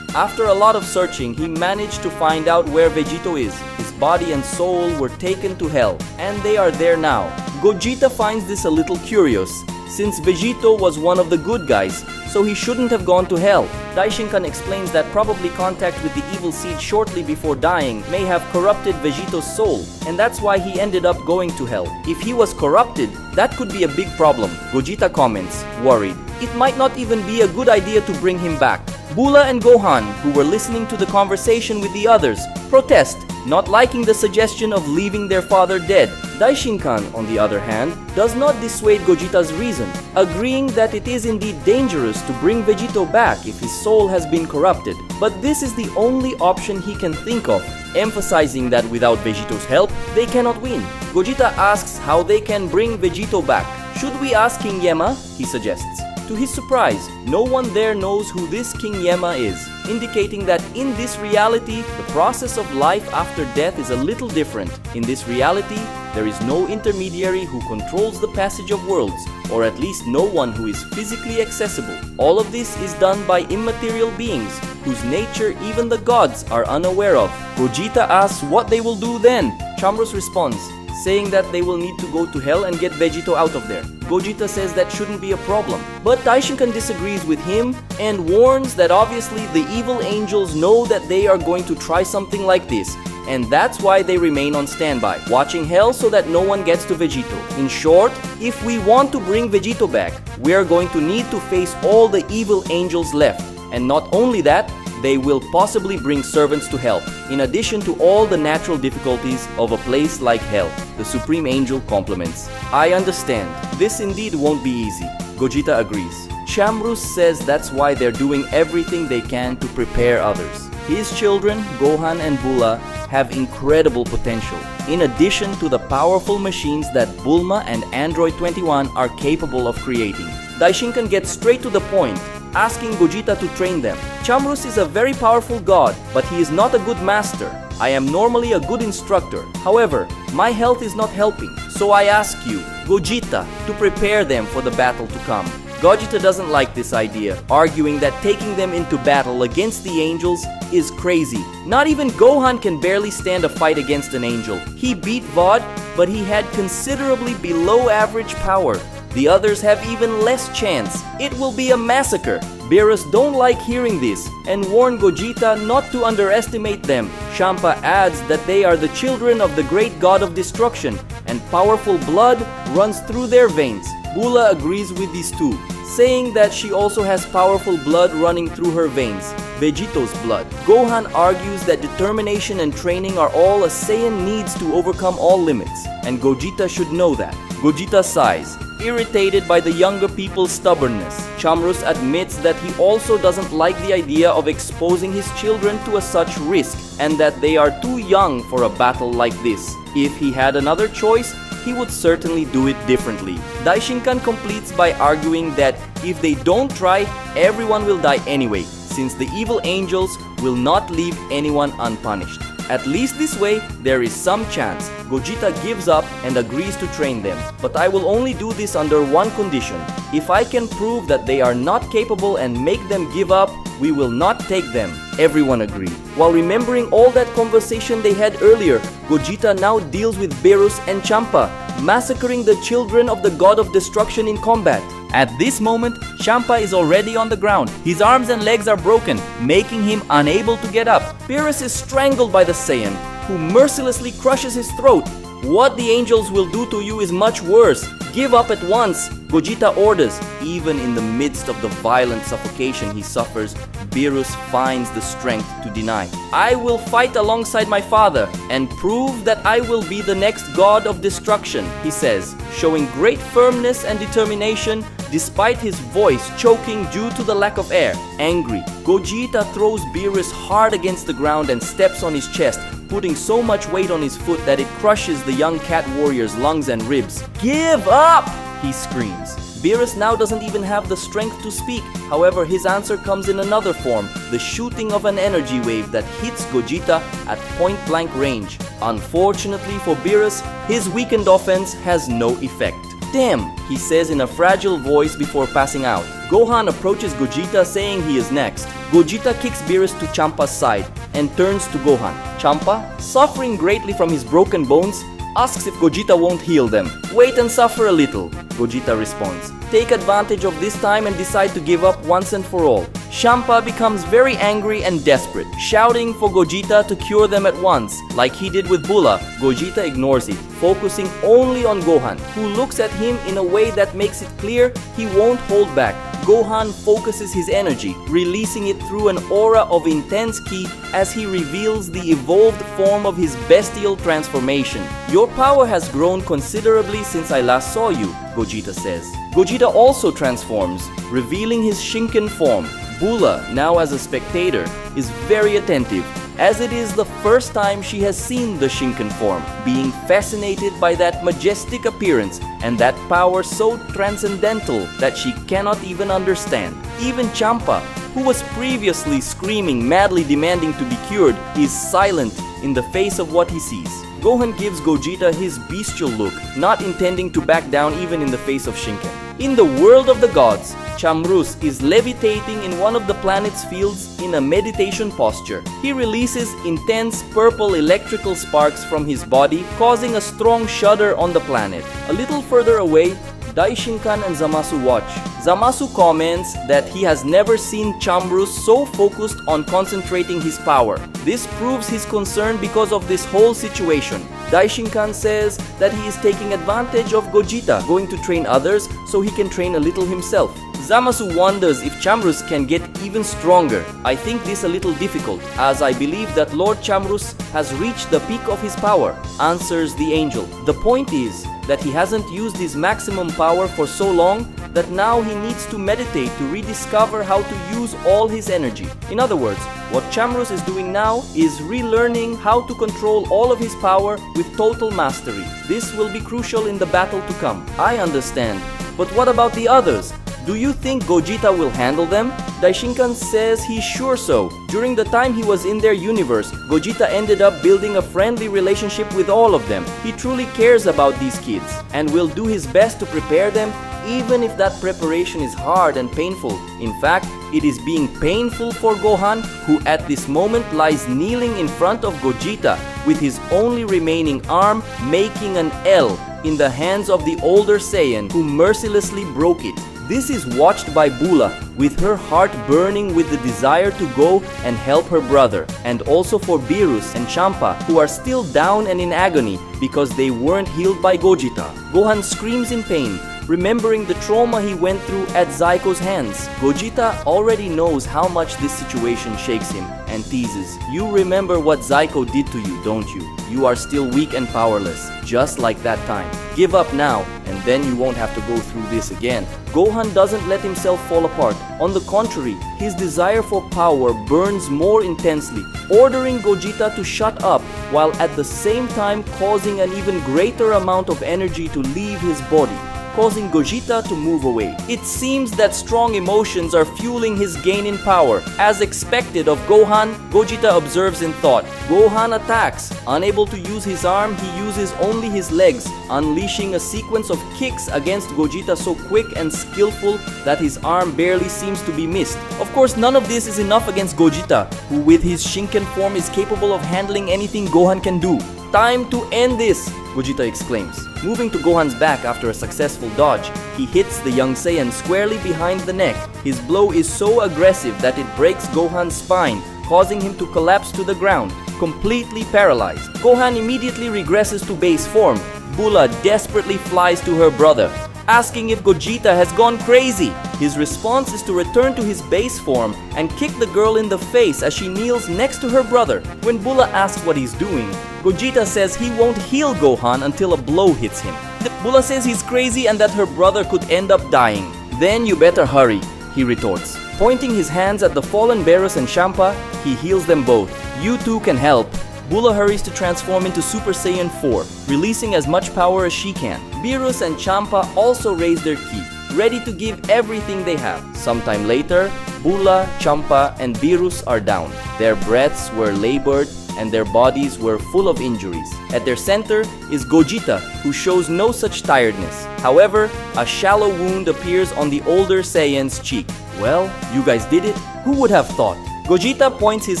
After a lot of searching, he managed to find out where Vegito is. His body and soul were taken to hell, and they are there now. Gogeta finds this a little curious, since Vegito was one of the good guys, so he shouldn't have gone to hell. Daishinkan explains that probably contact with the evil seed shortly before dying may have corrupted Vegito's soul, and that's why he ended up going to hell. If he was corrupted, that could be a big problem. Gogeta comments, worried. It might not even be a good idea to bring him back. Bulla and Gohan, who were listening to the conversation with the others, protest, not liking the suggestion of leaving their father dead. Daishinkan, on the other hand, does not dissuade Gogeta's reason, agreeing that it is indeed dangerous to bring Vegito back if his soul has been corrupted. But this is the only option he can think of, emphasizing that without Vegito's help, they cannot win. Gogeta asks how they can bring Vegito back. Should we ask King Yema? He suggests. To his surprise, no one there knows who this King Yema is, indicating that in this reality, the process of life after death is a little different. In this reality, there is no intermediary who controls the passage of worlds, or at least no one who is physically accessible. All of this is done by immaterial beings, whose nature even the gods are unaware of. Gogeta asks what they will do then. Chamrus responds, saying that they will need to go to hell and get Vegito out of there. Gogeta says that shouldn't be a problem. But Daishinkan disagrees with him and warns that obviously the evil angels know that they are going to try something like this, and that's why they remain on standby, watching hell so that no one gets to Vegito. In short, if we want to bring Vegito back, we are going to need to face all the evil angels left. And not only that, they will possibly bring servants to help, in addition to all the natural difficulties of a place like hell. The Supreme Angel compliments. I understand. This indeed won't be easy. Gogeta agrees. Chamrus says that's why they're doing everything they can to prepare others. His children, Gohan and Bulla, have incredible potential, in addition to the powerful machines that Bulma and Android 21 are capable of creating. Daishinkan gets straight to the point, asking Gogeta to train them. Chamrus is a very powerful god, but he is not a good master. I am normally a good instructor. However, my health is not helping, so I ask you, Gogeta, to prepare them for the battle to come. Gogeta doesn't like this idea, arguing that taking them into battle against the angels is crazy. Not even Gohan can barely stand a fight against an angel. He beat Vod, but he had considerably below average power. The others have even less chance. It will be a massacre. Beerus don't like hearing this and warn Gogeta not to underestimate them. Champa adds that they are the children of the great god of destruction and powerful blood runs through their veins. Bulla agrees with these two, saying that she also has powerful blood running through her veins, Vegito's blood. Gohan argues that determination and training are all a Saiyan needs to overcome all limits, and Gogeta should know that. Gogeta sighs, irritated by the younger people's stubbornness. Chamrus admits that he also doesn't like the idea of exposing his children to a such risk, and that they are too young for a battle like this. If he had another choice, he would certainly do it differently. Daishinkan completes by arguing that if they don't try, everyone will die anyway, since the evil angels will not leave anyone unpunished. At least this way, there is some chance. Gogeta gives up and agrees to train them. But I will only do this under one condition. If I can prove that they are not capable and make them give up, we will not take them. Everyone agreed. While remembering all that conversation they had earlier, Gogeta now deals with Beerus and Champa, massacring the children of the god of destruction in combat. At this moment, Champa is already on the ground. His arms and legs are broken, making him unable to get up. Beerus is strangled by the Saiyan, who mercilessly crushes his throat. What the angels will do to you is much worse. Give up at once, Gogeta orders. Even in the midst of the violent suffocation he suffers, Beerus finds the strength to deny. I will fight alongside my father and prove that I will be the next god of destruction, he says, showing great firmness and determination despite his voice choking due to the lack of air. Angry, Gogeta throws Beerus hard against the ground and steps on his chest, putting so much weight on his foot that it crushes the young cat warrior's lungs and ribs. Give up! He screams. Beerus now doesn't even have the strength to speak. However, his answer comes in another form, the shooting of an energy wave that hits Gogeta at point-blank range. Unfortunately for Beerus, his weakened offense has no effect. Damn, he says in a fragile voice before passing out. Gohan approaches Gogeta saying he is next. Gogeta kicks Beerus to Champa's side and turns to Gohan. Champa, suffering greatly from his broken bones, asks if Gogeta won't heal them. Wait and suffer a little, Gogeta responds. Take advantage of this time and decide to give up once and for all. Champa becomes very angry and desperate, shouting for Gogeta to cure them at once, like he did with Bulla. Gogeta ignores it, focusing only on Gohan, who looks at him in a way that makes it clear he won't hold back. Gohan focuses his energy, releasing it through an aura of intense ki as he reveals the evolved form of his bestial transformation. Your power has grown considerably since I last saw you, Gogeta says. Gogeta also transforms, revealing his Shinken form. Bulla, now as a spectator, is very attentive, as it is the first time she has seen the Shinken form, being fascinated by that majestic appearance and that power so transcendental that she cannot even understand. Even Champa, who was previously screaming, madly demanding to be cured, is silent in the face of what he sees. Gohan gives Gogeta his bestial look, not intending to back down even in the face of Shinken. In the world of the gods, Chamrus is levitating in one of the planet's fields in a meditation posture. He releases intense purple electrical sparks from his body, causing a strong shudder on the planet. A little further away, Daishinkan and Zamasu watch. Zamasu comments that he has never seen Chamrus so focused on concentrating his power. This proves his concern because of this whole situation. Daishinkan says that he is taking advantage of Gogeta, going to train others so he can train a little himself. Zamasu wonders if Chamrus can get even stronger. I think this a little difficult, as I believe that Lord Chamrus has reached the peak of his power, answers the angel. The point is that he hasn't used his maximum power for so long that now he needs to meditate to rediscover how to use all his energy. In other words, what Chamrus is doing now is relearning how to control all of his power with total mastery. This will be crucial in the battle to come. I understand, but what about the others? Do you think Gogeta will handle them? Daishinkan says he's sure so. During the time he was in their universe, Gogeta ended up building a friendly relationship with all of them. He truly cares about these kids and will do his best to prepare them, even if that preparation is hard and painful. In fact, it is being painful for Gohan, who at this moment lies kneeling in front of Gogeta with his only remaining arm making an L in the hands of the older Saiyan who mercilessly broke it. This is watched by Bulla, with her heart burning with the desire to go and help her brother, and also for Beerus and Champa, who are still down and in agony because they weren't healed by Gogeta. Gohan screams in pain, remembering the trauma he went through at Zyko's hands. Gogeta already knows how much this situation shakes him and teases, "You remember what Zyko did to you, don't you? You are still weak and powerless, just like that time. Give up now, and then you won't have to go through this again." Gohan doesn't let himself fall apart. On the contrary, his desire for power burns more intensely, ordering Gogeta to shut up, while at the same time causing an even greater amount of energy to leave his body, causing Gogeta to move away. It seems that strong emotions are fueling his gain in power. As expected of Gohan, Gogeta observes in thought. Gohan attacks. Unable to use his arm, he uses only his legs, unleashing a sequence of kicks against Gogeta so quick and skillful that his arm barely seems to be missed. Of course, none of this is enough against Gogeta, who with his Shinken form is capable of handling anything Gohan can do. "Time to end this!" Gogeta exclaims. Moving to Gohan's back after a successful dodge, he hits the young Saiyan squarely behind the neck. His blow is so aggressive that it breaks Gohan's spine, causing him to collapse to the ground, completely paralyzed. Gohan immediately regresses to base form. Bulla desperately flies to her brother, asking if Gogeta has gone crazy. His response is to return to his base form and kick the girl in the face as she kneels next to her brother. When Bulla asks what he's doing, Gogeta says he won't heal Gohan until a blow hits him. Bulla says he's crazy and that her brother could end up dying. "Then you better hurry," he retorts. Pointing his hands at the fallen Beerus and Champa, he heals them both. "You two can help." Bulla hurries to transform into Super Saiyan 4, releasing as much power as she can. Beerus and Champa also raise their ki, ready to give everything they have. Sometime later, Bulla, Champa, and Beerus are down. Their breaths were labored and their bodies were full of injuries. At their center is Gogeta, who shows no such tiredness. However, a shallow wound appears on the older Saiyan's cheek. "Well, you guys did it? Who would have thought?" Gogeta points his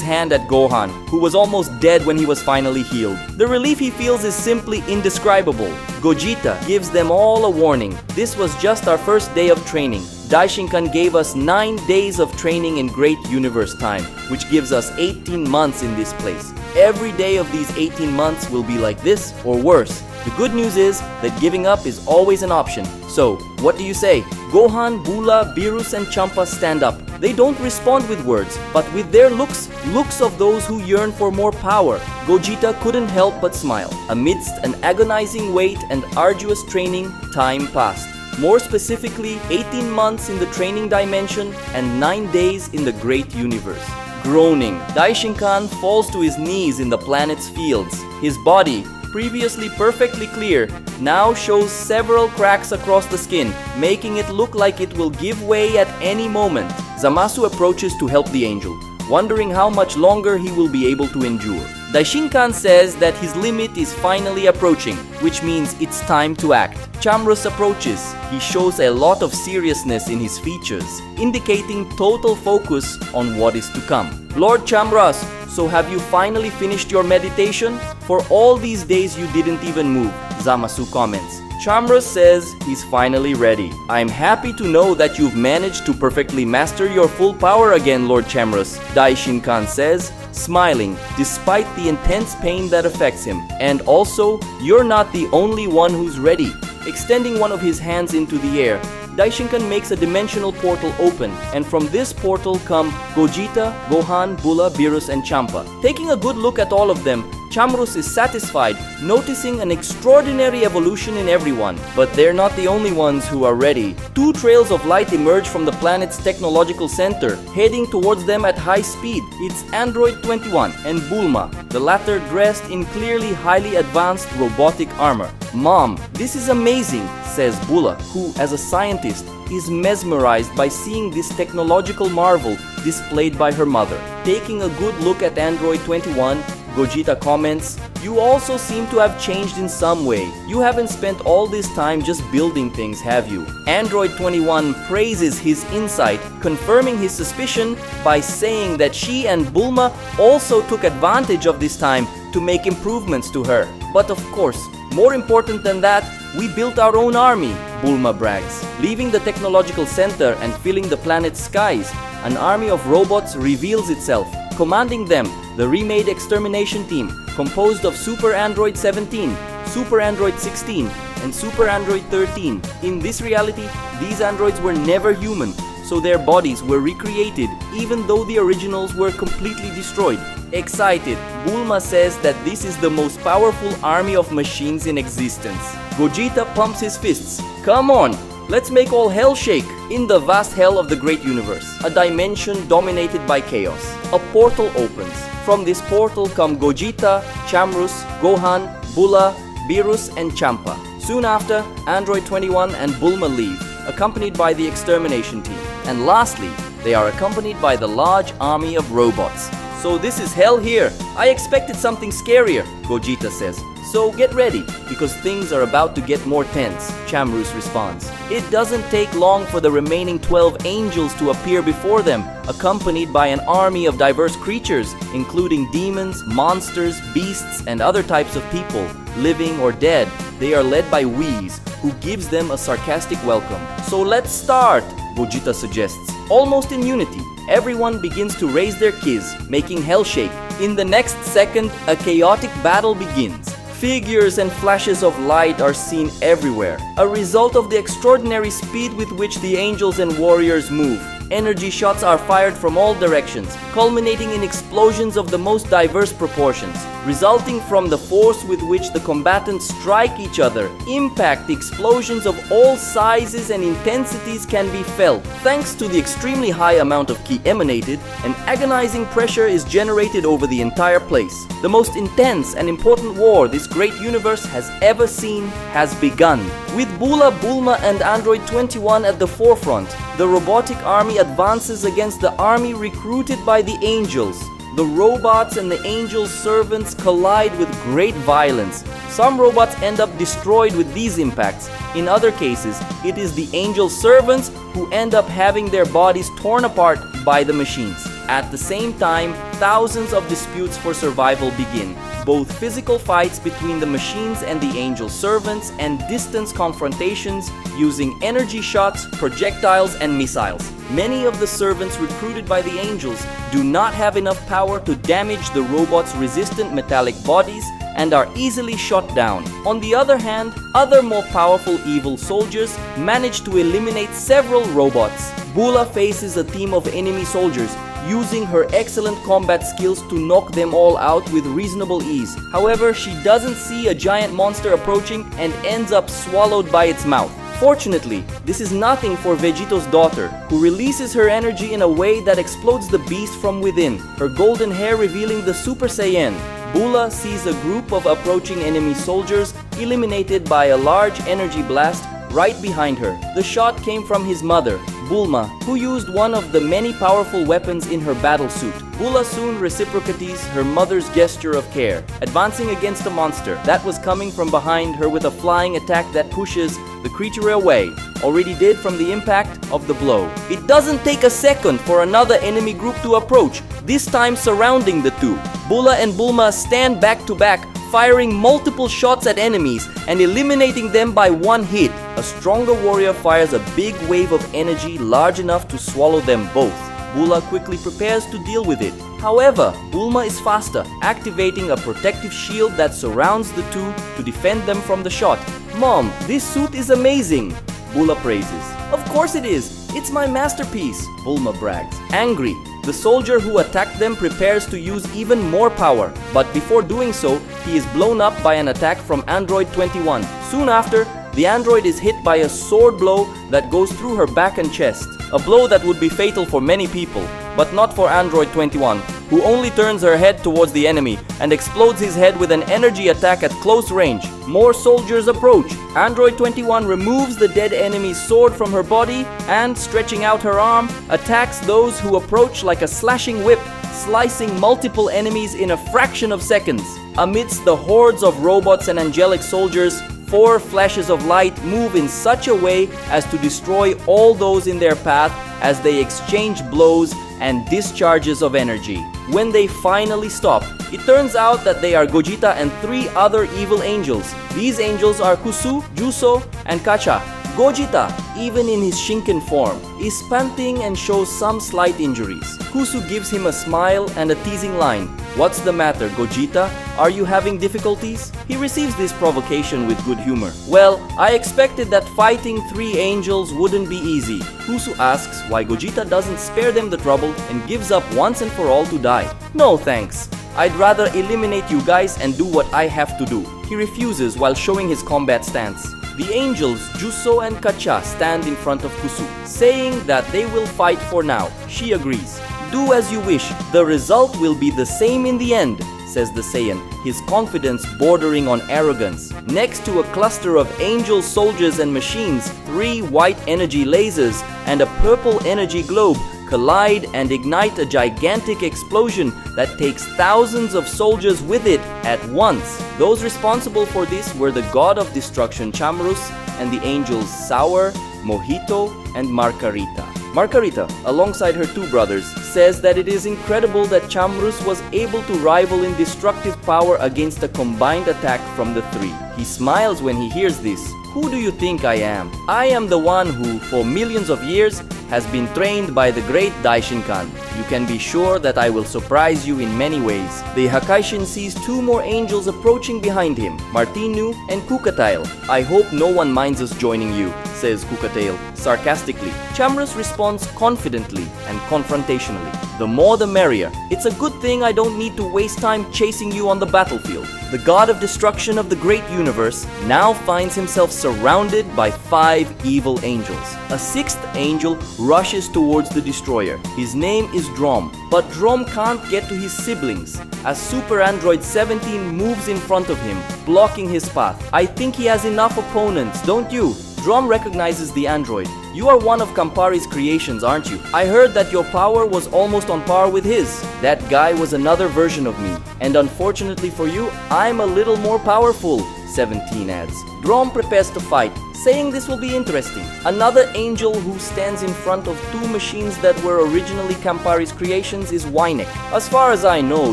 hand at Gohan, who was almost dead when he was finally healed. The relief he feels is simply indescribable. Gogeta gives them all a warning. This was just our first day of training. Daishinkan gave us 9 days of training in Great Universe time, which gives us 18 months in this place. Every day of these 18 months will be like this or worse. The good news is that giving up is always an option. So, what do you say? Gohan, Bulla, Beerus and Champa stand up. They don't respond with words, but with their looks of those who yearn for more power. Gogeta couldn't help but smile. Amidst an agonizing wait and arduous training, time passed. More specifically, 18 months in the training dimension and 9 days in the Great Universe. Groaning, Daishinkan falls to his knees in the planet's fields. His body, previously perfectly clear, now shows several cracks across the skin, making it look like it will give way at any moment. Zamasu approaches to help the angel, wondering how much longer he will be able to endure. Daishinkan says that his limit is finally approaching, which means it's time to act. Chamrus approaches. He shows a lot of seriousness in his features, indicating total focus on what is to come. Lord Chamrus, so have you finally finished your meditation? For all these days you didn't even move, Zamasu comments. Chamrus says he's finally ready. I'm happy to know that you've managed to perfectly master your full power again, Lord Chamrus, Daishinkan says, smiling despite the intense pain that affects him. And also, you're not the only one who's ready. Extending one of his hands into the air, Daishinkan makes a dimensional portal open, and from this portal come Gogeta, Gohan, Bulla, Beerus and Champa. Taking a good look at all of them, Chamrus is satisfied, noticing an extraordinary evolution in everyone. But they're not the only ones who are ready. 2 trails of light emerge from the planet's technological center, heading towards them at high speed. It's Android 21 and Bulma, the latter dressed in clearly highly advanced robotic armor. Mom, this is amazing, says Bulla, who, as a scientist, is mesmerized by seeing this technological marvel displayed by her mother. Taking a good look at Android 21, Gogeta comments, you also seem to have changed in some way. You haven't spent all this time just building things, have you? Android 21 praises his insight, confirming his suspicion by saying that she and Bulma also took advantage of this time to make improvements to her. But of course, more important than that, we built our own army, Bulma brags. Leaving the technological center and filling the planet's skies, an army of robots reveals itself. Commanding them, the remade extermination team, composed of Super Android 17, Super Android 16, and Super Android 13. In this reality, these androids were never human, so their bodies were recreated even though the originals were completely destroyed. Excited, Bulma says that this is the most powerful army of machines in existence. Gogeta pumps his fists. Come on, let's make all hell shake. In the vast hell of the Great Universe, a dimension dominated by chaos, a portal opens. From this portal come Gogeta, Chamrus, Gohan, Bulla, Beerus and Champa. Soon after, Android 21 and Bulma leave, accompanied by the extermination team. And lastly, they are accompanied by the large army of robots. So this is hell here. I expected something scarier, Gogeta says. So get ready, because things are about to get more tense, Chamrus responds. It doesn't take long for the remaining 12 angels to appear before them, accompanied by an army of diverse creatures, including demons, monsters, beasts, and other types of people, living or dead. They are led by Whis, who gives them a sarcastic welcome. So let's start, Gogeta suggests. Almost in unity, everyone begins to raise their kiss, making hell shake. In the next second, a chaotic battle begins. Figures and flashes of light are seen everywhere, a result of the extraordinary speed with which the angels and warriors move. Energy shots are fired from all directions, culminating in explosions of the most diverse proportions, resulting from the force with which the combatants strike each other. Impact explosions of all sizes and intensities can be felt. Thanks to the extremely high amount of ki emanated, an agonizing pressure is generated over the entire place. The most intense and important war this great universe has ever seen has begun. With Bulla, Bulma and Android 21 at the forefront, the robotic army advances against the army recruited by the angels. The robots and the angels' servants collide with great violence. Some robots end up destroyed with these impacts. In other cases, it is the angel servants who end up having their bodies torn apart by the machines. At the same time, thousands of disputes for survival begin. Both physical fights between the machines and the angel servants and distance confrontations using energy shots, projectiles, and missiles. Many of the servants recruited by the angels do not have enough power to damage the robots' resistant metallic bodies and are easily shot down. On the other hand, other more powerful evil soldiers manage to eliminate several robots. Bulla faces a team of enemy soldiers, using her excellent combat skills to knock them all out with reasonable ease. However, she doesn't see a giant monster approaching and ends up swallowed by its mouth. Fortunately, this is nothing for Vegito's daughter, who releases her energy in a way that explodes the beast from within, her golden hair revealing the Super Saiyan. Bulla sees a group of approaching enemy soldiers eliminated by a large energy blast right behind her. The shot came from his mother, Bulma, who used one of the many powerful weapons in her battle suit. Bulla soon reciprocates her mother's gesture of care, advancing against a monster that was coming from behind her with a flying attack that pushes the creature away, already dead from the impact of the blow. It doesn't take a second for another enemy group to approach, this time surrounding the two. Bulla and Bulma stand back to back, firing multiple shots at enemies and eliminating them by one hit. A stronger warrior fires a big wave of energy large enough to swallow them both. Bulla quickly prepares to deal with it. However, Bulma is faster, activating a protective shield that surrounds the two to defend them from the shot. "Mom, this suit is amazing," Bulla praises. "Of course it is. It's my masterpiece," Bulma brags. Angry, the soldier who attacked them prepares to use even more power, but before doing so, he is blown up by an attack from Android 21. Soon after, the android is hit by a sword blow that goes through her back and chest. A blow that would be fatal for many people, but not for Android 21, who only turns her head towards the enemy and explodes his head with an energy attack at close range. More soldiers approach. Android 21 removes the dead enemy's sword from her body and, stretching out her arm, attacks those who approach like a slashing whip, slicing multiple enemies in a fraction of seconds. Amidst the hordes of robots and angelic soldiers, 4 flashes of light move in such a way as to destroy all those in their path as they exchange blows and discharges of energy. When they finally stop, it turns out that they are Gogeta and 3 other evil angels. These angels are Kusu, Juso, and Kacha. Gogeta, even in his Shinken form, is panting and shows some slight injuries. Kusu gives him a smile and a teasing line. "What's the matter, Gogeta? Are you having difficulties?" He receives this provocation with good humor. "Well, I expected that fighting 3 angels wouldn't be easy." Kusu asks why Gogeta doesn't spare them the trouble and gives up once and for all to die. "No thanks. I'd rather eliminate you guys and do what I have to do." He refuses while showing his combat stance. The angels Juso and Kacha stand in front of Kusu, saying that they will fight for now. She agrees. "Do as you wish. The result will be the same in the end," says the Saiyan, his confidence bordering on arrogance. Next to a cluster of angel soldiers and machines, 3 white energy lasers and a purple energy globe collide and ignite a gigantic explosion that takes thousands of soldiers with it at once. Those responsible for this were the god of destruction Chamrus and the angels Sour, Mojito, and Margarita. Margarita, alongside her 2 brothers, says that it is incredible that Chamrus was able to rival in destructive power against a combined attack from the 3. He smiles when he hears this. "Who do you think I am? I am the one who, for millions of years, has been trained by the great Daishinkan. You can be sure that I will surprise you in many ways." The Hakaishin sees 2 more angels approaching behind him, Martinu and Kukatail. "I hope no one minds us joining you," says Kukatail sarcastically. Chamrus responds confidently and confrontationally. "The more the merrier. It's a good thing I don't need to waste time chasing you on the battlefield." The god of destruction of the great universe now finds himself surrounded by 5 evil angels. A 6th angel rushes towards the destroyer. His name is Drom, but Drom can't get to his siblings as Super Android 17 moves in front of him, blocking his path. "I think he has enough opponents, don't you?" Drom recognizes the android. "You are one of Campari's creations, aren't you? I heard that your power was almost on par with his." "That guy was another version of me, and unfortunately for you, I'm a little more powerful," 17 adds. Drom prepares to fight, saying this will be interesting. Another angel who stands in front of two machines that were originally Campari's creations is Wynek. As far as I know,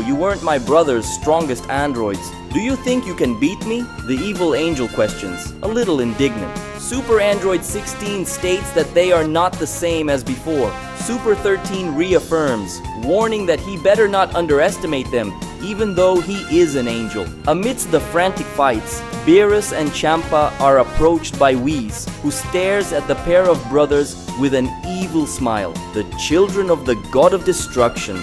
you weren't my brother's strongest androids. Do you think you can beat me? The evil angel questions, a little indignant. Super Android 16 states that they are not the same as before. Super 13 reaffirms, warning that he better not underestimate them, even though he is an angel. Amidst the frantic fights, Beerus and Champa are approached by Whis, who stares at the pair of brothers with an evil smile. The children of the god of destruction,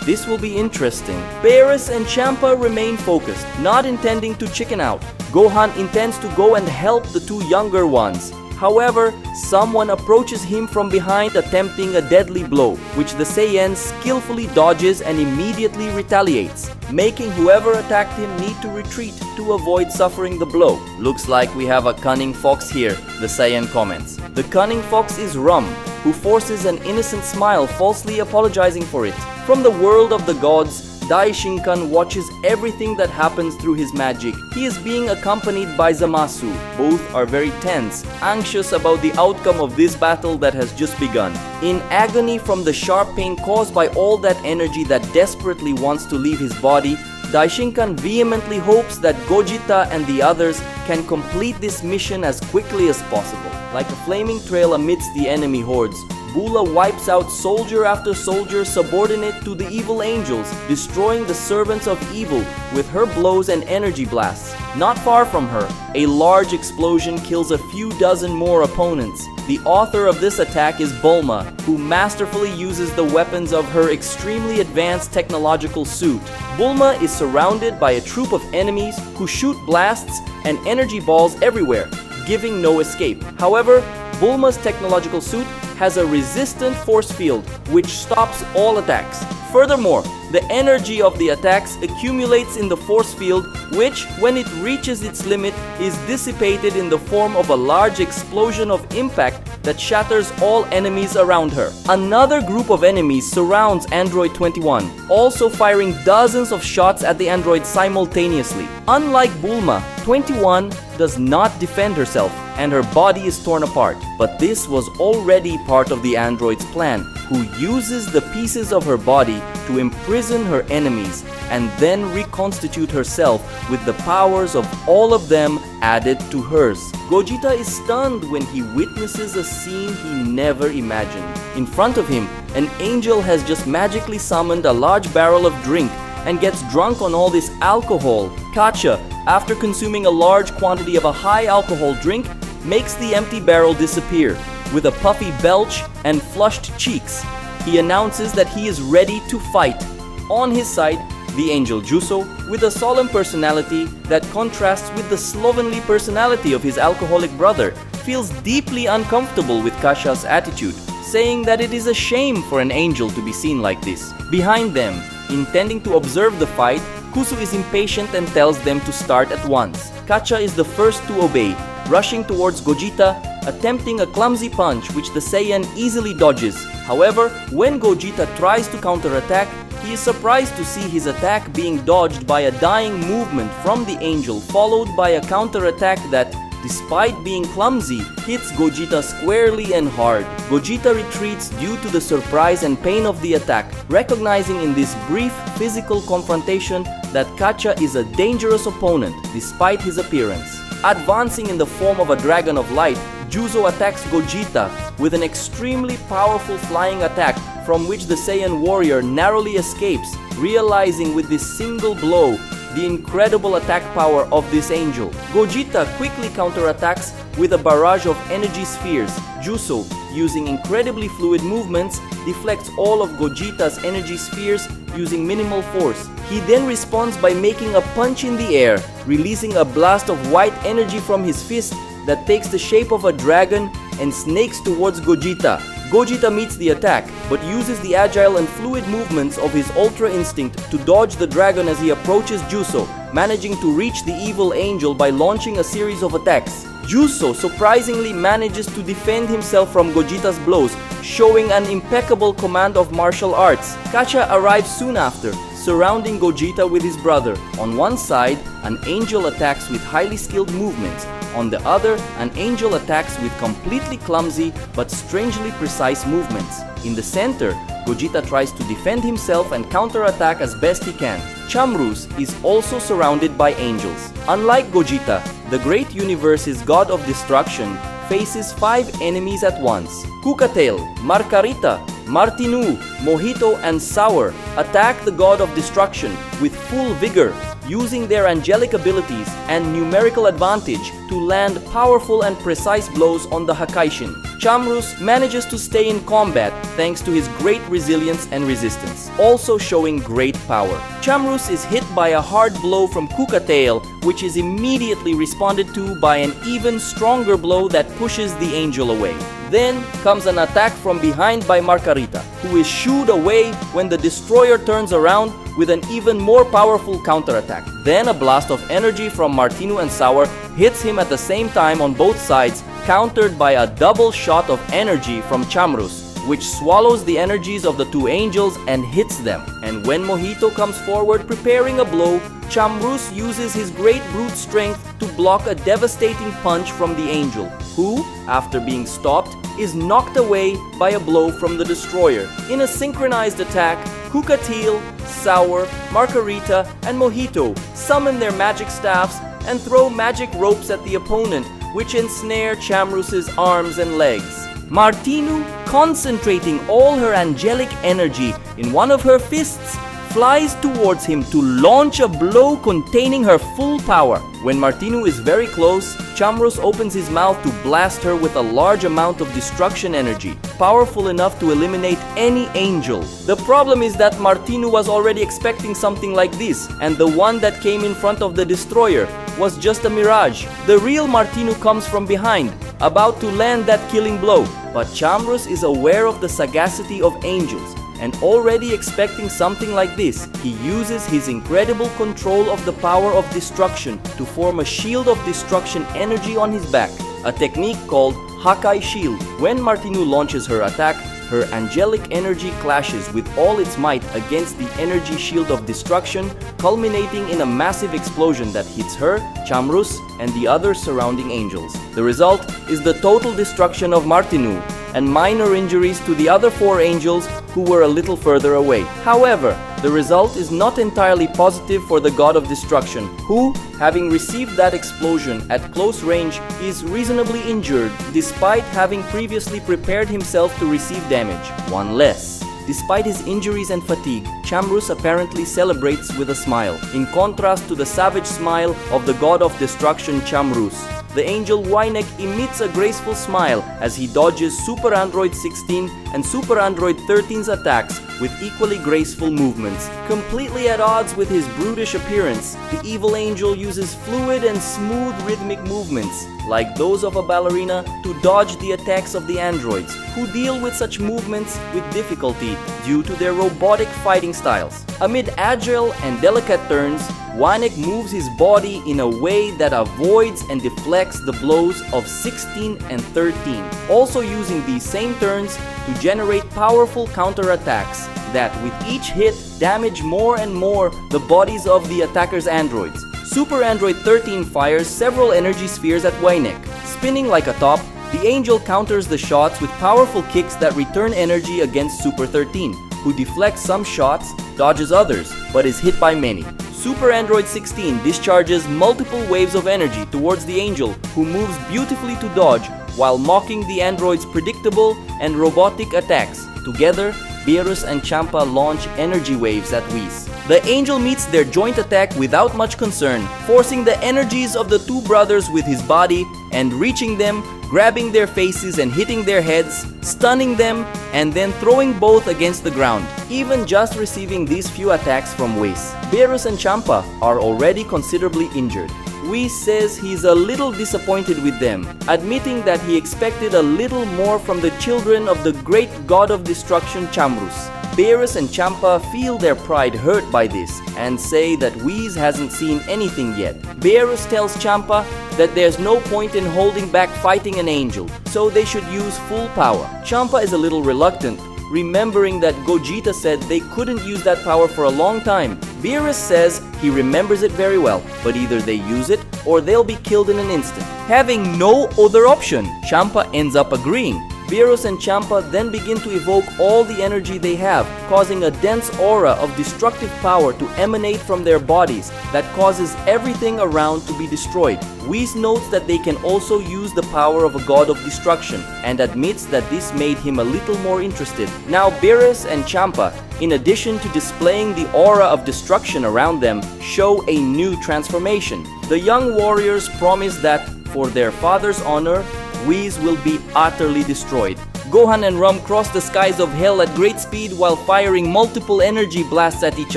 this will be interesting. Beerus and Champa remain focused, not intending to chicken out. Gohan intends to go and help the two younger ones. However, someone approaches him from behind attempting a deadly blow, which the Saiyan skillfully dodges and immediately retaliates, making whoever attacked him need to retreat to avoid suffering the blow. Looks like we have a cunning fox here, the Saiyan comments. The cunning fox is Rum, who forces an innocent smile, falsely apologizing for it. From the world of the gods, Daishinkan watches everything that happens through his magic. He is being accompanied by Zamasu. Both are very tense, anxious about the outcome of this battle that has just begun. In agony from the sharp pain caused by all that energy that desperately wants to leave his body, Daishinkan vehemently hopes that Gogeta and the others can complete this mission as quickly as possible. Like a flaming trail amidst the enemy hordes, Bulla wipes out soldier after soldier subordinate to the evil angels, destroying the servants of evil with her blows and energy blasts. Not far from her, a large explosion kills a few dozen more opponents. The author of this attack is Bulma, who masterfully uses the weapons of her extremely advanced technological suit. Bulma is surrounded by a troop of enemies who shoot blasts and energy balls everywhere, giving no escape. However, Bulma's technological suit has a resistant force field which stops all attacks. Furthermore, the energy of the attacks accumulates in the force field, which, when it reaches its limit, is dissipated in the form of a large explosion of impact that shatters all enemies around her. Another group of enemies surrounds Android 21, also firing dozens of shots at the android simultaneously. Unlike Bulma, 21 does not defend herself, and her body is torn apart. But this was already part of the android's plan, who uses the pieces of her body to imprison her enemies and then reconstitute herself with the powers of all of them added to hers. Gogeta is stunned when he witnesses a scene he never imagined. In front of him, an angel has just magically summoned a large barrel of drink and gets drunk on all this alcohol. Kacha, after consuming a large quantity of a high alcohol drink, makes the empty barrel disappear. With a puffy belch and flushed cheeks, he announces that he is ready to fight. On his side, the angel Juso, with a solemn personality that contrasts with the slovenly personality of his alcoholic brother, feels deeply uncomfortable with Kasha's attitude, saying that it is a shame for an angel to be seen like this. Behind them, intending to observe the fight, Kusu is impatient and tells them to start at once. Kacha is the first to obey, rushing towards Gogeta, attempting a clumsy punch which the Saiyan easily dodges. However, when Gogeta tries to counterattack, he is surprised to see his attack being dodged by a dying movement from the angel, followed by a counterattack that, despite being clumsy, hits Gogeta squarely and hard. Gogeta retreats due to the surprise and pain of the attack, recognizing in this brief physical confrontation that Kacha is a dangerous opponent despite his appearance. Advancing in the form of a dragon of light, Juzo attacks Gogeta with an extremely powerful flying attack from which the Saiyan warrior narrowly escapes, realizing with this single blow the incredible attack power of this angel. Gogeta quickly counterattacks with a barrage of energy spheres. Juso, using incredibly fluid movements, deflects all of Gogeta's energy spheres using minimal force. He then responds by making a punch in the air, releasing a blast of white energy from his fist that takes the shape of a dragon and snakes towards Gogeta. Gogeta meets the attack, but uses the agile and fluid movements of his Ultra Instinct to dodge the dragon as he approaches Juso, managing to reach the evil angel by launching a series of attacks. Juso surprisingly manages to defend himself from Gogeta's blows, showing an impeccable command of martial arts. Kacha arrives soon after, surrounding Gogeta with his brother. On one side, an angel attacks with highly skilled movements. On the other, an angel attacks with completely clumsy but strangely precise movements. In the center, Gogeta tries to defend himself and counterattack as best he can. Chamrus is also surrounded by angels. Unlike Gogeta, the Great Universe's God of Destruction faces 5 enemies at once. Kukatail, Margarita, Martinu, Mojito, and Sour attack the God of Destruction with full vigor, using their angelic abilities and numerical advantage to land powerful and precise blows on the Hakaishin. Chamrus manages to stay in combat thanks to his great resilience and resistance, also showing great power. Chamrus is hit by a hard blow from Kukatail, which is immediately responded to by an even stronger blow that pushes the angel away. Then comes an attack from behind by Margarita, who is shooed away when the destroyer turns around with an even more powerful counterattack. Then a blast of energy from Martinu and Sour hits him at the same time on both sides, countered by a double shot of energy from Chamrus, which swallows the energies of the 2 angels and hits them. And when Mojito comes forward preparing a blow, Chamrus uses his great brute strength to block a devastating punch from the angel, who, after being stopped, is knocked away by a blow from the destroyer. In a synchronized attack, Kukatail, Sour, Margarita, and Mojito summon their magic staffs and throw magic ropes at the opponent, which ensnare Chamrus's arms and legs. Martinu, concentrating all her angelic energy in one of her fists, flies towards him to launch a blow containing her full power. When Martinu is very close, Chamrus opens his mouth to blast her with a large amount of destruction energy, powerful enough to eliminate any angel. The problem is that Martinu was already expecting something like this, and the one that came in front of the destroyer was just a mirage. The real Martinu comes from behind, about to land that killing blow. But Chamrus is aware of the sagacity of angels, and already expecting something like this, he uses his incredible control of the power of destruction to form a shield of destruction energy on his back, a technique called Hakai Shield. When Martinu launches her attack, her angelic energy clashes with all its might against the energy shield of destruction, culminating in a massive explosion that hits her, Chamrus, and the other surrounding angels. The result is the total destruction of Martinu, and minor injuries to the other 4 angels who were a little further away. However, the result is not entirely positive for the God of Destruction, who, having received that explosion at close range, is reasonably injured despite having previously prepared himself to receive damage. One less. Despite his injuries and fatigue, Chamrus apparently celebrates with a smile, in contrast to the savage smile of the God of Destruction Chamrus. The angel Wynek emits a graceful smile as he dodges Super Android 16 and Super Android 13's attacks with equally graceful movements. Completely at odds with his brutish appearance, the evil angel uses fluid and smooth rhythmic movements, like those of a ballerina, to dodge the attacks of the androids, who deal with such movements with difficulty due to their robotic fighting styles. Amid agile and delicate turns, Wynek moves his body in a way that avoids and deflects the blows of 16 and 13, also using these same turns to generate powerful counterattacks that, with each hit, damage more and more the bodies of the attacker's androids. Super Android 13 fires several energy spheres at Wynek. Spinning like a top, the angel counters the shots with powerful kicks that return energy against Super 13, who deflects some shots, dodges others, but is hit by many. Super Android 16 discharges multiple waves of energy towards the angel, who moves beautifully to dodge while mocking the android's predictable and robotic attacks. Together, Beerus and Champa launch energy waves at Whis. The angel meets their joint attack without much concern, forcing the energies of the 2 brothers with his body and reaching them, grabbing their faces and hitting their heads, stunning them, and then throwing both against the ground. Even just receiving these few attacks from Whis, Beerus and Champa are already considerably injured. Whis says he's a little disappointed with them, admitting that he expected a little more from the children of the great God of Destruction Chamrus. Beerus and Champa feel their pride hurt by this and say that Whis hasn't seen anything yet. Beerus tells Champa that there's no point in holding back fighting an angel, so they should use full power. Champa is a little reluctant, remembering that Gogeta said they couldn't use that power for a long time. Beerus says he remembers it very well, but either they use it or they'll be killed in an instant. Having no other option, Champa ends up agreeing. Beerus and Champa then begin to evoke all the energy they have, causing a dense aura of destructive power to emanate from their bodies that causes everything around to be destroyed. Whis notes that they can also use the power of a god of destruction and admits that this made him a little more interested. Now Beerus and Champa, in addition to displaying the aura of destruction around them, show a new transformation. The young warriors promise that, for their father's honor, Whis will be utterly destroyed. Gohan and Rum cross the skies of hell at great speed while firing multiple energy blasts at each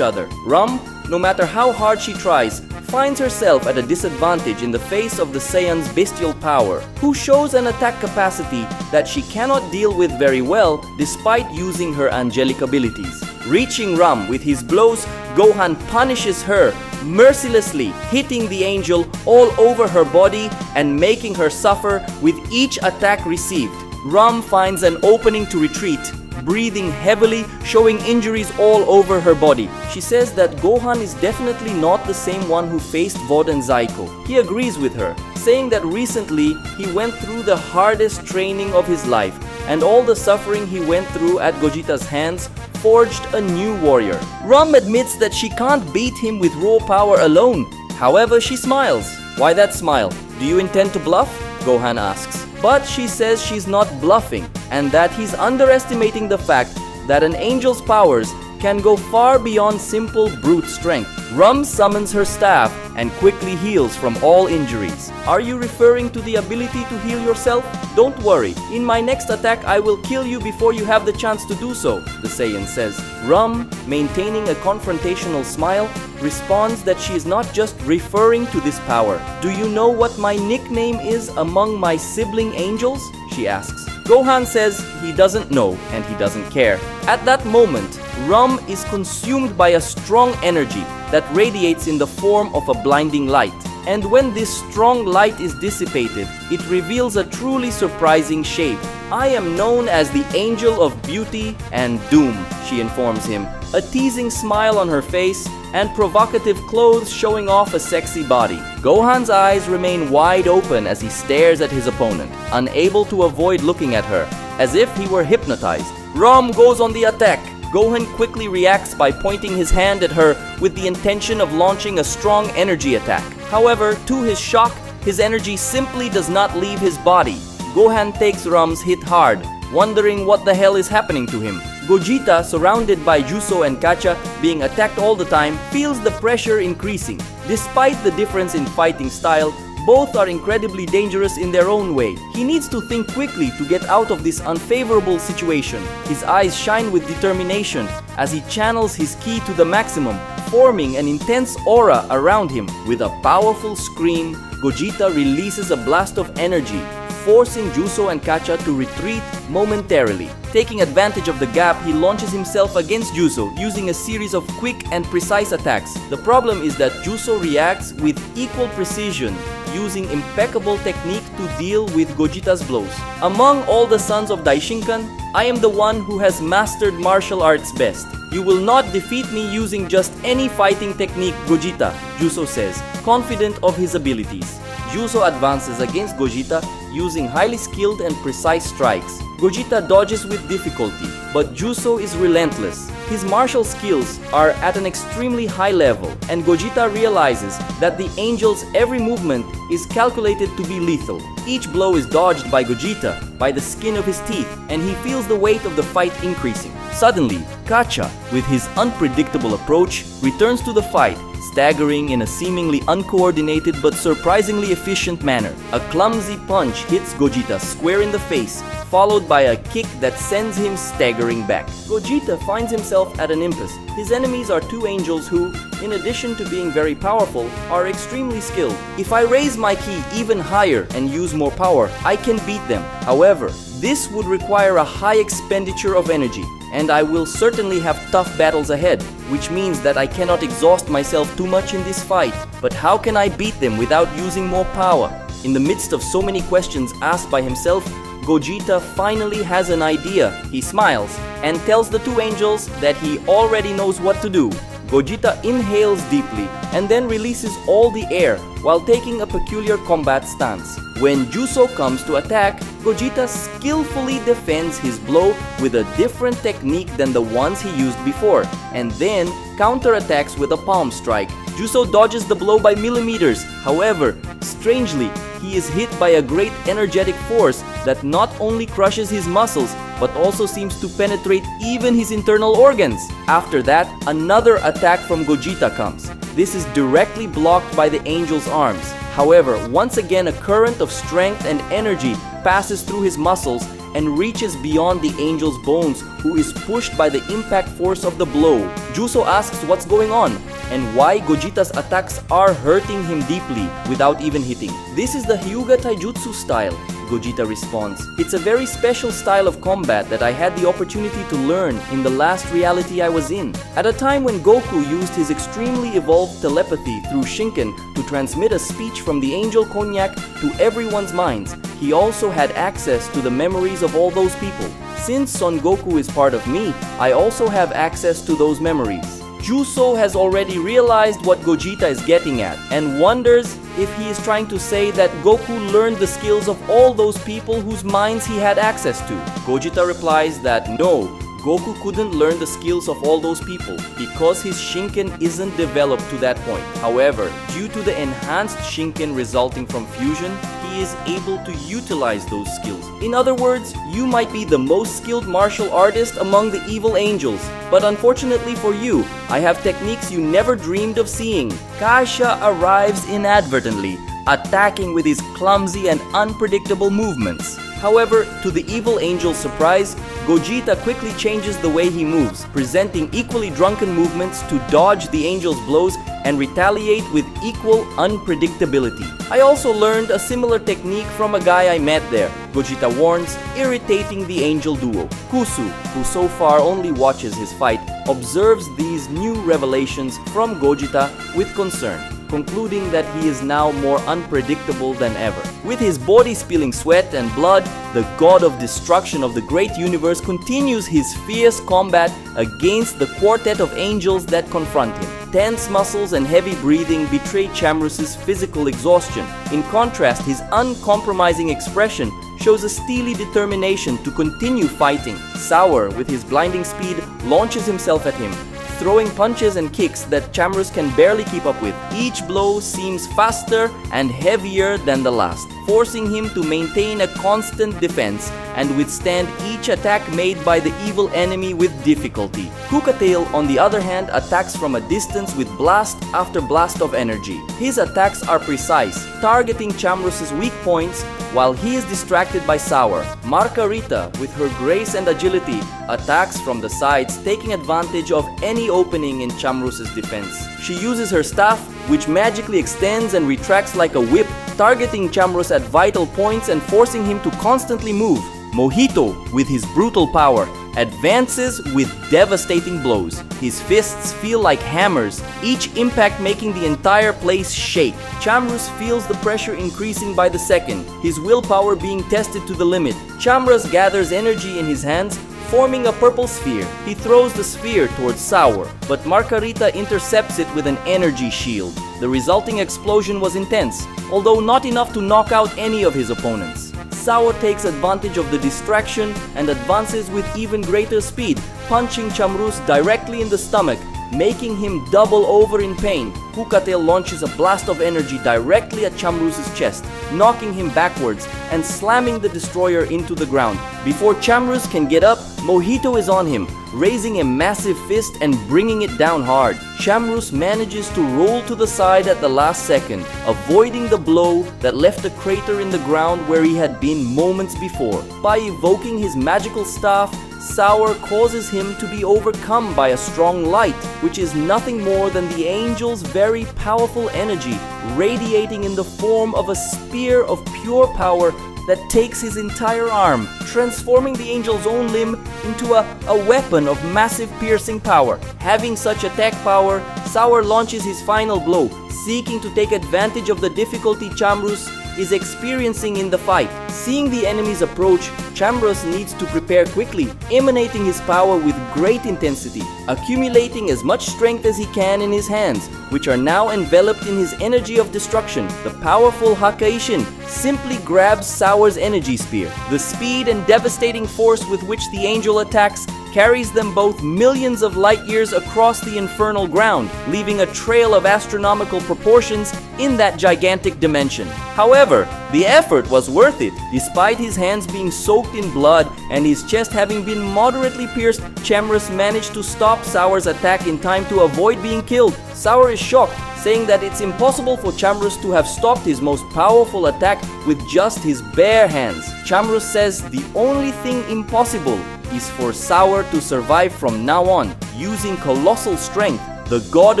other. Rum, no matter how hard she tries, finds herself at a disadvantage in the face of the Saiyan's bestial power, who shows an attack capacity that she cannot deal with very well despite using her angelic abilities. Reaching Rum with his blows, Gohan punishes her mercilessly, hitting the angel all over her body and making her suffer with each attack received. Rum finds an opening to retreat, breathing heavily, showing injuries all over her body. She says that Gohan is definitely not the same one who faced Vod and Zyko. He agrees with her, saying that recently he went through the hardest training of his life, and all the suffering he went through at Gogeta's hands forged a new warrior. Rum admits that she can't beat him with raw power alone. However, she smiles. Why that smile? Do you intend to bluff? Gohan asks. But she says she's not bluffing and that he's underestimating the fact that an angel's powers can go far beyond simple brute strength. Rum summons her staff and quickly heals from all injuries. Are you referring to the ability to heal yourself? Don't worry, in my next attack I will kill you before you have the chance to do so, the Saiyan says. Rum, maintaining a confrontational smile, responds that she is not just referring to this power. Do you know what my nickname is among my sibling angels? She asks. Gohan says he doesn't know and he doesn't care. At that moment, Rum is consumed by a strong energy that radiates in the form of a blinding light. And when this strong light is dissipated, it reveals a truly surprising shape. I am known as the Angel of Beauty and Doom, she informs him, a teasing smile on her face and provocative clothes showing off a sexy body. Gohan's eyes remain wide open as he stares at his opponent, unable to avoid looking at her, as if he were hypnotized. Rum goes on the attack. Gohan quickly reacts by pointing his hand at her with the intention of launching a strong energy attack. However, to his shock, his energy simply does not leave his body. Gohan takes Rum's hit hard, wondering what the hell is happening to him. Gogeta, surrounded by Juso and Kacha, being attacked all the time, feels the pressure increasing. Despite the difference in fighting style, both are incredibly dangerous in their own way. He needs to think quickly to get out of this unfavorable situation. His eyes shine with determination as he channels his ki to the maximum, forming an intense aura around him. With a powerful scream, Gogeta releases a blast of energy, forcing Juso and Kacha to retreat momentarily. Taking advantage of the gap, he launches himself against Juso, using a series of quick and precise attacks. The problem is that Juso reacts with equal precision, using impeccable technique to deal with Gogeta's blows. Among all the sons of Daishinkan, I am the one who has mastered martial arts best. You will not defeat me using just any fighting technique, Gogeta, Juso says, confident of his abilities. Juso advances against Gogeta using highly skilled and precise strikes. Gogeta dodges with difficulty, but Juso is relentless. His martial skills are at an extremely high level, and Gogeta realizes that the angel's every movement is calculated to be lethal. Each blow is dodged by Gogeta by the skin of his teeth, and he feels the weight of the fight increasing. Suddenly, Kacha, with his unpredictable approach, returns to the fight, staggering in a seemingly uncoordinated but surprisingly efficient manner. A clumsy punch hits Gogeta square in the face, followed by a kick that sends him staggering back. Gogeta finds himself at an impasse. His enemies are two angels who, in addition to being very powerful, are extremely skilled. If I raise my ki even higher and use more power, I can beat them. However, this would require a high expenditure of energy, and I will certainly have tough battles ahead, which means that I cannot exhaust myself too much in this fight. But how can I beat them without using more power? In the midst of so many questions asked by himself, Gogeta finally has an idea. He smiles and tells the two angels that he already knows what to do. Gogeta inhales deeply and then releases all the air while taking a peculiar combat stance. When Juso comes to attack, Gogeta skillfully defends his blow with a different technique than the ones he used before, and then counterattacks with a palm strike. Juso dodges the blow by millimeters. However, strangely, he is hit by a great energetic force that not only crushes his muscles, but also seems to penetrate even his internal organs. After that, another attack from Gogeta comes. This is directly blocked by the angel's arms. However, once again a current of strength and energy passes through his muscles and reaches beyond the angel's bones, who is pushed by the impact force of the blow. Juso asks what's going on and why Gogeta's attacks are hurting him deeply without even hitting. This is the Hyuga Taijutsu style, Gogeta responds. It's a very special style of combat that I had the opportunity to learn in the last reality I was in. At a time when Goku used his extremely evolved telepathy through Shinken to transmit a speech from the angel Konyak to everyone's minds, he also had access to the memories of all those people. Since Son Goku is part of me, I also have access to those memories. Juso has already realized what Gogeta is getting at and wonders if he is trying to say that Goku learned the skills of all those people whose minds he had access to. Gogeta replies that no, Goku couldn't learn the skills of all those people because his Shinken isn't developed to that point. However, due to the enhanced Shinken resulting from fusion, he is able to utilize those skills. In other words, you might be the most skilled martial artist among the evil angels, but unfortunately for you, I have techniques you never dreamed of seeing. Kasha arrives inadvertently, attacking with his clumsy and unpredictable movements. However, to the evil angel's surprise, Gogeta quickly changes the way he moves, presenting equally drunken movements to dodge the angel's blows and retaliate with equal unpredictability. I also learned a similar technique from a guy I met there, Gogeta warns, irritating the angel duo. Kusu, who so far only watches his fight, observes these new revelations from Gogeta with concern, concluding that he is now more unpredictable than ever. With his body spilling sweat and blood, the god of destruction of the great universe continues his fierce combat against the quartet of angels that confront him. Tense muscles and heavy breathing betray Chamrus's physical exhaustion. In contrast, his uncompromising expression shows a steely determination to continue fighting. Sour, with his blinding speed, launches himself at him, throwing punches and kicks that Chamrus can barely keep up with. Each blow seems faster and heavier than the last, forcing him to maintain a constant defense and withstand each attack made by the evil enemy with difficulty. Kukatail, on the other hand, attacks from a distance with blast after blast of energy. His attacks are precise, targeting Chamrus's weak points while he is distracted by Sour. Margarita, with her grace and agility, attacks from the sides, taking advantage of any opening in Chamrus's defense. She uses her staff, which magically extends and retracts like a whip, targeting Chamrus at vital points and forcing him to constantly move. Mojito, with his brutal power, advances with devastating blows. His fists feel like hammers, each impact making the entire place shake. Chamrus feels the pressure increasing by the second, his willpower being tested to the limit. Chamrus gathers energy in his hands, forming a purple sphere. He throws the sphere towards Sour, but Margarita intercepts it with an energy shield. The resulting explosion was intense, although not enough to knock out any of his opponents. Sour takes advantage of the distraction and advances with even greater speed, punching Chamrus directly in the stomach, making him double over in pain. Kukatail launches a blast of energy directly at Chamrus's chest, knocking him backwards and slamming the destroyer into the ground. Before Chamrus can get up, Mojito is on him, raising a massive fist and bringing it down hard. Chamrus manages to roll to the side at the last second, avoiding the blow that left a crater in the ground where he had been moments before. By evoking his magical staff, Sour causes him to be overcome by a strong light, which is nothing more than the angel's very powerful energy, radiating in the form of a spear of pure power that takes his entire arm, transforming the angel's own limb into a weapon of massive piercing power. Having such attack power, Sour launches his final blow, seeking to take advantage of the difficulty Chamrus is experiencing in the fight. Seeing the enemies approach, Chambrus needs to prepare quickly, emanating his power with great intensity, accumulating as much strength as he can in his hands, which are now enveloped in his energy of destruction. The powerful Hakaishin simply grabs Sour's energy spear. The speed and devastating force with which the angel attacks carries them both millions of light years across the infernal ground, leaving a trail of astronomical proportions in that gigantic dimension. However, the effort was worth it. Despite his hands being soaked in blood and his chest having been moderately pierced, Chambrus managed to stop Sour's attack in time to avoid being killed. Sour is shocked, saying that it's impossible for Chambrus to have stopped his most powerful attack with just his bare hands. Chambrus says the only thing impossible is for Sour to survive from now on. Using colossal strength, the god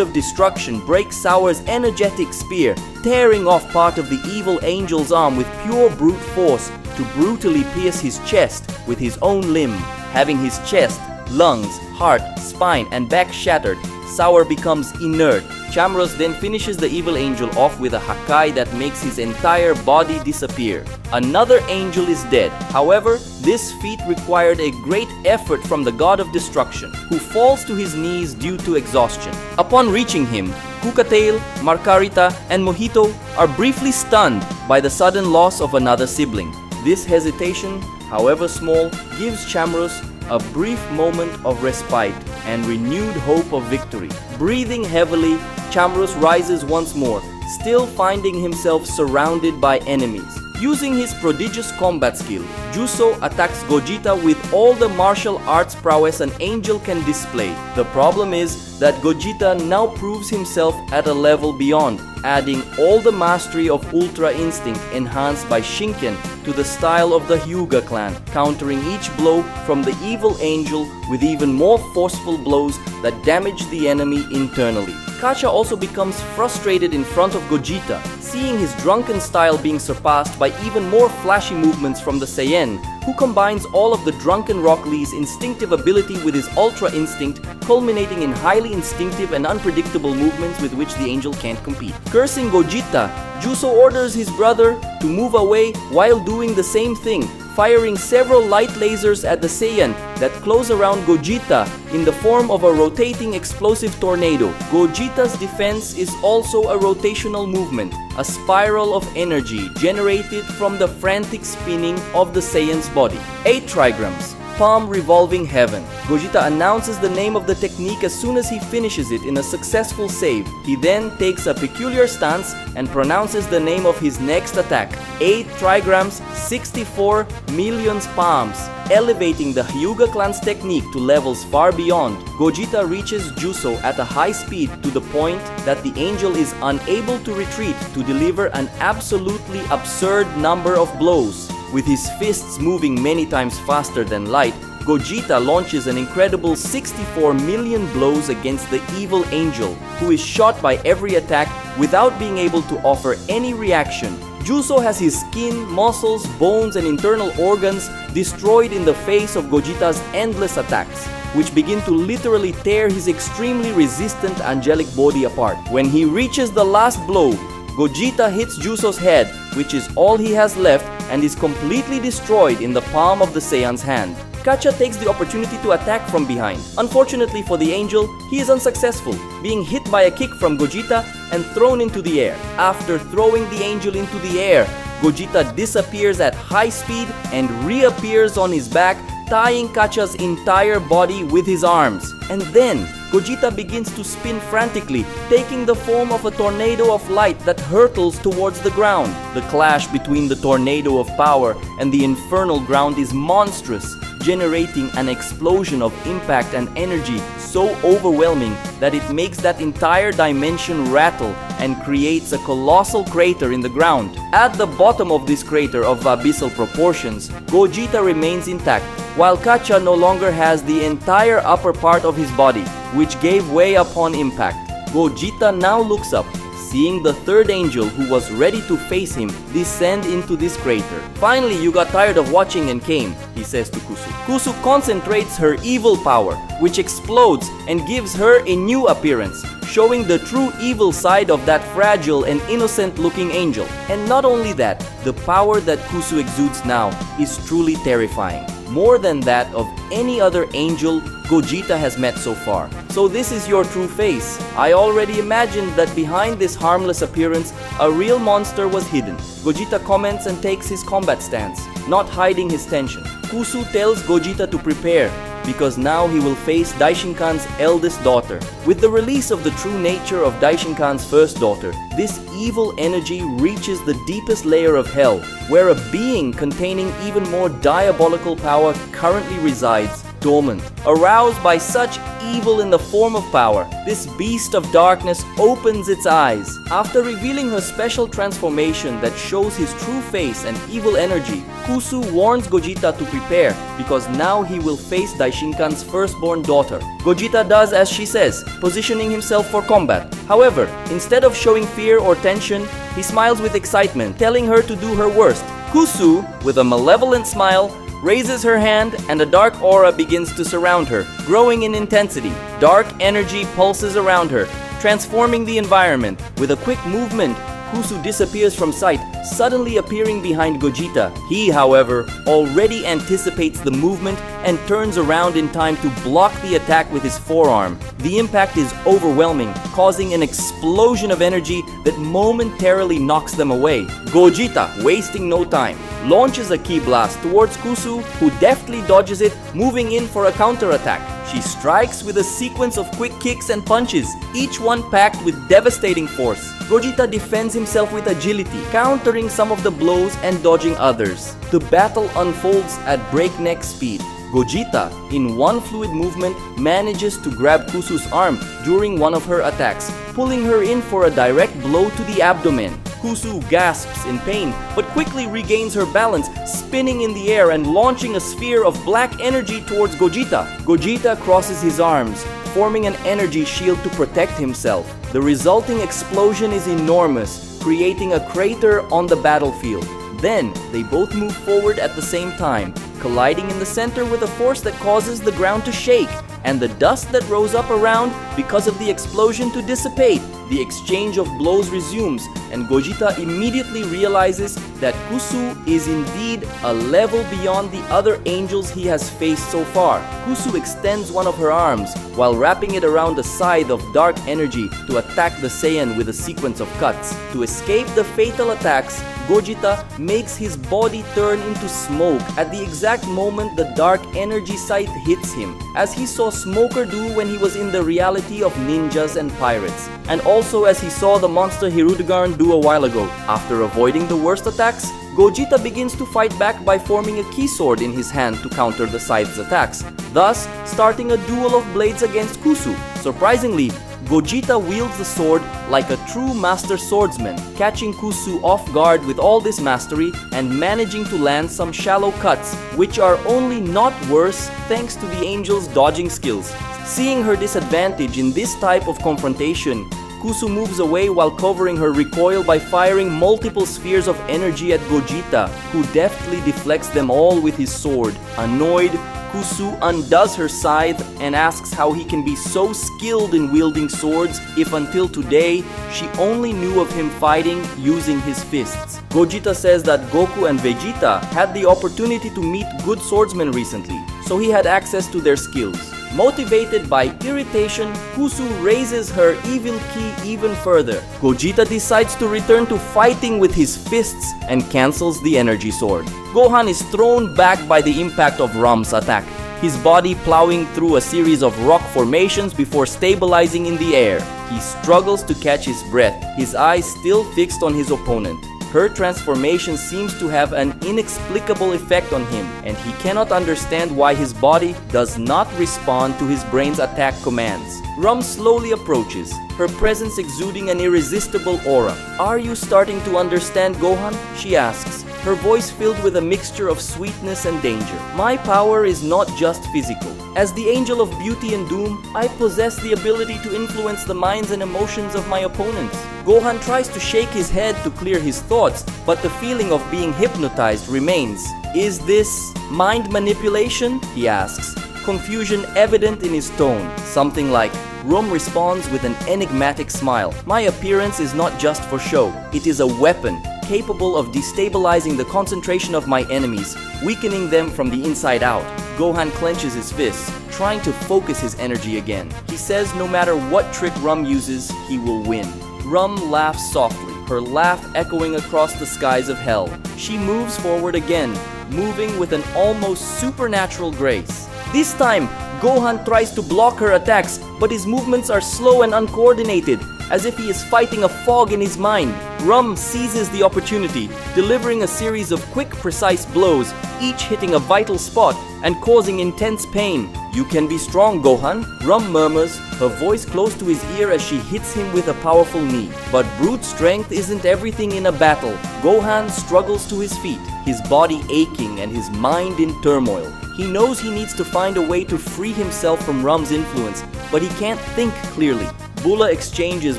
of destruction breaks Sour's energetic spear, tearing off part of the evil angel's arm with pure brute force to brutally pierce his chest with his own limb. Having his chest, lungs, heart, spine, and back shattered, Sour becomes inert. Chambrus then finishes the evil angel off with a Hakai that makes his entire body disappear. Another angel is dead. However, this feat required a great effort from the god of destruction, who falls to his knees due to exhaustion. Upon reaching him, Kukatail, Margarita, and Mojito are briefly stunned by the sudden loss of another sibling. This hesitation, however small, gives Chambrus a brief moment of respite and renewed hope of victory. Breathing heavily, Chambrus rises once more, still finding himself surrounded by enemies. Using his prodigious combat skill, Juso attacks Gogeta with all the martial arts prowess an angel can display. The problem is that Gogeta now proves himself at a level beyond, adding all the mastery of Ultra Instinct enhanced by Shinken to the style of the Hyuga clan, countering each blow from the evil angel with even more forceful blows that damage the enemy internally. Kacha also becomes frustrated in front of Gogeta, seeing his drunken style being surpassed by even more flashy movements from the Saiyan, who combines all of the drunken Rock Lee's instinctive ability with his Ultra Instinct, culminating in highly instinctive and unpredictable movements with which the angel can't compete. Cursing Gogeta, Juso orders his brother to move away while doing the same thing, firing several light lasers at the Saiyan that close around Gogeta in the form of a rotating explosive tornado. Gogeta's defense is also a rotational movement, a spiral of energy generated from the frantic spinning of the Saiyan's body. 8 trigrams. Palm revolving heaven. Gogeta announces the name of the technique as soon as he finishes it in a successful save. He then takes a peculiar stance and pronounces the name of his next attack. 8 trigrams, 64 million palms, elevating the Hyuga clan's technique to levels far beyond. Gogeta reaches Juso at a high speed to the point that the angel is unable to retreat to deliver an absolutely absurd number of blows. With his fists moving many times faster than light, Gogeta launches an incredible 64 million blows against the evil angel, who is shot by every attack without being able to offer any reaction. Juso has his skin, muscles, bones, and internal organs destroyed in the face of Gogeta's endless attacks, which begin to literally tear his extremely resistant angelic body apart. When he reaches the last blow, Gogeta hits Juso's head, which is all he has left, and is completely destroyed in the palm of the Saiyan's hand. Kacha takes the opportunity to attack from behind. Unfortunately for the angel, he is unsuccessful, being hit by a kick from Gogeta and thrown into the air. After throwing the angel into the air, Gogeta disappears at high speed and reappears on his back, tying Kacha's entire body with his arms. And then, Gogeta begins to spin frantically, taking the form of a tornado of light that hurtles towards the ground. The clash between the tornado of power and the infernal ground is monstrous, generating an explosion of impact and energy so overwhelming that it makes that entire dimension rattle and creates a colossal crater in the ground. At the bottom of this crater of abyssal proportions, Gogeta remains intact, while Kacha no longer has the entire upper part of his body, which gave way upon impact. Gogeta now looks up, seeing the third angel who was ready to face him descend into this crater. "Finally, you got tired of watching and came," he says to Kusu. Kusu concentrates her evil power, which explodes and gives her a new appearance, showing the true evil side of that fragile and innocent-looking angel. And not only that, the power that Kusu exudes now is truly terrifying, more than that of any other angel Gogeta has met so far. "So this is your true face. I already imagined that behind this harmless appearance, a real monster was hidden." Gogeta comments and takes his combat stance, not hiding his tension. Kusu tells Gogeta to prepare, because now he will face Daishinkan's eldest daughter. With the release of the true nature of Daishinkan's first daughter, this evil energy reaches the deepest layer of hell, where a being containing even more diabolical power currently resides, dormant. Aroused by such evil in the form of power, this beast of darkness opens its eyes. After revealing her special transformation that shows his true face and evil energy, Kusu warns Gogeta to prepare, because now he will face Daishinkan's firstborn daughter. Gogeta does as she says, positioning himself for combat. However, instead of showing fear or tension, he smiles with excitement, telling her to do her worst. Kusu, with a malevolent smile, raises her hand and a dark aura begins to surround her, growing in intensity. Dark energy pulses around her, transforming the environment. With a quick movement, Kusu disappears from sight, suddenly appearing behind Gogeta. He, however, already anticipates the movement and turns around in time to block the attack with his forearm. The impact is overwhelming, causing an explosion of energy that momentarily knocks them away. Gogeta, wasting no time, launches a ki blast towards Kusu, who deftly dodges it, moving in for a counterattack. She strikes with a sequence of quick kicks and punches, each one packed with devastating force. Gogeta defends himself with agility, countering some of the blows and dodging others. The battle unfolds at breakneck speed. Gogeta, in one fluid movement, manages to grab Kusu's arm during one of her attacks, pulling her in for a direct blow to the abdomen. Kusu gasps in pain, but quickly regains her balance, spinning in the air and launching a sphere of black energy towards Gogeta. Gogeta crosses his arms, forming an energy shield to protect himself. The resulting explosion is enormous, creating a crater on the battlefield. Then, they both move forward at the same time, colliding in the center with a force that causes the ground to shake, and the dust that rose up around because of the explosion to dissipate. The exchange of blows resumes, and Gogeta immediately realizes that Kusu is indeed a level beyond the other angels he has faced so far. Kusu extends one of her arms, while wrapping it around a scythe of dark energy to attack the Saiyan with a sequence of cuts. To escape the fatal attacks, Gogeta makes his body turn into smoke at the exact moment the dark energy scythe hits him, as he saw Smoker do when he was in the reality of ninjas and pirates, and also as he saw the monster Hirudegarn do a while ago. After avoiding the worst attacks, Gogeta begins to fight back by forming a key sword in his hand to counter the scythe's attacks, thus starting a duel of blades against Kusu. Surprisingly, Gogeta wields the sword like a true master swordsman, catching Kusu off guard with all this mastery and managing to land some shallow cuts, which are only not worse thanks to the angel's dodging skills. Seeing her disadvantage in this type of confrontation, Kusu moves away while covering her recoil by firing multiple spheres of energy at Gogeta, who deftly deflects them all with his sword. Annoyed, Kusu undoes her scythe and asks how he can be so skilled in wielding swords if until today she only knew of him fighting using his fists. Gogeta says that Goku and Vegeta had the opportunity to meet good swordsmen recently, so he had access to their skills. Motivated by irritation, Kusu raises her evil ki even further. Gogeta decides to return to fighting with his fists and cancels the energy sword. Gohan is thrown back by the impact of Ram's attack, his body plowing through a series of rock formations before stabilizing in the air. He struggles to catch his breath, his eyes still fixed on his opponent. Her transformation seems to have an inexplicable effect on him, and he cannot understand why his body does not respond to his brain's attack commands. Rum slowly approaches, her presence exuding an irresistible aura. "Are you starting to understand, Gohan?" she asks. her voice filled with a mixture of sweetness and danger. My power is not just physical. As the Angel of Beauty and Doom, I possess the ability to influence the minds and emotions of my opponents. Gohan tries to shake his head to clear his thoughts, but the feeling of being hypnotized remains. Is this mind manipulation? He asks, confusion evident in his tone. Something like, Rom responds with an enigmatic smile. My appearance is not just for show. It is a weapon capable of destabilizing the concentration of my enemies, weakening them from the inside out. Gohan clenches his fists, trying to focus his energy again. He says no matter what trick Rom uses, he will win. Rom laughs softly, her laugh echoing across the skies of hell. She moves forward again, moving with an almost supernatural grace. This time, Gohan tries to block her attacks, but his movements are slow and uncoordinated, as if he is fighting a fog in his mind. Rom seizes the opportunity, delivering a series of quick, precise blows, each hitting a vital spot and causing intense pain. You can be strong, Gohan, Rom murmurs, her voice close to his ear as she hits him with a powerful knee. But brute strength isn't everything in a battle. Gohan struggles to his feet, his body aching and his mind in turmoil. He knows he needs to find a way to free himself from Rom's influence, but he can't think clearly. Bulla exchanges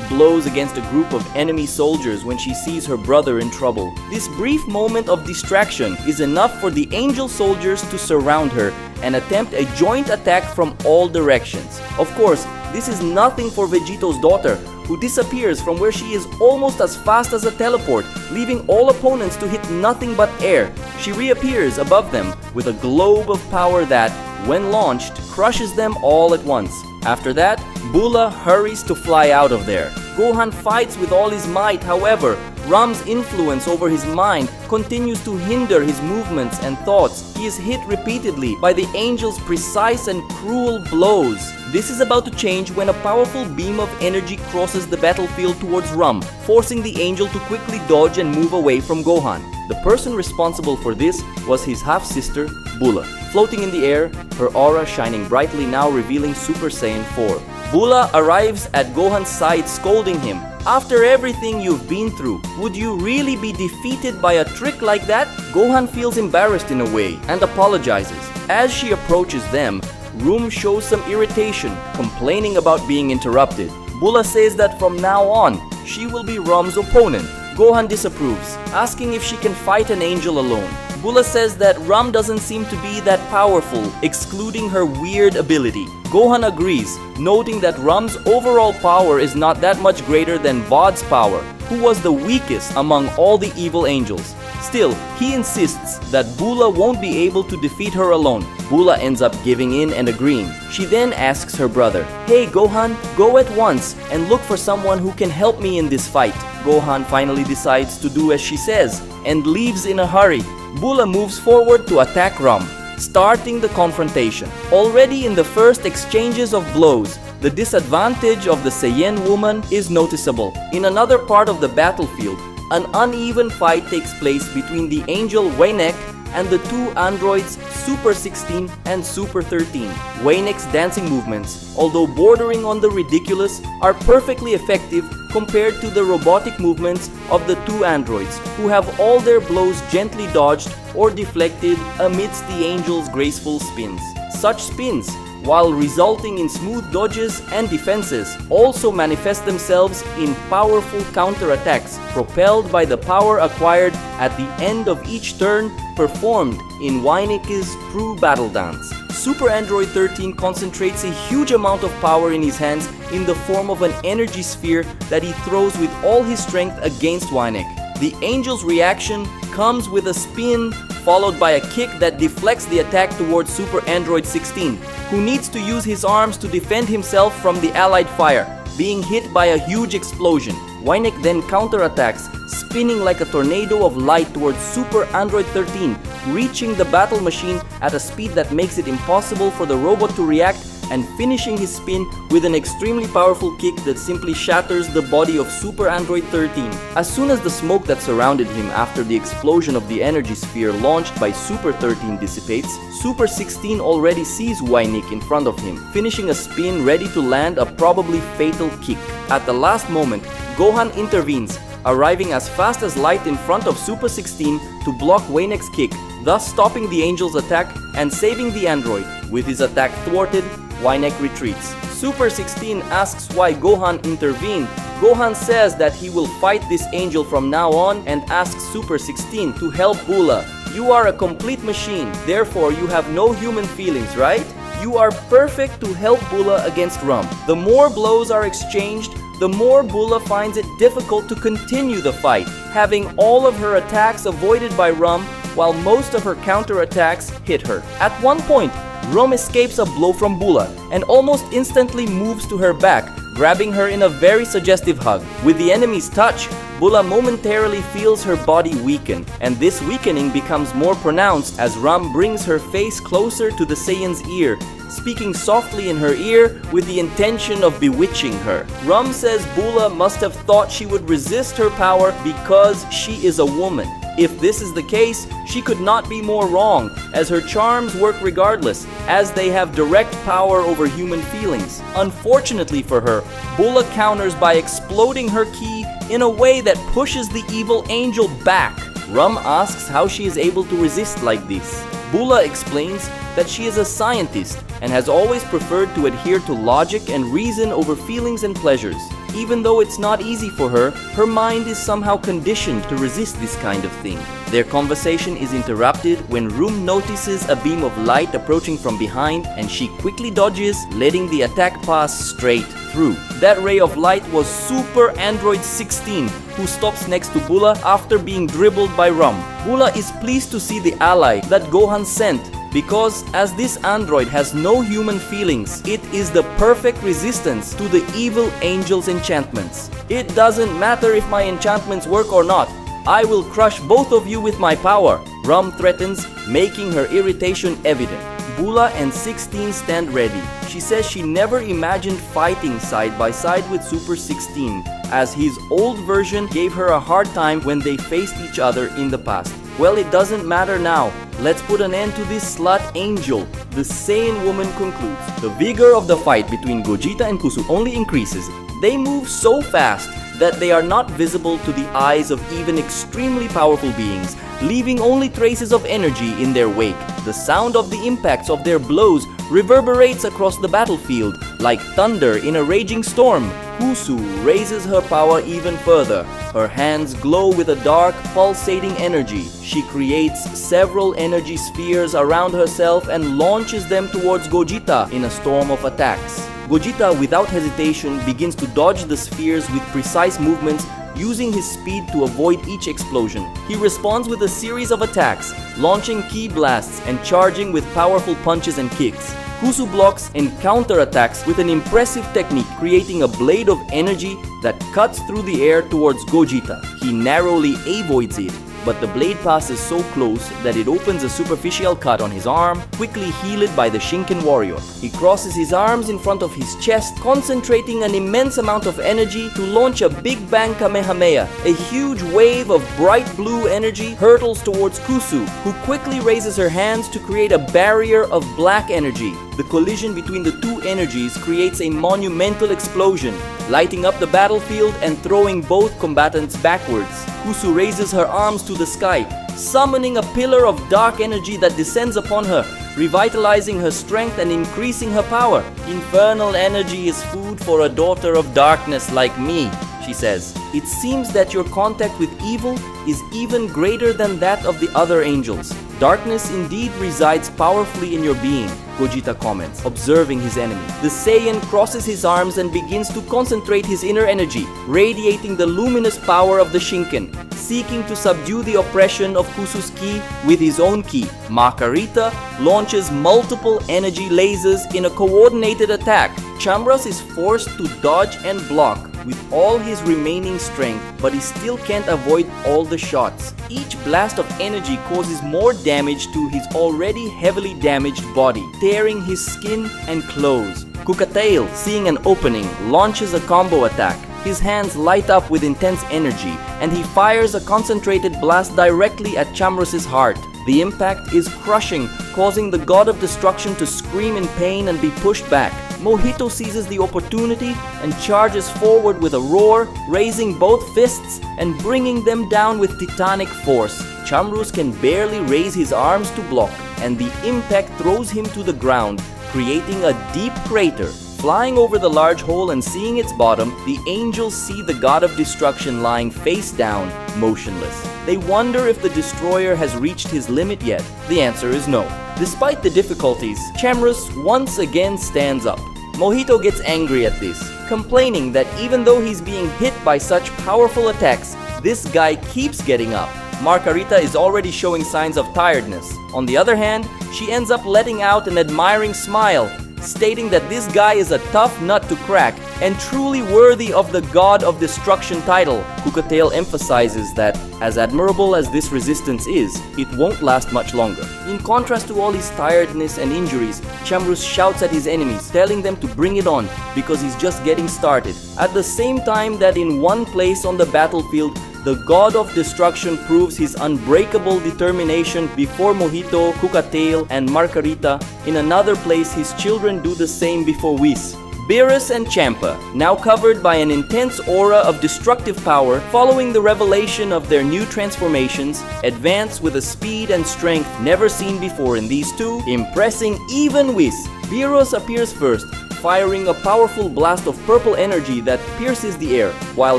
blows against a group of enemy soldiers when she sees her brother in trouble. This brief moment of distraction is enough for the angel soldiers to surround her and attempt a joint attack from all directions. Of course, this is nothing for Vegito's daughter, who disappears from where she is almost as fast as a teleport, leaving all opponents to hit nothing but air. She reappears above them with a globe of power that, when launched, crushes them all at once. After that, Bulla hurries to fly out of there. Gohan fights with all his might, however, Rom's influence over his mind continues to hinder his movements and thoughts. He is hit repeatedly by the angel's precise and cruel blows. This is about to change when a powerful beam of energy crosses the battlefield towards Rom, forcing the angel to quickly dodge and move away from Gohan. The person responsible for this was his half-sister, Bulla. Floating in the air, her aura shining brightly now revealing Super Saiyan 4. Bulla arrives at Gohan's side scolding him. After everything you've been through, would you really be defeated by a trick like that? Gohan feels embarrassed in a way and apologizes. As she approaches them, Rom shows some irritation, complaining about being interrupted. Bulla says that from now on, she will be Rom's opponent. Gohan disapproves, asking if she can fight an angel alone. Bulla says that Rom doesn't seem to be that powerful, excluding her weird ability. Gohan agrees, noting that Rom's overall power is not that much greater than Vod's power, who was the weakest among all the evil angels. Still, he insists that Bulla won't be able to defeat her alone. Bulla ends up giving in and agreeing. She then asks her brother, "Hey Gohan, go at once and look for someone who can help me in this fight." Gohan finally decides to do as she says and leaves in a hurry. Bulla moves forward to attack Rom, starting the confrontation. Already in the first exchanges of blows, the disadvantage of the Saiyan woman is noticeable. In another part of the battlefield, an uneven fight takes place between the angel Weinek and the two androids Super 16 and Super 13. Weinek's dancing movements, although bordering on the ridiculous, are perfectly effective compared to the robotic movements of the two androids, who have all their blows gently dodged or deflected amidst the angel's graceful spins. Such spins, while resulting in smooth dodges and defenses, also manifest themselves in powerful counterattacks propelled by the power acquired at the end of each turn performed in Weinek's true battle dance. Super Android 13 concentrates a huge amount of power in his hands in the form of an energy sphere that he throws with all his strength against Weinek. The angel's reaction comes with a spin followed by a kick that deflects the attack towards Super Android 16, who needs to use his arms to defend himself from the allied fire, being hit by a huge explosion. Weinek then counterattacks, spinning like a tornado of light towards Super Android 13, reaching the battle machine at a speed that makes it impossible for the robot to react, and finishing his spin with an extremely powerful kick that simply shatters the body of Super Android 13. As soon as the smoke that surrounded him after the explosion of the energy sphere launched by Super 13 dissipates, Super 16 already sees Weinek in front of him, finishing a spin ready to land a probably fatal kick. At the last moment, Gohan intervenes, arriving as fast as light in front of Super 16 to block Waynek's kick, thus stopping the Angel's attack and saving the android. With his attack thwarted, Waynek retreats. Super 16 asks why Gohan intervened. Gohan says that he will fight this angel from now on and asks Super 16 to help Bulla. You are a complete machine, therefore you have no human feelings, right? You are perfect to help Bulla against Rum. The more blows are exchanged, the more Bulla finds it difficult to continue the fight, having all of her attacks avoided by Rum while most of her counterattacks hit her. At one point, Rum escapes a blow from Bulla and almost instantly moves to her back, grabbing her in a very suggestive hug. With the enemy's touch, Bulla momentarily feels her body weaken, and this weakening becomes more pronounced as Rum brings her face closer to the Saiyan's ear, speaking softly in her ear with the intention of bewitching her. Rum says Bulla must have thought she would resist her power because she is a woman. If this is the case, she could not be more wrong, as her charms work regardless, as they have direct power over human feelings. Unfortunately for her, Bulla counters by exploding her ki in a way that pushes the evil angel back. Rum asks how she is able to resist like this. Bulla explains that she is a scientist and has always preferred to adhere to logic and reason over feelings and pleasures. Even though it's not easy for her, her mind is somehow conditioned to resist this kind of thing. Their conversation is interrupted when Rum notices a beam of light approaching from behind and she quickly dodges, letting the attack pass straight through. That ray of light was Super Android 16, who stops next to Bulla after being dribbled by Rum. Bulla is pleased to see the ally that Gohan sent, because as this android has no human feelings, it is the perfect resistance to the evil angel's enchantments. It doesn't matter if my enchantments work or not, I will crush both of you with my power, Rum threatens, making her irritation evident. Bulla and 16 stand ready. She says she never imagined fighting side by side with Super 16, as his old version gave her a hard time when they faced each other in the past. Well, it doesn't matter now. Let's put an end to this slut angel, the Saiyan woman concludes. The vigor of the fight between Gogeta and Kusu only increases. They move so fast that they are not visible to the eyes of even extremely powerful beings, leaving only traces of energy in their wake. The sound of the impacts of their blows reverberates across the battlefield like thunder in a raging storm. Kusu raises her power even further. Her hands glow with a dark, pulsating energy. She creates several energy spheres around herself and launches them towards Gogeta in a storm of attacks. Gogeta, without hesitation, begins to dodge the spheres with precise movements, using his speed to avoid each explosion. He responds with a series of attacks, launching ki blasts and charging with powerful punches and kicks. Kusu blocks and counterattacks with an impressive technique, creating a blade of energy that cuts through the air towards Gogeta. He narrowly avoids it, but the blade passes so close that it opens a superficial cut on his arm, quickly healed by the Shinken warrior. He crosses his arms in front of his chest, concentrating an immense amount of energy to launch a Big Bang Kamehameha. A huge wave of bright blue energy hurtles towards Kusu, who quickly raises her hands to create a barrier of black energy. The collision between the two energies creates a monumental explosion, lighting up the battlefield and throwing both combatants backwards. Kusu raises her arms to the sky, summoning a pillar of dark energy that descends upon her, revitalizing her strength and increasing her power. Infernal energy is food for a daughter of darkness like me, she says. It seems that your contact with evil is even greater than that of the other angels. Darkness indeed resides powerfully in your being, Gogeta comments, observing his enemy. The Saiyan crosses his arms and begins to concentrate his inner energy, radiating the luminous power of the Shinken, seeking to subdue the oppression of Kusu's ki with his own ki. Makarita launches multiple energy lasers in a coordinated attack. Chamras is forced to dodge and block with all his remaining strength, but he still can't avoid all the shots. Each blast of energy causes more damage to his already heavily damaged body, tearing his skin and clothes. Kukatail, seeing an opening, launches a combo attack. His hands light up with intense energy, and he fires a concentrated blast directly at Chamras's heart. The impact is crushing, causing the god of destruction to scream in pain and be pushed back. Mojito seizes the opportunity and charges forward with a roar, raising both fists and bringing them down with titanic force. Chamrus can barely raise his arms to block, and the impact throws him to the ground, creating a deep crater. Flying over the large hole and seeing its bottom, the angels see the god of destruction lying face down, motionless. They wonder if the destroyer has reached his limit yet. The answer is no. Despite the difficulties, Chamrus once again stands up. Mojito gets angry at this, complaining that even though he's being hit by such powerful attacks, this guy keeps getting up. Margarita is already showing signs of tiredness. On the other hand, she ends up letting out an admiring smile, stating that this guy is a tough nut to crack and truly worthy of the God of Destruction title. Kukatail emphasizes that, as admirable as this resistance is, it won't last much longer. In contrast to all his tiredness and injuries, Chamrus shouts at his enemies, telling them to bring it on because he's just getting started. At the same time that in one place on the battlefield, the God of Destruction proves his unbreakable determination before Mojito, Kukatail, and Margarita. In another place, his children do the same before Whis. Beerus and Champa, now covered by an intense aura of destructive power following the revelation of their new transformations, advance with a speed and strength never seen before in these two, impressing even Whis. Beerus appears first, firing a powerful blast of purple energy that pierces the air, while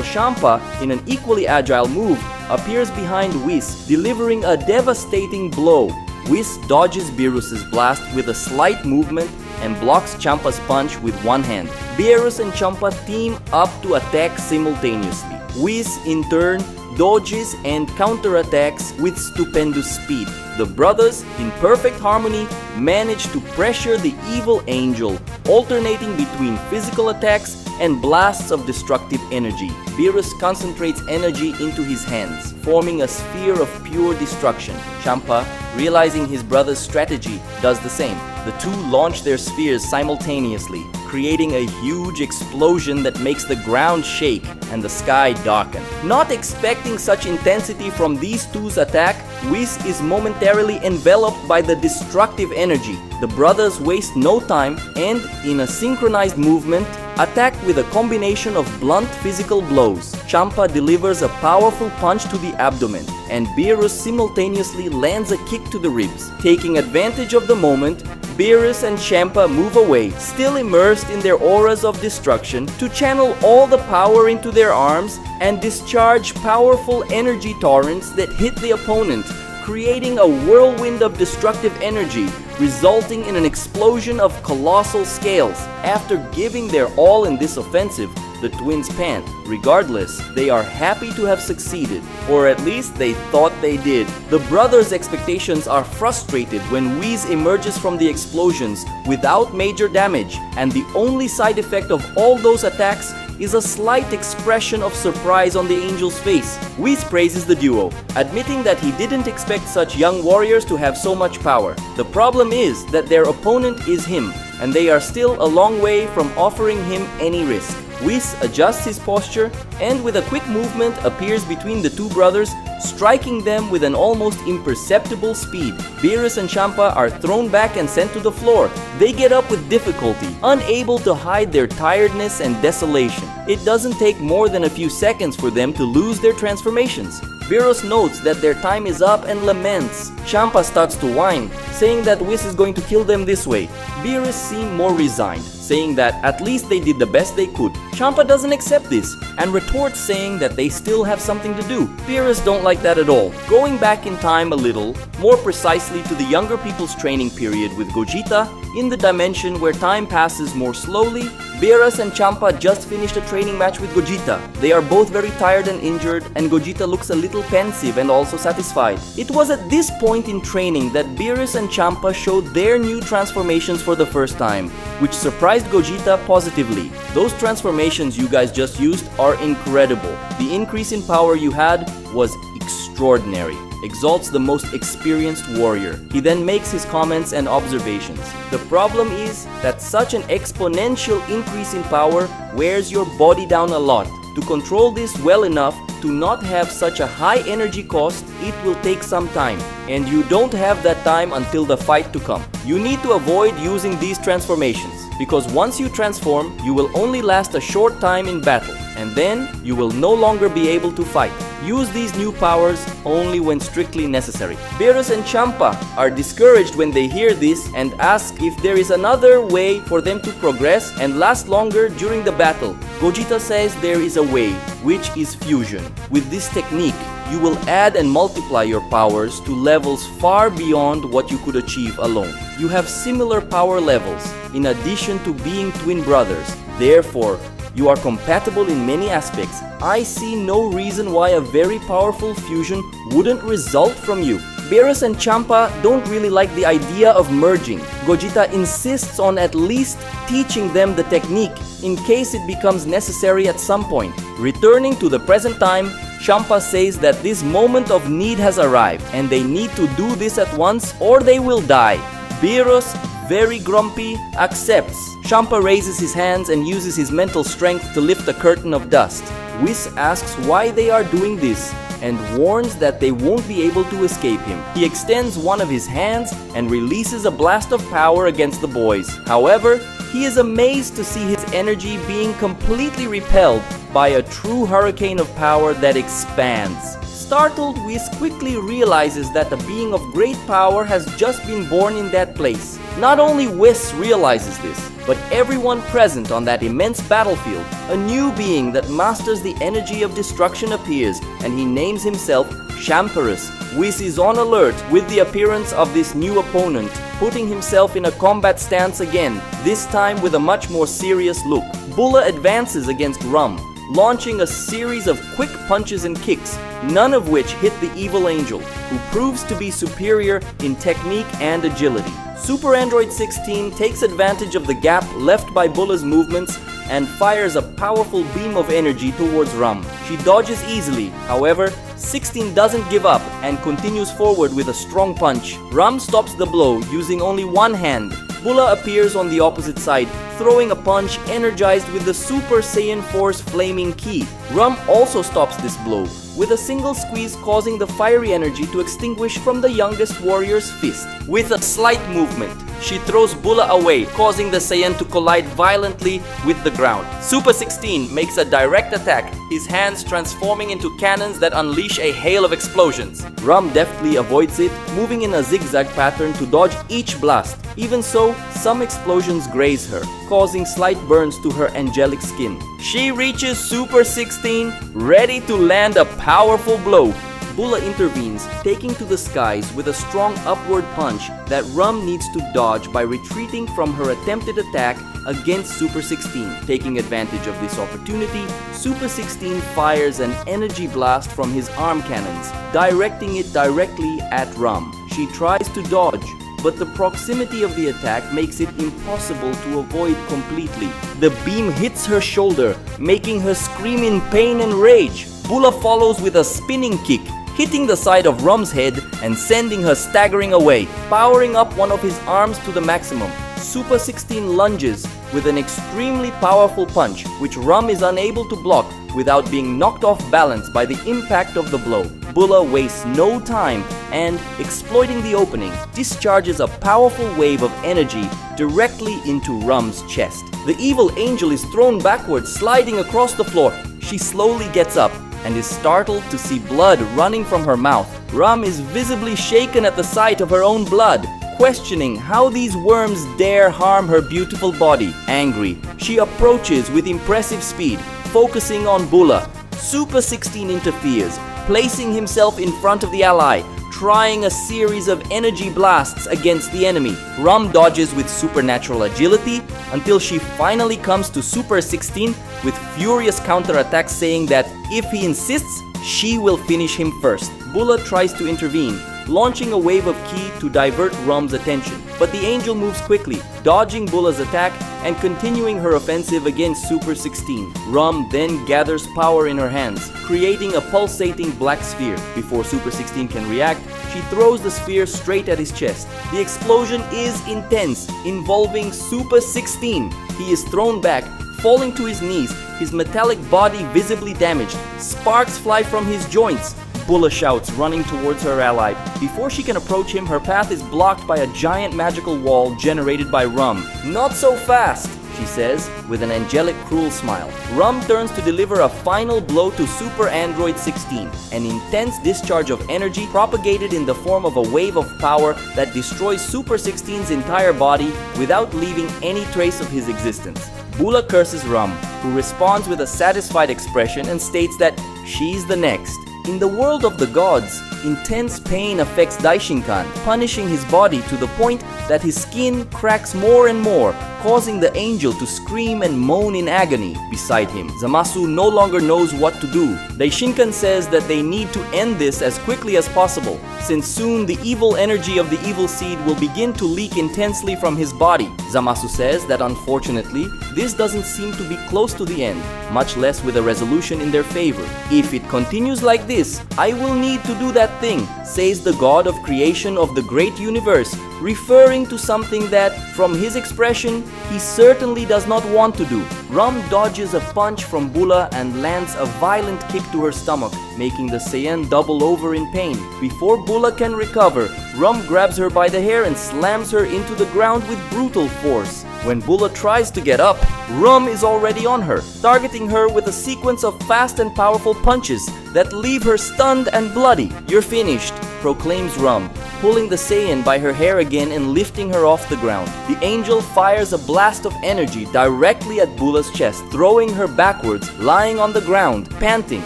Champa, in an equally agile move, appears behind Whis, delivering a devastating blow. Whis dodges Beerus's blast with a slight movement and blocks Champa's punch with one hand. Beerus and Champa team up to attack simultaneously. Whis, in turn, dodges and counterattacks with stupendous speed. The brothers, in perfect harmony, manage to pressure the evil angel, alternating between physical attacks and blasts of destructive energy. Beerus concentrates energy into his hands, forming a sphere of pure destruction. Champa, realizing his brother's strategy, does the same. The two launch their spheres simultaneously, creating a huge explosion that makes the ground shake and the sky darken. Not expecting such intensity from these two's attack, Whis is momentarily enveloped by the destructive energy. The brothers waste no time and, in a synchronized movement, attack with a combination of blunt physical blows. Champa delivers a powerful punch to the abdomen, and Beerus simultaneously lands a kick to the ribs. Taking advantage of the moment, Beerus and Champa move away, still immersed in their auras of destruction, to channel all the power into their arms and discharge powerful energy torrents that hit the opponent, creating a whirlwind of destructive energy, resulting in an explosion of colossal scales. After giving their all in this offensive, the twins pant. Regardless, they are happy to have succeeded, or at least they thought they did. The brothers' expectations are frustrated when Whis emerges from the explosions without major damage, and the only side effect of all those attacks is a slight expression of surprise on the angel's face. Whis praises the duo, admitting that he didn't expect such young warriors to have so much power. The problem is that their opponent is him, and they are still a long way from offering him any risk. Whis adjusts his posture and with a quick movement appears between the two brothers, striking them with an almost imperceptible speed. Beerus and Champa are thrown back and sent to the floor. They get up with difficulty, unable to hide their tiredness and desolation. It doesn't take more than a few seconds for them to lose their transformations. Beerus notes that their time is up and laments. Champa starts to whine, saying that Whis is going to kill them this way. Beerus seems more resigned, saying that at least they did the best they could. Champa doesn't accept this and retorts saying that they still have something to do. Beerus don't like that at all. Going back in time a little, more precisely to the younger people's training period with Gogeta, in the dimension where time passes more slowly, Beerus and Champa just finished a training match with Gogeta. They are both very tired and injured, and Gogeta looks a little pensive and also satisfied. It was at this point in training that Beerus and Champa showed their new transformations for the first time, which surprised Gogeta positively. Those transformations you guys just used are incredible. The increase in power you had was extraordinary. Exalts the most experienced warrior. He then makes his comments and observations. The problem is that such an exponential increase in power wears your body down a lot. To control this well enough, to not have such a high energy cost, it will take some time. And you don't have that time until the fight to come. You need to avoid using these transformations, because once you transform, you will only last a short time in battle, and then you will no longer be able to fight. Use these new powers only when strictly necessary. Beerus and Champa are discouraged when they hear this and ask if there is another way for them to progress and last longer during the battle. Gogeta says there is a way, which is fusion. With this technique, you will add and multiply your powers to levels far beyond what you could achieve alone. You have similar power levels, in addition to being twin brothers. Therefore, you are compatible in many aspects. I see no reason why a very powerful fusion wouldn't result from you. Beerus and Champa don't really like the idea of merging. Gogeta insists on at least teaching them the technique in case it becomes necessary at some point. Returning to the present time, Champa says that this moment of need has arrived and they need to do this at once or they will die. Beerus, very grumpy, accepts. Champa raises his hands and uses his mental strength to lift a curtain of dust. Whis asks why they are doing this and warns that they won't be able to escape him. He extends one of his hands and releases a blast of power against the boys. However, he is amazed to see his energy being completely repelled by a true hurricane of power that expands. Startled, Whis quickly realizes that a being of great power has just been born in that place. Not only Whis realizes this, but everyone present on that immense battlefield. A new being that masters the energy of destruction appears, and he names himself Shamperus. Whis is on alert with the appearance of this new opponent, putting himself in a combat stance again, this time with a much more serious look. Bulla advances against Rum, launching a series of quick punches and kicks, none of which hit the evil angel, who proves to be superior in technique and agility. Super Android 16 takes advantage of the gap left by Bulla's movements and fires a powerful beam of energy towards Rum. She dodges easily, however, 16 doesn't give up and continues forward with a strong punch. Rum stops the blow using only one hand. Bulla appears on the opposite side, throwing a punch energized with the Super Saiyan Force Flaming Ki. Rum also stops this blow, with a single squeeze causing the fiery energy to extinguish from the youngest warrior's fist. With a slight movement, she throws Bulla away, causing the Saiyan to collide violently with the ground. Super 16 makes a direct attack, his hands transforming into cannons that unleash a hail of explosions. Rum deftly avoids it, moving in a zigzag pattern to dodge each blast. Even so, some explosions graze her, causing slight burns to her angelic skin. She reaches Super 16, ready to land a powerful blow. Bulla intervenes, taking to the skies with a strong upward punch that Rum needs to dodge by retreating from her attempted attack against Super 16. Taking advantage of this opportunity, Super 16 fires an energy blast from his arm cannons, directing it directly at Rum. She tries to dodge, but the proximity of the attack makes it impossible to avoid completely. The beam hits her shoulder, making her scream in pain and rage. Bulla follows with a spinning kick, hitting the side of Rum's head and sending her staggering away. Powering up one of his arms to the maximum, Super 16 lunges with an extremely powerful punch, which Rum is unable to block without being knocked off balance by the impact of the blow. Bulla wastes no time and, exploiting the opening, discharges a powerful wave of energy directly into Rum's chest. The evil angel is thrown backwards, sliding across the floor. She slowly gets up and is startled to see blood running from her mouth. Rum is visibly shaken at the sight of her own blood, questioning how these worms dare harm her beautiful body. Angry, she approaches with impressive speed, focusing on Bulla. Super 16 interferes, placing himself in front of the ally, trying a series of energy blasts against the enemy. Rum dodges with supernatural agility until she finally comes to Super 16 with furious counterattacks, saying that if he insists, she will finish him first. Bulla tries to intervene, launching a wave of ki to divert Rum's attention, but the angel moves quickly, dodging Bulla's attack and continuing her offensive against Super 16. Rum then gathers power in her hands, creating a pulsating black sphere. Before Super 16 can react, she throws the sphere straight at his chest. The explosion is intense, involving Super 16. He is thrown back, Falling to his knees, his metallic body visibly damaged. Sparks fly from his joints. Bulla shouts, running towards her ally. Before she can approach him, her path is blocked by a giant magical wall generated by Rum. "Not so fast," she says, with an angelic, cruel smile. Rum turns to deliver a final blow to Super Android 16, an intense discharge of energy propagated in the form of a wave of power that destroys Super 16's entire body without leaving any trace of his existence. Bulla curses Rum, who responds with a satisfied expression and states that she's the next. In the world of the gods, intense pain affects Daishinkan, punishing his body to the point that his skin cracks more and more, causing the angel to scream and moan in agony beside him. Zamasu no longer knows what to do. Daishinkan says that they need to end this as quickly as possible, since soon the evil energy of the evil seed will begin to leak intensely from his body. Zamasu says that unfortunately, this doesn't seem to be close to the end, much less with a resolution in their favor. "If it continues like this, I will need to do that thing," says the god of creation of the great universe, referring to something that, from his expression, he certainly does not want to do. Rum dodges a punch from Bulla and lands a violent kick to her stomach, making the Saiyan double over in pain. Before Bulla can recover, Rum grabs her by the hair and slams her into the ground with brutal force. When Bulla tries to get up, Rum is already on her, targeting her with a sequence of fast and powerful punches that leave her stunned and bloody. "You're finished," proclaims Rum, pulling the Saiyan by her hair again and lifting her off the ground. The angel fires a blast of energy directly at Bulla's chest, throwing her backwards, lying on the ground, panting.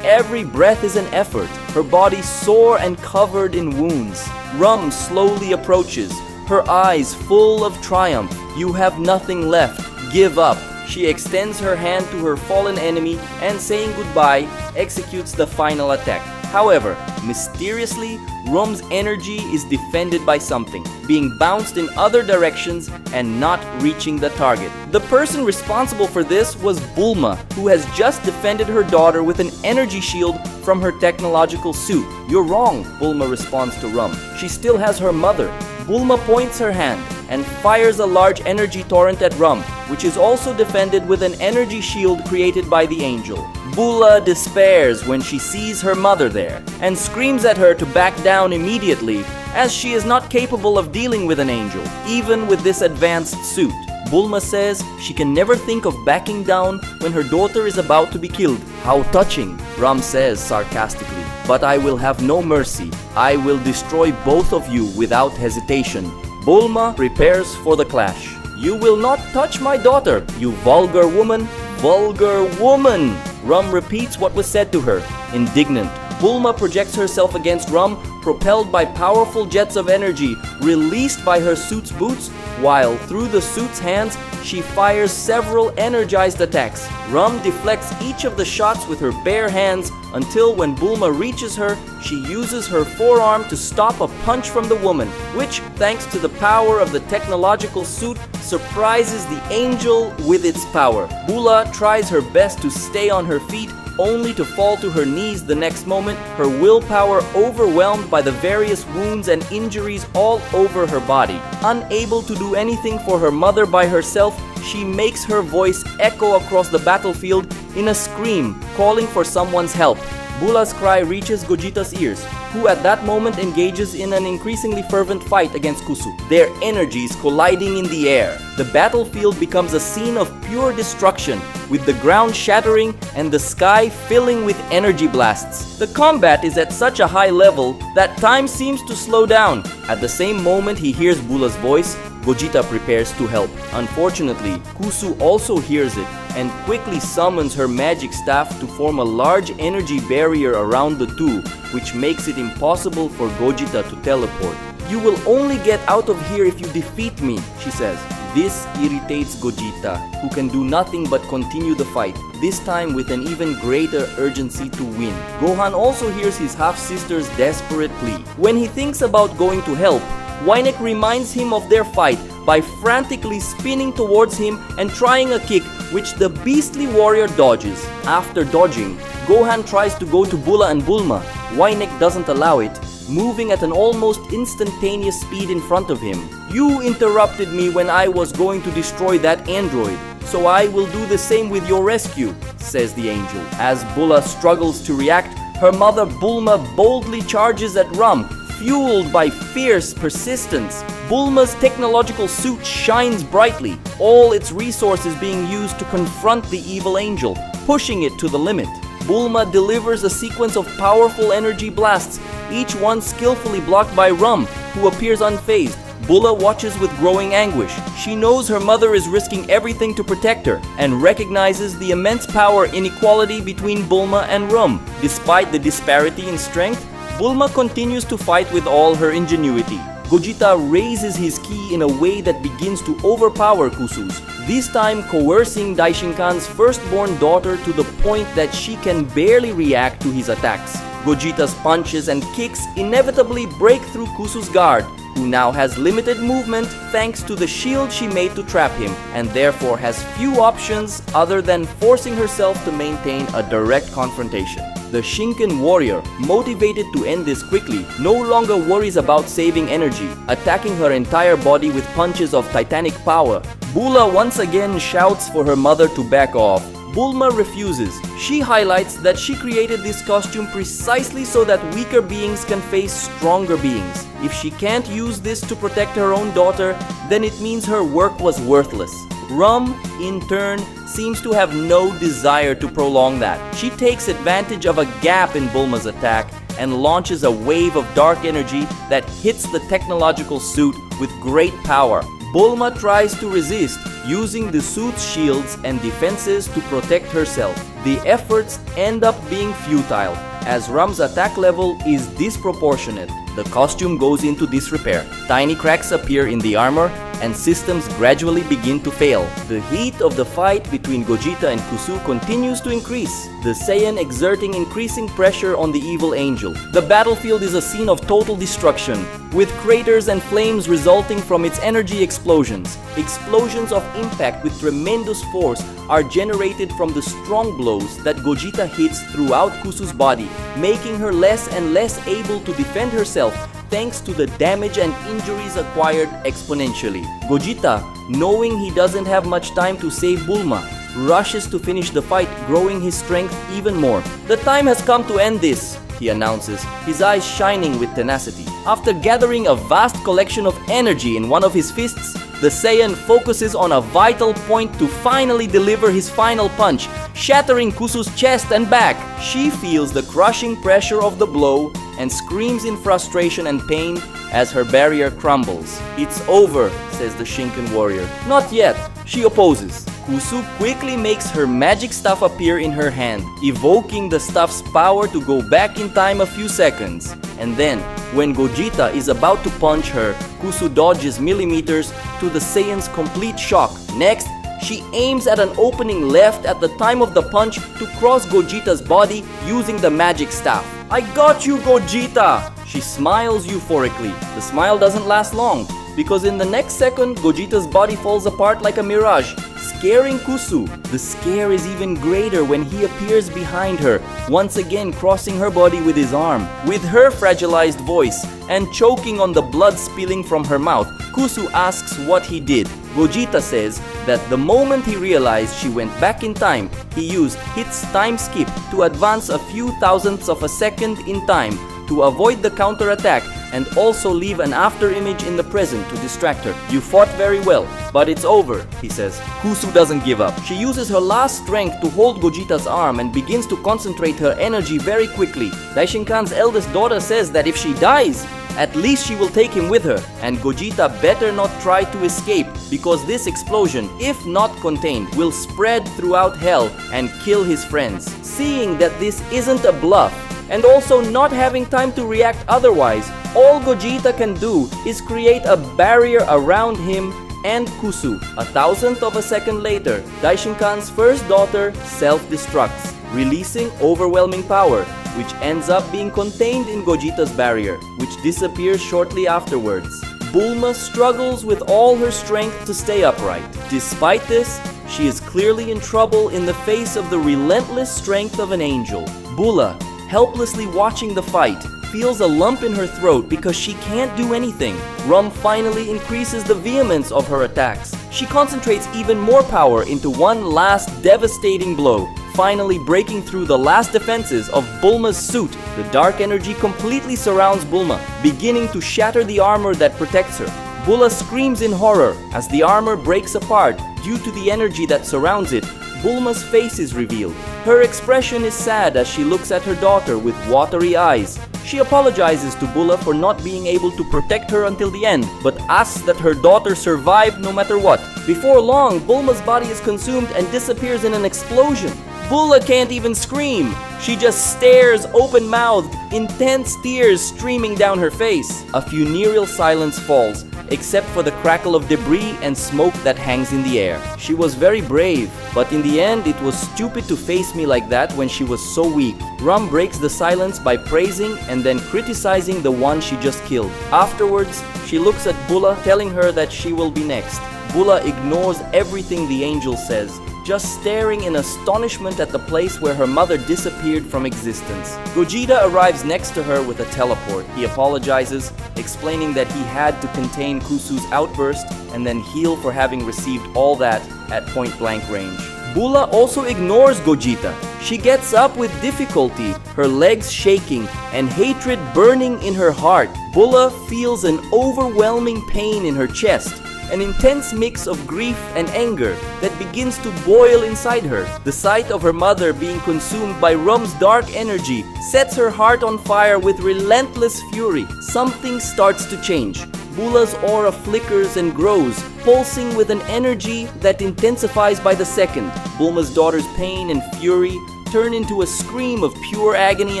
Every breath is an effort, her body sore and covered in wounds. Rum slowly approaches, her eyes full of triumph. "You have nothing left. Give up." She extends her hand to her fallen enemy and, saying goodbye, executes the final attack. However, mysteriously, Rum's energy is defended by something, being bounced in other directions and not reaching the target. The person responsible for this was Bulma, who has just defended her daughter with an energy shield from her technological suit. "You're wrong," Bulma responds to Rum. "She still has her mother." Bulma points her hand and fires a large energy torrent at Rum, which is also defended with an energy shield created by the angel. Bulla despairs when she sees her mother there and screams at her to back down immediately, as she is not capable of dealing with an angel, even with this advanced suit. Bulma says she can never think of backing down when her daughter is about to be killed. "How touching," Rum says sarcastically. "But I will have no mercy. I will destroy both of you without hesitation." Bulma prepares for the clash. "You will not touch my daughter, you vulgar woman." "Vulgar woman!" Rum repeats what was said to her, indignant. Bulma projects herself against Rum, propelled by powerful jets of energy released by her suit's boots, while through the suit's hands, she fires several energized attacks. Rum deflects each of the shots with her bare hands until when Bulma reaches her, she uses her forearm to stop a punch from the woman, which, thanks to the power of the technological suit, surprises the angel with its power. Bulla tries her best to stay on her feet, only to fall to her knees the next moment, her willpower overwhelmed by the various wounds and injuries all over her body. Unable to do anything for her mother by herself, she makes her voice echo across the battlefield in a scream, calling for someone's help. Bulla's cry reaches Gogeta's ears, who at that moment engages in an increasingly fervent fight against Kusu, their energies colliding in the air. The battlefield becomes a scene of pure destruction, with the ground shattering and the sky filling with energy blasts. The combat is at such a high level that time seems to slow down. At the same moment he hears Bulla's voice, Gogeta prepares to help. Unfortunately, Kusu also hears it and quickly summons her magic staff to form a large energy barrier around the two, which makes it impossible for Gogeta to teleport. "You will only get out of here if you defeat me," she says. This irritates Gogeta, who can do nothing but continue the fight, this time with an even greater urgency to win. Gohan also hears his half-sister's desperate plea. When he thinks about going to help, Weinek reminds him of their fight by frantically spinning towards him and trying a kick, which the beastly warrior dodges. After dodging, Gohan tries to go to Bulla and Bulma. Weinek doesn't allow it, moving at an almost instantaneous speed in front of him. "You interrupted me when I was going to destroy that android," so I will do the same with your rescue, says the angel. As Bulla struggles to react, her mother Bulma boldly charges at Rum, fueled by fierce persistence. Bulma's technological suit shines brightly, all its resources being used to confront the evil angel, pushing it to the limit. Bulma delivers a sequence of powerful energy blasts, each one skillfully blocked by Rum, who appears unfazed. Bulla watches with growing anguish. She knows her mother is risking everything to protect her and recognizes the immense power inequality between Bulma and Rum. Despite the disparity in strength, Bulma continues to fight with all her ingenuity. Gogeta raises his ki in a way that begins to overpower Kusu's, this time coercing Daishinkan's firstborn daughter to the point that she can barely react to his attacks. Gogeta's punches and kicks inevitably break through Kusu's guard, who now has limited movement thanks to the shield she made to trap him, and therefore has few options other than forcing herself to maintain a direct confrontation. The Shinken warrior, motivated to end this quickly, no longer worries about saving energy, attacking her entire body with punches of titanic power. Bulla once again shouts for her mother to back off. Bulma refuses. She highlights that she created this costume precisely so that weaker beings can face stronger beings. If she can't use this to protect her own daughter, then it means her work was worthless. Rum, in turn, seems to have no desire to prolong that. She takes advantage of a gap in Bulma's attack and launches a wave of dark energy that hits the technological suit with great power. Bulma tries to resist, using the suit's shields and defenses to protect herself. The efforts end up being futile, as Rum's attack level is disproportionate. The costume goes into disrepair. Tiny cracks appear in the armor, and systems gradually begin to fail. The heat of the fight between Gogeta and Kusu continues to increase, the Saiyan exerting increasing pressure on the evil angel. The battlefield is a scene of total destruction, with craters and flames resulting from its energy explosions. Explosions of impact with tremendous force are generated from the strong blows that Gogeta hits throughout Kusu's body, making her less and less able to defend herself thanks to the damage and injuries acquired exponentially. Gogeta, knowing he doesn't have much time to save Bulma, rushes to finish the fight, growing his strength even more. The time has come to end this, he announces, his eyes shining with tenacity. After gathering a vast collection of energy in one of his fists, the Saiyan focuses on a vital point to finally deliver his final punch, shattering Kusu's chest and back. She feels the crushing pressure of the blow and screams in frustration and pain as her barrier crumbles. "It's over," says the Shinken warrior. "Not yet," she opposes. Kusu quickly makes her magic staff appear in her hand, evoking the staff's power to go back in time a few seconds. And then, when Gogeta is about to punch her, Kusu dodges millimeters to the Saiyan's complete shock. Next, she aims at an opening left at the time of the punch to cross Gogeta's body using the magic staff. "I got you, Gogeta!" She smiles euphorically. The smile doesn't last long, because in the next second, Gogeta's body falls apart like a mirage, scaring Kusu. The scare is even greater when he appears behind her, once again crossing her body with his arm. With her fragilized voice and choking on the blood spilling from her mouth, Kusu asks what he did. Gogeta says that the moment he realized she went back in time, he used Hit's time skip to advance a few thousandths of a second in time to avoid the counterattack and also leave an after image in the present to distract her. "You fought very well, but it's over," he says. Kusu doesn't give up. She uses her last strength to hold Gogeta's arm and begins to concentrate her energy very quickly. Daishinkan's eldest daughter says that if she dies, at least she will take him with her, and Gogeta better not try to escape, because this explosion, if not contained, will spread throughout hell and kill his friends. Seeing that this isn't a bluff, and also not having time to react otherwise, all Gogeta can do is create a barrier around him and Kusu. A thousandth of a second later, Daishinkan's first daughter self-destructs, releasing overwhelming power, which ends up being contained in Gogeta's barrier, which disappears shortly afterwards. Bulma struggles with all her strength to stay upright. Despite this, she is clearly in trouble in the face of the relentless strength of an angel. Bulla, helplessly watching the fight, feels a lump in her throat because she can't do anything. Rum finally increases the vehemence of her attacks, She concentrates even more power into one last devastating blow, finally breaking through the last defenses of Bulma's suit. The dark energy completely surrounds Bulma, beginning to shatter the armor that protects her. Bulla screams in horror as the armor breaks apart due to the energy that surrounds it. Bulma's face is revealed. Her expression is sad as she looks at her daughter with watery eyes. She apologizes to Bulla for not being able to protect her until the end, but asks that her daughter survive no matter what. Before long, Bulma's body is consumed and disappears in an explosion. Bulla can't even scream. She just stares open-mouthed, intense tears streaming down her face. A funereal silence falls, except for the crackle of debris and smoke that hangs in the air. She was very brave, but in the end it was stupid to face me like that when she was so weak. Rum breaks the silence by praising and then criticizing the one she just killed. Afterwards, she looks at Bulla, telling her that she will be next. Bulla ignores everything the angel says, just staring in astonishment at the place where her mother disappeared from existence. Gogeta arrives next to her with a teleport. He apologizes, explaining that he had to contain Kusu's outburst and then heal for having received all that at point-blank range. Bulla also ignores Gogeta. She gets up with difficulty, her legs shaking and hatred burning in her heart. Bulla feels an overwhelming pain in her chest, an intense mix of grief and anger that begins to boil inside her. The sight of her mother being consumed by Rum's dark energy sets her heart on fire with relentless fury. Something starts to change. Bulla's aura flickers and grows, pulsing with an energy that intensifies by the second. Bulma's daughter's pain and fury turn into a scream of pure agony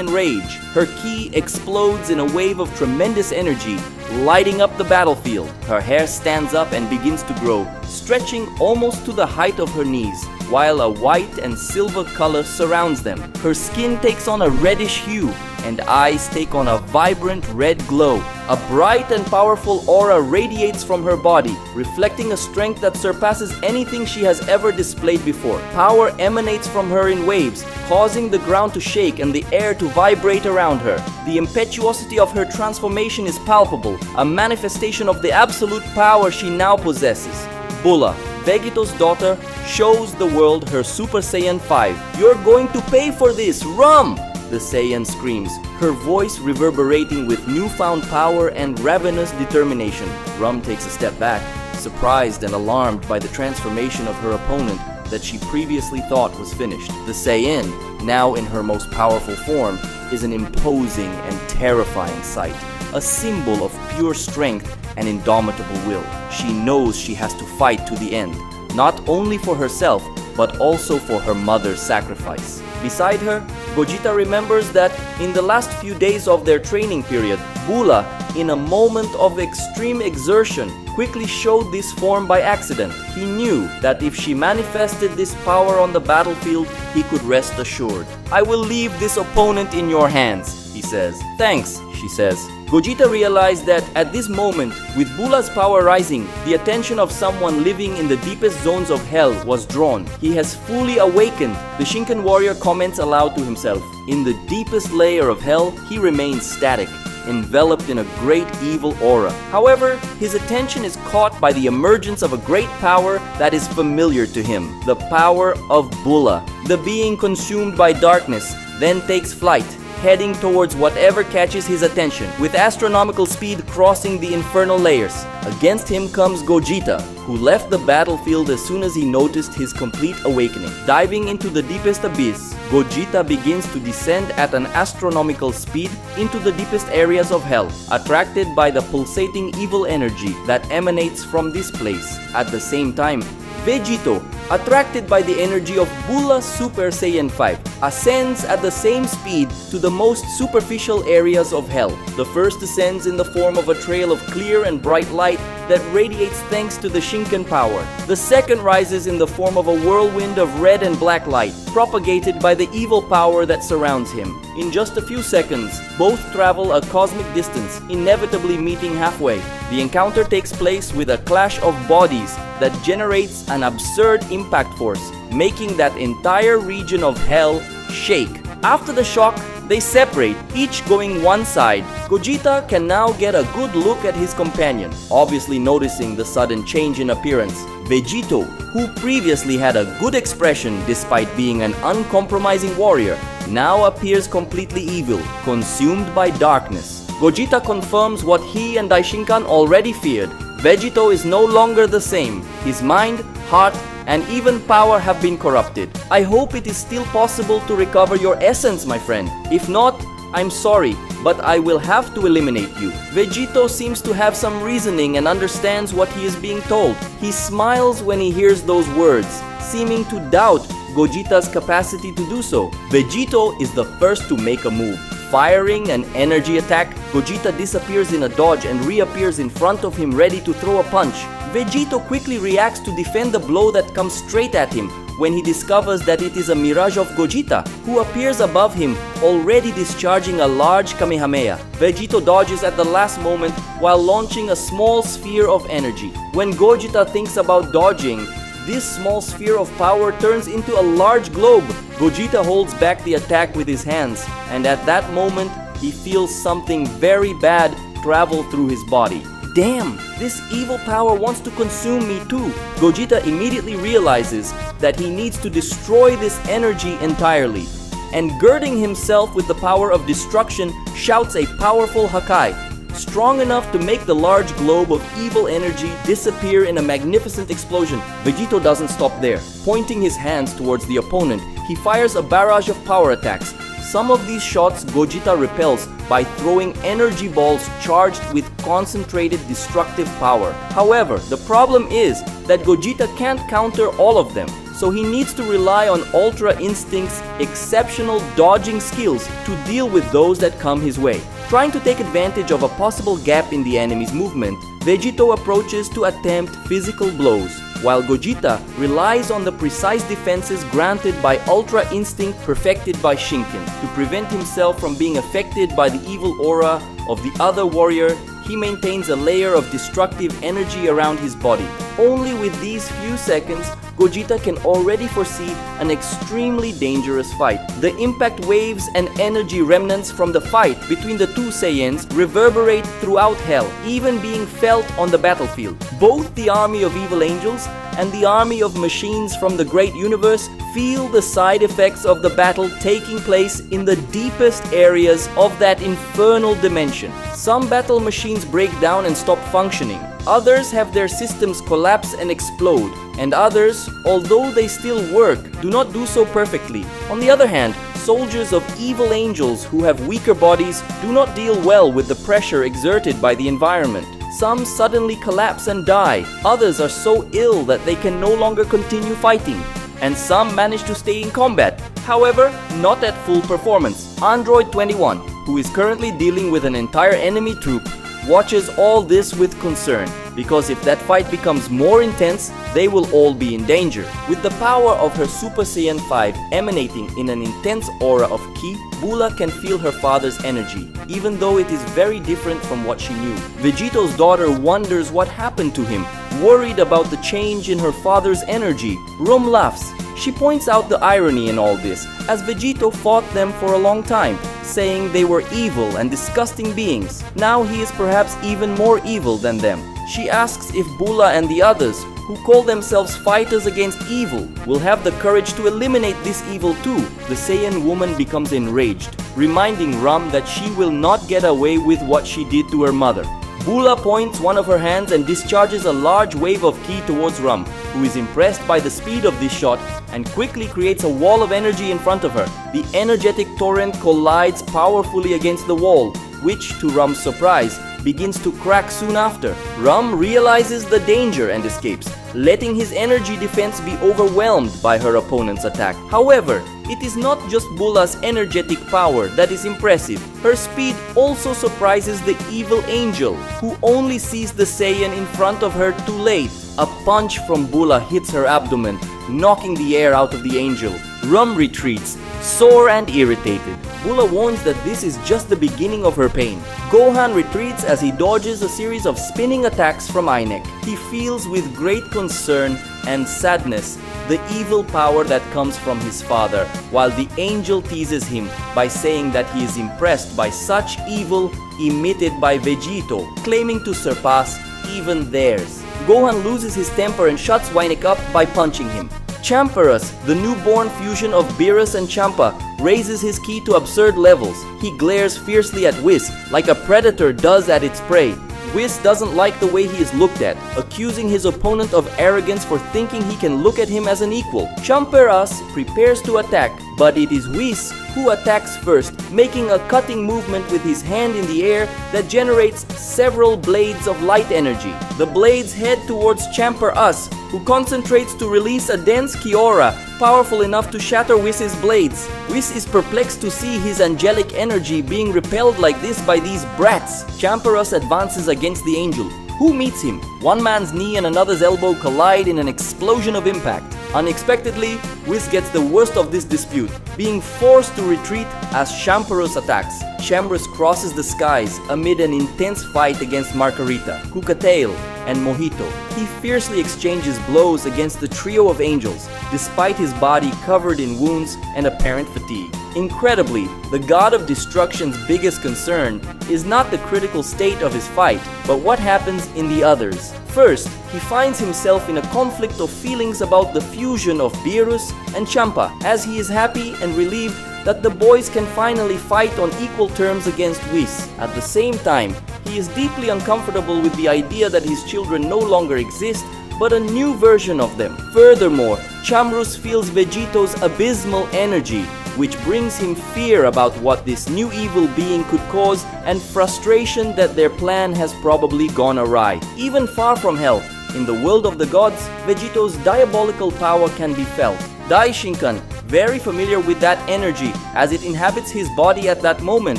and rage. Her ki explodes in a wave of tremendous energy, lighting up the battlefield. Her hair stands up and begins to grow, stretching almost to the height of her knees, while a white and silver color surrounds them. Her skin takes on a reddish hue, and eyes take on a vibrant red glow. A bright and powerful aura radiates from her body, reflecting a strength that surpasses anything she has ever displayed before. Power emanates from her in waves, causing the ground to shake and the air to vibrate around her. The impetuosity of her transformation is palpable, a manifestation of the absolute power she now possesses. Bulla, Vegito's daughter, shows the world her Super Saiyan 5. "You're going to pay for this, Rum!" the Saiyan screams, her voice reverberating with newfound power and ravenous determination. Rum takes a step back, surprised and alarmed by the transformation of her opponent that she previously thought was finished. The Saiyan, now in her most powerful form, is an imposing and terrifying sight, a symbol of pure strength and indomitable will. She knows she has to fight to the end, not only for herself, but also for her mother's sacrifice. Beside her, Gogeta remembers that in the last few days of their training period, Bulla, in a moment of extreme exertion, quickly showed this form by accident. He knew that if she manifested this power on the battlefield, he could rest assured. "I will leave this opponent in your hands," he says. "Thanks," she says. Gogeta realized that at this moment, with Bulla's power rising, the attention of someone living in the deepest zones of hell was drawn. He has fully awakened, the Shinken warrior comments aloud to himself. In the deepest layer of hell, he remains static, enveloped in a great evil aura. However, his attention is caught by the emergence of a great power that is familiar to him, the power of Bulla. The being consumed by darkness then takes flight, heading towards whatever catches his attention, with astronomical speed crossing the infernal layers. Against him comes Gogeta, who left the battlefield as soon as he noticed his complete awakening. Diving into the deepest abyss, Gogeta begins to descend at an astronomical speed into the deepest areas of hell, attracted by the pulsating evil energy that emanates from this place. At the same time, Vegito, attracted by the energy of Bulla Super Saiyan 5, ascends at the same speed to the most superficial areas of hell. The first descends in the form of a trail of clear and bright light that radiates thanks to the Shinken power. The second rises in the form of a whirlwind of red and black light, propagated by the evil power that surrounds him. In just a few seconds, both travel a cosmic distance, inevitably meeting halfway. The encounter takes place with a clash of bodies that generates an absurd impact force, making that entire region of hell shake. After the shock, They separate, each going one side. Gogeta can now get a good look at his companion, obviously noticing the sudden change in appearance. Vegito, who previously had a good expression despite being an uncompromising warrior, now appears completely evil, consumed by darkness. Gogeta confirms what he and Daishinkan already feared. Vegito is no longer the same. His mind, heart, and even power have been corrupted. I hope it is still possible to recover your essence, my friend. If not, I'm sorry, but I will have to eliminate you. Vegito seems to have some reasoning and understands what he is being told. He smiles when he hears those words, seeming to doubt Gogeta's capacity to do so. Vegito is the first to make a move. Firing an energy attack, Gogeta disappears in a dodge and reappears in front of him ready to throw a punch. Vegito quickly reacts to defend the blow that comes straight at him when he discovers that it is a mirage of Gogeta, who appears above him, already discharging a large Kamehameha. Vegito dodges at the last moment while launching a small sphere of energy. When Gogeta thinks about dodging, this small sphere of power turns into a large globe. Gogeta holds back the attack with his hands, and at that moment, he feels something very bad travel through his body. Damn, this evil power wants to consume me too. Gogeta immediately realizes that he needs to destroy this energy entirely, and girding himself with the power of destruction, shouts a powerful Hakai, strong enough to make the large globe of evil energy disappear in a magnificent explosion. Vegito doesn't stop there. Pointing his hands towards the opponent, he fires a barrage of power attacks. Some of these shots Gogeta repels by throwing energy balls charged with concentrated destructive power. However, the problem is that Gogeta can't counter all of them, so he needs to rely on Ultra Instinct's exceptional dodging skills to deal with those that come his way. Trying to take advantage of a possible gap in the enemy's movement, Vegito approaches to attempt physical blows, while Gogeta relies on the precise defenses granted by Ultra Instinct perfected by Shinken. To prevent himself from being affected by the evil aura of the other warrior, he maintains a layer of destructive energy around his body. Only with these few seconds, Gogeta can already foresee an extremely dangerous fight. The impact waves and energy remnants from the fight between the two Saiyans reverberate throughout hell, even being felt on the battlefield. Both the army of evil angels and the army of machines from the great universe feel the side effects of the battle taking place in the deepest areas of that infernal dimension. Some battle machines break down and stop functioning. Others have their systems collapse and explode, and others, although they still work, do not do so perfectly. On the other hand, soldiers of evil angels who have weaker bodies do not deal well with the pressure exerted by the environment. Some suddenly collapse and die, others are so ill that they can no longer continue fighting, and some manage to stay in combat, however, not at full performance. Android 21, who is currently dealing with an entire enemy troop, watches all this with concern, because if that fight becomes more intense, they will all be in danger. With the power of her Super Saiyan 5 emanating in an intense aura of ki, Bulla can feel her father's energy, even though it is very different from what she knew. Vegito's daughter wonders what happened to him, worried about the change in her father's energy. Rum laughs. She points out the irony in all this, as Vegito fought them for a long time, saying they were evil and disgusting beings. Now he is perhaps even more evil than them. She asks if Bulla and the others, who call themselves fighters against evil, will have the courage to eliminate this evil too. The Saiyan woman becomes enraged, reminding Ram that she will not get away with what she did to her mother. Bulla points one of her hands and discharges a large wave of ki towards Ram, who is impressed by the speed of this shot and quickly creates a wall of energy in front of her. The energetic torrent collides powerfully against the wall, which, to Ram's surprise, begins to crack soon after. Ram realizes the danger and escapes, letting his energy defense be overwhelmed by her opponent's attack. However, it is not just Bulla's energetic power that is impressive. Her speed also surprises the evil angel, who only sees the Saiyan in front of her too late. A punch from Bulla hits her abdomen, knocking the air out of the angel. Ram retreats, sore and irritated. Bulla warns that this is just the beginning of her pain. Gohan retreats as he dodges a series of spinning attacks from omnic. He feels with great concern and sadness the evil power that comes from his father, while the angel teases him by saying that he is impressed by such evil emitted by Vegito, claiming to surpass even theirs. Gohan loses his temper and shuts Weinik up by punching him. Champerus, the newborn fusion of Beerus and Champa, raises his ki to absurd levels. He glares fiercely at Whis, like a predator does at its prey. Whis doesn't like the way he is looked at, accusing his opponent of arrogance for thinking he can look at him as an equal. Champerus prepares to attack, but it is Whis who attacks first, making a cutting movement with his hand in the air that generates several blades of light energy. The blades head towards Champerus, who concentrates to release a dense Kiora, powerful enough to shatter Whis' blades. Whis is perplexed to see his angelic energy being repelled like this by these brats. Champerus advances against the angel, who meets him. One man's knee and another's elbow collide in an explosion of impact. Unexpectedly, Whis gets the worst of this dispute, being forced to retreat as Champerus attacks. Chambrus crosses the skies amid an intense fight against Margarita, Cucatail, and Mojito. He fiercely exchanges blows against the trio of angels, despite his body covered in wounds and apparent fatigue. Incredibly, the god of destruction's biggest concern is not the critical state of his fight, but what happens in the others. First, he finds himself in a conflict of feelings about the fusion of Beerus and Champa, as he is happy and relieved that the boys can finally fight on equal terms against Whis. At the same time, he is deeply uncomfortable with the idea that his children no longer exist, but a new version of them. Furthermore, Chamrus feels Vegito's abysmal energy, which brings him fear about what this new evil being could cause and frustration that their plan has probably gone awry. Even far from hell, in the world of the gods, Vegito's diabolical power can be felt. Daishinkan, very familiar with that energy as it inhabits his body at that moment,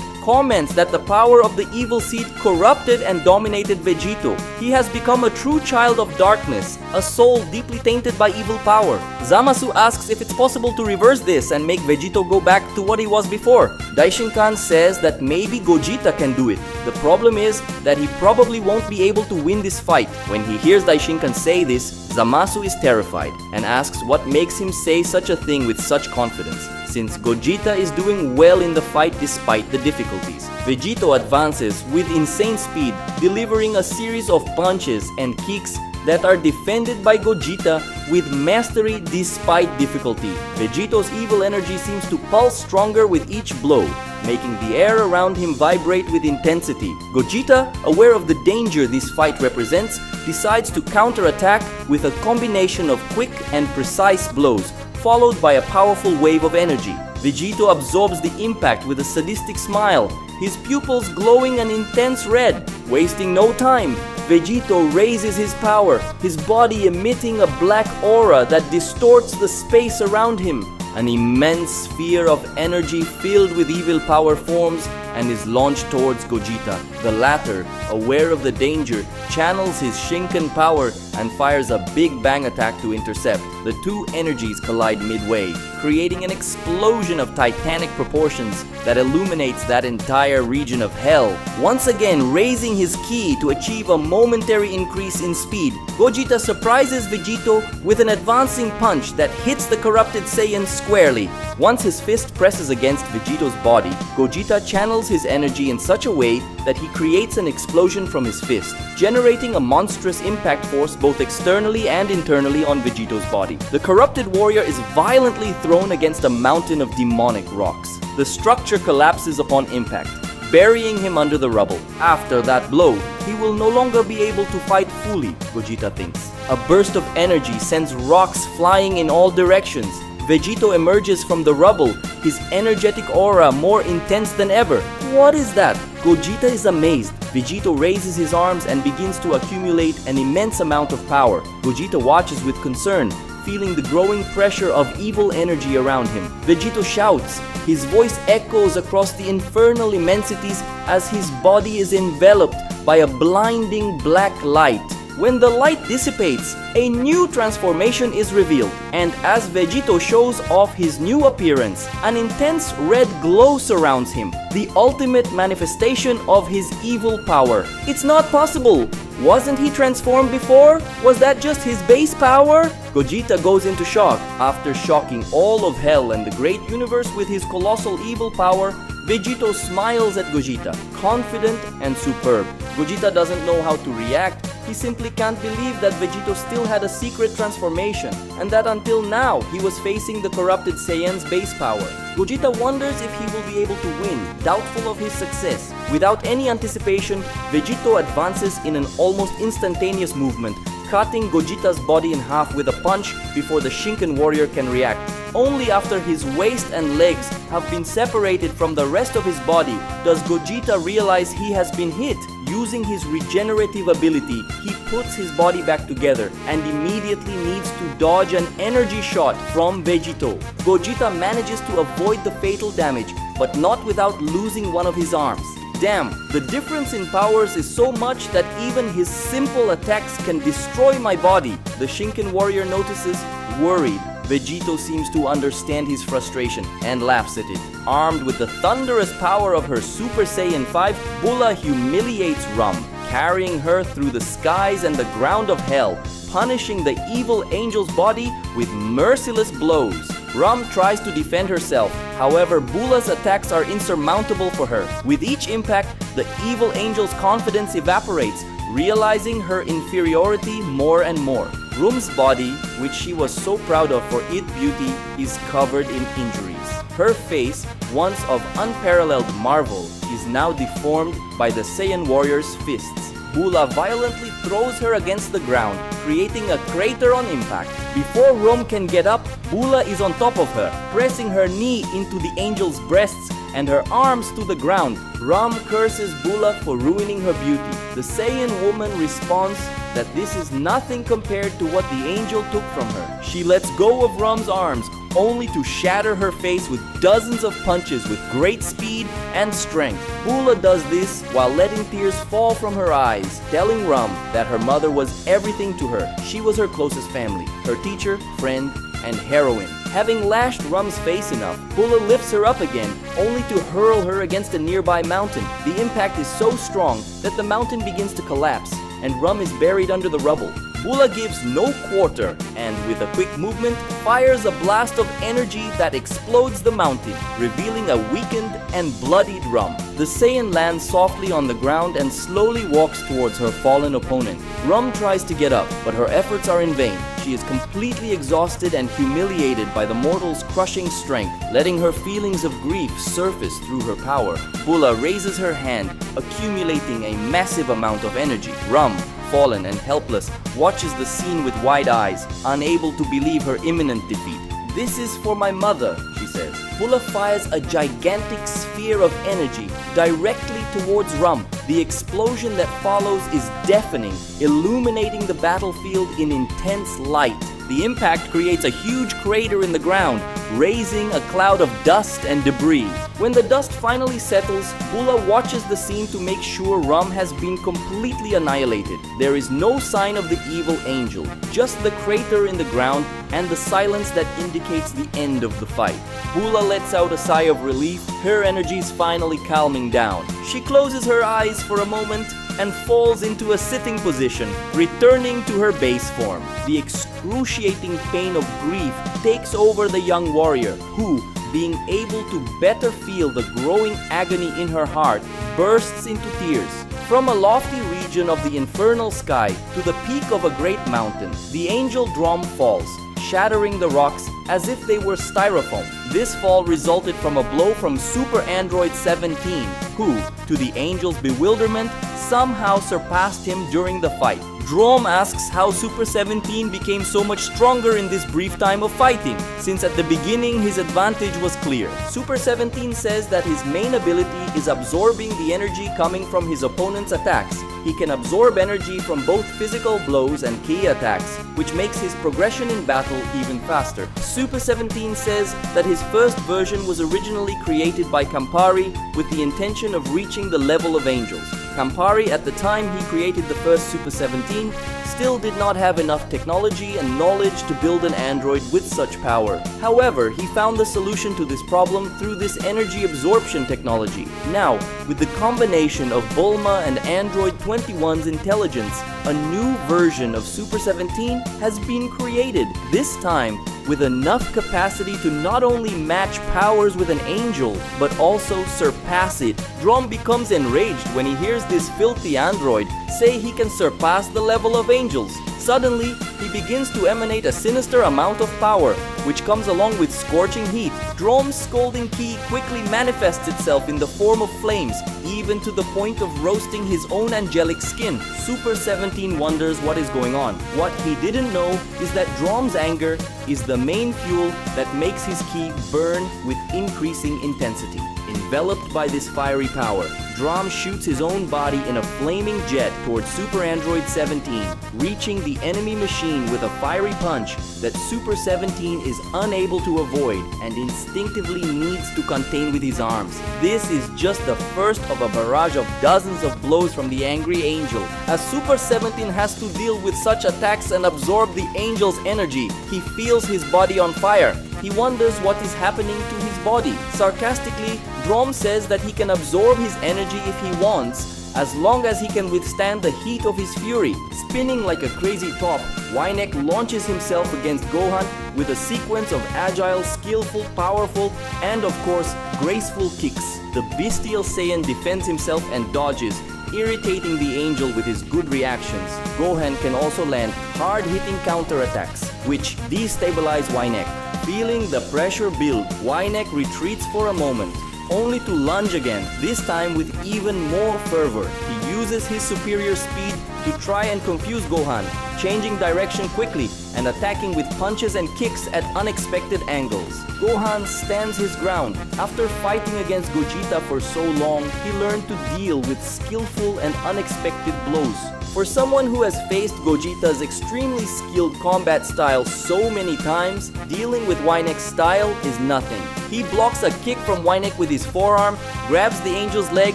comments that the power of the evil seed corrupted and dominated Vegito. He has become a true child of darkness, a soul deeply tainted by evil power. Zamasu asks if it's possible to reverse this and make Vegito go back to what he was before. Daishinkan says that maybe Gogeta can do it. The problem is that he probably won't be able to win this fight. When he hears Daishinkan say this, Zamasu is terrified and asks what makes him say such a thing with such confidence, since Gogeta is doing well in the fight despite the difficulties. Vegito advances with insane speed, delivering a series of punches and kicks that are defended by Gogeta with mastery despite difficulty. Vegito's evil energy seems to pulse stronger with each blow, making the air around him vibrate with intensity. Gogeta, aware of the danger this fight represents, decides to counterattack with a combination of quick and precise blows, followed by a powerful wave of energy. Vegito absorbs the impact with a sadistic smile, his pupils glowing an intense red. Wasting no time, Vegito raises his power, his body emitting a black aura that distorts the space around him. An immense sphere of energy filled with evil power forms and is launched towards Gogeta. The latter, aware of the danger, channels his Shinken power and fires a big bang attack to intercept. The two energies collide midway, creating an explosion of titanic proportions that illuminates that entire region of hell. Once again raising his ki to achieve a momentary increase in speed, Gogeta surprises Vegito with an advancing punch that hits the corrupted Saiyan squarely. Once his fist presses against Vegito's body, Gogeta channels his energy in such a way that he creates an explosion from his fist, generating a monstrous impact force both externally and internally on Vegito's body. The corrupted warrior is violently thrown against a mountain of demonic rocks. The structure collapses upon impact, burying him under the rubble. After that blow, he will no longer be able to fight fully, Gogeta thinks. A burst of energy sends rocks flying in all directions. Vegito emerges from the rubble, his energetic aura more intense than ever. What is that? Gogeta is amazed. Vegito raises his arms and begins to accumulate an immense amount of power. Gogeta watches with concern, feeling the growing pressure of evil energy around him. Vegito shouts. His voice echoes across the infernal immensities as his body is enveloped by a blinding black light. When the light dissipates, a new transformation is revealed, and as Vegito shows off his new appearance, an intense red glow surrounds him, the ultimate manifestation of his evil power. It's not possible! Wasn't he transformed before? Was that just his base power? Gogeta goes into shock. After shocking all of Hell and the great universe with his colossal evil power, Vegito smiles at Gogeta, confident and superb. Gogeta doesn't know how to react. He simply can't believe that Vegito still had a secret transformation, and that until now he was facing the corrupted Saiyan's base power. Gogeta wonders if he will be able to win, doubtful of his success. Without any anticipation, Vegito advances in an almost instantaneous movement, cutting Gogeta's body in half with a punch before the Shinken warrior can react. Only after his waist and legs have been separated from the rest of his body does Gogeta realize he has been hit. Using his regenerative ability, he puts his body back together and immediately needs to dodge an energy shot from Vegito. Gogeta manages to avoid the fatal damage, but not without losing one of his arms. Damn, the difference in powers is so much that even his simple attacks can destroy my body. The Shinken warrior notices, worried. Vegito seems to understand his frustration and laughs at it. Armed with the thunderous power of her Super Saiyan 5, Bulla humiliates Rum, carrying her through the skies and the ground of hell, punishing the evil angel's body with merciless blows. Rum tries to defend herself, however Bulla's attacks are insurmountable for her. With each impact, the evil angel's confidence evaporates, realizing her inferiority more and more. Rum's body, which she was so proud of for its beauty, is covered in injuries. Her face, once of unparalleled marvel, is now deformed by the Saiyan warrior's fists. Bulla violently throws her against the ground, creating a crater on impact. Before Rum can get up, Bulla is on top of her, pressing her knee into the angel's breasts and her arms to the ground. Rum curses Bulla for ruining her beauty. The Saiyan woman responds that this is nothing compared to what the angel took from her. She lets go of Rum's arms, only to shatter her face with dozens of punches with great speed and strength. Bulla does this while letting tears fall from her eyes, telling Rum that her mother was everything to her. She was her closest family, her teacher, friend, and heroine. Having lashed Rum's face enough, Bulla lifts her up again, only to hurl her against a nearby mountain. The impact is so strong that the mountain begins to collapse, and Rum is buried under the rubble. Bulla gives no quarter and, with a quick movement, fires a blast of energy that explodes the mountain, revealing a weakened and bloodied Rum. The Saiyan lands softly on the ground and slowly walks towards her fallen opponent. Rum tries to get up, but her efforts are in vain. She is completely exhausted and humiliated by the mortal's crushing strength, letting her feelings of grief surface through her power. Bulla raises her hand, accumulating a massive amount of energy. Rum, fallen and helpless, watches the scene with wide eyes, unable to believe her imminent defeat. "This is for my mother," she says. Bulla fires a gigantic sphere of energy directly towards Rum. The explosion that follows is deafening, illuminating the battlefield in intense light. The impact creates a huge crater in the ground, raising a cloud of dust and debris. When the dust finally settles, Bulla watches the scene to make sure Rum has been completely annihilated. There is no sign of the evil angel, just the crater in the ground and the silence that indicates the end of the fight. Bulla lets out a sigh of relief, her energies finally calming down. She closes her eyes for a moment and falls into a sitting position, returning to her base form. The excruciating pain of grief takes over the young warrior, who, being able to better feel the growing agony in her heart, bursts into tears. From a lofty region of the infernal sky to the peak of a great mountain, the angel drum falls, shattering the rocks as if they were styrofoam. This fall resulted from a blow from Super Android 17, who, to the angel's bewilderment, somehow surpassed him during the fight. Drom asks how Super 17 became so much stronger in this brief time of fighting, since at the beginning his advantage was clear. Super 17 says that his main ability is absorbing the energy coming from his opponent's attacks. He can absorb energy from both physical blows and key attacks, which makes his progression in battle even faster. Super 17 says that his first version was originally created by Campari with the intention of reaching the level of angels. Campari, at the time he created the first Super 17, still did not have enough technology and knowledge to build an android with such power. However, he found the solution to this problem through this energy absorption technology. Now, with the combination of Bulma and Android 21's intelligence, a new version of Super 17 has been created, this time with enough capacity to not only match powers with an angel, but also surpass it. Drom becomes enraged when he hears this filthy android say he can surpass the level of angels. Suddenly, he begins to emanate a sinister amount of power, which comes along with scorching heat. Drom's scolding ki quickly manifests itself in the form of flames, even to the point of roasting his own angelic skin. Super 17 wonders what is going on. What he didn't know is that Drom's anger is the main fuel that makes his ki burn with increasing intensity. Enveloped by this fiery power, Drom shoots his own body in a flaming jet towards Super Android 17, reaching the enemy machine with a fiery punch that Super 17 is unable to avoid and instinctively needs to contain with his arms. This is just the first of a barrage of dozens of blows from the angry angel. As Super 17 has to deal with such attacks and absorb the angel's energy, he feels his body on fire. He wonders what is happening to his body. Sarcastically, Drom says that he can absorb his energy if he wants, as long as he can withstand the heat of his fury. Spinning like a crazy top, Wynek launches himself against Gohan with a sequence of agile, skillful, powerful, and of course, graceful kicks. The bestial Saiyan defends himself and dodges, irritating the angel with his good reactions. Gohan can also land hard-hitting counterattacks, which destabilize Wynek. Feeling the pressure build, Wynek retreats for a moment, only to lunge again, this time with even more fervor. He uses his superior speed to try and confuse Gohan, changing direction quickly and attacking with punches and kicks at unexpected angles. Gohan stands his ground. After fighting against Gogeta for so long, he learned to deal with skillful and unexpected blows. For someone who has faced Gogeta's extremely skilled combat style so many times, dealing with Wynek's style is nothing. He blocks a kick from Wynek with his forearm, grabs the angel's leg,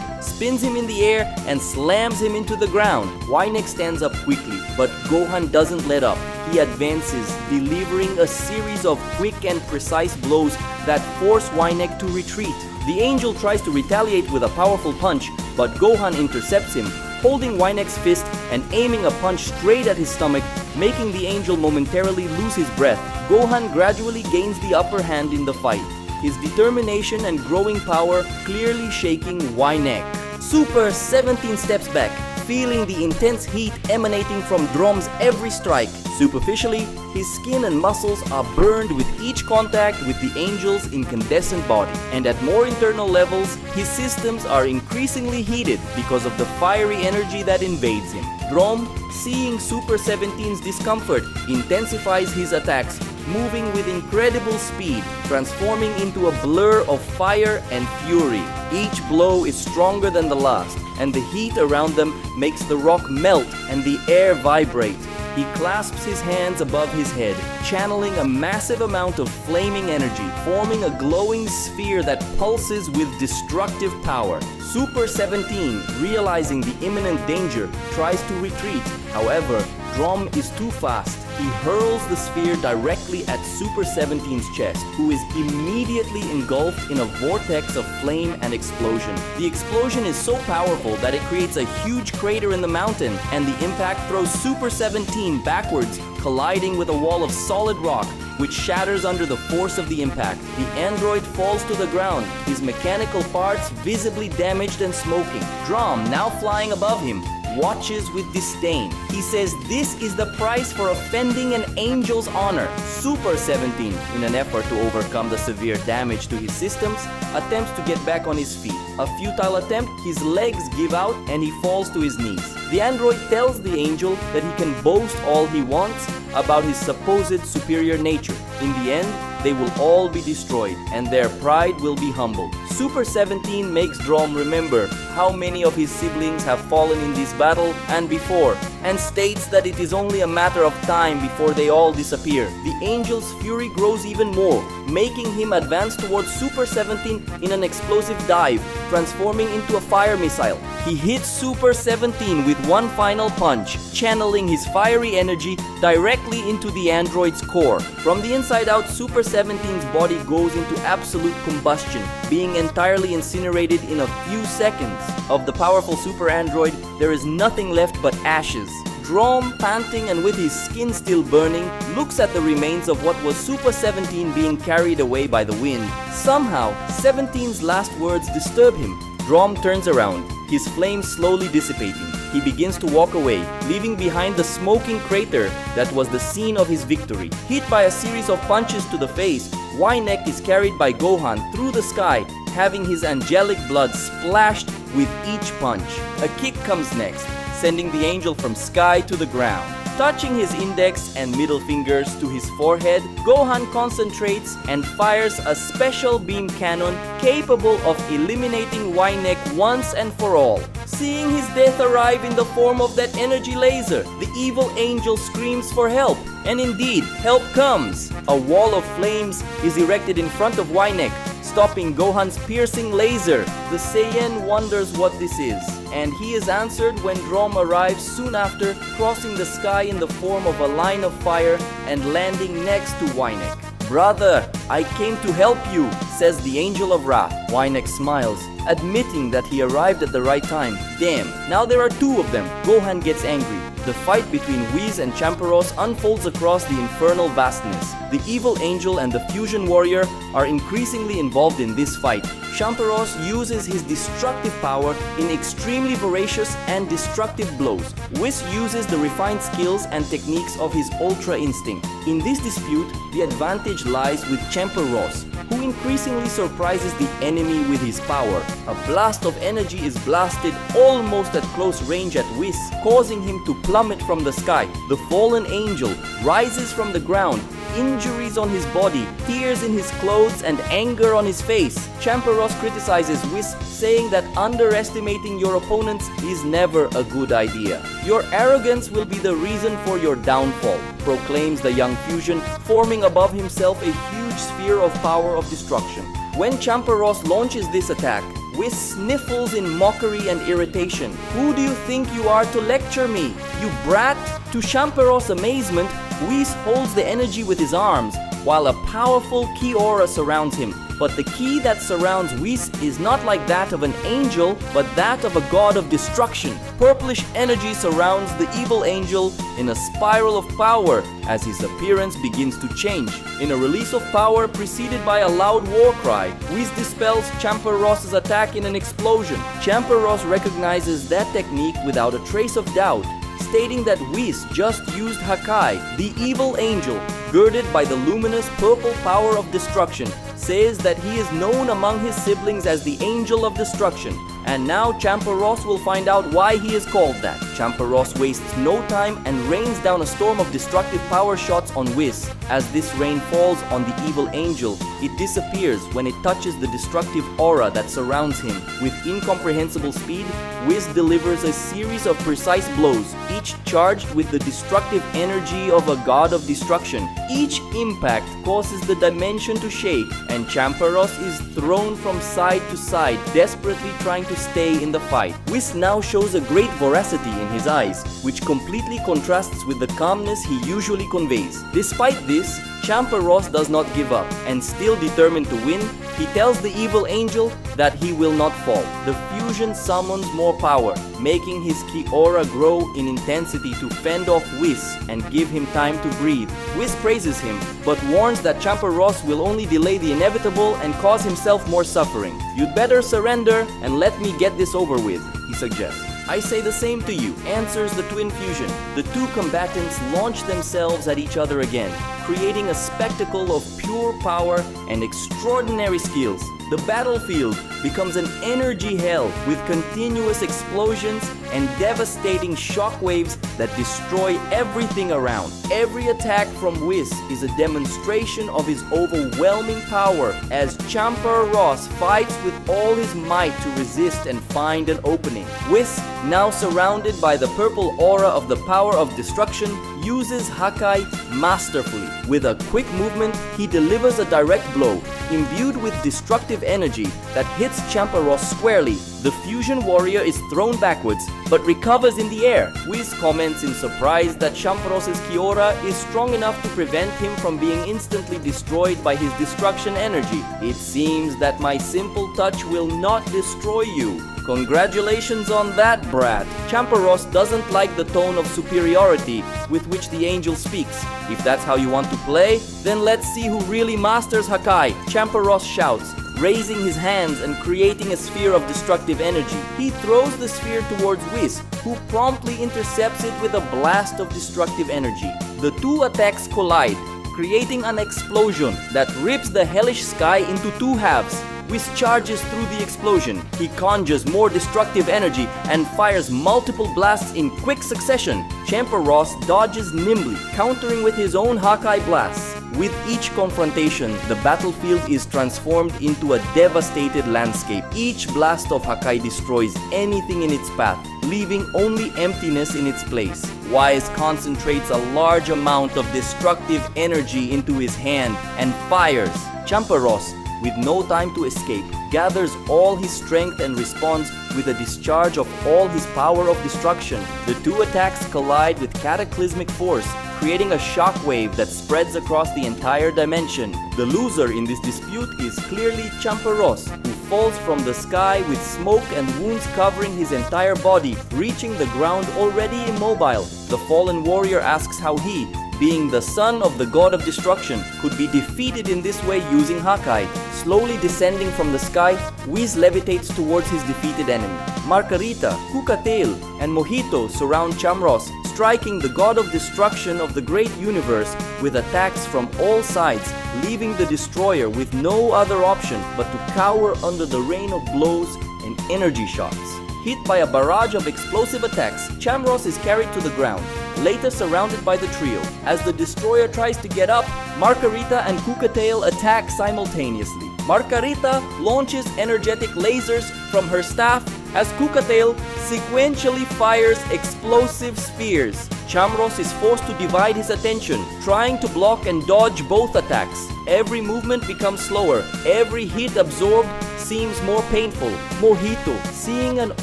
spins him in the air, and slams him into the ground. Wynek stands up quickly, but Gohan doesn't let up. He advances, delivering a series of quick and precise blows that force Wynek to retreat. The angel tries to retaliate with a powerful punch, but Gohan intercepts him, holding Wynek's fist and aiming a punch straight at his stomach, making the angel momentarily lose his breath. Gohan gradually gains the upper hand in the fight, his determination and growing power clearly shaking Wynek. Super 17 steps back, feeling the intense heat emanating from Drom's every strike. Superficially, his skin and muscles are burned with each contact with the angel's incandescent body. And at more internal levels, his systems are increasingly heated because of the fiery energy that invades him. Drom, seeing Super 17's discomfort, intensifies his attacks, moving with incredible speed, transforming into a blur of fire and fury. Each blow is stronger than the last, and the heat around them makes the rock melt and the air vibrate. He clasps his hands above his head, channeling a massive amount of flaming energy, forming a glowing sphere that pulses with destructive power. Super 17, realizing the imminent danger, tries to retreat. However, Drom is too fast. He hurls the sphere directly at Super 17's chest, who is immediately engulfed in a vortex of flame and explosion. The explosion is so powerful that it creates a huge crater in the mountain, and the impact throws Super 17 backwards, colliding with a wall of solid rock, which shatters under the force of the impact. The android falls to the ground, his mechanical parts visibly damaged and smoking. Drom, now flying above him, watches with disdain. He says this is the price for offending an angel's honor. Super 17, in an effort to overcome the severe damage to his systems, attempts to get back on his feet. A futile attempt, his legs give out and he falls to his knees. The android tells the angel that he can boast all he wants about his supposed superior nature. In the end, they will all be destroyed and their pride will be humbled. Super 17 makes Drom remember how many of his siblings have fallen in this battle and before, and states that it is only a matter of time before they all disappear. The angel's fury grows even more, making him advance towards Super 17 in an explosive dive, transforming into a fire missile. He hits Super 17 with one final punch, channeling his fiery energy directly into the android's core. From the inside out, Super 17's body goes into absolute combustion, being entirely incinerated in a few seconds. Of the powerful super android, there is nothing left but ashes. Drom, panting and with his skin still burning, looks at the remains of what was Super 17 being carried away by the wind. Somehow, 17's last words disturb him. Drom turns around, his flames slowly dissipating. He begins to walk away, leaving behind the smoking crater that was the scene of his victory. Hit by a series of punches to the face, Wyneck is carried by Gohan through the sky, having his angelic blood splashed with each punch. A kick comes next, sending the angel from sky to the ground. Touching his index and middle fingers to his forehead, Gohan concentrates and fires a special beam cannon capable of eliminating Wyneck once and for all. Seeing his death arrive in the form of that energy laser, the evil angel screams for help. And indeed, help comes. A wall of flames is erected in front of Wyneck, stopping Gohan's piercing laser. The Saiyan wonders what this is, and he is answered when Drom arrives soon after, crossing the sky in the form of a line of fire and landing next to Wyneck. "Brother, I came to help you," says the Angel of Wrath. Wyneck smiles, admitting that he arrived at the right time. Damn, now there are two of them. Gohan gets angry. The fight between Whis and Champeros unfolds across the infernal vastness. The evil angel and the fusion warrior are increasingly involved in this fight. Champeros uses his destructive power in extremely voracious and destructive blows. Whis uses the refined skills and techniques of his Ultra Instinct. In this dispute, the advantage lies with Champeros, who increasingly surprises the enemy with his power. A blast of energy is blasted almost at close range at Whis, causing him to plummet from the sky. The fallen angel rises from the ground, injuries on his body, tears in his clothes and anger on his face. Champeros criticizes Whis, saying that underestimating your opponents is never a good idea. "Your arrogance will be the reason for your downfall," proclaims the young fusion, forming above himself a huge sphere of power of destruction. When Champeros launches this attack, Whis sniffles in mockery and irritation. "Who do you think you are to lecture me, you brat?" To Champeros' amazement, Whis holds the energy with his arms, while a powerful ki aura surrounds him. But the ki that surrounds Whis is not like that of an angel, but that of a god of destruction. Purplish energy surrounds the evil angel in a spiral of power as his appearance begins to change. In a release of power preceded by a loud war cry, Whis dispels Champeros' attack in an explosion. Champeros recognizes that technique without a trace of doubt, stating that Whis just used Hakai. The evil angel, girded by the luminous purple power of destruction, says that he is known among his siblings as the Angel of Destruction, and now Champeros will find out why he is called that. Champeros wastes no time and rains down a storm of destructive power shots on Whis. As this rain falls on the evil angel, it disappears when it touches the destructive aura that surrounds him. With incomprehensible speed, Whis delivers a series of precise blows, each charged with the destructive energy of a god of destruction. Each impact causes the dimension to shake, and Champeros is thrown from side to side, desperately trying to stay in the fight. Whis now shows a great voracity in his eyes, which completely contrasts with the calmness he usually conveys. Despite this, Champeros does not give up, and still determined to win, he tells the evil angel that he will not fall. The fusion summons more power, making his ki aura grow in intensity to fend off Whis and give him time to breathe. Whis praises him, but warns that Champeros will only delay the inevitable and cause himself more suffering. "You'd better surrender and let me get this over with," he suggests. "I say the same to you," answers the twin fusion. The two combatants launch themselves at each other again, creating a spectacle of pure power and extraordinary skills. The battlefield becomes an energy hell with continuous explosions and devastating shockwaves that destroy everything around. Every attack from Whis is a demonstration of his overwhelming power as Champa Ross fights with all his might to resist and find an opening. Whis, now surrounded by the purple aura of the power of destruction, uses Hakai masterfully. With a quick movement, he delivers a direct blow, imbued with destructive energy that hits Champa Ross squarely. The fusion warrior is thrown backwards, but recovers in the air. Whis comments in surprise that Champa Ross's Kiora is strong enough to prevent him from being instantly destroyed by his destruction energy. It seems that my simple touch will not destroy you. Congratulations on that, brat. Champa Ross doesn't like the tone of superiority with which the angel speaks. If that's how you want to play, then let's see who really masters Hakai. Champa Ross shouts, raising his hands and creating a sphere of destructive energy. He throws the sphere towards Whis, who promptly intercepts it with a blast of destructive energy. The two attacks collide, creating an explosion that rips the hellish sky into two halves. Whis charges through the explosion. He conjures more destructive energy and fires multiple blasts in quick succession. Champa Ross dodges nimbly, countering with his own Hakai blasts. With each confrontation, the battlefield is transformed into a devastated landscape. Each blast of Hakai destroys anything in its path, leaving only emptiness in its place. Whis concentrates a large amount of destructive energy into his hand and fires. Champa Ross, with no time to escape, gathers all his strength and responds with a discharge of all his power of destruction. The two attacks collide with cataclysmic force, creating a shockwave that spreads across the entire dimension. The loser in this dispute is clearly Champa Ross, who falls from the sky with smoke and wounds covering his entire body, reaching the ground already immobile. The fallen warrior asks how he, being the son of the god of destruction, could be defeated in this way using Hakai. Slowly descending from the sky, Whis levitates towards his defeated enemy. Margarita, Cucatail, and Mojito surround Chamross, striking the god of destruction of the great universe with attacks from all sides, leaving the destroyer with no other option but to cower under the rain of blows and energy shots. Hit by a barrage of explosive attacks, Chamross is carried to the ground, later surrounded by the trio. As the destroyer tries to get up, Margarita and Cucatail attack simultaneously. Margarita launches energetic lasers from her staff as Cucatail sequentially fires explosive spheres. Chamross is forced to divide his attention, trying to block and dodge both attacks. Every movement becomes slower, every hit absorbed seems more painful. Mojito, seeing an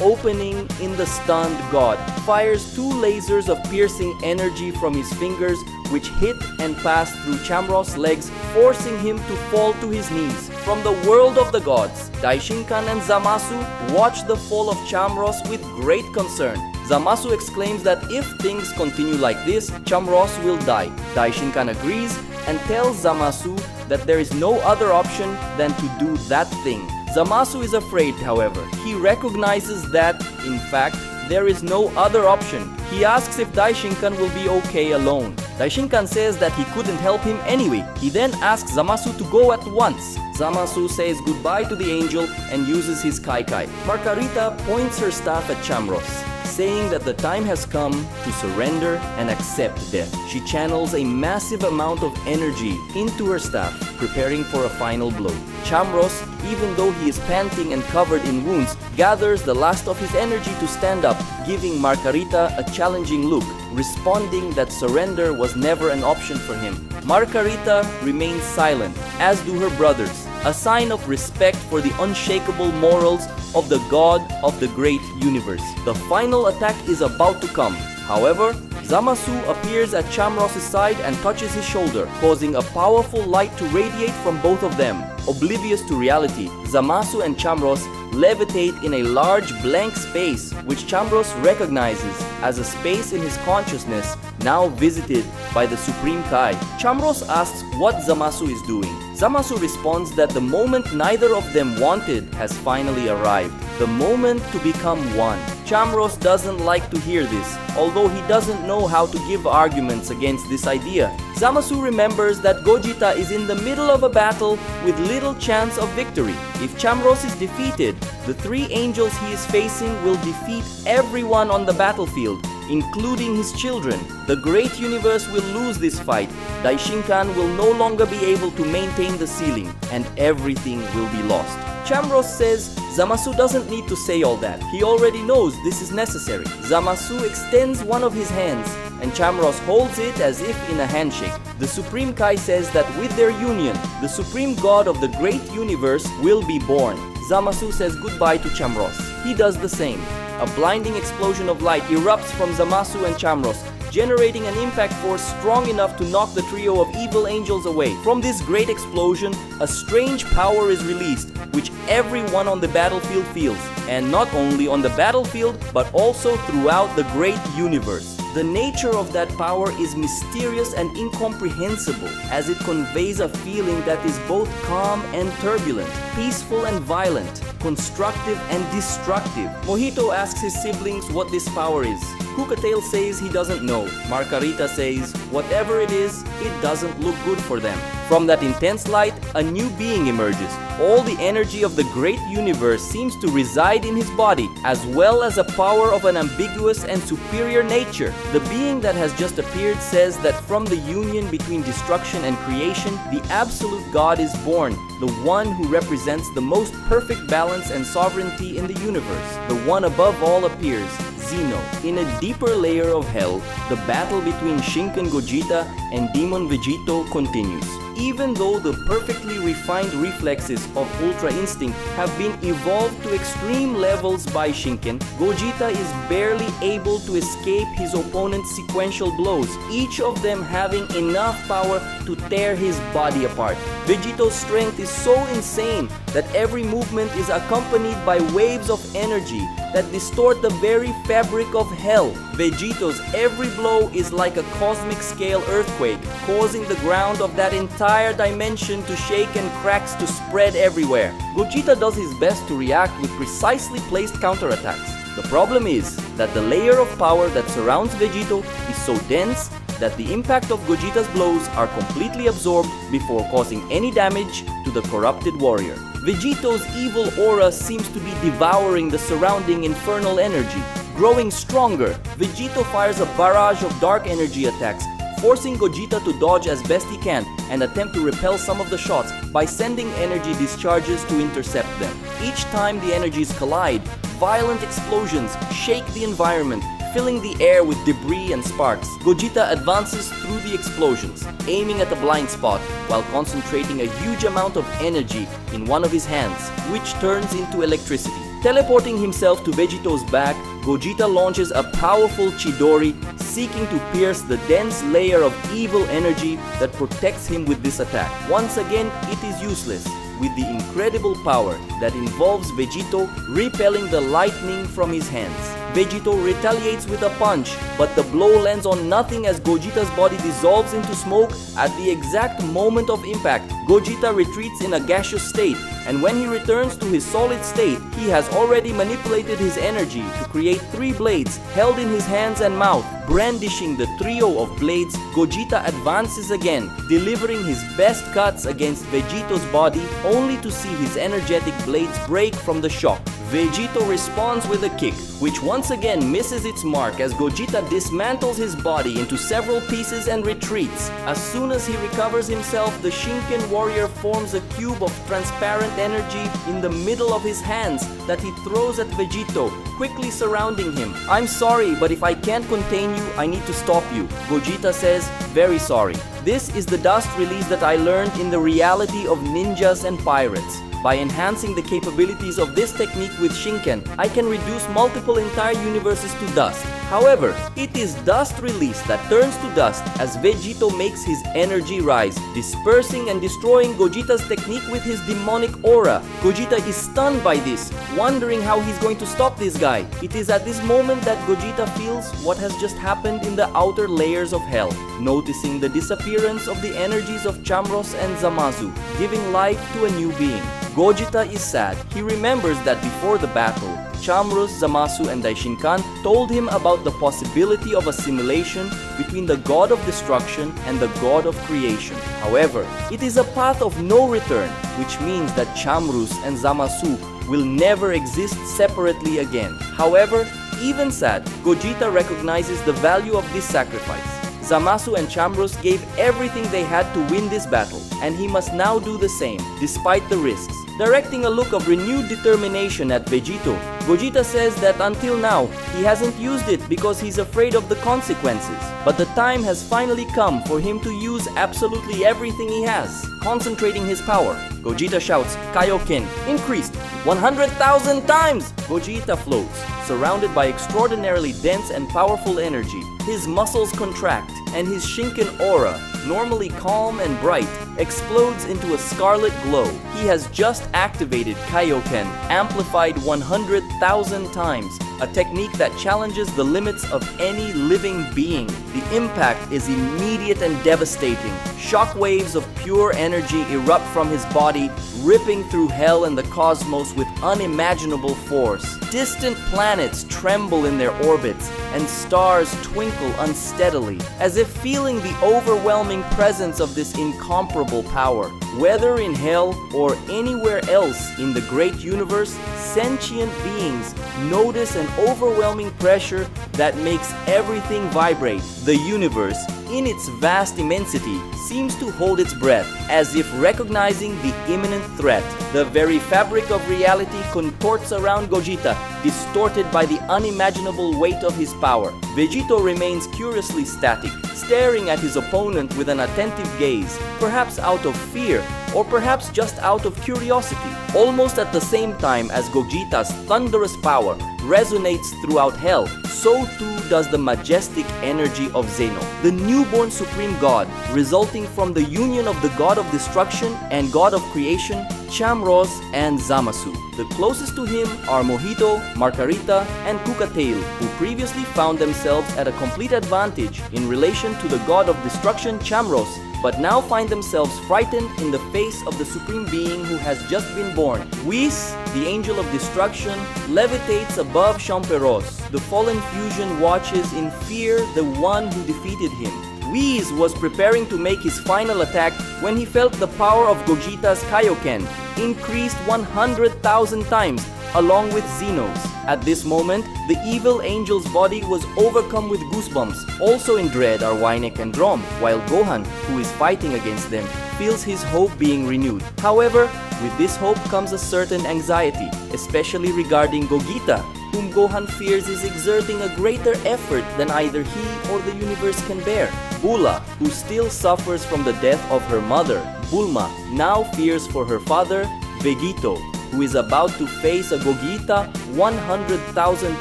opening in the stunned god, fires two lasers of piercing energy from his fingers, which hit and pass through Chamross' legs, forcing him to fall to his knees. From the world of the gods, Daishinkan and Zamasu watch the fall of Chamross with great concern. Zamasu exclaims that if things continue like this, Chamross will die. Daishinkan agrees and tells Zamasu that there is no other option than to do that thing. Zamasu is afraid, however. He recognizes that, in fact, there is no other option. He asks if Daishinkan will be okay alone. Daishinkan says that he couldn't help him anyway. He then asks Zamasu to go at once. Zamasu says goodbye to the angel and uses his Kaikai. Margarita points her staff at Chamross, saying that the time has come to surrender and accept death. She channels a massive amount of energy into her staff, preparing for a final blow. Chamross, even though he is panting and covered in wounds, gathers the last of his energy to stand up, giving Margarita a challenging look, responding that surrender was never an option for him. Margarita remains silent, as do her brothers, a sign of respect for the unshakable morals of the god of the great universe. The final attack is about to come. However, Zamasu appears at Chamross' side and touches his shoulder, causing a powerful light to radiate from both of them. Oblivious to reality, Zamasu and Chamross levitate in a large blank space, which Chamross recognizes as a space in his consciousness now visited by the Supreme Kai. Chamross asks what Zamasu is doing. Zamasu responds that the moment neither of them wanted has finally arrived. The moment to become one. Chamross doesn't like to hear this, although he doesn't know how to give arguments against this idea. Zamasu remembers that Gogeta is in the middle of a battle with little chance of victory. If Chamros is defeated, the three angels he is facing will defeat everyone on the battlefield, including his children. The great universe will lose this fight. Daishinkan will no longer be able to maintain the ceiling, and everything will be lost. Chamros says Zamasu doesn't need to say all that. He already knows this is necessary. Zamasu extends one of his hands, and Chamros holds it as if in a handshake. The Supreme Kai says that with their union, the Supreme God of the great universe will be born. Zamasu says goodbye to Chamros. He does the same. A blinding explosion of light erupts from Zamasu and Chamros, generating an impact force strong enough to knock the trio of evil angels away. From this great explosion, a strange power is released, which everyone on the battlefield feels. And not only on the battlefield, but also throughout the great universe. The nature of that power is mysterious and incomprehensible, as it conveys a feeling that is both calm and turbulent, peaceful and violent, constructive and destructive. Mojito asks his siblings what this power is. Hookatail says he doesn't know. Margarita says whatever it is, it doesn't look good for them. From that intense light, a new being emerges. All the energy of the great universe seems to reside in his body, as well as a power of an ambiguous and superior nature. The being that has just appeared says that from the union between destruction and creation, the absolute God is born, the one who represents the most perfect balance and sovereignty in the universe. The one above all appears, Zeno. In a deeper layer of hell, the battle between Shinken Gogeta and Demon Vegito continues. Even though the perfectly refined reflexes of Ultra Instinct have been evolved to extreme levels by Shinken, Gogeta is barely able to escape his opponent's sequential blows, each of them having enough power to tear his body apart. Vegito's strength is so insane that every movement is accompanied by waves of energy that distort the very fabric of hell. Vegito's every blow is like a cosmic scale earthquake, causing the ground of that entire dimension to shake and cracks to spread everywhere. Gogeta does his best to react with precisely placed counterattacks. The problem is that the layer of power that surrounds Vegito is so dense that the impact of Gogeta's blows are completely absorbed before causing any damage to the corrupted warrior. Vegito's evil aura seems to be devouring the surrounding infernal energy. Growing stronger, Vegito fires a barrage of dark energy attacks, forcing Gogeta to dodge as best he can and attempt to repel some of the shots by sending energy discharges to intercept them. Each time the energies collide, violent explosions shake the environment, filling the air with debris and sparks. Gogeta advances through the explosions, aiming at a blind spot while concentrating a huge amount of energy in one of his hands, which turns into electricity. Teleporting himself to Vegito's back, Gogeta launches a powerful Chidori, seeking to pierce the dense layer of evil energy that protects him with this attack. Once again, it is useless, with the incredible power that involves Vegito repelling the lightning from his hands. Vegito retaliates with a punch, but the blow lands on nothing as Gogeta's body dissolves into smoke at the exact moment of impact. Gogeta retreats in a gaseous state, and when he returns to his solid state, he has already manipulated his energy to create 3 blades held in his hands and mouth. Brandishing the trio of blades, Gogeta advances again, delivering his best cuts against Vegito's body, only to see his energetic blades break from the shock. Vegito responds with a kick, which once again misses its mark as Gogeta dismantles his body into several pieces and retreats. As soon as he recovers himself, the Shinken warrior forms a cube of transparent energy in the middle of his hands that he throws at Vegito, quickly surrounding him. "I'm sorry, but if I can't contain you, I need to stop you." Gogeta says, "Very sorry. This is the dust release that I learned in the reality of ninjas and pirates. By enhancing the capabilities of this technique with Shinken, I can reduce multiple entire universes to dust. However, it is dust release that turns to dust as Vegito makes his energy rise, dispersing and destroying Gogeta's technique with his demonic aura. Gogeta is stunned by this, wondering how he's going to stop this guy. It is at this moment that Gogeta feels what has just happened in the outer layers of hell, noticing the disappearance of the energies of Chamros and Zamasu, giving life to a new being. Gogeta is sad. He remembers that before the battle, Chamrus, Zamasu, and Daishinkan told him about the possibility of a simulation between the god of destruction and the god of creation. However, it is a path of no return, which means that Chamrus and Zamasu will never exist separately again. However, even sad, Gogeta recognizes the value of this sacrifice. Zamasu and Chamrus gave everything they had to win this battle, and he must now do the same, despite the risks. Directing a look of renewed determination at Vegito, Gogeta says that until now, he hasn't used it because he's afraid of the consequences. But the time has finally come for him to use absolutely everything he has, concentrating his power. Gogeta shouts, Kaioken, increased 100,000 times! Gogeta floats, surrounded by extraordinarily dense and powerful energy. His muscles contract, and his Shinken aura, normally calm and bright, explodes into a scarlet glow. He has just activated Kaioken, amplified 100,000 times, a technique that challenges the limits of any living being. The impact is immediate and devastating. Shockwaves of pure energy erupt from his body, ripping through hell and the cosmos with unimaginable force. Distant planets tremble in their orbits, and stars twinkle unsteadily, as if feeling the overwhelming presence of this incomparable power. Whether in hell or anywhere else in the great universe, sentient beings notice an overwhelming pressure that makes everything vibrate. The universe, in its vast immensity, seems to hold its breath, as if recognizing the imminent threat. The very fabric of reality contorts around Gogeta, distorted by the unimaginable weight of his power. Vegito remains curiously static, staring at his opponent with an attentive gaze, perhaps out of fear, or perhaps just out of curiosity. Almost at the same time as Gogeta's thunderous power resonates throughout hell, so too does the majestic energy of Zeno, the newborn supreme god, resulting from the union of the god of destruction and god of creation, Chamrus and Zamasu. The closest to him are Mojito, Margarita, and Kukatail, who previously found themselves at a complete advantage in relation to the god of destruction Chamrus, but now find themselves frightened in the face of the supreme being who has just been born. Whis, the angel of destruction, levitates above Champeros. The fallen fusion watches in fear the one who defeated him. Whis was preparing to make his final attack when he felt the power of Gogeta's Kaioken increased 100,000 times, along with Zeno's. At this moment, the evil angel's body was overcome with goosebumps. Also in dread are Wynek and Drom, while Gohan, who is fighting against them, feels his hope being renewed. However, with this hope comes a certain anxiety, especially regarding Gogeta, whom Gohan fears is exerting a greater effort than either he or the universe can bear. Bulla, who still suffers from the death of her mother, Bulma, now fears for her father, Vegito, who is about to face a Gogeta 100,000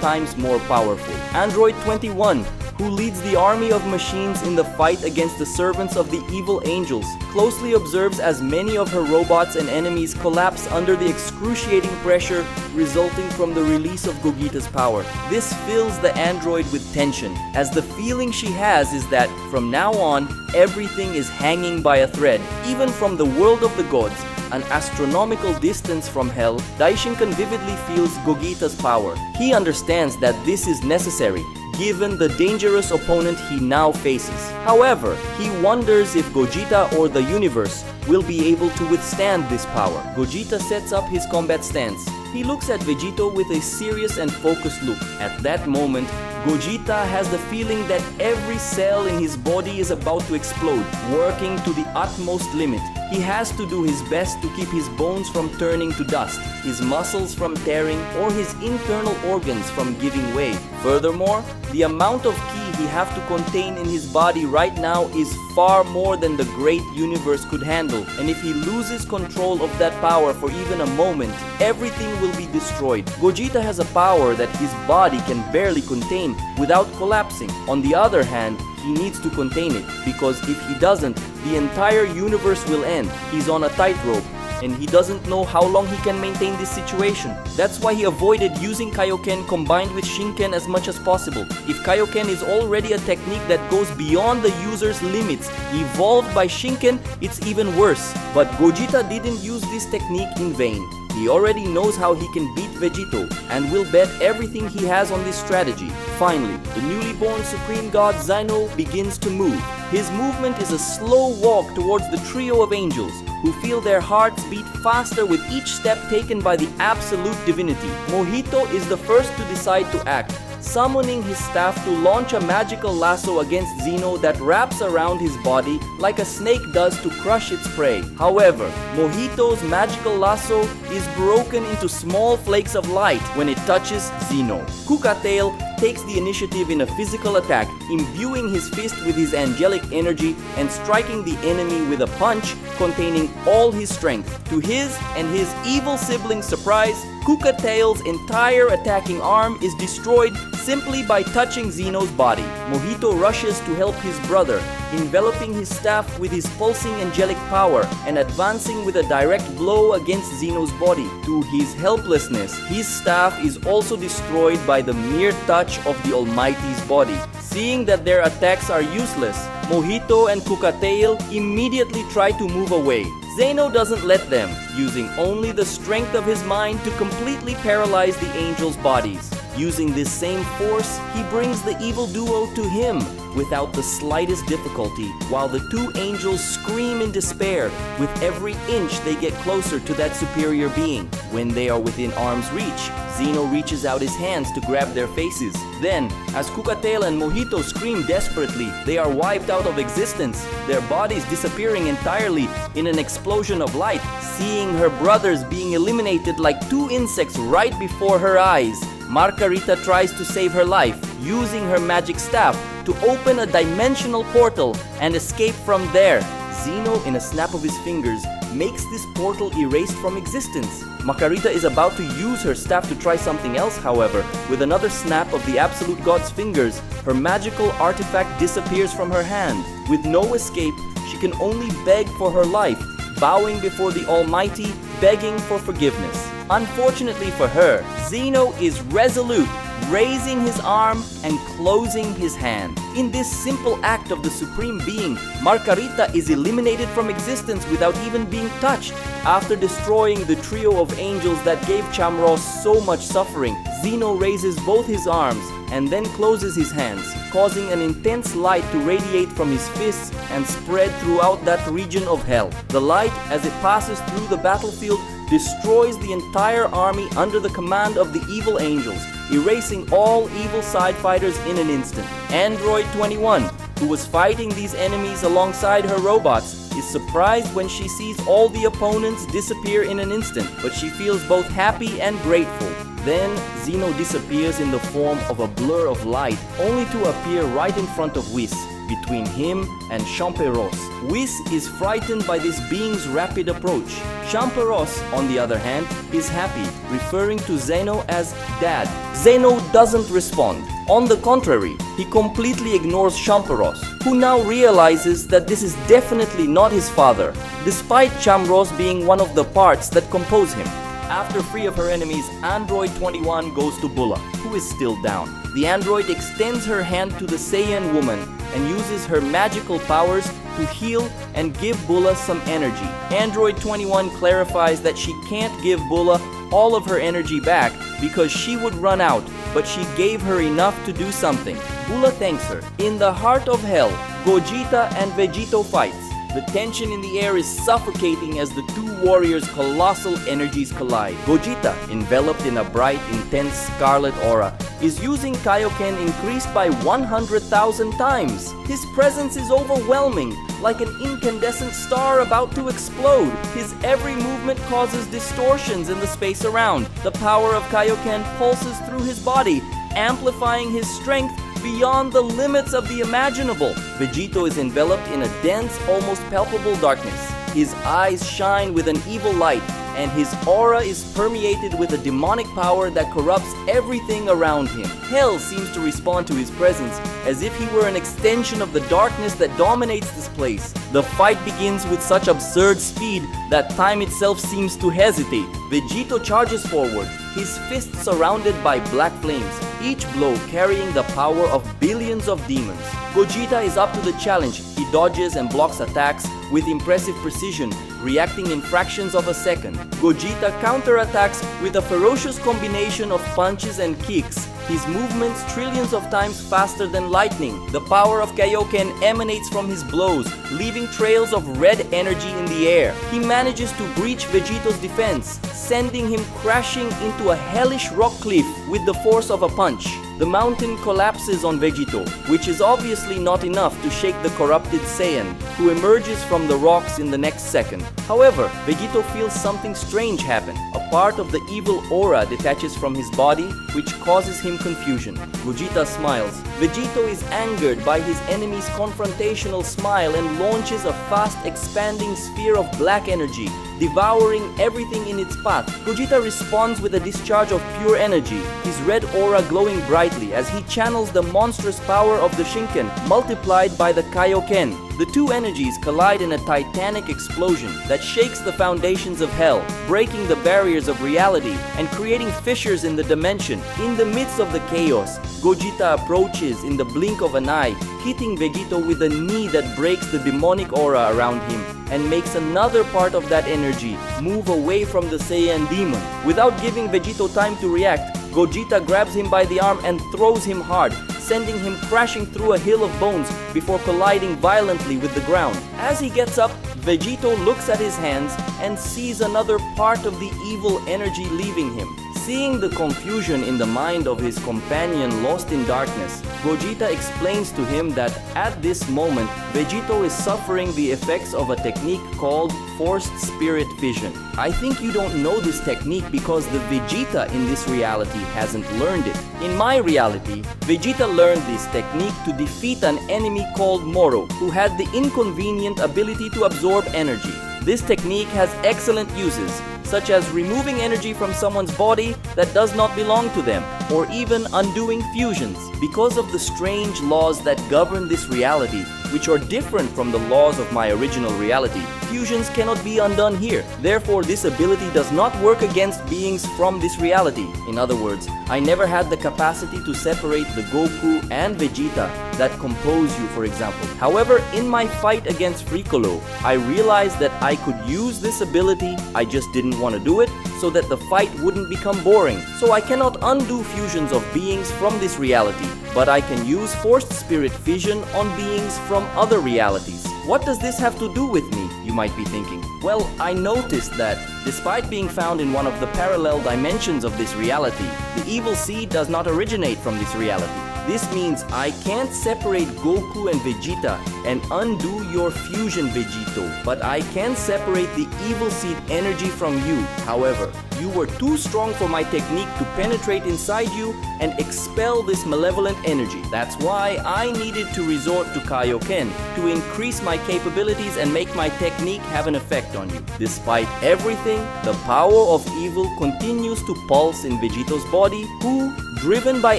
times more powerful. Android 21, who leads the army of machines in the fight against the servants of the evil angels, closely observes as many of her robots and enemies collapse under the excruciating pressure resulting from the release of Gogeta's power. This fills the android with tension, as the feeling she has is that from now on, everything is hanging by a thread, even from the world of the gods. An astronomical distance from hell, Daishinkan vividly feels Gogeta's power. He understands that this is necessary, given the dangerous opponent he now faces. However, he wonders if Gogeta or the universe will be able to withstand this power. Gogeta sets up his combat stance. He looks at Vegito with a serious and focused look. At that moment, Gogeta has the feeling that every cell in his body is about to explode, working to the utmost limit. He has to do his best to keep his bones from turning to dust, his muscles from tearing, or his internal organs from giving way. Furthermore, the amount of ki he has to contain in his body right now is far more than the great universe could handle, and if he loses control of that power for even a moment, everything will be destroyed. Gogeta has a power that his body can barely contain without collapsing. On the other hand, he needs to contain it, because if he doesn't, the entire universe will end. He's on a tightrope, and he doesn't know how long he can maintain this situation. That's why he avoided using Kaioken combined with Shinken as much as possible. If Kaioken is already a technique that goes beyond the user's limits, evolved by Shinken, it's even worse. But Gogeta didn't use this technique in vain. He already knows how he can beat Vegito and will bet everything he has on this strategy. Finally, the newly born Supreme God Zeno begins to move. His movement is a slow walk towards the trio of angels, who feel their hearts beat faster with each step taken by the absolute divinity. Mojito is the first to decide to act, summoning his staff to launch a magical lasso against Zeno that wraps around his body like a snake does to crush its prey. However, Mojito's magical lasso is broken into small flakes of light when it touches Zeno. Kukatail takes the initiative in a physical attack, imbuing his fist with his angelic energy and striking the enemy with a punch containing all his strength. To his and his evil sibling's surprise, Kukatail's entire attacking arm is destroyed simply by touching Zeno's body. Mojito rushes to help his brother, enveloping his staff with his pulsing angelic power and advancing with a direct blow against Zeno's body. To his helplessness, his staff is also destroyed by the mere touch of the Almighty's body. Seeing that their attacks are useless, Mojito and Kukatail immediately try to move away. Zeno doesn't let them, using only the strength of his mind to completely paralyze the angels' bodies. Using this same force, he brings the evil duo to him without the slightest difficulty, while the two angels scream in despair with every inch they get closer to that superior being. When they are within arm's reach, Zeno reaches out his hands to grab their faces. Then, as Kukatail and Mojito scream desperately, they are wiped out of existence, their bodies disappearing entirely in an explosion of light. Seeing her brothers being eliminated like two insects right before her eyes, Margarita tries to save her life, using her magic staff to open a dimensional portal and escape from there. Zeno, in a snap of his fingers, makes this portal erased from existence. Margarita is about to use her staff to try something else, however. With another snap of the Absolute God's fingers, her magical artifact disappears from her hand. With no escape, she can only beg for her life, bowing before the Almighty, begging for forgiveness. Unfortunately for her, Zeno is resolute, raising his arm and closing his hand. In this simple act of the Supreme Being, Margarita is eliminated from existence without even being touched. After destroying the trio of angels that gave Chamros so much suffering, Zeno raises both his arms and then closes his hands, causing an intense light to radiate from his fists and spread throughout that region of hell. The light, as it passes through the battlefield, destroys the entire army under the command of the evil angels, erasing all evil side fighters in an instant. Android 21, who was fighting these enemies alongside her robots, is surprised when she sees all the opponents disappear in an instant, but she feels both happy and grateful. Then, Zeno disappears in the form of a blur of light, only to appear right in front of Whis, between him and Champeros. Whis is frightened by this being's rapid approach. Champeros, on the other hand, is happy, referring to Zeno as Dad. Zeno doesn't respond. On the contrary, he completely ignores Champeros, who now realizes that this is definitely not his father, despite Chamros being one of the parts that compose him. After free of her enemies, Android 21 goes to Bulla, who is still down. The android extends her hand to the Saiyan woman and uses her magical powers to heal and give Bulla some energy. Android 21 clarifies that she can't give Bulla all of her energy back because she would run out, but she gave her enough to do something. Bulla thanks her. In the heart of hell, Gogeta and Vegito fights. The tension in the air is suffocating as the two warriors' colossal energies collide. Gogeta, enveloped in a bright, intense scarlet aura, is using Kaioken increased by 100,000 times. His presence is overwhelming, like an incandescent star about to explode. His every movement causes distortions in the space around. The power of Kaioken pulses through his body, amplifying his strength beyond the limits of the imaginable. Vegito is enveloped in a dense, almost palpable darkness. His eyes shine with an evil light, and his aura is permeated with a demonic power that corrupts everything around him. Hell seems to respond to his presence as if he were an extension of the darkness that dominates this place. The fight begins with such absurd speed that time itself seems to hesitate. Vegito charges forward, his fists surrounded by black flames, each blow carrying the power of billions of demons. Gogeta is up to the challenge. He dodges and blocks attacks with impressive precision, reacting in fractions of a second. Gogeta counterattacks with a ferocious combination of punches and kicks, his movements trillions of times faster than lightning. The power of Kaioken emanates from his blows, leaving trails of red energy in the air. He manages to breach Vegito's defense, sending him crashing into a hellish rock cliff with the force of a punch. The mountain collapses on Vegito, which is obviously not enough to shake the corrupted Saiyan, who emerges from the rocks in the next second. However, Vegito feels something strange happen. A part of the evil aura detaches from his body, which causes him confusion. Gogeta smiles. Vegito is angered by his enemy's confrontational smile and launches a fast expanding sphere of black energy, devouring everything in its path. Gogeta responds with a discharge of pure energy, his red aura glowing brightly as he channels the monstrous power of the Shinken, multiplied by the Kaioken. The two energies collide in a titanic explosion that shakes the foundations of hell, breaking the barriers of reality and creating fissures in the dimension. In the midst of the chaos, Gogeta approaches in the blink of an eye, hitting Vegito with a knee that breaks the demonic aura around him and makes another part of that energy move away from the Saiyan demon. Without giving Vegito time to react, Gogeta grabs him by the arm and throws him hard, sending him crashing through a hill of bones before colliding violently with the ground. As he gets up, Vegito looks at his hands and sees another part of the evil energy leaving him. Seeing the confusion in the mind of his companion lost in darkness, Gogeta explains to him that at this moment, Vegito is suffering the effects of a technique called Forced Spirit Fission. I think you don't know this technique because the Vegeta in this reality hasn't learned it. In my reality, Vegeta learned this technique to defeat an enemy called Moro, who had the inconvenient ability to absorb energy. This technique has excellent uses, such as removing energy from someone's body that does not belong to them, or even undoing fusions. Because of the strange laws that govern this reality, which are different from the laws of my original reality, fusions cannot be undone here. Therefore, this ability does not work against beings from this reality. In other words, I never had the capacity to separate the Goku and Vegeta that compose you, for example. However, in my fight against Frolo, I realized that I could use this ability, I just didn't want to do it, so that the fight wouldn't become boring. So I cannot undo fusions of beings from this reality, but I can use forced spirit fission on beings from other realities. What does this have to do with me, you might be thinking? Well, I noticed that, despite being found in one of the parallel dimensions of this reality, the evil seed does not originate from this reality. This means I can't separate Goku and Vegeta and undo your fusion, Vegito, but I can separate the evil seed energy from you. However, you were too strong for my technique to penetrate inside you and expel this malevolent energy. That's why I needed to resort to Kaioken to increase my capabilities and make my technique have an effect on you. Despite everything, the power of evil continues to pulse in Vegito's body, who, driven by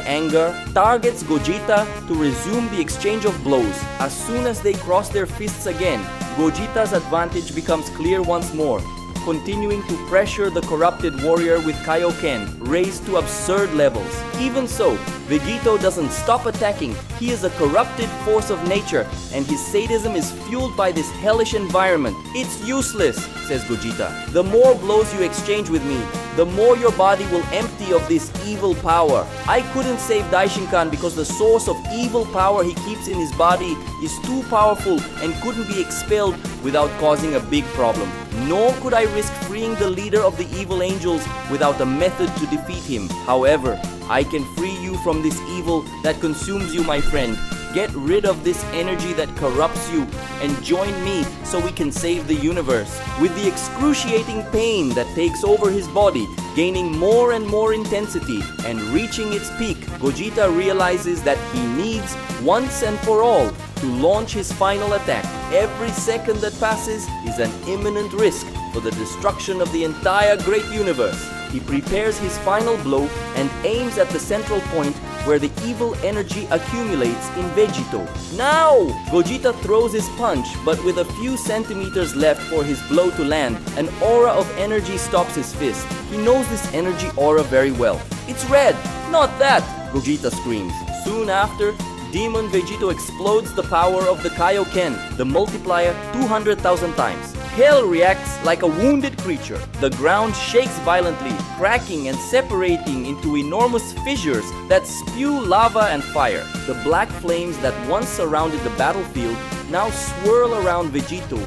anger, targets Gogeta to resume the exchange of blows. As soon as they cross their fists again, Gogeta's advantage becomes clear once more, continuing to pressure the corrupted warrior with Kaioken, raised to absurd levels. Even so, Vegito doesn't stop attacking. He is a corrupted force of nature, and his sadism is fueled by this hellish environment. It's useless, says Gogeta. The more blows you exchange with me, the more your body will empty of this evil power. I couldn't save Daishinkan because the source of evil power he keeps in his body is too powerful and couldn't be expelled without causing a big problem. Nor could I risk freeing the leader of the evil angels without a method to defeat him. However, I can free you from this evil that consumes you, my friend. Get rid of this energy that corrupts you and join me so we can save the universe. With the excruciating pain that takes over his body, gaining more and more intensity and reaching its peak, Gogeta realizes that he needs, once and for all, to launch his final attack. Every second that passes is an imminent risk for the destruction of the entire great universe. He prepares his final blow and aims at the central point, where the evil energy accumulates in Vegito. Now! Gogeta throws his punch, but with a few centimeters left for his blow to land, an aura of energy stops his fist. He knows this energy aura very well. It's red! Not that! Gogeta screams. Soon after, Demon Vegito explodes the power of the Kaioken, the multiplier 200,000 times. Hell reacts like a wounded creature. The ground shakes violently, cracking and separating into enormous fissures that spew lava and fire. The black flames that once surrounded the battlefield now swirl around Vegito,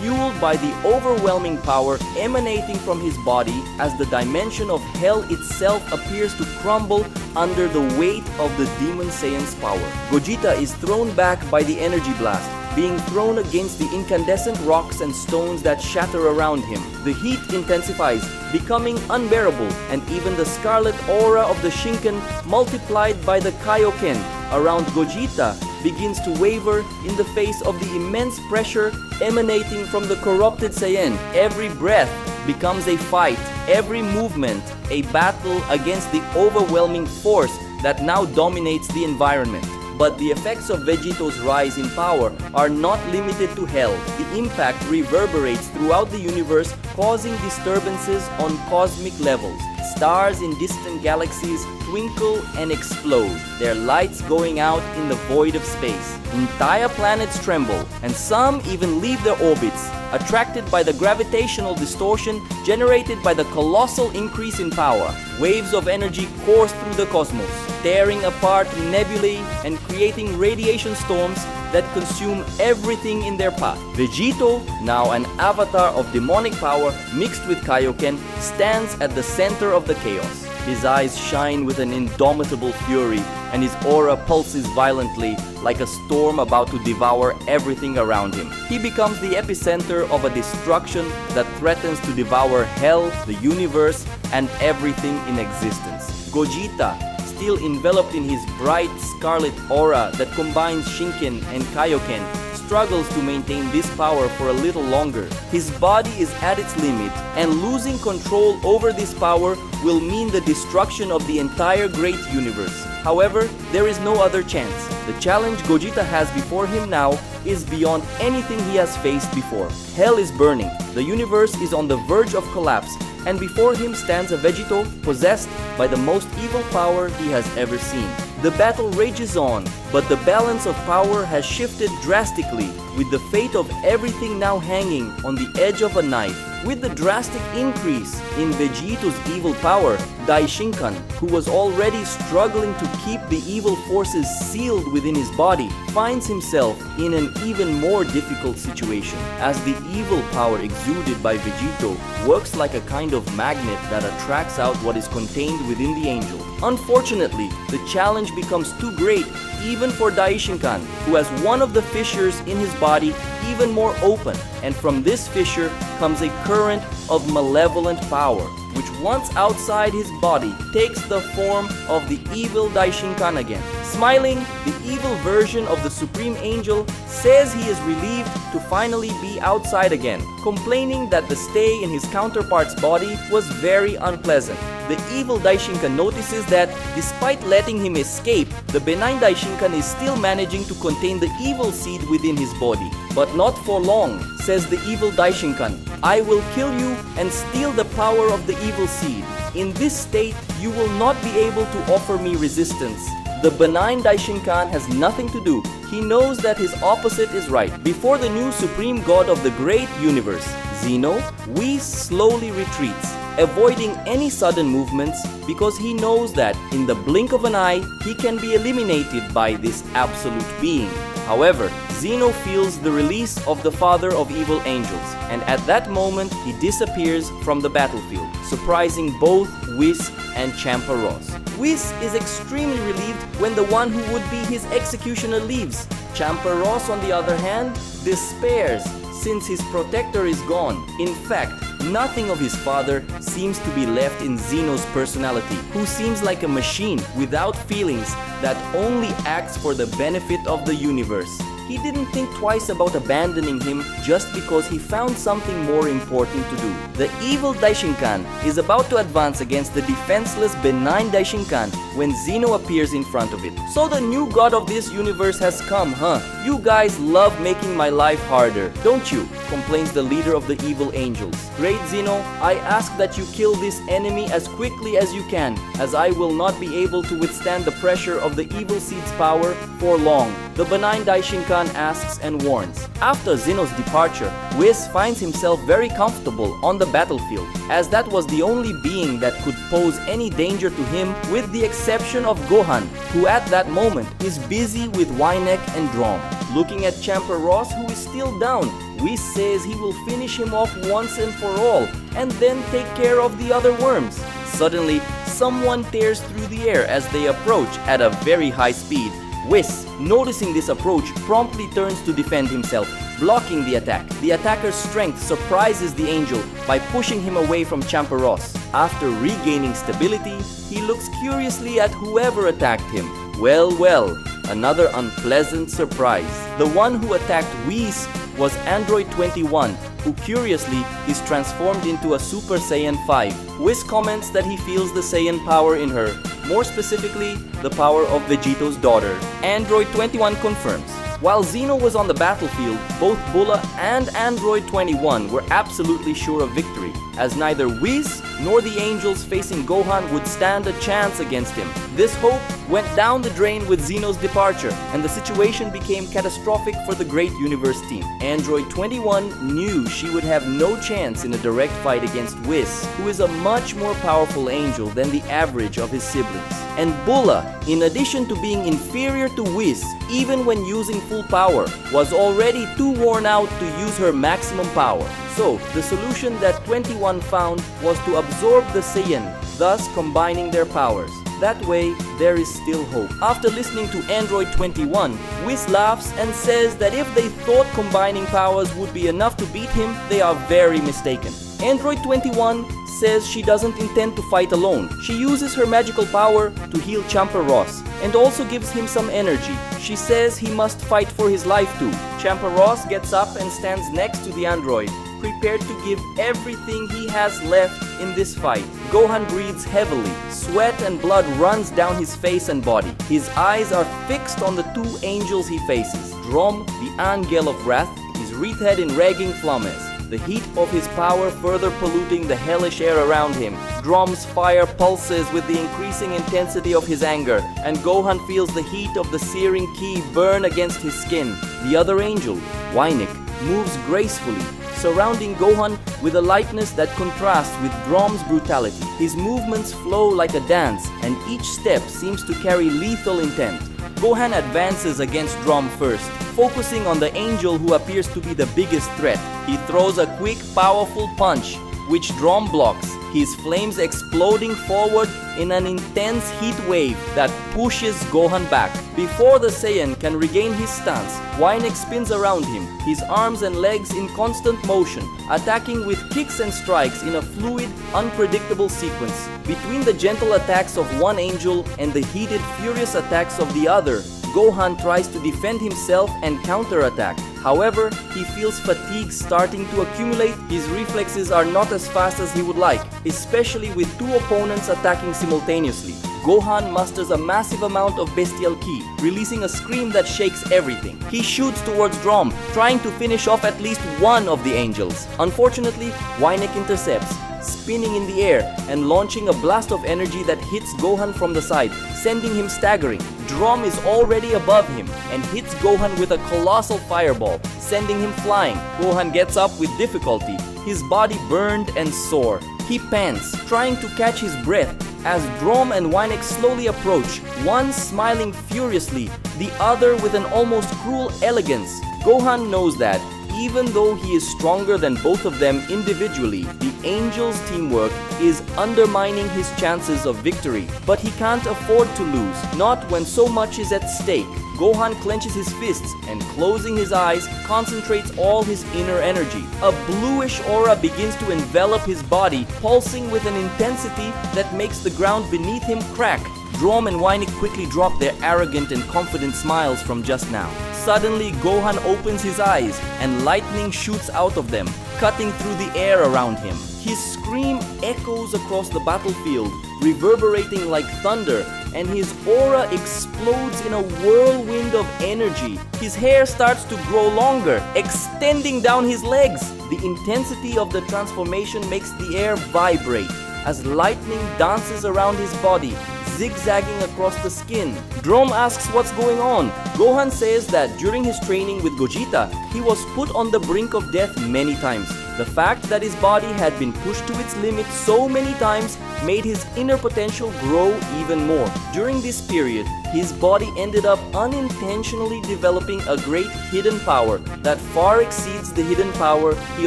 fueled by the overwhelming power emanating from his body as the dimension of hell itself appears to crumble under the weight of the Demon Saiyan's power. Gogeta is thrown back by the energy blast, being thrown against the incandescent rocks and stones that shatter around him. The heat intensifies, becoming unbearable, and even the scarlet aura of the Shinken, multiplied by the Kaioken around Gogeta, begins to waver in the face of the immense pressure emanating from the corrupted Saiyan. Every breath becomes a fight, every movement a battle against the overwhelming force that now dominates the environment. But the effects of Vegito's rise in power are not limited to hell. The impact reverberates throughout the universe, causing disturbances on cosmic levels. Stars in distant galaxies twinkle and explode, their lights going out in the void of space. Entire planets tremble, and some even leave their orbits, attracted by the gravitational distortion generated by the colossal increase in power. Waves of energy course through the cosmos, tearing apart nebulae and creating radiation storms that consume everything in their path. Vegito, now an avatar of demonic power mixed with Kaioken, stands at the center of the chaos. His eyes shine with an indomitable fury, and his aura pulses violently like a storm about to devour everything around him. He becomes the epicenter of a destruction that threatens to devour hell, the universe, and everything in existence. Gogeta, still enveloped in his bright scarlet aura that combines Shinken and Kaioken, struggles to maintain this power for a little longer. His body is at its limit, and losing control over this power will mean the destruction of the entire great universe. However, there is no other chance. The challenge Gogeta has before him now is beyond anything he has faced before. Hell is burning, the universe is on the verge of collapse, and before him stands a Vegito possessed by the most evil power he has ever seen. The battle rages on, but the balance of power has shifted drastically, with the fate of everything now hanging on the edge of a knife. With the drastic increase in Vegito's evil power, Daishinkan, who was already struggling to keep the evil forces sealed within his body, finds himself in an even more difficult situation, as the evil power exuded by Vegito works like a kind of magnet that attracts out what is contained within the angel. Unfortunately, the challenge becomes too great even for Daishinkan, who has one of the fissures in his body even more open, and from this fissure comes a current of malevolent power, which once outside his body takes the form of the evil Daishinkan again. Smiling, the evil version of the Supreme Angel says he is relieved to finally be outside again, complaining that the stay in his counterpart's body was very unpleasant. The evil Daishinkan notices that, despite letting him escape, the benign Daishinkan is still managing to contain the evil seed within his body. But not for long, says the evil Daishinkan. I will kill you and steal the power of the evil seed. In this state, you will not be able to offer me resistance. The benign Daishinkan has nothing to do. He knows that his opposite is right. Before the new supreme god of the great universe, Zeno, Whis slowly retreats, avoiding any sudden movements because he knows that in the blink of an eye, he can be eliminated by this absolute being. However, Zeno feels the release of the father of evil angels, and at that moment, he disappears from the battlefield, surprising both Whis and Champaros. Whis is extremely relieved when the one who would be his executioner leaves. Champaros, on the other hand, despairs since his protector is gone. In fact, nothing of his father seems to be left in Zeno's personality, who seems like a machine without feelings that only acts for the benefit of the universe. he didn't think twice about abandoning him just because he found something more important to do. The evil Daishinkan is about to advance against the defenseless benign Daishinkan when Zeno appears in front of it. So the new god of this universe has come, huh? You guys love making my life harder, don't you? Complains the leader of the evil angels. Great Zeno, I ask that you kill this enemy as quickly as you can, as I will not be able to withstand the pressure of the evil seed's power for long. The benign Daishinkan asks and warns. After Zeno's departure, Whis finds himself very comfortable on the battlefield, as that was the only being that could pose any danger to him, with the exception of Gohan, who at that moment is busy with Wynek and Drom. Looking at Champer Ross, who is still down, Whis says he will finish him off once and for all, and then take care of the other worms. Suddenly, someone tears through the air as they approach at a very high speed. Whis, noticing this approach, promptly turns to defend himself, blocking the attack. The attacker's strength surprises the angel by pushing him away from Champeros. After regaining stability, he looks curiously at whoever attacked him. Well, another unpleasant surprise. The one who attacked Whis was Android 21, who curiously is transformed into a Super Saiyan 5. Whis comments that he feels the Saiyan power in her, more specifically, the power of Vegito's daughter. Android 21 confirms. While Zeno was on the battlefield, both Bulla and Android 21 were absolutely sure of victory, as neither Whis nor the angels facing Gohan would stand a chance against him. This hope went down the drain with Zeno's departure, and the situation became catastrophic for the Great Universe team. Android 21 knew she would have no chance in a direct fight against Whis, who is a much more powerful angel than the average of his siblings. And Bulla, in addition to being inferior to Whis, even when using full power, was already too worn out to use her maximum power. So, the solution that 21 found was to absorb the Saiyan, thus combining their powers. That way, there is still hope. After listening to Android 21, Whis laughs and says that if they thought combining powers would be enough to beat him, they are very mistaken. Android 21 says she doesn't intend to fight alone. She uses her magical power to heal Champer Ross and also gives him some energy. She says he must fight for his life too. Champer Ross gets up and stands next to the android, prepared to give everything he has left in this fight. Gohan breathes heavily. Sweat and blood runs down his face and body. His eyes are fixed on the two angels he faces. Drom, the Angel of Wrath, is wreathed in ragging flames, the heat of his power further polluting the hellish air around him. Drom's fire pulses with the increasing intensity of his anger, and Gohan feels the heat of the searing ki burn against his skin. The other angel, Wynek, moves gracefully, surrounding Gohan with a lightness that contrasts with Drom's brutality. His movements flow like a dance, and each step seems to carry lethal intent. Gohan advances against Drom first, focusing on the angel who appears to be the biggest threat. He throws a quick, powerful punch, which Drom blocks, his flames exploding forward in an intense heat wave that pushes Gohan back. Before the Saiyan can regain his stance, Wynek spins around him, his arms and legs in constant motion, attacking with kicks and strikes in a fluid, unpredictable sequence. Between the gentle attacks of one angel and the heated, furious attacks of the other, Gohan tries to defend himself and counterattack. However, he feels fatigue starting to accumulate. His reflexes are not as fast as he would like, especially with two opponents attacking simultaneously. Gohan musters a massive amount of bestial ki, releasing a scream that shakes everything. He shoots towards Drom, trying to finish off at least one of the angels. Unfortunately, Wynek intercepts, spinning in the air and launching a blast of energy that hits Gohan from the side, sending him staggering. Drom is already above him and hits Gohan with a colossal fireball, sending him flying. Gohan gets up with difficulty, his body burned and sore. He pants, trying to catch his breath as Drom and Wynek slowly approach, one smiling furiously, the other with an almost cruel elegance. Gohan knows that, even though he is stronger than both of them individually, the Angels' teamwork is undermining his chances of victory. But he can't afford to lose, not when so much is at stake. Gohan clenches his fists and, closing his eyes, concentrates all his inner energy. A bluish aura begins to envelop his body, pulsing with an intensity that makes the ground beneath him crack. Drom and Wynek quickly drop their arrogant and confident smiles from just now. Suddenly, Gohan opens his eyes and lightning shoots out of them, cutting through the air around him. His scream echoes across the battlefield, reverberating like thunder, and his aura explodes in a whirlwind of energy. His hair starts to grow longer, extending down his legs. The intensity of the transformation makes the air vibrate as lightning dances around his body, zigzagging across the skin. Drom asks what's going on. Gohan says that during his training with Gogeta, he was put on the brink of death many times. The fact that his body had been pushed to its limit so many times made his inner potential grow even more. During this period, his body ended up unintentionally developing a great hidden power that far exceeds the hidden power he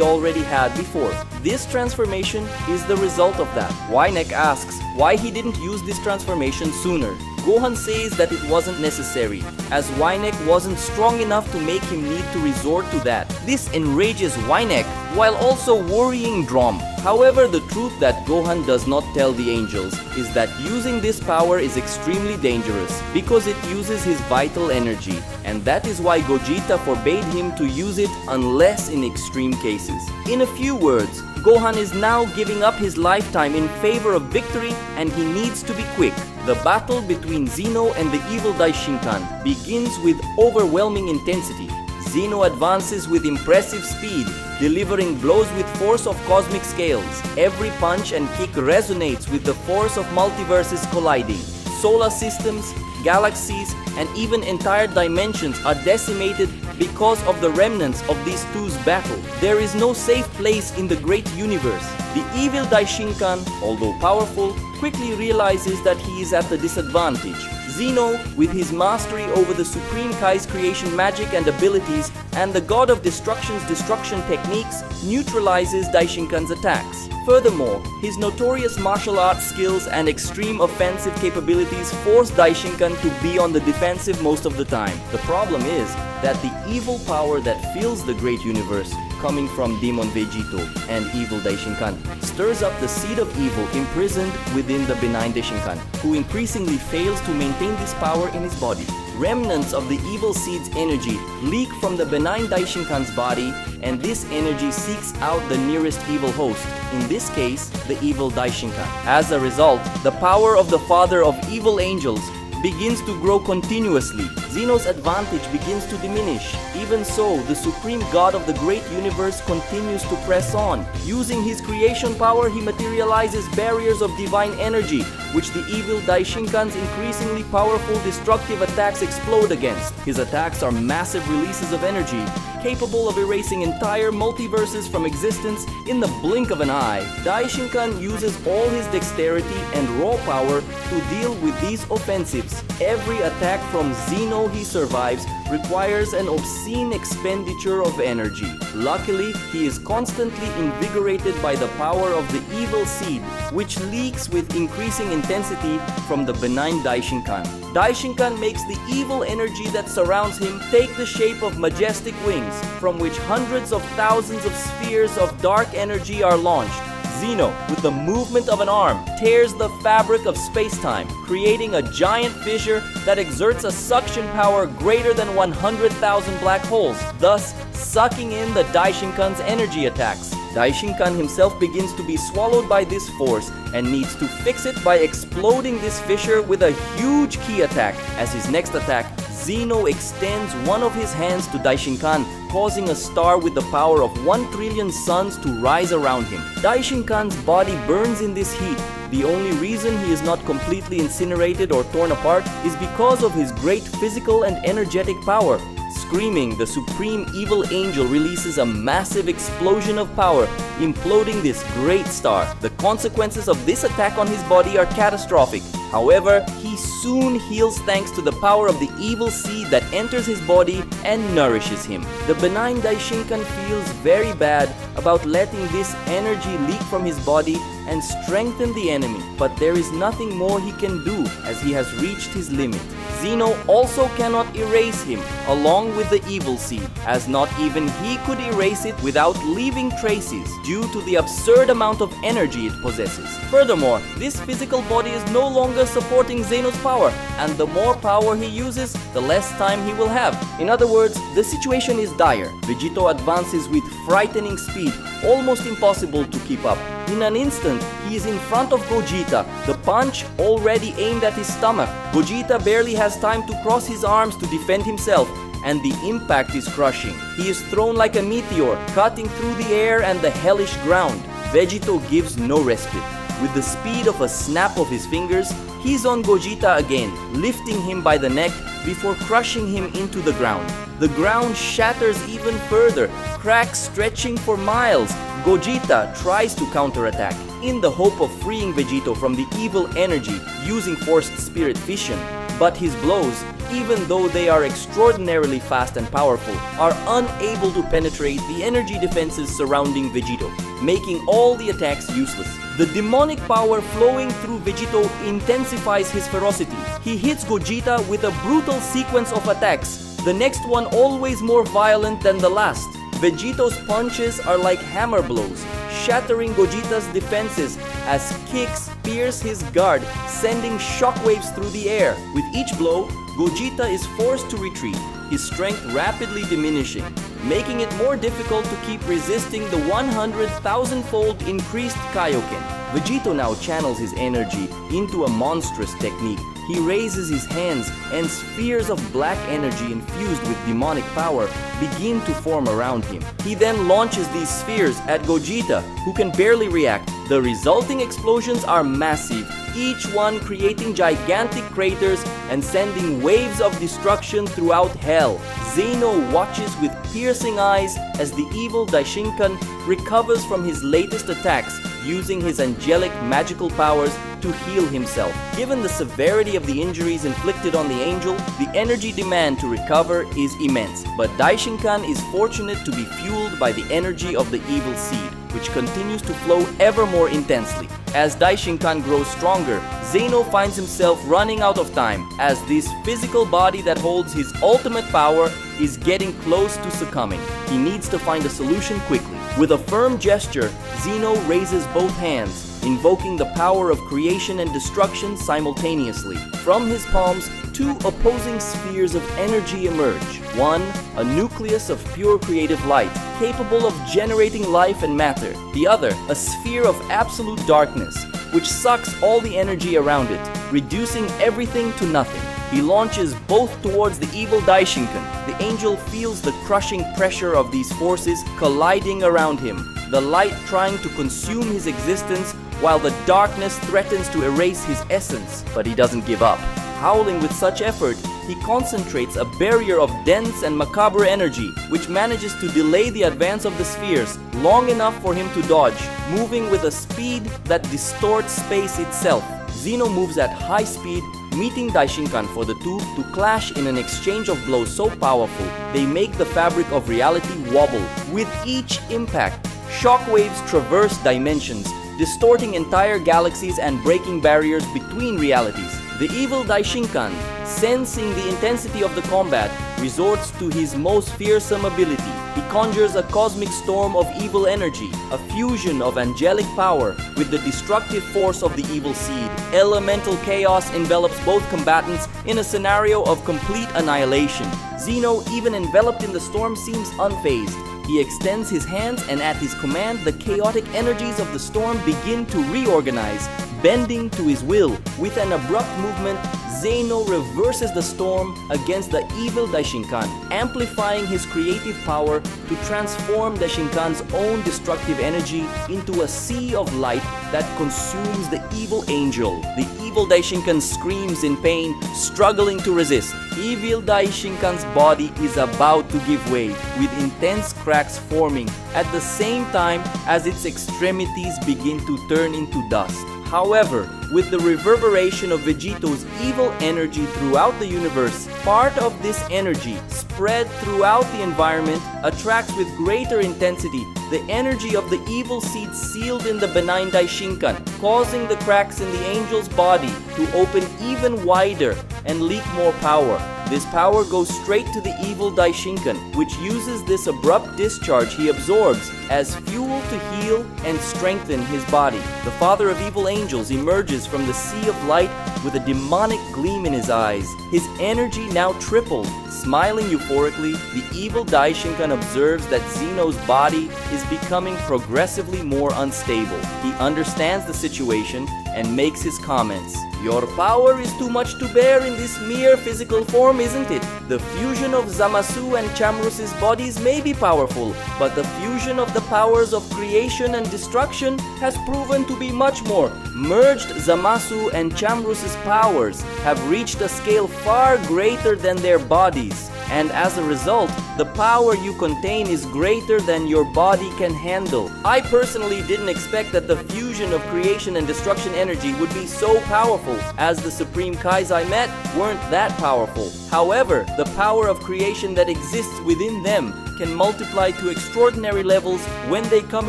already had before. This transformation is the result of that. Wynek asks why he didn't use this transformation sooner. Gohan says that it wasn't necessary, as Wynek wasn't strong enough to make him need to resort to that. This enrages Wynek, while also worrying Drom. However, the truth that Gohan does not tell the angels is that using this power is extremely dangerous, because it uses his vital energy, and that is why Gogeta forbade him to use it unless in extreme cases. In a few words, Gohan is now giving up his lifetime in favor of victory, and he needs to be quick. The battle between Zeno and the evil Daishinkan begins with overwhelming intensity. Zeno advances with impressive speed, delivering blows with force of cosmic scales. Every punch and kick resonates with the force of multiverses colliding. Solar systems, galaxies, and even entire dimensions are decimated because of the remnants of these two's battle. There is no safe place in the great universe. The evil Daishinkan, although powerful, quickly realizes that he is at a disadvantage. Zeno, with his mastery over the Supreme Kai's creation magic and abilities, and the God of Destruction's destruction techniques, neutralizes Daishinkan's attacks. Furthermore, his notorious martial arts skills and extreme offensive capabilities force Daishinkan to be on the defensive most of the time. The problem is that the evil power that fills the great universe, coming from Demon Vegito and evil Daishinkan, stirs up the seed of evil imprisoned within the benign Daishinkan, who increasingly fails to maintain this power in his body. Remnants of the evil seed's energy leak from the benign Daishinkan's body, and this energy seeks out the nearest evil host, in this case, the evil Daishinkan. As a result, the power of the father of evil angels begins to grow continuously. Zeno's advantage begins to diminish. Even so, the supreme god of the great universe continues to press on. Using his creation power, he materializes barriers of divine energy, which the evil Daishinkan's increasingly powerful destructive attacks explode against. His attacks are massive releases of energy, capable of erasing entire multiverses from existence in the blink of an eye. Daishinkan uses all his dexterity and raw power to deal with these offensives. Every attack from Zeno he survives requires an obscene expenditure of energy. Luckily, he is constantly invigorated by the power of the evil seed, which leaks with increasing intensity from the benign Daishinkan. Daishinkan makes the evil energy that surrounds him take the shape of majestic wings, from which hundreds of thousands of spheres of dark energy are launched. Zeno, with the movement of an arm, tears the fabric of space-time, creating a giant fissure that exerts a suction power greater than 100,000 black holes, thus sucking in the Daishinkan's energy attacks. Daishinkan himself begins to be swallowed by this force and needs to fix it by exploding this fissure with a huge ki attack. As his next attack, Zeno extends one of his hands to Daishinkan, causing a star with the power of 1 trillion suns to rise around him. Daishinkan's body burns in this heat. The only reason he is not completely incinerated or torn apart is because of his great physical and energetic power. Screaming, the supreme evil angel releases a massive explosion of power, imploding this great star. The consequences of this attack on his body are catastrophic. However, he soon heals thanks to the power of the evil seed that enters his body and nourishes him. The benign Daishinkan feels very bad about letting this energy leak from his body and strengthen the enemy, but there is nothing more he can do as he has reached his limit. Zeno also cannot erase him along with the evil seed, as not even he could erase it without leaving traces due to the absurd amount of energy it possesses. Furthermore, this physical body is no longer supporting Zeno's power, and the more power he uses, the less time he will have. In other words, the situation is dire. Vegito advances with frightening speed, almost impossible to keep up. In an instant, he is in front of Gogeta, the punch already aimed at his stomach. Gogeta barely has time to cross his arms to defend himself, and the impact is crushing. He is thrown like a meteor, cutting through the air and the hellish ground. Vegito gives no respite. With the speed of a snap of his fingers, he's on Gogeta again, lifting him by the neck before crushing him into the ground. The ground shatters even further, cracks stretching for miles. Gogeta tries to counterattack in the hope of freeing Vegito from the evil energy using forced spirit fission. But his blows, even though they are extraordinarily fast and powerful, are unable to penetrate the energy defenses surrounding Vegito, making all the attacks useless. The demonic power flowing through Vegito intensifies his ferocity. He hits Gogeta with a brutal sequence of attacks, the next one always more violent than the last. Vegito's punches are like hammer blows, shattering Gogeta's defenses as kicks pierce his guard, sending shockwaves through the air. With each blow, Gogeta is forced to retreat, his strength rapidly diminishing, making it more difficult to keep resisting the 100,000-fold increased Kaioken. Vegito now channels his energy into a monstrous technique. He raises his hands, and spheres of black energy infused with demonic power begin to form around him. He then launches these spheres at Gogeta, who can barely react. The resulting explosions are massive, each one creating gigantic craters and sending waves of destruction throughout hell. Zeno watches with piercing eyes as the evil Daishinkan recovers from his latest attacks, using his angelic magical powers to heal himself. Given the severity of the injuries inflicted on the angel, the energy demand to recover is immense. But Daishinkan is fortunate to be fueled by the energy of the evil seed, which continues to flow ever more intensely. As Daishinkan grows stronger, Zeno finds himself running out of time, as this physical body that holds his ultimate power is getting close to succumbing. He needs to find a solution quickly. With a firm gesture, Zeno raises both hands, invoking the power of creation and destruction simultaneously. From his palms, two opposing spheres of energy emerge. One, a nucleus of pure creative light, capable of generating life and matter. The other, a sphere of absolute darkness, which sucks all the energy around it, reducing everything to nothing. He launches both towards the evil Daishinkan. The angel feels the crushing pressure of these forces colliding around him, the light trying to consume his existence while the darkness threatens to erase his essence. But he doesn't give up. Howling with such effort, he concentrates a barrier of dense and macabre energy, which manages to delay the advance of the spheres long enough for him to dodge, moving with a speed that distorts space itself. Zeno moves at high speed, meeting Daishinkan for the two to clash in an exchange of blows so powerful they make the fabric of reality wobble. With each impact, shockwaves traverse dimensions, distorting entire galaxies and breaking barriers between realities. The evil Daishinkan, sensing the intensity of the combat, resorts to his most fearsome ability. He conjures a cosmic storm of evil energy, a fusion of angelic power with the destructive force of the evil seed. Elemental chaos envelops both combatants in a scenario of complete annihilation. Zeno, even enveloped in the storm, seems unfazed. He extends his hands, and at his command, the chaotic energies of the storm begin to reorganize, bending to his will. With an abrupt movement, Zeno reverses the storm against the evil Daishinkan, amplifying his creative power to transform Daishinkan's own destructive energy into a sea of light that consumes the evil angel. The evil Daishinkan screams in pain, struggling to resist. Evil Daishinkan's body is about to give way, with intense cracks forming at the same time as its extremities begin to turn into dust. However, with the reverberation of Vegito's evil energy throughout the universe, part of this energy, spread throughout the environment, attracts with greater intensity the energy of the evil seed sealed in the benign Daishinkan, causing the cracks in the angel's body to open even wider and leak more power. This power goes straight to the evil Daishinkan, which uses this abrupt discharge he absorbs as fuel to heal and strengthen his body. The father of evil angels emerges from the sea of light with a demonic gleam in his eyes. His energy now tripled. Smiling euphorically, the evil Daishinkan observes that Zeno's body is becoming progressively more unstable. He understands the situation and makes his comments. Your power is too much to bear in this mere physical form, isn't it? The fusion of Zamasu and Chamrus's bodies may be powerful, but the fusion of the powers of creation and destruction has proven to be much more. Merged Zamasu and Chamrus's powers have reached a scale far greater than their bodies. And as a result, the power you contain is greater than your body can handle. I personally didn't expect that the fusion of creation and destruction energy would be so powerful, as the Supreme Kais I met weren't that powerful. However, the power of creation that exists within them can multiply to extraordinary levels when they come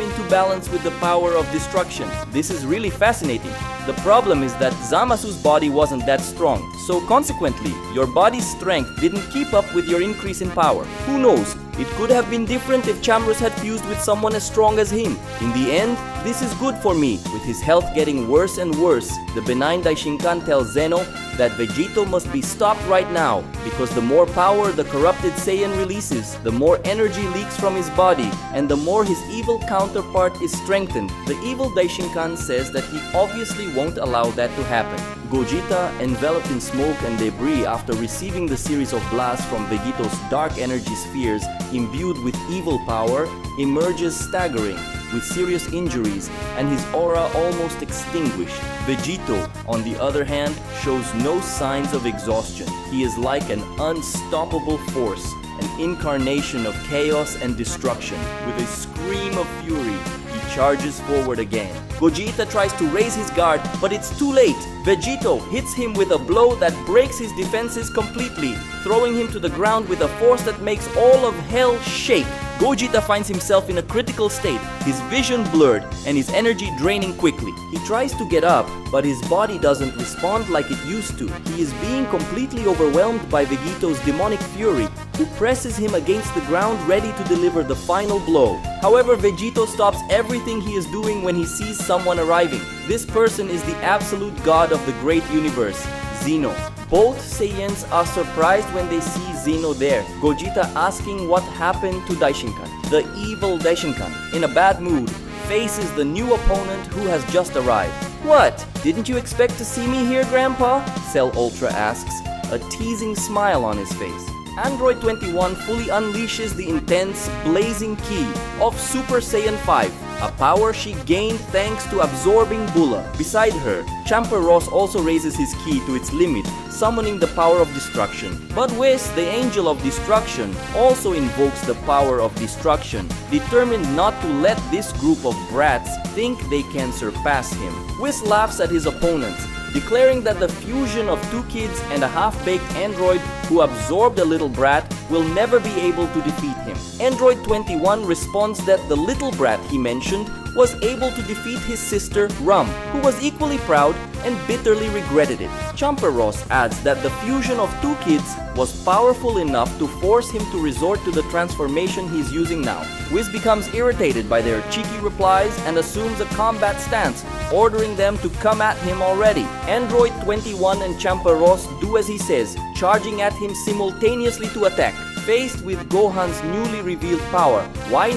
into balance with the power of destruction. This is really fascinating. The problem is that Zamasu's body wasn't that strong, so consequently, your body's strength didn't keep up with your increase in power. Who knows? It could have been different if Chamrus had fused with someone as strong as him. In the end, this is good for me. With his health getting worse and worse, the benign Daishinkan tells Zeno that Vegito must be stopped right now, because the more power the corrupted Saiyan releases, the more energy leaks from his body, and the more his evil counterpart is strengthened. The evil Daishinkan says that he obviously won't allow that to happen. Gogeta, enveloped in smoke and debris after receiving the series of blasts from Vegito's dark energy spheres imbued with evil power, emerges staggering, with serious injuries and his aura almost extinguished. Vegito, on the other hand, shows no signs of exhaustion. He is like an unstoppable force, an incarnation of chaos and destruction. With a scream of fury, he charges forward again. Gogeta tries to raise his guard, but it's too late. Vegito hits him with a blow that breaks his defenses completely, throwing him to the ground with a force that makes all of hell shake. Gogeta finds himself in a critical state, his vision blurred and his energy draining quickly. He tries to get up, but his body doesn't respond like it used to. He is being completely overwhelmed by Vegito's demonic fury, who presses him against the ground ready to deliver the final blow. However, Vegito stops everything he is doing when he sees someone arriving. This person is the absolute god of the great universe, Zeno. Both Saiyans are surprised when they see Zeno there, Gogeta asking what happened to Daishinkan. The evil Daishinkan, in a bad mood, faces the new opponent who has just arrived. What? Didn't you expect to see me here, Grandpa? Cell Ultra asks, a teasing smile on his face. Android 21 fully unleashes the intense, blazing ki of Super Saiyan 5, a power she gained thanks to absorbing Bulla. Beside her, Champa Ross also raises his ki to its limit, summoning the power of destruction. But Whis, the angel of destruction, also invokes the power of destruction, determined not to let this group of brats think they can surpass him. Whis laughs at his opponents, declaring that the fusion of two kids and a half-baked android who absorbed a little brat will never be able to defeat him. Android 21 responds that the little brat he mentioned was able to defeat his sister Rum, who was equally proud and bitterly regretted it. Champa Ross adds that the fusion of two kids was powerful enough to force him to resort to the transformation he's using now. Whis becomes irritated by their cheeky replies and assumes a combat stance, ordering them to come at him already. Android 21 and Champa Ross do as he says, charging at him simultaneously to attack. Faced with Gohan's newly revealed power,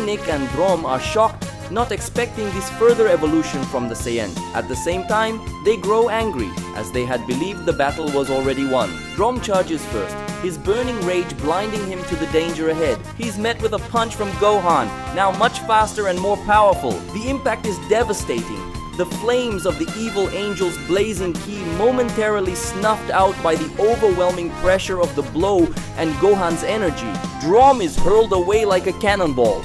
Nick and Drom are shocked, not expecting this further evolution from the Saiyan. At the same time, they grow angry, as they had believed the battle was already won. Drom charges first, his burning rage blinding him to the danger ahead. He's met with a punch from Gohan, now much faster and more powerful. The impact is devastating. The flames of the evil angel's blazing ki momentarily snuffed out by the overwhelming pressure of the blow and Gohan's energy. Drom is hurled away like a cannonball.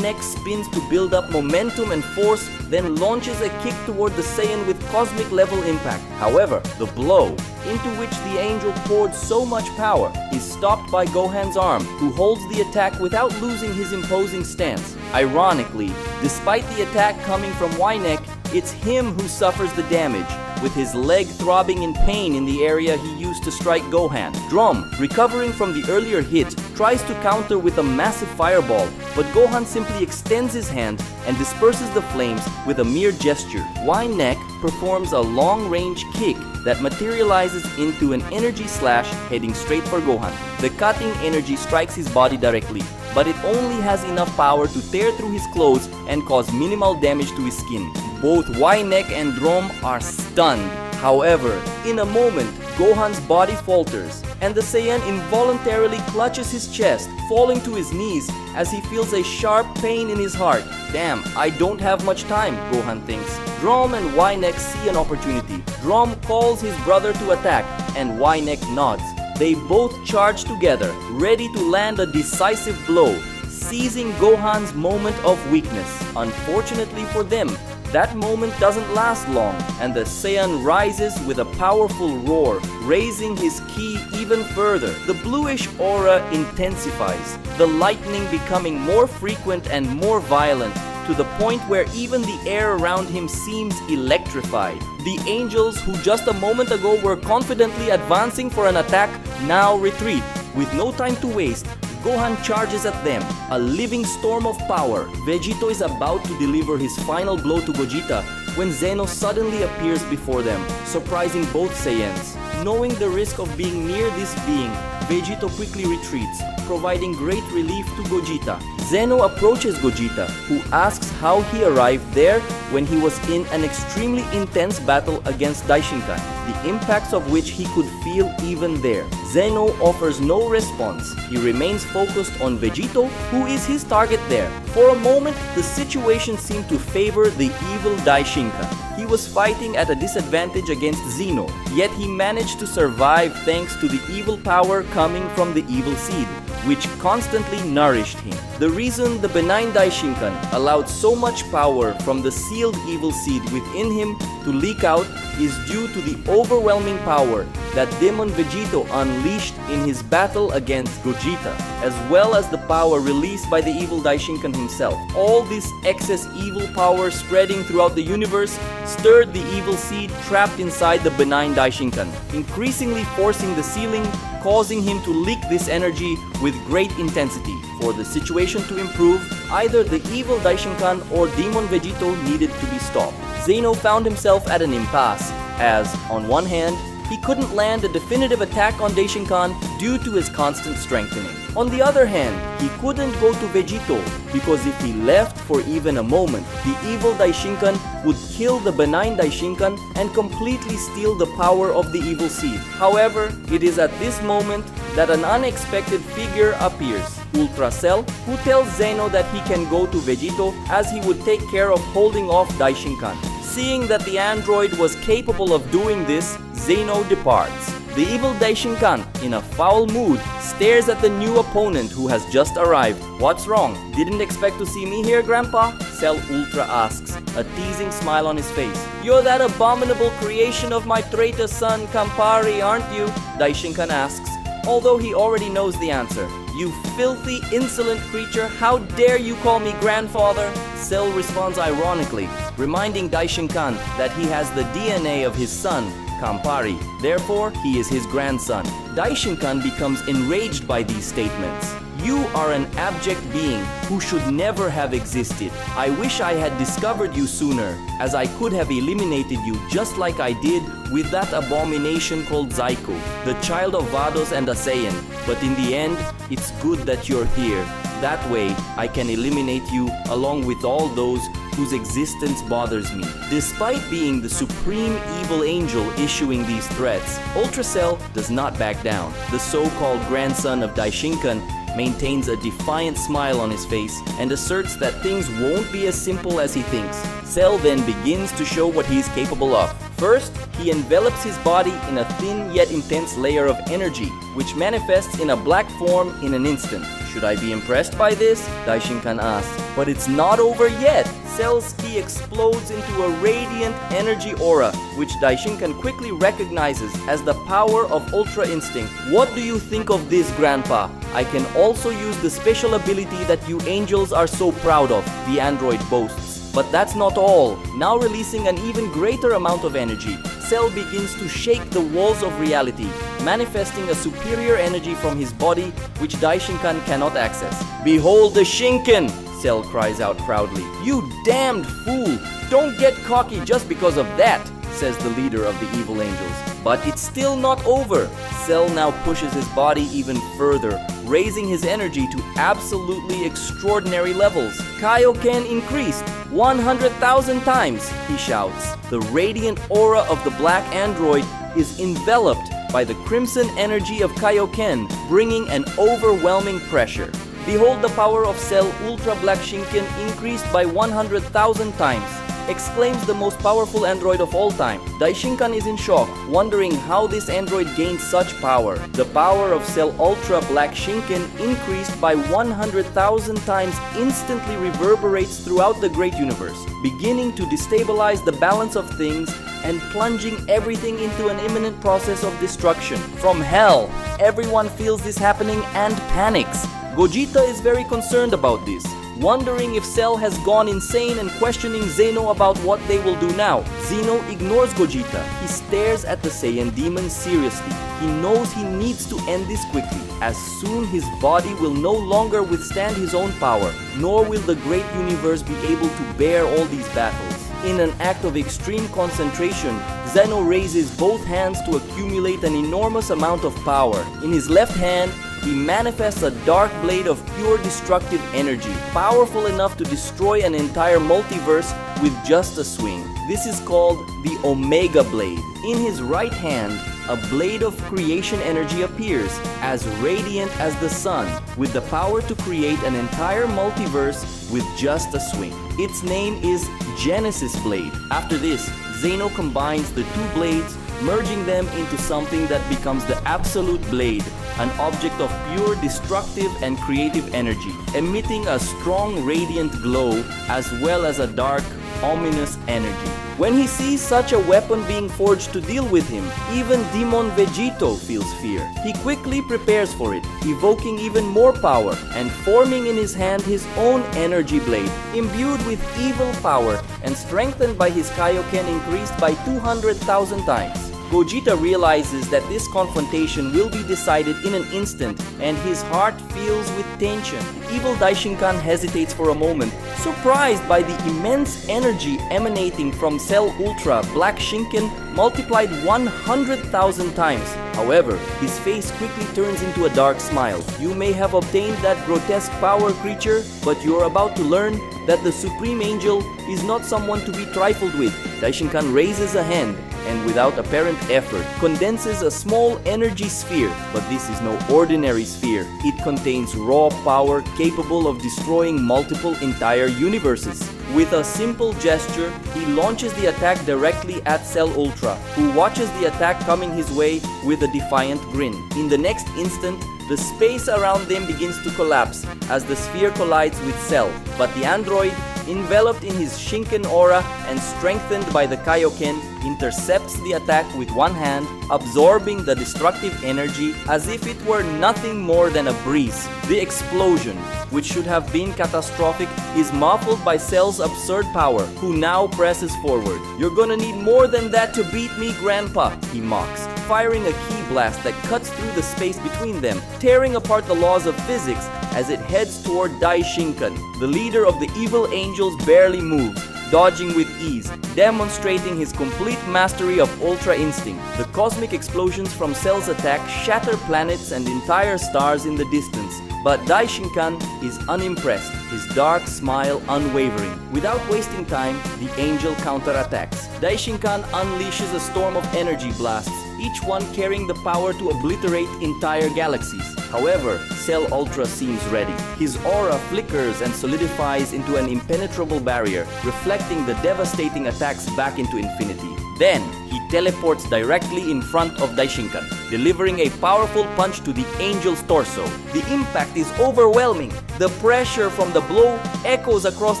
Next spins to build up momentum and force, then launches a kick toward the Saiyan with cosmic level impact. However, the blow, into which the angel poured so much power, is stopped by Gohan's arm, who holds the attack without losing his imposing stance. Ironically, despite the attack coming from Ynek, it's him who suffers the damage, with his leg throbbing in pain in the area he used to strike Gohan. Drum, recovering from the earlier hit, tries to counter with a massive fireball, but Gohan simply extends his hand and disperses the flames with a mere gesture. Ynek performs a long-range kick that materializes into an energy slash heading straight for Gohan. The cutting energy strikes his body directly, but it only has enough power to tear through his clothes and cause minimal damage to his skin. Both Ynek and Drom are stunned. However, in a moment, Gohan's body falters, and the Saiyan involuntarily clutches his chest, falling to his knees as he feels a sharp pain in his heart. Damn, I don't have much time, Gohan thinks. Drom and Ynek see an opportunity. Drom calls his brother to attack, and Ynek nods. They both charge together, ready to land a decisive blow, seizing Gohan's moment of weakness. Unfortunately for them, that moment doesn't last long, and the Saiyan rises with a powerful roar, raising his ki even further. The bluish aura intensifies, the lightning becoming more frequent and more violent, to the point where even the air around him seems electrified. The angels, who just a moment ago were confidently advancing for an attack, now retreat. With no time to waste, Gohan charges at them, a living storm of power. Vegito is about to deliver his final blow to Gogeta when Zeno suddenly appears before them, surprising both Saiyans. Knowing the risk of being near this being, Vegito quickly retreats, providing great relief to Gogeta. Zeno approaches Gogeta, who asks how he arrived there when he was in an extremely intense battle against Daishinkan, the impacts of which he could feel even there. Zeno offers no response. He remains focused on Vegito, who is his target there. For a moment, the situation seemed to favor the evil Daishinkan. He was fighting at a disadvantage against Zeno, yet he managed to survive thanks to the evil power coming from the evil seed, which constantly nourished him. The reason the benign Daishinkan allowed so much power from the sealed evil seed within him to leak out is due to the overwhelming power that Demon Vegito unleashed in his battle against Gogeta, as well as the power released by the evil Daishinkan himself. All this excess evil power spreading throughout the universe stirred the evil seed trapped inside the benign Daishinkan, increasingly forcing the ceiling, causing him to leak this energy with great intensity. For the situation to improve, either the evil Daishinkan or Demon Vegito needed to be stopped. Zeno found himself at an impasse, as, on one hand, he couldn't land a definitive attack on Daishinkan due to his constant strengthening. On the other hand, he couldn't go to Vegito because if he left for even a moment, the evil Daishinkan would kill the benign Daishinkan and completely steal the power of the evil seed. However, it is at this moment that an unexpected figure appears, Ultra Cell, who tells Zeno that he can go to Vegito as he would take care of holding off Daishinkan. Seeing that the android was capable of doing this, Zeno departs. The evil Daishinkan, in a foul mood, stares at the new opponent who has just arrived. What's wrong? Didn't expect to see me here, Grandpa? Cell Ultra asks, a teasing smile on his face. You're that abominable creation of my traitor son, Campari, aren't you? Daishinkan asks, although he already knows the answer. You filthy, insolent creature, how dare you call me grandfather? Cell responds ironically, reminding Daishinkan that he has the DNA of his son, Campari. Therefore, he is his grandson. Daishinkan becomes enraged by these statements. You are an abject being who should never have existed. I wish I had discovered you sooner, as I could have eliminated you just like I did with that abomination called Zaiku, the child of Vados and a Saiyan. But in the end, it's good that you're here. That way, I can eliminate you along with all those whose existence bothers me. Despite being the supreme evil angel issuing these threats, Ultra Cell does not back down. The so-called grandson of Daishinkan maintains a defiant smile on his face and asserts that things won't be as simple as he thinks. Cell then begins to show what he is capable of. First, he envelops his body in a thin yet intense layer of energy, which manifests in a black form in an instant. Should I be impressed by this? Daishinkan asks. But it's not over yet, Cell's ki explodes into a radiant energy aura, which Daishinkan quickly recognizes as the power of Ultra Instinct. What do you think of this, Grandpa? I can also use the special ability that you angels are so proud of, the android boasts. But that's not all. Now releasing an even greater amount of energy, Cell begins to shake the walls of reality, manifesting a superior energy from his body which Daishinkan cannot access. Behold the Shinken! Cell cries out proudly. You damned fool! Don't get cocky just because of that, says the leader of the evil angels. But it's still not over. Cell now pushes his body even further, raising his energy to absolutely extraordinary levels. Kaioken increased 100,000 times, he shouts. The radiant aura of the black android is enveloped by the crimson energy of Kaioken, bringing an overwhelming pressure. Behold the power of Cell Ultra Black Shinken increased by 100,000 times, exclaims the most powerful android of all time. Daishinkan is in shock, wondering how this android gained such power. The power of Cell Ultra Black Shinken increased by 100,000 times instantly reverberates throughout the great universe, beginning to destabilize the balance of things and plunging everything into an imminent process of destruction. From hell, everyone feels this happening and panics. Gogeta is very concerned about this, wondering if Cell has gone insane and questioning Zeno about what they will do now. Zeno ignores Gogeta. He stares at the Saiyan demon seriously. He knows he needs to end this quickly, as soon his body will no longer withstand his own power, nor will the great universe be able to bear all these battles. In an act of extreme concentration, Zeno raises both hands to accumulate an enormous amount of power. In his left hand, he manifests a dark blade of pure destructive energy, powerful enough to destroy an entire multiverse with just a swing. This is called the Omega Blade. In his right hand, a blade of creation energy appears, as radiant as the sun, with the power to create an entire multiverse with just a swing. Its name is Genesis Blade. After this, Zeno combines the two blades, merging them into something that becomes the Absolute Blade, an object of pure destructive and creative energy, emitting a strong radiant glow as well as a dark, ominous energy. When he sees such a weapon being forged to deal with him, even Demon Vegito feels fear. He quickly prepares for it, evoking even more power and forming in his hand his own energy blade, imbued with evil power and strengthened by his Kaioken increased by 200,000 times. Gogeta realizes that this confrontation will be decided in an instant, and his heart fills with tension. Evil Daishinkan hesitates for a moment, surprised by the immense energy emanating from Cell Ultra Black Shinken multiplied 100,000 times. However, his face quickly turns into a dark smile. You may have obtained that grotesque power, creature, but you're about to learn that the Supreme Angel is not someone to be trifled with. Daishinkan raises a hand and without apparent effort condenses a small energy sphere, but this is no ordinary sphere. It contains raw power capable of destroying multiple entire universes. With a simple gesture, he launches the attack directly at Cell Ultra, who watches the attack coming his way with a defiant grin. In the next instant, the space around them begins to collapse as the sphere collides with Cell, but the android, enveloped in his Shinken aura and strengthened by the Kaioken, intercepts the attack with one hand, absorbing the destructive energy as if it were nothing more than a breeze. The explosion, which should have been catastrophic, is muffled by Cell's absurd power, who now presses forward. You're gonna need more than that to beat me, Grandpa, he mocks, firing a ki blast that cuts through the space between them, tearing apart the laws of physics as it heads toward Daishinkan. The leader of the evil angels barely moves, dodging with ease, demonstrating his complete mastery of Ultra Instinct. The cosmic explosions from Cell's attack shatter planets and entire stars in the distance, but Daishinkan is unimpressed, his dark smile unwavering. Without wasting time, the angel counterattacks. Daishinkan unleashes a storm of energy blasts, each one carrying the power to obliterate entire galaxies. However, Cell Ultra seems ready. His aura flickers and solidifies into an impenetrable barrier, reflecting the devastating attacks back into infinity. Then, he teleports directly in front of Daishinkan, delivering a powerful punch to the angel's torso. The impact is overwhelming. The pressure from the blow echoes across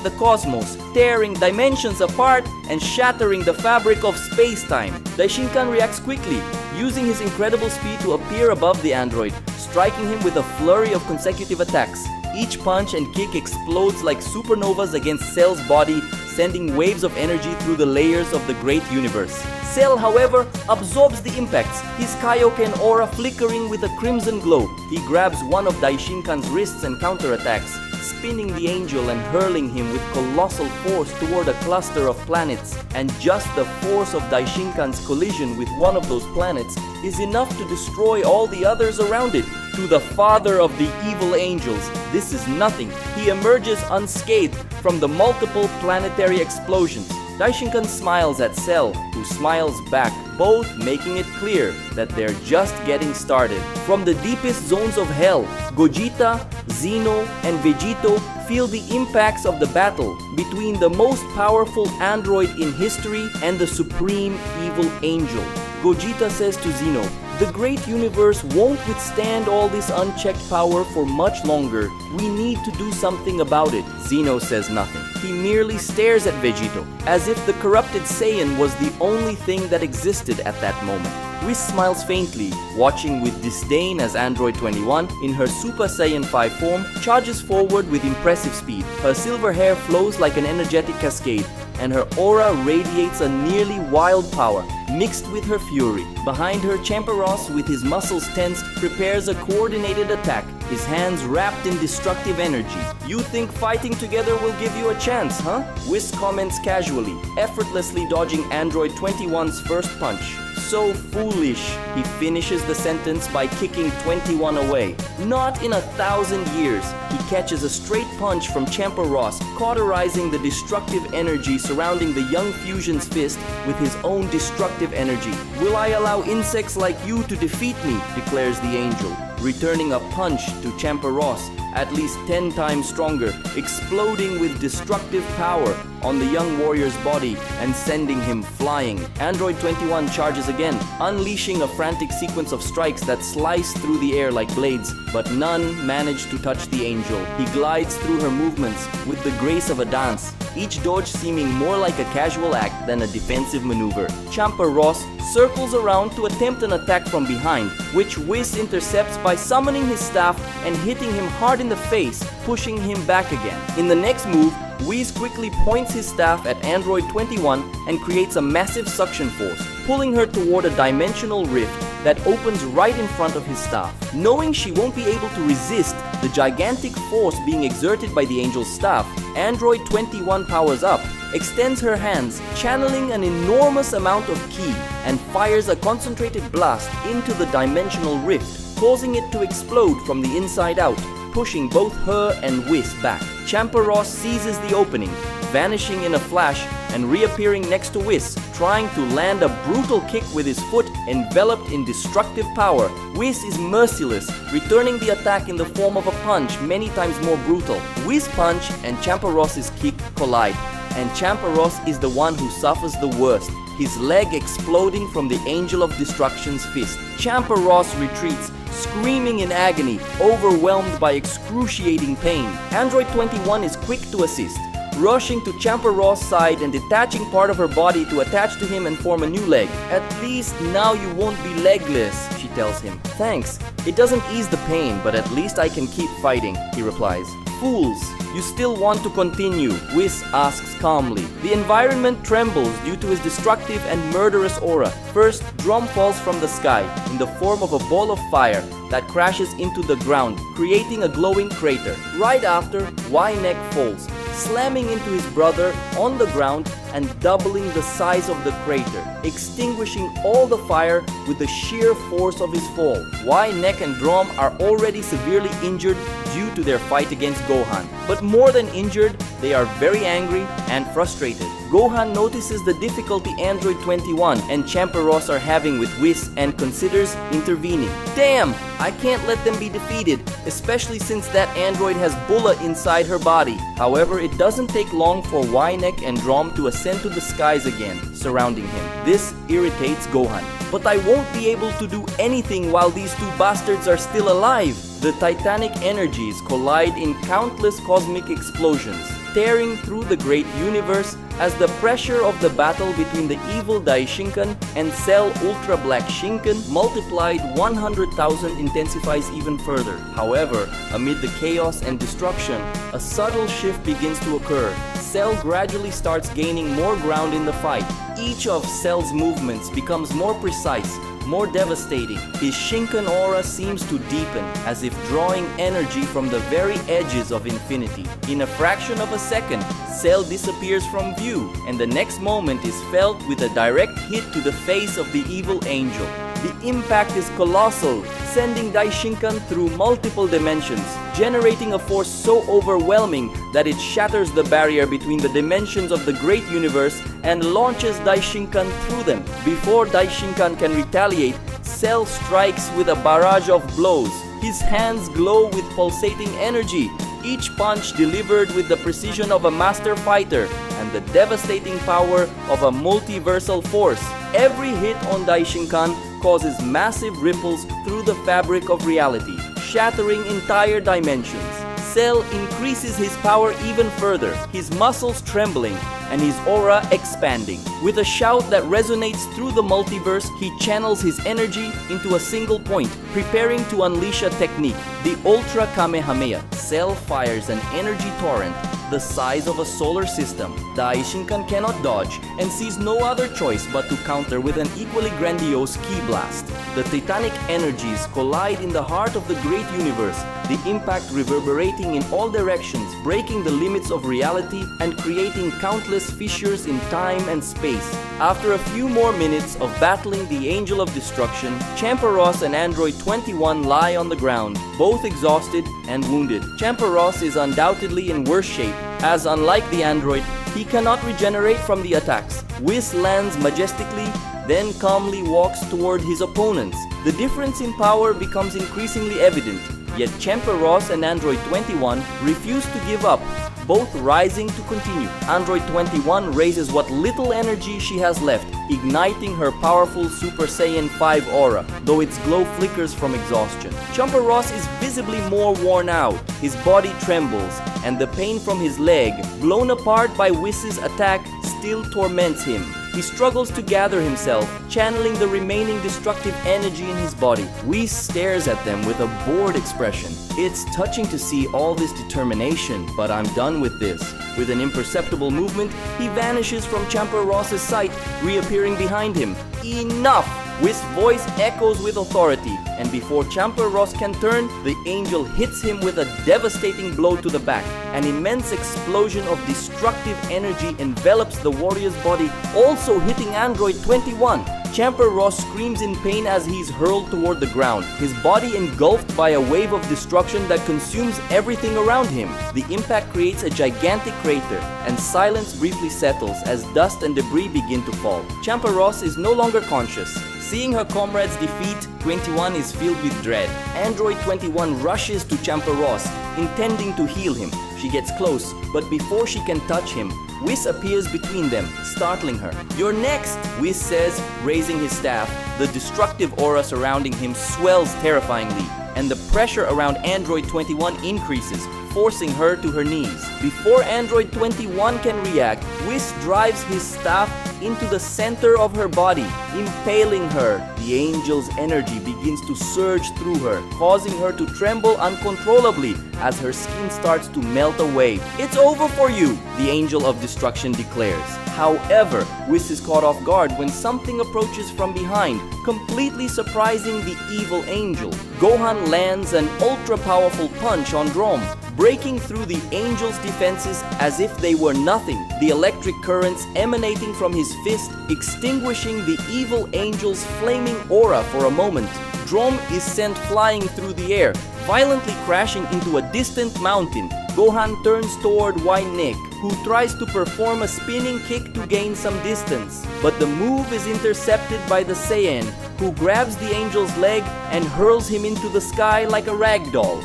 the cosmos, tearing dimensions apart and shattering the fabric of space-time. Daishinkan reacts quickly, using his incredible speed to appear above the android, striking him with a flurry of consecutive attacks. Each punch and kick explodes like supernovas against Cell's body, sending waves of energy through the layers of the great universe. Cell, however, absorbs the impacts, his Kaioken aura flickering with a crimson glow. He grabs one of Daishinkan's wrists and counterattacks, spinning the angel and hurling him with colossal force toward a cluster of planets. And just the force of Daishinkan's collision with one of those planets is enough to destroy all the others around it. To the father of the evil angels, this is nothing. He emerges unscathed from the multiple planetary explosions. Daishinkan smiles at Cell, who smiles back, both making it clear that they're just getting started. From the deepest zones of hell, Gogeta, Zeno, and Vegito feel the impacts of the battle between the most powerful android in history and the supreme evil angel. Gogeta says to Zeno, "The great universe won't withstand all this unchecked power for much longer. We need to do something about it." Zeno says nothing. He merely stares at Vegito, as if the corrupted Saiyan was the only thing that existed at that moment. Whis smiles faintly, watching with disdain as Android 21, in her Super Saiyan 5 form, charges forward with impressive speed. Her silver hair flows like an energetic cascade, and her aura radiates a nearly wild power, mixed with her fury. Behind her, Champeros, with his muscles tensed, prepares a coordinated attack, his hands wrapped in destructive energy. "You think fighting together will give you a chance, huh?" Whis comments casually, effortlessly dodging Android 21's first punch. "So foolish." He finishes the sentence by kicking 21 away. Not in 1,000 years. He catches a straight punch from Champeros, cauterizing the destructive energy surrounding the young fusion's fist with his own destructive energy. "Will I allow insects like you to defeat me?" declares the angel, returning a punch to Champeros, at least 10 times stronger, exploding with destructive power on the young warrior's body and sending him flying. Android 21 charges again, unleashing a frantic sequence of strikes that slice through the air like blades, but none manage to touch the angel. He glides through her movements with the grace of a dance, each dodge seeming more like a casual act than a defensive maneuver. Champeros circles around to attempt an attack from behind, which Whis intercepts by summoning his staff and hitting him hard in the face, pushing him back again. In the next move, Whis quickly points his staff at Android 21 and creates a massive suction force, pulling her toward a dimensional rift that opens right in front of his staff. Knowing she won't be able to resist the gigantic force being exerted by the angel's staff, Android 21 powers up, extends her hands, channeling an enormous amount of ki, and fires a concentrated blast into the dimensional rift, causing it to explode from the inside out, pushing both her and Whis back. Champeros seizes the opening, vanishing in a flash and reappearing next to Whis, trying to land a brutal kick with his foot enveloped in destructive power. Whis is merciless, returning the attack in the form of a punch many times more brutal. Whis' punch and Champeros' kick collide, and Champeros is the one who suffers the worst, his leg exploding from the Angel of Destruction's fist. Champeros retreats, screaming in agony, overwhelmed by excruciating pain. Android 21 is quick to assist, rushing to Champeros' side and detaching part of her body to attach to him and form a new leg. "At least now you won't be legless," she tells him. "Thanks. It doesn't ease the pain, but at least I can keep fighting," he replies. "Fools, you still want to continue?" Whis asks calmly. The environment trembles due to his destructive and murderous aura. First, Drum falls from the sky in the form of a ball of fire that crashes into the ground, creating a glowing crater. Right after, Y-Neck falls, slamming into his brother on the ground and doubling the size of the crater, extinguishing all the fire with the sheer force of his fall. Y-Neck and Drum are already severely injured due to their fight against Gohan. But more than injured, they are very angry and frustrated. Gohan notices the difficulty Android 21 and Champeros are having with Whis and considers intervening. "Damn! I can't let them be defeated, especially since that android has Bulla inside her body." However, it doesn't take long for Y-Neck and Drum to ascend to the skies again, surrounding him. This irritates Gohan. "But I won't be able to do anything while these two bastards are still alive." The titanic energies collide in countless cosmic explosions, tearing through the great universe as the pressure of the battle between the evil Daishinkan and Cell Ultra Black Shinkan multiplied 100,000 intensifies even further. However, amid the chaos and destruction, a subtle shift begins to occur. Cell gradually starts gaining more ground in the fight. Each of Cell's movements becomes more precise, more devastating. His Shinkan aura seems to deepen, as if drawing energy from the very edges of infinity. In a fraction of a second, Cell disappears from view, and the next moment is felt with a direct hit to the face of the evil angel. The impact is colossal, sending Daishinkan through multiple dimensions, generating a force so overwhelming that it shatters the barrier between the dimensions of the great universe and launches Daishinkan through them. Before Daishinkan can retaliate, Cell strikes with a barrage of blows. His hands glow with pulsating energy, each punch delivered with the precision of a master fighter and the devastating power of a multiversal force. Every hit on Daishinkan causes massive ripples through the fabric of reality, shattering entire dimensions. Cell increases his power even further, his muscles trembling and his aura expanding. With a shout that resonates through the multiverse, he channels his energy into a single point, preparing to unleash a technique, the Ultra Kamehameha. Cell fires an energy torrent the size of a solar system. Daishinkan cannot dodge and sees no other choice but to counter with an equally grandiose ki blast. The titanic energies collide in the heart of the great universe, the impact reverberating in all directions, breaking the limits of reality and creating countless fissures in time and space. After a few more minutes of battling the Angel of Destruction, Champaros and Android 21 lie on the ground, both exhausted and wounded. Champaros is undoubtedly in worse shape, as unlike the android, he cannot regenerate from the attacks. Whis lands majestically, then calmly walks toward his opponents. The difference in power becomes increasingly evident, yet Champaros and Android 21 refuse to give up, both rising to continue. Android 21 raises what little energy she has left, igniting her powerful Super Saiyan 5 aura, though its glow flickers from exhaustion. Champaros is visibly more worn out, his body trembles, and the pain from his leg, blown apart by Whis' attack, still torments him. He struggles to gather himself, channeling the remaining destructive energy in his body. Whis stares at them with a bored expression. It's touching to see all this determination, but I'm done with this. With an imperceptible movement, he vanishes from Champaros's sight, reappearing behind him. Enough! Whis' voice echoes with authority, and before Champaros can turn, the angel hits him with a devastating blow to the back. An immense explosion of destructive energy envelops the warrior's body, also hitting Android 21. Champaros screams in pain as he's hurled toward the ground, his body engulfed by a wave of destruction that consumes everything around him. The impact creates a gigantic crater, and silence briefly settles as dust and debris begin to fall. Champaros is no longer conscious. Seeing her comrades defeat, 21 is filled with dread. Android 21 rushes to Champaros, intending to heal him. She gets close, but before she can touch him, Whis appears between them, startling her. "You're next," Whis says, raising his staff. The destructive aura surrounding him swells terrifyingly, and the pressure around Android 21 increases, forcing her to her knees. Before Android 21 can react, Whis drives his staff into the center of her body, impaling her. The angel's energy begins to surge through her, causing her to tremble uncontrollably as her skin starts to melt away. "It's over for you," the Angel of Destruction declares. However, Whis is caught off guard when something approaches from behind, completely surprising the evil angel. Gohan lands an ultra-powerful punch on Drom, breaking through the angel's defenses as if they were nothing, the electric currents emanating from his fist extinguishing the evil angel's flaming aura for a moment. Drom is sent flying through the air, violently crashing into a distant mountain. Gohan turns toward Nick, who tries to perform a spinning kick to gain some distance. But the move is intercepted by the Saiyan, who grabs the angel's leg and hurls him into the sky like a rag doll.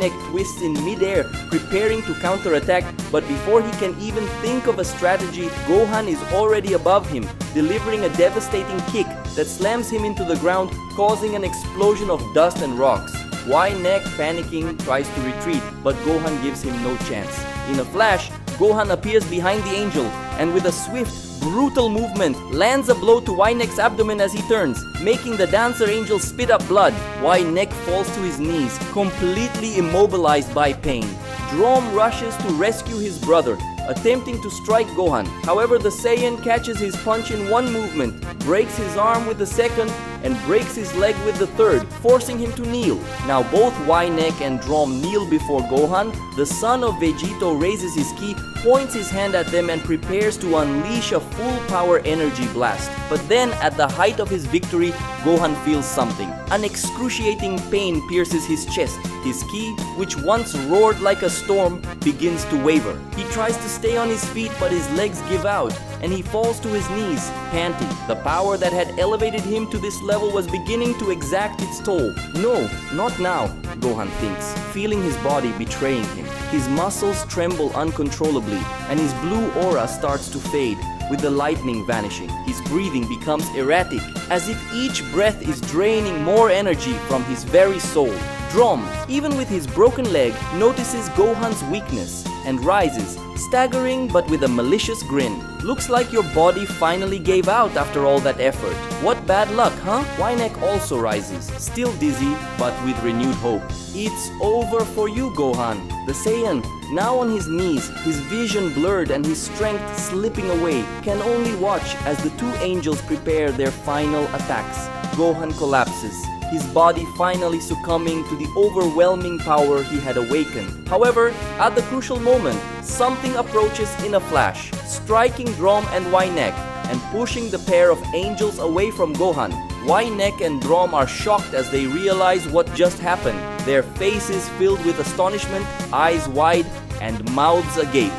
Nick twists in midair, preparing to counterattack, but before he can even think of a strategy, Gohan is already above him, delivering a devastating kick that slams him into the ground, causing an explosion of dust and rocks. Y-Neck, panicking, tries to retreat, but Gohan gives him no chance. In a flash, Gohan appears behind the angel, and with a swift, brutal movement, lands a blow to Y-Neck's abdomen as he turns, making the dancer angel spit up blood. Y-Neck falls to his knees, completely immobilized by pain. Drom rushes to rescue his brother, attempting to strike Gohan. However, the Saiyan catches his punch in one movement, breaks his arm with the second, and breaks his leg with the third, forcing him to kneel. Now both Y-Neck and Drom kneel before Gohan. The son of Vegito raises his ki, points his hand at them, and prepares to unleash a full power energy blast. But then, at the height of his victory, Gohan feels something. An excruciating pain pierces his chest. His ki, which once roared like a storm, begins to waver. He tries to stay on his feet, but his legs give out, and he falls to his knees, panting. The power that had elevated him to this level was beginning to exact its toll. No, not now, Gohan thinks, feeling his body betraying him. His muscles tremble uncontrollably, and his blue aura starts to fade, with the lightning vanishing. His breathing becomes erratic, as if each breath is draining more energy from his very soul. Drom, even with his broken leg, notices Gohan's weakness and rises, staggering but with a malicious grin. Looks like your body finally gave out after all that effort. What bad luck, huh? Y-Neck also rises, still dizzy but with renewed hope. It's over for you, Gohan. The Saiyan, now on his knees, his vision blurred and his strength slipping away, can only watch as the two angels prepare their final attacks. Gohan collapses, his body finally succumbing to the overwhelming power he had awakened. However, at the crucial moment, something approaches in a flash, striking Drom and Y-Neck and pushing the pair of angels away from Gohan. Y-Neck and Drom are shocked as they realize what just happened, their faces filled with astonishment, eyes wide, and mouths agape.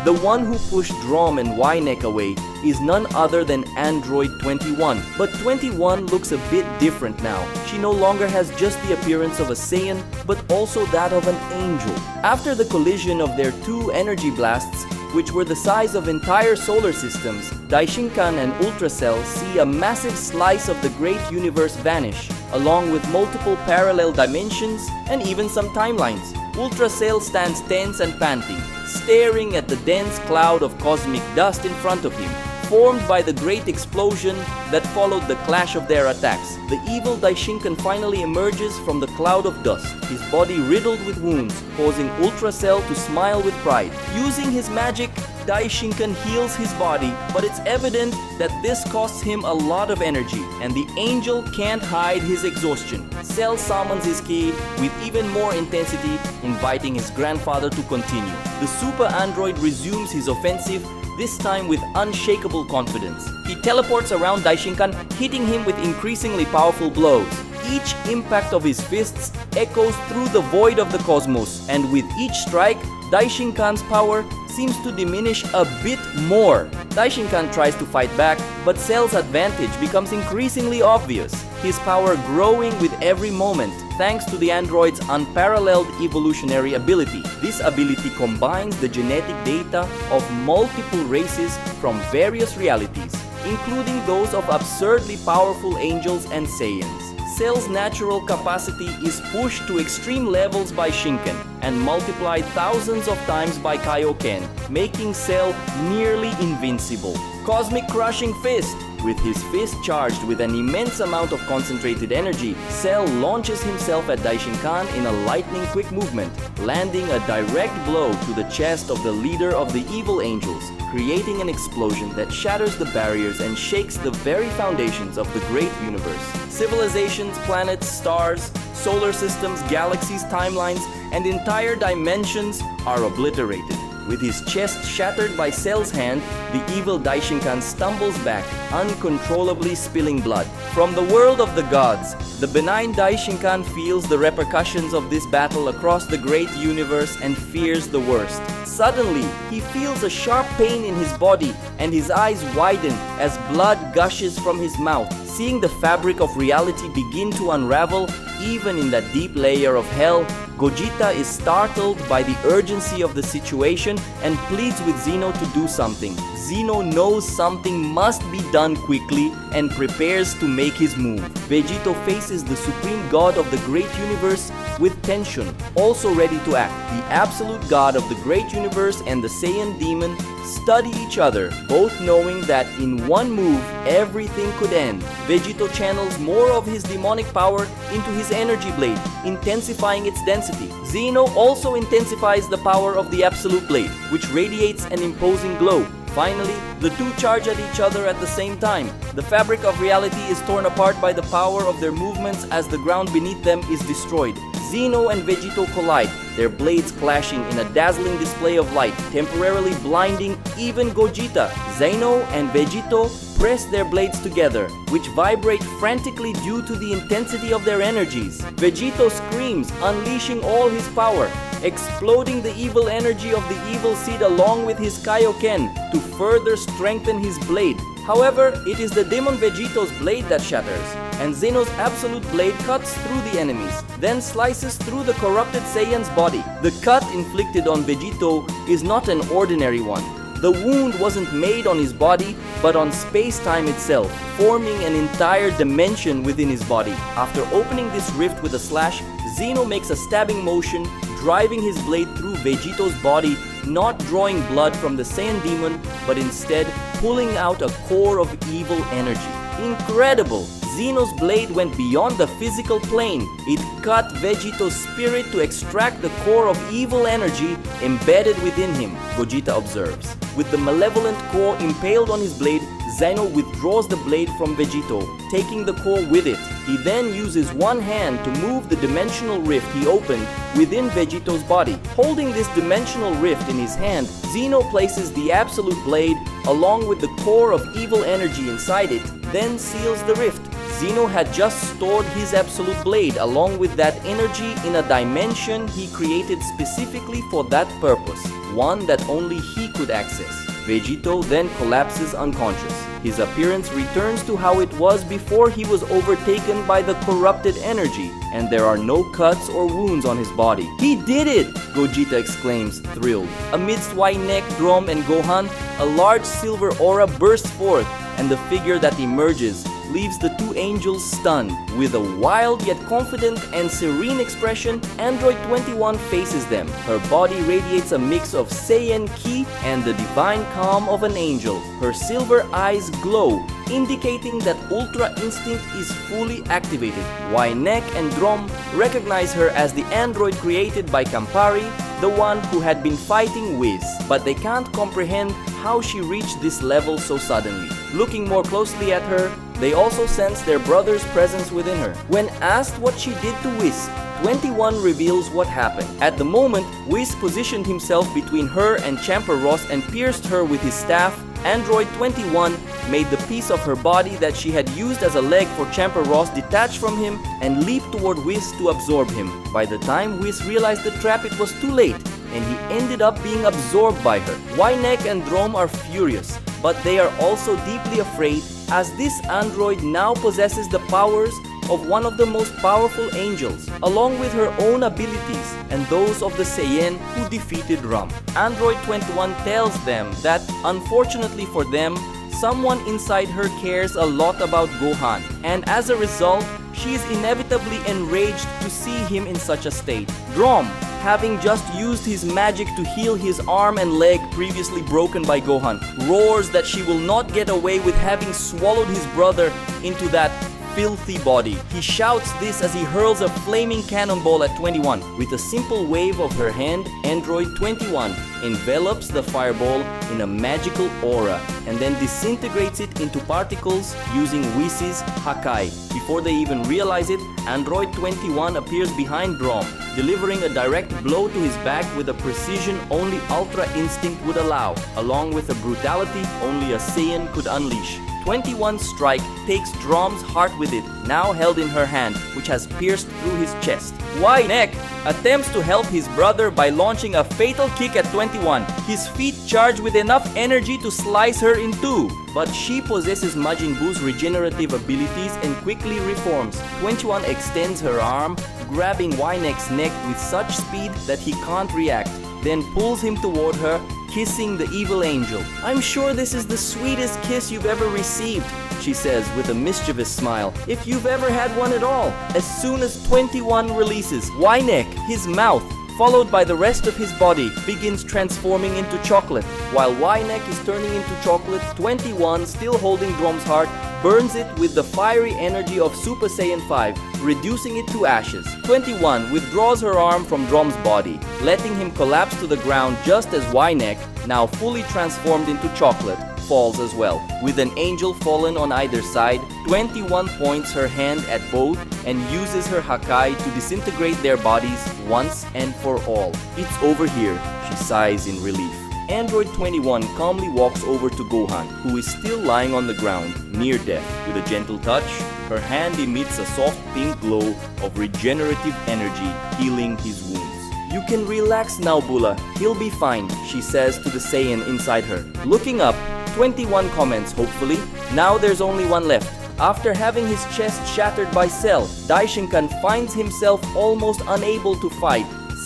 The one who pushed Drom and Y-Neck away is none other than Android 21. But 21 looks a bit different now. She no longer has just the appearance of a Saiyan, but also that of an angel. After the collision of their two energy blasts, which were the size of entire solar systems, Daishinkan and Ultra Cell see a massive slice of the great universe vanish, along with multiple parallel dimensions and even some timelines. Ultra Cell stands tense and panting, staring at the dense cloud of cosmic dust in front of him, formed by the great explosion that followed the clash of their attacks. The evil Daishinkan finally emerges from the cloud of dust, his body riddled with wounds, causing Ultra Cell to smile with pride. Using his magic, Daishinkan heals his body, but it's evident that this costs him a lot of energy, and the angel can't hide his exhaustion. Cell summons his ki with even more intensity, inviting his grandfather to continue. The super android resumes his offensive, this time with unshakable confidence. He teleports around Daishinkan, hitting him with increasingly powerful blows. Each impact of his fists echoes through the void of the cosmos, and with each strike, Daishinkan's power seems to diminish a bit more. Daishinkan tries to fight back, but Cell's advantage becomes increasingly obvious, his power growing with every moment, thanks to the android's unparalleled evolutionary ability. This ability combines the genetic data of multiple races from various realities, including those of absurdly powerful angels and Saiyans. Cell's natural capacity is pushed to extreme levels by Shinken and multiplied thousands of times by Kaioken, making Cell nearly invincible. Cosmic Crushing Fist. With his fist charged with an immense amount of concentrated energy, Cell launches himself at Daishinkan in a lightning-quick movement, landing a direct blow to the chest of the leader of the evil angels, creating an explosion that shatters the barriers and shakes the very foundations of the great universe. Civilizations, planets, stars, solar systems, galaxies, timelines, and entire dimensions are obliterated. With his chest shattered by Cell's hand, the evil Daishinkan stumbles back, uncontrollably spilling blood. From the world of the gods, the benign Daishinkan feels the repercussions of this battle across the great universe and fears the worst. Suddenly, he feels a sharp pain in his body and his eyes widen as blood gushes from his mouth. Seeing the fabric of reality begin to unravel, even in that deep layer of hell, Gogeta is startled by the urgency of the situation and pleads with Zeno to do something. Zeno knows something must be done quickly and prepares to make his move. Vegito faces the supreme god of the great universe with tension, also ready to act. The absolute god of the great universe and the Saiyan demon study each other, both knowing that in one move, everything could end. Vegito channels more of his demonic power into his energy blade, intensifying its density. Zeno also intensifies the power of the absolute blade, which radiates an imposing glow. Finally, the two charge at each other at the same time. The fabric of reality is torn apart by the power of their movements as the ground beneath them is destroyed. Zeno and Vegito collide, their blades clashing in a dazzling display of light, temporarily blinding even Gogeta. Zeno and Vegito press their blades together, which vibrate frantically due to the intensity of their energies. Vegito screams, unleashing all his power, exploding the evil energy of the evil seed along with his Kaioken to further strengthen his blade. However, it is the demon Vegito's blade that shatters, and Zeno's absolute blade cuts through the enemies, then slices through the corrupted Saiyan's body. The cut inflicted on Vegito is not an ordinary one. The wound wasn't made on his body, but on space-time itself, forming an entire dimension within his body. After opening this rift with a slash, Zeno makes a stabbing motion, driving his blade through Vegito's body, not drawing blood from the Saiyan demon, but instead pulling out a core of evil energy. Incredible! Zeno's blade went beyond the physical plane. It cut Vegito's spirit to extract the core of evil energy embedded within him, Gogeta observes. With the malevolent core impaled on his blade, Zeno withdraws the blade from Vegito, taking the core with it. He then uses one hand to move the dimensional rift he opened within Vegito's body. Holding this dimensional rift in his hand, Zeno places the absolute blade along with the core of evil energy inside it, then seals the rift. Zeno had just stored his absolute blade along with that energy in a dimension he created specifically for that purpose, one that only he could access. Vegito then collapses unconscious. His appearance returns to how it was before he was overtaken by the corrupted energy, and there are no cuts or wounds on his body. He did it! Gogeta exclaims, thrilled. Amidst Nek, Drom, and Gohan, a large silver aura bursts forth, and the figure that emerges leaves the two angels stunned. With a wild yet confident and serene expression, Android 21 faces them. Her body radiates a mix of Saiyan Ki and the divine calm of an angel. Her silver eyes glow, indicating that Ultra Instinct is fully activated. Nek and Drom recognize her as the android created by Campari, the one who had been fighting Whis, but they can't comprehend how she reached this level so suddenly. Looking more closely at her, they also sense their brother's presence within her. When asked what she did to Whis, 21 reveals what happened. At the moment, Whis positioned himself between her and Champer Ross and pierced her with his staff. Android 21 made the piece of her body that she had used as a leg for Champer Ross detach from him and leap toward Whis to absorb him. By the time Whis realized the trap, it was too late, and he ended up being absorbed by her. Nek and Drom are furious, but they are also deeply afraid as this android now possesses the powers of one of the most powerful angels, along with her own abilities and those of the Saiyan who defeated Ram. Android 21 tells them that, unfortunately for them, someone inside her cares a lot about Gohan, and as a result, she is inevitably enraged to see him in such a state. Drom, having just used his magic to heal his arm and leg previously broken by Gohan, roars that she will not get away with having swallowed his brother into that filthy body. He shouts this as he hurls a flaming cannonball at 21. With a simple wave of her hand, Android 21 envelops the fireball in a magical aura and then disintegrates it into particles using Whis' Hakai. Before they even realize it, Android 21 appears behind Drom, delivering a direct blow to his back with a precision only Ultra Instinct would allow, along with a brutality only a Saiyan could unleash. 21's strike takes Drom's heart with it, now held in her hand, which has pierced through his chest. Nek attempts to help his brother by launching a fatal kick at 21. His feet charge with enough energy to slice her in two, but she possesses Majin Buu's regenerative abilities and quickly reforms. 21 extends her arm, grabbing Nek's neck with such speed that he can't react, then pulls him toward her, kissing the evil angel. "I'm sure this is the sweetest kiss you've ever received," she says with a mischievous smile, "if you've ever had one at all." As soon as 21 releases, Wyneck, his mouth, followed by the rest of his body, begins transforming into chocolate. While Wyneck is turning into chocolate, 21, still holding Drom's heart, burns it with the fiery energy of Super Saiyan 5, reducing it to ashes. 21 withdraws her arm from Drom's body, letting him collapse to the ground just as Wyneck, now fully transformed into chocolate, falls as well. With an angel fallen on either side, 21 points her hand at both and uses her Hakai to disintegrate their bodies once and for all. "It's over here," she sighs in relief. Android 21 calmly walks over to Gohan, who is still lying on the ground, near death. With a gentle touch, her hand emits a soft pink glow of regenerative energy, healing his wounds. "You can relax now, Bulla. He'll be fine," she says to the Saiyan inside her. Looking up, 21 comments, hopefully. Now there's only one left. After having his chest shattered by Cell, Daishinkan finds himself almost unable to fight,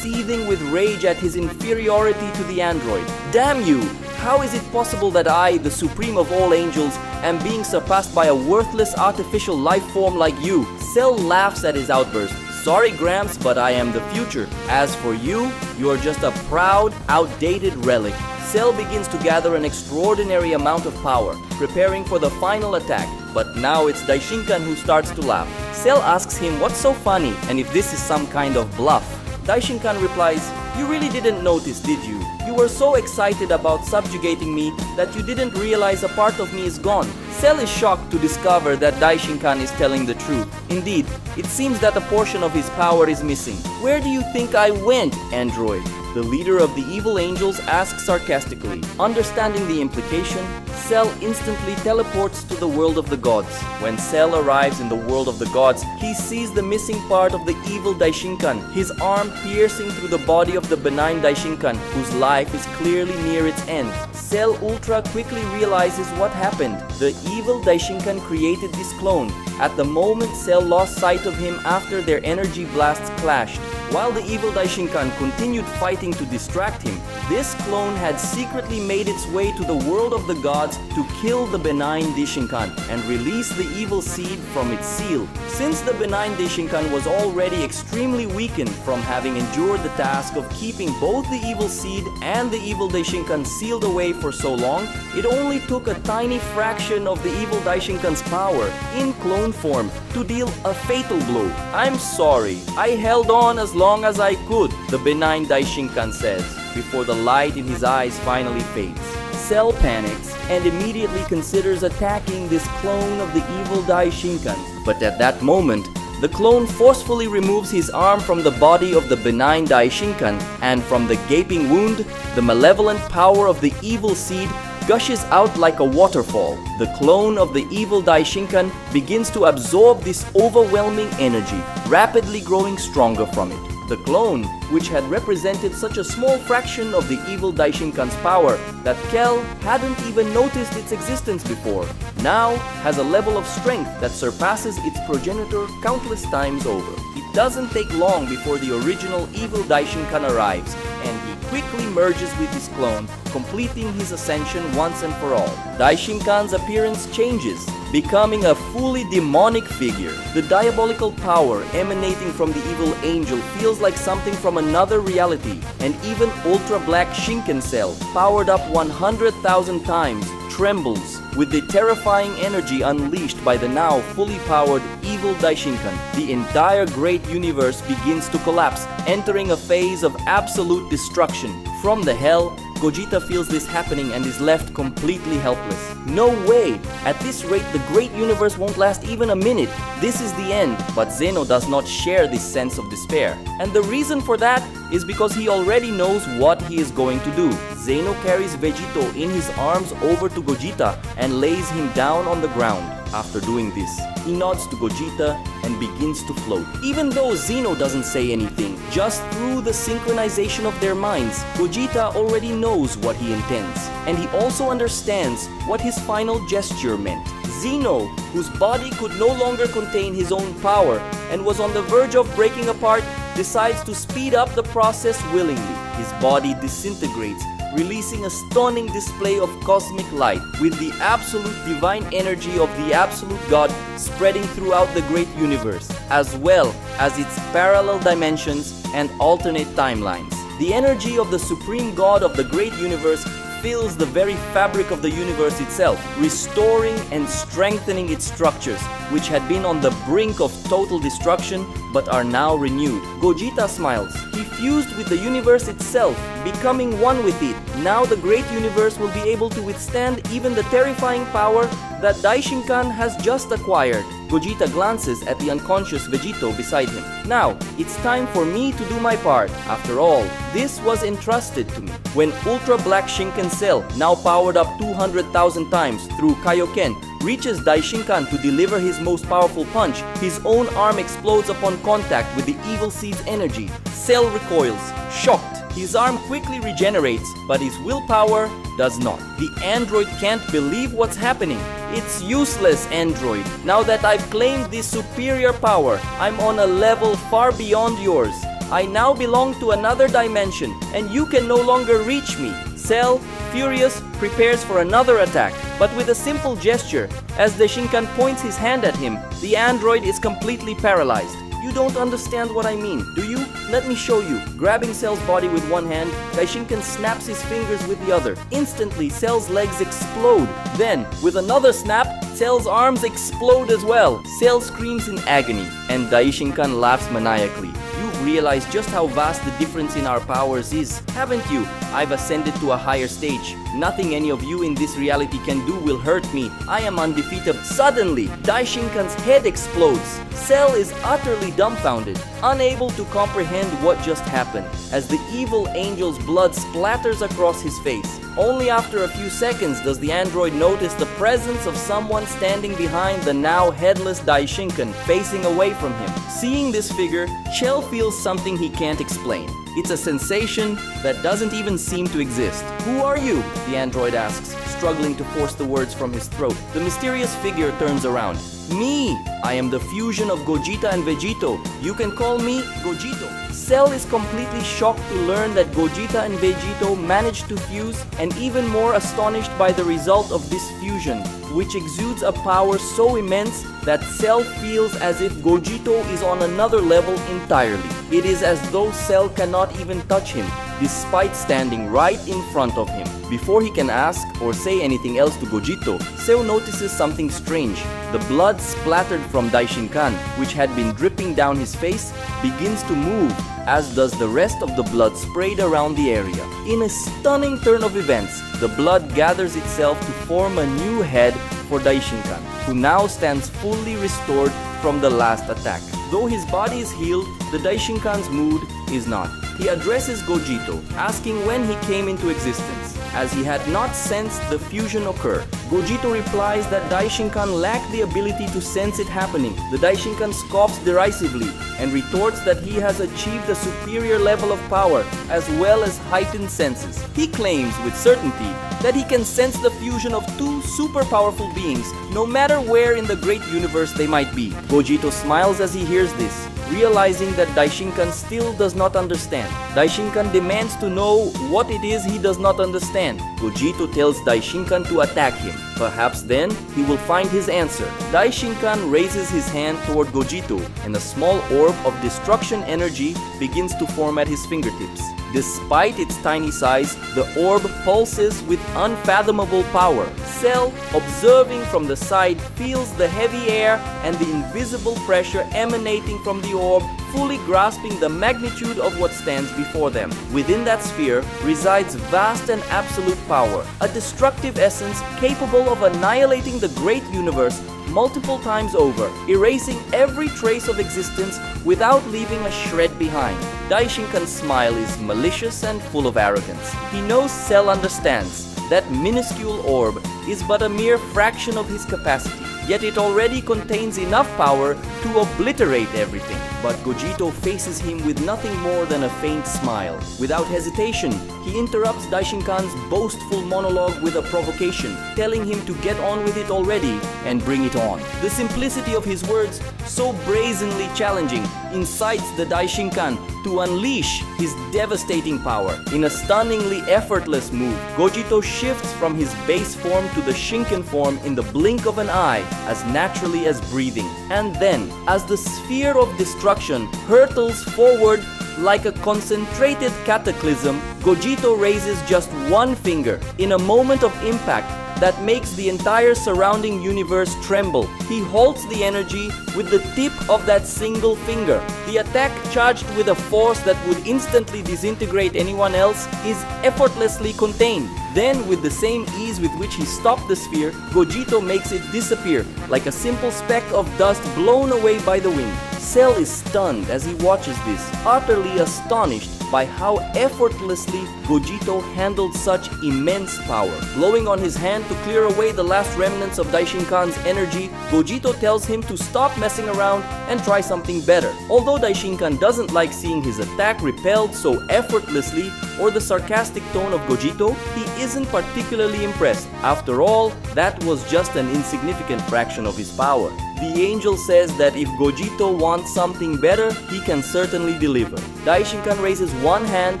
seething with rage at his inferiority to the android. "Damn you! How is it possible that I, the supreme of all angels, am being surpassed by a worthless artificial life form like you?" Cell laughs at his outburst. "Sorry, Gramps, but I am the future. As for you, you are just a proud, outdated relic." Cell begins to gather an extraordinary amount of power, preparing for the final attack. But now it's Daishinkan who starts to laugh. Cell asks him what's so funny and if this is some kind of bluff. Daishinkan replies, "You really didn't notice, did you? You were so excited about subjugating me that you didn't realize a part of me is gone." Cell is shocked to discover that Daishinkan is telling the truth. Indeed, it seems that a portion of his power is missing. "Where do you think I went, android?" The leader of the evil angels asks sarcastically. Understanding the implication, Cell instantly teleports to the world of the gods. When Cell arrives in the world of the gods, he sees the missing part of the evil Daishinkan, his arm piercing through the body of the benign Daishinkan, whose life is clearly near its end. Cell Ultra quickly realizes what happened. The evil Daishinkan created this clone. At the moment, Cell lost sight of him after their energy blasts clashed. While the evil Daishinkan continued fighting to distract him, this clone had secretly made its way to the world of the gods to kill the benign Daishinkan and release the evil seed from its seal. Since the benign Daishinkan was already extremely weakened from having endured the task of keeping both the evil seed and the evil Daishinkan sealed away for so long, it only took a tiny fraction of the evil Daishinkan's power, in clone form, to deal a fatal blow. "I'm sorry, I held on as long as I could," the benign Daishinkan says, before the light in his eyes finally fades. Cell panics and immediately considers attacking this clone of the evil Daishinkan. But at that moment, the clone forcefully removes his arm from the body of the benign Daishinkan, and from the gaping wound, the malevolent power of the evil seed gushes out like a waterfall. The clone of the evil Daishinkan begins to absorb this overwhelming energy, rapidly growing stronger from it. The clone, which had represented such a small fraction of the evil Daishinkan's power that Kel hadn't even noticed its existence before, now has a level of strength that surpasses its progenitor countless times over. It doesn't take long before the original evil Daishinkan arrives, and he quickly merges with his clone, completing his ascension once and for all. Daishinkan's appearance changes, becoming a fully demonic figure. The diabolical power emanating from the evil angel feels like something from another reality, and even Ultra Black Shinken Cell, powered up 100,000 times, trembles with the terrifying energy unleashed by the now fully powered evil Daishinkan. The entire great universe begins to collapse, entering a phase of absolute destruction. From the hell, Gogeta feels this happening and is left completely helpless. No way! At this rate, the great universe won't last even a minute. This is the end, but Zeno does not share this sense of despair. And the reason for that is because he already knows what he is going to do. Zeno carries Vegito in his arms over to Gogeta and lays him down on the ground. After doing this, he nods to Gogeta and begins to float. Even though Zeno doesn't say anything, just through the synchronization of their minds, Gogeta already knows what he intends. And he also understands what his final gesture meant. Zeno, whose body could no longer contain his own power and was on the verge of breaking apart, decides to speed up the process willingly. His body disintegrates, releasing a stunning display of cosmic light, with the absolute divine energy of the absolute God spreading throughout the great universe, as well as its parallel dimensions and alternate timelines. The energy of the supreme God of the great universe fills the very fabric of the universe itself, restoring and strengthening its structures, which had been on the brink of total destruction but are now renewed. Gogeta smiles. He fused with the universe itself, becoming one with it. Now the great universe will be able to withstand even the terrifying power that Daishinkan has just acquired. Gogeta glances at the unconscious Vegito beside him. Now, it's time for me to do my part. After all, this was entrusted to me. When Ultra Black Shinken Cell, now powered up 200,000 times through Kaioken, reaches Daishinkan to deliver his most powerful punch, his own arm explodes upon contact with the Evil Seed's energy. Cell recoils, shocked. His arm quickly regenerates, but his willpower does not. The android can't believe what's happening. It's useless, android. Now that I've claimed this superior power, I'm on a level far beyond yours. I now belong to another dimension, and you can no longer reach me. Cell, furious, prepares for another attack, but with a simple gesture, as the Shinkan points his hand at him, the android is completely paralyzed. You don't understand what I mean, do you? Let me show you. Grabbing Cell's body with one hand, Daishinkan snaps his fingers with the other. Instantly, Cell's legs explode. Then, with another snap, Cell's arms explode as well. Cell screams in agony, and Daishinkan laughs maniacally. You've realized just how vast the difference in our powers is, haven't you? I've ascended to a higher stage. Nothing any of you in this reality can do will hurt me. I am undefeated. Suddenly, Daishinkan's head explodes. Cell is utterly dumbfounded, unable to comprehend what just happened, as the evil angel's blood splatters across his face. Only after a few seconds does the android notice the presence of someone standing behind the now headless Daishinkan, facing away from him. Seeing this figure, Chell feels something he can't explain. It's a sensation that doesn't even seem to exist. Who are you? The android asks, struggling to force the words from his throat. The mysterious figure turns around. Me! I am the fusion of Gogeta and Vegito. You can call me Gogeta. Cell is completely shocked to learn that Gogeta and Vegito managed to fuse, and even more astonished by the result of this fusion, which exudes a power so immense that Cell feels as if Gogeta is on another level entirely. It is as though Cell cannot even touch him, despite standing right in front of him. Before he can ask or say anything else to Gogeta, Cell notices something strange. The blood splattered from Daishinkan, which had been dripping down his face, begins to move, as does the rest of the blood sprayed around the area. In a stunning turn of events, the blood gathers itself to form a new head for Daishinkan, who now stands fully restored from the last attack. Though his body is healed, the Daishinkan's mood is not. He addresses Gogeta, asking when he came into existence, as he had not sensed the fusion occur. Gogeta replies that Daishinkan lacked the ability to sense it happening. The Daishinkan scoffs derisively and retorts that he has achieved a superior level of power as well as heightened senses. He claims with certainty that he can sense the fusion of two super powerful beings, no matter where in the great universe they might be. Gogeta smiles as he hears this, realizing that Daishinkan still does not understand. Daishinkan demands to know what it is he does not understand. Gogeta tells Daishinkan to attack him. Perhaps then he will find his answer. Daishinkan raises his hand toward Gogeta, and a small orb of destruction energy begins to form at his fingertips. Despite its tiny size, the orb pulses with unfathomable power. Cell, observing from the side, feels the heavy air and the invisible pressure emanating from the orb, fully grasping the magnitude of what stands before them. Within that sphere resides vast and absolute power, a destructive essence capable of annihilating the great universe multiple times over, erasing every trace of existence without leaving a shred behind. Daishinkan's smile is malicious and full of arrogance. He knows Cell understands that minuscule orb is but a mere fraction of his capacity, yet it already contains enough power to obliterate everything. But Gogeta faces him with nothing more than a faint smile. Without hesitation, he interrupts Daishinkan's boastful monologue with a provocation, telling him to get on with it already and bring it on. The simplicity of his words, so brazenly challenging, incites the Daishinkan to unleash his devastating power. In a stunningly effortless move, Gogito shifts from his base form to the Shinken form in the blink of an eye, as naturally as breathing. And then, as the sphere of destruction hurtles forward like a concentrated cataclysm, Gogito raises just one finger in a moment of impact that makes the entire surrounding universe tremble. He halts the energy with the tip of that single finger. The attack, charged with a force that would instantly disintegrate anyone else, is effortlessly contained. Then, with the same ease with which he stopped the sphere, Gogito makes it disappear like a simple speck of dust blown away by the wind. Cell is stunned as he watches this, utterly astonished by how effortlessly Gogito handled such immense power. Blowing on his hand to clear away the last remnants of Daishinkan's energy, Gogito tells him to stop messing around and try something better. Although Daishinkan doesn't like seeing his attack repelled so effortlessly or the sarcastic tone of Gogito, he isn't particularly impressed. After all, that was just an insignificant fraction of his power. The angel says that if Gogito wants something better, he can certainly deliver. Daishinkan raises one hand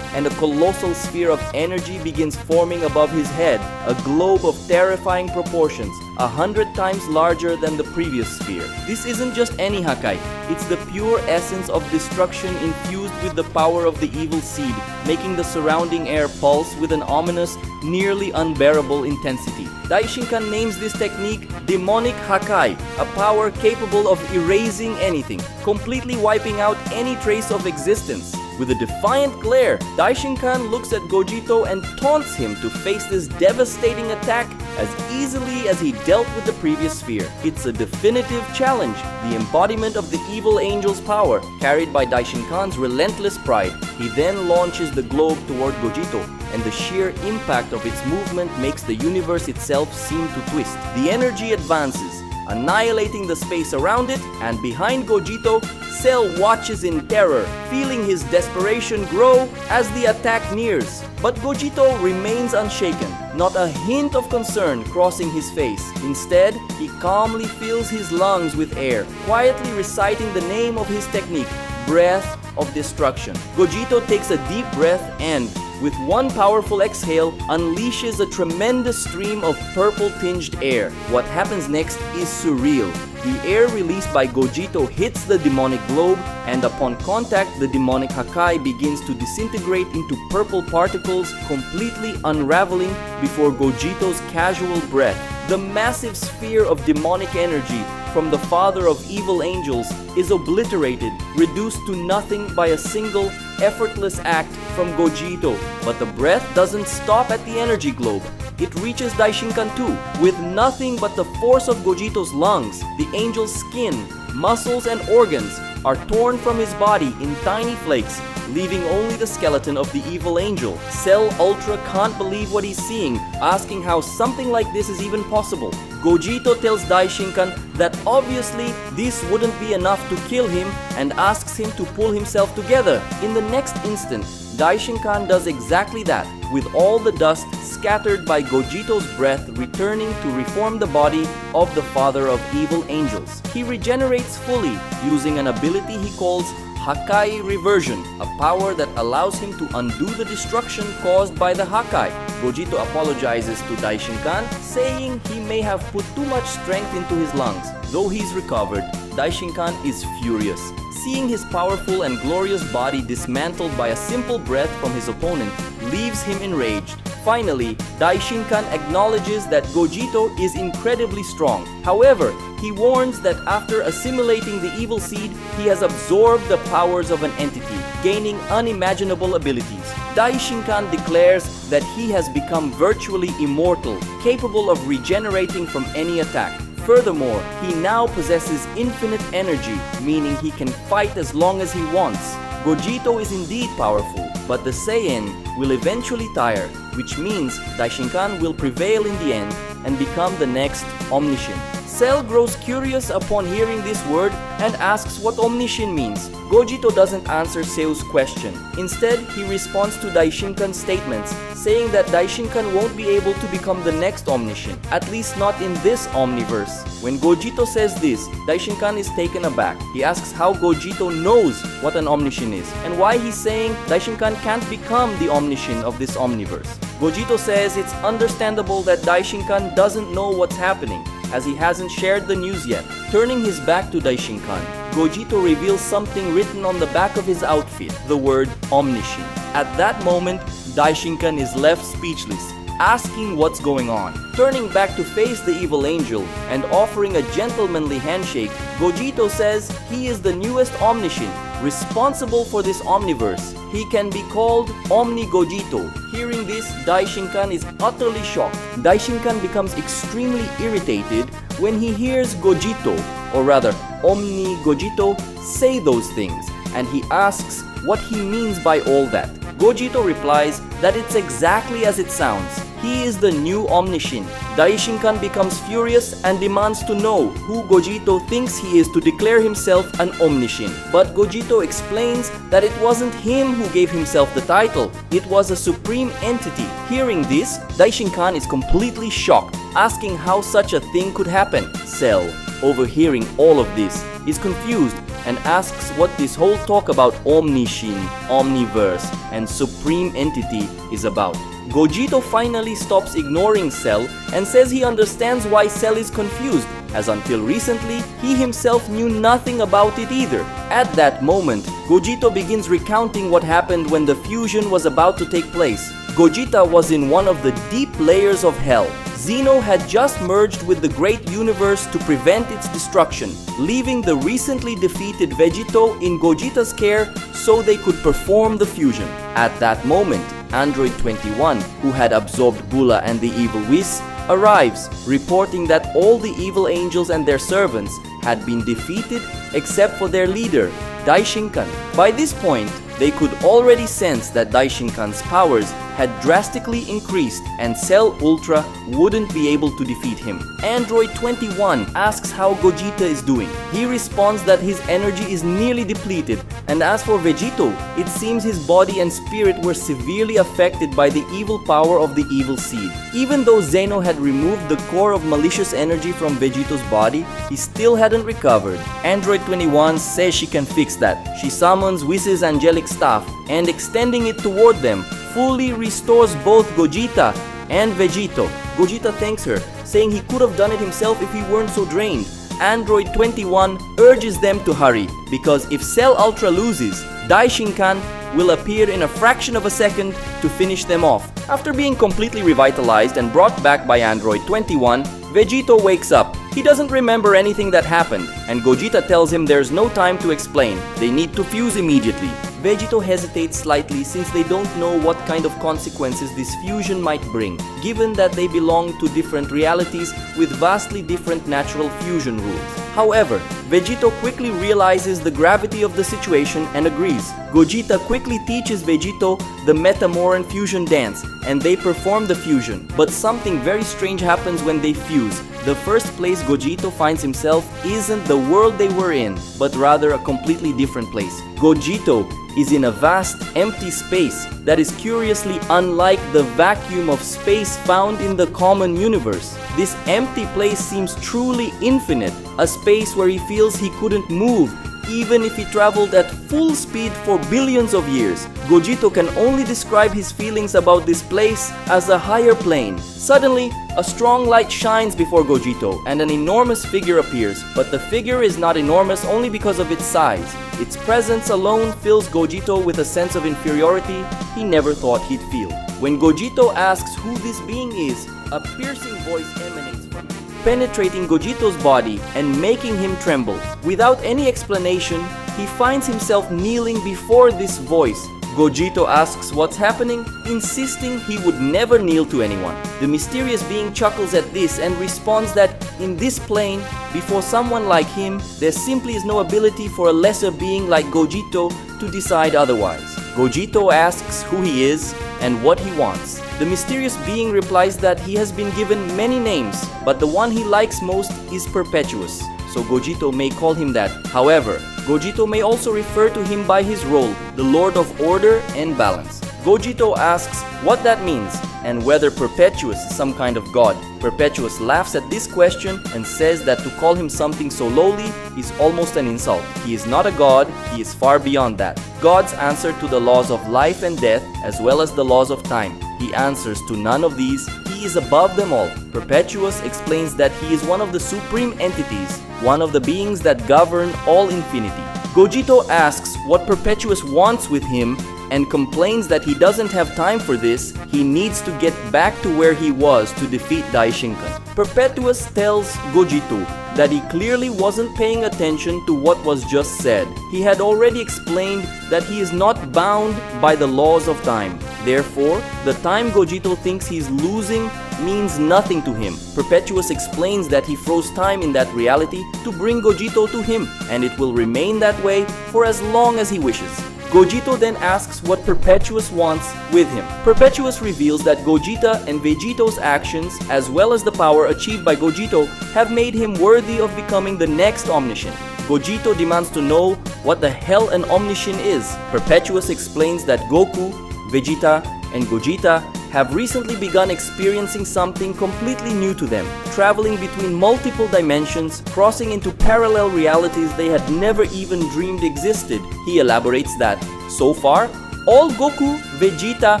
and a colossal sphere of energy begins forming above his head, a globe of terrifying proportions, 100 times larger than the previous sphere. This isn't just any Hakai, it's the pure essence of destruction infused with the power of the evil seed, making the surrounding air pulse with an ominous, nearly unbearable intensity. Daishinkan names this technique Demonic Hakai, a power capable of erasing anything, completely wiping out any trace of existence. With a defiant glare, Daishinkan looks at Gogito and taunts him to face this devastating attack as easily as he dealt with the previous sphere. It's a definitive challenge, the embodiment of the evil angel's power, carried by Daishinkan's relentless pride. He then launches the globe toward Gogito, and the sheer impact of its movement makes the universe itself seem to twist. The energy advances, annihilating the space around it, and behind Gogito, Cell watches in terror, feeling his desperation grow as the attack nears. But Gogito remains unshaken, not a hint of concern crossing his face. Instead, he calmly fills his lungs with air, quietly reciting the name of his technique, Breath of Destruction. Gogito takes a deep breath and, with one powerful exhale, unleashes a tremendous stream of purple-tinged air. What happens next is surreal. The air released by Gogito hits the demonic globe, and upon contact, the demonic Hakai begins to disintegrate into purple particles, completely unraveling before Gogito's casual breath. The massive sphere of demonic energy from the father of evil angels is obliterated, reduced to nothing by a single, effortless act from Gogito. But the breath doesn't stop at the energy globe. It reaches Daishinkan too. With nothing but the force of Gogito's lungs, the angel's skin, muscles, and organs are torn from his body in tiny flakes, leaving only the skeleton of the evil angel. Cell Ultra can't believe what he's seeing, asking how something like this is even possible. Gogito tells Daishinkan that obviously this wouldn't be enough to kill him and asks him to pull himself together. In the next instant, Daishinkan does exactly that, with all the dust scattered by Gogito's breath returning to reform the body of the father of evil angels. He regenerates fully using an ability he calls Hakai Reversion, a power that allows him to undo the destruction caused by the Hakai. Gogito apologizes to Daishinkan, saying he may have put too much strength into his lungs. Though he's recovered, Daishinkan is furious. Seeing his powerful and glorious body dismantled by a simple breath from his opponent leaves him enraged. Finally, Daishinkan acknowledges that Gogito is incredibly strong. However, he warns that after assimilating the evil seed, he has absorbed the powers of an entity, gaining unimaginable abilities. Daishinkan declares that he has become virtually immortal, capable of regenerating from any attack. Furthermore, he now possesses infinite energy, meaning he can fight as long as he wants. Gogito is indeed powerful, but the Saiyan will eventually tire, which means Daishinkan will prevail in the end and become the next omniscient. Cell grows curious upon hearing this word and asks what omniscient means. Gogito doesn't answer Sei's question. Instead, he responds to Daishinkan's statements, saying that Daishinkan won't be able to become the next omniscient, at least not in this omniverse. When Gogito says this, Daishinkan is taken aback. He asks how Gogito knows what an omniscient is, and why he's saying Daishinkan can't become the omniscient of this omniverse. Gogito says it's understandable that Daishinkan doesn't know what's happening, as he hasn't shared the news yet. Turning his back to Daishinkan, Gogito reveals something written on the back of his outfit, the word omniscient. At that moment, Daishinkan is left speechless, asking what's going on. Turning back to face the evil angel and offering a gentlemanly handshake, Gogito says he is the newest omniscient, responsible for this omniverse. He can be called Omni Gogito. Hearing this, Daishinkan is utterly shocked. Daishinkan becomes extremely irritated when he hears Gogito, or rather Omni Gogito, say those things, and he asks what he means by all that. Gogito replies that it's exactly as it sounds. He is the new omniscient. Daishinkan becomes furious and demands to know who Gogito thinks he is to declare himself an omniscient. But Gogito explains that it wasn't him who gave himself the title, it was a supreme entity. Hearing this, Daishinkan is completely shocked, asking how such a thing could happen. Cell, overhearing all of this, is confused and asks what this whole talk about omniscient, omniverse, and supreme entity is about. Gogito finally stops ignoring Cell and says he understands why Cell is confused, as until recently, he himself knew nothing about it either. At that moment, Gogito begins recounting what happened when the fusion was about to take place. Gogeta was in one of the deep layers of hell. Xeno had just merged with the great universe to prevent its destruction, leaving the recently defeated Vegito in Gogeta's care so they could perform the fusion. At that moment, Android 21, who had absorbed Bulla and the evil Whis, arrives, reporting that all the evil angels and their servants had been defeated except for their leader, Daishinkan. By this point, they could already sense that Daishinkan's powers had drastically increased and Cell Ultra wouldn't be able to defeat him. Android 21 asks how Gogeta is doing. He responds that his energy is nearly depleted, and as for Vegito, it seems his body and spirit were severely affected by the evil power of the evil seed. Even though Zeno had removed the core of malicious energy from Vegito's body, he still hadn't recovered. Android 21 says she can fix that. She summons Whis' angelic staff and, extending it toward them, fully restores both Gogeta and Vegito. Gogeta thanks her, saying he could have done it himself if he weren't so drained. Android 21 urges them to hurry, because if Cell Ultra loses, Daishinkan will appear in a fraction of a second to finish them off. After being completely revitalized and brought back by Android 21, Vegito wakes up. He doesn't remember anything that happened, and Gogeta tells him there's no time to explain. They need to fuse immediately. Vegito hesitates slightly since they don't know what kind of consequences this fusion might bring, given that they belong to different realities with vastly different natural fusion rules. However, Vegito quickly realizes the gravity of the situation and agrees. Gogeta quickly teaches Vegito the Metamoran fusion dance, and they perform the fusion. But something very strange happens when they fuse. The first place Gogeta finds himself isn't the world they were in, but rather a completely different place. Gogeta is in a vast, empty space that is curiously unlike the vacuum of space found in the common universe. This empty place seems truly infinite, a space where he feels he couldn't move, even if he traveled at full speed for billions of years. Gogeta can only describe his feelings about this place as a higher plane. Suddenly, a strong light shines before Gogeta and an enormous figure appears, but the figure is not enormous only because of its size. Its presence alone fills Gogeta with a sense of inferiority he never thought he'd feel. When Gogeta asks who this being is, a piercing voice emanates from him, penetrating Gogeta's body and making him tremble. Without any explanation, he finds himself kneeling before this voice. Gogeta asks what's happening, insisting he would never kneel to anyone. The mysterious being chuckles at this and responds that in this plane, before someone like him, there simply is no ability for a lesser being like Gogeta to decide otherwise. Gogeta asks who he is and what he wants. The mysterious being replies that he has been given many names, but the one he likes most is Perpetuous, so Gogito may call him that. However, Gogito may also refer to him by his role, the Lord of Order and Balance. Gogito asks what that means and whether Perpetuous is some kind of god. Perpetuous laughs at this question and says that to call him something so lowly is almost an insult. He is not a god, he is far beyond that. Gods answer to the laws of life and death as well as the laws of time. He answers to none of these, he is above them all. Perpetuous explains that he is one of the supreme entities, one of the beings that govern all infinity. Gogito asks what Perpetuous wants with him and complains that he doesn't have time for this, he needs to get back to where he was to defeat Daishinkan. Perpetuous tells Gogito that he clearly wasn't paying attention to what was just said. He had already explained that he is not bound by the laws of time. Therefore, the time Gogito thinks he's losing means nothing to him. Perpetuous explains that he froze time in that reality to bring Gogito to him, and it will remain that way for as long as he wishes. Gogito then asks what Perpetuous wants with him. Perpetuous reveals that Gogeta and Vegito's actions, as well as the power achieved by Gogito, have made him worthy of becoming the next Omniscient. Gogito demands to know what the hell an Omniscient is. Perpetuous explains that Goku, Vegeta, and Gogeta have recently begun experiencing something completely new to them, traveling between multiple dimensions, crossing into parallel realities they had never even dreamed existed. He elaborates that, so far, all Goku, Vegeta,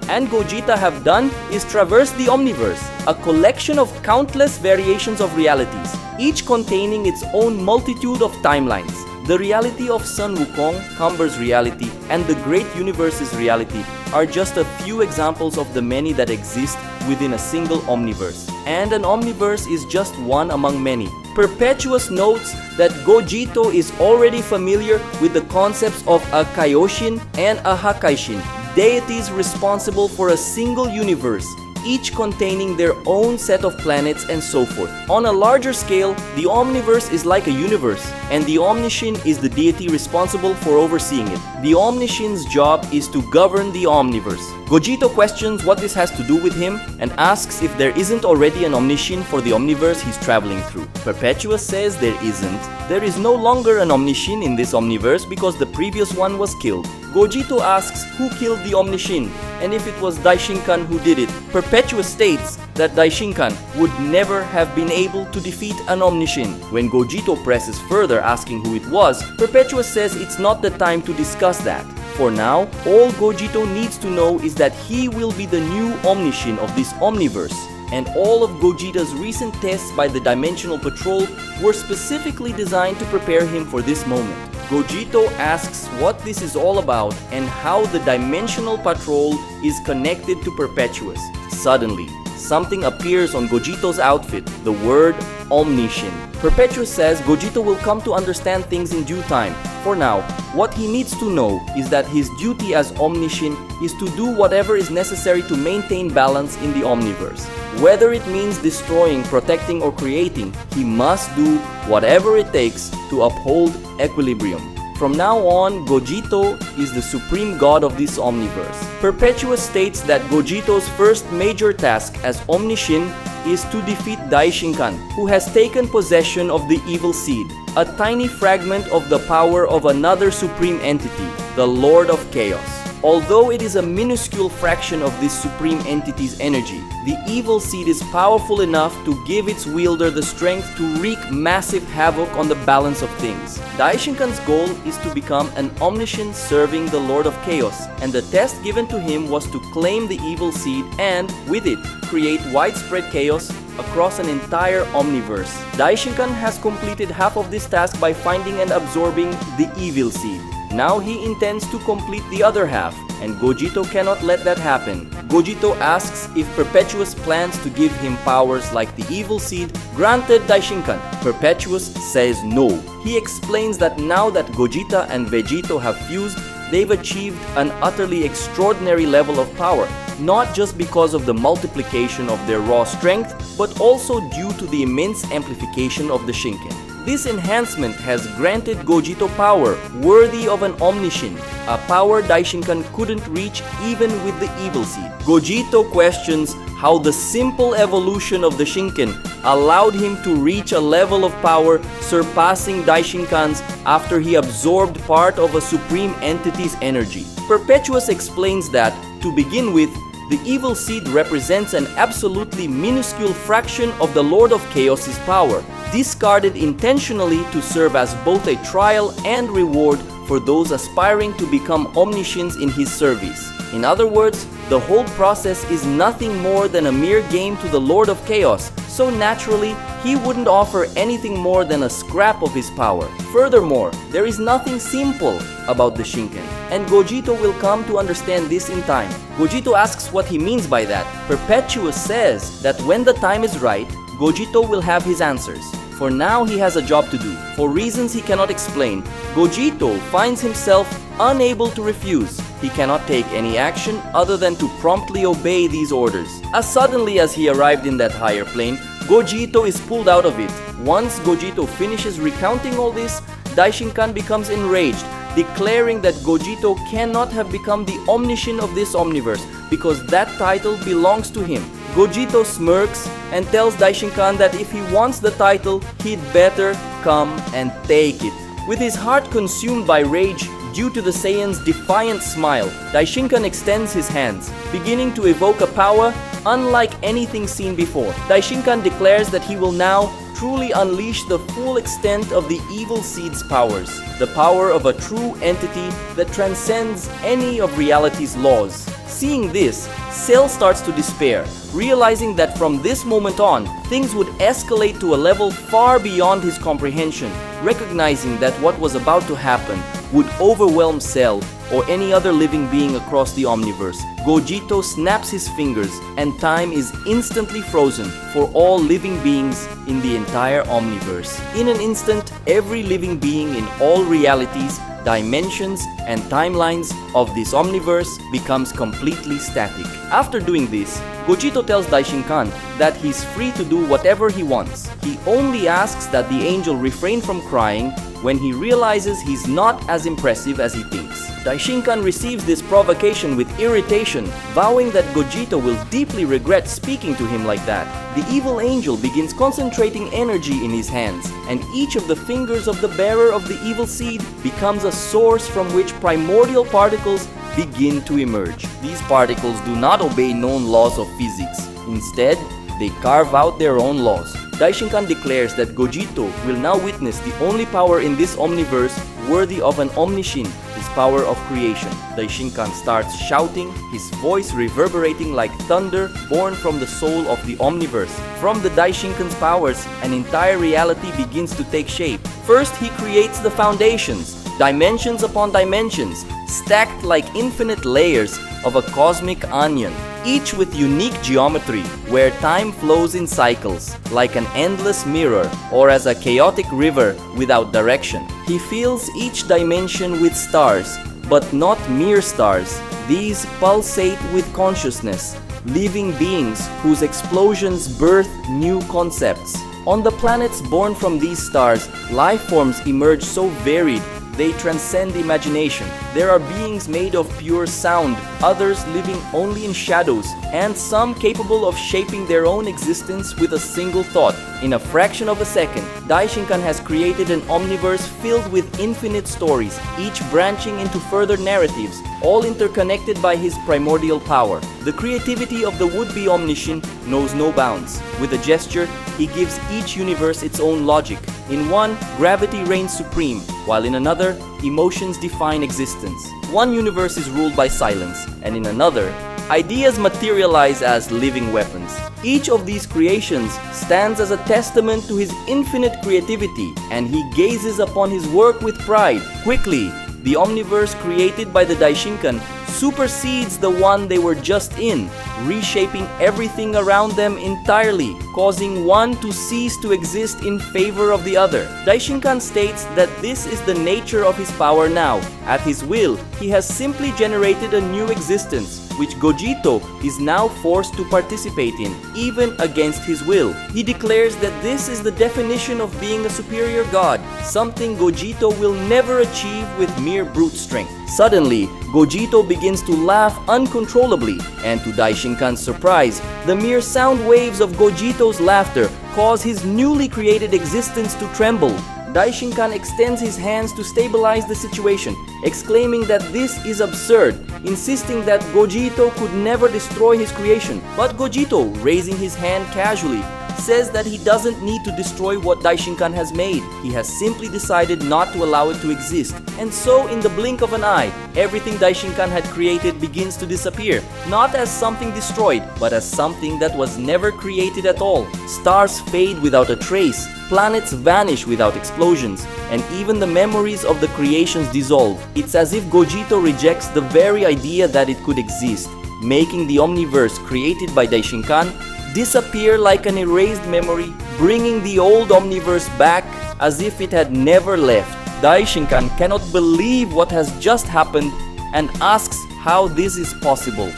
and Gogeta have done is traverse the Omniverse, a collection of countless variations of realities, each containing its own multitude of timelines. The reality of Sun Wukong, Cumber's reality, and the Great Universe's reality are just a few examples of the many that exist within a single omniverse. And an omniverse is just one among many. Perpetuous notes that Gogito is already familiar with the concepts of a Kaioshin and a Hakaishin, deities responsible for a single universe, each containing their own set of planets and so forth. On a larger scale, the Omniverse is like a universe, and the Omniscient is the deity responsible for overseeing it. The Omniscient's job is to govern the Omniverse. Gogito questions what this has to do with him and asks if there isn't already an Omniscient for the Omniverse he's traveling through. Perpetuous says there isn't. There is no longer an Omniscient in this Omniverse because the previous one was killed. Gogito asks who killed the Omniscient and if it was Daishinkan who did it. Perpetuous states that Daishinkan would never have been able to defeat an Omniscient. When Gogito presses further asking who it was, Perpetuous says it's not the time to discuss that. For now, all Gogito needs to know is that he will be the new Omniscient of this Omniverse, and all of Gogeta's recent tests by the Dimensional Patrol were specifically designed to prepare him for this moment. Gogito asks what this is all about and how the Dimensional Patrol is connected to Perpetuous. Suddenly, something appears on Gogito's outfit, the word Omniscient. Perpetuous says Gogito will come to understand things in due time. For now, what he needs to know is that his duty as Omniscient is to do whatever is necessary to maintain balance in the Omniverse. Whether it means destroying, protecting, or creating, he must do whatever it takes to uphold equilibrium. From now on, Gogito is the supreme god of this Omniverse. Perpetuous states that Gogito's first major task as Omniscient is to defeat Daishinkan, who has taken possession of the Evil Seed, a tiny fragment of the power of another supreme entity, the Lord of Chaos. Although it is a minuscule fraction of this supreme entity's energy, the Evil Seed is powerful enough to give its wielder the strength to wreak massive havoc on the balance of things. Daishinkan's goal is to become an Omniscient serving the Lord of Chaos, and the test given to him was to claim the Evil Seed and, with it, create widespread chaos across an entire Omniverse. Daishinkan has completed half of this task by finding and absorbing the Evil Seed. Now he intends to complete the other half, and Gogito cannot let that happen. Gogito asks if Perpetuous plans to give him powers like the Evil Seed granted Daishinkan. Perpetuous says no. He explains that now that Gogeta and Vegito have fused, they've achieved an utterly extraordinary level of power, not just because of the multiplication of their raw strength, but also due to the immense amplification of the Shinken. This enhancement has granted Gogito power worthy of an omniscient, a power Daishinkan couldn't reach even with the evil seed. Gogito questions how the simple evolution of the Shinken allowed him to reach a level of power surpassing Daishinkan's after he absorbed part of a supreme entity's energy. Perpetuous explains that, to begin with, the evil seed represents an absolutely minuscule fraction of the Lord of Chaos's power, discarded intentionally to serve as both a trial and reward for those aspiring to become omniscients in his service. In other words, the whole process is nothing more than a mere game to the Lord of Chaos, so naturally, he wouldn't offer anything more than a scrap of his power. Furthermore, there is nothing simple about the Shinken, and Gogito will come to understand this in time. Gogito asks what he means by that. Perpetuous says that when the time is right, Gogito will have his answers. For now, he has a job to do. For reasons he cannot explain, Gogito finds himself unable to refuse. He cannot take any action other than to promptly obey these orders. As suddenly as he arrived in that higher plane, Gogito is pulled out of it. Once Gogito finishes recounting all this, Daishinkan becomes enraged, declaring that Gogito cannot have become the omniscient of this omniverse because that title belongs to him. Gogito smirks and tells Daishinkan that if he wants the title, he'd better come and take it. With his heart consumed by rage due to the Saiyan's defiant smile, Daishinkan extends his hands, beginning to evoke a power unlike anything seen before. Daishinkan declares that he will now truly unleash the full extent of the evil seed's powers, the power of a true entity that transcends any of reality's laws. Seeing this, Cell starts to despair, realizing that from this moment on, things would escalate to a level far beyond his comprehension. Recognizing that what was about to happen would overwhelm Cell or any other living being across the omniverse, Gogito snaps his fingers and time is instantly frozen for all living beings in the entire omniverse. In an instant, every living being in all realities, dimensions, and timelines of this omniverse becomes completely static. After doing this, Gogito tells Daishinkan that he's free to do whatever he wants. He only asks that the angel refrain from crying when he realizes he's not as impressive as he thinks. Daishinkan receives this provocation with irritation, vowing that Gogito will deeply regret speaking to him like that. The evil angel begins concentrating energy in his hands, and each of the fingers of the bearer of the evil seed becomes a source from which primordial particles begin to emerge. These particles do not obey known laws of physics. Instead, they carve out their own laws. Daishinkan declares that Gogito will now witness the only power in this omniverse worthy of an omniscient, his power of creation. Daishinkan starts shouting, his voice reverberating like thunder born from the soul of the omniverse. From the Daishinkan's powers, an entire reality begins to take shape. First, he creates the foundations, dimensions upon dimensions, stacked like infinite layers of a cosmic onion, each with unique geometry, where time flows in cycles, like an endless mirror or as a chaotic river without direction. He fills each dimension with stars, but not mere stars. These pulsate with consciousness, living beings whose explosions birth new concepts. On the planets born from these stars, life forms emerge so varied they transcend imagination. There are beings made of pure sound, others living only in shadows, and some capable of shaping their own existence with a single thought. In a fraction of a second, Daishinkan has created an omniverse filled with infinite stories, each branching into further narratives, all interconnected by his primordial power. The creativity of the would-be omniscient knows no bounds. With a gesture, he gives each universe its own logic. In one, gravity reigns supreme, while in another, emotions define existence. One universe is ruled by silence, and in another, ideas materialize as living weapons. Each of these creations stands as a testament to his infinite creativity, and he gazes upon his work with pride. Quickly, the omniverse created by the Daishinkan supersedes the one they were just in, reshaping everything around them entirely. causing one to cease to exist in favor of the other. Daishinkan states that this is the nature of his power now. At his will, he has simply generated a new existence, which Gogeta is now forced to participate in, even against his will. He declares that this is the definition of being a superior god, something Gogeta will never achieve with mere brute strength. Suddenly, Gogeta begins to laugh uncontrollably, and to Daishinkan's surprise, the mere sound waves of Gogeta's laughter cause his newly created existence to tremble. Daishinkan extends his hands to stabilize the situation, exclaiming that this is absurd, insisting that Gogeta could never destroy his creation. But Gogeta, raising his hand casually, says that he doesn't need to destroy what Daishinkan has made. He has simply decided not to allow it to exist. And so, in the blink of an eye, everything Daishinkan had created begins to disappear, not as something destroyed, but as something that was never created at all. Stars fade without a trace, planets vanish without explosions, and even the memories of the creations dissolve. It's as if Gogeta rejects the very idea that it could exist, making the omniverse created by Daishinkan disappear like an erased memory, bringing the old omniverse back as if it had never left. Daishinkan cannot believe what has just happened and asks how this is possible.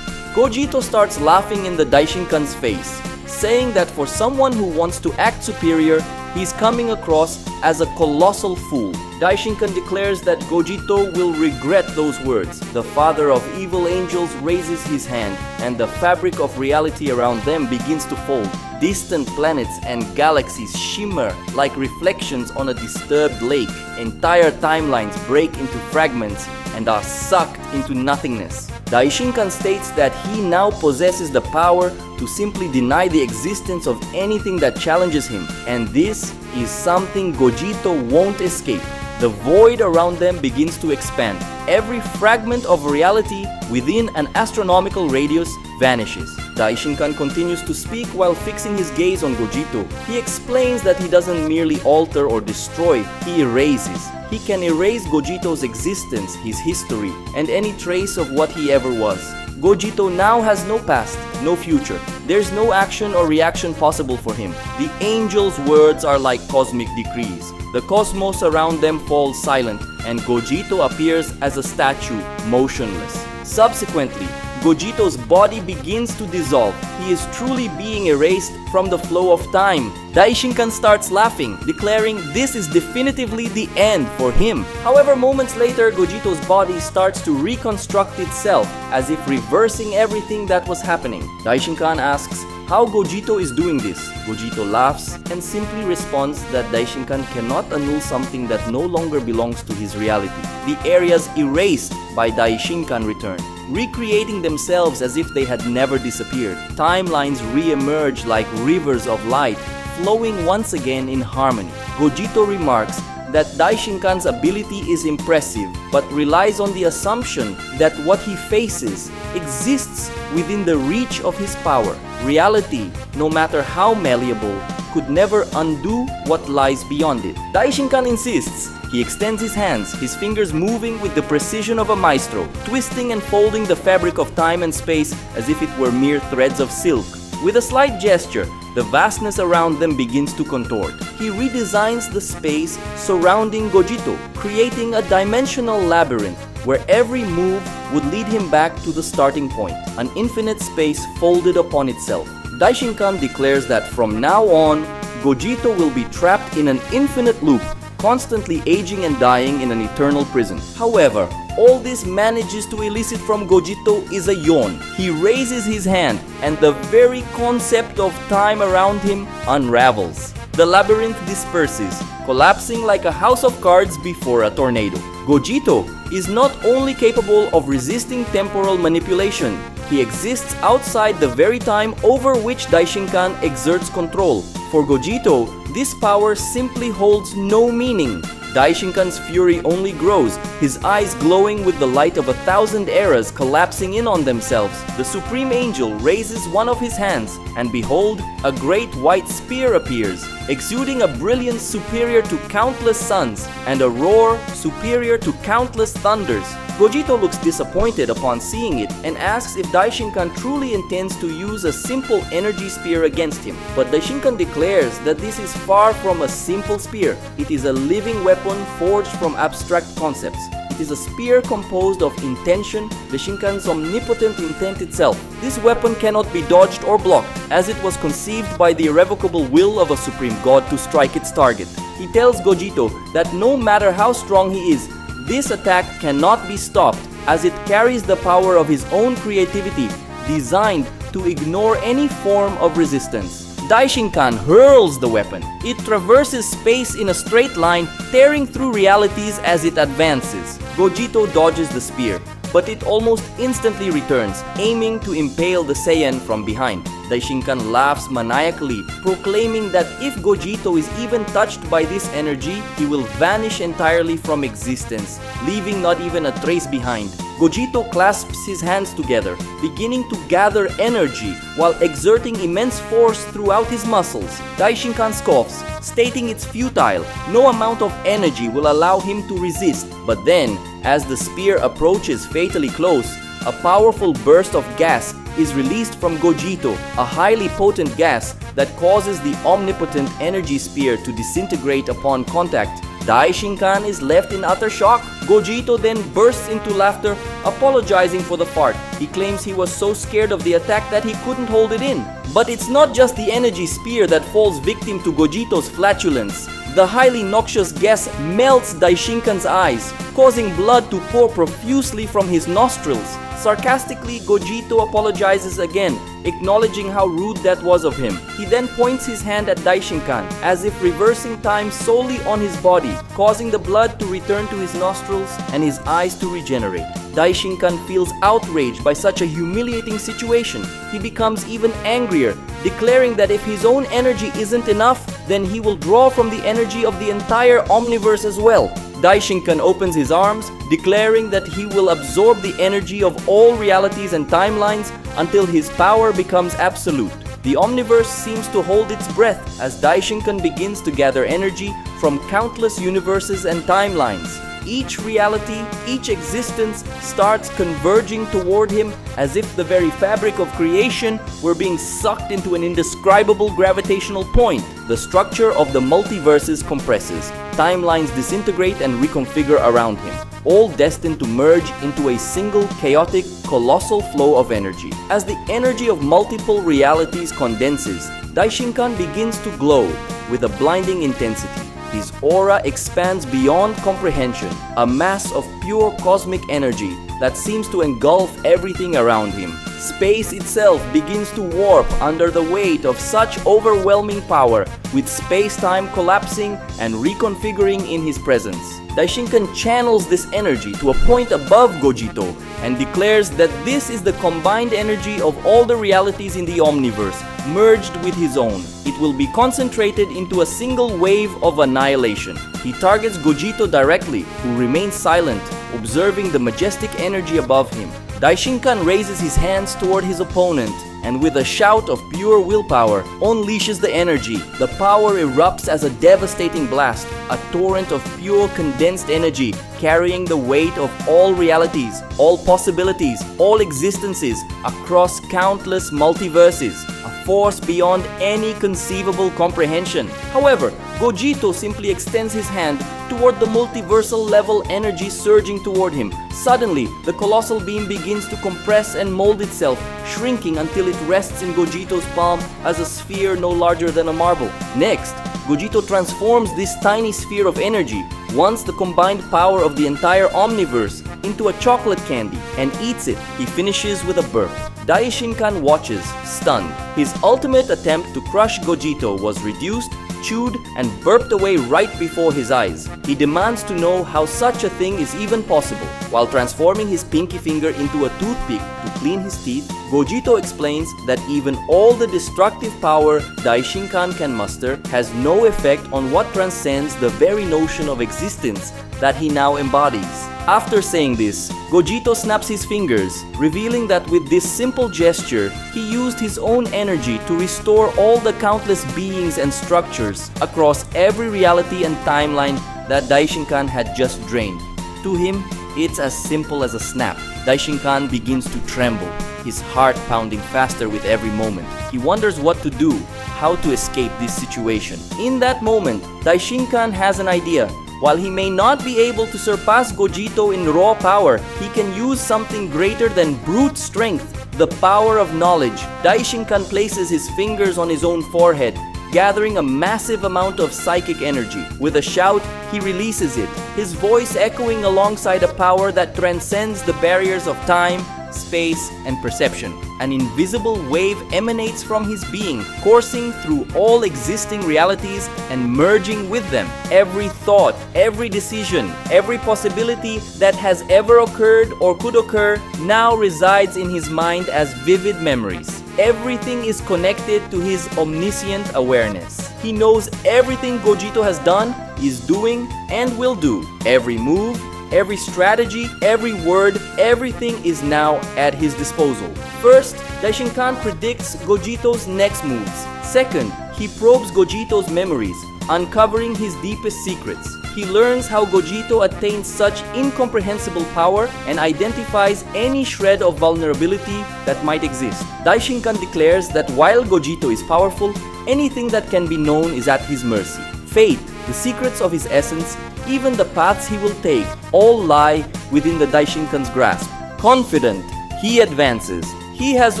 Gogeta starts laughing in the Daishinkan's face, saying that for someone who wants to act superior, he's coming across as a colossal fool. Daishinkan declares that Gogeta will regret those words. The father of evil angels raises his hand, and the fabric of reality around them begins to fold. Distant planets and galaxies shimmer like reflections on a disturbed lake. Entire timelines break into fragments and are sucked into nothingness. Daishinkan states that he now possesses the power to simply deny the existence of anything that challenges him, and this is something Gogeta won't escape. The void around them begins to expand. Every fragment of reality within an astronomical radius vanishes. Daishinkan continues to speak while fixing his gaze on Gogeta. He explains that he doesn't merely alter or destroy, he erases. He can erase Gogeta's existence, his history, and any trace of what he ever was. Gogeta now has no past, no future. There's no action or reaction possible for him. The angel's words are like cosmic decrees. The cosmos around them falls silent, and Gogeta appears as a statue, motionless. Subsequently, Gogeta's body begins to dissolve. He is truly being erased from the flow of time. Daishinkan starts laughing, declaring this is definitively the end for him. However, moments later, Gogeta's body starts to reconstruct itself, as if reversing everything that was happening. Daishinkan asks how Gogeta is doing this. Gogeta laughs and simply responds that Daishinkan cannot annul something that no longer belongs to his reality. The areas erased by Daishinkan return, recreating themselves as if they had never disappeared. Timelines re-emerge like rivers of light, flowing once again in harmony. Gogeta remarks that Daishinkan's ability is impressive, but relies on the assumption that what he faces exists within the reach of his power. Reality, no matter how malleable, could never undo what lies beyond it. Daishinkan insists. He extends his hands, his fingers moving with the precision of a maestro, twisting and folding the fabric of time and space as if it were mere threads of silk. With a slight gesture, the vastness around them begins to contort. He redesigns the space surrounding Gogeta, creating a dimensional labyrinth where every move would lead him back to the starting point, an infinite space folded upon itself. Daishinkan declares that from now on, Gogeta will be trapped in an infinite loop, constantly aging and dying in an eternal prison. However, all this manages to elicit from Gogeta is a yawn. He raises his hand, and the very concept of time around him unravels. The labyrinth disperses, collapsing like a house of cards before a tornado. Gogeta is not only capable of resisting temporal manipulation, he exists outside the very time over which Daishinkan exerts control. For Gogeta, this power simply holds no meaning. Daishinkan's fury only grows, his eyes glowing with the light of 1,000 eras collapsing in on themselves. The Supreme Angel raises one of his hands, and behold, a great white spear appears, exuding a brilliance superior to countless suns, and a roar superior to countless thunders. Gogeta looks disappointed upon seeing it and asks if Daishinkan truly intends to use a simple energy spear against him. But Daishinkan declares that this is far from a simple spear. It is a living weapon forged from abstract concepts. It is a spear composed of intention, Daishinkan's omnipotent intent itself. This weapon cannot be dodged or blocked, as it was conceived by the irrevocable will of a supreme god to strike its target. He tells Gogeta that no matter how strong he is, this attack cannot be stopped, as it carries the power of his own creativity, designed to ignore any form of resistance. Daishinkan hurls the weapon. It traverses space in a straight line, tearing through realities as it advances. Gogeta dodges the spear, but it almost instantly returns, aiming to impale the Saiyan from behind. Daishinkan laughs maniacally, proclaiming that if Gogeta is even touched by this energy, he will vanish entirely from existence, leaving not even a trace behind. Gogeta clasps his hands together, beginning to gather energy while exerting immense force throughout his muscles. Daishinkan scoffs, stating it's futile. No amount of energy will allow him to resist. But then, as the spear approaches fatally close, a powerful burst of gas is released from Gogeta, a highly potent gas that causes the omnipotent energy spear to disintegrate upon contact. Daishinkan is left in utter shock. Gogeta then bursts into laughter, apologizing for the fart. He claims he was so scared of the attack that he couldn't hold it in. But it's not just the energy spear that falls victim to Gogeta's flatulence. The highly noxious gas melts Daishinkan's eyes, causing blood to pour profusely from his nostrils. Sarcastically, Gogeta apologizes again, acknowledging how rude that was of him. He then points his hand at Daishinkan, as if reversing time solely on his body, causing the blood to return to his nostrils and his eyes to regenerate. Daishinkan feels outraged by such a humiliating situation. He becomes even angrier, declaring that if his own energy isn't enough, then he will draw from the energy of the entire omniverse as well. Daishinkan opens his arms, declaring that he will absorb the energy of all realities and timelines until his power becomes absolute. The omniverse seems to hold its breath as Daishinkan begins to gather energy from countless universes and timelines. Each reality, each existence starts converging toward him as if the very fabric of creation were being sucked into an indescribable gravitational point. The structure of the multiverses compresses. Timelines disintegrate and reconfigure around him, all destined to merge into a single chaotic, colossal flow of energy. As the energy of multiple realities condenses, Daishinkan begins to glow with a blinding intensity. His aura expands beyond comprehension, a mass of pure cosmic energy that seems to engulf everything around him. Space itself begins to warp under the weight of such overwhelming power, with space-time collapsing and reconfiguring in his presence. Daishinkan channels this energy to a point above Gogeta and declares that this is the combined energy of all the realities in the omniverse, merged with his own. It will be concentrated into a single wave of annihilation. He targets Gogeta directly, who remains silent, observing the majestic energy above him. Daishinkan raises his hands toward his opponent and with a shout of pure willpower, unleashes the energy. The power erupts as a devastating blast, a torrent of pure condensed energy, carrying the weight of all realities, all possibilities, all existences across countless multiverses, a force beyond any conceivable comprehension. However, Gogeta simply extends his hand toward the multiversal level energy surging toward him. Suddenly, the colossal beam begins to compress and mold itself, shrinking until it rests in Gogeta's palm as a sphere no larger than a marble. Next, Gogeta transforms this tiny sphere of energy, once the combined power of the entire omniverse, into a chocolate candy and eats it. He finishes with a burp. Daishinkan watches, stunned. His ultimate attempt to crush Gogeta was reduced, chewed, and burped away right before his eyes. He demands to know how such a thing is even possible. While transforming his pinky finger into a toothpick to clean his teeth, Gogeta explains that even all the destructive power Daishinkan can muster has no effect on what transcends the very notion of existence that he now embodies. After saying this, Gogeta snaps his fingers, revealing that with this simple gesture, he used his own energy to restore all the countless beings and structures across every reality and timeline that Daishinkan had just drained. To him, It's as simple as a snap. Daishinkan begins to tremble, his heart pounding faster with every moment. He wonders what to do, how to escape this situation. In that moment, Daishinkan has an idea. While he may not be able to surpass Gogeta in raw power, he can use something greater than brute strength, the power of knowledge. Daishinkan places his fingers on his own forehead, gathering a massive amount of psychic energy. With a shout, he releases it, his voice echoing alongside a power that transcends the barriers of time, space, and perception. An invisible wave emanates from his being, coursing through all existing realities and merging with them. Every thought, every decision, every possibility that has ever occurred or could occur now resides in his mind as vivid memories. Everything is connected to his omniscient awareness. He knows everything Gogeta has done, is doing, and will do. Every move, every strategy, every word, everything is now at his disposal. First, Daishinkan predicts Gogeta's next moves. Second, he probes Gogeta's memories, uncovering his deepest secrets. He learns how Gogeta attains such incomprehensible power and identifies any shred of vulnerability that might exist. Daishinkan declares that while Gogeta is powerful, anything that can be known is at his mercy. Fate, the secrets of his essence, even the paths he will take, all lie within the Daishinkan's grasp. Confident, he advances. He has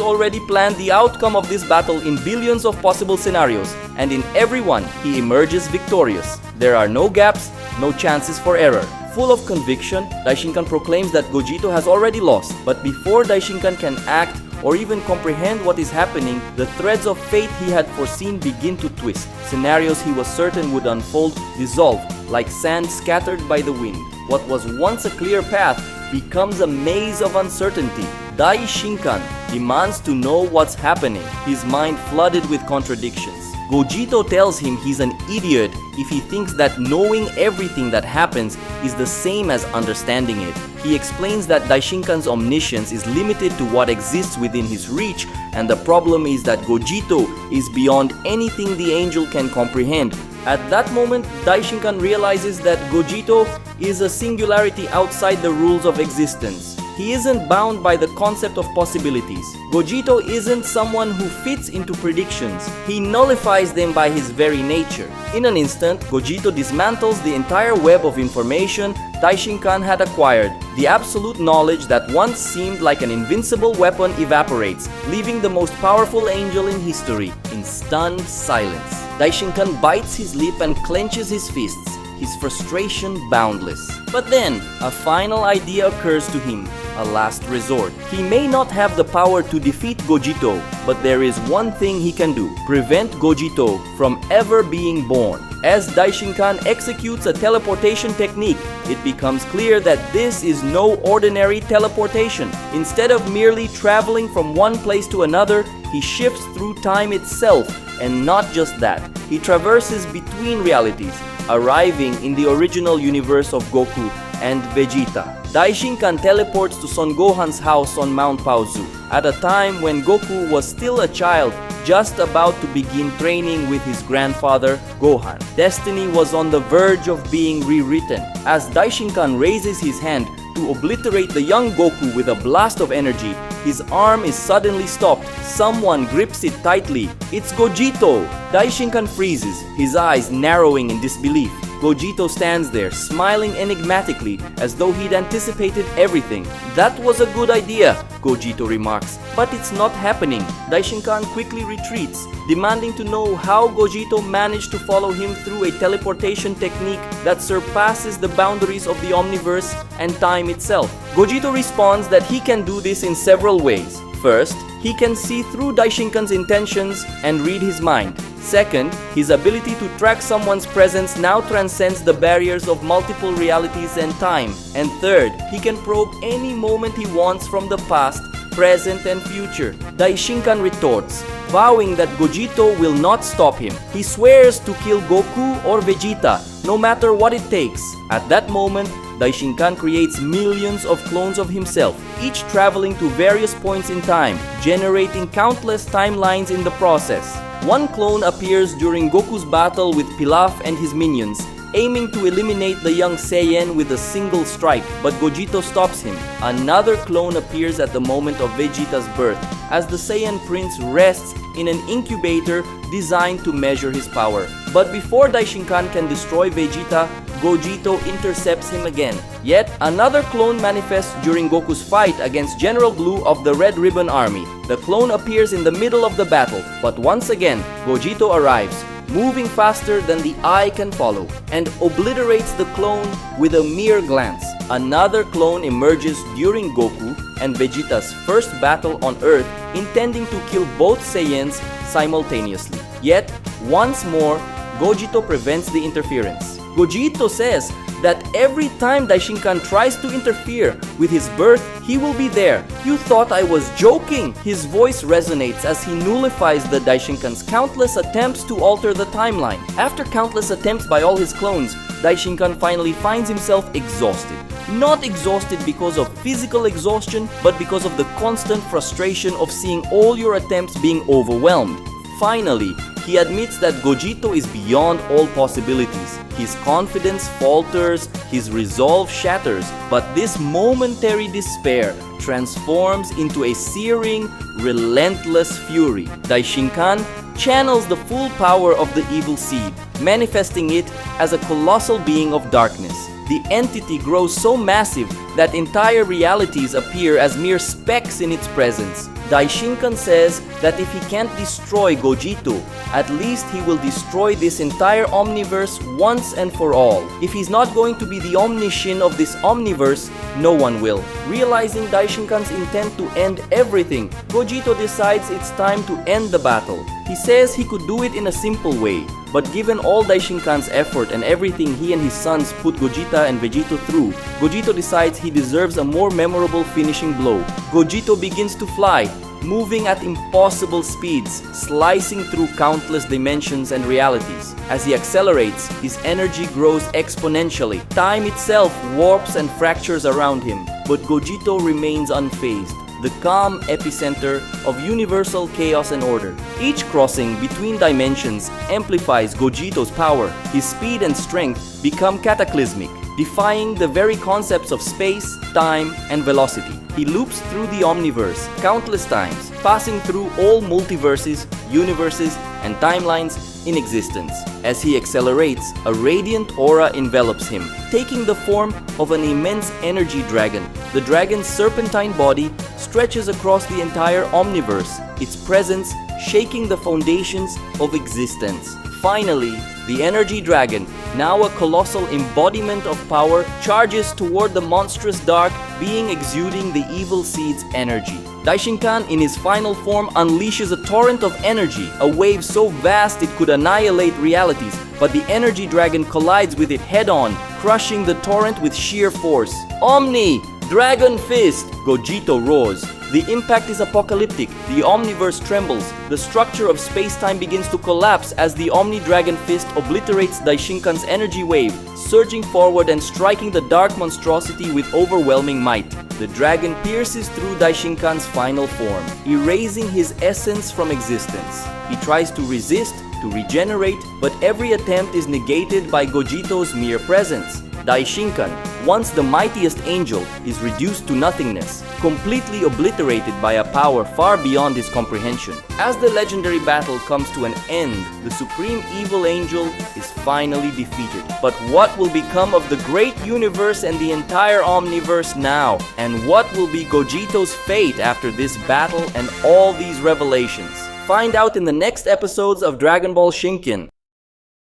already planned the outcome of this battle in billions of possible scenarios, and in every one, he emerges victorious. There are no gaps, no chances for error. Full of conviction, Daishinkan proclaims that Gogeta has already lost. But before Daishinkan can act or even comprehend what is happening, the threads of fate he had foreseen begin to twist. Scenarios he was certain would unfold dissolve like sand scattered by the wind. What was once a clear path becomes a maze of uncertainty. Daishinkan demands to know what's happening, his mind flooded with contradictions. Gogeta tells him he's an idiot if he thinks that knowing everything that happens is the same as understanding it. He explains that Daishinkan's omniscience is limited to what exists within his reach, and the problem is that Gogeta is beyond anything the angel can comprehend. At that moment, Daishinkan realizes that Gogeta is a singularity outside the rules of existence. He isn't bound by the concept of possibilities. Gogeta isn't someone who fits into predictions. He nullifies them by his very nature. In an instant, Gogeta dismantles the entire web of information Daishinkan had acquired. The absolute knowledge that once seemed like an invincible weapon evaporates, leaving the most powerful angel in history in stunned silence. Daishinkan bites his lip and clenches his fists, his frustration boundless. But then, a final idea occurs to him, a last resort. He may not have the power to defeat Gogeta, but there is one thing he can do: prevent Gogeta from ever being born. As Daishinkan executes a teleportation technique, it becomes clear that this is no ordinary teleportation. Instead of merely traveling from one place to another, he shifts through time itself, and not just that. He traverses between realities, arriving in the original universe of Goku and Vegeta. Daishinkan teleports to Son Gohan's house on Mount Paozu, at a time when Goku was still a child, just about to begin training with his grandfather, Gohan. Destiny was on the verge of being rewritten. As Daishinkan raises his hand to obliterate the young Goku with a blast of energy, his arm is suddenly stopped. Someone grips it tightly. It's Gogeta! Daishinkan freezes, his eyes narrowing in disbelief. Gogeta stands there, smiling enigmatically, as though he'd anticipated everything. "That was a good idea," Gogeta remarks, "but it's not happening." Daishinkan quickly retreats, demanding to know how Gogeta managed to follow him through a teleportation technique that surpasses the boundaries of the omniverse and time itself. Gogeta responds that he can do this in several ways. First, he can see through Daishinkan's intentions and read his mind. Second, his ability to track someone's presence now transcends the barriers of multiple realities and time. And third, he can probe any moment he wants from the past, present, and future. Daishinkan retorts, vowing that Gogeta will not stop him. He swears to kill Goku or Vegeta, no matter what it takes. At that moment, Daishinkan creates millions of clones of himself, each traveling to various points in time, generating countless timelines in the process. One clone appears during Goku's battle with Pilaf and his minions, aiming to eliminate the young Saiyan with a single strike, but Gogeta stops him. Another clone appears at the moment of Vegeta's birth, as the Saiyan Prince rests in an incubator designed to measure his power. But before Daishinkan can destroy Vegeta, Gogeta intercepts him again. Yet another clone manifests during Goku's fight against General Blue of the Red Ribbon Army. The clone appears in the middle of the battle, but once again, Gogeta arrives, moving faster than the eye can follow, and obliterates the clone with a mere glance. Another clone emerges during Goku and Vegeta's first battle on Earth, intending to kill both Saiyans simultaneously. Yet, once more, Gogeta prevents the interference. Gogeta says that every time Daishinkan tries to interfere with his birth, he will be there. You thought I was joking! His voice resonates as he nullifies the Daishinkan's countless attempts to alter the timeline. After countless attempts by all his clones, Daishinkan finally finds himself exhausted. Not exhausted because of physical exhaustion, but because of the constant frustration of seeing all your attempts being overwhelmed. Finally, he admits that Gogeta is beyond all possibilities. His confidence falters, his resolve shatters, but this momentary despair transforms into a searing, relentless fury. Daishinkan channels the full power of the evil seed, manifesting it as a colossal being of darkness. The entity grows so massive that entire realities appear as mere specks in its presence. Daishinkan says that if he can't destroy Gogeta, at least he will destroy this entire omniverse once and for all. If he's not going to be the omniscient of this omniverse, no one will. Realizing Daishinkan's intent to end everything, Gogeta decides it's time to end the battle. He says he could do it in a simple way, but given all Daishinkan's effort and everything he and his sons put Gogeta and Vegito through, Gogeta decides he deserves a more memorable finishing blow. Gogeta begins to fly, moving at impossible speeds, slicing through countless dimensions and realities. As he accelerates, his energy grows exponentially. Time itself warps and fractures around him, but Gogeta remains unfazed, the calm epicenter of universal chaos and order. Each crossing between dimensions amplifies Gogeta's power. His speed and strength become cataclysmic, defying the very concepts of space, time, and velocity. He loops through the omniverse countless times, passing through all multiverses, universes, and timelines in existence. As he accelerates, a radiant aura envelops him, taking the form of an immense energy dragon. The dragon's serpentine body stretches across the entire omniverse, its presence shaking the foundations of existence. Finally, the energy dragon, now a colossal embodiment of power, charges toward the monstrous dark being exuding the evil seed's energy. Daishinkan, in his final form, unleashes a torrent of energy, a wave so vast it could annihilate realities, but the energy dragon collides with it head-on, crushing the torrent with sheer force. Omni! Dragon Fist! Gogeta roars. The impact is apocalyptic. The omniverse trembles. The structure of space-time begins to collapse as the Omni Dragon Fist obliterates Daishinkan's energy wave, surging forward and striking the dark monstrosity with overwhelming might. The dragon pierces through Daishinkan's final form, erasing his essence from existence. He tries to resist, to regenerate, but every attempt is negated by Gogeta's mere presence. Daishinkan, once the mightiest angel, is reduced to nothingness, completely obliterated by a power far beyond his comprehension. As the legendary battle comes to an end, the supreme evil angel is finally defeated. But what will become of the great universe and the entire omniverse now? And what will be Gogeta's fate after this battle and all these revelations? Find out in the next episodes of Dragon Ball Shinken.